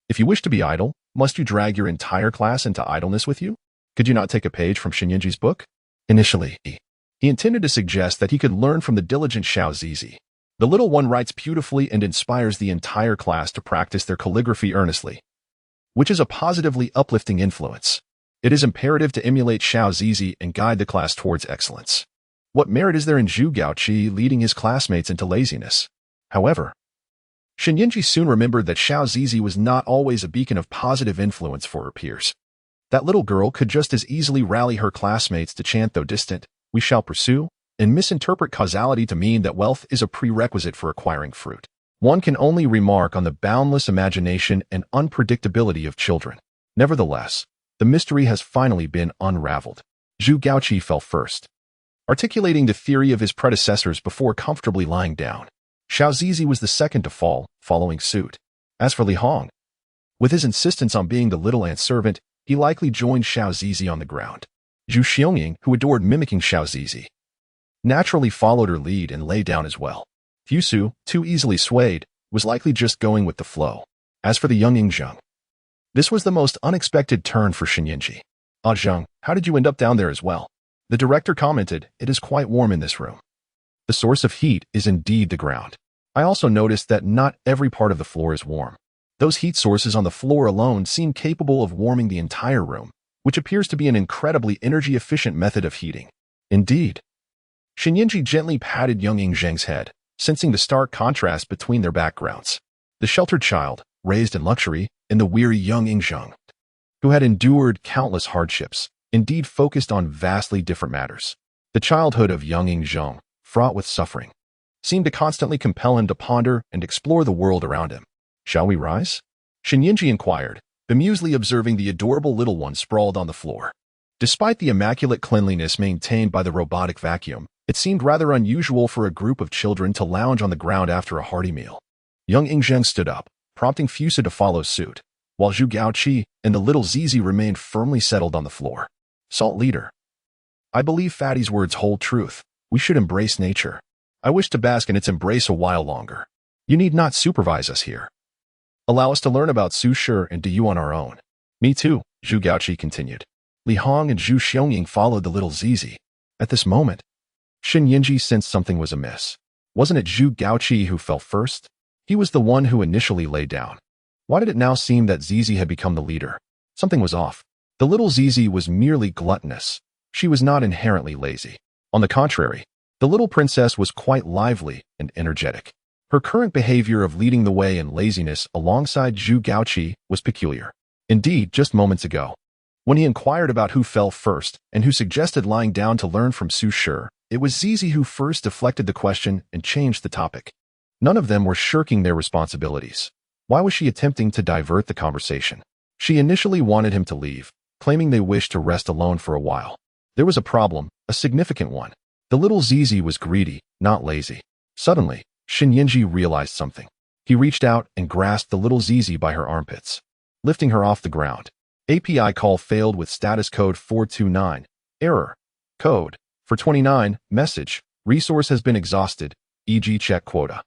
if you wish to be idle, must you drag your entire class into idleness with you? Could you not take a page from Yingzheng's book? Initially, he intended to suggest that he could learn from the diligent Sizi. The little one writes beautifully and inspires the entire class to practice their calligraphy earnestly, which is a positively uplifting influence. It is imperative to emulate Sizi and guide the class towards excellence. What merit is there in Zhu Gaoqi leading his classmates into laziness? However, Yingzheng soon remembered that Sizi was not always a beacon of positive influence for her peers. That little girl could just as easily rally her classmates to chant, though distant, "We shall pursue," and misinterpret causality to mean that wealth is a prerequisite for acquiring fruit. One can only remark on the boundless imagination and unpredictability of children. Nevertheless, the mystery has finally been unraveled. Zhu Gaoqi fell first, articulating the theory of his predecessors before comfortably lying down. Sizi was the second to fall, following suit. As for Li Hong, with his insistence on being the little ant servant, he likely joined Sizi on the ground. Zhu Xiongning, who adored mimicking Sizi, naturally followed her lead and lay down as well. Fusu, too easily swayed, was likely just going with the flow. As for the young Ying Zheng, this was the most unexpected turn for Yingzheng. "Ah, Zheng, how did you end up down there as well?" The director commented, "It is quite warm in this room. The source of heat is indeed the ground. I also noticed that not every part of the floor is warm. Those heat sources on the floor alone seem capable of warming the entire room, which appears to be an incredibly energy-efficient method of heating." Indeed. Yingzheng gently patted young Ying Zheng's head, sensing the stark contrast between their backgrounds. The sheltered child, raised in luxury, and the weary young Ying Zheng, who had endured countless hardships, indeed focused on vastly different matters. The childhood of young Ying Zheng, fraught with suffering, seemed to constantly compel him to ponder and explore the world around him. "Shall we rise?" Yingzheng inquired, bemusedly observing the adorable little one sprawled on the floor. Despite the immaculate cleanliness maintained by the robotic vacuum, it seemed rather unusual for a group of children to lounge on the ground after a hearty meal. Young Ying Zheng stood up, prompting Fusu to follow suit, while Zhu Gaoqi and the little Zizi remained firmly settled on the floor. "Salt leader, I believe Fatty's words hold truth. We should embrace nature. I wish to bask in its embrace a while longer. You need not supervise us here. Allow us to learn about Su Shi and Diyu on our own." "Me too," Zhu Gaoqi continued. Li Hong and Zhu Xiongning followed the little Zizi. At this moment, Yingzheng sensed something was amiss. Wasn't it Zhu Gaoqi who fell first? He was the one who initially lay down. Why did it now seem that Zizi had become the leader? Something was off. The little Zizi was merely gluttonous. She was not inherently lazy. On the contrary, the little princess was quite lively and energetic. Her current behavior of leading the way in laziness alongside Zhu Gaoqi was peculiar. Indeed, just moments ago, when he inquired about who fell first and who suggested lying down to learn from Su Shi, it was Sizi who first deflected the question and changed the topic. None of them were shirking their responsibilities. Why was she attempting to divert the conversation? She initially wanted him to leave, claiming they wished to rest alone for a while. There was a problem, a significant one. The little Zizi was greedy, not lazy. Suddenly, Shen Yinji realized something. He reached out and grasped the little Zizi by her armpits, lifting her off the ground. API call failed with status code 429. Error. Code. For 29. Message. Resource has been exhausted. E.g. check quota.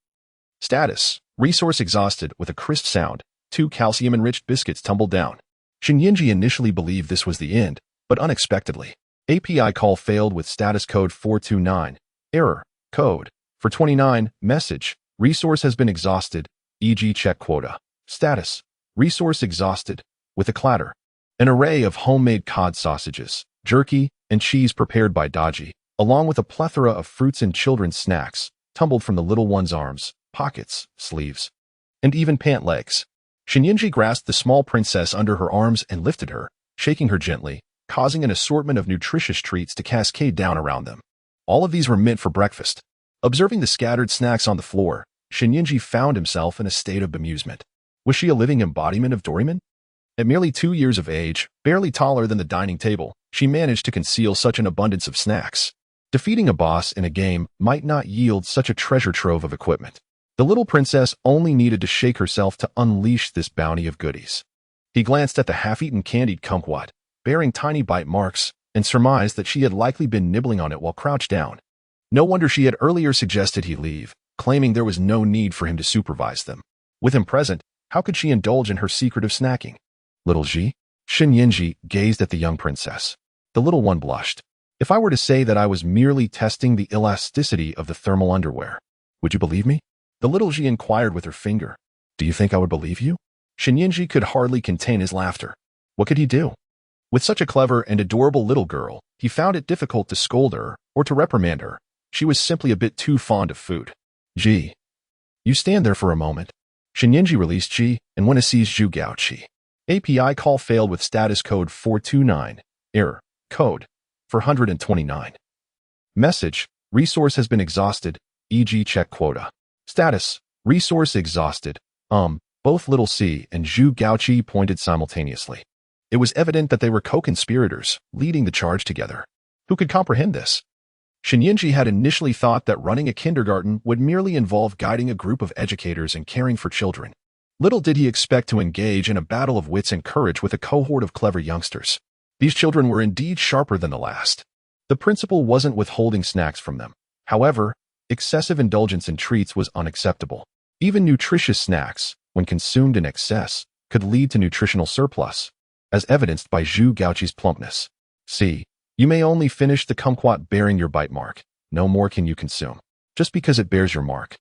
Status. Resource exhausted with a crisp sound. 2 calcium-enriched biscuits tumbled down. Shen Yinji initially believed this was the end, but unexpectedly. API call failed with status code 429. Error. Code. For 29. Message. Resource has been exhausted. E.g. check quota. Status. Resource exhausted. With a clatter. An array of homemade cod sausages, jerky, and cheese prepared by Daji, along with a plethora of fruits and children's snacks, tumbled from the little one's arms, pockets, sleeves, and even pant legs. Shen Yinji grasped the small princess under her arms and lifted her, shaking her gently, causing an assortment of nutritious treats to cascade down around them. All of these were meant for breakfast. Observing the scattered snacks on the floor, Shen Yinji found himself in a state of bemusement. Was she a living embodiment of Doraemon? At merely 2 years of age, barely taller than the dining table, she managed to conceal such an abundance of snacks. Defeating a boss in a game might not yield such a treasure trove of equipment. The little princess only needed to shake herself to unleash this bounty of goodies. He glanced at the half-eaten candied kumquat, bearing tiny bite marks, and surmised that she had likely been nibbling on it while crouched down. No wonder she had earlier suggested he leave, claiming there was no need for him to supervise them. With him present, how could she indulge in her secretive snacking? Little Ji? Shen Yinji gazed at the young princess. The little one blushed. If I were to say that I was merely testing the elasticity of the thermal underwear, would you believe me? The little Ji inquired with her finger. Do you think I would believe you? Shen Yinji could hardly contain his laughter. What could he do? With such a clever and adorable little girl, he found it difficult to scold her or to reprimand her. She was simply a bit too fond of food. Ji. You stand there for a moment. Shen Yinji released Ji and went to seize Zhu Gaoqi. API call failed with status code 429. Error. Code. For 129. Message. Resource has been exhausted. E.g. check quota. Status. Resource exhausted. Both Little C and Zhu Gaoqi pointed simultaneously. It was evident that they were co-conspirators, leading the charge together. Who could comprehend this? Shen Yinji had initially thought that running a kindergarten would merely involve guiding a group of educators and caring for children. Little did he expect to engage in a battle of wits and courage with a cohort of clever youngsters. These children were indeed sharper than the last. The principal wasn't withholding snacks from them. However, excessive indulgence in treats was unacceptable. Even nutritious snacks, when consumed in excess, could lead to nutritional surplus, as evidenced by Zhu Gaoqi's plumpness. See, you may only finish the kumquat bearing your bite mark. No more can you consume. Just because it bears your mark.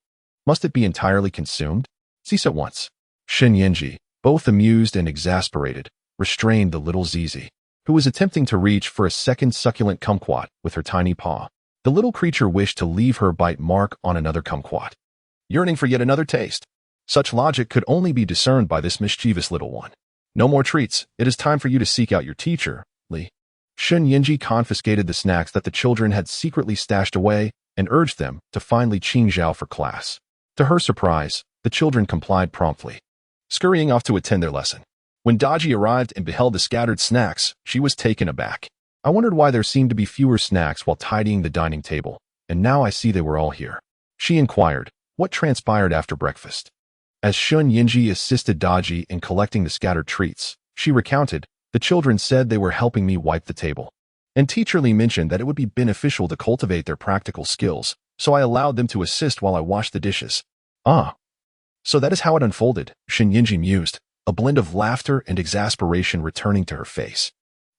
Must it be entirely consumed? Cease at once. Shen Yinji, both amused and exasperated, restrained the little Zizi, who was attempting to reach for a second succulent kumquat with her tiny paw. The little creature wished to leave her bite mark on another kumquat, yearning for yet another taste. Such logic could only be discerned by this mischievous little one. No more treats. It is time for you to seek out your teacher, Li. Shen Yinji confiscated the snacks that the children had secretly stashed away and urged them to find Li Qingzhao for class. To her surprise, the children complied promptly, scurrying off to attend their lesson. When Daji arrived and beheld the scattered snacks, she was taken aback. I wondered why there seemed to be fewer snacks while tidying the dining table, and now I see they were all here. She inquired, what transpired after breakfast? As Shen Yinji assisted Daji in collecting the scattered treats, she recounted, the children said they were helping me wipe the table. And Teacher Li mentioned that it would be beneficial to cultivate their practical skills, so I allowed them to assist while I washed the dishes. Ah. So that is how it unfolded, Shen Yinji mused, a blend of laughter and exasperation returning to her face.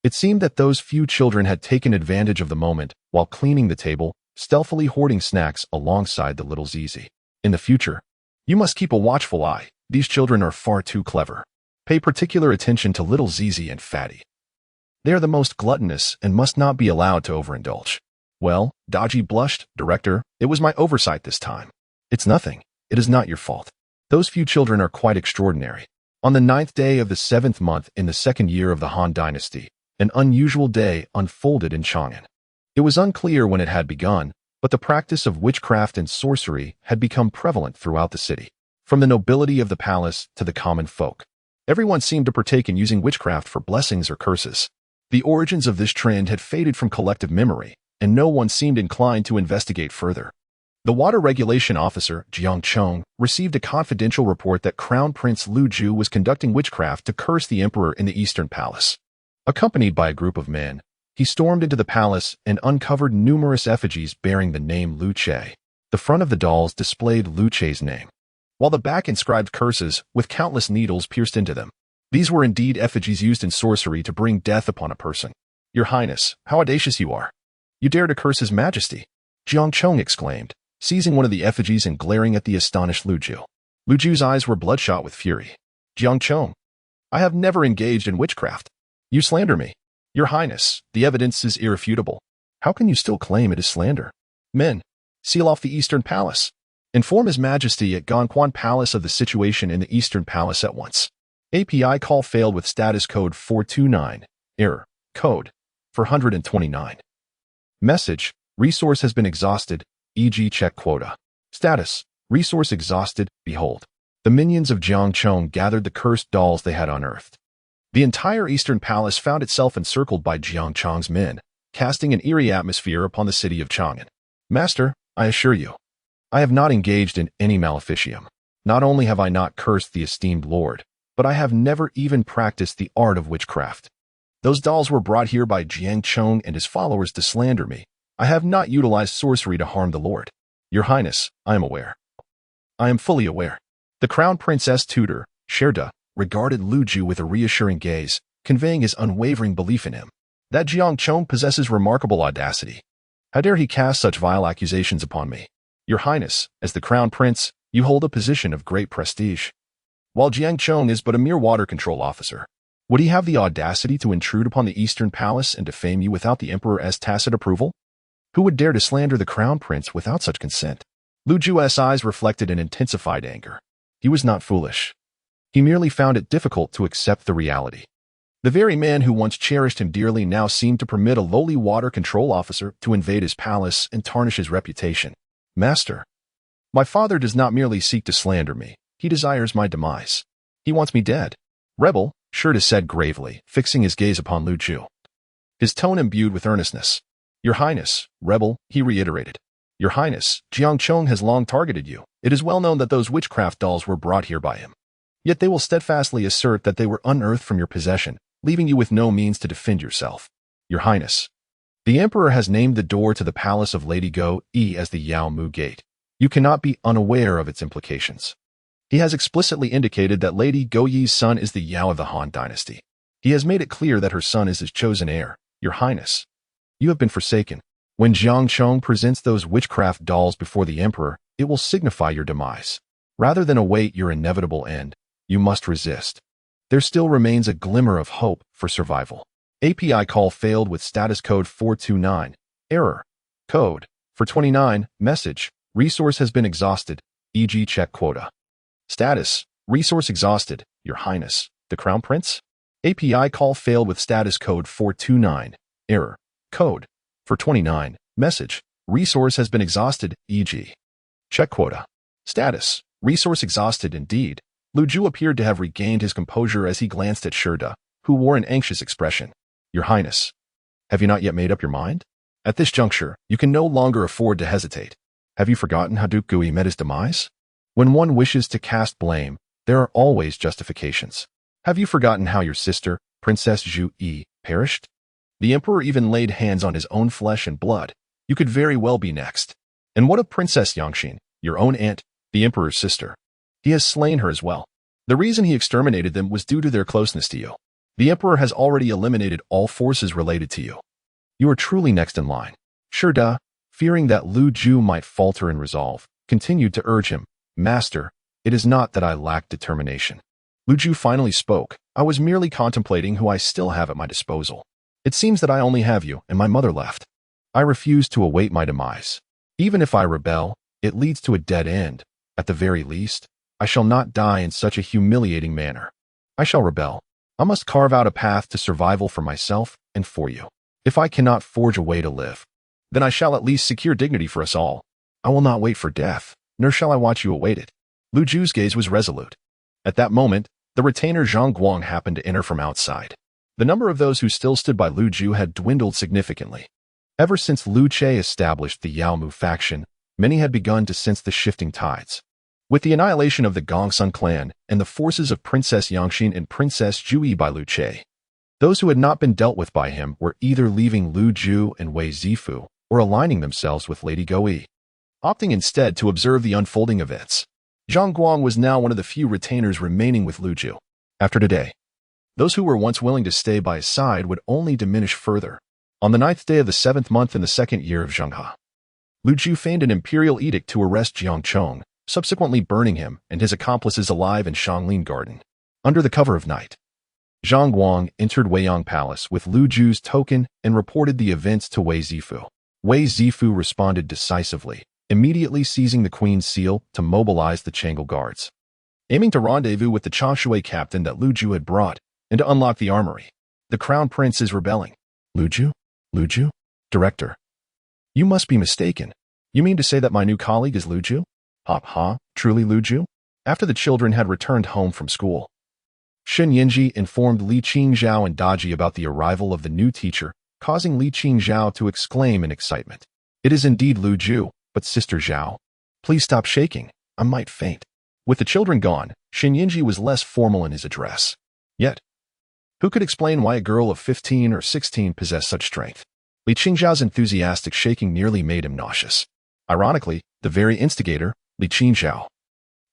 It seemed that those few children had taken advantage of the moment while cleaning the table, stealthily hoarding snacks alongside the little Zizi. In the future, you must keep a watchful eye. These children are far too clever. Pay particular attention to little Zizi and Fatty. They are the most gluttonous and must not be allowed to overindulge. Well, Daji blushed, Director, it was my oversight this time. It's nothing. It is not your fault. Those few children are quite extraordinary. On the 9th day of the 7th month in the 2nd year of the Han Dynasty, an unusual day unfolded in Chang'an. It was unclear when it had begun, but the practice of witchcraft and sorcery had become prevalent throughout the city. From the nobility of the palace to the common folk, everyone seemed to partake in using witchcraft for blessings or curses. The origins of this trend had faded from collective memory, and no one seemed inclined to investigate further. The water regulation officer, Jiang Cheng, received a confidential report that Crown Prince Lu Ju was conducting witchcraft to curse the emperor in the Eastern Palace. Accompanied by a group of men, he stormed into the palace and uncovered numerous effigies bearing the name Lu Che. The front of the dolls displayed Lu Che's name, while the back inscribed curses with countless needles pierced into them. These were indeed effigies used in sorcery to bring death upon a person. Your Highness, how audacious you are! You dare to curse His Majesty! Jiang Cheng exclaimed, seizing one of the effigies and glaring at the astonished Lu Ju. Lu Ju's eyes were bloodshot with fury. Jiang Cheng, I have never engaged in witchcraft. You slander me. Your Highness, the evidence is irrefutable. How can you still claim it is slander? Men, seal off the Eastern Palace. Inform His Majesty at Gongquan Palace of the situation in the Eastern Palace at once. API call failed with status code 429. Error. Code 429. Message. Resource has been exhausted, e.g. check quota. Status. Resource exhausted, behold. The minions of Jiang Cheng gathered the cursed dolls they had unearthed. The entire Eastern Palace found itself encircled by Jiang Cheng's men, casting an eerie atmosphere upon the city of Chang'an. Master, I assure you, I have not engaged in any maleficium. Not only have I not cursed the esteemed lord, but I have never even practiced the art of witchcraft. Those dolls were brought here by Jiang Cheng and his followers to slander me. I have not utilized sorcery to harm the lord. Your Highness, I am aware. I am fully aware. The Crown Princess tutor, Sherda, regarded Lu Ju with a reassuring gaze, conveying his unwavering belief in him. That Jiang Cheng possesses remarkable audacity. How dare he cast such vile accusations upon me? Your Highness, as the Crown Prince, you hold a position of great prestige. While Jiang Cheng is but a mere water control officer, would he have the audacity to intrude upon the Eastern Palace and defame you without the Emperor's tacit approval? Who would dare to slander the Crown Prince without such consent? Lu Ju's eyes reflected an intensified anger. He was not foolish. He merely found it difficult to accept the reality. The very man who once cherished him dearly now seemed to permit a lowly water control officer to invade his palace and tarnish his reputation. Master, my father does not merely seek to slander me. He desires my demise. He wants me dead. Rebel, Sherda said gravely, fixing his gaze upon Lu Ju. His tone imbued with earnestness. Your Highness, Rebel, he reiterated. Your Highness, Jiang Cheng has long targeted you. It is well known that those witchcraft dolls were brought here by him. Yet they will steadfastly assert that they were unearthed from your possession, leaving you with no means to defend yourself. Your Highness, the Emperor has named the door to the palace of Lady Go Yi as the Yao Mu Gate. You cannot be unaware of its implications. He has explicitly indicated that Lady Go Yi's son is the Yao of the Han Dynasty. He has made it clear that her son is his chosen heir. Your Highness, you have been forsaken. When Jiang Cheng presents those witchcraft dolls before the Emperor, it will signify your demise. Rather than await your inevitable end, you must resist. There still remains a glimmer of hope for survival. API call failed with status code 429. Error. Code 429. Message. Resource has been exhausted, e.g. check quota. Status. Resource exhausted, Your Highness. The Crown Prince? API call failed with status code 429. Error. Code 429. Message. Resource has been exhausted, e.g. check quota. Status. Resource exhausted indeed. Lu Ju appeared to have regained his composure as he glanced at Sherda, who wore an anxious expression. Your Highness, have you not yet made up your mind? At this juncture, you can no longer afford to hesitate. Have you forgotten how Duke Gui met his demise? When one wishes to cast blame, there are always justifications. Have you forgotten how your sister, Princess Zhu Yi, perished? The Emperor even laid hands on his own flesh and blood. You could very well be next. And what of Princess Yangxin, your own aunt, the Emperor's sister? He has slain her as well. The reason he exterminated them was due to their closeness to you. The Emperor has already eliminated all forces related to you. You are truly next in line. Sherda, fearing that Lu Ju might falter in resolve, continued to urge him, Master, it is not that I lack determination. Lu Ju finally spoke. I was merely contemplating who I still have at my disposal. It seems that I only have you and my mother left. I refuse to await my demise. Even if I rebel, it leads to a dead end. At the very least, I shall not die in such a humiliating manner. I shall rebel. I must carve out a path to survival for myself and for you. If I cannot forge a way to live, then I shall at least secure dignity for us all. I will not wait for death, nor shall I watch you await it. Lu Ju's gaze was resolute. At that moment, the retainer Zhang Guang happened to enter from outside. The number of those who still stood by Lu Ju had dwindled significantly. Ever since Lu Che established the Yao Mu faction, many had begun to sense the shifting tides. With the annihilation of the Gongsun clan and the forces of Princess Yangxin and Princess Jui by Lu Che, those who had not been dealt with by him were either leaving Lu Ju and Wei Zifu or aligning themselves with Lady Goi, opting instead to observe the unfolding events. Zhang Guang was now one of the few retainers remaining with Lu Ju. After today, those who were once willing to stay by his side would only diminish further. On the 9th day of the 7th month in the 2nd year of Zhenghe, Lu Ju feigned an imperial edict to arrest Jiang Chong, subsequently burning him and his accomplices alive in Shanglin Garden. Under the cover of night, Zhang Guang entered Weiyang Palace with Lu Ju's token and reported the events to Wei Zifu. Wei Zifu responded decisively, immediately seizing the Queen's seal to mobilize the Changle Guards, aiming to rendezvous with the Changshui captain that Lu Ju had brought and to unlock the armory. The Crown Prince is rebelling. Lu Ju? Lu Ju? Director. You must be mistaken. You mean to say that my new colleague is Lu Ju? Ha, truly Lu Ju? After the children had returned home from school, Shen Yinji informed Li Qingzhao and Daji about the arrival of the new teacher, causing Li Qingzhao to exclaim in excitement. It is indeed Lu Ju, but Sister Zhao, please stop shaking. I might faint. With the children gone, Shen Yinji was less formal in his address. Yet, who could explain why a girl of 15 or 16 possessed such strength? Li Qingzhao's enthusiastic shaking nearly made him nauseous. Ironically, the very instigator, Li Qingzhao,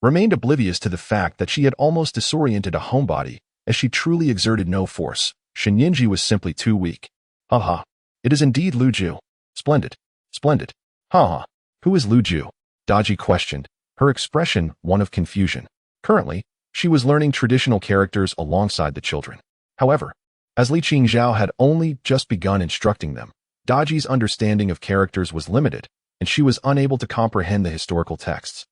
remained oblivious to the fact that she had almost disoriented a homebody, as she truly exerted no force. Shen Yinji was simply too weak. Ha, it is indeed Lu Ju. Splendid. Ha. Who is Lu Ju? Daji questioned, her expression one of confusion. Currently, she was learning traditional characters alongside the children. However, as Li Qingzhao had only just begun instructing them, Daji's understanding of characters was limited, and she was unable to comprehend the historical texts,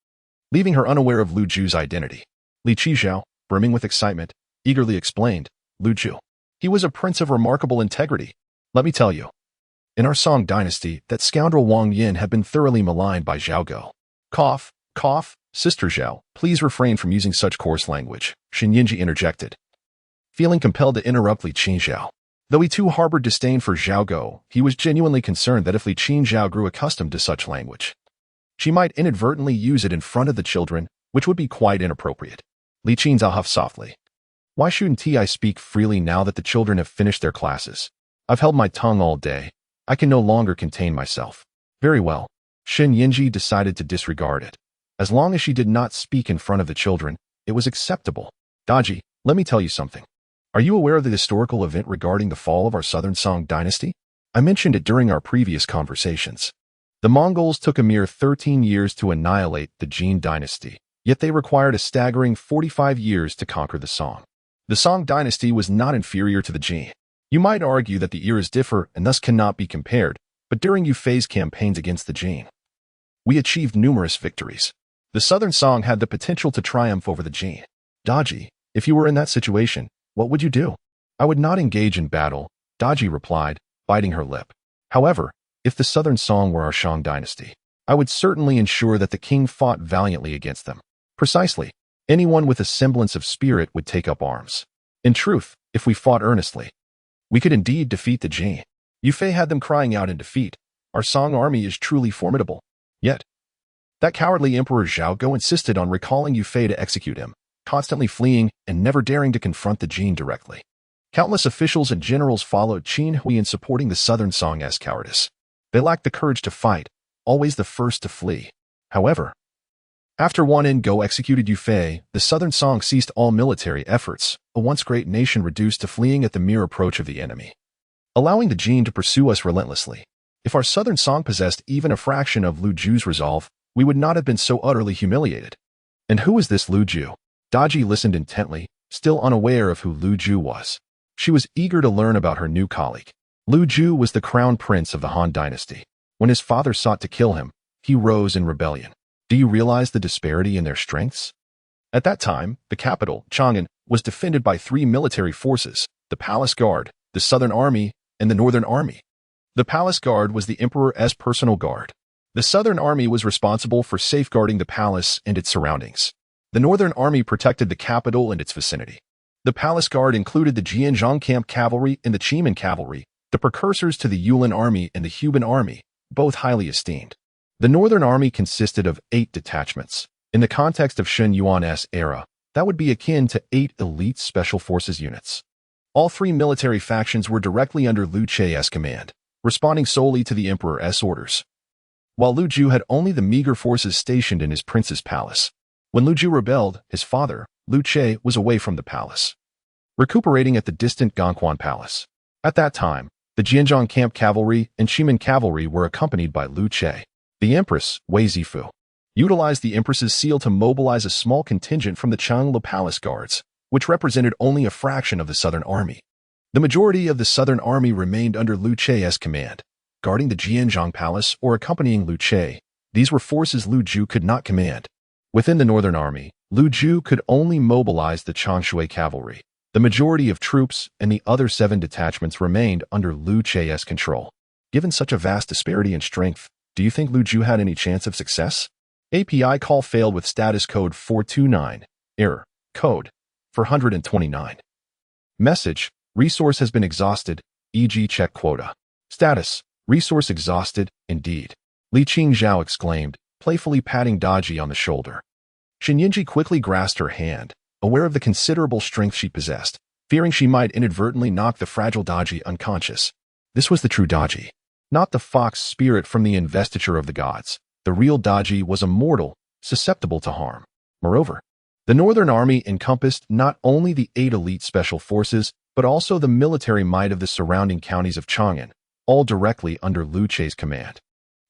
leaving her unaware of Lu Ju's identity. Li Qingzhao, brimming with excitement, eagerly explained, Lu Ju. He was a prince of remarkable integrity. Let me tell you. In our Song dynasty, that scoundrel Wang Yin had been thoroughly maligned by Zhao Go. Cough. Sister Zhao, please refrain from using such coarse language, Shen Yinji interjected, feeling compelled to interrupt Li Qingzhao. Though he too harbored disdain for Zhao Go, he was genuinely concerned that if Li Qingzhao grew accustomed to such language, she might inadvertently use it in front of the children, which would be quite inappropriate. Li Qingzhao huffed softly. Why shouldn't I speak freely now that the children have finished their classes? I've held my tongue all day. I can no longer contain myself. Very well. Shen Yinji decided to disregard it. As long as she did not speak in front of the children, it was acceptable. Daji, let me tell you something. Are you aware of the historical event regarding the fall of our Southern Song dynasty? I mentioned it during our previous conversations. The Mongols took a mere 13 years to annihilate the Jin dynasty, yet they required a staggering 45 years to conquer the Song. The Song dynasty was not inferior to the Jin. You might argue that the eras differ and thus cannot be compared, but during Yufei's campaigns against the Jin, we achieved numerous victories. The Southern Song had the potential to triumph over the Jin. Daji, if you were in that situation, what would you do? I would not engage in battle, Daji replied, biting her lip. However, if the Southern Song were our Shang dynasty, I would certainly ensure that the king fought valiantly against them. Precisely. Anyone with a semblance of spirit would take up arms. In truth, if we fought earnestly, we could indeed defeat the Jin. Yufei had them crying out in defeat. Our Song army is truly formidable. Yet, that cowardly Emperor Zhao Go insisted on recalling Yufei to execute him, constantly fleeing and never daring to confront the Jin directly. Countless officials and generals followed Qin Hui in supporting the Southern Song as cowardice. They lacked the courage to fight, always the first to flee. However, after Wan Go executed Yufei, the Southern Song ceased all military efforts, a once great nation reduced to fleeing at the mere approach of the enemy, allowing the Jin to pursue us relentlessly. If our Southern Song possessed even a fraction of Lu Ju's resolve, we would not have been so utterly humiliated. And who is this Lu Ju? Daji listened intently, still unaware of who Lu Ju was. She was eager to learn about her new colleague. Lu Ju was the crown prince of the Han dynasty. When his father sought to kill him, he rose in rebellion. Do you realize the disparity in their strengths? At that time, the capital, Chang'an, was defended by three military forces: the Palace Guard, the Southern Army, and the Northern Army. The Palace Guard was the emperor's personal guard. The Southern Army was responsible for safeguarding the palace and its surroundings. The Northern Army protected the capital and its vicinity. The Palace Guard included the Zhejiang Camp Cavalry and the Chemin Cavalry, the precursors to the Yulin Army and the Huban Army, both highly esteemed. The Northern Army consisted of 8 detachments. In the context of Shen Yuan's era, that would be akin to 8 elite special forces units. All 3 military factions were directly under Liu Che's command, responding solely to the emperor's orders. While Liu Ju had only the meager forces stationed in his prince's palace. When Liu Ju rebelled, his father, Liu Che, was away from the palace, recuperating at the distant Gongquan Palace. At that time, the Zhejiang Camp Cavalry and Chemin Cavalry were accompanied by Liu Che. The Empress, Wei Zifu, utilized the Empress's seal to mobilize a small contingent from the Chang'an Palace Guards, which represented only a fraction of the Southern Army. The majority of the Southern Army remained under Liu Che's command, guarding the Zhejiang Palace or accompanying Liu Che. These were forces Liu Ju could not command. Within the Northern Army, Liu Ju could only mobilize the Changshui Cavalry. The majority of troops and the other 7 detachments remained under Liu Che's control. Given such a vast disparity in strength, do you think Liu Ju had any chance of success? API call failed with status code 429. Error. Code 429. Message. Resource has been exhausted, e.g. check quota. Status. Resource exhausted, indeed. Li Qingzhao exclaimed, playfully patting Daji on the shoulder. Shinyinji quickly grasped her hand, aware of the considerable strength she possessed, fearing she might inadvertently knock the fragile Daji unconscious. This was the true Daji, not the fox spirit from the investiture of the gods. The real Daji was immortal, susceptible to harm. Moreover, the Northern Army encompassed not only the 8 elite special forces, but also the military might of the surrounding counties of Chang'an, all directly under Liu Che's command.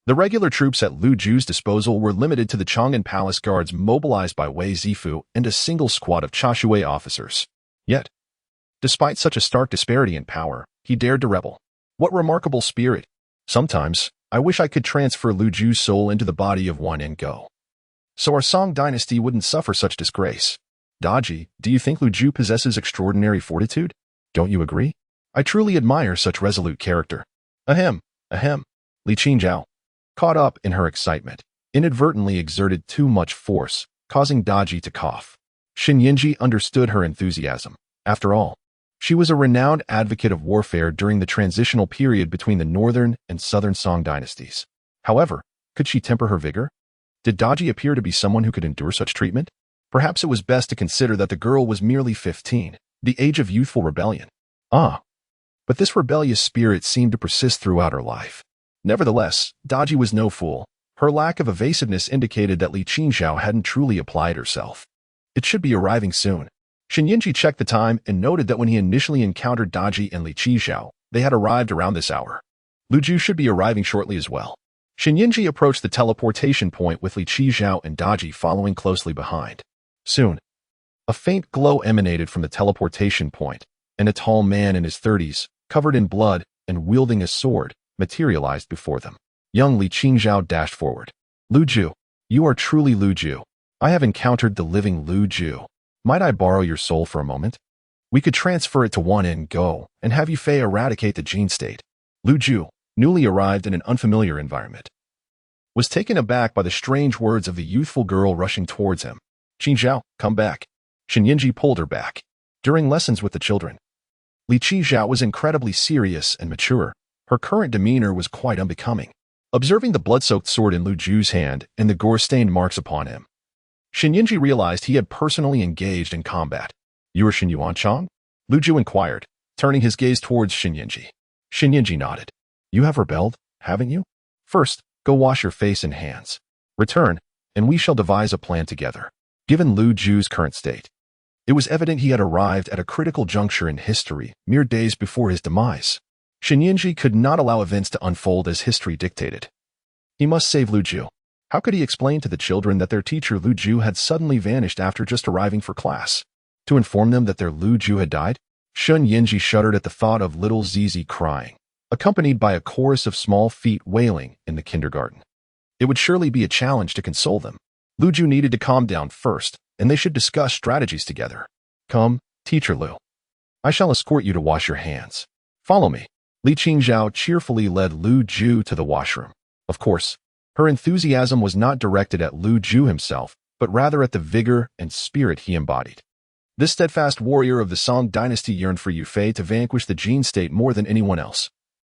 The regular troops at Liu Ju's disposal were limited to the Chang'an Palace Guards mobilized by Wei Zifu and a single squad of Chashui officers. Yet, despite such a stark disparity in power, he dared to rebel. What remarkable spirit! Sometimes, I wish I could transfer Liu Ju's soul into the body of one and go, so our Song dynasty wouldn't suffer such disgrace. Daji, do you think Liu Ju possesses extraordinary fortitude? Don't you agree? I truly admire such resolute character. Ahem, Li Qingzhao, caught up in her excitement, inadvertently exerted too much force, causing Daji to cough. Shinyinji understood her enthusiasm. After all, she was a renowned advocate of warfare during the transitional period between the Northern and Southern Song dynasties. However, could she temper her vigor? Did Daji appear to be someone who could endure such treatment? Perhaps it was best to consider that the girl was merely 15, the age of youthful rebellion. But this rebellious spirit seemed to persist throughout her life. Nevertheless, Daji was no fool. Her lack of evasiveness indicated that Li Qingzhao hadn't truly applied herself. It should be arriving soon. Shinyinji checked the time and noted that when he initially encountered Daji and Li Qingzhao, they had arrived around this hour. Liu Ju should be arriving shortly as well. Shinyinji approached the teleportation point with Li Qingzhao and Daji following closely behind. Soon, a faint glow emanated from the teleportation point, and a tall man in his 30s, covered in blood and wielding a sword, materialized before them. Young Li Qingzhao dashed forward. Liu Ju, you are truly Liu Ju. I have encountered the living Liu Ju. Might I borrow your soul for a moment? We could transfer it to one and go, and have Yufei eradicate the gene state. Liu Ju, newly arrived in an unfamiliar environment, was taken aback by the strange words of the youthful girl rushing towards him. Qingzhao, come back. Shinyinji pulled her back. During lessons with the children, Li Qingzhao was incredibly serious and mature. Her current demeanor was quite unbecoming. Observing the blood-soaked sword in Liu Ju's hand and the gore-stained marks upon him, Shinyinji realized he had personally engaged in combat. You are Shin Yuan-chan? Liu Ju inquired, turning his gaze towards Shinyinji. Shinyinji nodded. You have rebelled, haven't you? First, go wash your face and hands. Return, and we shall devise a plan together. Given Liu Ju's current state, it was evident he had arrived at a critical juncture in history mere days before his demise. Shinyinji could not allow events to unfold as history dictated. He must save Liu Ju. How could he explain to the children that their teacher Liu Ju had suddenly vanished after just arriving for class? To inform them that their Liu Ju had died? Shinyinji shuddered at the thought of little Sizi crying, accompanied by a chorus of small feet wailing in the kindergarten. It would surely be a challenge to console them. Lu Ju needed to calm down first, and they should discuss strategies together. Come, Teacher Lu. I shall escort you to wash your hands. Follow me. Li Qingzhao cheerfully led Lu Ju to the washroom. Of course, her enthusiasm was not directed at Lu Ju himself, but rather at the vigor and spirit he embodied. This steadfast warrior of the Song dynasty yearned for Yu Fei to vanquish the Jin state more than anyone else,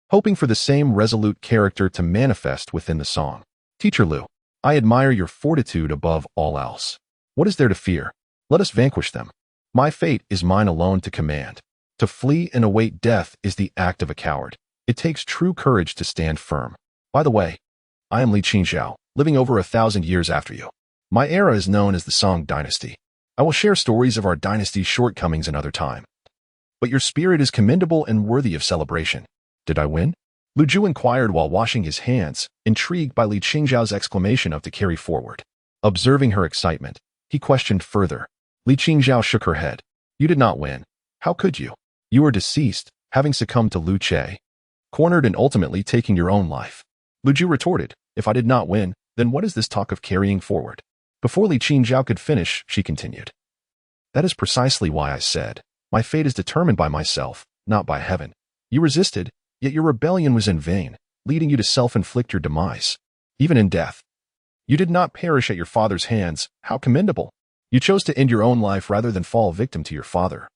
hoping for the same resolute character to manifest within the Song. Teacher Lu, I admire your fortitude above all else. What is there to fear? Let us vanquish them. My fate is mine alone to command. To flee and await death is the act of a coward. It takes true courage to stand firm. By the way, I am Li Qingzhao, living over 1,000 years after you. My era is known as the Song dynasty. I will share stories of our dynasty's shortcomings another time. But your spirit is commendable and worthy of celebration. Did I win? Lu Ju inquired while washing his hands, intrigued by Li Qingzhao's exclamation of to carry forward. Observing her excitement, he questioned further. Li Qingzhao shook her head. You did not win. How could you? You are deceased, having succumbed to Lu Che, cornered and ultimately taking your own life. Lu Ju retorted, if I did not win, then what is this talk of carrying forward? Before Li Qingzhao could finish, she continued. That is precisely why I said, my fate is determined by myself, not by heaven. You resisted, yet your rebellion was in vain, leading you to self-inflict your demise. Even in death, you did not perish at your father's hands. How commendable. You chose to end your own life rather than fall victim to your father.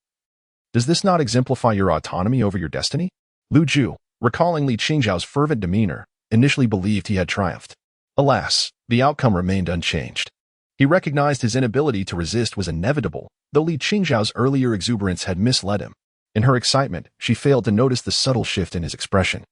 Does this not exemplify your autonomy over your destiny? Lu Ju, recalling Li Qingzhao's fervent demeanor, initially believed he had triumphed. Alas, the outcome remained unchanged. He recognized his inability to resist was inevitable, though Li Qingzhao's earlier exuberance had misled him. In her excitement, she failed to notice the subtle shift in his expression.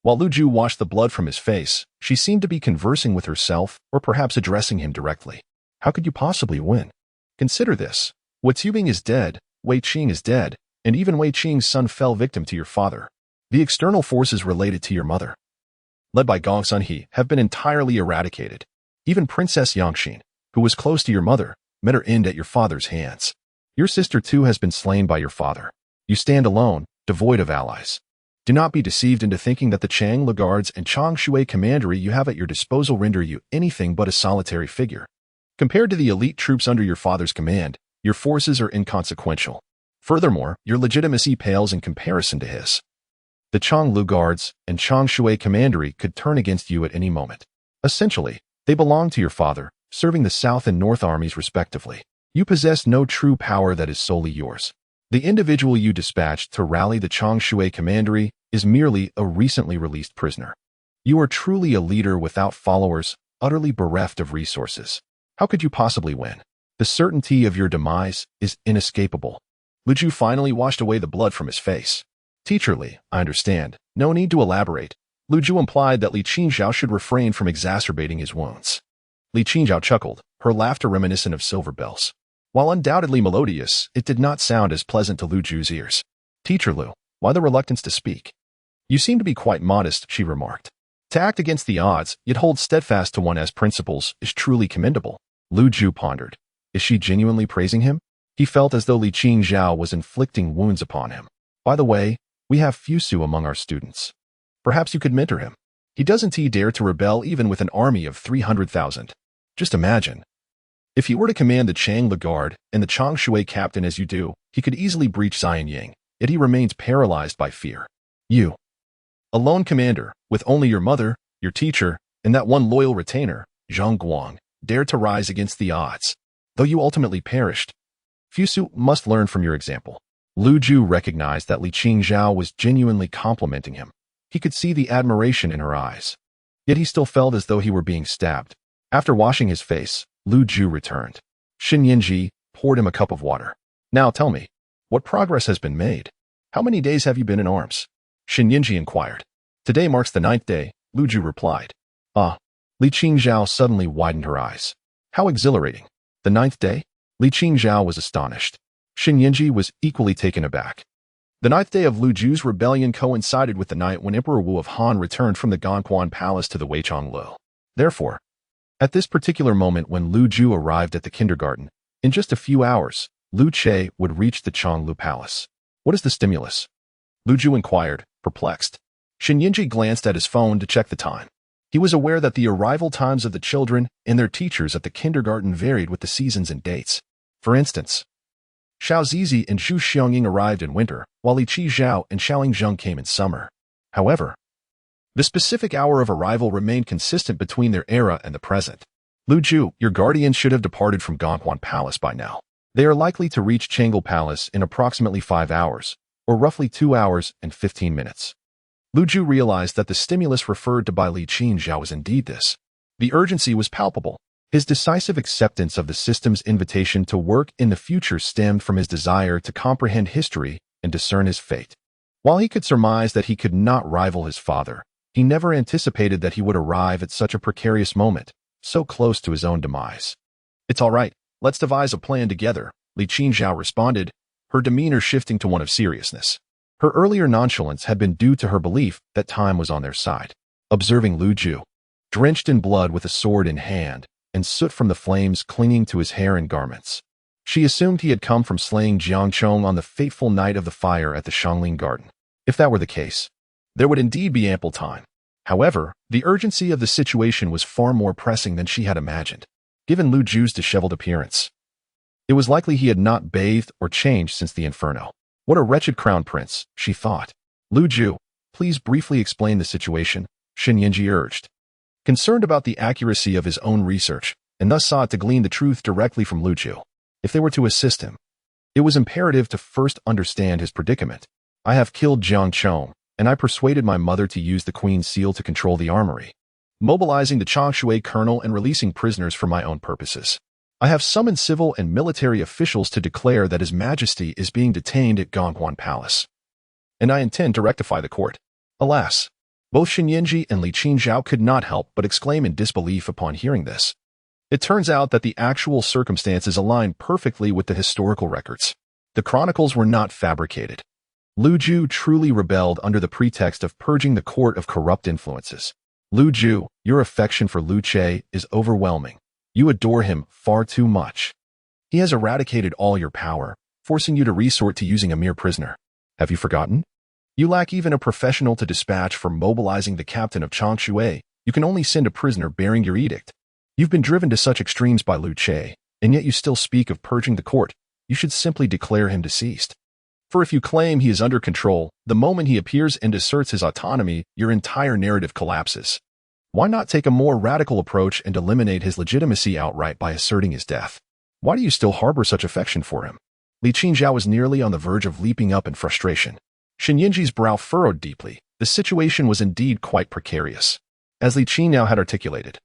While Lu Ju washed the blood from his face, she seemed to be conversing with herself or perhaps addressing him directly. How could you possibly win? Consider this. Wei Tubing is dead, Wei Qing is dead, and even Wei Qing's son fell victim to your father. The external forces related to your mother, led by Gong Sun He, have been entirely eradicated. Even Princess Yangxin, who was close to your mother, met her end at your father's hands. Your sister too has been slain by your father. You stand alone, devoid of allies. Do not be deceived into thinking that the Chang Lagardes and Chang Shui commandery you have at your disposal render you anything but a solitary figure. Compared to the elite troops under your father's command, your forces are inconsequential. Furthermore, your legitimacy pales in comparison to his. The Chang Lagardes and Chang Shui commandery could turn against you at any moment. Essentially, they belong to your father, serving the South and North armies respectively. You possess no true power that is solely yours. The individual you dispatched to rally the Chang Shui commandery is merely a recently released prisoner. You are truly a leader without followers, utterly bereft of resources. How could you possibly win? The certainty of your demise is inescapable. Lu Ju finally washed away the blood from his face. Teacher Li, I understand. No need to elaborate. Lu Ju implied that Li Qingzhao should refrain from exacerbating his wounds. Li Qingzhao chuckled, her laughter reminiscent of silver bells. While undoubtedly melodious, it did not sound as pleasant to Lu Ju's ears. Teacher Lu, why the reluctance to speak? You seem to be quite modest, she remarked. To act against the odds, yet hold steadfast to one's principles, is truly commendable. Lu Ju pondered. Is she genuinely praising him? He felt as though Li Qingzhao was inflicting wounds upon him. By the way, we have Fusu among our students. Perhaps you could mentor him. He doesn't dare to rebel even with an army of 300,000. Just imagine. If he were to command the Chang Lagarde and the Chang Shui captain as you do, he could easily breach Xianying, yet he remains paralyzed by fear. You, a lone commander, with only your mother, your teacher, and that one loyal retainer, Zhang Guang, dared to rise against the odds. Though you ultimately perished, Fusu must learn from your example. Lu Ju recognized that Li Qingzhao was genuinely complimenting him. He could see the admiration in her eyes. Yet he still felt as though he were being stabbed. After washing his face, Lu Ju returned. Xin Yanji poured him a cup of water. Now tell me, what progress has been made? How many days have you been in arms? Xin Yanji inquired. Today marks the 9th day, Lu Ju replied. Ah. Li Qingzhao suddenly widened her eyes. How exhilarating. The 9th day? Li Qingzhao was astonished. Xin Yanji was equally taken aback. The 9th day of Lu Ju's rebellion coincided with the night when Emperor Wu of Han returned from the Ganquan Palace to the Weichonglu. Therefore, at this particular moment when Lu Ju arrived at the kindergarten, in just a few hours, Lu Che would reach the Chonglu Palace. What is the stimulus? Lu Ju inquired, perplexed. Xin Yanji glanced at his phone to check the time. He was aware that the arrival times of the children and their teachers at the kindergarten varied with the seasons and dates. For instance, Xiao Zizi and Zhu Xiangying arrived in winter, while Li Qi Zhao and Xiao Zheng came in summer. However, the specific hour of arrival remained consistent between their era and the present. Lu Ju, your guardians should have departed from Gonghuan Palace by now. They are likely to reach Chang'e Palace in approximately 5 hours, or roughly 2 hours and 15 minutes. Lu Ju realized that the stimulus referred to by Li Qinzhao was indeed this. The urgency was palpable. His decisive acceptance of the system's invitation to work in the future stemmed from his desire to comprehend history and discern his fate. While he could surmise that he could not rival his father, he never anticipated that he would arrive at such a precarious moment, so close to his own demise. "It's all right. Let's devise a plan together," Li Qinzhao responded, her demeanor shifting to one of seriousness. Her earlier nonchalance had been due to her belief that time was on their side. Observing Lu Ju, drenched in blood with a sword in hand, and soot from the flames clinging to his hair and garments, she assumed he had come from slaying Jiang Chong on the fateful night of the fire at the Shangling Garden. If that were the case, there would indeed be ample time. However, the urgency of the situation was far more pressing than she had imagined. Given Lu Ju's disheveled appearance, it was likely he had not bathed or changed since the inferno. What a wretched crown prince, she thought. "Lu Ju, please briefly explain the situation," Shen Yinji urged. Concerned about the accuracy of his own research, and thus sought to glean the truth directly from Lu Ju. If they were to assist him, it was imperative to first understand his predicament. "I have killed Jiang Chong, and I persuaded my mother to use the Queen's seal to control the armory, mobilizing the Changshui colonel and releasing prisoners for my own purposes. I have summoned civil and military officials to declare that His Majesty is being detained at Gonghuan Palace, and I intend to rectify the court." Alas, both Shen Yinji and Li Qinzhao could not help but exclaim in disbelief upon hearing this. It turns out that the actual circumstances aligned perfectly with the historical records. The chronicles were not fabricated. Lu Ju truly rebelled under the pretext of purging the court of corrupt influences. "Lu Ju, your affection for Lu Che is overwhelming. You adore him far too much. He has eradicated all your power, forcing you to resort to using a mere prisoner. Have you forgotten? You lack even a professional to dispatch for mobilizing the captain of Changshui. You can only send a prisoner bearing your edict. You've been driven to such extremes by Lu Che, and yet you still speak of purging the court. You should simply declare him deceased. For if you claim he is under control, the moment he appears and asserts his autonomy, your entire narrative collapses. Why not take a more radical approach and eliminate his legitimacy outright by asserting his death? Why do you still harbor such affection for him?" Li Qinzhao was nearly on the verge of leaping up in frustration. Shen Yinji's brow furrowed deeply. The situation was indeed quite precarious. As Li Qinzhao had articulated,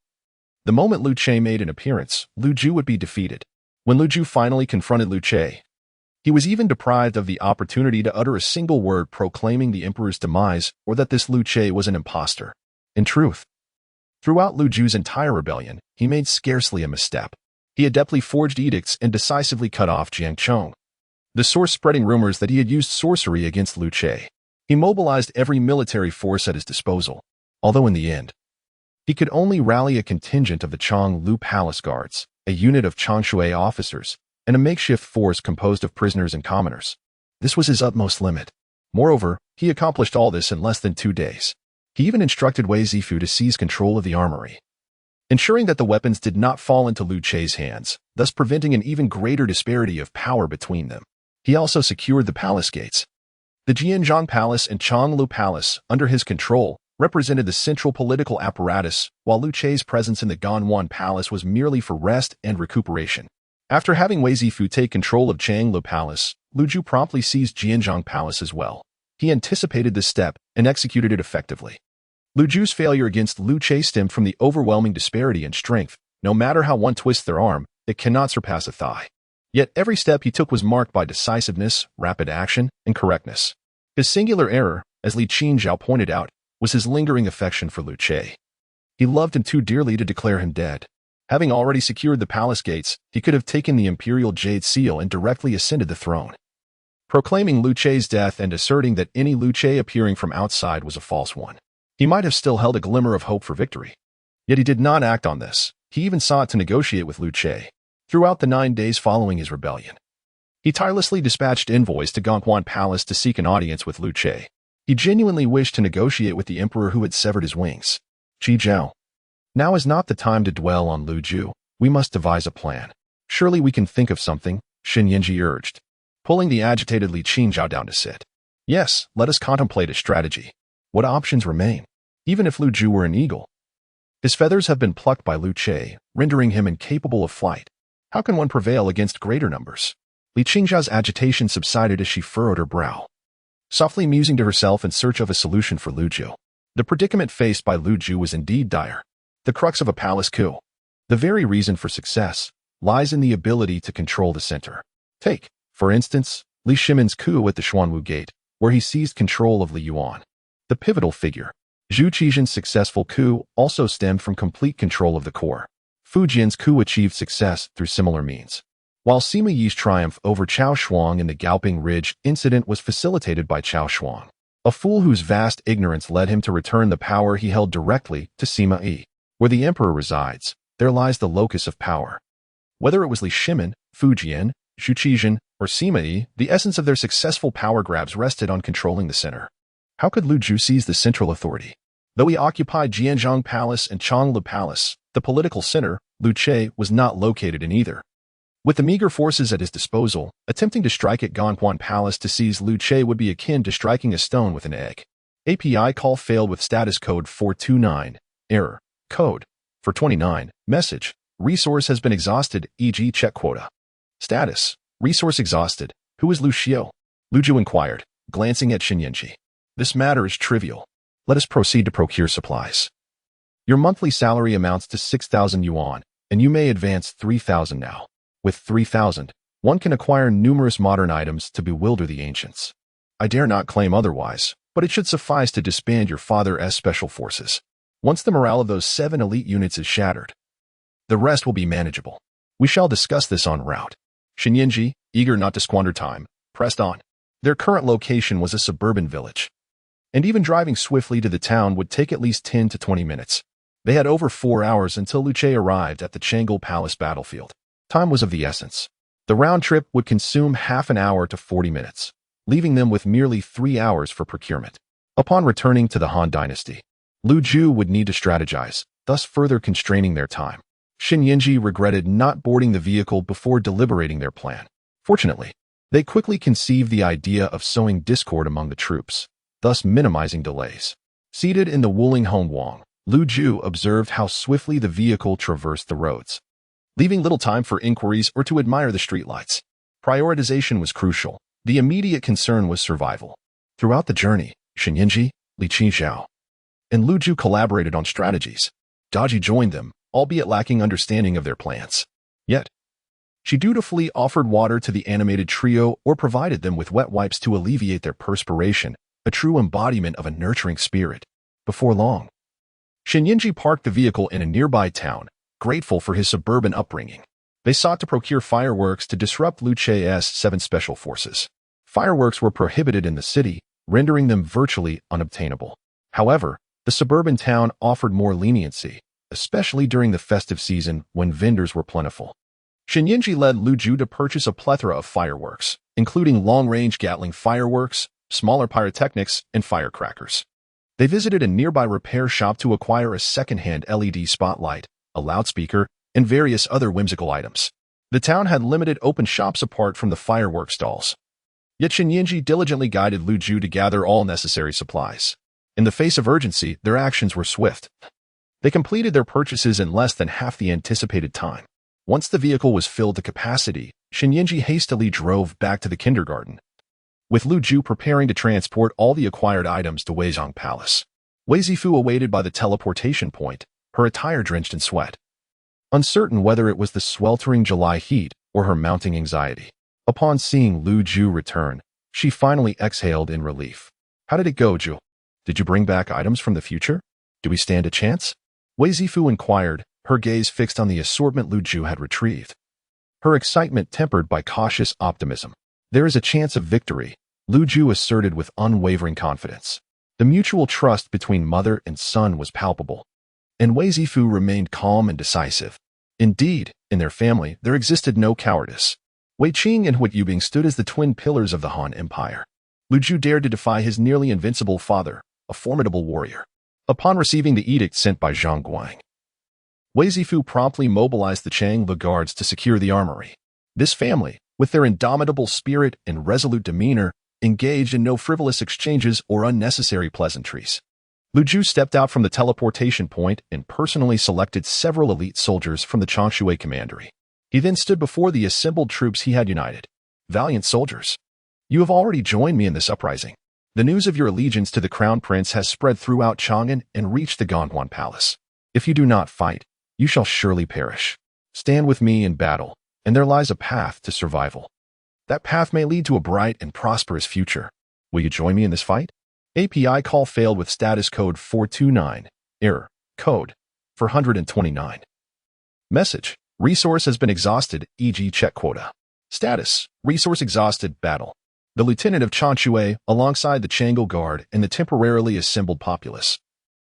the moment Lu Che made an appearance, Lu Ju would be defeated. When Lu Ju finally confronted Lu Che, he was even deprived of the opportunity to utter a single word proclaiming the emperor's demise or that this Lu Che was an impostor. In truth, throughout Lu Ju's entire rebellion, he made scarcely a misstep. He adeptly forged edicts and decisively cut off Jiang Chong, the source spreading rumors that he had used sorcery against Lu Che. He mobilized every military force at his disposal, although in the end, he could only rally a contingent of the Chang Lu Palace Guards, a unit of Changshui officers, and a makeshift force composed of prisoners and commoners. This was his utmost limit. Moreover, he accomplished all this in less than 2 days. He even instructed Wei Zifu to seize control of the armory, ensuring that the weapons did not fall into Lu Che's hands, thus preventing an even greater disparity of power between them. He also secured the palace gates. The Jianzhong Palace and Changlu Palace, under his control, represented the central political apparatus, while Lu Che's presence in the Ganwan Palace was merely for rest and recuperation. After having Wei Zifu take control of Changlu Palace, Lu Ju promptly seized Jianzhong Palace as well. He anticipated this step and executed it effectively. Lu Ju's failure against Lu Che stemmed from the overwhelming disparity in strength. No matter how one twists their arm, it cannot surpass a thigh. Yet every step he took was marked by decisiveness, rapid action, and correctness. His singular error, as Li Qinzhao pointed out, was his lingering affection for Lu Che. He loved him too dearly to declare him dead. Having already secured the palace gates, he could have taken the imperial jade seal and directly ascended the throne, proclaiming Lu Che's death and asserting that any Lu Che appearing from outside was a false one. He might have still held a glimmer of hope for victory. Yet he did not act on this. He even sought to negotiate with Lu Che. Throughout the 9 days following his rebellion, he tirelessly dispatched envoys to Gonghuan Palace to seek an audience with Lu Che. He genuinely wished to negotiate with the emperor who had severed his wings. Qi Zhao. Now is not the time to dwell on Lu Ju. We must devise a plan. Surely we can think of something, Xin Yinji urged, pulling the agitated Li Qingzhao down to sit. Yes, let us contemplate a strategy. What options remain? Even if Lu Ju were an eagle, his feathers have been plucked by Lu Che, rendering him incapable of flight. How can one prevail against greater numbers? Li Qingzhao's agitation subsided as she furrowed her brow, softly musing to herself in search of a solution for Lu Ju. The predicament faced by Lu Ju was indeed dire. The crux of a palace coup. The very reason for success lies in the ability to control the center. Take, for instance, Li Shimin's coup at the Xuanwu Gate, where he seized control of Li Yuan. The pivotal figure, Zhu Qizhen's successful coup, also stemmed from complete control of the core. Fu Jian's coup achieved success through similar means. While Sima Yi's triumph over Cao Shuang in the Gaoping Ridge incident was facilitated by Cao Shuang, a fool whose vast ignorance led him to return the power he held directly to Sima Yi. Where the emperor resides, there lies the locus of power. Whether it was Li Shimin, Fu Jian, Zhu Qizhen, or Sima Yi, the essence of their successful power grabs rested on controlling the center. How could Lu Ju seize the central authority? Though he occupied Jianzhong Palace and Changlu Palace, the political center, Lu Che, was not located in either. With the meager forces at his disposal, attempting to strike at Ganquan Palace to seize Lu Che would be akin to striking a stone with an egg. API call failed with status code 429. Error. Code. 429. Message. Resource has been exhausted, e.g. check quota. Status. Resource exhausted. Who is Lu Xiu? Lu Ju inquired, glancing at Xin Yinji. This matter is trivial. Let us proceed to procure supplies. Your monthly salary amounts to 6,000 yuan, and you may advance 3,000 now. With 3,000, one can acquire numerous modern items to bewilder the ancients. I dare not claim otherwise, but it should suffice to disband your father's special forces. Once the morale of those 7 elite units is shattered, the rest will be manageable. We shall discuss this en route. Xin Yinji, eager not to squander time, pressed on. Their current location was a suburban village, and even driving swiftly to the town would take at least 10 to 20 minutes. They had over 4 hours until Lu Che arrived at the Changel Palace battlefield. Time was of the essence. The round trip would consume half an hour to 40 minutes, leaving them with merely 3 hours for procurement. Upon returning to the Han Dynasty, Lu Ju would need to strategize, thus further constraining their time. Xin Yinji regretted not boarding the vehicle before deliberating their plan. Fortunately, they quickly conceived the idea of sowing discord among the troops, thus minimizing delays. Seated in the Wuling Hongwang, Lu Ju observed how swiftly the vehicle traversed the roads, leaving little time for inquiries or to admire the streetlights. Prioritization was crucial. The immediate concern was survival. Throughout the journey, Xin Yinji, Li Qingzhao, and Lu Ju collaborated on strategies. Daji joined them, albeit lacking understanding of their plans. Yet, she dutifully offered water to the animated trio or provided them with wet wipes to alleviate their perspiration, a true embodiment of a nurturing spirit. Before long, Xin Yinji parked the vehicle in a nearby town, grateful for his suburban upbringing. They sought to procure fireworks to disrupt Lu Che's 7 special forces. Fireworks were prohibited in the city, rendering them virtually unobtainable. However, the suburban town offered more leniency, especially during the festive season when vendors were plentiful. Xin Yinji led Lu Ju to purchase a plethora of fireworks, including long-range Gatling fireworks, smaller pyrotechnics, and firecrackers. They visited a nearby repair shop to acquire a second-hand LED spotlight, a loudspeaker, and various other whimsical items. The town had limited open shops apart from the fireworks stalls. Yet Xin Yinji diligently guided Lu Ju to gather all necessary supplies. In the face of urgency, their actions were swift. They completed their purchases in less than half the anticipated time. Once the vehicle was filled to capacity, Xin Yinji hastily drove back to the kindergarten, with Lu Ju preparing to transport all the acquired items to Weizhong Palace. Wei Zifu awaited by the teleportation point, her attire drenched in sweat, uncertain whether it was the sweltering July heat or her mounting anxiety. Upon seeing Lu Ju return, she finally exhaled in relief. How did it go, Ju? Did you bring back items from the future? Do we stand a chance? Wei Zifu inquired, her gaze fixed on the assortment Lu Ju had retrieved, her excitement tempered by cautious optimism. There is a chance of victory, Lu Ju asserted with unwavering confidence. The mutual trust between mother and son was palpable, and Wei Zifu remained calm and decisive. Indeed, in their family, there existed no cowardice. Wei Qing and Huat Yubing stood as the twin pillars of the Han Empire. Lu Ju dared to defy his nearly invincible father, a formidable warrior. Upon receiving the edict sent by Zhang Guang, Wei Zifu promptly mobilized the Changlu guards to secure the armory. This family, with their indomitable spirit and resolute demeanor, engaged in no frivolous exchanges or unnecessary pleasantries. Lu Ju stepped out from the teleportation point and personally selected several elite soldiers from the Changshui commandery. He then stood before the assembled troops he had united. Valiant soldiers, you have already joined me in this uprising. The news of your allegiance to the Crown Prince has spread throughout Chang'an and reached the Gonghuan Palace. If you do not fight, you shall surely perish. Stand with me in battle, and there lies a path to survival. That path may lead to a bright and prosperous future. Will you join me in this fight? API call failed with status code 429. Error. Code 429. Message. Resource has been exhausted, e.g. check quota. Status. Resource exhausted, battle. The lieutenant of Changshui, alongside the Chang'e Guard and the temporarily assembled populace.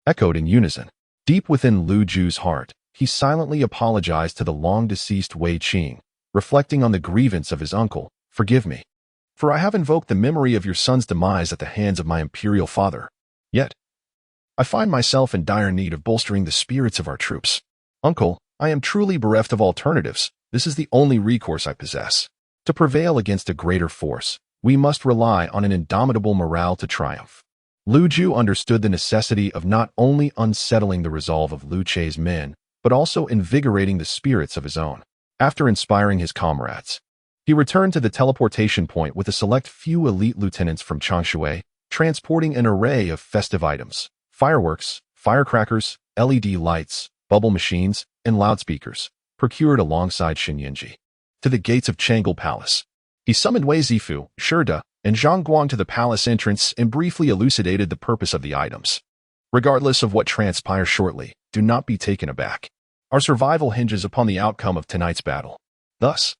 Echoed in unison. Deep within Lu Ju's heart, he silently apologized to the long-deceased Wei Qing, reflecting on the grievance of his uncle. Forgive me, for I have invoked the memory of your son's demise at the hands of my imperial father. Yet, I find myself in dire need of bolstering the spirits of our troops. Uncle, I am truly bereft of alternatives. This is the only recourse I possess. To prevail against a greater force, we must rely on an indomitable morale to triumph. Lu Ju understood the necessity of not only unsettling the resolve of Lu Che's men, but also invigorating the spirits of his own. After inspiring his comrades, he returned to the teleportation point with a select few elite lieutenants from Changshui, transporting an array of festive items, fireworks, firecrackers, LED lights, bubble machines, and loudspeakers, procured alongside Shinyinji. To the gates of Chang'e Palace, he summoned Wei Zifu, Shida, and Zhang Guang to the palace entrance and briefly elucidated the purpose of the items. Regardless of what transpires shortly, do not be taken aback. Our survival hinges upon the outcome of tonight's battle. Thus,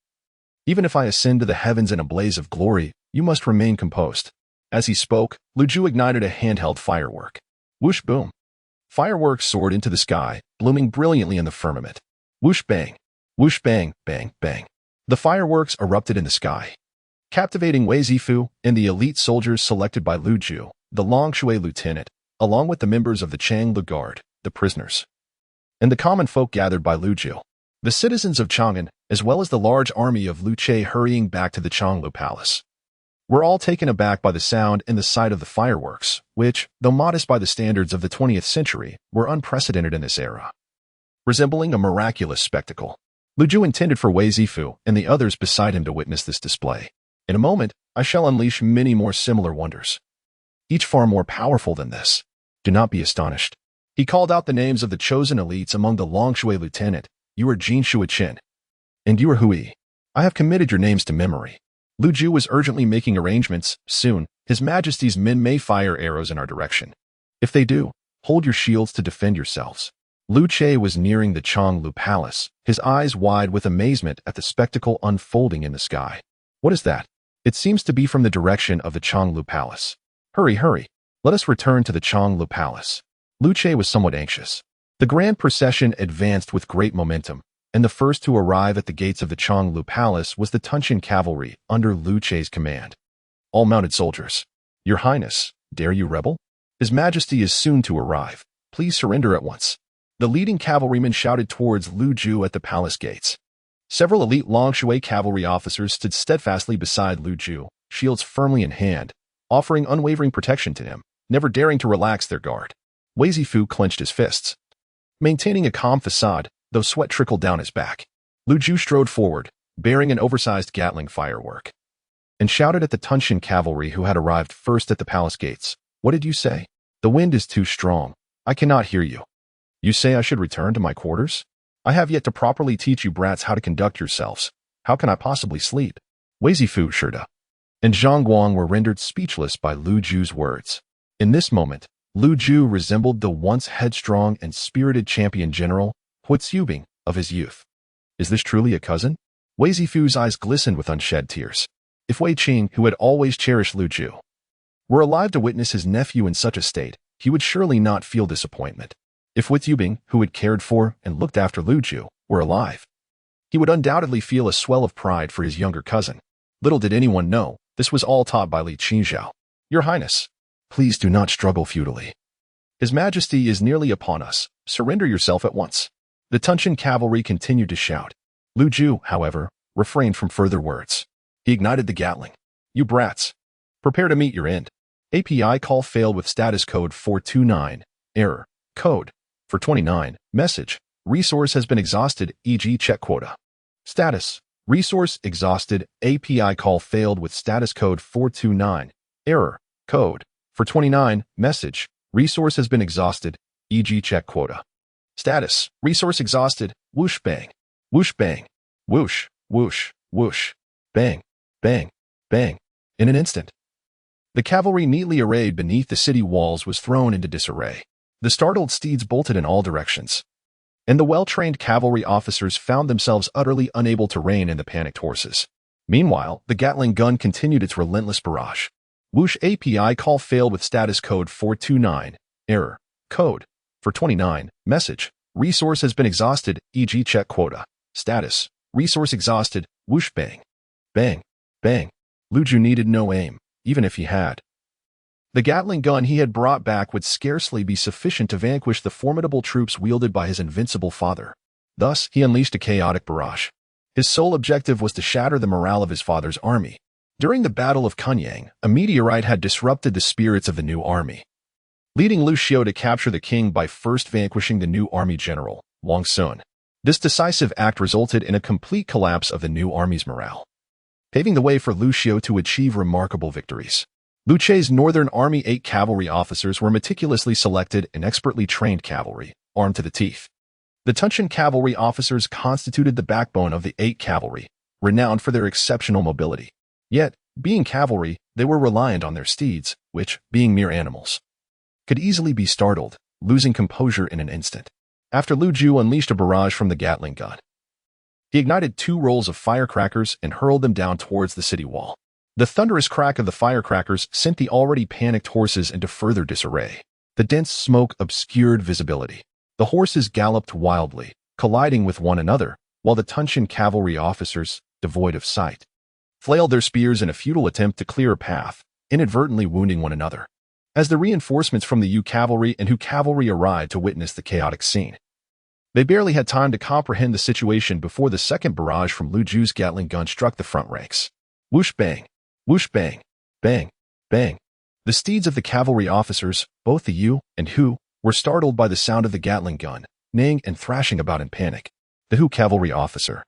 even if I ascend to the heavens in a blaze of glory, you must remain composed. As he spoke, Lu Ju ignited a handheld firework. Whoosh boom. Fireworks soared into the sky, blooming brilliantly in the firmament. Whoosh bang. Whoosh bang, bang, bang. The fireworks erupted in the sky, captivating Wei Zifu and the elite soldiers selected by Lu Ju, the Longshui lieutenant, along with the members of the Chang'e Guard, the prisoners, and the common folk gathered by Lu Ju. The citizens of Chang'an, as well as the large army of Lu Che hurrying back to the Changlu Palace, were all taken aback by the sound and the sight of the fireworks, which, though modest by the standards of the 20th century, were unprecedented in this era. Resembling a miraculous spectacle, Lu Ju intended for Wei Zifu and the others beside him to witness this display. In a moment, I shall unleash many more similar wonders, each far more powerful than this. Do not be astonished. He called out the names of the chosen elites among the Longshui lieutenant. You are Jin Shuiqin, and you are Hui. I have committed your names to memory. Lu Ju was urgently making arrangements. Soon, His Majesty's men may fire arrows in our direction. If they do, hold your shields to defend yourselves. Lu Che was nearing the Changlu Palace, his eyes wide with amazement at the spectacle unfolding in the sky. What is that? It seems to be from the direction of the Changlu Palace. Hurry, hurry. Let us return to the Changlu Palace. Lu Che was somewhat anxious. The grand procession advanced with great momentum, and the first to arrive at the gates of the Changlu Palace was the Tunshin cavalry under Lu Che's command. All mounted soldiers. Your Highness, dare you rebel? His Majesty is soon to arrive. Please surrender at once. The leading cavalryman shouted towards Lu Ju at the palace gates. Several elite Longshui cavalry officers stood steadfastly beside Lu Ju, shields firmly in hand, offering unwavering protection to him, never daring to relax their guard. Wei Zifu clenched his fists, maintaining a calm facade, though sweat trickled down his back. Lu Ju strode forward, bearing an oversized Gatling firework, and shouted at the Tunshin cavalry who had arrived first at the palace gates. What did you say? The wind is too strong. I cannot hear you. You say I should return to my quarters? I have yet to properly teach you brats how to conduct yourselves. How can I possibly sleep? Wei Zifu, Shida, and Zhang Guang were rendered speechless by Lu Ju's words. In this moment, Lu Ju resembled the once headstrong and spirited champion general, Hu Zubing, of his youth. Is this truly a cousin? Wei Zifu's eyes glistened with unshed tears. If Wei Qing, who had always cherished Lu Ju, were alive to witness his nephew in such a state, he would surely not feel disappointment. If Hu Zubing, who had cared for and looked after Lu Ju, were alive, he would undoubtedly feel a swell of pride for his younger cousin. Little did anyone know, this was all taught by Li Qingzhao. Your Highness, please do not struggle futilely. His Majesty is nearly upon us. Surrender yourself at once." The Tuntian cavalry continued to shout. Lu Ju, however, refrained from further words. He ignited the Gatling. "You brats. Prepare to meet your end." API call failed with status code 429. Error. Code. For 29. Message. Resource has been exhausted, e.g. check quota. Status. Resource exhausted. API call failed with status code 429. Error. Code. For 29. Message. Resource has been exhausted, e.g. check quota. Status. Resource exhausted. Whoosh bang. Whoosh bang. Whoosh. Whoosh. Whoosh. Bang. Bang. Bang. In an instant, the cavalry neatly arrayed beneath the city walls was thrown into disarray. The startled steeds bolted in all directions, and the well-trained cavalry officers found themselves utterly unable to rein in the panicked horses. Meanwhile, the Gatling gun continued its relentless barrage. Whoosh API call failed with status code 429. Error. Code. For 29. Message. Resource has been exhausted, e.g. check quota. Status. Resource exhausted. Whoosh bang. Bang. Bang. Lu Ju needed no aim, even if he had. The Gatling gun he had brought back would scarcely be sufficient to vanquish the formidable troops wielded by his invincible father. Thus, he unleashed a chaotic barrage. His sole objective was to shatter the morale of his father's army. During the Battle of Kunyang, a meteorite had disrupted the spirits of the new army, leading Lu Xiu to capture the king by first vanquishing the new army general, Wang Sun. This decisive act resulted in a complete collapse of the new army's morale, paving the way for Lu Xiu to achieve remarkable victories. Lu Che's Northern Army 8 cavalry officers were meticulously selected and expertly trained cavalry, armed to the teeth. The Tuntian cavalry officers constituted the backbone of the 8 cavalry, renowned for their exceptional mobility. Yet, being cavalry, they were reliant on their steeds, which, being mere animals, could easily be startled, losing composure in an instant. After Lu Ju unleashed a barrage from the Gatling gun, he ignited 2 rolls of firecrackers and hurled them down towards the city wall. The thunderous crack of the firecrackers sent the already panicked horses into further disarray. The dense smoke obscured visibility. The horses galloped wildly, colliding with one another, while the Tuntian cavalry officers, devoid of sight, flailed their spears in a futile attempt to clear a path, inadvertently wounding one another. As the reinforcements from the Yu cavalry and Hu cavalry arrived to witness the chaotic scene, they barely had time to comprehend the situation before the second barrage from Lu Ju's Gatling gun struck the front ranks. Whoosh bang. Whoosh bang. Bang. Bang. The steeds of the cavalry officers, both the Yu and Hu, were startled by the sound of the Gatling gun, neighing and thrashing about in panic. The Hu cavalry officer,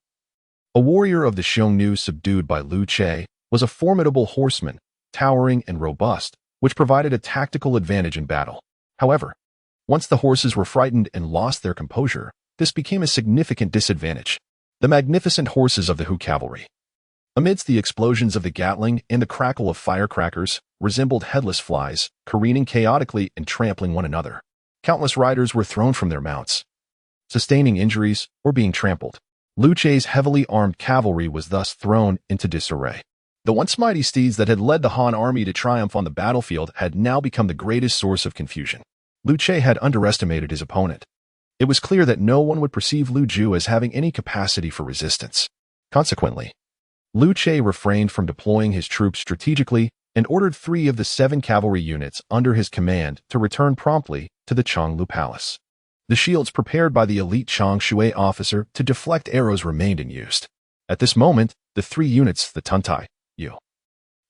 a warrior of the Xiongnu subdued by Lu Che, was a formidable horseman, towering and robust, which provided a tactical advantage in battle. However, once the horses were frightened and lost their composure, this became a significant disadvantage. The magnificent horses of the Hu cavalry, amidst the explosions of the Gatling and the crackle of firecrackers, resembled headless flies, careening chaotically and trampling one another. Countless riders were thrown from their mounts, sustaining injuries or being trampled. Lu Che's heavily armed cavalry was thus thrown into disarray. The once mighty steeds that had led the Han army to triumph on the battlefield had now become the greatest source of confusion. Lu Che had underestimated his opponent. It was clear that no one would perceive Lu Ju as having any capacity for resistance. Consequently, Lu Che refrained from deploying his troops strategically and ordered 3 of the 7 cavalry units under his command to return promptly to the Changlu Palace. The shields prepared by the elite Chang Shui officer to deflect arrows remained in use. At this moment, the 3 units, the Tuntai, Yu,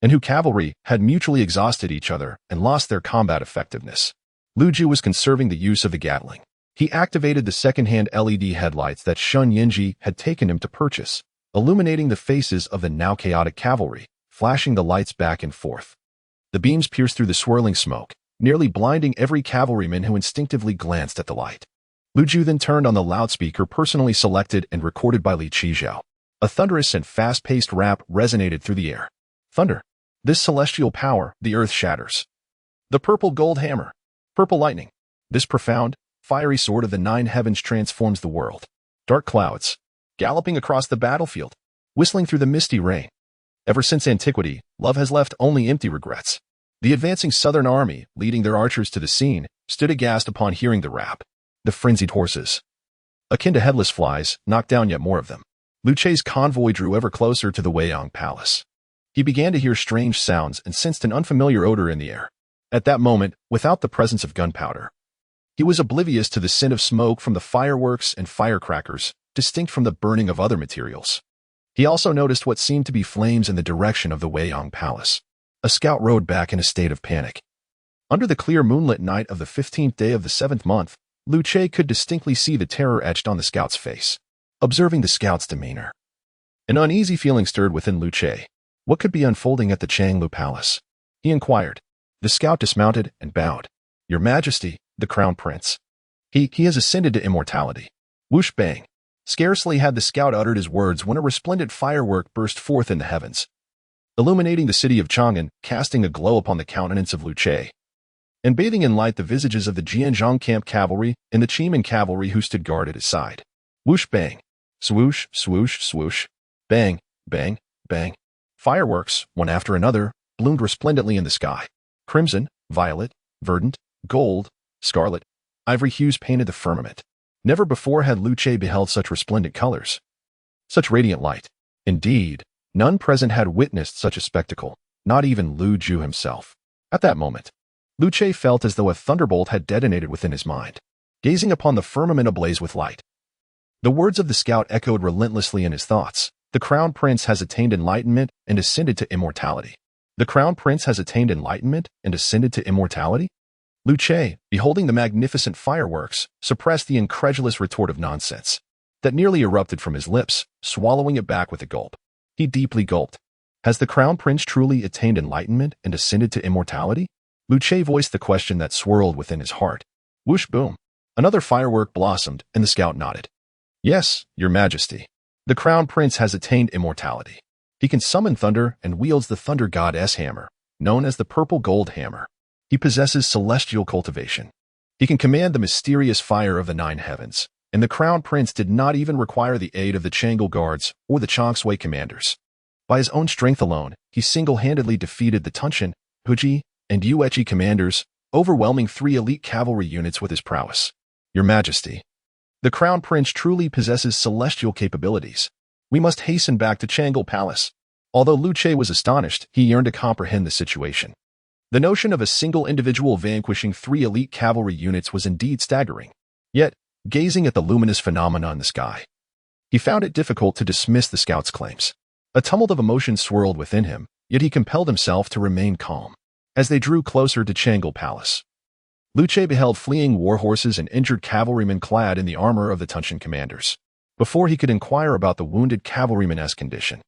and Hu cavalry, had mutually exhausted each other and lost their combat effectiveness. Lu Ju was conserving the use of the Gatling. He activated the second-hand LED headlights that Shun Yinji had taken him to purchase, illuminating the faces of the now chaotic cavalry, flashing the lights back and forth. The beams pierced through the swirling smoke, nearly blinding every cavalryman who instinctively glanced at the light. Lu Ju then turned on the loudspeaker personally selected and recorded by Li Qijiao. A thunderous and fast-paced rap resonated through the air. Thunder. This celestial power, the earth shatters. The purple gold hammer. Purple lightning. This profound, fiery sword of the 9 heavens transforms the world. Dark clouds, galloping across the battlefield, whistling through the misty rain. Ever since antiquity, love has left only empty regrets. The advancing southern army, leading their archers to the scene, stood aghast upon hearing the rap. The frenzied horses, akin to headless flies, knocked down yet more of them. Lu Che's convoy drew ever closer to the Weiyang Palace. He began to hear strange sounds and sensed an unfamiliar odor in the air. At that moment, without the presence of gunpowder, He was oblivious to the scent of smoke from the fireworks and firecrackers, distinct from the burning of other materials. He also noticed what seemed to be flames in the direction of the Weiyang Palace. A scout rode back in a state of panic. Under the clear moonlit night of the 15th day of the 7th month, Lu Che could distinctly see the terror etched on the scout's face. Observing the scout's demeanor, an uneasy feeling stirred within Lu Che. What could be unfolding at the Changlu Palace? He inquired. The scout dismounted and bowed. Your Majesty, the Crown Prince. He has ascended to immortality. Whoosh bang. Scarcely had the scout uttered his words when a resplendent firework burst forth in the heavens, illuminating the city of Chang'an, casting a glow upon the countenance of Lu Che, and bathing in light the visages of the Jianzhong camp cavalry and the Chemin cavalry who stood guard at his side. Whoosh bang. Swoosh, swoosh, swoosh. Bang, bang, bang. Fireworks, one after another, bloomed resplendently in the sky. Crimson, violet, verdant, gold, scarlet, ivory hues painted the firmament. Never before had Lu Che beheld such resplendent colors, such radiant light. Indeed, none present had witnessed such a spectacle, not even Lu Ju himself. At that moment, Lu Che felt as though a thunderbolt had detonated within his mind. Gazing upon the firmament ablaze with light, the words of the scout echoed relentlessly in his thoughts. The Crown Prince has attained enlightenment and ascended to immortality. The Crown Prince has attained enlightenment and ascended to immortality? Lu Che, beholding the magnificent fireworks, suppressed the incredulous retort of nonsense that nearly erupted from his lips, swallowing it back with a gulp. He deeply gulped. Has the Crown Prince truly attained enlightenment and ascended to immortality? Lu Che voiced the question that swirled within his heart. Whoosh boom. Another firework blossomed, and the scout nodded. Yes, Your Majesty. The Crown Prince has attained immortality. He can summon thunder and wields the thunder goddess hammer, known as the purple gold hammer. He possesses celestial cultivation. He can command the mysterious fire of the 9 heavens, and the Crown Prince did not even require the aid of the Chang'an guards or the Changshui commanders. By his own strength alone, he single-handedly defeated the Tunshan, Huji, and Yuechi commanders, overwhelming 3 elite cavalry units with his prowess. Your Majesty, the Crown Prince truly possesses celestial capabilities. We must hasten back to Chang'an Palace. Although Lu Che was astonished, he yearned to comprehend the situation. The notion of a single individual vanquishing 3 elite cavalry units was indeed staggering. Yet, gazing at the luminous phenomena in the sky, he found it difficult to dismiss the scout's claims. A tumult of emotions swirled within him, yet he compelled himself to remain calm. As they drew closer to Chang'an Palace, Lu Che beheld fleeing war horses and injured cavalrymen clad in the armor of the Tunshan commanders. Before he could inquire about the wounded cavalryman's condition,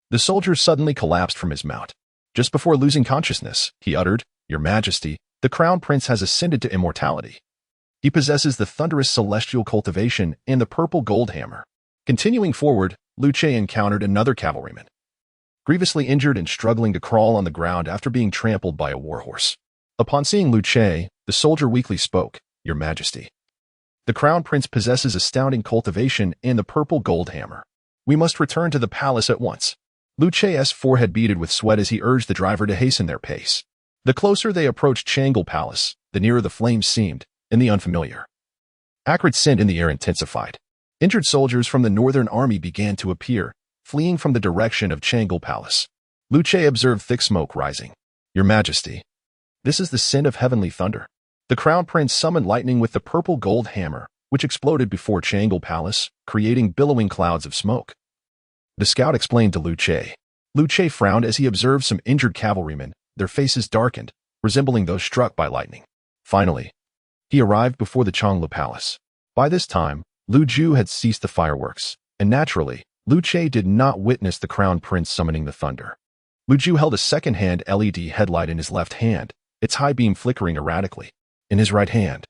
the soldier suddenly collapsed from his mount. Just before losing consciousness, he uttered, Your Majesty, the Crown Prince has ascended to immortality. He possesses the thunderous celestial cultivation and the purple gold hammer. Continuing forward, Lu Che encountered another cavalryman, grievously injured and struggling to crawl on the ground after being trampled by a warhorse. Upon seeing Lu Che, the soldier weakly spoke, Your Majesty, the Crown Prince possesses astounding cultivation and the purple gold hammer. We must return to the palace at once. Lu Che's forehead beaded with sweat as he urged the driver to hasten their pace. The closer they approached Chang'an Palace, the nearer the flames seemed, and the unfamiliar acrid scent in the air intensified. Injured soldiers from the northern army began to appear, fleeing from the direction of Chang'an Palace. Lu Che observed thick smoke rising. Your Majesty, this is the scent of heavenly thunder. The Crown Prince summoned lightning with the purple gold hammer, which exploded before Chang'an Palace, creating billowing clouds of smoke. The scout explained to Lu Che. Lu Che frowned as he observed some injured cavalrymen, their faces darkened, resembling those struck by lightning. Finally, he arrived before the Chang'an Palace. By this time, Lu Ju had ceased the fireworks, and naturally, Lu Che did not witness the Crown Prince summoning the thunder. Lu Ju held a second-hand LED headlight in his left hand, its high beam flickering erratically. In his right hand,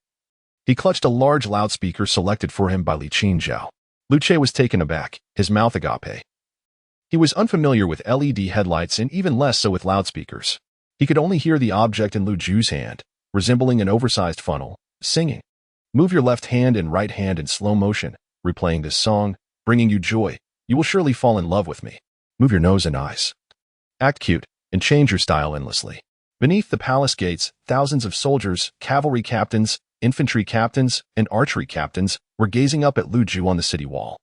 he clutched a large loudspeaker selected for him by Li Qinzhao. Lu Che was taken aback, his mouth agape. He was unfamiliar with LED headlights and even less so with loudspeakers. He could only hear the object in Lu Ju's hand, resembling an oversized funnel, singing, Move your left hand and right hand in slow motion, replaying this song, bringing you joy. You will surely fall in love with me. Move your nose and eyes. Act cute, and change your style endlessly. Beneath the palace gates, thousands of soldiers, cavalry captains, infantry captains, and archery captains were gazing up at Lu Ju on the city wall.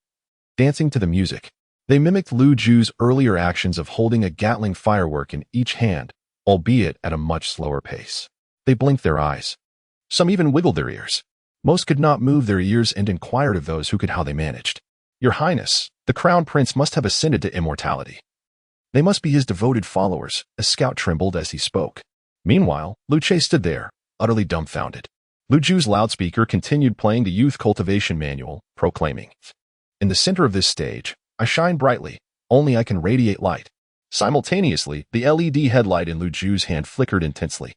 Dancing to the music, they mimicked Lu Ju's earlier actions of holding a Gatling firework in each hand, albeit at a much slower pace. They blinked their eyes. Some even wiggled their ears. Most could not move their ears and inquired of those who could how they managed. Your Highness, the crown prince must have ascended to immortality. They must be his devoted followers. A scout trembled as he spoke. Meanwhile, Lu Che stood there, utterly dumbfounded. Lu Ju's loudspeaker continued playing the youth cultivation manual, proclaiming, "In the center of this stage, I shine brightly, only I can radiate light." Simultaneously, the LED headlight in Lu Ju's hand flickered intensely.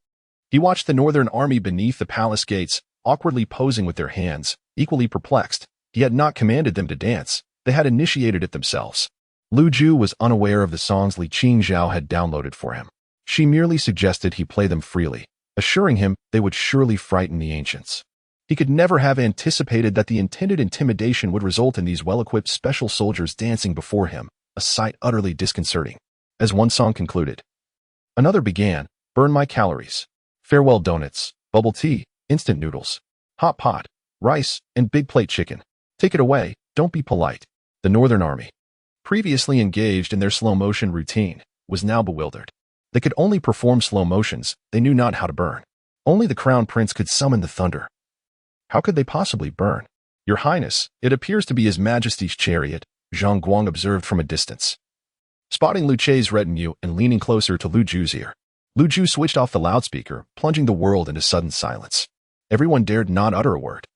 He watched the northern army beneath the palace gates, awkwardly posing with their hands, equally perplexed. He had not commanded them to dance, they had initiated it themselves. Lu Ju was unaware of the songs Li Qingzhao had downloaded for him. She merely suggested he play them freely, assuring him they would surely frighten the ancients. He could never have anticipated that the intended intimidation would result in these well-equipped special soldiers dancing before him, a sight utterly disconcerting. As one song concluded, another began, "Burn my calories. Farewell donuts, bubble tea, instant noodles, hot pot, rice, and big plate chicken. Take it away, don't be polite." The Northern Army, previously engaged in their slow-motion routine, was now bewildered. They could only perform slow motions, they knew not how to burn. Only the crown prince could summon the thunder. How could they possibly burn? "Your Highness, it appears to be His Majesty's chariot," Zhang Guang observed from a distance. Spotting Lu Che's retinue and leaning closer to Lu Ju's ear, Lu Ju switched off the loudspeaker, plunging the world into sudden silence. Everyone dared not utter a word.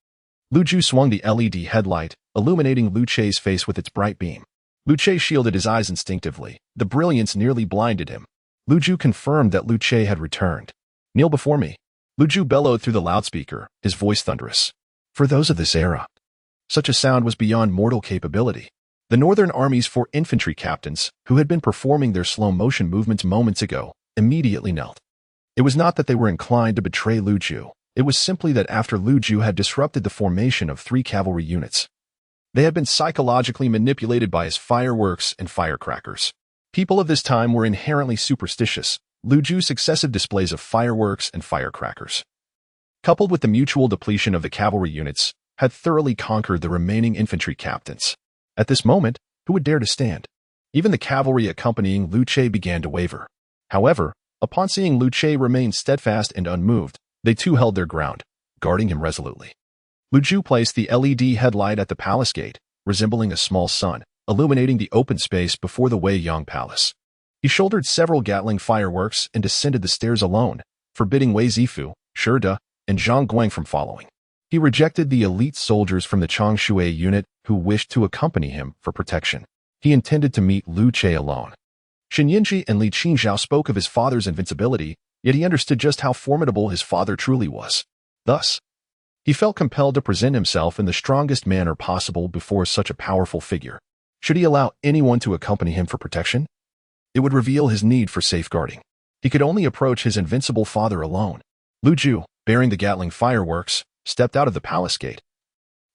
Lu Ju swung the LED headlight, illuminating Lu Che's face with its bright beam. Lu Che shielded his eyes instinctively. The brilliance nearly blinded him. Lu Ju confirmed that Lu Che had returned. "Kneel before me." Lu Ju bellowed through the loudspeaker, his voice thunderous. For those of this era, such a sound was beyond mortal capability. The Northern Army's 4 infantry captains, who had been performing their slow-motion movements moments ago, immediately knelt. It was not that they were inclined to betray Lu Ju. It was simply that after Lu Ju had disrupted the formation of 3 cavalry units, they had been psychologically manipulated by his fireworks and firecrackers. People of this time were inherently superstitious. Lu Ju's successive displays of fireworks and firecrackers, coupled with the mutual depletion of the cavalry units, had thoroughly conquered the remaining infantry captains. At this moment, who would dare to stand? Even the cavalry accompanying Lu Che began to waver. However, upon seeing Lu Che remain steadfast and unmoved, they too held their ground, guarding him resolutely. Lu Ju placed the LED headlight at the palace gate, resembling a small sun, illuminating the open space before the Wei Yang Palace. He shouldered several Gatling fireworks and descended the stairs alone, forbidding Wei Zifu, Shi De, and Zhang Guang from following. He rejected the elite soldiers from the Changshui unit who wished to accompany him for protection. He intended to meet Lu Che alone. Shen Yinji and Li Qingzhao spoke of his father's invincibility, yet he understood just how formidable his father truly was. Thus, he felt compelled to present himself in the strongest manner possible before such a powerful figure. Should he allow anyone to accompany him for protection? It would reveal his need for safeguarding. He could only approach his invincible father alone. Lu Ju, bearing the Gatling fireworks, stepped out of the palace gate.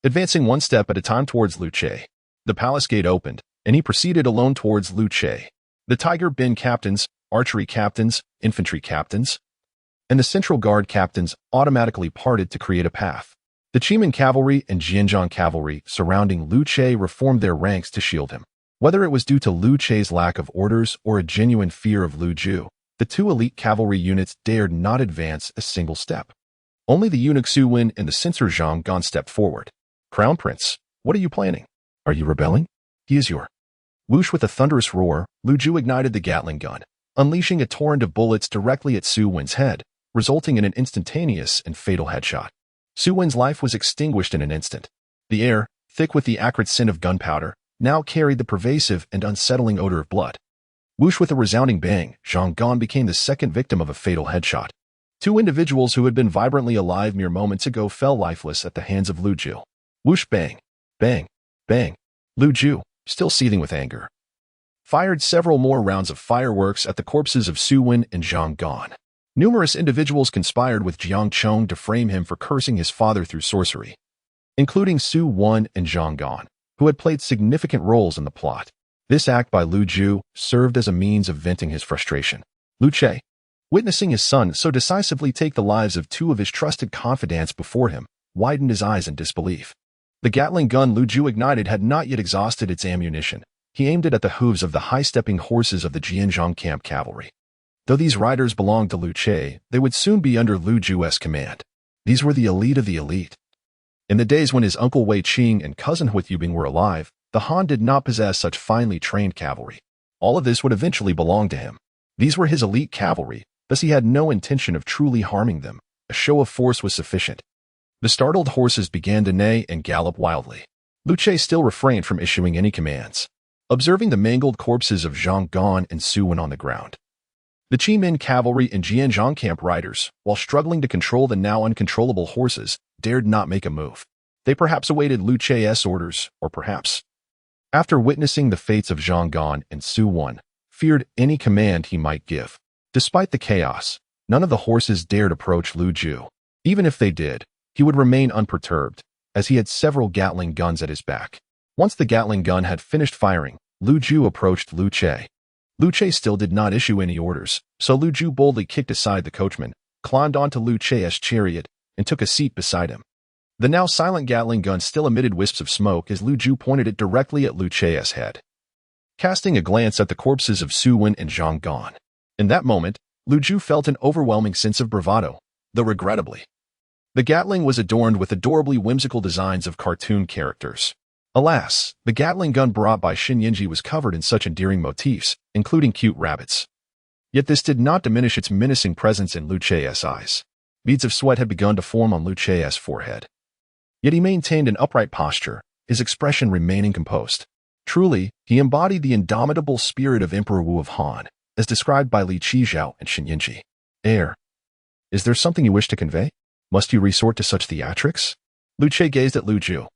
Advancing one step at a time towards Lu Che, the palace gate opened, and he proceeded alone towards Lu Che. The Tiger Bin captains, archery captains, infantry captains, and the Central Guard captains automatically parted to create a path. The Chiman cavalry and Jianzhong cavalry surrounding Lu Che reformed their ranks to shield him. Whether it was due to Lu Che's lack of orders or a genuine fear of Lu Ju, the 2 elite cavalry units dared not advance a single step. Only the eunuch Su Wen and the censor Zhang Gan stepped forward. "Crown Prince, what are you planning? Are you rebelling? He is your..." Whoosh, with a thunderous roar, Lu Ju ignited the Gatling gun, unleashing a torrent of bullets directly at Su Wen's head, resulting in an instantaneous and fatal headshot. Su Wen's life was extinguished in an instant. The air, thick with the acrid scent of gunpowder, now carried the pervasive and unsettling odor of blood. Whoosh, with a resounding bang, Zhang Gan became the second victim of a fatal headshot. 2 individuals who had been vibrantly alive mere moments ago fell lifeless at the hands of Lu Ju. Whoosh, bang, bang, bang. Lu Ju, still seething with anger, fired several more rounds of fireworks at the corpses of Su Wen and Zhang Gan. Numerous individuals conspired with Jiang Chong to frame him for cursing his father through sorcery, including Su Wen and Zhang Gan, who had played significant roles in the plot. This act by Lu Ju served as a means of venting his frustration. Lu Che, witnessing his son so decisively take the lives of 2 of his trusted confidants before him, widened his eyes in disbelief. The Gatling gun Lu Ju ignited had not yet exhausted its ammunition. He aimed it at the hooves of the high-stepping horses of the Jianzhong camp cavalry. Though these riders belonged to Lu Che, they would soon be under Lu Ju's command. These were the elite of the elite. In the days when his uncle Wei Qing and cousin Hui Yubing were alive, the Han did not possess such finely trained cavalry. All of this would eventually belong to him. These were his elite cavalry, thus he had no intention of truly harming them. A show of force was sufficient. The startled horses began to neigh and gallop wildly. Lu Che still refrained from issuing any commands. Observing the mangled corpses of Zhang Gan and Su Wen on the ground, the Qi Min cavalry and Jianzhong camp riders, while struggling to control the now uncontrollable horses, dared not make a move. They perhaps awaited Lu Che's orders, or perhaps, after witnessing the fates of Zhang Gan and Su Wen, feared any command he might give. Despite the chaos, none of the horses dared approach Lu Ju. Even if they did, he would remain unperturbed, as he had several Gatling guns at his back. Once the Gatling gun had finished firing, Lu Ju approached Lu Che. Lu Che still did not issue any orders, so Lu Ju boldly kicked aside the coachman, climbed onto Lu Che's chariot, and took a seat beside him. The now silent Gatling gun still emitted wisps of smoke as Lu Ju pointed it directly at Lu Che's head, casting a glance at the corpses of Su Wen and Zhang Gan. In that moment, Lu Ju felt an overwhelming sense of bravado, though regrettably. The Gatling was adorned with adorably whimsical designs of cartoon characters. Alas, the Gatling gun brought by Xin Yinji was covered in such endearing motifs, including cute rabbits. Yet this did not diminish its menacing presence in Lu Che's eyes. Beads of sweat had begun to form on Lu Che's forehead. Yet he maintained an upright posture, his expression remaining composed. Truly, he embodied the indomitable spirit of Emperor Wu of Han, as described by Li Qizhao and Xin Yinji. Is there something you wish to convey? Must you resort to such theatrics? Lu Che gazed at Lu Ju,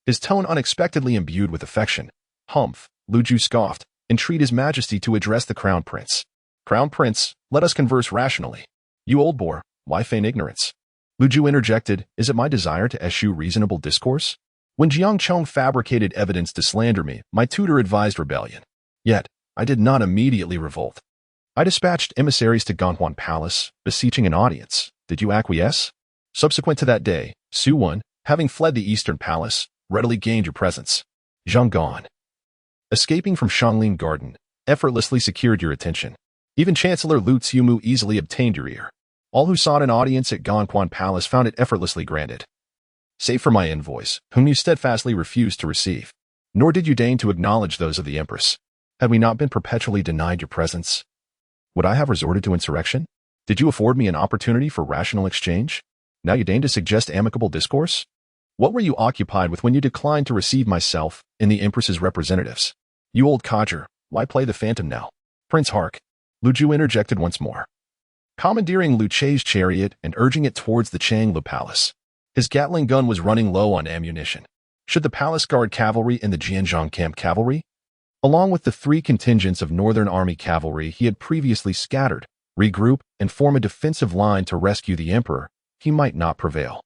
his tone unexpectedly imbued with affection. Humph, Lu Ju scoffed, entreat His Majesty to address the Crown Prince. Crown Prince, let us converse rationally. You old boar, why feign ignorance? Lu Ju interjected, is it my desire to eschew reasonable discourse? When Jiang Chong fabricated evidence to slander me, my tutor advised rebellion. Yet, I did not immediately revolt. I dispatched emissaries to Ganhuan Palace, beseeching an audience. Did you acquiesce? Subsequent to that day, Su Wen, having fled the Eastern Palace, readily gained your presence. Zhang Gan, escaping from Shanglin Garden, effortlessly secured your attention. Even Chancellor Lu Tsiumu easily obtained your ear. All who sought an audience at Ganhuan Palace found it effortlessly granted. Save for my envoys, whom you steadfastly refused to receive. Nor did you deign to acknowledge those of the Empress. Had we not been perpetually denied your presence, would I have resorted to insurrection? Did you afford me an opportunity for rational exchange? Now you deign to suggest amicable discourse? What were you occupied with when you declined to receive myself and the Empress's representatives? You old codger, why play the phantom now? Prince, hark. Lu Ju interjected once more, commandeering Lu Che's chariot and urging it towards the Changlu Palace. His Gatling gun was running low on ammunition. Should the Palace Guard cavalry and the Jianzhong camp cavalry, along with the 3 contingents of Northern Army cavalry he had previously scattered, regroup and form a defensive line to rescue the Emperor, he might not prevail.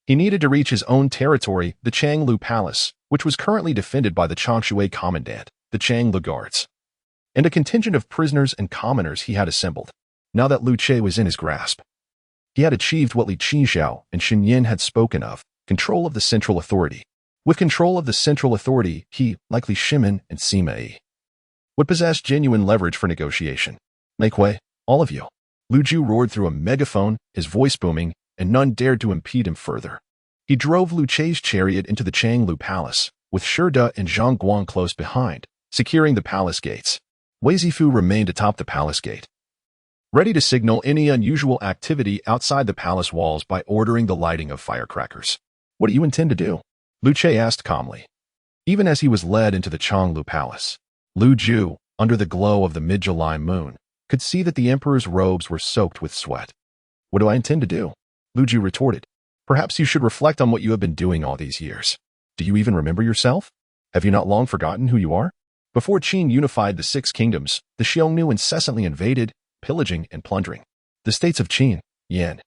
He needed to reach his own territory, the Changlu Palace, which was currently defended by the Changshui Commandant, the Changlu Guards, and a contingent of prisoners and commoners he had assembled. Now that Lu Che was in his grasp, he had achieved what Li Qizhao and Xin Yin had spoken of, control of the central authority. With control of the central authority, he, like Li Shimin and Sima Yi, would possess genuine leverage for negotiation. Make way, all of you. Lu Ju roared through a megaphone, his voice booming, and none dared to impede him further. He drove Lu Che's chariot into the Changlu Palace, with Shi De and Zhang Guang close behind, securing the palace gates. Wei Zifu remained atop the palace gate, ready to signal any unusual activity outside the palace walls by ordering the lighting of firecrackers. What do you intend to do? Lu Che asked calmly. Even as he was led into the Changlu Palace, Lu Ju, under the glow of the mid-July moon, could see that the emperor's robes were soaked with sweat. What do I intend to do? Lu Ju retorted. Perhaps you should reflect on what you have been doing all these years. Do you even remember yourself? Have you not long forgotten who you are? Before Qin unified the 6 kingdoms, the Xiongnu incessantly invaded, pillaging and plundering. The states of Qin, Yan,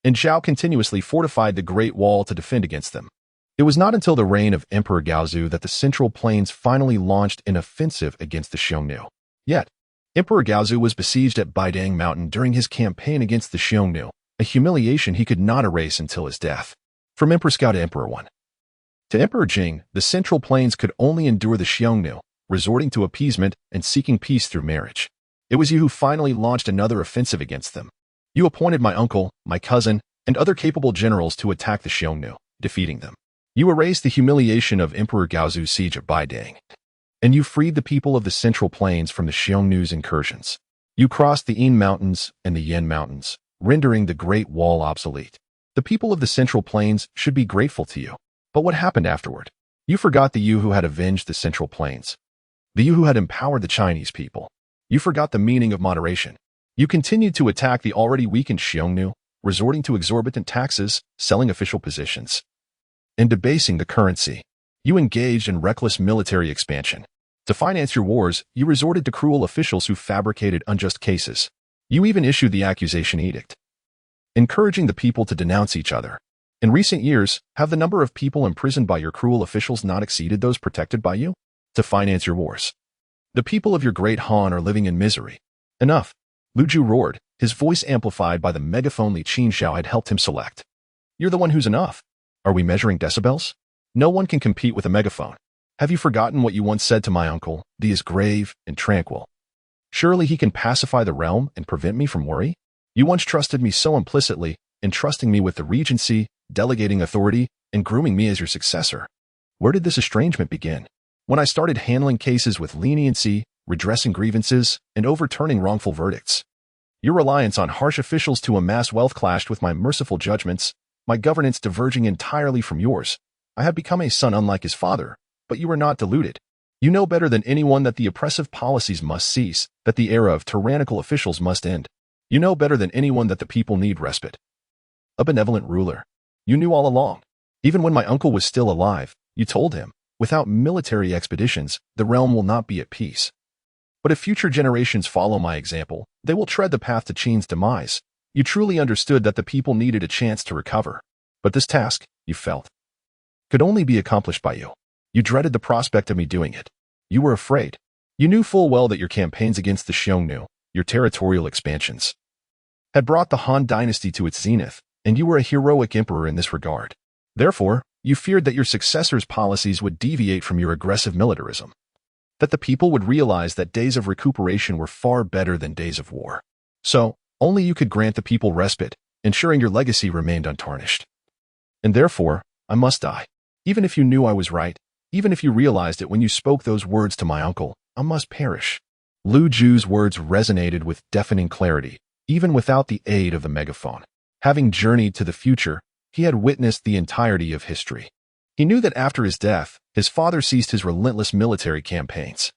and Zhao continuously fortified the Great Wall to defend against them. It was not until the reign of Emperor Gaozu that the Central Plains finally launched an offensive against the Xiongnu. Yet, Emperor Gaozu was besieged at Baidang Mountain during his campaign against the Xiongnu, a humiliation he could not erase until his death. From Emperor Cao to Emperor Wan to Emperor Jing, the Central Plains could only endure the Xiongnu, resorting to appeasement and seeking peace through marriage. It was you who finally launched another offensive against them. You appointed my uncle, my cousin, and other capable generals to attack the Xiongnu, defeating them. You erased the humiliation of Emperor Gaozu's siege at Baidang, and you freed the people of the Central Plains from the Xiongnu's incursions. You crossed the Yin Mountains and the Yan Mountains, rendering the Great Wall obsolete. The people of the Central Plains should be grateful to you. But what happened afterward? You forgot the you who had avenged the Central Plains, the you who had empowered the Chinese people. You forgot the meaning of moderation. You continued to attack the already weakened Xiongnu, resorting to exorbitant taxes, selling official positions, and debasing the currency. You engaged in reckless military expansion. To finance your wars, you resorted to cruel officials who fabricated unjust cases. You even issued the accusation edict, encouraging the people to denounce each other. In recent years, have the number of people imprisoned by your cruel officials not exceeded those protected by you? To finance your wars, the people of your great Han are living in misery. Enough! Lu Ju roared, his voice amplified by the megaphone Li Qinxiao had helped him select. You're the one who's enough. Are we measuring decibels? No one can compete with a megaphone. Have you forgotten what you once said to my uncle? He is grave and tranquil. Surely he can pacify the realm and prevent me from worry? You once trusted me so implicitly, entrusting me with the regency, delegating authority, and grooming me as your successor. Where did this estrangement begin? When I started handling cases with leniency, redressing grievances, and overturning wrongful verdicts. Your reliance on harsh officials to amass wealth clashed with my merciful judgments, my governance diverging entirely from yours. I had become a son unlike his father, but you were not deluded. You know better than anyone that the oppressive policies must cease, that the era of tyrannical officials must end. You know better than anyone that the people need respite. A benevolent ruler. You knew all along. Even when my uncle was still alive, you told him, without military expeditions, the realm will not be at peace. But if future generations follow my example, they will tread the path to Qin's demise. You truly understood that the people needed a chance to recover. But this task, you felt, could only be accomplished by you. You dreaded the prospect of me doing it. You were afraid. You knew full well that your campaigns against the Xiongnu, your territorial expansions, had brought the Han dynasty to its zenith, and you were a heroic emperor in this regard. Therefore, you feared that your successor's policies would deviate from your aggressive militarism, that the people would realize that days of recuperation were far better than days of war. So, only you could grant the people respite, ensuring your legacy remained untarnished. And therefore, I must die. Even if you knew I was right, even if you realized it when you spoke those words to my uncle, I must perish. Lu Ju's words resonated with deafening clarity, even without the aid of the megaphone. Having journeyed to the future, he had witnessed the entirety of history. He knew that after his death, his father ceased his relentless military campaigns.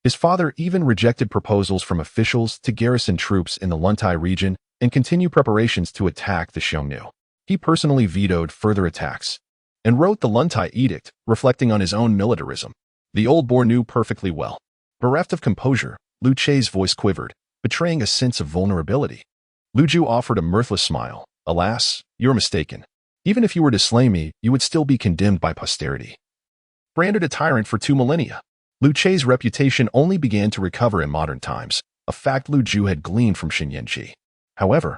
His father even rejected proposals from officials to garrison troops in the Luntai region and continue preparations to attack the Xiongnu. He personally vetoed further attacks and wrote the Luntai Edict, reflecting on his own militarism. The old boar knew perfectly well. Bereft of composure, Lu Che's voice quivered, betraying a sense of vulnerability. Lu Ju offered a mirthless smile. Alas, you're mistaken. Even if you were to slay me, you would still be condemned by posterity. Branded a tyrant for 2 millennia, Lu Che's reputation only began to recover in modern times, a fact Lu Ju had gleaned from Xin Yanji. However,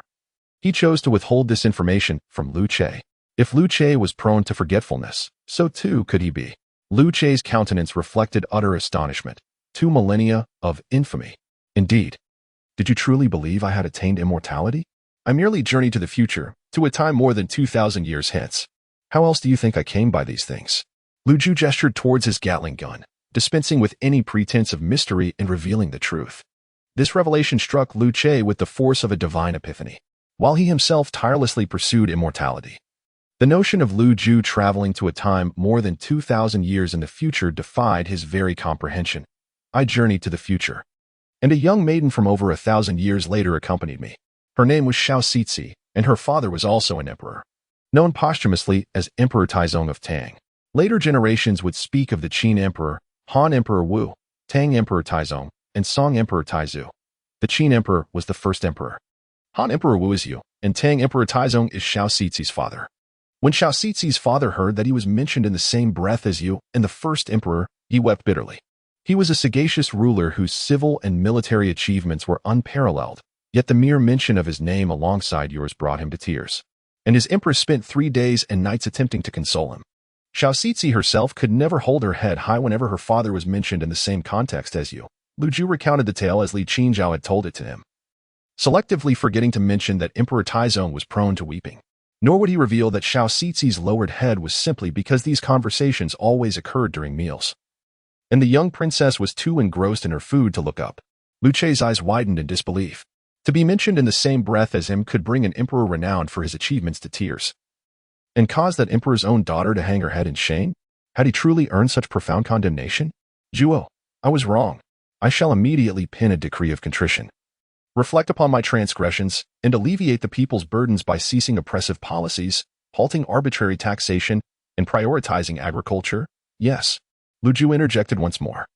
he chose to withhold this information from Lu Che. If Lu Che was prone to forgetfulness, so too could he be. Lu Che's countenance reflected utter astonishment. 2 millennia of infamy. Indeed. Did you truly believe I had attained immortality? I merely journeyed to the future, to a time more than 2,000 years hence. How else do you think I came by these things? Lu Ju gestured towards his Gatling gun, dispensing with any pretense of mystery and revealing the truth. This revelation struck Lu Che with the force of a divine epiphany, while he himself tirelessly pursued immortality. The notion of Lu Ju traveling to a time more than 2,000 years in the future defied his very comprehension. I journeyed to the future, and a young maiden from over 1,000 years later accompanied me. Her name was Sizi, and her father was also an emperor, known posthumously as Emperor Taizong of Tang. Later generations would speak of the Qin Emperor, Han Emperor Wu, Tang Emperor Taizong, and Song Emperor Taizu. The Qin Emperor was the first emperor. Han Emperor Wu is Yu, and Tang Emperor Taizong is Sizi's father. When Sizi's father heard that he was mentioned in the same breath as Yu and the first emperor, he wept bitterly. He was a sagacious ruler whose civil and military achievements were unparalleled, yet the mere mention of his name alongside yours brought him to tears. And his empress spent 3 days and nights attempting to console him. Sizi herself could never hold her head high whenever her father was mentioned in the same context as Yu. Lu Ju recounted the tale as Li Qinjiao had told it to him, selectively forgetting to mention that Emperor Taizong was prone to weeping. Nor would he reveal that Xiao Sizi's lowered head was simply because these conversations always occurred during meals. And the young princess was too engrossed in her food to look up. Lu Che's eyes widened in disbelief. To be mentioned in the same breath as him could bring an emperor renowned for his achievements to tears. And cause that emperor's own daughter to hang her head in shame? Had he truly earned such profound condemnation? Zhuo, I was wrong. I shall immediately pen a decree of contrition. Reflect upon my transgressions, and alleviate the people's burdens by ceasing oppressive policies, halting arbitrary taxation, and prioritizing agriculture. Yes, Lu Zhu interjected once more,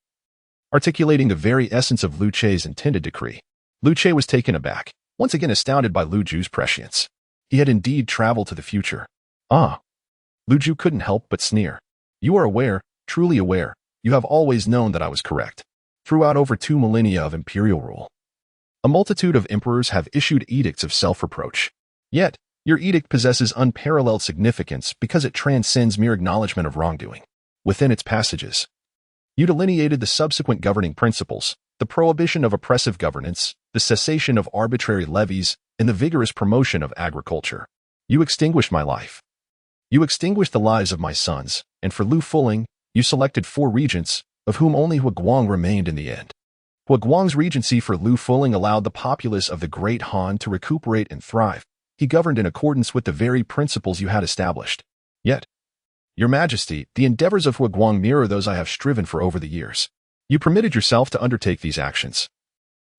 articulating the very essence of Lu Che's intended decree. Lu Che was taken aback, once again astounded by Lu Zhu's prescience. He had indeed traveled to the future. Ah! Lu Zhu couldn't help but sneer. You are aware, truly aware, you have always known that I was correct. Throughout over 2 millennia of imperial rule, a multitude of emperors have issued edicts of self-reproach. Yet, your edict possesses unparalleled significance because it transcends mere acknowledgement of wrongdoing. Within its passages, you delineated the subsequent governing principles, the prohibition of oppressive governance, the cessation of arbitrary levies, and the vigorous promotion of agriculture. You extinguished my life. You extinguished the lives of my sons, and for Lu Fuling, you selected 4 regents, of whom only Huaguang remained in the end. Huaguang's regency for Lu Fuling allowed the populace of the Great Han to recuperate and thrive. He governed in accordance with the very principles you had established. Yet, Your Majesty, the endeavors of Huaguang mirror those I have striven for over the years. You permitted yourself to undertake these actions,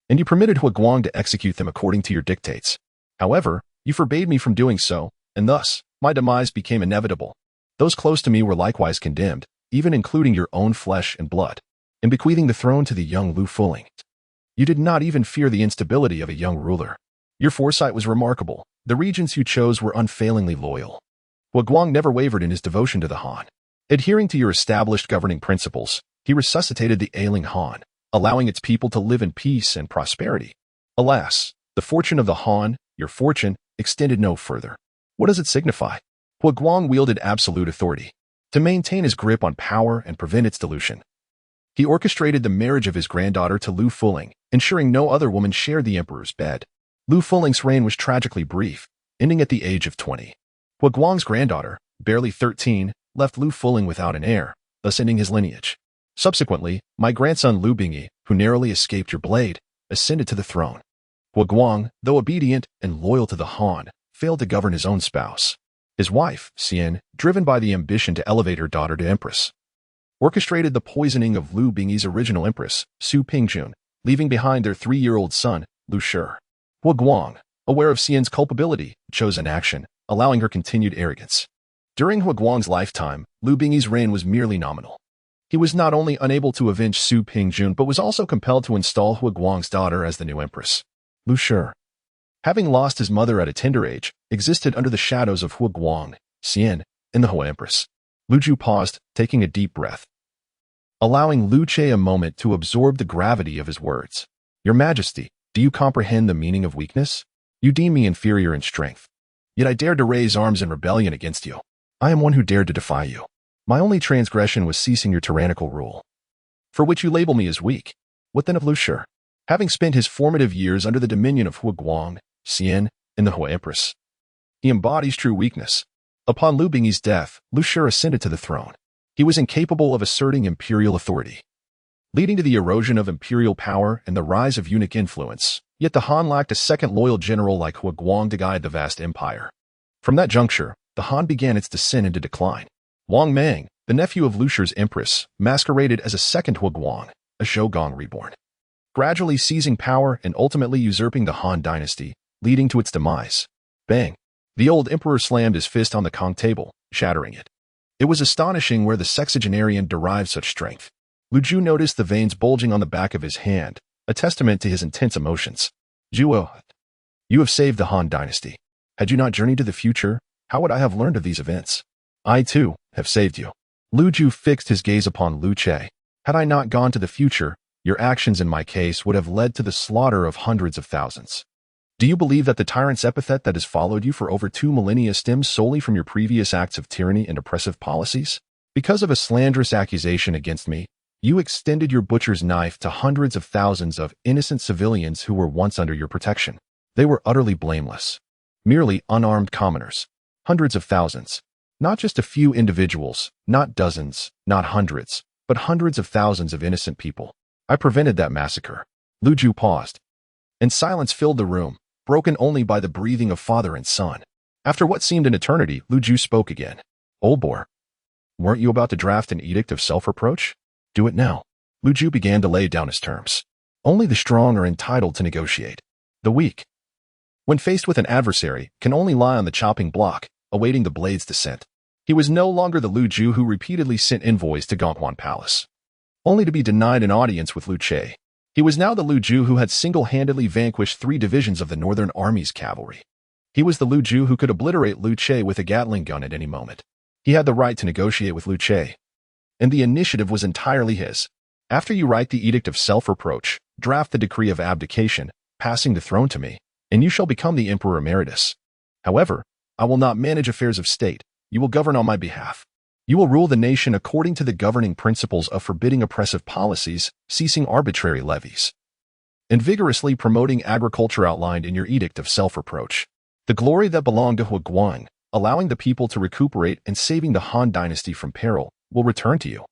and you permitted Huaguang to execute them according to your dictates. However, you forbade me from doing so, and thus, my demise became inevitable. Those close to me were likewise condemned, even including your own flesh and blood, and bequeathing the throne to the young Lu Fuling. You did not even fear the instability of a young ruler. Your foresight was remarkable. The regents you chose were unfailingly loyal. Huaguang never wavered in his devotion to the Han. Adhering to your established governing principles, he resuscitated the ailing Han, allowing its people to live in peace and prosperity. Alas, the fortune of the Han, your fortune, extended no further. What does it signify? Huaguang wielded absolute authority to maintain his grip on power and prevent its dilution. He orchestrated the marriage of his granddaughter to Lu Fuling, ensuring no other woman shared the emperor's bed. Lu Fuling's reign was tragically brief, ending at the age of 20. Huaguang's granddaughter, barely 13, left Lu Fuling without an heir, thus ending his lineage. Subsequently, my grandson Lu Bingyi, who narrowly escaped your blade, ascended to the throne. Huaguang, though obedient and loyal to the Han, failed to govern his own spouse. His wife, Xian, driven by the ambition to elevate her daughter to empress, orchestrated the poisoning of Lu Bingyi's original empress, Su Pingjun, leaving behind their 3-year-old son, Lu Shi. Huaguang, aware of Xian's culpability, chose inaction, allowing her continued arrogance. During Huaguang's lifetime, Lu Bingyi's reign was merely nominal. He was not only unable to avenge Su Pingjun but was also compelled to install Huaguang's daughter as the new empress. Lu Shi, having lost his mother at a tender age, existed under the shadows of Huaguang, Xian, and the Hua Empress. Lu Zhu paused, taking a deep breath, allowing Lu Che a moment to absorb the gravity of his words. Your Majesty, do you comprehend the meaning of weakness? You deem me inferior in strength. Yet I dared to raise arms in rebellion against you. I am one who dared to defy you. My only transgression was ceasing your tyrannical rule, for which you label me as weak. What then of Lu Shi? Having spent his formative years under the dominion of Huaguang, Xian, and the Hua Empress, he embodies true weakness. Upon Lu Bingyi's death, Lu Shi ascended to the throne. He was incapable of asserting imperial authority, leading to the erosion of imperial power and the rise of eunuch influence. Yet the Han lacked a second loyal general like Huaguang to guide the vast empire. From that juncture, the Han began its descent into decline. Wang Mang, the nephew of Lu Shi's empress, masqueraded as a second Huaguang, a Shogun reborn, gradually seizing power and ultimately usurping the Han dynasty, leading to its demise. Bang! The old emperor slammed his fist on the Kong table, shattering it. It was astonishing where the sexagenarian derived such strength. Lu Zhu noticed the veins bulging on the back of his hand, a testament to his intense emotions. Zhuo, you have saved the Han dynasty. Had you not journeyed to the future, how would I have learned of these events? I, too, have saved you. Lu Zhu fixed his gaze upon Lu Che. Had I not gone to the future, your actions in my case would have led to the slaughter of hundreds of thousands. Do you believe that the tyrant's epithet that has followed you for over 2 millennia stems solely from your previous acts of tyranny and oppressive policies? Because of a slanderous accusation against me, you extended your butcher's knife to hundreds of thousands of innocent civilians who were once under your protection. They were utterly blameless, merely unarmed commoners. Hundreds of thousands. Not just a few individuals, not dozens, not hundreds, but hundreds of thousands of innocent people. I prevented that massacre. Lu Ju paused, and silence filled the room, broken only by the breathing of father and son. After what seemed an eternity, Lu Ju spoke again. Old boy, weren't you about to draft an edict of self-reproach? Do it now. Lu Ju began to lay down his terms. Only the strong are entitled to negotiate. The weak, when faced with an adversary, can only lie on the chopping block, awaiting the blade's descent. He was no longer the Lu Ju who repeatedly sent envoys to Gonghuan Palace, only to be denied an audience with Lu Che. He was now the Lu Ju who had single-handedly vanquished 3 divisions of the Northern Army's cavalry. He was the Lu Ju who could obliterate Lu Che with a Gatling gun at any moment. He had the right to negotiate with Lu Che, and the initiative was entirely his. After you write the Edict of Self-Reproach, draft the Decree of Abdication, passing the throne to me, and you shall become the Emperor Emeritus. However, I will not manage affairs of state. You will govern on my behalf. You will rule the nation according to the governing principles of forbidding oppressive policies, ceasing arbitrary levies, and vigorously promoting agriculture outlined in your Edict of Self-Reproach. The glory that belonged to Huiguan, allowing the people to recuperate and saving the Han dynasty from peril, will return to you.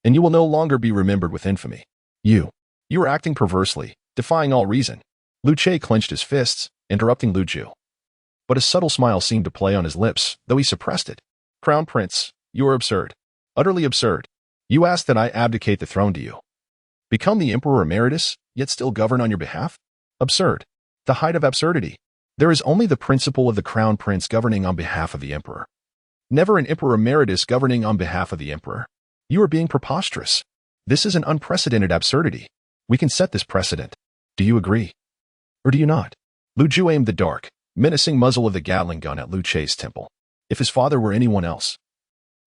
And you will no longer be remembered with infamy. You are acting perversely, defying all reason. Lu Che clenched his fists, interrupting Lu Ju. But a subtle smile seemed to play on his lips, though he suppressed it. Crown Prince, you are absurd. Utterly absurd. You ask that I abdicate the throne to you. Become the Emperor Emeritus, yet still govern on your behalf? Absurd. The height of absurdity. There is only the principle of the Crown Prince governing on behalf of the Emperor. Never an Emperor Emeritus governing on behalf of the Emperor. You are being preposterous. This is an unprecedented absurdity. We can set this precedent. Do you agree? Or do you not? Lu Ju aimed the dark, menacing muzzle of the Gatling gun at Lu Che's temple. If his father were anyone else,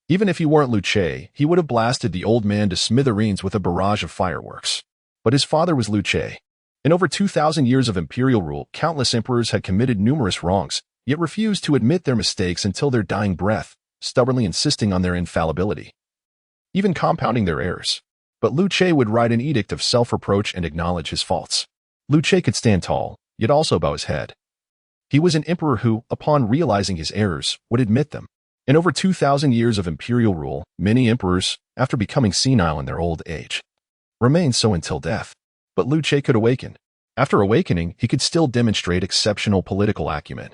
even if he weren't Lu Che, he would have blasted the old man to smithereens with a barrage of fireworks. But his father was Lu Che. In over 2,000 years of imperial rule, countless emperors had committed numerous wrongs, yet refused to admit their mistakes until their dying breath, stubbornly insisting on their infallibility, even compounding their errors. But Lu Che would write an edict of self-reproach and acknowledge his faults. Lu Che could stand tall, yet also bow his head. He was an emperor who, upon realizing his errors, would admit them. In over 2,000 years of imperial rule, many emperors, after becoming senile in their old age, remained so until death. But Lu Che could awaken. After awakening, he could still demonstrate exceptional political acumen.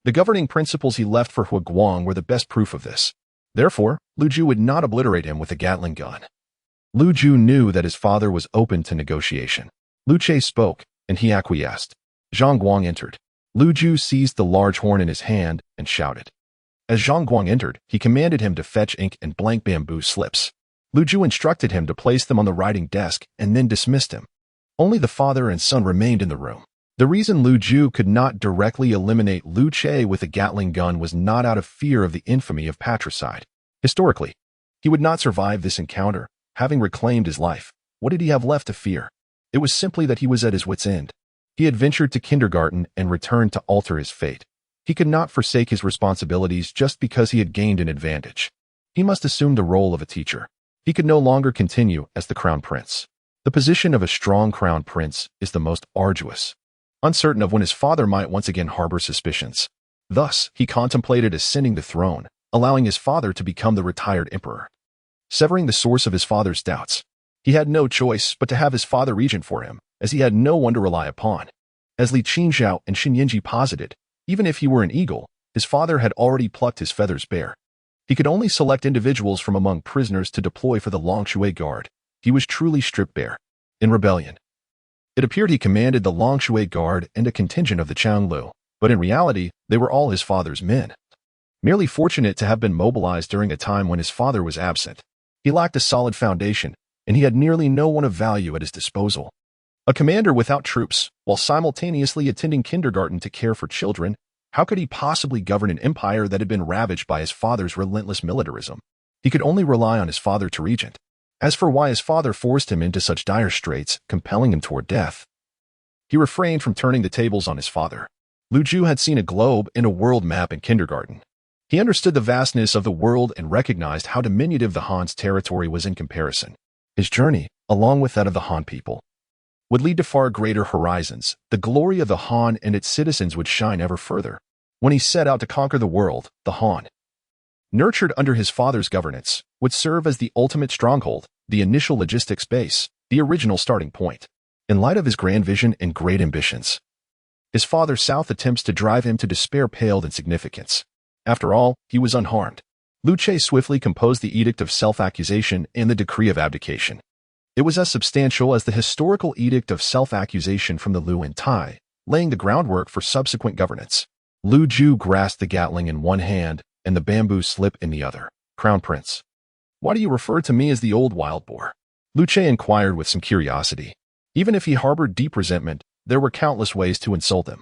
The governing principles he left for Huiguang were the best proof of this. Therefore, Lu Ju would not obliterate him with a Gatling gun. Lu Ju knew that his father was open to negotiation. Lu Che spoke, and he acquiesced. Zhang Guang entered. Lu Ju seized the large horn in his hand and shouted. As Zhang Guang entered, he commanded him to fetch ink and blank bamboo slips. Lu Ju instructed him to place them on the writing desk and then dismissed him. Only the father and son remained in the room. The reason Lu Ju could not directly eliminate Lu Che with a Gatling gun was not out of fear of the infamy of patricide. Historically, he would not survive this encounter, having reclaimed his life. What did he have left to fear? It was simply that he was at his wit's end. He had ventured to kindergarten and returned to alter his fate. He could not forsake his responsibilities just because he had gained an advantage. He must assume the role of a teacher. He could no longer continue as the crown prince. The position of a strong crown prince is the most arduous, uncertain of when his father might once again harbor suspicions. Thus, he contemplated ascending the throne, allowing his father to become the retired emperor, severing the source of his father's doubts. He had no choice but to have his father regent for him, as he had no one to rely upon. As Li Qingzhao and Xin Yinji posited, even if he were an eagle, his father had already plucked his feathers bare. He could only select individuals from among prisoners to deploy for the Longshui Guard. He was truly stripped bare. In rebellion, it appeared he commanded the Longshui Guard and a contingent of the Qianglu, but in reality, they were all his father's men. Merely fortunate to have been mobilized during a time when his father was absent. He lacked a solid foundation, and he had nearly no one of value at his disposal. A commander without troops, while simultaneously attending kindergarten to care for children, how could he possibly govern an empire that had been ravaged by his father's relentless militarism? He could only rely on his father to regent. As for why his father forced him into such dire straits, compelling him toward death, he refrained from turning the tables on his father. Lu Ju had seen a globe and a world map in kindergarten. He understood the vastness of the world and recognized how diminutive the Han's territory was in comparison. His journey, along with that of the Han people, would lead to far greater horizons. The glory of the Han and its citizens would shine ever further. When he set out to conquer the world, the Han, nurtured under his father's governance, would serve as the ultimate stronghold, the initial logistics base, the original starting point. In light of his grand vision and great ambitions, his father's South attempts to drive him to despair paled in significance. After all, he was unharmed. Lu Che swiftly composed the Edict of Self-Accusation and the Decree of Abdication. It was as substantial as the historical Edict of Self-Accusation from the Lu and Tai, laying the groundwork for subsequent governance. Lu Ju grasped the Gatling in one hand and the bamboo slip in the other. Crown Prince, why do you refer to me as the old wild boar? Lu Che inquired with some curiosity. Even if he harbored deep resentment, there were countless ways to insult him.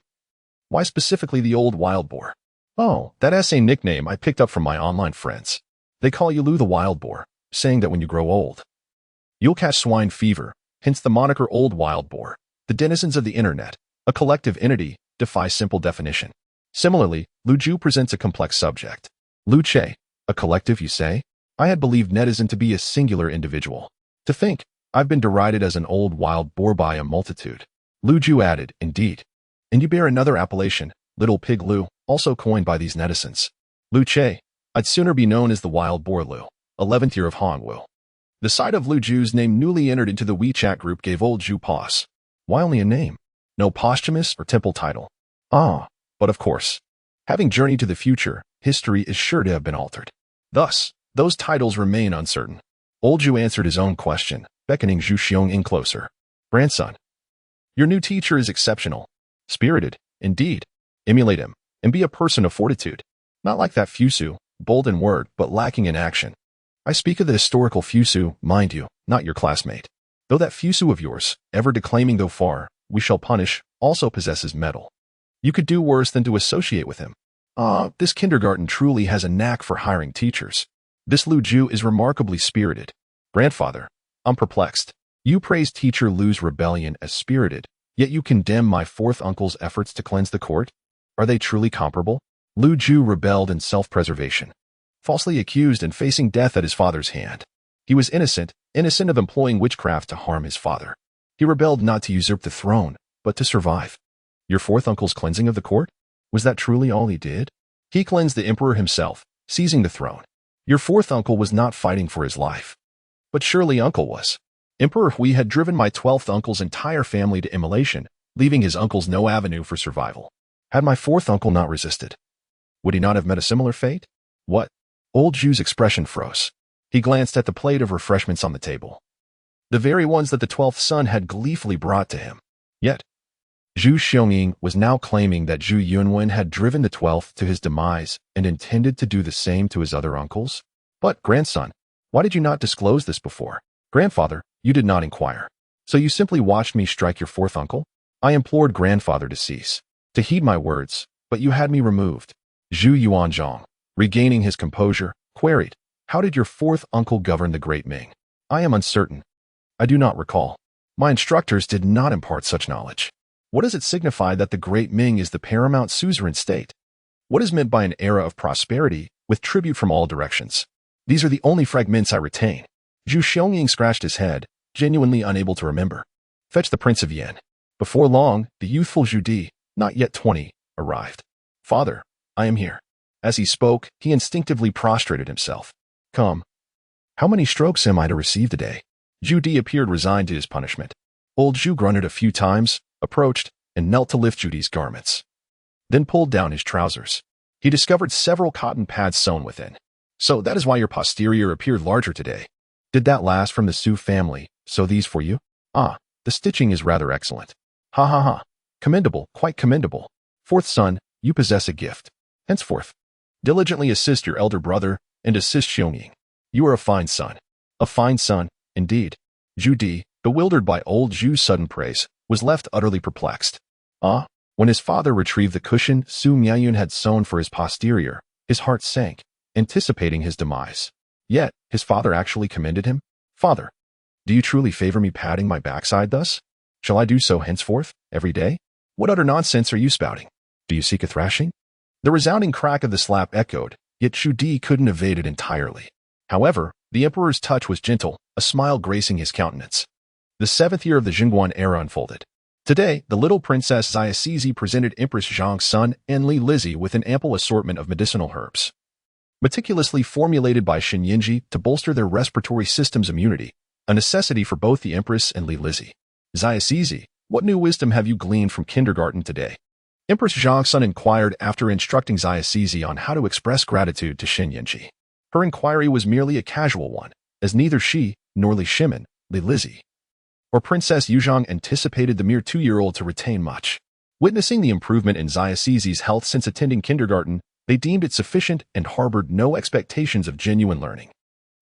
Why specifically the old wild boar? Oh, that's a nickname I picked up from my online friends. They call you Lu the Wild Boar, saying that when you grow old, you'll catch swine fever, hence the moniker Old Wild Boar. The denizens of the internet, a collective entity, defy simple definition. Similarly, Lu Ju presents a complex subject. Lu Che, a collective, you say? I had believed netizen to be a singular individual. To think, I've been derided as an old wild boar by a multitude. Lu Ju added, indeed. And you bear another appellation, Little Pig Lu, also coined by these netizens. Lu Che, I'd sooner be known as the Wild Boar Lu, 11th year of Han Wu. The sight of Lu Ju's name newly entered into the WeChat group gave old Ju pause. Why only a name? No posthumous or temple title. Ah, but of course. Having journeyed to the future, history is sure to have been altered. Thus, those titles remain uncertain. Old Ju answered his own question, beckoning Zhu Xiong in closer. Grandson, your new teacher is exceptional. Spirited, indeed. Emulate him, and be a person of fortitude. Not like that Fusu, bold in word but lacking in action. I speak of the historical Fusu, mind you, not your classmate. Though that Fusu of yours, ever declaiming though far, we shall punish, also possesses mettle. You could do worse than to associate with him. This kindergarten truly has a knack for hiring teachers. This Lu Ju is remarkably spirited. Grandfather, I'm perplexed. You praise teacher Lu's rebellion as spirited, yet you condemn my fourth uncle's efforts to cleanse the court? Are they truly comparable? Lu Ju rebelled in self-preservation, falsely accused and facing death at his father's hand. He was innocent of employing witchcraft to harm his father. He rebelled not to usurp the throne, but to survive. Your fourth uncle's cleansing of the court? Was that truly all he did? He cleansed the emperor himself, seizing the throne. Your fourth uncle was not fighting for his life. But surely uncle was. Emperor Hui had driven my 12th uncle's entire family to immolation, leaving his uncles no avenue for survival. Had my fourth uncle not resisted, would he not have met a similar fate? What? Old Ju's expression froze. He glanced at the plate of refreshments on the table. The very ones that the 12th son had gleefully brought to him. Yet, Zhu Xiongying was now claiming that Zhu Yunwen had driven the 12th to his demise and intended to do the same to his other uncles. But, grandson, why did you not disclose this before? Grandfather, you did not inquire. So you simply watched me strike your fourth uncle? I implored grandfather to cease, to heed my words, but you had me removed. Zhu Yuanzhang, regaining his composure, queried, how did your fourth uncle govern the great Ming? I am uncertain. I do not recall. My instructors did not impart such knowledge. What does it signify that the great Ming is the paramount suzerain state? What is meant by an era of prosperity, with tribute from all directions? These are the only fragments I retain. Zhu Xiongying scratched his head, genuinely unable to remember. Fetch the Prince of Yan. Before long, the youthful Zhu Di, not yet 20, arrived. Father, I am here. As he spoke, he instinctively prostrated himself. Come. How many strokes am I to receive today? Zhu Di appeared resigned to his punishment. Old Zhu grunted a few times, approached, and knelt to lift Zhu Di's garments. Then pulled down his trousers. He discovered several cotton pads sewn within. So that is why your posterior appeared larger today. Did that last from the Su family, sew these for you? Ah, the stitching is rather excellent. Ha ha ha. Commendable, quite commendable. Fourth son, you possess a gift. Henceforth, diligently assist your elder brother, and assist Xiongying. You are a fine son. A fine son, indeed. Zhu Di, bewildered by old Zhu's sudden praise, was left utterly perplexed. When his father retrieved the cushion Su Mianyun had sewn for his posterior, his heart sank, anticipating his demise. Yet, his father actually commended him. Father, do you truly favor me patting my backside thus? Shall I do so henceforth, every day? What utter nonsense are you spouting? Do you seek a thrashing? The resounding crack of the slap echoed, yet Zhu Di couldn't evade it entirely. However, the emperor's touch was gentle, a smile gracing his countenance. The 7th year of the Jingguan era unfolded. Today, the little princess Sizi presented Empress Zhang's son and Li Lizzie with an ample assortment of medicinal herbs, meticulously formulated by Shen Yinji to bolster their respiratory system's immunity, a necessity for both the Empress and Li Lizzie. Sizi, what new wisdom have you gleaned from kindergarten today? Empress Zhang's son inquired after instructing Sizi on how to express gratitude to Shen Yinji. Her inquiry was merely a casual one, as neither she, nor Li Shimin, Li Lizzie, or Princess Yuzhang anticipated the mere 2-year-old to retain much. Witnessing the improvement in Sizi's health since attending kindergarten, they deemed it sufficient and harbored no expectations of genuine learning.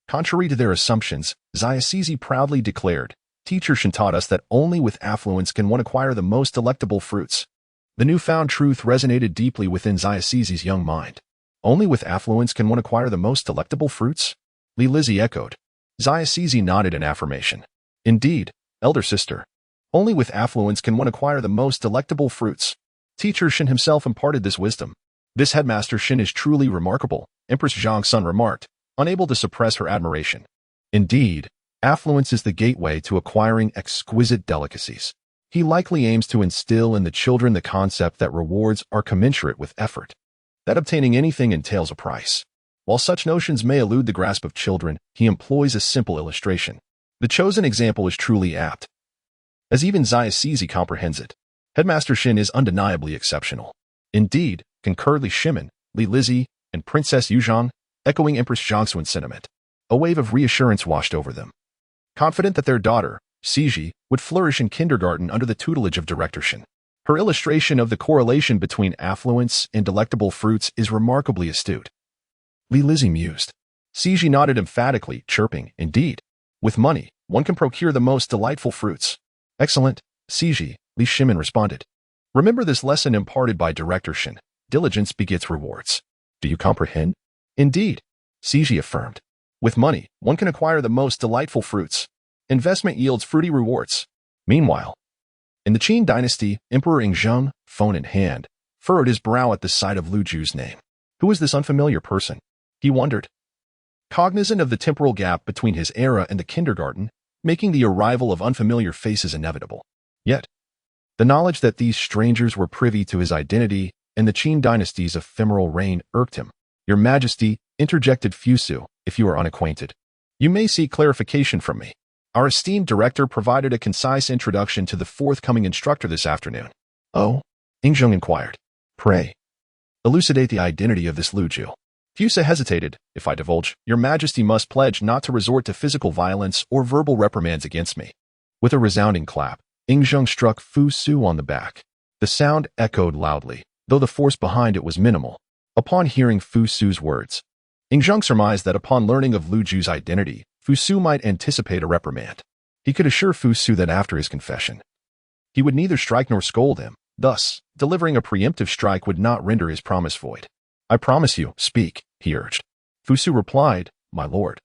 Contrary to their assumptions, Sizi proudly declared, "Teacher Shen taught us that only with affluence can one acquire the most delectable fruits." The newfound truth resonated deeply within Sizi's young mind. Only with affluence can one acquire the most delectable fruits? Li Lizzie echoed. Sizi nodded in affirmation. Indeed, elder sister. Only with affluence can one acquire the most delectable fruits. Teacher Shen himself imparted this wisdom. This headmaster Shen is truly remarkable, Empress Zhang's son remarked, unable to suppress her admiration. Indeed, affluence is the gateway to acquiring exquisite delicacies. He likely aims to instill in the children the concept that rewards are commensurate with effort, that obtaining anything entails a price. While such notions may elude the grasp of children, he employs a simple illustration. The chosen example is truly apt, as even Sizi comprehends it. Headmaster Shen is undeniably exceptional. Indeed, concurred Li Shimin, Li Lizzie, and Princess Yuzhang, echoing Empress Zhang's sentiment. A wave of reassurance washed over them. Confident that their daughter, Sizi, would flourish in kindergarten under the tutelage of Director Shen. Her illustration of the correlation between affluence and delectable fruits is remarkably astute. Li Lizzie mused. Sizi nodded emphatically, chirping, "Indeed. With money, one can procure the most delightful fruits." "Excellent, Sizi," Li Shimin responded. "Remember this lesson imparted by Director Shen. Diligence begets rewards. Do you comprehend?" "Indeed," Sizi affirmed. "With money, one can acquire the most delightful fruits. Investment yields fruity rewards." Meanwhile, in the Qin dynasty, Emperor Ying Zheng, phone in hand, furrowed his brow at the sight of Lu Ju's name. Who is this unfamiliar person? He wondered. Cognizant of the temporal gap between his era and the kindergarten, making the arrival of unfamiliar faces inevitable. Yet, the knowledge that these strangers were privy to his identity and the Qin dynasty's ephemeral reign irked him. "Your Majesty," interjected Fusu, "if you are unacquainted, you may seek clarification from me. Our esteemed director provided a concise introduction to the forthcoming instructor this afternoon." "Oh?" Ying Zheng inquired. "Pray, elucidate the identity of this Lu Ju." Fusu hesitated. "If I divulge, your Majesty must pledge not to resort to physical violence or verbal reprimands against me." With a resounding clap, Ying Zheng struck Fusu on the back. The sound echoed loudly, though the force behind it was minimal. Upon hearing Fusu's words, Ying Zheng surmised that upon learning of Lu Ju's identity, Fusu might anticipate a reprimand. He could assure Fusu that after his confession, he would neither strike nor scold him. Thus, delivering a preemptive strike would not render his promise void. "I promise you, speak," he urged. Fusu replied, "My lord,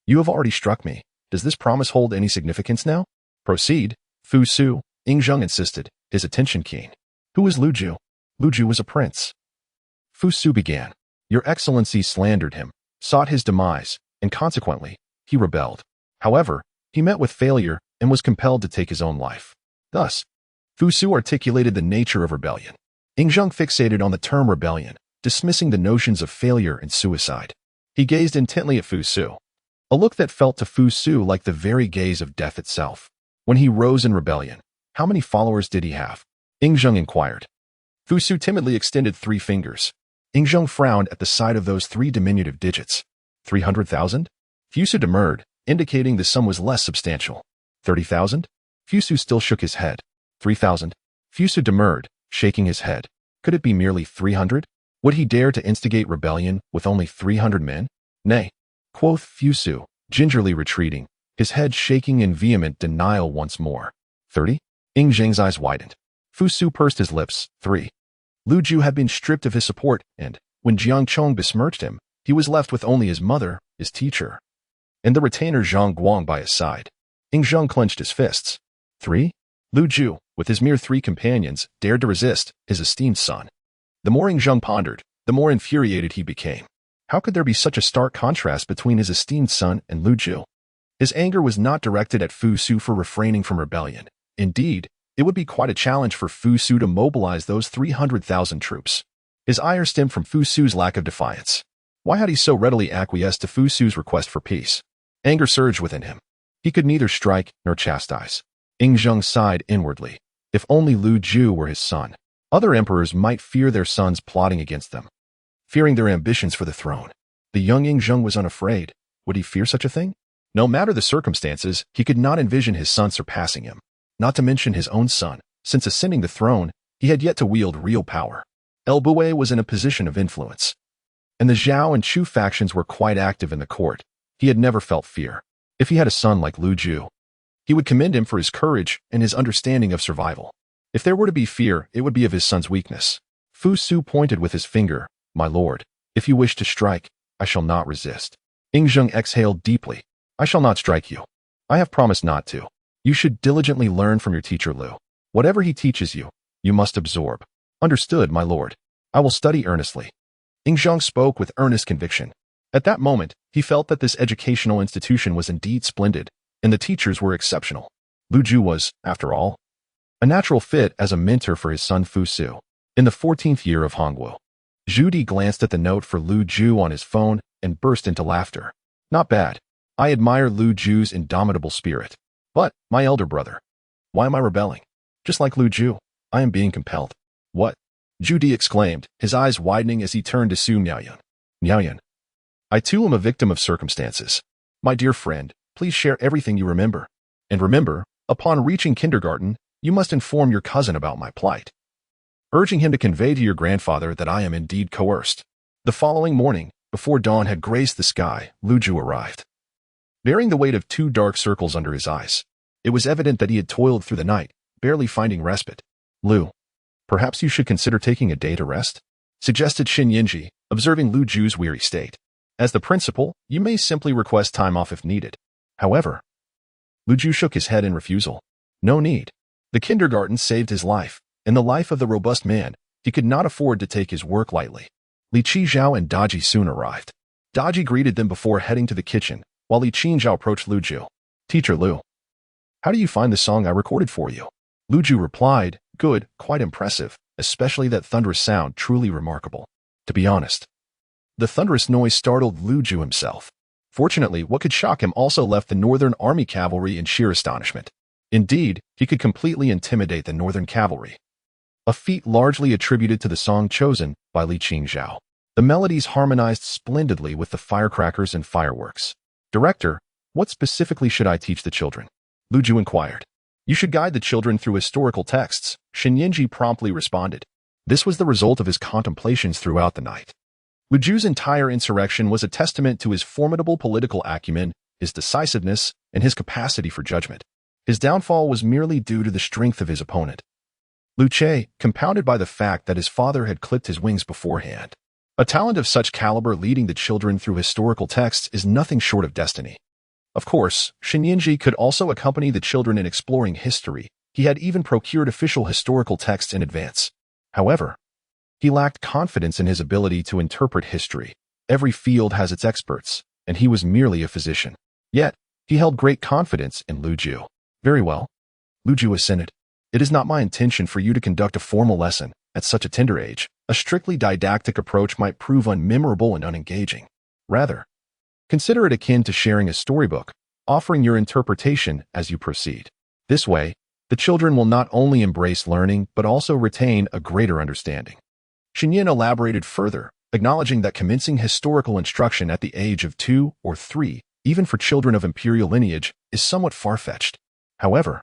you have already struck me. Does this promise hold any significance now?" "Proceed, Fusu," Ying Zheng insisted, his attention keen. "Who is Lu Ju?" "Lu Ju was a prince." Fusu began. "Your Excellency slandered him, sought his demise, and consequently, he rebelled. However, he met with failure and was compelled to take his own life." Thus, Fusu articulated the nature of rebellion. Ying Zheng fixated on the term rebellion, dismissing the notions of failure and suicide. He gazed intently at Fusu, a look that felt to Fusu like the very gaze of death itself. "When he rose in rebellion, how many followers did he have?" Ying Zheng inquired. Fusu timidly extended 3 fingers. Ying Zheng frowned at the sight of those 3 diminutive digits. 300,000? Fusu demurred, indicating the sum was less substantial. 30,000? Fusu still shook his head. 3,000? Fusu demurred, shaking his head. Could it be merely 300? Would he dare to instigate rebellion with only 300 men? "Nay," quoth Fusu, gingerly retreating, his head shaking in vehement denial once more. 30? Ying Zheng's eyes widened. Fusu pursed his lips. 3. Lu Ju had been stripped of his support, and, when Jiang Chong besmirched him, he was left with only his mother, his teacher, and the retainer Zhang Guang by his side. Ying Zheng clenched his fists. 3? Lu Ju, with his mere 3 companions, dared to resist his esteemed son. The more Ying Zheng pondered, the more infuriated he became. How could there be such a stark contrast between his esteemed son and Lu Ju? His anger was not directed at Fusu for refraining from rebellion. Indeed, It would be quite a challenge for Fusu to mobilize those 300,000 troops. His ire stemmed from Fusu's lack of defiance. Why had he so readily acquiesced to Fusu's request for peace? Anger surged within him. He could neither strike nor chastise. Ying Zheng sighed inwardly. If only Lu Ju were his son. Other emperors might fear their sons plotting against them, fearing their ambitions for the throne. The young Ying Zheng was unafraid. Would he fear such a thing? No matter the circumstances, he could not envision his son surpassing him. Not to mention his own son. Since ascending the throne, he had yet to wield real power. El Bue was in a position of influence, and the Zhao and Chu factions were quite active in the court. He had never felt fear. If he had a son like Lu Ju, he would commend him for his courage and his understanding of survival. If there were to be fear, it would be of his son's weakness. Fusu pointed with his finger. My lord, if you wish to strike, I shall not resist. Ying Zheng exhaled deeply. I shall not strike you. I have promised not to. You should diligently learn from your teacher Lu. Whatever he teaches you, you must absorb. Understood, my lord. I will study earnestly. Ying Zheng spoke with earnest conviction. At that moment, he felt that this educational institution was indeed splendid, and the teachers were exceptional. Lu Ju was, after all, a natural fit as a mentor for his son Fusu. In the 14th year of Hongwu, Zhu Di glanced at the note for Lu Ju on his phone and burst into laughter. Not bad. I admire Lu Ju's indomitable spirit. But, my elder brother, why am I rebelling? Just like Lu Ju, I am being compelled. What? Zhu Di exclaimed, his eyes widening as he turned to Su Miaoyan. Miaoyan, I too am a victim of circumstances. My dear friend, please share everything you remember. And remember, upon reaching kindergarten, you must inform your cousin about my plight, urging him to convey to your grandfather that I am indeed coerced. The following morning, before dawn had graced the sky, Lu Ju arrived, bearing the weight of 2 dark circles under his eyes. It was evident that he had toiled through the night, barely finding respite. Lu, perhaps you should consider taking a day to rest, suggested Xin Yinji, observing Lu Ju's weary state. As the principal, you may simply request time off if needed. However, Lu Ju shook his head in refusal. No need. The kindergarten saved his life, and the life of the robust man. He could not afford to take his work lightly. Li Qizhao and Daji soon arrived. Daji greeted them before heading to the kitchen, while Li Qizhao approached Lu Ju. Teacher Lu, how do you find the song I recorded for you? Lu Ju replied, good, quite impressive, especially that thunderous sound, truly remarkable. To be honest, the thunderous noise startled Lu Ju himself. Fortunately, what could shock him also left the Northern Army cavalry in sheer astonishment. Indeed, he could completely intimidate the Northern cavalry, a feat largely attributed to the song chosen by Li Qingzhao. The melodies harmonized splendidly with the firecrackers and fireworks. Director, what specifically should I teach the children? Lu Ju inquired. You should guide the children through historical texts, Xin Yinji promptly responded. This was the result of his contemplations throughout the night. Lu Ju's entire insurrection was a testament to his formidable political acumen, his decisiveness, and his capacity for judgment. His downfall was merely due to the strength of his opponent, Lu Che, compounded by the fact that his father had clipped his wings beforehand. A talent of such caliber leading the children through historical texts is nothing short of destiny. Of course, Xin Yinji could also accompany the children in exploring history. He had even procured official historical texts in advance. However, he lacked confidence in his ability to interpret history. Every field has its experts, and he was merely a physician. Yet, he held great confidence in Lu Ju. Very well. Lu Ju assented. It is not my intention for you to conduct a formal lesson at such a tender age. A strictly didactic approach might prove unmemorable and unengaging. Rather, consider it akin to sharing a storybook, offering your interpretation as you proceed. This way, the children will not only embrace learning but also retain a greater understanding. Xinyin elaborated further, acknowledging that commencing historical instruction at the age of 2 or 3, even for children of imperial lineage, is somewhat far-fetched. However,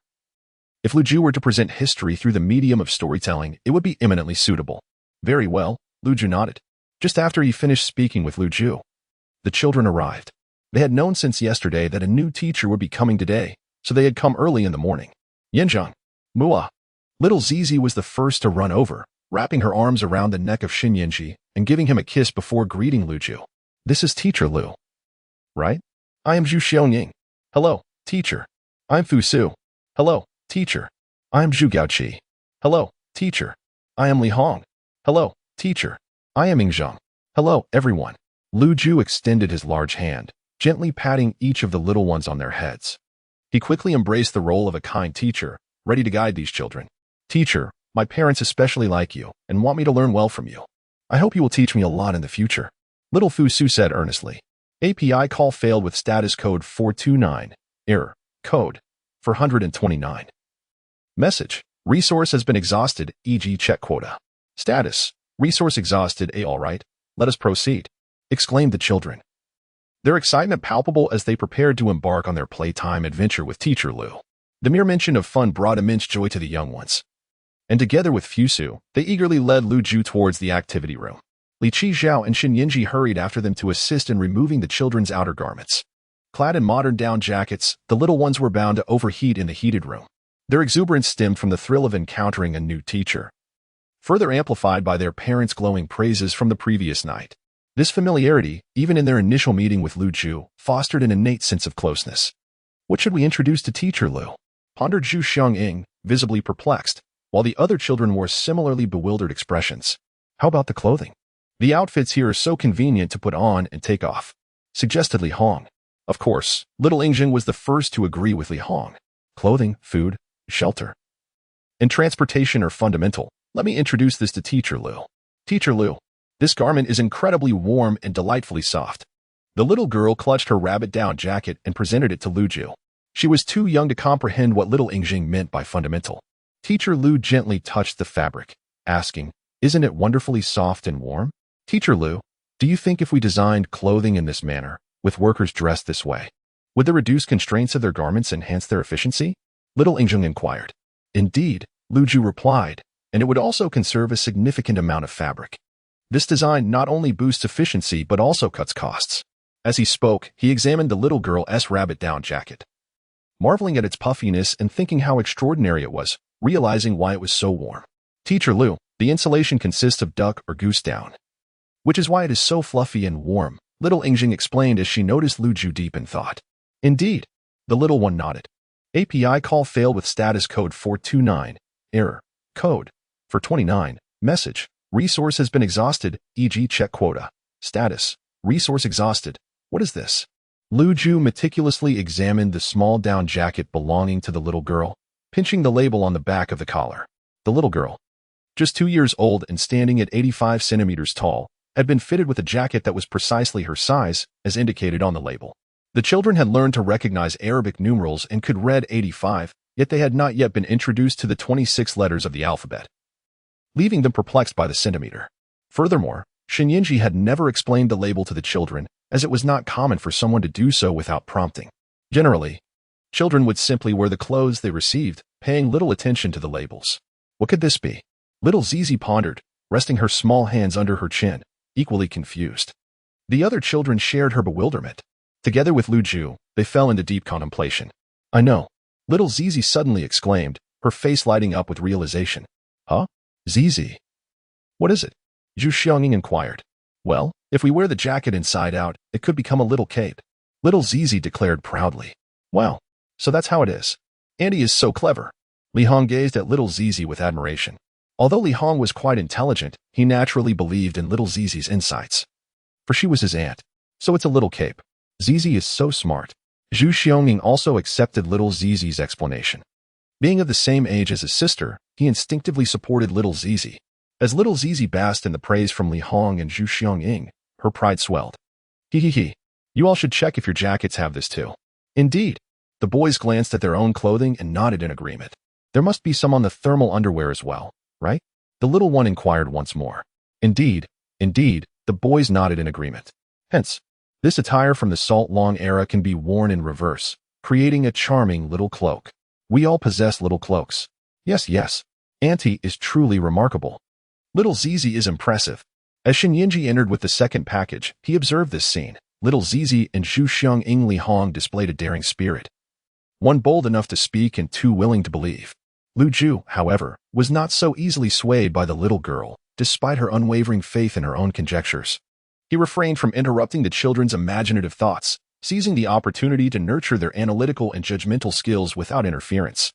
if Lu Ju were to present history through the medium of storytelling, it would be eminently suitable. Very well, Lu Ju nodded. Just after he finished speaking with Lu Ju, the children arrived. They had known since yesterday that a new teacher would be coming today, so they had come early in the morning. Yanzhang, Mua. Little Sizi was the first to run over, wrapping her arms around the neck of Xin Yinji and giving him a kiss before greeting Lu Ju. This is Teacher Lu, right? I am Zhu Xiaoying. Hello, teacher. I'm Fusu. Hello, teacher. I am Zhu Gaoqi. Hello, teacher. I am Li Hong. Hello, teacher. I am Ying Zheng. Hello, everyone. Lu Ju extended his large hand, gently patting each of the little ones on their heads. He quickly embraced the role of a kind teacher, ready to guide these children. Teacher, my parents especially like you and want me to learn well from you. I hope you will teach me a lot in the future. Little Fusu said earnestly. API call failed with status code 429. Error. Code 429. Message. Resource has been exhausted, e.g. check quota. Status. Resource exhausted, alright. Let us proceed. Exclaimed the children. Their excitement palpable as they prepared to embark on their playtime adventure with Teacher Lu. The mere mention of fun brought immense joy to the young ones. And together with Fusu, they eagerly led Lu Ju towards the activity room. Li Qizhao and Xin Yinji hurried after them to assist in removing the children's outer garments. Clad in modern down jackets, the little ones were bound to overheat in the heated room. Their exuberance stemmed from the thrill of encountering a new teacher, further amplified by their parents' glowing praises from the previous night. This familiarity, even in their initial meeting with Lu Ju, fostered an innate sense of closeness. What should we introduce to Teacher Lu? Pondered Zhu Xiangying, visibly perplexed, while the other children wore similarly bewildered expressions. How about the clothing? The outfits here are so convenient to put on and take off, suggested Li Hong. Of course, little Ying Zheng was the first to agree with Li Hong. Clothing, food, shelter, and transportation are fundamental. Let me introduce this to Teacher Lu. Teacher Lu, this garment is incredibly warm and delightfully soft. The little girl clutched her rabbit-down jacket and presented it to Lu Ju. She was too young to comprehend what little Ying Zheng meant by fundamental. Teacher Lu gently touched the fabric, asking, "Isn't it wonderfully soft and warm?" Teacher Lu, do you think if we designed clothing in this manner, with workers dressed this way, would the reduced constraints of their garments enhance their efficiency? Little Ying Zheng inquired. Indeed, Lu Ju replied, and it would also conserve a significant amount of fabric. This design not only boosts efficiency but also cuts costs. As he spoke, he examined the little girl's rabbit-down jacket, marveling at its puffiness and thinking how extraordinary it was, realizing why it was so warm. Teacher Lu, the insulation consists of duck or goose down, which is why it is so fluffy and warm, little Ying Zheng explained as she noticed Lu Ju deep in thought. Indeed, the little one nodded. API call failed with status code 429. Error. Code 429. Message. Resource has been exhausted, e.g. check quota. Status. Resource exhausted. What is this? Lu Ju meticulously examined the small down jacket belonging to the little girl, pinching the label on the back of the collar. The little girl, just 2 years old and standing at 85 centimeters tall, had been fitted with a jacket that was precisely her size, as indicated on the label. The children had learned to recognize Arabic numerals and could read 85, yet they had not yet been introduced to the 26 letters of the alphabet, leaving them perplexed by the centimeter. Furthermore, Xin Yinji had never explained the label to the children, as it was not common for someone to do so without prompting. Generally, children would simply wear the clothes they received, paying little attention to the labels. What could this be? Little Sizi pondered, resting her small hands under her chin, equally confused. The other children shared her bewilderment. Together with Lu Ju, they fell into deep contemplation. I know, little Sizi suddenly exclaimed, her face lighting up with realization. Huh? Sizi? What is it? Zhu Xiangying inquired. Well, if we wear the jacket inside out, it could become a little cape. Little Sizi declared proudly. Wow, so that's how it is. Auntie is so clever. Li Hong gazed at little Sizi with admiration. Although Li Hong was quite intelligent, he naturally believed in little Zizi's insights. For she was his aunt. So it's a little cape. Sizi is so smart. Zhu Xiangying also accepted little Zizi's explanation. Being of the same age as his sister, he instinctively supported little Sizi. As little Sizi basked in the praise from Li Hong and Zhu Xiangying, her pride swelled. Hee. You all should check if your jackets have this too. Indeed. The boys glanced at their own clothing and nodded in agreement. There must be some on the thermal underwear as well, right? The little one inquired once more. Indeed, the boys nodded in agreement. Hence, this attire from the Salt Long era can be worn in reverse, creating a charming little cloak. We all possess little cloaks. Yes. Auntie is truly remarkable. Little Sizi is impressive. As Xin Yinji entered with the second package, he observed this scene. Little Sizi and Zhu Xiangying Li Hong displayed a daring spirit. One bold enough to speak and two willing to believe. Lu Ju, however, was not so easily swayed by the little girl, despite her unwavering faith in her own conjectures. He refrained from interrupting the children's imaginative thoughts, seizing the opportunity to nurture their analytical and judgmental skills without interference.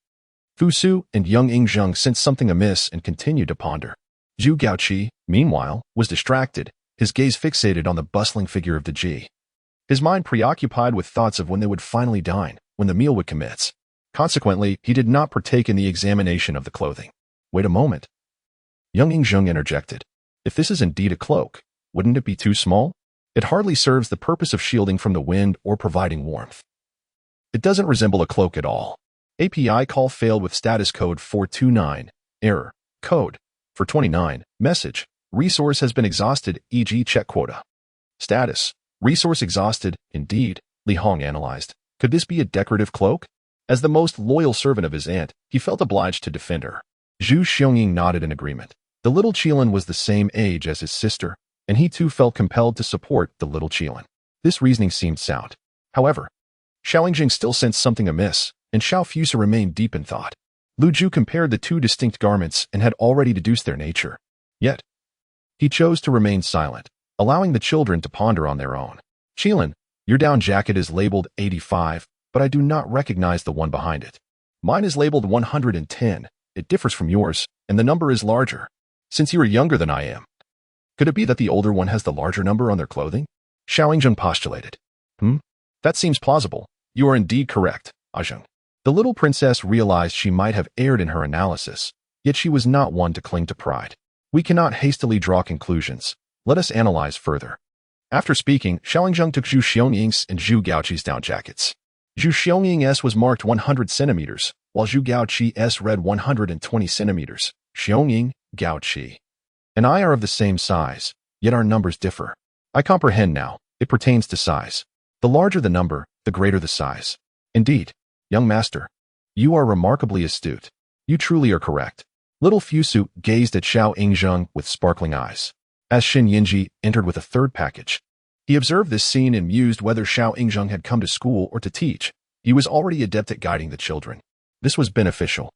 Fusu and young Ying Zheng sensed something amiss and continued to ponder. Zhu Gaoqi, meanwhile, was distracted, his gaze fixated on the bustling figure of Deji. His mind preoccupied with thoughts of when they would finally dine, when the meal would commence. Consequently, he did not partake in the examination of the clothing. Wait a moment. Young Ying Zheng interjected. If this is indeed a cloak, wouldn't it be too small? It hardly serves the purpose of shielding from the wind or providing warmth. It doesn't resemble a cloak at all. API call failed with status code 429. Error. Code. 429. Message. Resource has been exhausted, e.g. check quota. Status. Resource exhausted. Indeed, Li Hong analyzed. Could this be a decorative cloak? As the most loyal servant of his aunt, he felt obliged to defend her. Zhu Xiangying nodded in agreement. The little Qilin was the same age as his sister, and he too felt compelled to support the little Qilin. This reasoning seemed sound. However, Xiao Yingjing still sensed something amiss, and Xiao Fusu remained deep in thought. Lu Ju compared the two distinct garments and had already deduced their nature. Yet, he chose to remain silent, allowing the children to ponder on their own. Qilin, your down jacket is labeled 85, but I do not recognize the one behind it. Mine is labeled 110. It differs from yours, and the number is larger. Since you are younger than I am, could it be that the older one has the larger number on their clothing? Xiao Yingjing postulated. That seems plausible. You are indeed correct, Ajeng. The little princess realized she might have erred in her analysis, yet she was not one to cling to pride. We cannot hastily draw conclusions. Let us analyze further. After speaking, Xiao Yingjing took Zhu Xiangying's and Zhu Gaoqi's down jackets. Zhu Xiangying's was marked 100 centimeters, while Zhu Gaoqi's read 120 centimeters. Xiangying, Gaoqi, and I are of the same size, yet our numbers differ. I comprehend now. It pertains to size. The larger the number, the greater the size. Indeed, young master, you are remarkably astute. You truly are correct. Little Fusu gazed at Xiao Yingjing with sparkling eyes. As Xin Yinji entered with a third package, he observed this scene and mused whether Xiao Yingjing had come to school or to teach. He was already adept at guiding the children. This was beneficial.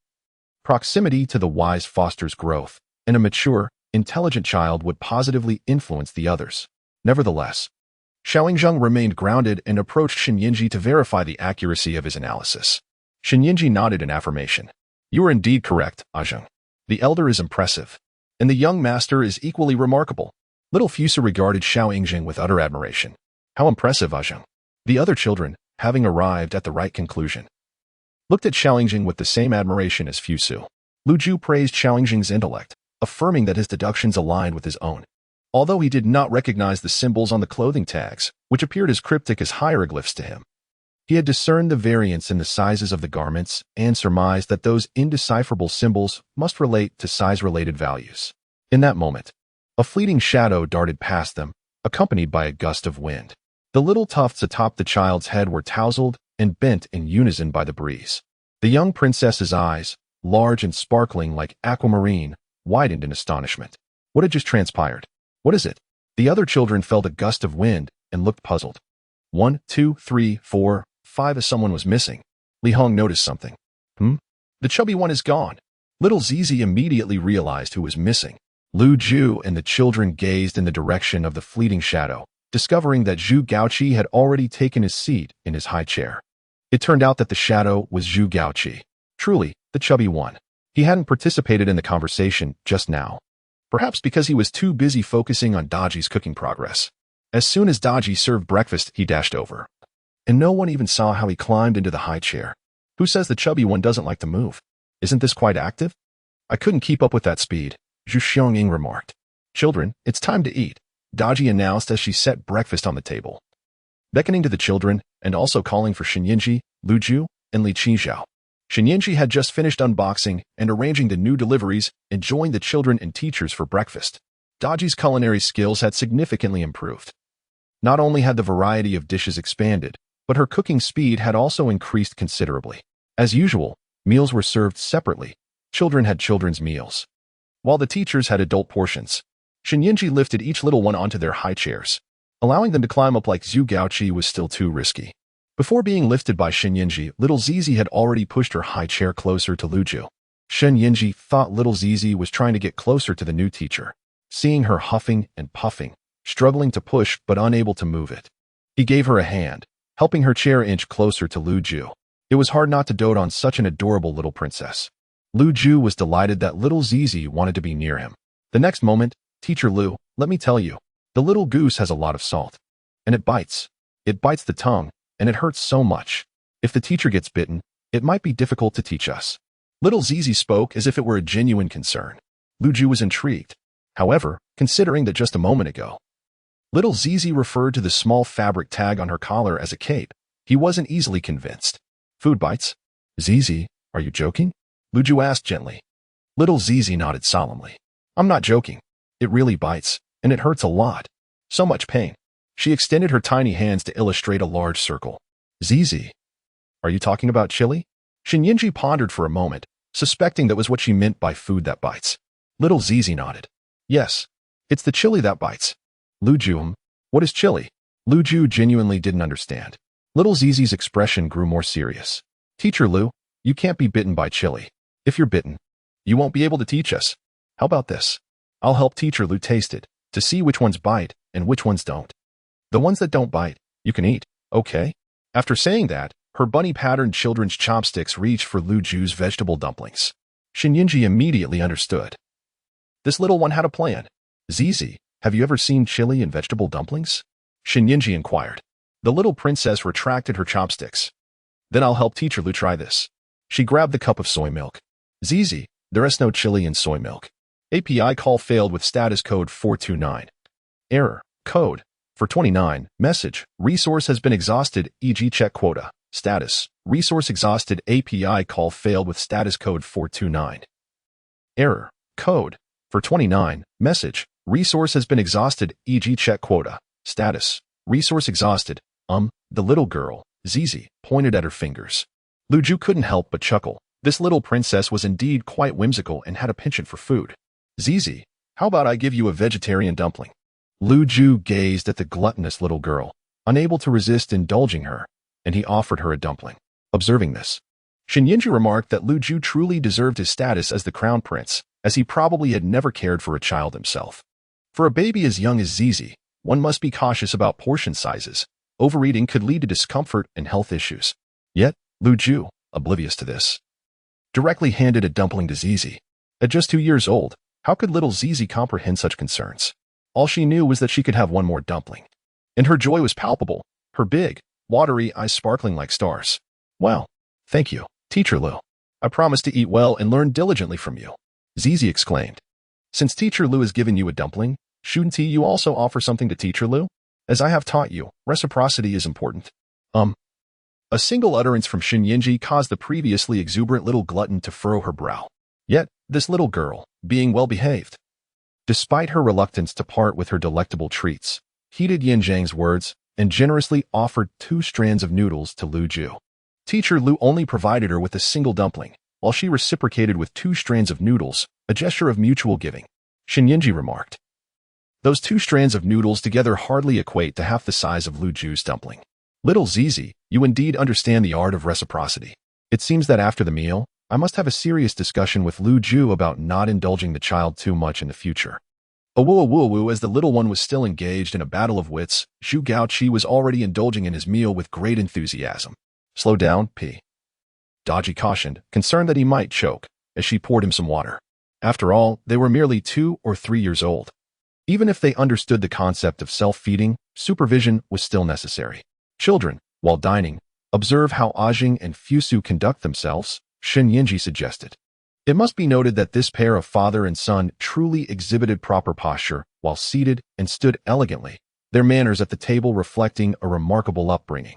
Proximity to the wise fosters growth, and a mature, intelligent child would positively influence the others. Nevertheless, Xiao Yingjing remained grounded and approached Xin Yinji to verify the accuracy of his analysis. Xin Yinji nodded in affirmation. You are indeed correct, Ajeng. The elder is impressive, and the young master is equally remarkable. Little Fusu regarded Xiao Yingjing with utter admiration. How impressive, Ajeng. The other children, having arrived at the right conclusion, looked at Xiao Yingjing with the same admiration as Fusu. Lu Ju praised Xiao Yingjing's intellect, affirming that his deductions aligned with his own. Although he did not recognize the symbols on the clothing tags, which appeared as cryptic as hieroglyphs to him, he had discerned the variance in the sizes of the garments and surmised that those indecipherable symbols must relate to size-related values. In that moment, a fleeting shadow darted past them, accompanied by a gust of wind. The little tufts atop the child's head were tousled and bent in unison by the breeze. The young princess's eyes, large and sparkling like aquamarine, widened in astonishment. What had just transpired? What is it? The other children felt a gust of wind and looked puzzled. 1, 2, 3, 4, 5 as someone was missing. Li Hong noticed something. The chubby one is gone. Little Sizi immediately realized who was missing. Lu Ju and the children gazed in the direction of the fleeting shadow, discovering that Zhu Gaoqi had already taken his seat in his high chair. It turned out that the shadow was Zhu Gaoqi, truly the chubby one. He hadn't participated in the conversation just now, perhaps because he was too busy focusing on Daji's cooking progress. As soon as Daji served breakfast, he dashed over, and no one even saw how he climbed into the high chair. Who says the chubby one doesn't like to move? Isn't this quite active? I couldn't keep up with that speed, Zhu Xiangying remarked. Children, it's time to eat, Daji announced as she set breakfast on the table. Beckoning to the children, and also calling for Xin Yinji, Lu Ju, and Li Qizhao. Xin Yinji had just finished unboxing and arranging the new deliveries and joined the children and teachers for breakfast. Daji's culinary skills had significantly improved. Not only had the variety of dishes expanded, but her cooking speed had also increased considerably. As usual, meals were served separately. Children had children's meals, while the teachers had adult portions. Xin Yinji lifted each little one onto their high chairs. Allowing them to climb up like Zhu Gaoqi was still too risky. Before being lifted by Xin Yinji, little Zizi had already pushed her high chair closer to Lu Ju. Xin Yinji thought little Zizi was trying to get closer to the new teacher. Seeing her huffing and puffing, struggling to push but unable to move it, he gave her a hand, helping her chair inch closer to Lu Ju. It was hard not to dote on such an adorable little princess. Lu Ju was delighted that little Zizi wanted to be near him. The next moment, Teacher Lu, let me tell you, the little goose has a lot of salt. And it bites. It bites the tongue, and it hurts so much. If the teacher gets bitten, It might be difficult to teach us. Little Zizi spoke as if it were a genuine concern. Lu Ju was intrigued. However, considering that just a moment ago, little Zizi referred to the small fabric tag on her collar as a cape, he wasn't easily convinced. Food bites? Zizi, are you joking? Lu Ju asked gently. Little Zizi nodded solemnly. I'm not joking. It really bites, and it hurts a lot. So much pain. She extended her tiny hands to illustrate a large circle. Zizi, are you talking about chili? Yingzheng pondered for a moment, suspecting that was what she meant by food that bites. Little Zizi nodded. Yes, it's the chili that bites. Lu Ju, what is chili? Lu Ju genuinely didn't understand. Little Zizi's expression grew more serious. Teacher Lu, you can't be bitten by chili. If you're bitten, you won't be able to teach us. How about this? I'll help Teacher Lu taste it, to see which ones bite and which ones don't. The ones that don't bite, you can eat, okay? After saying that, her bunny-patterned children's chopsticks reached for Lu Ju's vegetable dumplings. Yingzheng immediately understood. This little one had a plan. Zizi, have you ever seen chili and vegetable dumplings? Yingzheng inquired. The little princess retracted her chopsticks. Then I'll help Teacher Lu try this. She grabbed the cup of soy milk. Zizi, there is no chili in soy milk. API call failed with status code 429. Error. Code. For 29. Message. Resource has been exhausted, e.g. check quota. Status. Resource exhausted. API call failed with status code 429. Error. Code. For 29. Message. Resource has been exhausted, e.g. check quota. Status. Resource exhausted. The little girl, Zizi, pointed at her fingers. Lu Ju couldn't help but chuckle. This little princess was indeed quite whimsical and had a penchant for food. Zizi, how about I give you a vegetarian dumpling? Lu Ju gazed at the gluttonous little girl, unable to resist indulging her, and he offered her a dumpling. Observing this, Yingzheng remarked that Lu Ju truly deserved his status as the crown prince, as he probably had never cared for a child himself. For a baby as young as Zizi, one must be cautious about portion sizes. Overeating could lead to discomfort and health issues. Yet, Lu Ju, oblivious to this, directly handed a dumpling to Zizi. At just 2 years old, how could little Zizi comprehend such concerns? All she knew was that she could have one more dumpling. And her joy was palpable, her big, watery eyes sparkling like stars. Well, thank you, Teacher Lu. I promise to eat well and learn diligently from you, Zizi exclaimed. Since Teacher Lu has given you a dumpling, shouldn't you also offer something to Teacher Lu? As I have taught you, reciprocity is important. A single utterance from Yingzheng caused the previously exuberant little glutton to furrow her brow. Yet, this little girl, being well-behaved, despite her reluctance to part with her delectable treats, heeded Ying Zheng's words and generously offered 2 strands of noodles to Lu Ju. Teacher Lu only provided her with a single dumpling, while she reciprocated with 2 strands of noodles, a gesture of mutual giving. Yingzheng remarked. Those 2 strands of noodles together hardly equate to half the size of Lu Ju's dumpling. Little Zizi, you indeed understand the art of reciprocity. It seems that after the meal, I must have a serious discussion with Lu Ju about not indulging the child too much in the future. Awoo, as the little one was still engaged in a battle of wits, Zhu Gaoqi was already indulging in his meal with great enthusiasm. Slow down, P. Daji cautioned, concerned that he might choke, as she poured him some water. After all, they were merely 2 or 3 years old. Even if they understood the concept of self-feeding, supervision was still necessary. Children, while dining, observe how Ying and Fusu conduct themselves, Yingzheng suggested. It must be noted that this pair of father and son truly exhibited proper posture while seated and stood elegantly, their manners at the table reflecting a remarkable upbringing.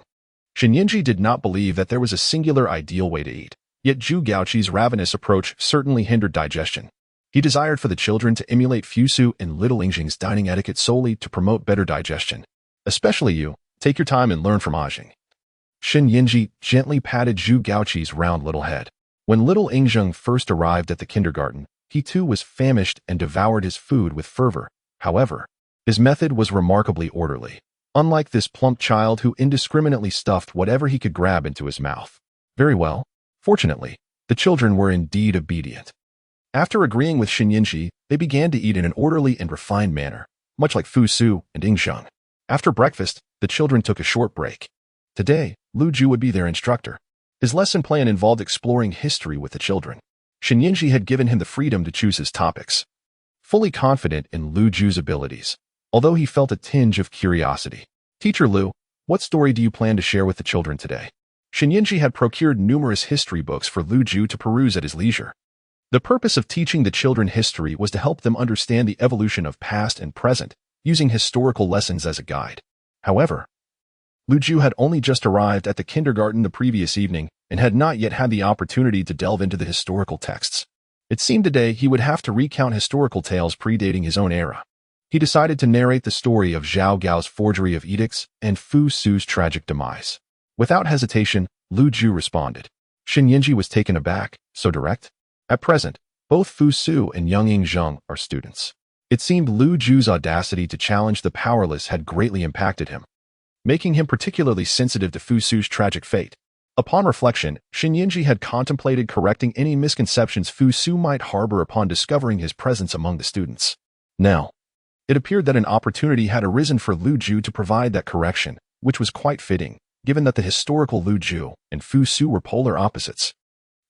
Yingzheng did not believe that there was a singular ideal way to eat, yet Zhu Gaoqi's ravenous approach certainly hindered digestion. He desired for the children to emulate Fusu and little Ying Zheng's dining etiquette solely to promote better digestion. Especially you, take your time and learn from Ying. Yingzheng gently patted Zhu Gaoqi's round little head. When little Ying Zheng first arrived at the kindergarten, he too was famished and devoured his food with fervor. However, his method was remarkably orderly, unlike this plump child who indiscriminately stuffed whatever he could grab into his mouth. Very well. Fortunately, the children were indeed obedient. After agreeing with Yingzheng, they began to eat in an orderly and refined manner, much like Fusu and Ying Zheng. After breakfast, the children took a short break. Today, Lu Ju would be their instructor. His lesson plan involved exploring history with the children. Yingzheng had given him the freedom to choose his topics. Fully confident in Lu Ju's abilities, although he felt a tinge of curiosity. Teacher Lu, what story do you plan to share with the children today? Yingzheng had procured numerous history books for Lu Ju to peruse at his leisure. The purpose of teaching the children history was to help them understand the evolution of past and present, using historical lessons as a guide. However, Lu Ju had only just arrived at the kindergarten the previous evening and had not yet had the opportunity to delve into the historical texts. It seemed today he would have to recount historical tales predating his own era. He decided to narrate the story of Zhao Gao's forgery of edicts and Fusu's tragic demise. Without hesitation, Lu Ju responded. Yingzheng was taken aback, so direct. At present, both Fusu and Ying Zheng are students. It seemed Lu Ju's audacity to challenge the powerless had greatly impacted him, making him particularly sensitive to Fusu's tragic fate. Upon reflection, Yingzheng had contemplated correcting any misconceptions Fusu might harbor upon discovering his presence among the students. Now, it appeared that an opportunity had arisen for Lu Ju to provide that correction, which was quite fitting, given that the historical Lu Ju and Fusu were polar opposites.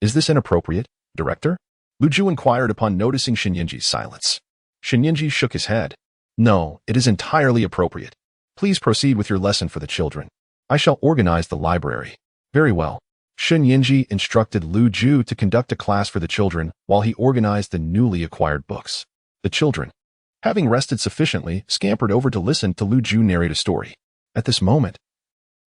Is this inappropriate, Director? Lu Ju inquired upon noticing Yingzheng's silence. Yingzheng shook his head. No, it is entirely appropriate. Please proceed with your lesson for the children. I shall organize the library. Very well. Yingzheng instructed Lu Ju to conduct a class for the children while he organized the newly acquired books. The children, having rested sufficiently, scampered over to listen to Lu Ju narrate a story. At this moment,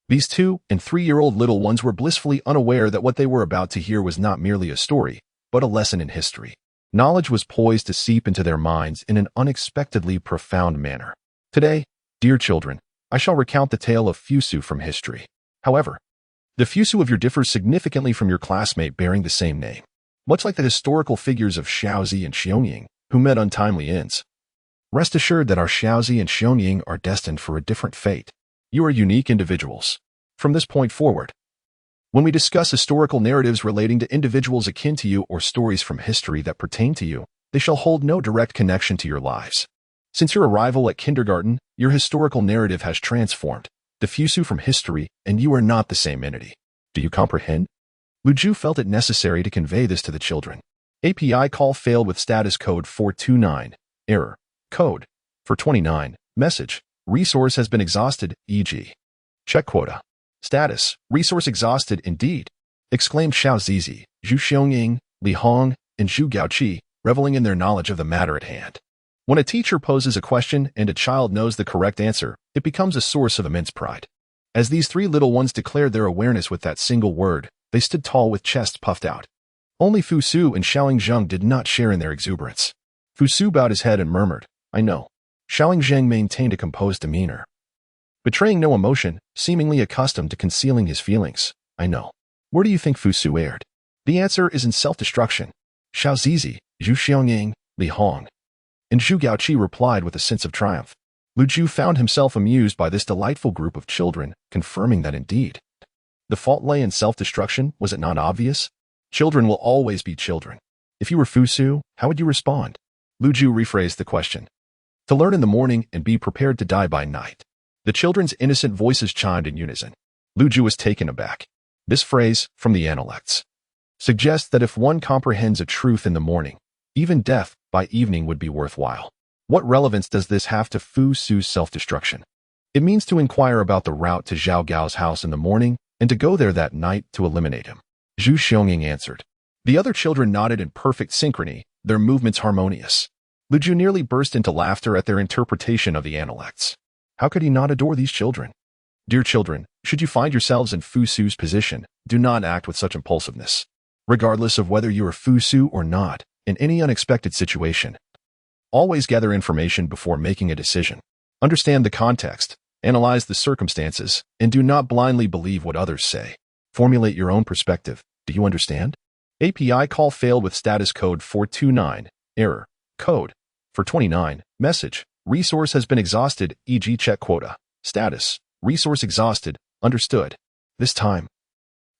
these 2- and 3-year-old little ones were blissfully unaware that what they were about to hear was not merely a story, but a lesson in history. Knowledge was poised to seep into their minds in an unexpectedly profound manner. Today, dear children, I shall recount the tale of Fusu from history. However, the Fusu of your differs significantly from your classmate bearing the same name. Much like the historical figures of Sizi and Xionying, who met untimely ends. Rest assured that our Sizi and Xionying are destined for a different fate. You are unique individuals. From this point forward, when we discuss historical narratives relating to individuals akin to you or stories from history that pertain to you, they shall hold no direct connection to your lives. Since your arrival at kindergarten, your historical narrative has transformed. The Fusu from history, and you are not the same entity. Do you comprehend? Lu Ju felt it necessary to convey this to the children. API call failed with status code 429. Error. Code. For 29. Message. Resource has been exhausted, e.g. Check quota. Status. Resource exhausted indeed. Exclaimed Xiao Zizi, Zhu Xionying, Li Hong, and Zhu Gaoqi, reveling in their knowledge of the matter at hand. When a teacher poses a question and a child knows the correct answer, it becomes a source of immense pride. As these 3 little ones declared their awareness with that single word, they stood tall with chests puffed out. Only Fusu and Ying Zheng did not share in their exuberance. Fusu bowed his head and murmured, I know. Ying Zheng maintained a composed demeanor, betraying no emotion, seemingly accustomed to concealing his feelings. I know. Where do you think Fusu erred? The answer is in self-destruction. Xiao Zizi, Zhu Xionying, Li Hong, and Zhu Gaoqi replied with a sense of triumph. Lu Ju found himself amused by this delightful group of children, confirming that indeed the fault lay in self-destruction. Was it not obvious? Children will always be children. If you were Fusu, how would you respond? Lu Ju rephrased the question. To learn in the morning and be prepared to die by night. The children's innocent voices chimed in unison. Lu Ju was taken aback. This phrase, from the Analects, suggests that if one comprehends a truth in the morning, even death by evening would be worthwhile. What relevance does this have to Fusu's self-destruction? It means to inquire about the route to Zhao Gao's house in the morning and to go there that night to eliminate him. Zhu Xionying answered. The other children nodded in perfect synchrony, their movements harmonious. Lu Ju nearly burst into laughter at their interpretation of the Analects. How could he not adore these children? Dear children, should you find yourselves in Fusu's position, do not act with such impulsiveness. Regardless of whether you are Fusu or not, in any unexpected situation, always gather information before making a decision. Understand the context, analyze the circumstances, and do not blindly believe what others say. Formulate your own perspective. Do you understand? API call failed with status code 429. Error. Code. For 29. Message. Resource has been exhausted, e.g. check quota. Status. Resource exhausted. Understood. This time,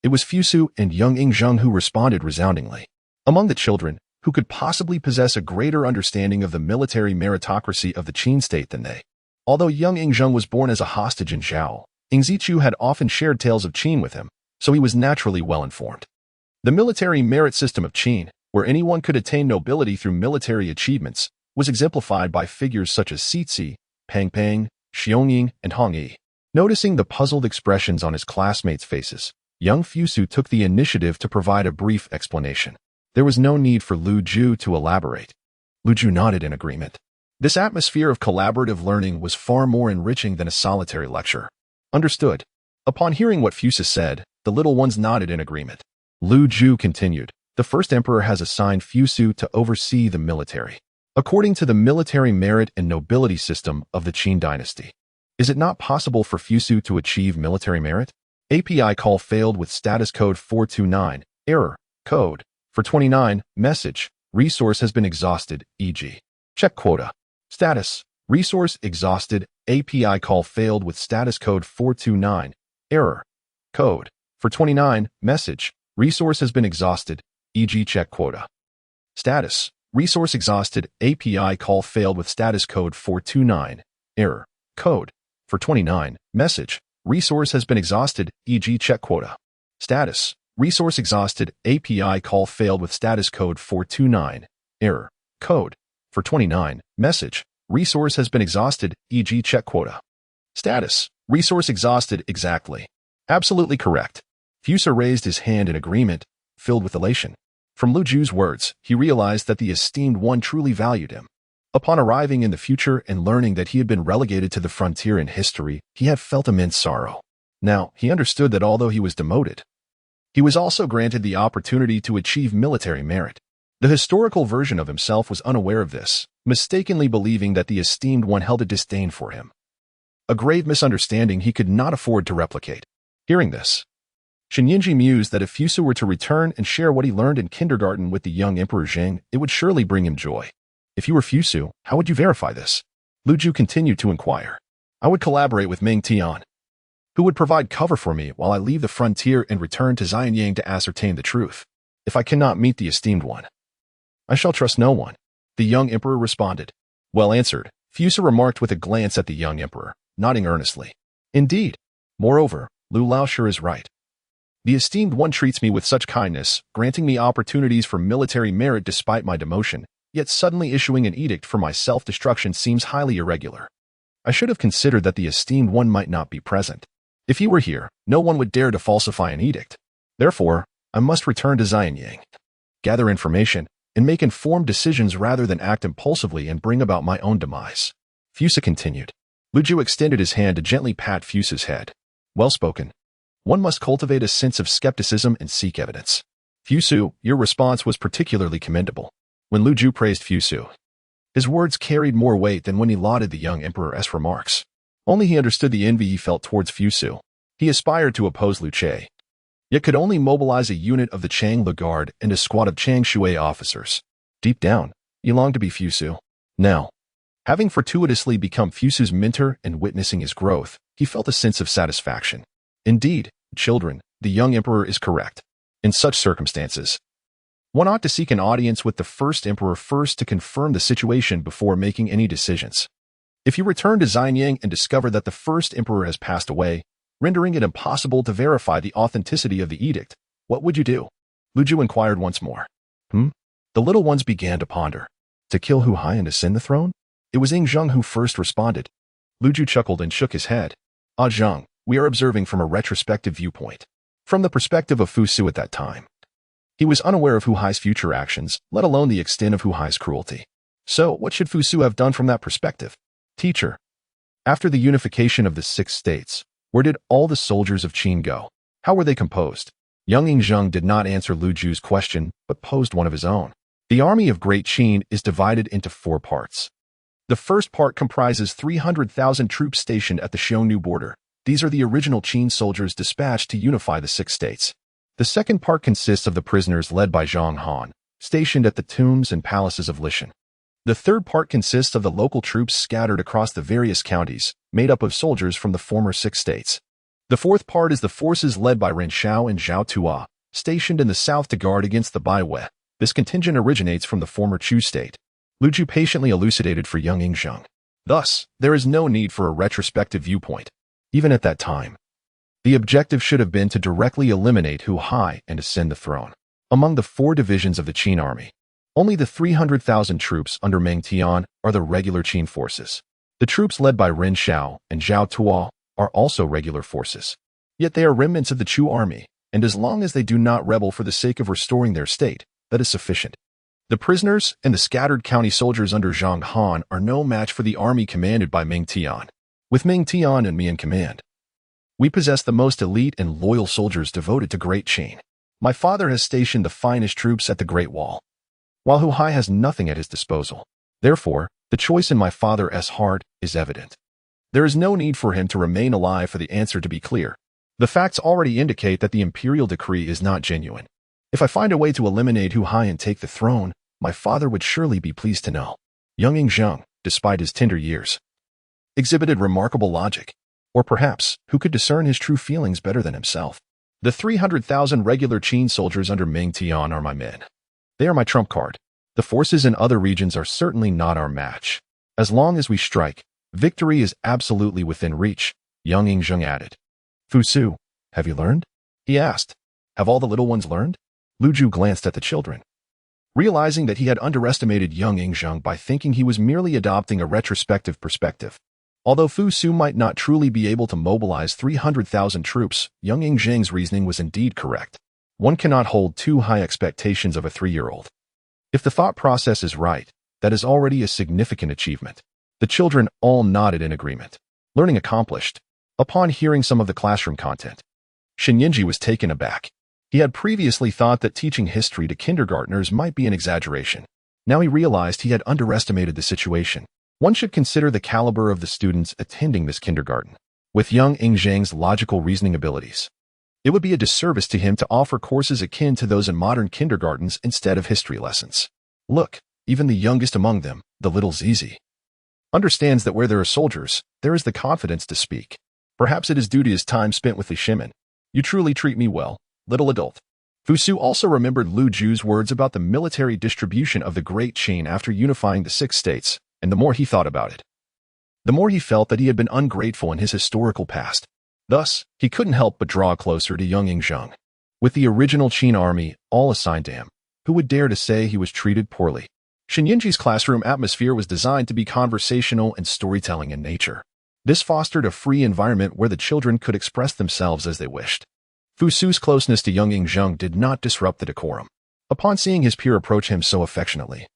it was Fusu and Ying Zheng who responded resoundingly. Among the children, who could possibly possess a greater understanding of the military meritocracy of the Qin state than they? Although Ying Zheng was born as a hostage in Zhao, Ying Zichu had often shared tales of Qin with him, so he was naturally well informed. The military merit system of Qin, where anyone could attain nobility through military achievements, was exemplified by figures such as Sizi, Pang Pang, Xionying, and Hong Yi. Noticing the puzzled expressions on his classmates' faces, Young Fusu took the initiative to provide a brief explanation. There was no need for Lu Ju to elaborate. Lu Ju nodded in agreement. This atmosphere of collaborative learning was far more enriching than a solitary lecture. Understood. Upon hearing what Fusu said, the little ones nodded in agreement. Lu Ju continued. The first emperor has assigned Fusu to oversee the military, according to the military merit and nobility system of the Qin dynasty. Is it not possible for Fusu to achieve military merit? API call failed with status code 429, error, code, for 29, message, resource has been exhausted, e.g. check quota. Status, resource exhausted, API call failed with status code 429, error, code, for 29, message, resource has been exhausted, e.g. check quota. Status, resource exhausted, API call failed with status code 429, error, code, for 29, message, resource has been exhausted, e.g. check quota. Status, resource exhausted, API call failed with status code 429, error, code, for 29, message, resource has been exhausted, e.g. check quota. Status, resource exhausted, exactly. Absolutely correct. Fusu raised his hand in agreement, filled with elation. From Lu Ju's words, he realized that the esteemed one truly valued him. Upon arriving in the future and learning that he had been relegated to the frontier in history, he had felt immense sorrow. Now, he understood that although he was demoted, he was also granted the opportunity to achieve military merit. The historical version of himself was unaware of this, mistakenly believing that the esteemed one held a disdain for him. A grave misunderstanding he could not afford to replicate. Hearing this, Shinyinji mused that if Fusu were to return and share what he learned in kindergarten with the young Emperor Zheng, it would surely bring him joy. If you were Fusu, how would you verify this? Lu Ju continued to inquire. I would collaborate with Meng Tian, who would provide cover for me while I leave the frontier and return to Xianyang to ascertain the truth. If I cannot meet the esteemed one, I shall trust no one. The young emperor responded. Well answered, Fusu remarked with a glance at the young emperor, nodding earnestly. Indeed. Moreover, Lu Laoshi is right. The esteemed one treats me with such kindness, granting me opportunities for military merit despite my demotion, yet suddenly issuing an edict for my self-destruction seems highly irregular. I should have considered that the esteemed one might not be present. If he were here, no one would dare to falsify an edict. Therefore, I must return to Xianyang, gather information, and make informed decisions rather than act impulsively and bring about my own demise. Fusu continued. Lu Ju extended his hand to gently pat Fusu's head. Well spoken. One must cultivate a sense of skepticism and seek evidence. Fusu, your response was particularly commendable. When Lu Ju praised Fusu, his words carried more weight than when he lauded the young emperor's remarks. Only he understood the envy he felt towards Fusu. He aspired to oppose Lu Che, yet could only mobilize a unit of the Chang Le Guard and a squad of Chang Shui officers. Deep down, he longed to be Fusu. Now, having fortuitously become Fusu's mentor and witnessing his growth, he felt a sense of satisfaction. Indeed, children, the young emperor is correct. In such circumstances, one ought to seek an audience with the first emperor first to confirm the situation before making any decisions. If you return to Xianyang and discover that the first emperor has passed away, rendering it impossible to verify the authenticity of the edict, what would you do? Lu Ju inquired once more. The little ones began to ponder. To kill Hu Hai and ascend the throne? It was Ying Zheng who first responded. Lu Ju chuckled and shook his head. Ah Zheng, we are observing from a retrospective viewpoint. From the perspective of Fusu at that time, he was unaware of Hu Hai's future actions, let alone the extent of Hu Hai's cruelty. So, what should Fusu have done from that perspective? Teacher, after the unification of the 6 states, where did all the soldiers of Qin go? How were they composed? Young Ying Zheng did not answer Lu Ju's question, but posed one of his own. The army of Great Qin is divided into 4 parts. The first part comprises 300,000 troops stationed at the Xiongnu border. These are the original Qin soldiers dispatched to unify the 6 states. The second part consists of the prisoners led by Zhang Han, stationed at the tombs and palaces of Lishan. The third part consists of the local troops scattered across the various counties, made up of soldiers from the former 6 states. The fourth part is the forces led by Ren Shao and Zhao Tua, stationed in the south to guard against the Baiwei. This contingent originates from the former Chu state. Lu Ju patiently elucidated for young Ying Zheng. Thus, there is no need for a retrospective viewpoint. Even at that time, the objective should have been to directly eliminate Hu Hai and ascend the throne. Among the 4 divisions of the Qin army, only the 300,000 troops under Meng Tian are the regular Qin forces. The troops led by Ren Shao and Zhao Tua are also regular forces. Yet they are remnants of the Chu army, and as long as they do not rebel for the sake of restoring their state, that is sufficient. The prisoners and the scattered county soldiers under Zhang Han are no match for the army commanded by Ming Tian. With Ming Tian and me in command, we possess the most elite and loyal soldiers devoted to Great Qin. My father has stationed the finest troops at the Great Wall, while Hu Hai has nothing at his disposal. Therefore, the choice in my father's heart is evident. There is no need for him to remain alive for the answer to be clear. The facts already indicate that the imperial decree is not genuine. If I find a way to eliminate Hu Hai and take the throne, my father would surely be pleased to know. Ying Zheng, despite his tender years, exhibited remarkable logic. Or perhaps, who could discern his true feelings better than himself? The 300,000 regular Qin soldiers under Ming Tian are my men. They are my trump card. The forces in other regions are certainly not our match. As long as we strike, victory is absolutely within reach, Ying Zheng added. Fusu, have you learned? He asked. Have all the little ones learned? Lu Ju glanced at the children, realizing that he had underestimated Ying Zheng by thinking he was merely adopting a retrospective perspective. Although Fusu might not truly be able to mobilize 300,000 troops, Ying Zheng's reasoning was indeed correct. One cannot hold too high expectations of a 3-year-old. If the thought process is right, that is already a significant achievement. The children all nodded in agreement. Learning accomplished. Upon hearing some of the classroom content, Shenyanji was taken aback. He had previously thought that teaching history to kindergartners might be an exaggeration. Now he realized he had underestimated the situation. One should consider the caliber of the students attending this kindergarten. With Ying Zheng's logical reasoning abilities, it would be a disservice to him to offer courses akin to those in modern kindergartens instead of history lessons. Look, even the youngest among them, the little Sizi, understands that where there are soldiers, there is the confidence to speak. Perhaps it is due to his time spent with the Shimen. You truly treat me well, little adult. Fusu also remembered Lu Ju's words about the military distribution of the Great Qin after unifying the 6 states, and the more he thought about it, the more he felt that he had been ungrateful in his historical past. Thus, he couldn't help but draw closer to Ying Zheng. With the original Qin army all assigned to him, who would dare to say he was treated poorly? Shenyanji's classroom atmosphere was designed to be conversational and storytelling in nature. This fostered a free environment where the children could express themselves as they wished. Fusu's closeness to Ying Zheng did not disrupt the decorum. Upon seeing his peer approach him so affectionately,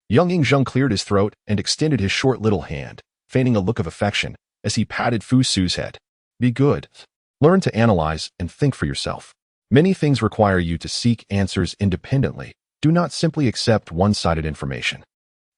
Ying Zheng cleared his throat and extended his short little hand, feigning a look of affection as he patted Fusu's head. Be good. Learn to analyze and think for yourself. Many things require you to seek answers independently. Do not simply accept one-sided information.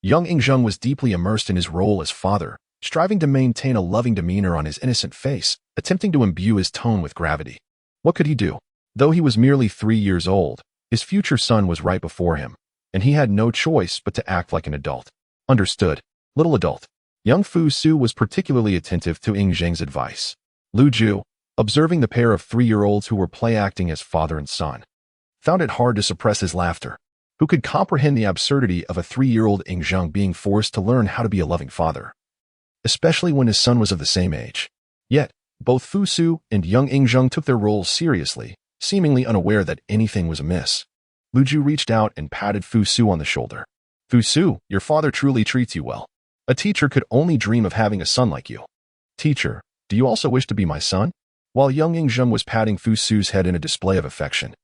Ying Zheng was deeply immersed in his role as father, striving to maintain a loving demeanor on his innocent face, attempting to imbue his tone with gravity. What could he do? Though he was merely 3 years old, his future son was right before him, and he had no choice but to act like an adult. Understood, little adult. Young Fusu was particularly attentive to Ying Zheng's advice. Lu Ju, observing the pair of 3-year-olds who were play-acting as father and son, found it hard to suppress his laughter. Who could comprehend the absurdity of a 3-year-old Ying Zheng being forced to learn how to be a loving father, especially when his son was of the same age? Yet, both Fusu and Ying Zheng took their roles seriously, seemingly unaware that anything was amiss. Lu Ju reached out and patted Fusu on the shoulder. Fusu, your father truly treats you well. A teacher could only dream of having a son like you. Teacher, do you also wish to be my son? While Ying Zheng was patting Fusu's head in a display of affection,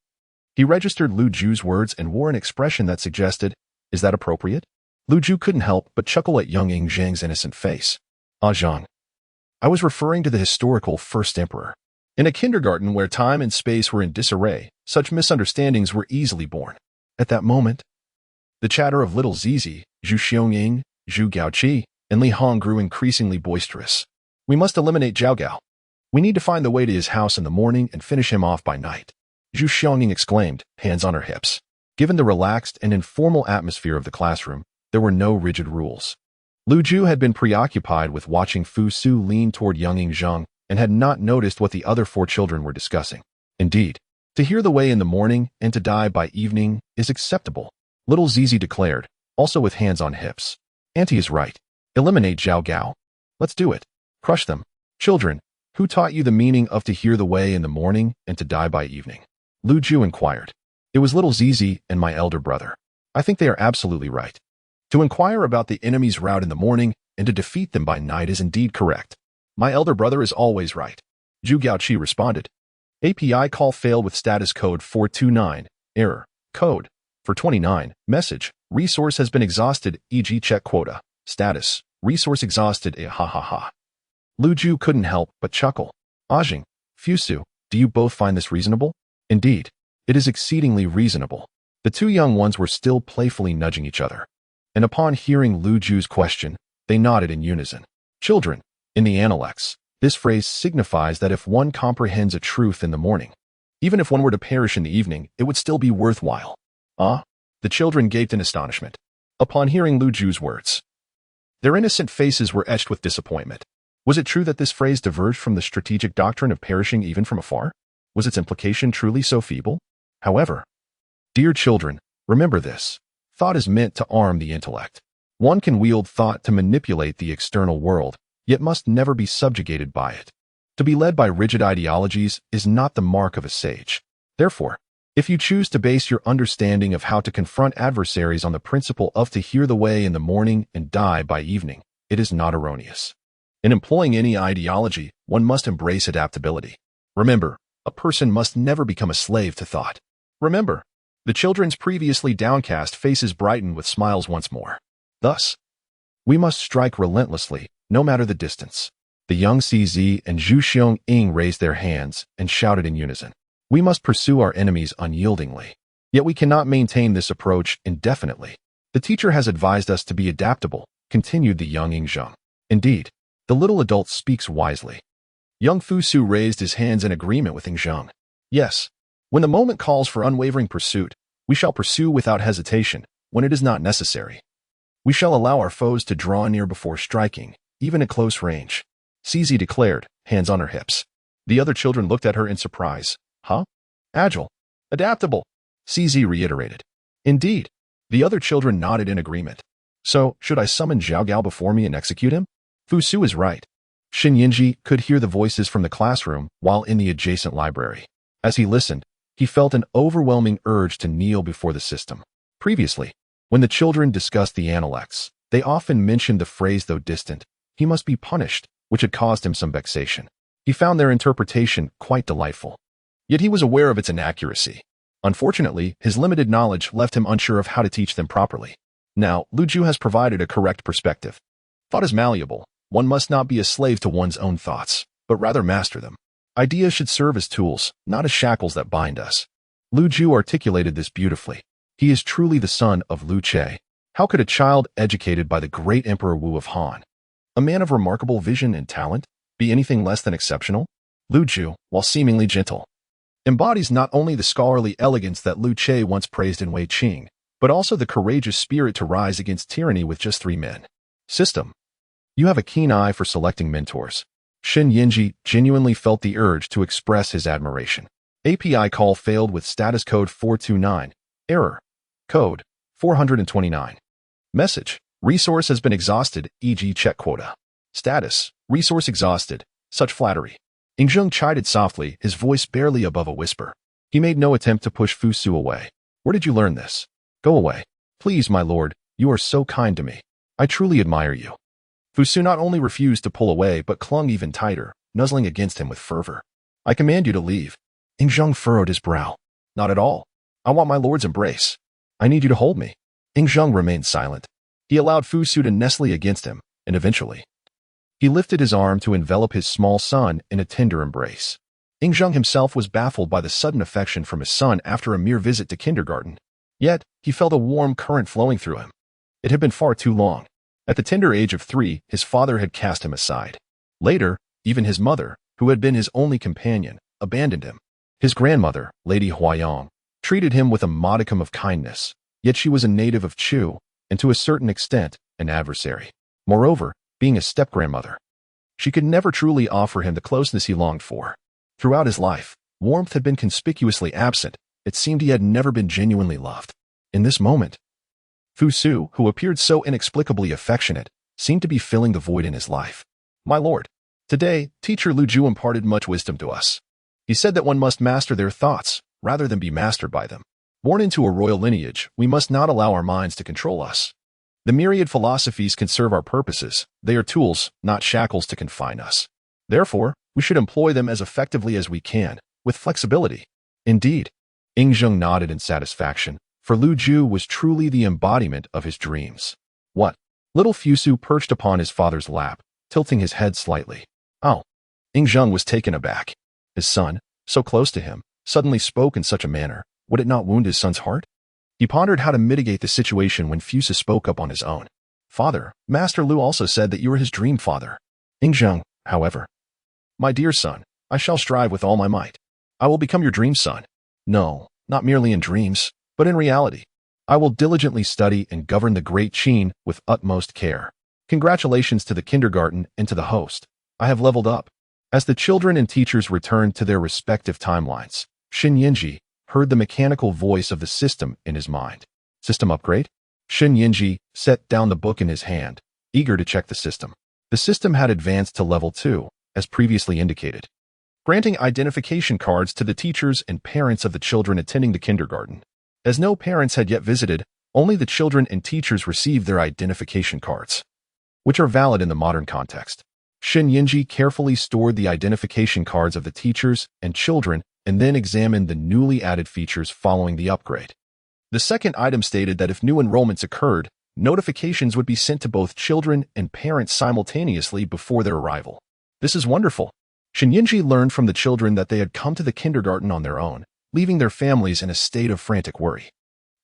he registered Lu Ju's words and wore an expression that suggested, is that appropriate? Lu Ju couldn't help but chuckle at Ying Zheng's innocent face. Ah Zhang. I was referring to the historical first emperor. In a kindergarten where time and space were in disarray, such misunderstandings were easily born. At that moment, the chatter of little Sizi, Zhu Xionying, Zhu Gaoqi, and Li Hong grew increasingly boisterous. We must eliminate Zhao Gao. We need to find the way to his house in the morning and finish him off by night, Zhu Xionying exclaimed, hands on her hips. Given the relaxed and informal atmosphere of the classroom, there were no rigid rules. Lu Ju had been preoccupied with watching Fusu lean toward Ying Zheng and had not noticed what the other 4 children were discussing. Indeed, to hear the way in the morning and to die by evening is acceptable, little Sizi declared, also with hands on hips. Auntie is right. Eliminate Zhao Gao. Let's do it. Crush them. Children, who taught you the meaning of to hear the way in the morning and to die by evening? Lu Ju inquired. It was little Sizi and my elder brother. I think they are absolutely right. To inquire about the enemy's route in the morning and to defeat them by night is indeed correct. My elder brother is always right, Zhu Gaoqi responded. API call failed with status code 429. Error. Code. For 29. Message. Resource has been exhausted, e.g. check quota. Status. Resource exhausted, ha ha ha. Lu Ju couldn't help but chuckle. Ajing, Fusu, do you both find this reasonable? Indeed, it is exceedingly reasonable. The two young ones were still playfully nudging each other. And upon hearing Lu Ju's question, they nodded in unison. Children, in the Analects, this phrase signifies that if one comprehends a truth in the morning, even if one were to perish in the evening, it would still be worthwhile. Ah? The children gaped in astonishment upon hearing Lu Ju's words. Their innocent faces were etched with disappointment. Was it true that this phrase diverged from the strategic doctrine of perishing even from afar? Was its implication truly so feeble? However, dear children, remember this. Thought is meant to arm the intellect. One can wield thought to manipulate the external world, yet must never be subjugated by it. To be led by rigid ideologies is not the mark of a sage. Therefore, if you choose to base your understanding of how to confront adversaries on the principle of to hear the way in the morning and die by evening, it is not erroneous. In employing any ideology, one must embrace adaptability. Remember, a person must never become a slave to thought. Remember, the children's previously downcast faces brightened with smiles once more. Thus, we must strike relentlessly, no matter the distance. The young Sizi and Zhu Xiong raised their hands and shouted in unison. We must pursue our enemies unyieldingly. Yet we cannot maintain this approach indefinitely. The teacher has advised us to be adaptable, continued the young Ying Zheng. Indeed, the little adult speaks wisely. Young Fusu raised his hands in agreement with Ying Zheng. Yes, when the moment calls for unwavering pursuit, we shall pursue without hesitation, when it is not necessary. We shall allow our foes to draw near before striking, even at close range. Sizi declared, hands on her hips. The other children looked at her in surprise. Huh? Agile. Adaptable. Sizi reiterated. Indeed. The other children nodded in agreement. So, should I summon Zhao Gao before me and execute him? Fusu is right. Xin Yinji could hear the voices from the classroom while in the adjacent library. As he listened, he felt an overwhelming urge to kneel before the system. Previously, when the children discussed the Analects, they often mentioned the phrase, though distant, he must be punished, which had caused him some vexation. He found their interpretation quite delightful. Yet he was aware of its inaccuracy. Unfortunately, his limited knowledge left him unsure of how to teach them properly. Now, Lu Ju has provided a correct perspective. Thought is malleable. One must not be a slave to one's own thoughts, but rather master them. Ideas should serve as tools, not as shackles that bind us. Lu Ju articulated this beautifully. He is truly the son of Lu Che. How could a child educated by the great Emperor Wu of Han, a man of remarkable vision and talent, be anything less than exceptional? Lu Ju, while seemingly gentle, embodies not only the scholarly elegance that Lu Che once praised in Wei Qing, but also the courageous spirit to rise against tyranny with just 3 men. System. You have a keen eye for selecting mentors. Xin Yinji genuinely felt the urge to express his admiration. API call failed with status code 429. Error. Code 429. Message. Resource has been exhausted, e.g. check quota. Status. Resource exhausted. Such flattery. Ying Zheng chided softly, his voice barely above a whisper. He made no attempt to push Fusu away. Where did you learn this? Go away. Please, my lord, you are so kind to me. I truly admire you. Fusu not only refused to pull away but clung even tighter, nuzzling against him with fervor. I command you to leave. Ying Zheng furrowed his brow. Not at all. I want my lord's embrace. I need you to hold me. Ying Zheng remained silent. He allowed Fusu to nestle against him, and eventually, he lifted his arm to envelop his small son in a tender embrace. Ying Zheng himself was baffled by the sudden affection from his son after a mere visit to kindergarten. Yet, he felt a warm current flowing through him. It had been far too long. At the tender age of 3, his father had cast him aside. Later, even his mother, who had been his only companion, abandoned him. His grandmother, Lady Huayong, treated him with a modicum of kindness, yet she was a native of Chu, and to a certain extent, an adversary. Moreover, being a step-grandmother, she could never truly offer him the closeness he longed for. Throughout his life, warmth had been conspicuously absent. It seemed he had never been genuinely loved. In this moment, Fusu, who appeared so inexplicably affectionate, seemed to be filling the void in his life. My lord, today, teacher Lu Ju imparted much wisdom to us. He said that one must master their thoughts, rather than be mastered by them. Born into a royal lineage, we must not allow our minds to control us. The myriad philosophies can serve our purposes. They are tools, not shackles to confine us. Therefore, we should employ them as effectively as we can, with flexibility. Indeed, Ying Zheng nodded in satisfaction, for Lu Ju was truly the embodiment of his dreams. What? Little Fusu perched upon his father's lap, tilting his head slightly. Oh. Ying Zheng was taken aback. His son, so close to him, suddenly spoke in such a manner. Would it not wound his son's heart? He pondered how to mitigate the situation when Fusu spoke up on his own. Father, Master Lu also said that you were his dream father. Ying Zheng, however. My dear son, I shall strive with all my might. I will become your dream son. No, not merely in dreams, but in reality. I will diligently study and govern the great Qin with utmost care. Congratulations to the kindergarten and to the host. I have leveled up. As the children and teachers returned to their respective timelines, Shin Yinji heard the mechanical voice of the system in his mind. System upgrade? Shin Yinji set down the book in his hand, eager to check the system. The system had advanced to level 2, as previously indicated, granting identification cards to the teachers and parents of the children attending the kindergarten. As no parents had yet visited, only the children and teachers received their identification cards, which are valid in the modern context. Shin Yinji carefully stored the identification cards of the teachers and children and then examined the newly added features following the upgrade. The second item stated that if new enrollments occurred, notifications would be sent to both children and parents simultaneously before their arrival. This is wonderful. Shin Yinji learned from the children that they had come to the kindergarten on their own, leaving their families in a state of frantic worry.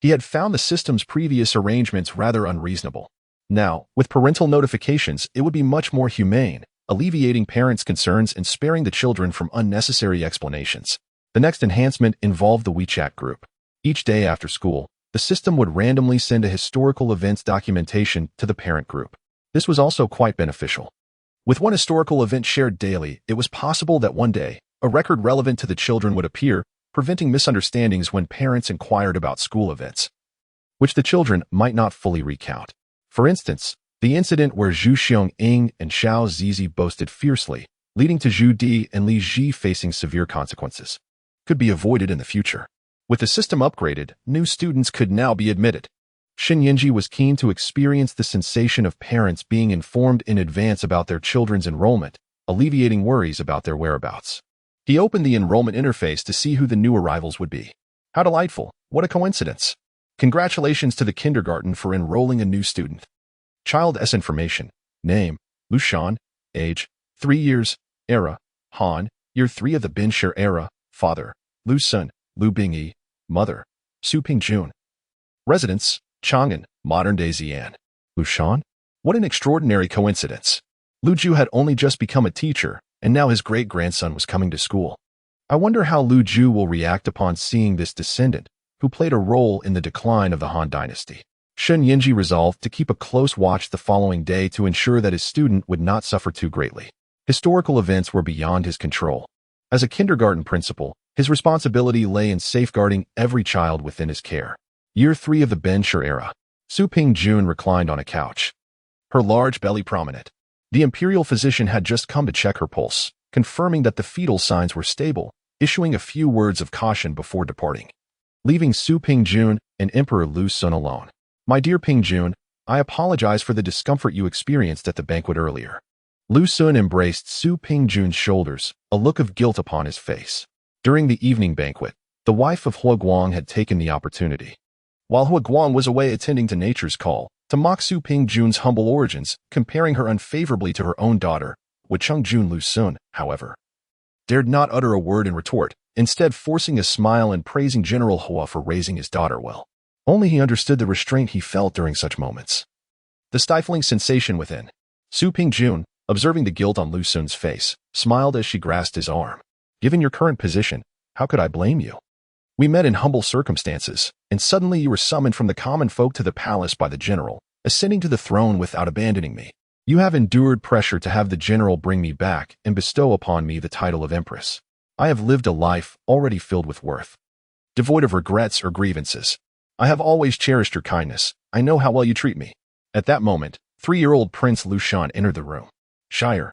He had found the system's previous arrangements rather unreasonable. Now, with parental notifications, it would be much more humane, alleviating parents' concerns and sparing the children from unnecessary explanations. The next enhancement involved the WeChat group. Each day after school, the system would randomly send a historical events documentation to the parent group. This was also quite beneficial. With one historical event shared daily, it was possible that one day, a record relevant to the children would appear, preventing misunderstandings when parents inquired about school events, which the children might not fully recount. For instance, the incident where Zhu Xiong-ing and Xiao Zizi boasted fiercely, leading to Zhu Di and Li Ji facing severe consequences, could be avoided in the future. With the system upgraded, new students could now be admitted. Shin Yinji was keen to experience the sensation of parents being informed in advance about their children's enrollment, alleviating worries about their whereabouts. He opened the enrollment interface to see who the new arrivals would be. How delightful! What a coincidence! Congratulations to the kindergarten for enrolling a new student. Child S information. Name, Lu Shan. Age, 3 years. Era, Han. Year 3 of the Bin Shi era. Father, Lu Sun, Lu Bingyi. Mother, Su Pingjun. Residence, Chang'an, modern-day Xi'an. Lu Shan? What an extraordinary coincidence. Lu Ju had only just become a teacher, and now his great-grandson was coming to school. I wonder how Lu Ju will react upon seeing this descendant, who played a role in the decline of the Han dynasty. Shin Yinji resolved to keep a close watch the following day to ensure that his student would not suffer too greatly. Historical events were beyond his control. As a kindergarten principal, his responsibility lay in safeguarding every child within his care. Year 3 of the Ben Shi era. Su Pingjun reclined on a couch, her large belly prominent. The imperial physician had just come to check her pulse, confirming that the fetal signs were stable, issuing a few words of caution before departing, leaving Su Pingjun and Emperor Lu Sun alone. My dear Pingjun, I apologize for the discomfort you experienced at the banquet earlier. Lu Sun embraced Su Pingjun's shoulders, a look of guilt upon his face. During the evening banquet, the wife of Hua Guang had taken the opportunity, while Hua Guang was away attending to nature's call, to mock Su Pingjun's humble origins, comparing her unfavorably to her own daughter. With Chengjun Lu Sun, however, dared not utter a word in retort, instead forcing a smile and praising General Hua for raising his daughter well. Only he understood the restraint he felt during such moments. The stifling sensation within. Su Pingjun, observing the guilt on Lu Sun's face, smiled as she grasped his arm. Given your current position, how could I blame you? We met in humble circumstances, and suddenly you were summoned from the common folk to the palace by the general, ascending to the throne without abandoning me. You have endured pressure to have the general bring me back and bestow upon me the title of empress. I have lived a life already filled with worth, devoid of regrets or grievances. I have always cherished your kindness. I know how well you treat me. At that moment, 3-year-old Prince Lu Shan entered the room. Shire.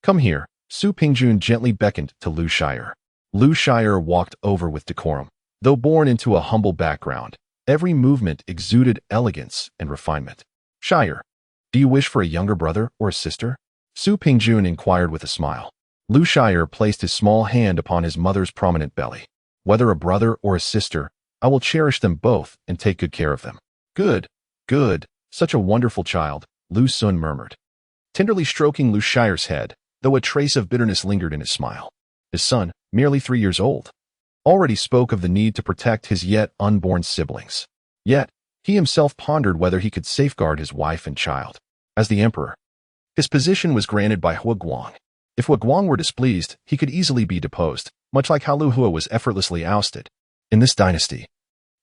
Come here. Su Pingjun gently beckoned to Lu Shire. Lu Shire walked over with decorum. Though born into a humble background, every movement exuded elegance and refinement. Shire, do you wish for a younger brother or a sister? Su Pingjun inquired with a smile. Lu Shire placed his small hand upon his mother's prominent belly. Whether a brother or a sister, I will cherish them both and take good care of them. Good, good, such a wonderful child, Lu Sun murmured, tenderly stroking Lu Shire's head, though a trace of bitterness lingered in his smile. His son, merely 3 years old, already spoke of the need to protect his yet unborn siblings. Yet, he himself pondered whether he could safeguard his wife and child. As the emperor, his position was granted by Hua Guang. If Hua Guang were displeased, he could easily be deposed, much like how Lu Hua was effortlessly ousted. In this dynasty,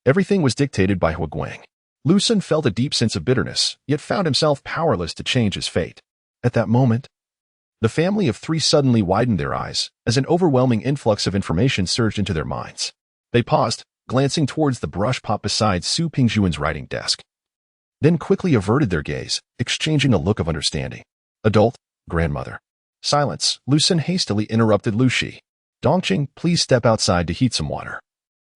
everything was dictated by Hua Guang. Lu Sun felt a deep sense of bitterness, yet found himself powerless to change his fate. At that moment, the family of 3 suddenly widened their eyes as an overwhelming influx of information surged into their minds. They paused, glancing towards the brush pot beside Su Pingjuan's writing desk, then quickly averted their gaze, exchanging a look of understanding. Adult, grandmother. Silence. Lu Sun hastily interrupted Lu Shi. Dongqing, please step outside to heat some water.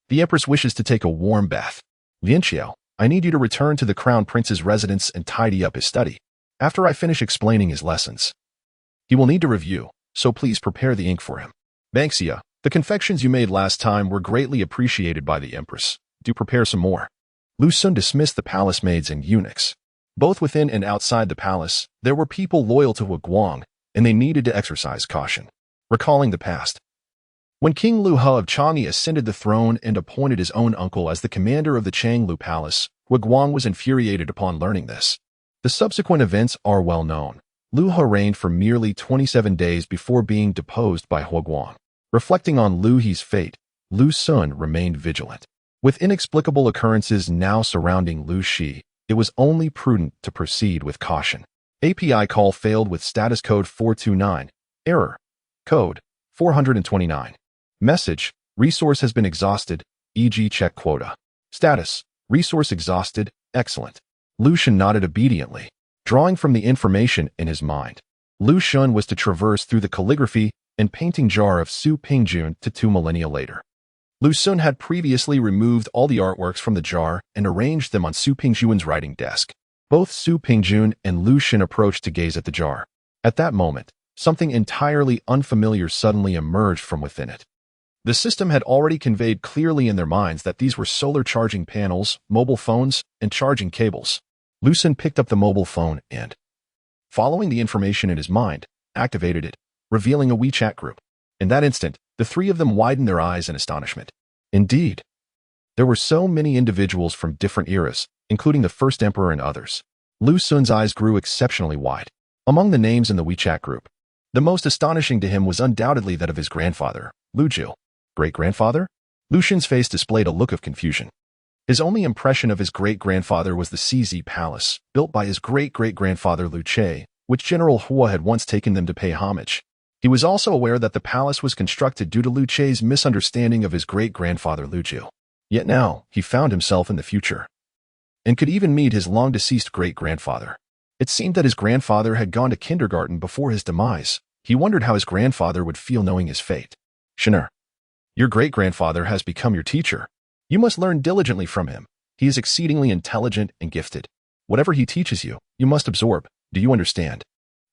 The empress wishes to take a warm bath. Lianqiao, I need you to return to the crown prince's residence and tidy up his study. After I finish explaining his lessons, he will need to review, so please prepare the ink for him. Banksia, the confections you made last time were greatly appreciated by the empress. Do prepare some more. Lu Sun dismissed the palace maids and eunuchs. Both within and outside the palace, there were people loyal to Hua Guang, and they needed to exercise caution. Recalling the past, when King Lu He of Changi ascended the throne and appointed his own uncle as the commander of the Changlu Palace, Hua Guang was infuriated upon learning this. The subsequent events are well known. Lu He reigned for merely 27 days before being deposed by Hua Guang. Reflecting on Lu He's fate, Lu Sun remained vigilant. With inexplicable occurrences now surrounding Lu Shi, it was only prudent to proceed with caution. API call failed with status code 429. Error. Code 429. Message. Resource has been exhausted, e.g. check quota. Status. Resource exhausted. Excellent. Lu Shun nodded obediently, drawing from the information in his mind. Lu Shun was to traverse through the calligraphy and painting jar of Su Pingjun to 2 millennia later. Lu Sun had previously removed all the artworks from the jar and arranged them on Su Pingjuan's writing desk. Both Su Pingjun and Lu Shun approached to gaze at the jar. At that moment, something entirely unfamiliar suddenly emerged from within it. The system had already conveyed clearly in their minds that these were solar charging panels, mobile phones, and charging cables. Lu Sun picked up the mobile phone and, following the information in his mind, activated it, revealing a WeChat group. In that instant, the 3 of them widened their eyes in astonishment. Indeed, there were so many individuals from different eras, including the first emperor and others. Lu Sun's eyes grew exceptionally wide. Among the names in the WeChat group, the most astonishing to him was undoubtedly that of his grandfather, Lu Jiu. Great-grandfather? Lu Shun's face displayed a look of confusion. His only impression of his great-grandfather was the Sizi palace, built by his great-great-grandfather Lu Che, which General Hua had once taken them to pay homage. He was also aware that the palace was constructed due to Lu Che's misunderstanding of his great-grandfather Lu Jiu. Yet now, he found himself in the future, and could even meet his long-deceased great-grandfather. It seemed that his grandfather had gone to kindergarten before his demise. He wondered how his grandfather would feel knowing his fate. Shiner, your great-grandfather has become your teacher. You must learn diligently from him. He is exceedingly intelligent and gifted. Whatever he teaches you, you must absorb. Do you understand?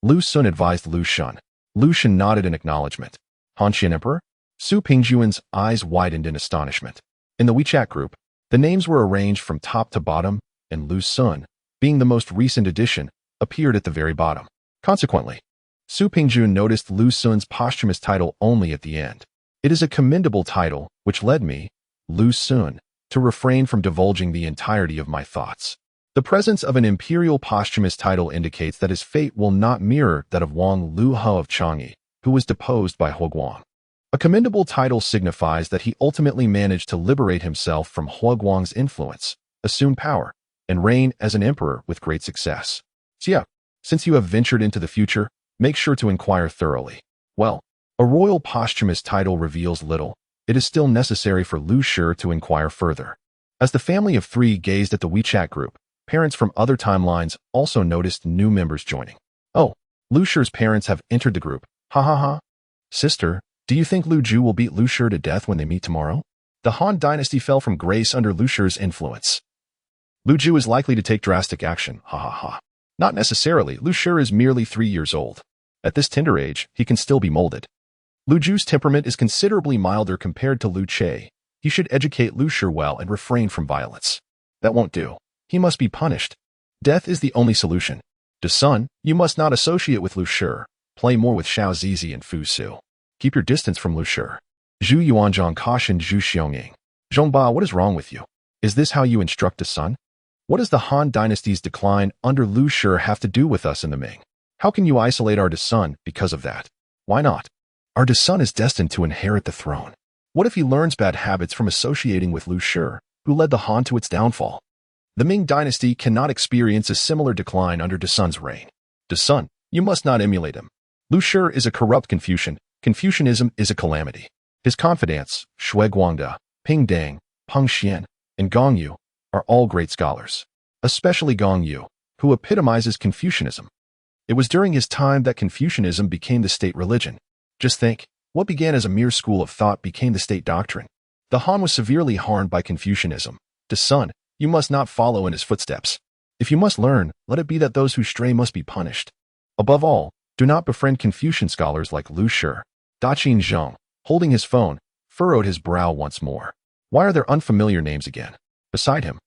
Lu Sun advised Lu Shun. Lu Shun nodded in acknowledgement. Hanxian Emperor? Su Pingjuan's eyes widened in astonishment. In the WeChat group, the names were arranged from top to bottom, and Lu Sun, being the most recent addition, appeared at the very bottom. Consequently, Su Pingjun noticed Lu Sun's posthumous title only at the end. It is a commendable title, which led me, Lu Sun, to refrain from divulging the entirety of my thoughts. The presence of an imperial posthumous title indicates that his fate will not mirror that of Wang Lu He of Changi, who was deposed by Hua Guang. A commendable title signifies that he ultimately managed to liberate himself from Hua Guang's influence, assume power, and reign as an emperor with great success. So yeah, since you have ventured into the future, make sure to inquire thoroughly. Well, a royal posthumous title reveals little. It is still necessary for Lu Shi to inquire further. As the family of 3 gazed at the WeChat group, parents from other timelines also noticed new members joining. Oh, Lu Shi's parents have entered the group. Ha ha ha. Sister, do you think Lu Ju will beat Lu Shi to death when they meet tomorrow? The Han dynasty fell from grace under Lu Shi's influence. Lu Ju is likely to take drastic action. Ha ha ha. Not necessarily. Lu Shi is merely 3 years old. At this tender age, he can still be molded. Lu Zhu's temperament is considerably milder compared to Lu Che. He should educate Lu Shi well and refrain from violence. That won't do. He must be punished. Death is the only solution. De Sun, you must not associate with Lu Shi. Play more with Sizi and Fusu. Keep your distance from Lu Shi. Zhu Yuanzhang cautioned Zhu Xionging. Zhongba, what is wrong with you? Is this how you instruct De Sun? What does the Han dynasty's decline under Lu Shi have to do with us in the Ming? How can you isolate our De Sun because of that? Why not? Our De Sun is destined to inherit the throne. What if he learns bad habits from associating with Lu Shi, who led the Han to its downfall? The Ming dynasty cannot experience a similar decline under De Sun's reign. De Sun, you must not emulate him. Lu Shi is a corrupt Confucian. Confucianism is a calamity. His confidants, Shui Guangda, Ping Dang, Peng Xian, and Gong Yu, are all great scholars, especially Gong Yu, who epitomizes Confucianism. It was during his time that Confucianism became the state religion. Just think, what began as a mere school of thought became the state doctrine. The Han was severely harmed by Confucianism. De Sun, you must not follow in his footsteps. If you must learn, let it be that those who stray must be punished. Above all, do not befriend Confucian scholars like Lu Shi. Ying Zheng, holding his phone, furrowed his brow once more. Why are there unfamiliar names again? Beside him.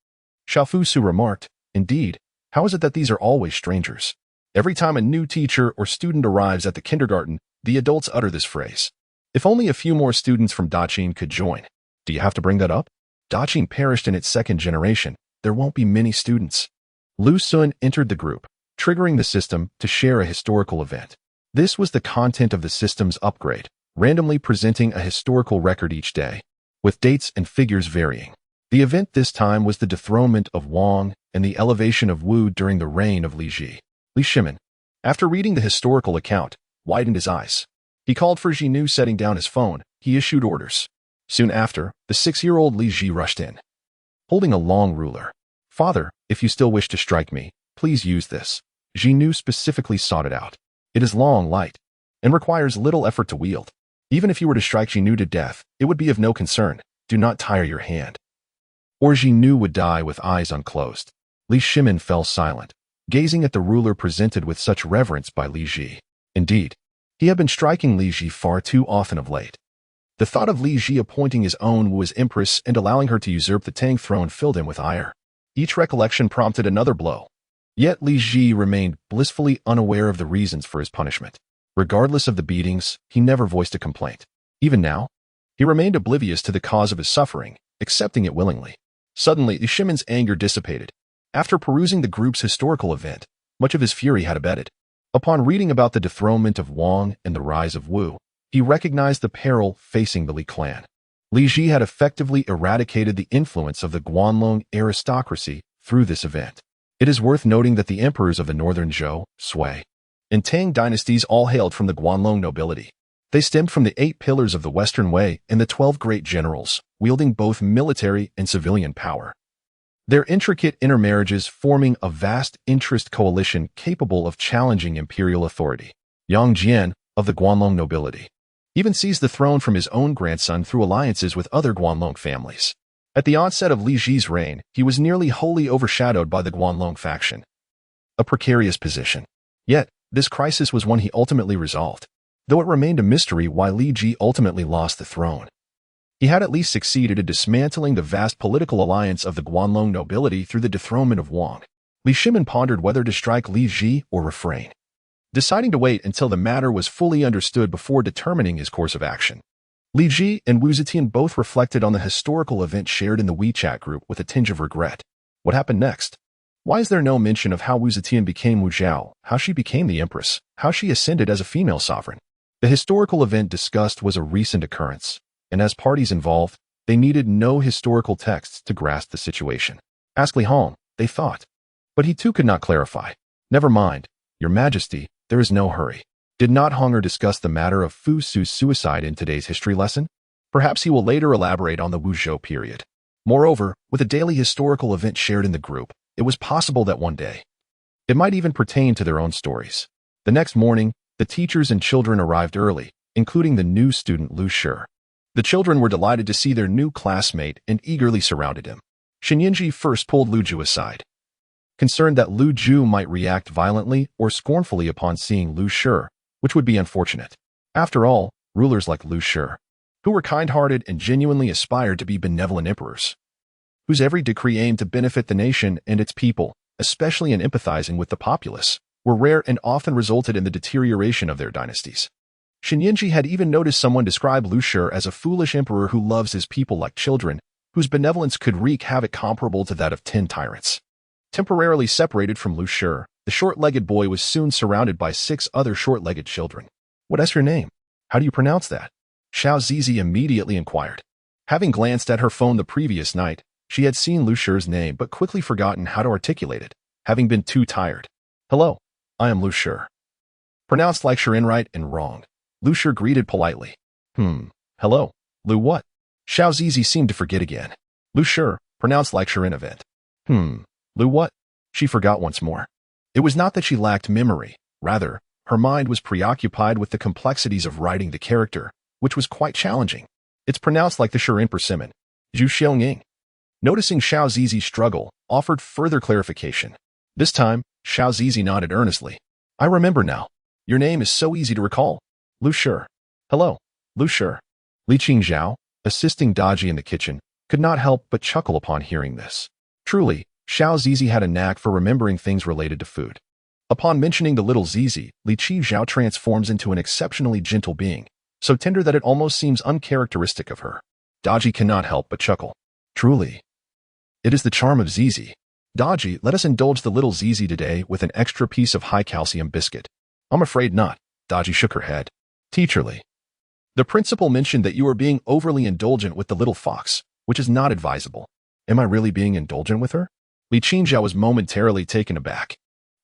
Fusu remarked, indeed, how is it that these are always strangers? Every time a new teacher or student arrives at the kindergarten, the adults utter this phrase. If only a few more students from Daqing could join. Do you have to bring that up? Daqing perished in its second generation. There won't be many students. Lu Sun entered the group, triggering the system to share a historical event. This was the content of the system's upgrade, randomly presenting a historical record each day, with dates and figures varying. The event this time was the dethronement of Wang and the elevation of Wu during the reign of Li Ji. Li Shimin, after reading the historical account, widened his eyes. He called for Jinu. Setting down his phone, he issued orders. Soon after, the 6-year-old Li Ji rushed in, holding a long ruler. Father, if you still wish to strike me, please use this. Jinu specifically sought it out. It is long, light, and requires little effort to wield. Even if you were to strike Jinu to death, it would be of no concern. Do not tire your hand, or Jinu would die with eyes unclosed. Li Shimin fell silent, gazing at the ruler presented with such reverence by Li Ji. Indeed, he had been striking Li Ji far too often of late. The thought of Li Ji appointing his own Wu as empress and allowing her to usurp the Tang throne filled him with ire. Each recollection prompted another blow. Yet Li Ji remained blissfully unaware of the reasons for his punishment. Regardless of the beatings, he never voiced a complaint. Even now, he remained oblivious to the cause of his suffering, accepting it willingly. Suddenly, Li Shimin's anger dissipated. After perusing the group's historical event, much of his fury had abated. Upon reading about the dethronement of Wang and the rise of Wu, he recognized the peril facing the Li clan. Li Ji had effectively eradicated the influence of the Guanlong aristocracy through this event. It is worth noting that the emperors of the northern Zhou, Sui, and Tang dynasties all hailed from the Guanlong nobility. They stemmed from the 8 pillars of the Western Wei and the 12 great generals, wielding both military and civilian power. Their intricate intermarriages forming a vast interest coalition capable of challenging imperial authority. Yang Jian, of the Guanlong nobility, even seized the throne from his own grandson through alliances with other Guanlong families. At the onset of Li Ji's reign, he was nearly wholly overshadowed by the Guanlong faction. A precarious position. Yet, this crisis was one he ultimately resolved, though it remained a mystery why Li Ji ultimately lost the throne. He had at least succeeded in dismantling the vast political alliance of the Guanlong nobility through the dethronement of Wang. Li Shimin pondered whether to strike Li Ji or refrain, deciding to wait until the matter was fully understood before determining his course of action. Li Ji and Wu Zetian both reflected on the historical event shared in the WeChat group with a tinge of regret. What happened next? Why is there no mention of how Wu Zetian became Wu Zhao, how she became the empress, how she ascended as a female sovereign? The historical event discussed was a recent occurrence, and as parties involved, they needed no historical texts to grasp the situation. Ask Li Hong, they thought. But he too could not clarify. Never mind, Your Majesty, there is no hurry. Did not Honger discuss the matter of Fusu's suicide in today's history lesson? Perhaps he will later elaborate on the Wuzhou period. Moreover, with a daily historical event shared in the group, it was possible that one day it might even pertain to their own stories. The next morning, the teachers and children arrived early, including the new student Lu Shi. The children were delighted to see their new classmate and eagerly surrounded him. Shinyinji first pulled Lu Ju aside, concerned that Lu Ju might react violently or scornfully upon seeing Lu Shi, which would be unfortunate. After all, rulers like Lu Shi, who were kind-hearted and genuinely aspired to be benevolent emperors, whose every decree aimed to benefit the nation and its people, especially in empathizing with the populace, were rare and often resulted in the deterioration of their dynasties. Xin Yinji had even noticed someone describe Lu Shi as a foolish emperor who loves his people like children, whose benevolence could wreak havoc comparable to that of 10 tyrants. Temporarily separated from Lu Shi, the short-legged boy was soon surrounded by 6 other short-legged children. "What is your name? How do you pronounce that?" Sizi immediately inquired. Having glanced at her phone the previous night, she had seen Lu Shi's name but quickly forgotten how to articulate it, having been too tired. "Hello, I am Lu Shi." Pronounced like Shirin right and wrong. Lu Shi greeted politely. Hello, Lu what?" Zizi seemed to forget again. Lu Shi, pronounced like Shirin event. Lu what? She forgot once more. It was not that she lacked memory, rather, her mind was preoccupied with the complexities of writing the character, which was quite challenging. It's pronounced like the Shirin persimmon. Zhu Xiaoying. Noticing Xiao Zizi's struggle, offered further clarification. This time, Xiao Zizi nodded earnestly. "I remember now. Your name is so easy to recall. Lu Shi." "Hello, Lu Shi." Li Qingzhao, assisting Daji in the kitchen, could not help but chuckle upon hearing this. Truly, Xiao Zizi had a knack for remembering things related to food. Upon mentioning the little Zizi, Li Qingzhao transforms into an exceptionally gentle being, so tender that it almost seems uncharacteristic of her. Daji cannot help but chuckle. Truly, it is the charm of Zizi. Daji, let us indulge the little Zizi today with an extra piece of high-calcium biscuit. I'm afraid not. Daji shook her head. Teacherly. The principal mentioned that you are being overly indulgent with the little fox, which is not advisable. Am I really being indulgent with her? Li Qingzhao was momentarily taken aback.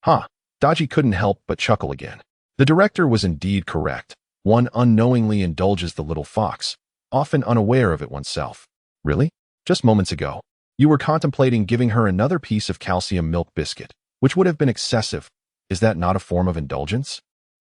Daji couldn't help but chuckle again. The director was indeed correct. One unknowingly indulges the little fox, often unaware of it oneself. Really? Just moments ago, you were contemplating giving her another piece of calcium milk biscuit, which would have been excessive. Is that not a form of indulgence?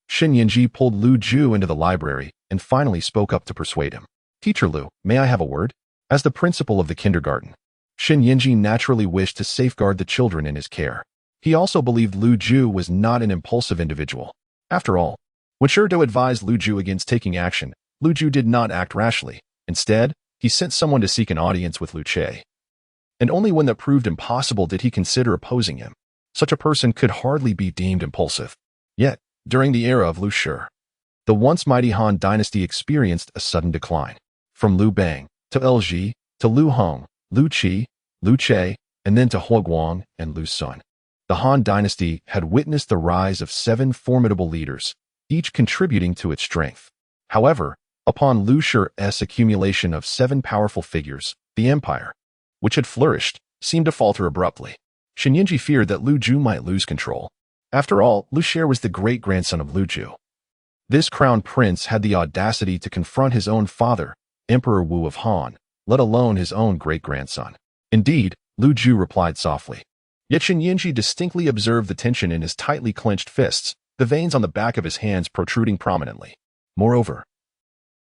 Xin Yinji pulled Lu Ju into the library and finally spoke up to persuade him. Teacher Lu, may I have a word? As the principal of the kindergarten, Xin Yinji naturally wished to safeguard the children in his care. He also believed Lu Ju was not an impulsive individual. After all, when Shurdo advised Lu Ju against taking action, Lu Ju did not act rashly. Instead, he sent someone to seek an audience with Lu Che. And only when that proved impossible did he consider opposing him. Such a person could hardly be deemed impulsive. Yet, during the era of Lu Shi, the once mighty Han dynasty experienced a sudden decline. From Lu Bang, to Lji, to Lu Hong, Lu Qi, Lu Che, and then to Huoguang and Lu Sun. The Han dynasty had witnessed the rise of 7 formidable leaders, each contributing to its strength. However, upon Lu Shi's accumulation of 7 powerful figures, the empire, which had flourished, seemed to falter abruptly. Xin Yinji feared that Lu Ju might lose control. After all, Lu Shi was the great-grandson of Lu Ju. This crown prince had the audacity to confront his own father, Emperor Wu of Han, let alone his own great-grandson. Indeed, Lu Ju replied softly. Yet Xin Yinji distinctly observed the tension in his tightly clenched fists, the veins on the back of his hands protruding prominently. Moreover,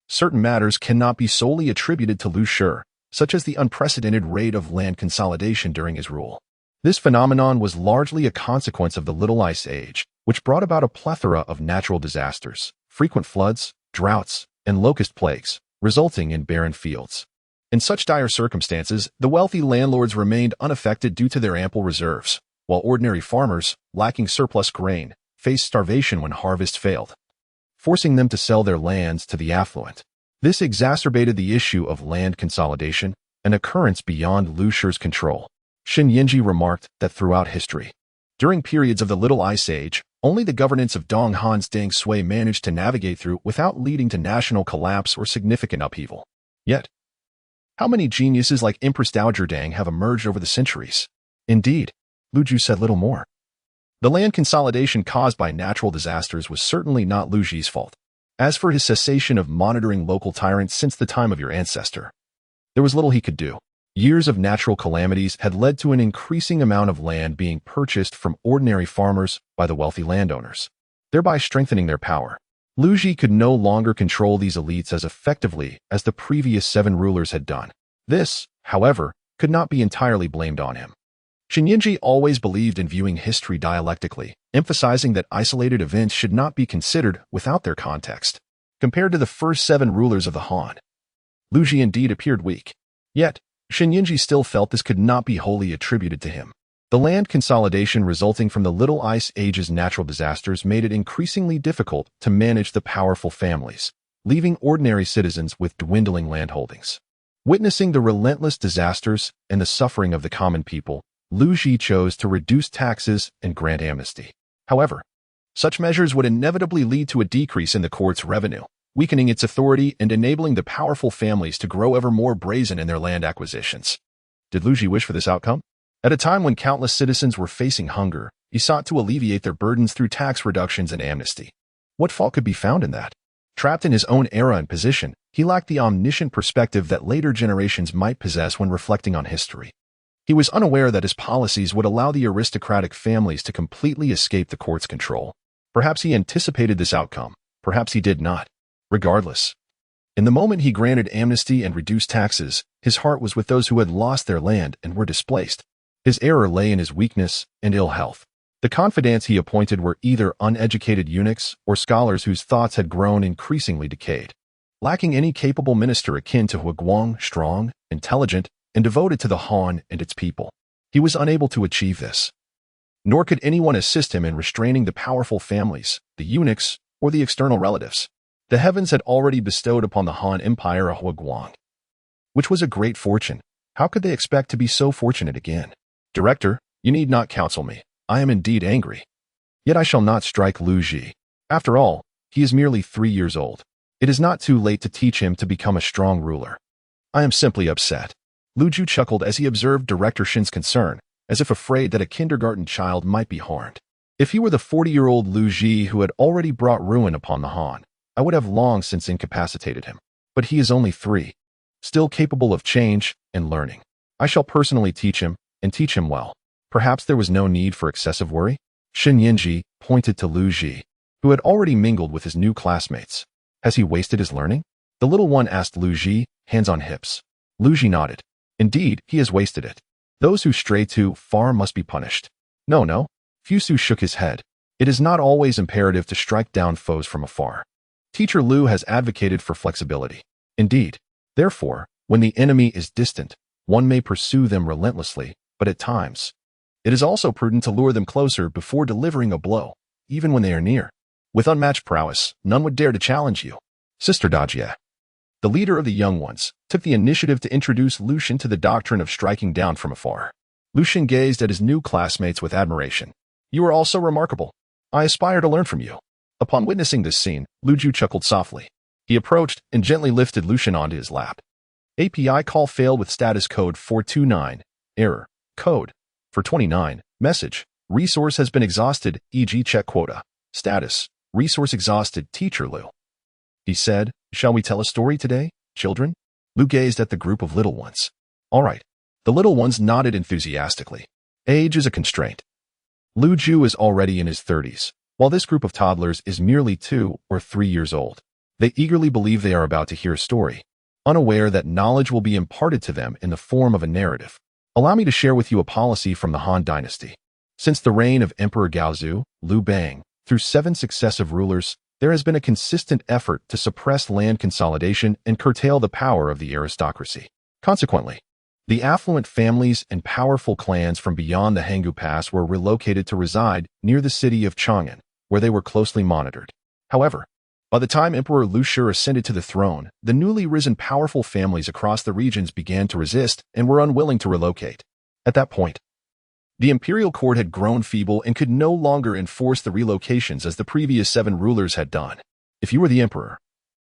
certain matters cannot be solely attributed to Lu Shi, such as the unprecedented rate of land consolidation during his rule. This phenomenon was largely a consequence of the Little Ice Age, which brought about a plethora of natural disasters, frequent floods, droughts, and locust plagues, resulting in barren fields. In such dire circumstances, the wealthy landlords remained unaffected due to their ample reserves, while ordinary farmers, lacking surplus grain, faced starvation when harvest failed, forcing them to sell their lands to the affluent. This exacerbated the issue of land consolidation, an occurrence beyond Lu Shi's control. Xin Yinji remarked that throughout history, during periods of the Little Ice Age, only the governance of Dong Han's Deng Sui managed to navigate through without leading to national collapse or significant upheaval. Yet, how many geniuses like Empress Dowager Deng have emerged over the centuries? Indeed, Lu Ju said little more. The land consolidation caused by natural disasters was certainly not Lu Ji's fault. As for his cessation of monitoring local tyrants since the time of your ancestor, there was little he could do. Years of natural calamities had led to an increasing amount of land being purchased from ordinary farmers by the wealthy landowners, thereby strengthening their power. Lu Ji could no longer control these elites as effectively as the previous 7 rulers had done. This, however, could not be entirely blamed on him. Xin Yinji always believed in viewing history dialectically, emphasizing that isolated events should not be considered without their context. compared to the first 7 rulers of the Han. Lu Ji indeed appeared weak. Yet, Shen Yinji still felt this could not be wholly attributed to him. The land consolidation resulting from the Little Ice Age's natural disasters made it increasingly difficult to manage the powerful families, leaving ordinary citizens with dwindling landholdings. Witnessing the relentless disasters and the suffering of the common people, Lu Ji chose to reduce taxes and grant amnesty. However, such measures would inevitably lead to a decrease in the court's revenue, weakening its authority and enabling the powerful families to grow ever more brazen in their land acquisitions. Did Lu Ji wish for this outcome? At a time when countless citizens were facing hunger, he sought to alleviate their burdens through tax reductions and amnesty. What fault could be found in that? Trapped in his own era and position, he lacked the omniscient perspective that later generations might possess when reflecting on history. He was unaware that his policies would allow the aristocratic families to completely escape the court's control. Perhaps he anticipated this outcome, perhaps he did not. Regardless, in the moment he granted amnesty and reduced taxes, his heart was with those who had lost their land and were displaced. His error lay in his weakness and ill health. The confidants he appointed were either uneducated eunuchs or scholars whose thoughts had grown increasingly decayed. Lacking any capable minister akin to Huguang, strong, intelligent, and devoted to the Han and its people, he was unable to achieve this. Nor could anyone assist him in restraining the powerful families, the eunuchs, or the external relatives. The heavens had already bestowed upon the Han Empire a Huguang, which was a great fortune. How could they expect to be so fortunate again? Director, you need not counsel me. I am indeed angry. Yet I shall not strike Lu Ji. After all, he is merely 3 years old. It is not too late to teach him to become a strong ruler. I am simply upset. Lu Ju chuckled as he observed Director Shin's concern, as if afraid that a kindergarten child might be harmed. If he were the 40-year-old Lu Ji who had already brought ruin upon the Han, I would have long since incapacitated him. But he is only 3, still capable of change and learning. I shall personally teach him, and teach him well. Perhaps there was no need for excessive worry? Shen Yinji pointed to Lu Ji, who had already mingled with his new classmates. Has he wasted his learning? The little one asked Lu Ji, hands on hips. Lu Ji nodded. Indeed, he has wasted it. Those who stray too far must be punished. No. Fusu shook his head. It is not always imperative to strike down foes from afar. Teacher Lu has advocated for flexibility. Indeed. Therefore, when the enemy is distant, one may pursue them relentlessly, but at times, it is also prudent to lure them closer before delivering a blow, even when they are near. With unmatched prowess, none would dare to challenge you. Sister Dajie, the leader of the young ones, took the initiative to introduce Lu Xun to the doctrine of striking down from afar. Lu Xun gazed at his new classmates with admiration. You are all so remarkable. I aspire to learn from you. Upon witnessing this scene, Lu Ju chuckled softly. He approached and gently lifted Lu Xun onto his lap. API call failed with status code 429. Error. Code. For 29. Message. Resource has been exhausted, e.g. check quota. Status. Resource exhausted, Teacher Lu. He said, shall we tell a story today, children? Lu gazed at the group of little ones. All right. The little ones nodded enthusiastically. Age is a constraint. Lu Ju is already in his 30s, while this group of toddlers is merely 2 or 3 years old. They eagerly believe they are about to hear a story, unaware that knowledge will be imparted to them in the form of a narrative. Allow me to share with you a policy from the Han Dynasty. Since the reign of Emperor Gaozu, Liu Bang, through 7 successive rulers, there has been a consistent effort to suppress land consolidation and curtail the power of the aristocracy. Consequently, the affluent families and powerful clans from beyond the Hanggu Pass were relocated to reside near the city of Chang'an, where they were closely monitored. However, by the time Emperor Lu Shi ascended to the throne, the newly risen powerful families across the regions began to resist and were unwilling to relocate. At that point, the imperial court had grown feeble and could no longer enforce the relocations as the previous 7 rulers had done. If you were the emperor,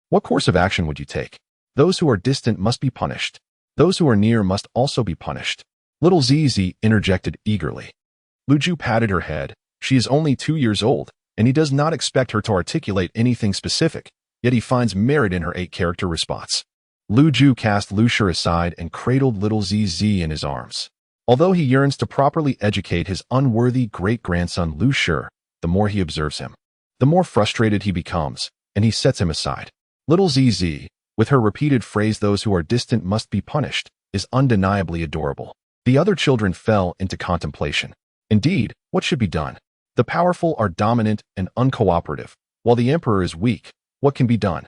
what course of action would you take? Those who are distant must be punished. Those who are near must also be punished. Little Zizi interjected eagerly. Lu Ju patted her head. She is only 2 years old, and he does not expect her to articulate anything specific, yet he finds merit in her 8-character response. Lu Ju cast Lu Shi aside and cradled little Zizi in his arms. Although he yearns to properly educate his unworthy great-grandson Lu Shi, the more he observes him, the more frustrated he becomes, and he sets him aside. Little Zizi, with her repeated phrase those who are distant must be punished, is undeniably adorable. The other children fell into contemplation. Indeed, what should be done? The powerful are dominant and uncooperative, while the emperor is weak. What can be done?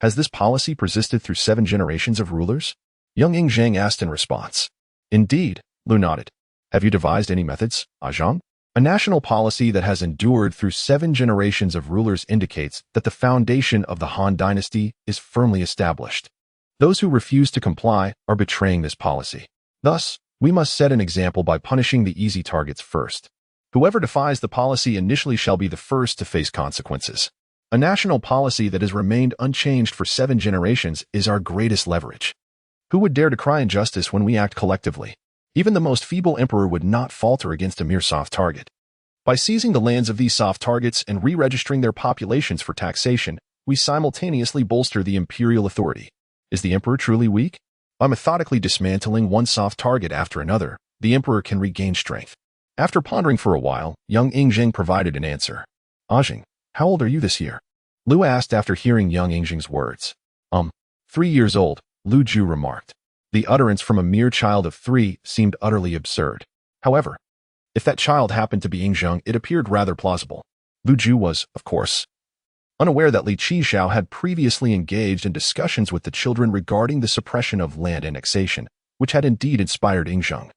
Has this policy persisted through 7 generations of rulers? Ying Zheng asked in response. Indeed, Lu nodded. Have you devised any methods, Zhang? A national policy that has endured through 7 generations of rulers indicates that the foundation of the Han dynasty is firmly established. Those who refuse to comply are betraying this policy. Thus, we must set an example by punishing the easy targets first. Whoever defies the policy initially shall be the first to face consequences. A national policy that has remained unchanged for 7 generations is our greatest leverage. Who would dare to cry injustice when we act collectively? Even the most feeble emperor would not falter against a mere soft target. By seizing the lands of these soft targets and re-registering their populations for taxation, we simultaneously bolster the imperial authority. Is the emperor truly weak? By methodically dismantling one soft target after another, the emperor can regain strength. After pondering for a while, young Zheng provided an answer. Zheng, how old are you this year? Lu asked after hearing young Zheng's words. 3 years old, Lu Ju remarked. The utterance from a mere child of 3 seemed utterly absurd. However, if that child happened to be Ying Zheng, it appeared rather plausible. Lu Ju was, of course, unaware that Li Qixiao had previously engaged in discussions with the children regarding the suppression of land annexation, which had indeed inspired Ying Zheng.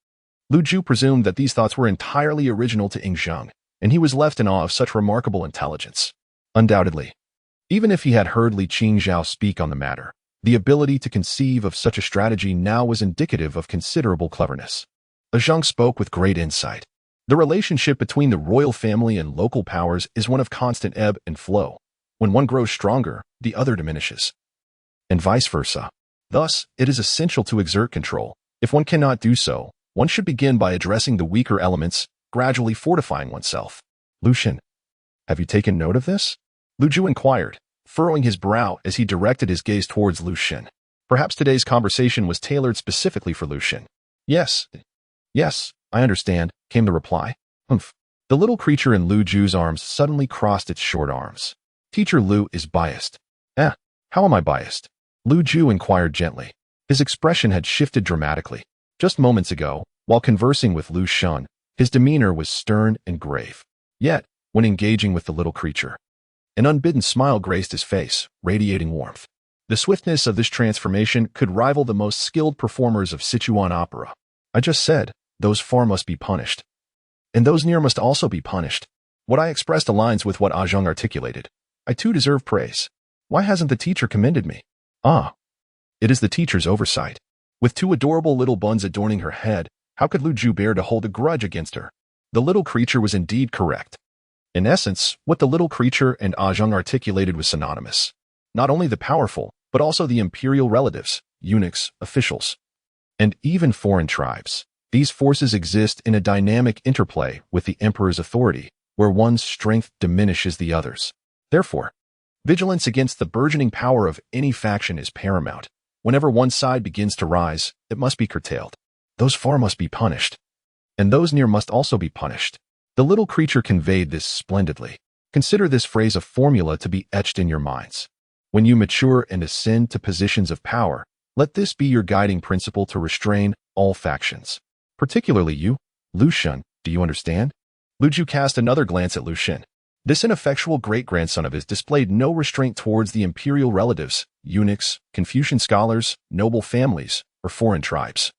Lu Ju presumed that these thoughts were entirely original to Ying Zheng, and he was left in awe of such remarkable intelligence. Undoubtedly, even if he had heard Li Qixiao speak on the matter, the ability to conceive of such a strategy now was indicative of considerable cleverness. Zheng spoke with great insight. The relationship between the royal family and local powers is one of constant ebb and flow. When one grows stronger, the other diminishes, and vice versa. Thus, it is essential to exert control. If one cannot do so, one should begin by addressing the weaker elements, gradually fortifying oneself. Lu Xun, have you taken note of this? Lu Ju inquired, furrowing his brow as he directed his gaze towards Lu Xun. Perhaps today's conversation was tailored specifically for Lu Xun. Yes, I understand, came the reply. Humph. The little creature in Lu Ju's arms suddenly crossed its short arms. Teacher Lu is biased. How am I biased? Lu Ju inquired gently. His expression had shifted dramatically. Just moments ago, while conversing with Lu Xun, his demeanor was stern and grave. Yet, when engaging with the little creature, an unbidden smile graced his face, radiating warmth. The swiftness of this transformation could rival the most skilled performers of Sichuan opera. I just said, those far must be punished. And those near must also be punished. What I expressed aligns with what Zheng articulated. I too deserve praise. Why hasn't the teacher commended me? It is the teacher's oversight. With 2 adorable little buns adorning her head, how could Lu Ju bear to hold a grudge against her? The little creature was indeed correct. In essence, what the little creature and Zheng articulated was synonymous. Not only the powerful, but also the imperial relatives, eunuchs, officials, and even foreign tribes. These forces exist in a dynamic interplay with the emperor's authority, where one's strength diminishes the others. Therefore, vigilance against the burgeoning power of any faction is paramount. Whenever one side begins to rise, it must be curtailed. Those far must be punished, and those near must also be punished. The little creature conveyed this splendidly. Consider this phrase a formula to be etched in your minds. When you mature and ascend to positions of power, let this be your guiding principle to restrain all factions. Particularly you, Lu Xun, do you understand? Lu Ju cast another glance at Lu Xun. This ineffectual great-grandson of his displayed no restraint towards the imperial relatives, eunuchs, Confucian scholars, noble families, or foreign tribes,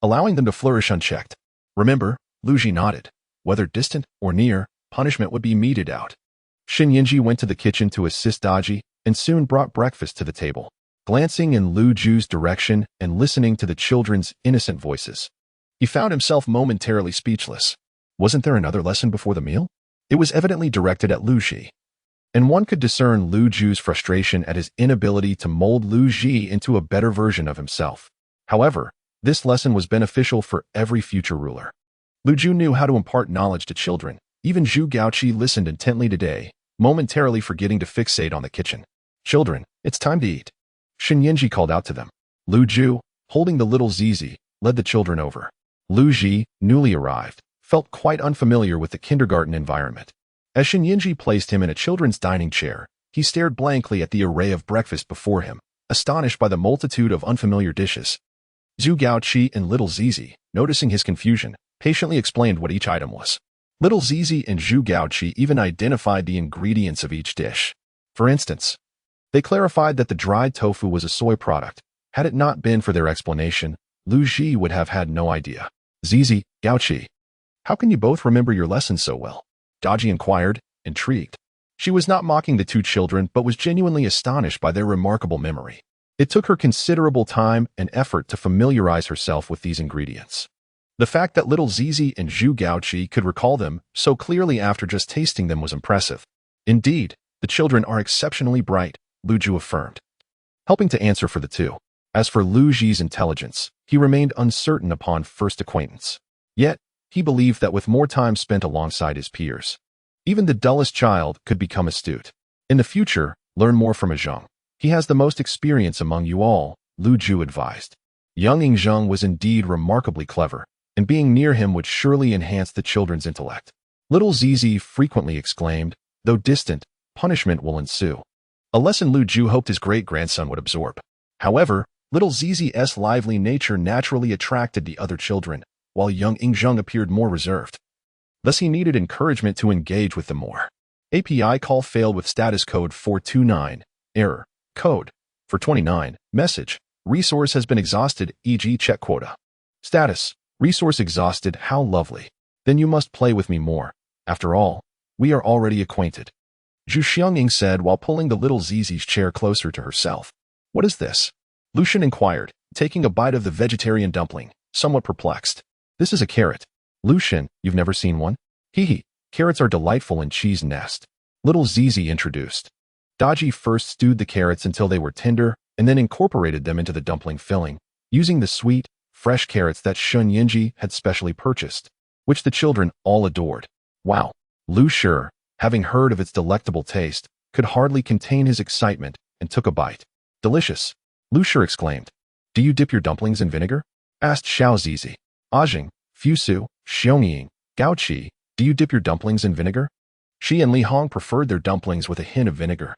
allowing them to flourish unchecked. Remember, Lu Ji nodded. Whether distant or near, punishment would be meted out. Xin Yinji went to the kitchen to assist Daji and soon brought breakfast to the table. Glancing in Lu Ju's direction and listening to the children's innocent voices, he found himself momentarily speechless. Wasn't there another lesson before the meal? It was evidently directed at Lu Ji, and one could discern Lu Ju's frustration at his inability to mold Lu Ji into a better version of himself. However, this lesson was beneficial for every future ruler. Lu Ju knew how to impart knowledge to children. Even Zhu Gaoqi listened intently today, momentarily forgetting to fixate on the kitchen. Children, it's time to eat. Xin Yinji called out to them. Lu Ju, holding the little Sizi, led the children over. Lu Ji, newly arrived, felt quite unfamiliar with the kindergarten environment. As Xin Yinji placed him in a children's dining chair, he stared blankly at the array of breakfast before him, astonished by the multitude of unfamiliar dishes. Zhu Gaoqi and little Sizi, noticing his confusion, patiently explained what each item was. Little Sizi and Zhu Gaoqi even identified the ingredients of each dish. For instance, They clarified that the dried tofu was a soy product. Had it not been for their explanation, Lu Ji would have had no idea. Sizi, Gaoqi, how can you both remember your lessons so well? Daji inquired, intrigued. She was not mocking the two children, but was genuinely astonished by their remarkable memory. It took her considerable time and effort to familiarize herself with these ingredients. The fact that little Sizi and Zhu Gaoqi could recall them so clearly after just tasting them was impressive. Indeed, the children are exceptionally bright, Lu Ju affirmed, helping to answer for the two. As for Lu Ji's intelligence, he remained uncertain upon first acquaintance. Yet, he believed that with more time spent alongside his peers, even the dullest child could become astute. In the future, learn more from Zheng. He has the most experience among you all, Lu Ju advised. Young Ying Zheng was indeed remarkably clever, and being near him would surely enhance the children's intellect. Little Sizi frequently exclaimed, though distant, punishment will ensue. A lesson Lu Ju hoped his great-grandson would absorb. However, little Zizi's lively nature naturally attracted the other children, while young Ying Zheng appeared more reserved. Thus he needed encouragement to engage with them more. API call failed with status code 429, error, code, 429, message, resource has been exhausted, e.g. check quota. Status, resource exhausted, how lovely. Then you must play with me more. After all, we are already acquainted. Zhu Xiangying said while pulling the little Zizi's chair closer to herself. What is this? Lucian inquired, taking a bite of the vegetarian dumpling, somewhat perplexed. This is a carrot. Lucian, you've never seen one? Hee, carrots are delightful in cheese nest. Little Sizi introduced. Daji first stewed the carrots until they were tender, and then incorporated them into the dumpling filling, using the sweet, fresh carrots that Shun Yinji had specially purchased, which the children all adored. Wow! Lu Shi, having heard of its delectable taste, could hardly contain his excitement and took a bite. Delicious! Lu Shi exclaimed. Do you dip your dumplings in vinegar? Asked Xiao Zizi. Ajing, Fusu, Xiongying, Gaoqi, do you dip your dumplings in vinegar? Shi and Li Hong preferred their dumplings with a hint of vinegar.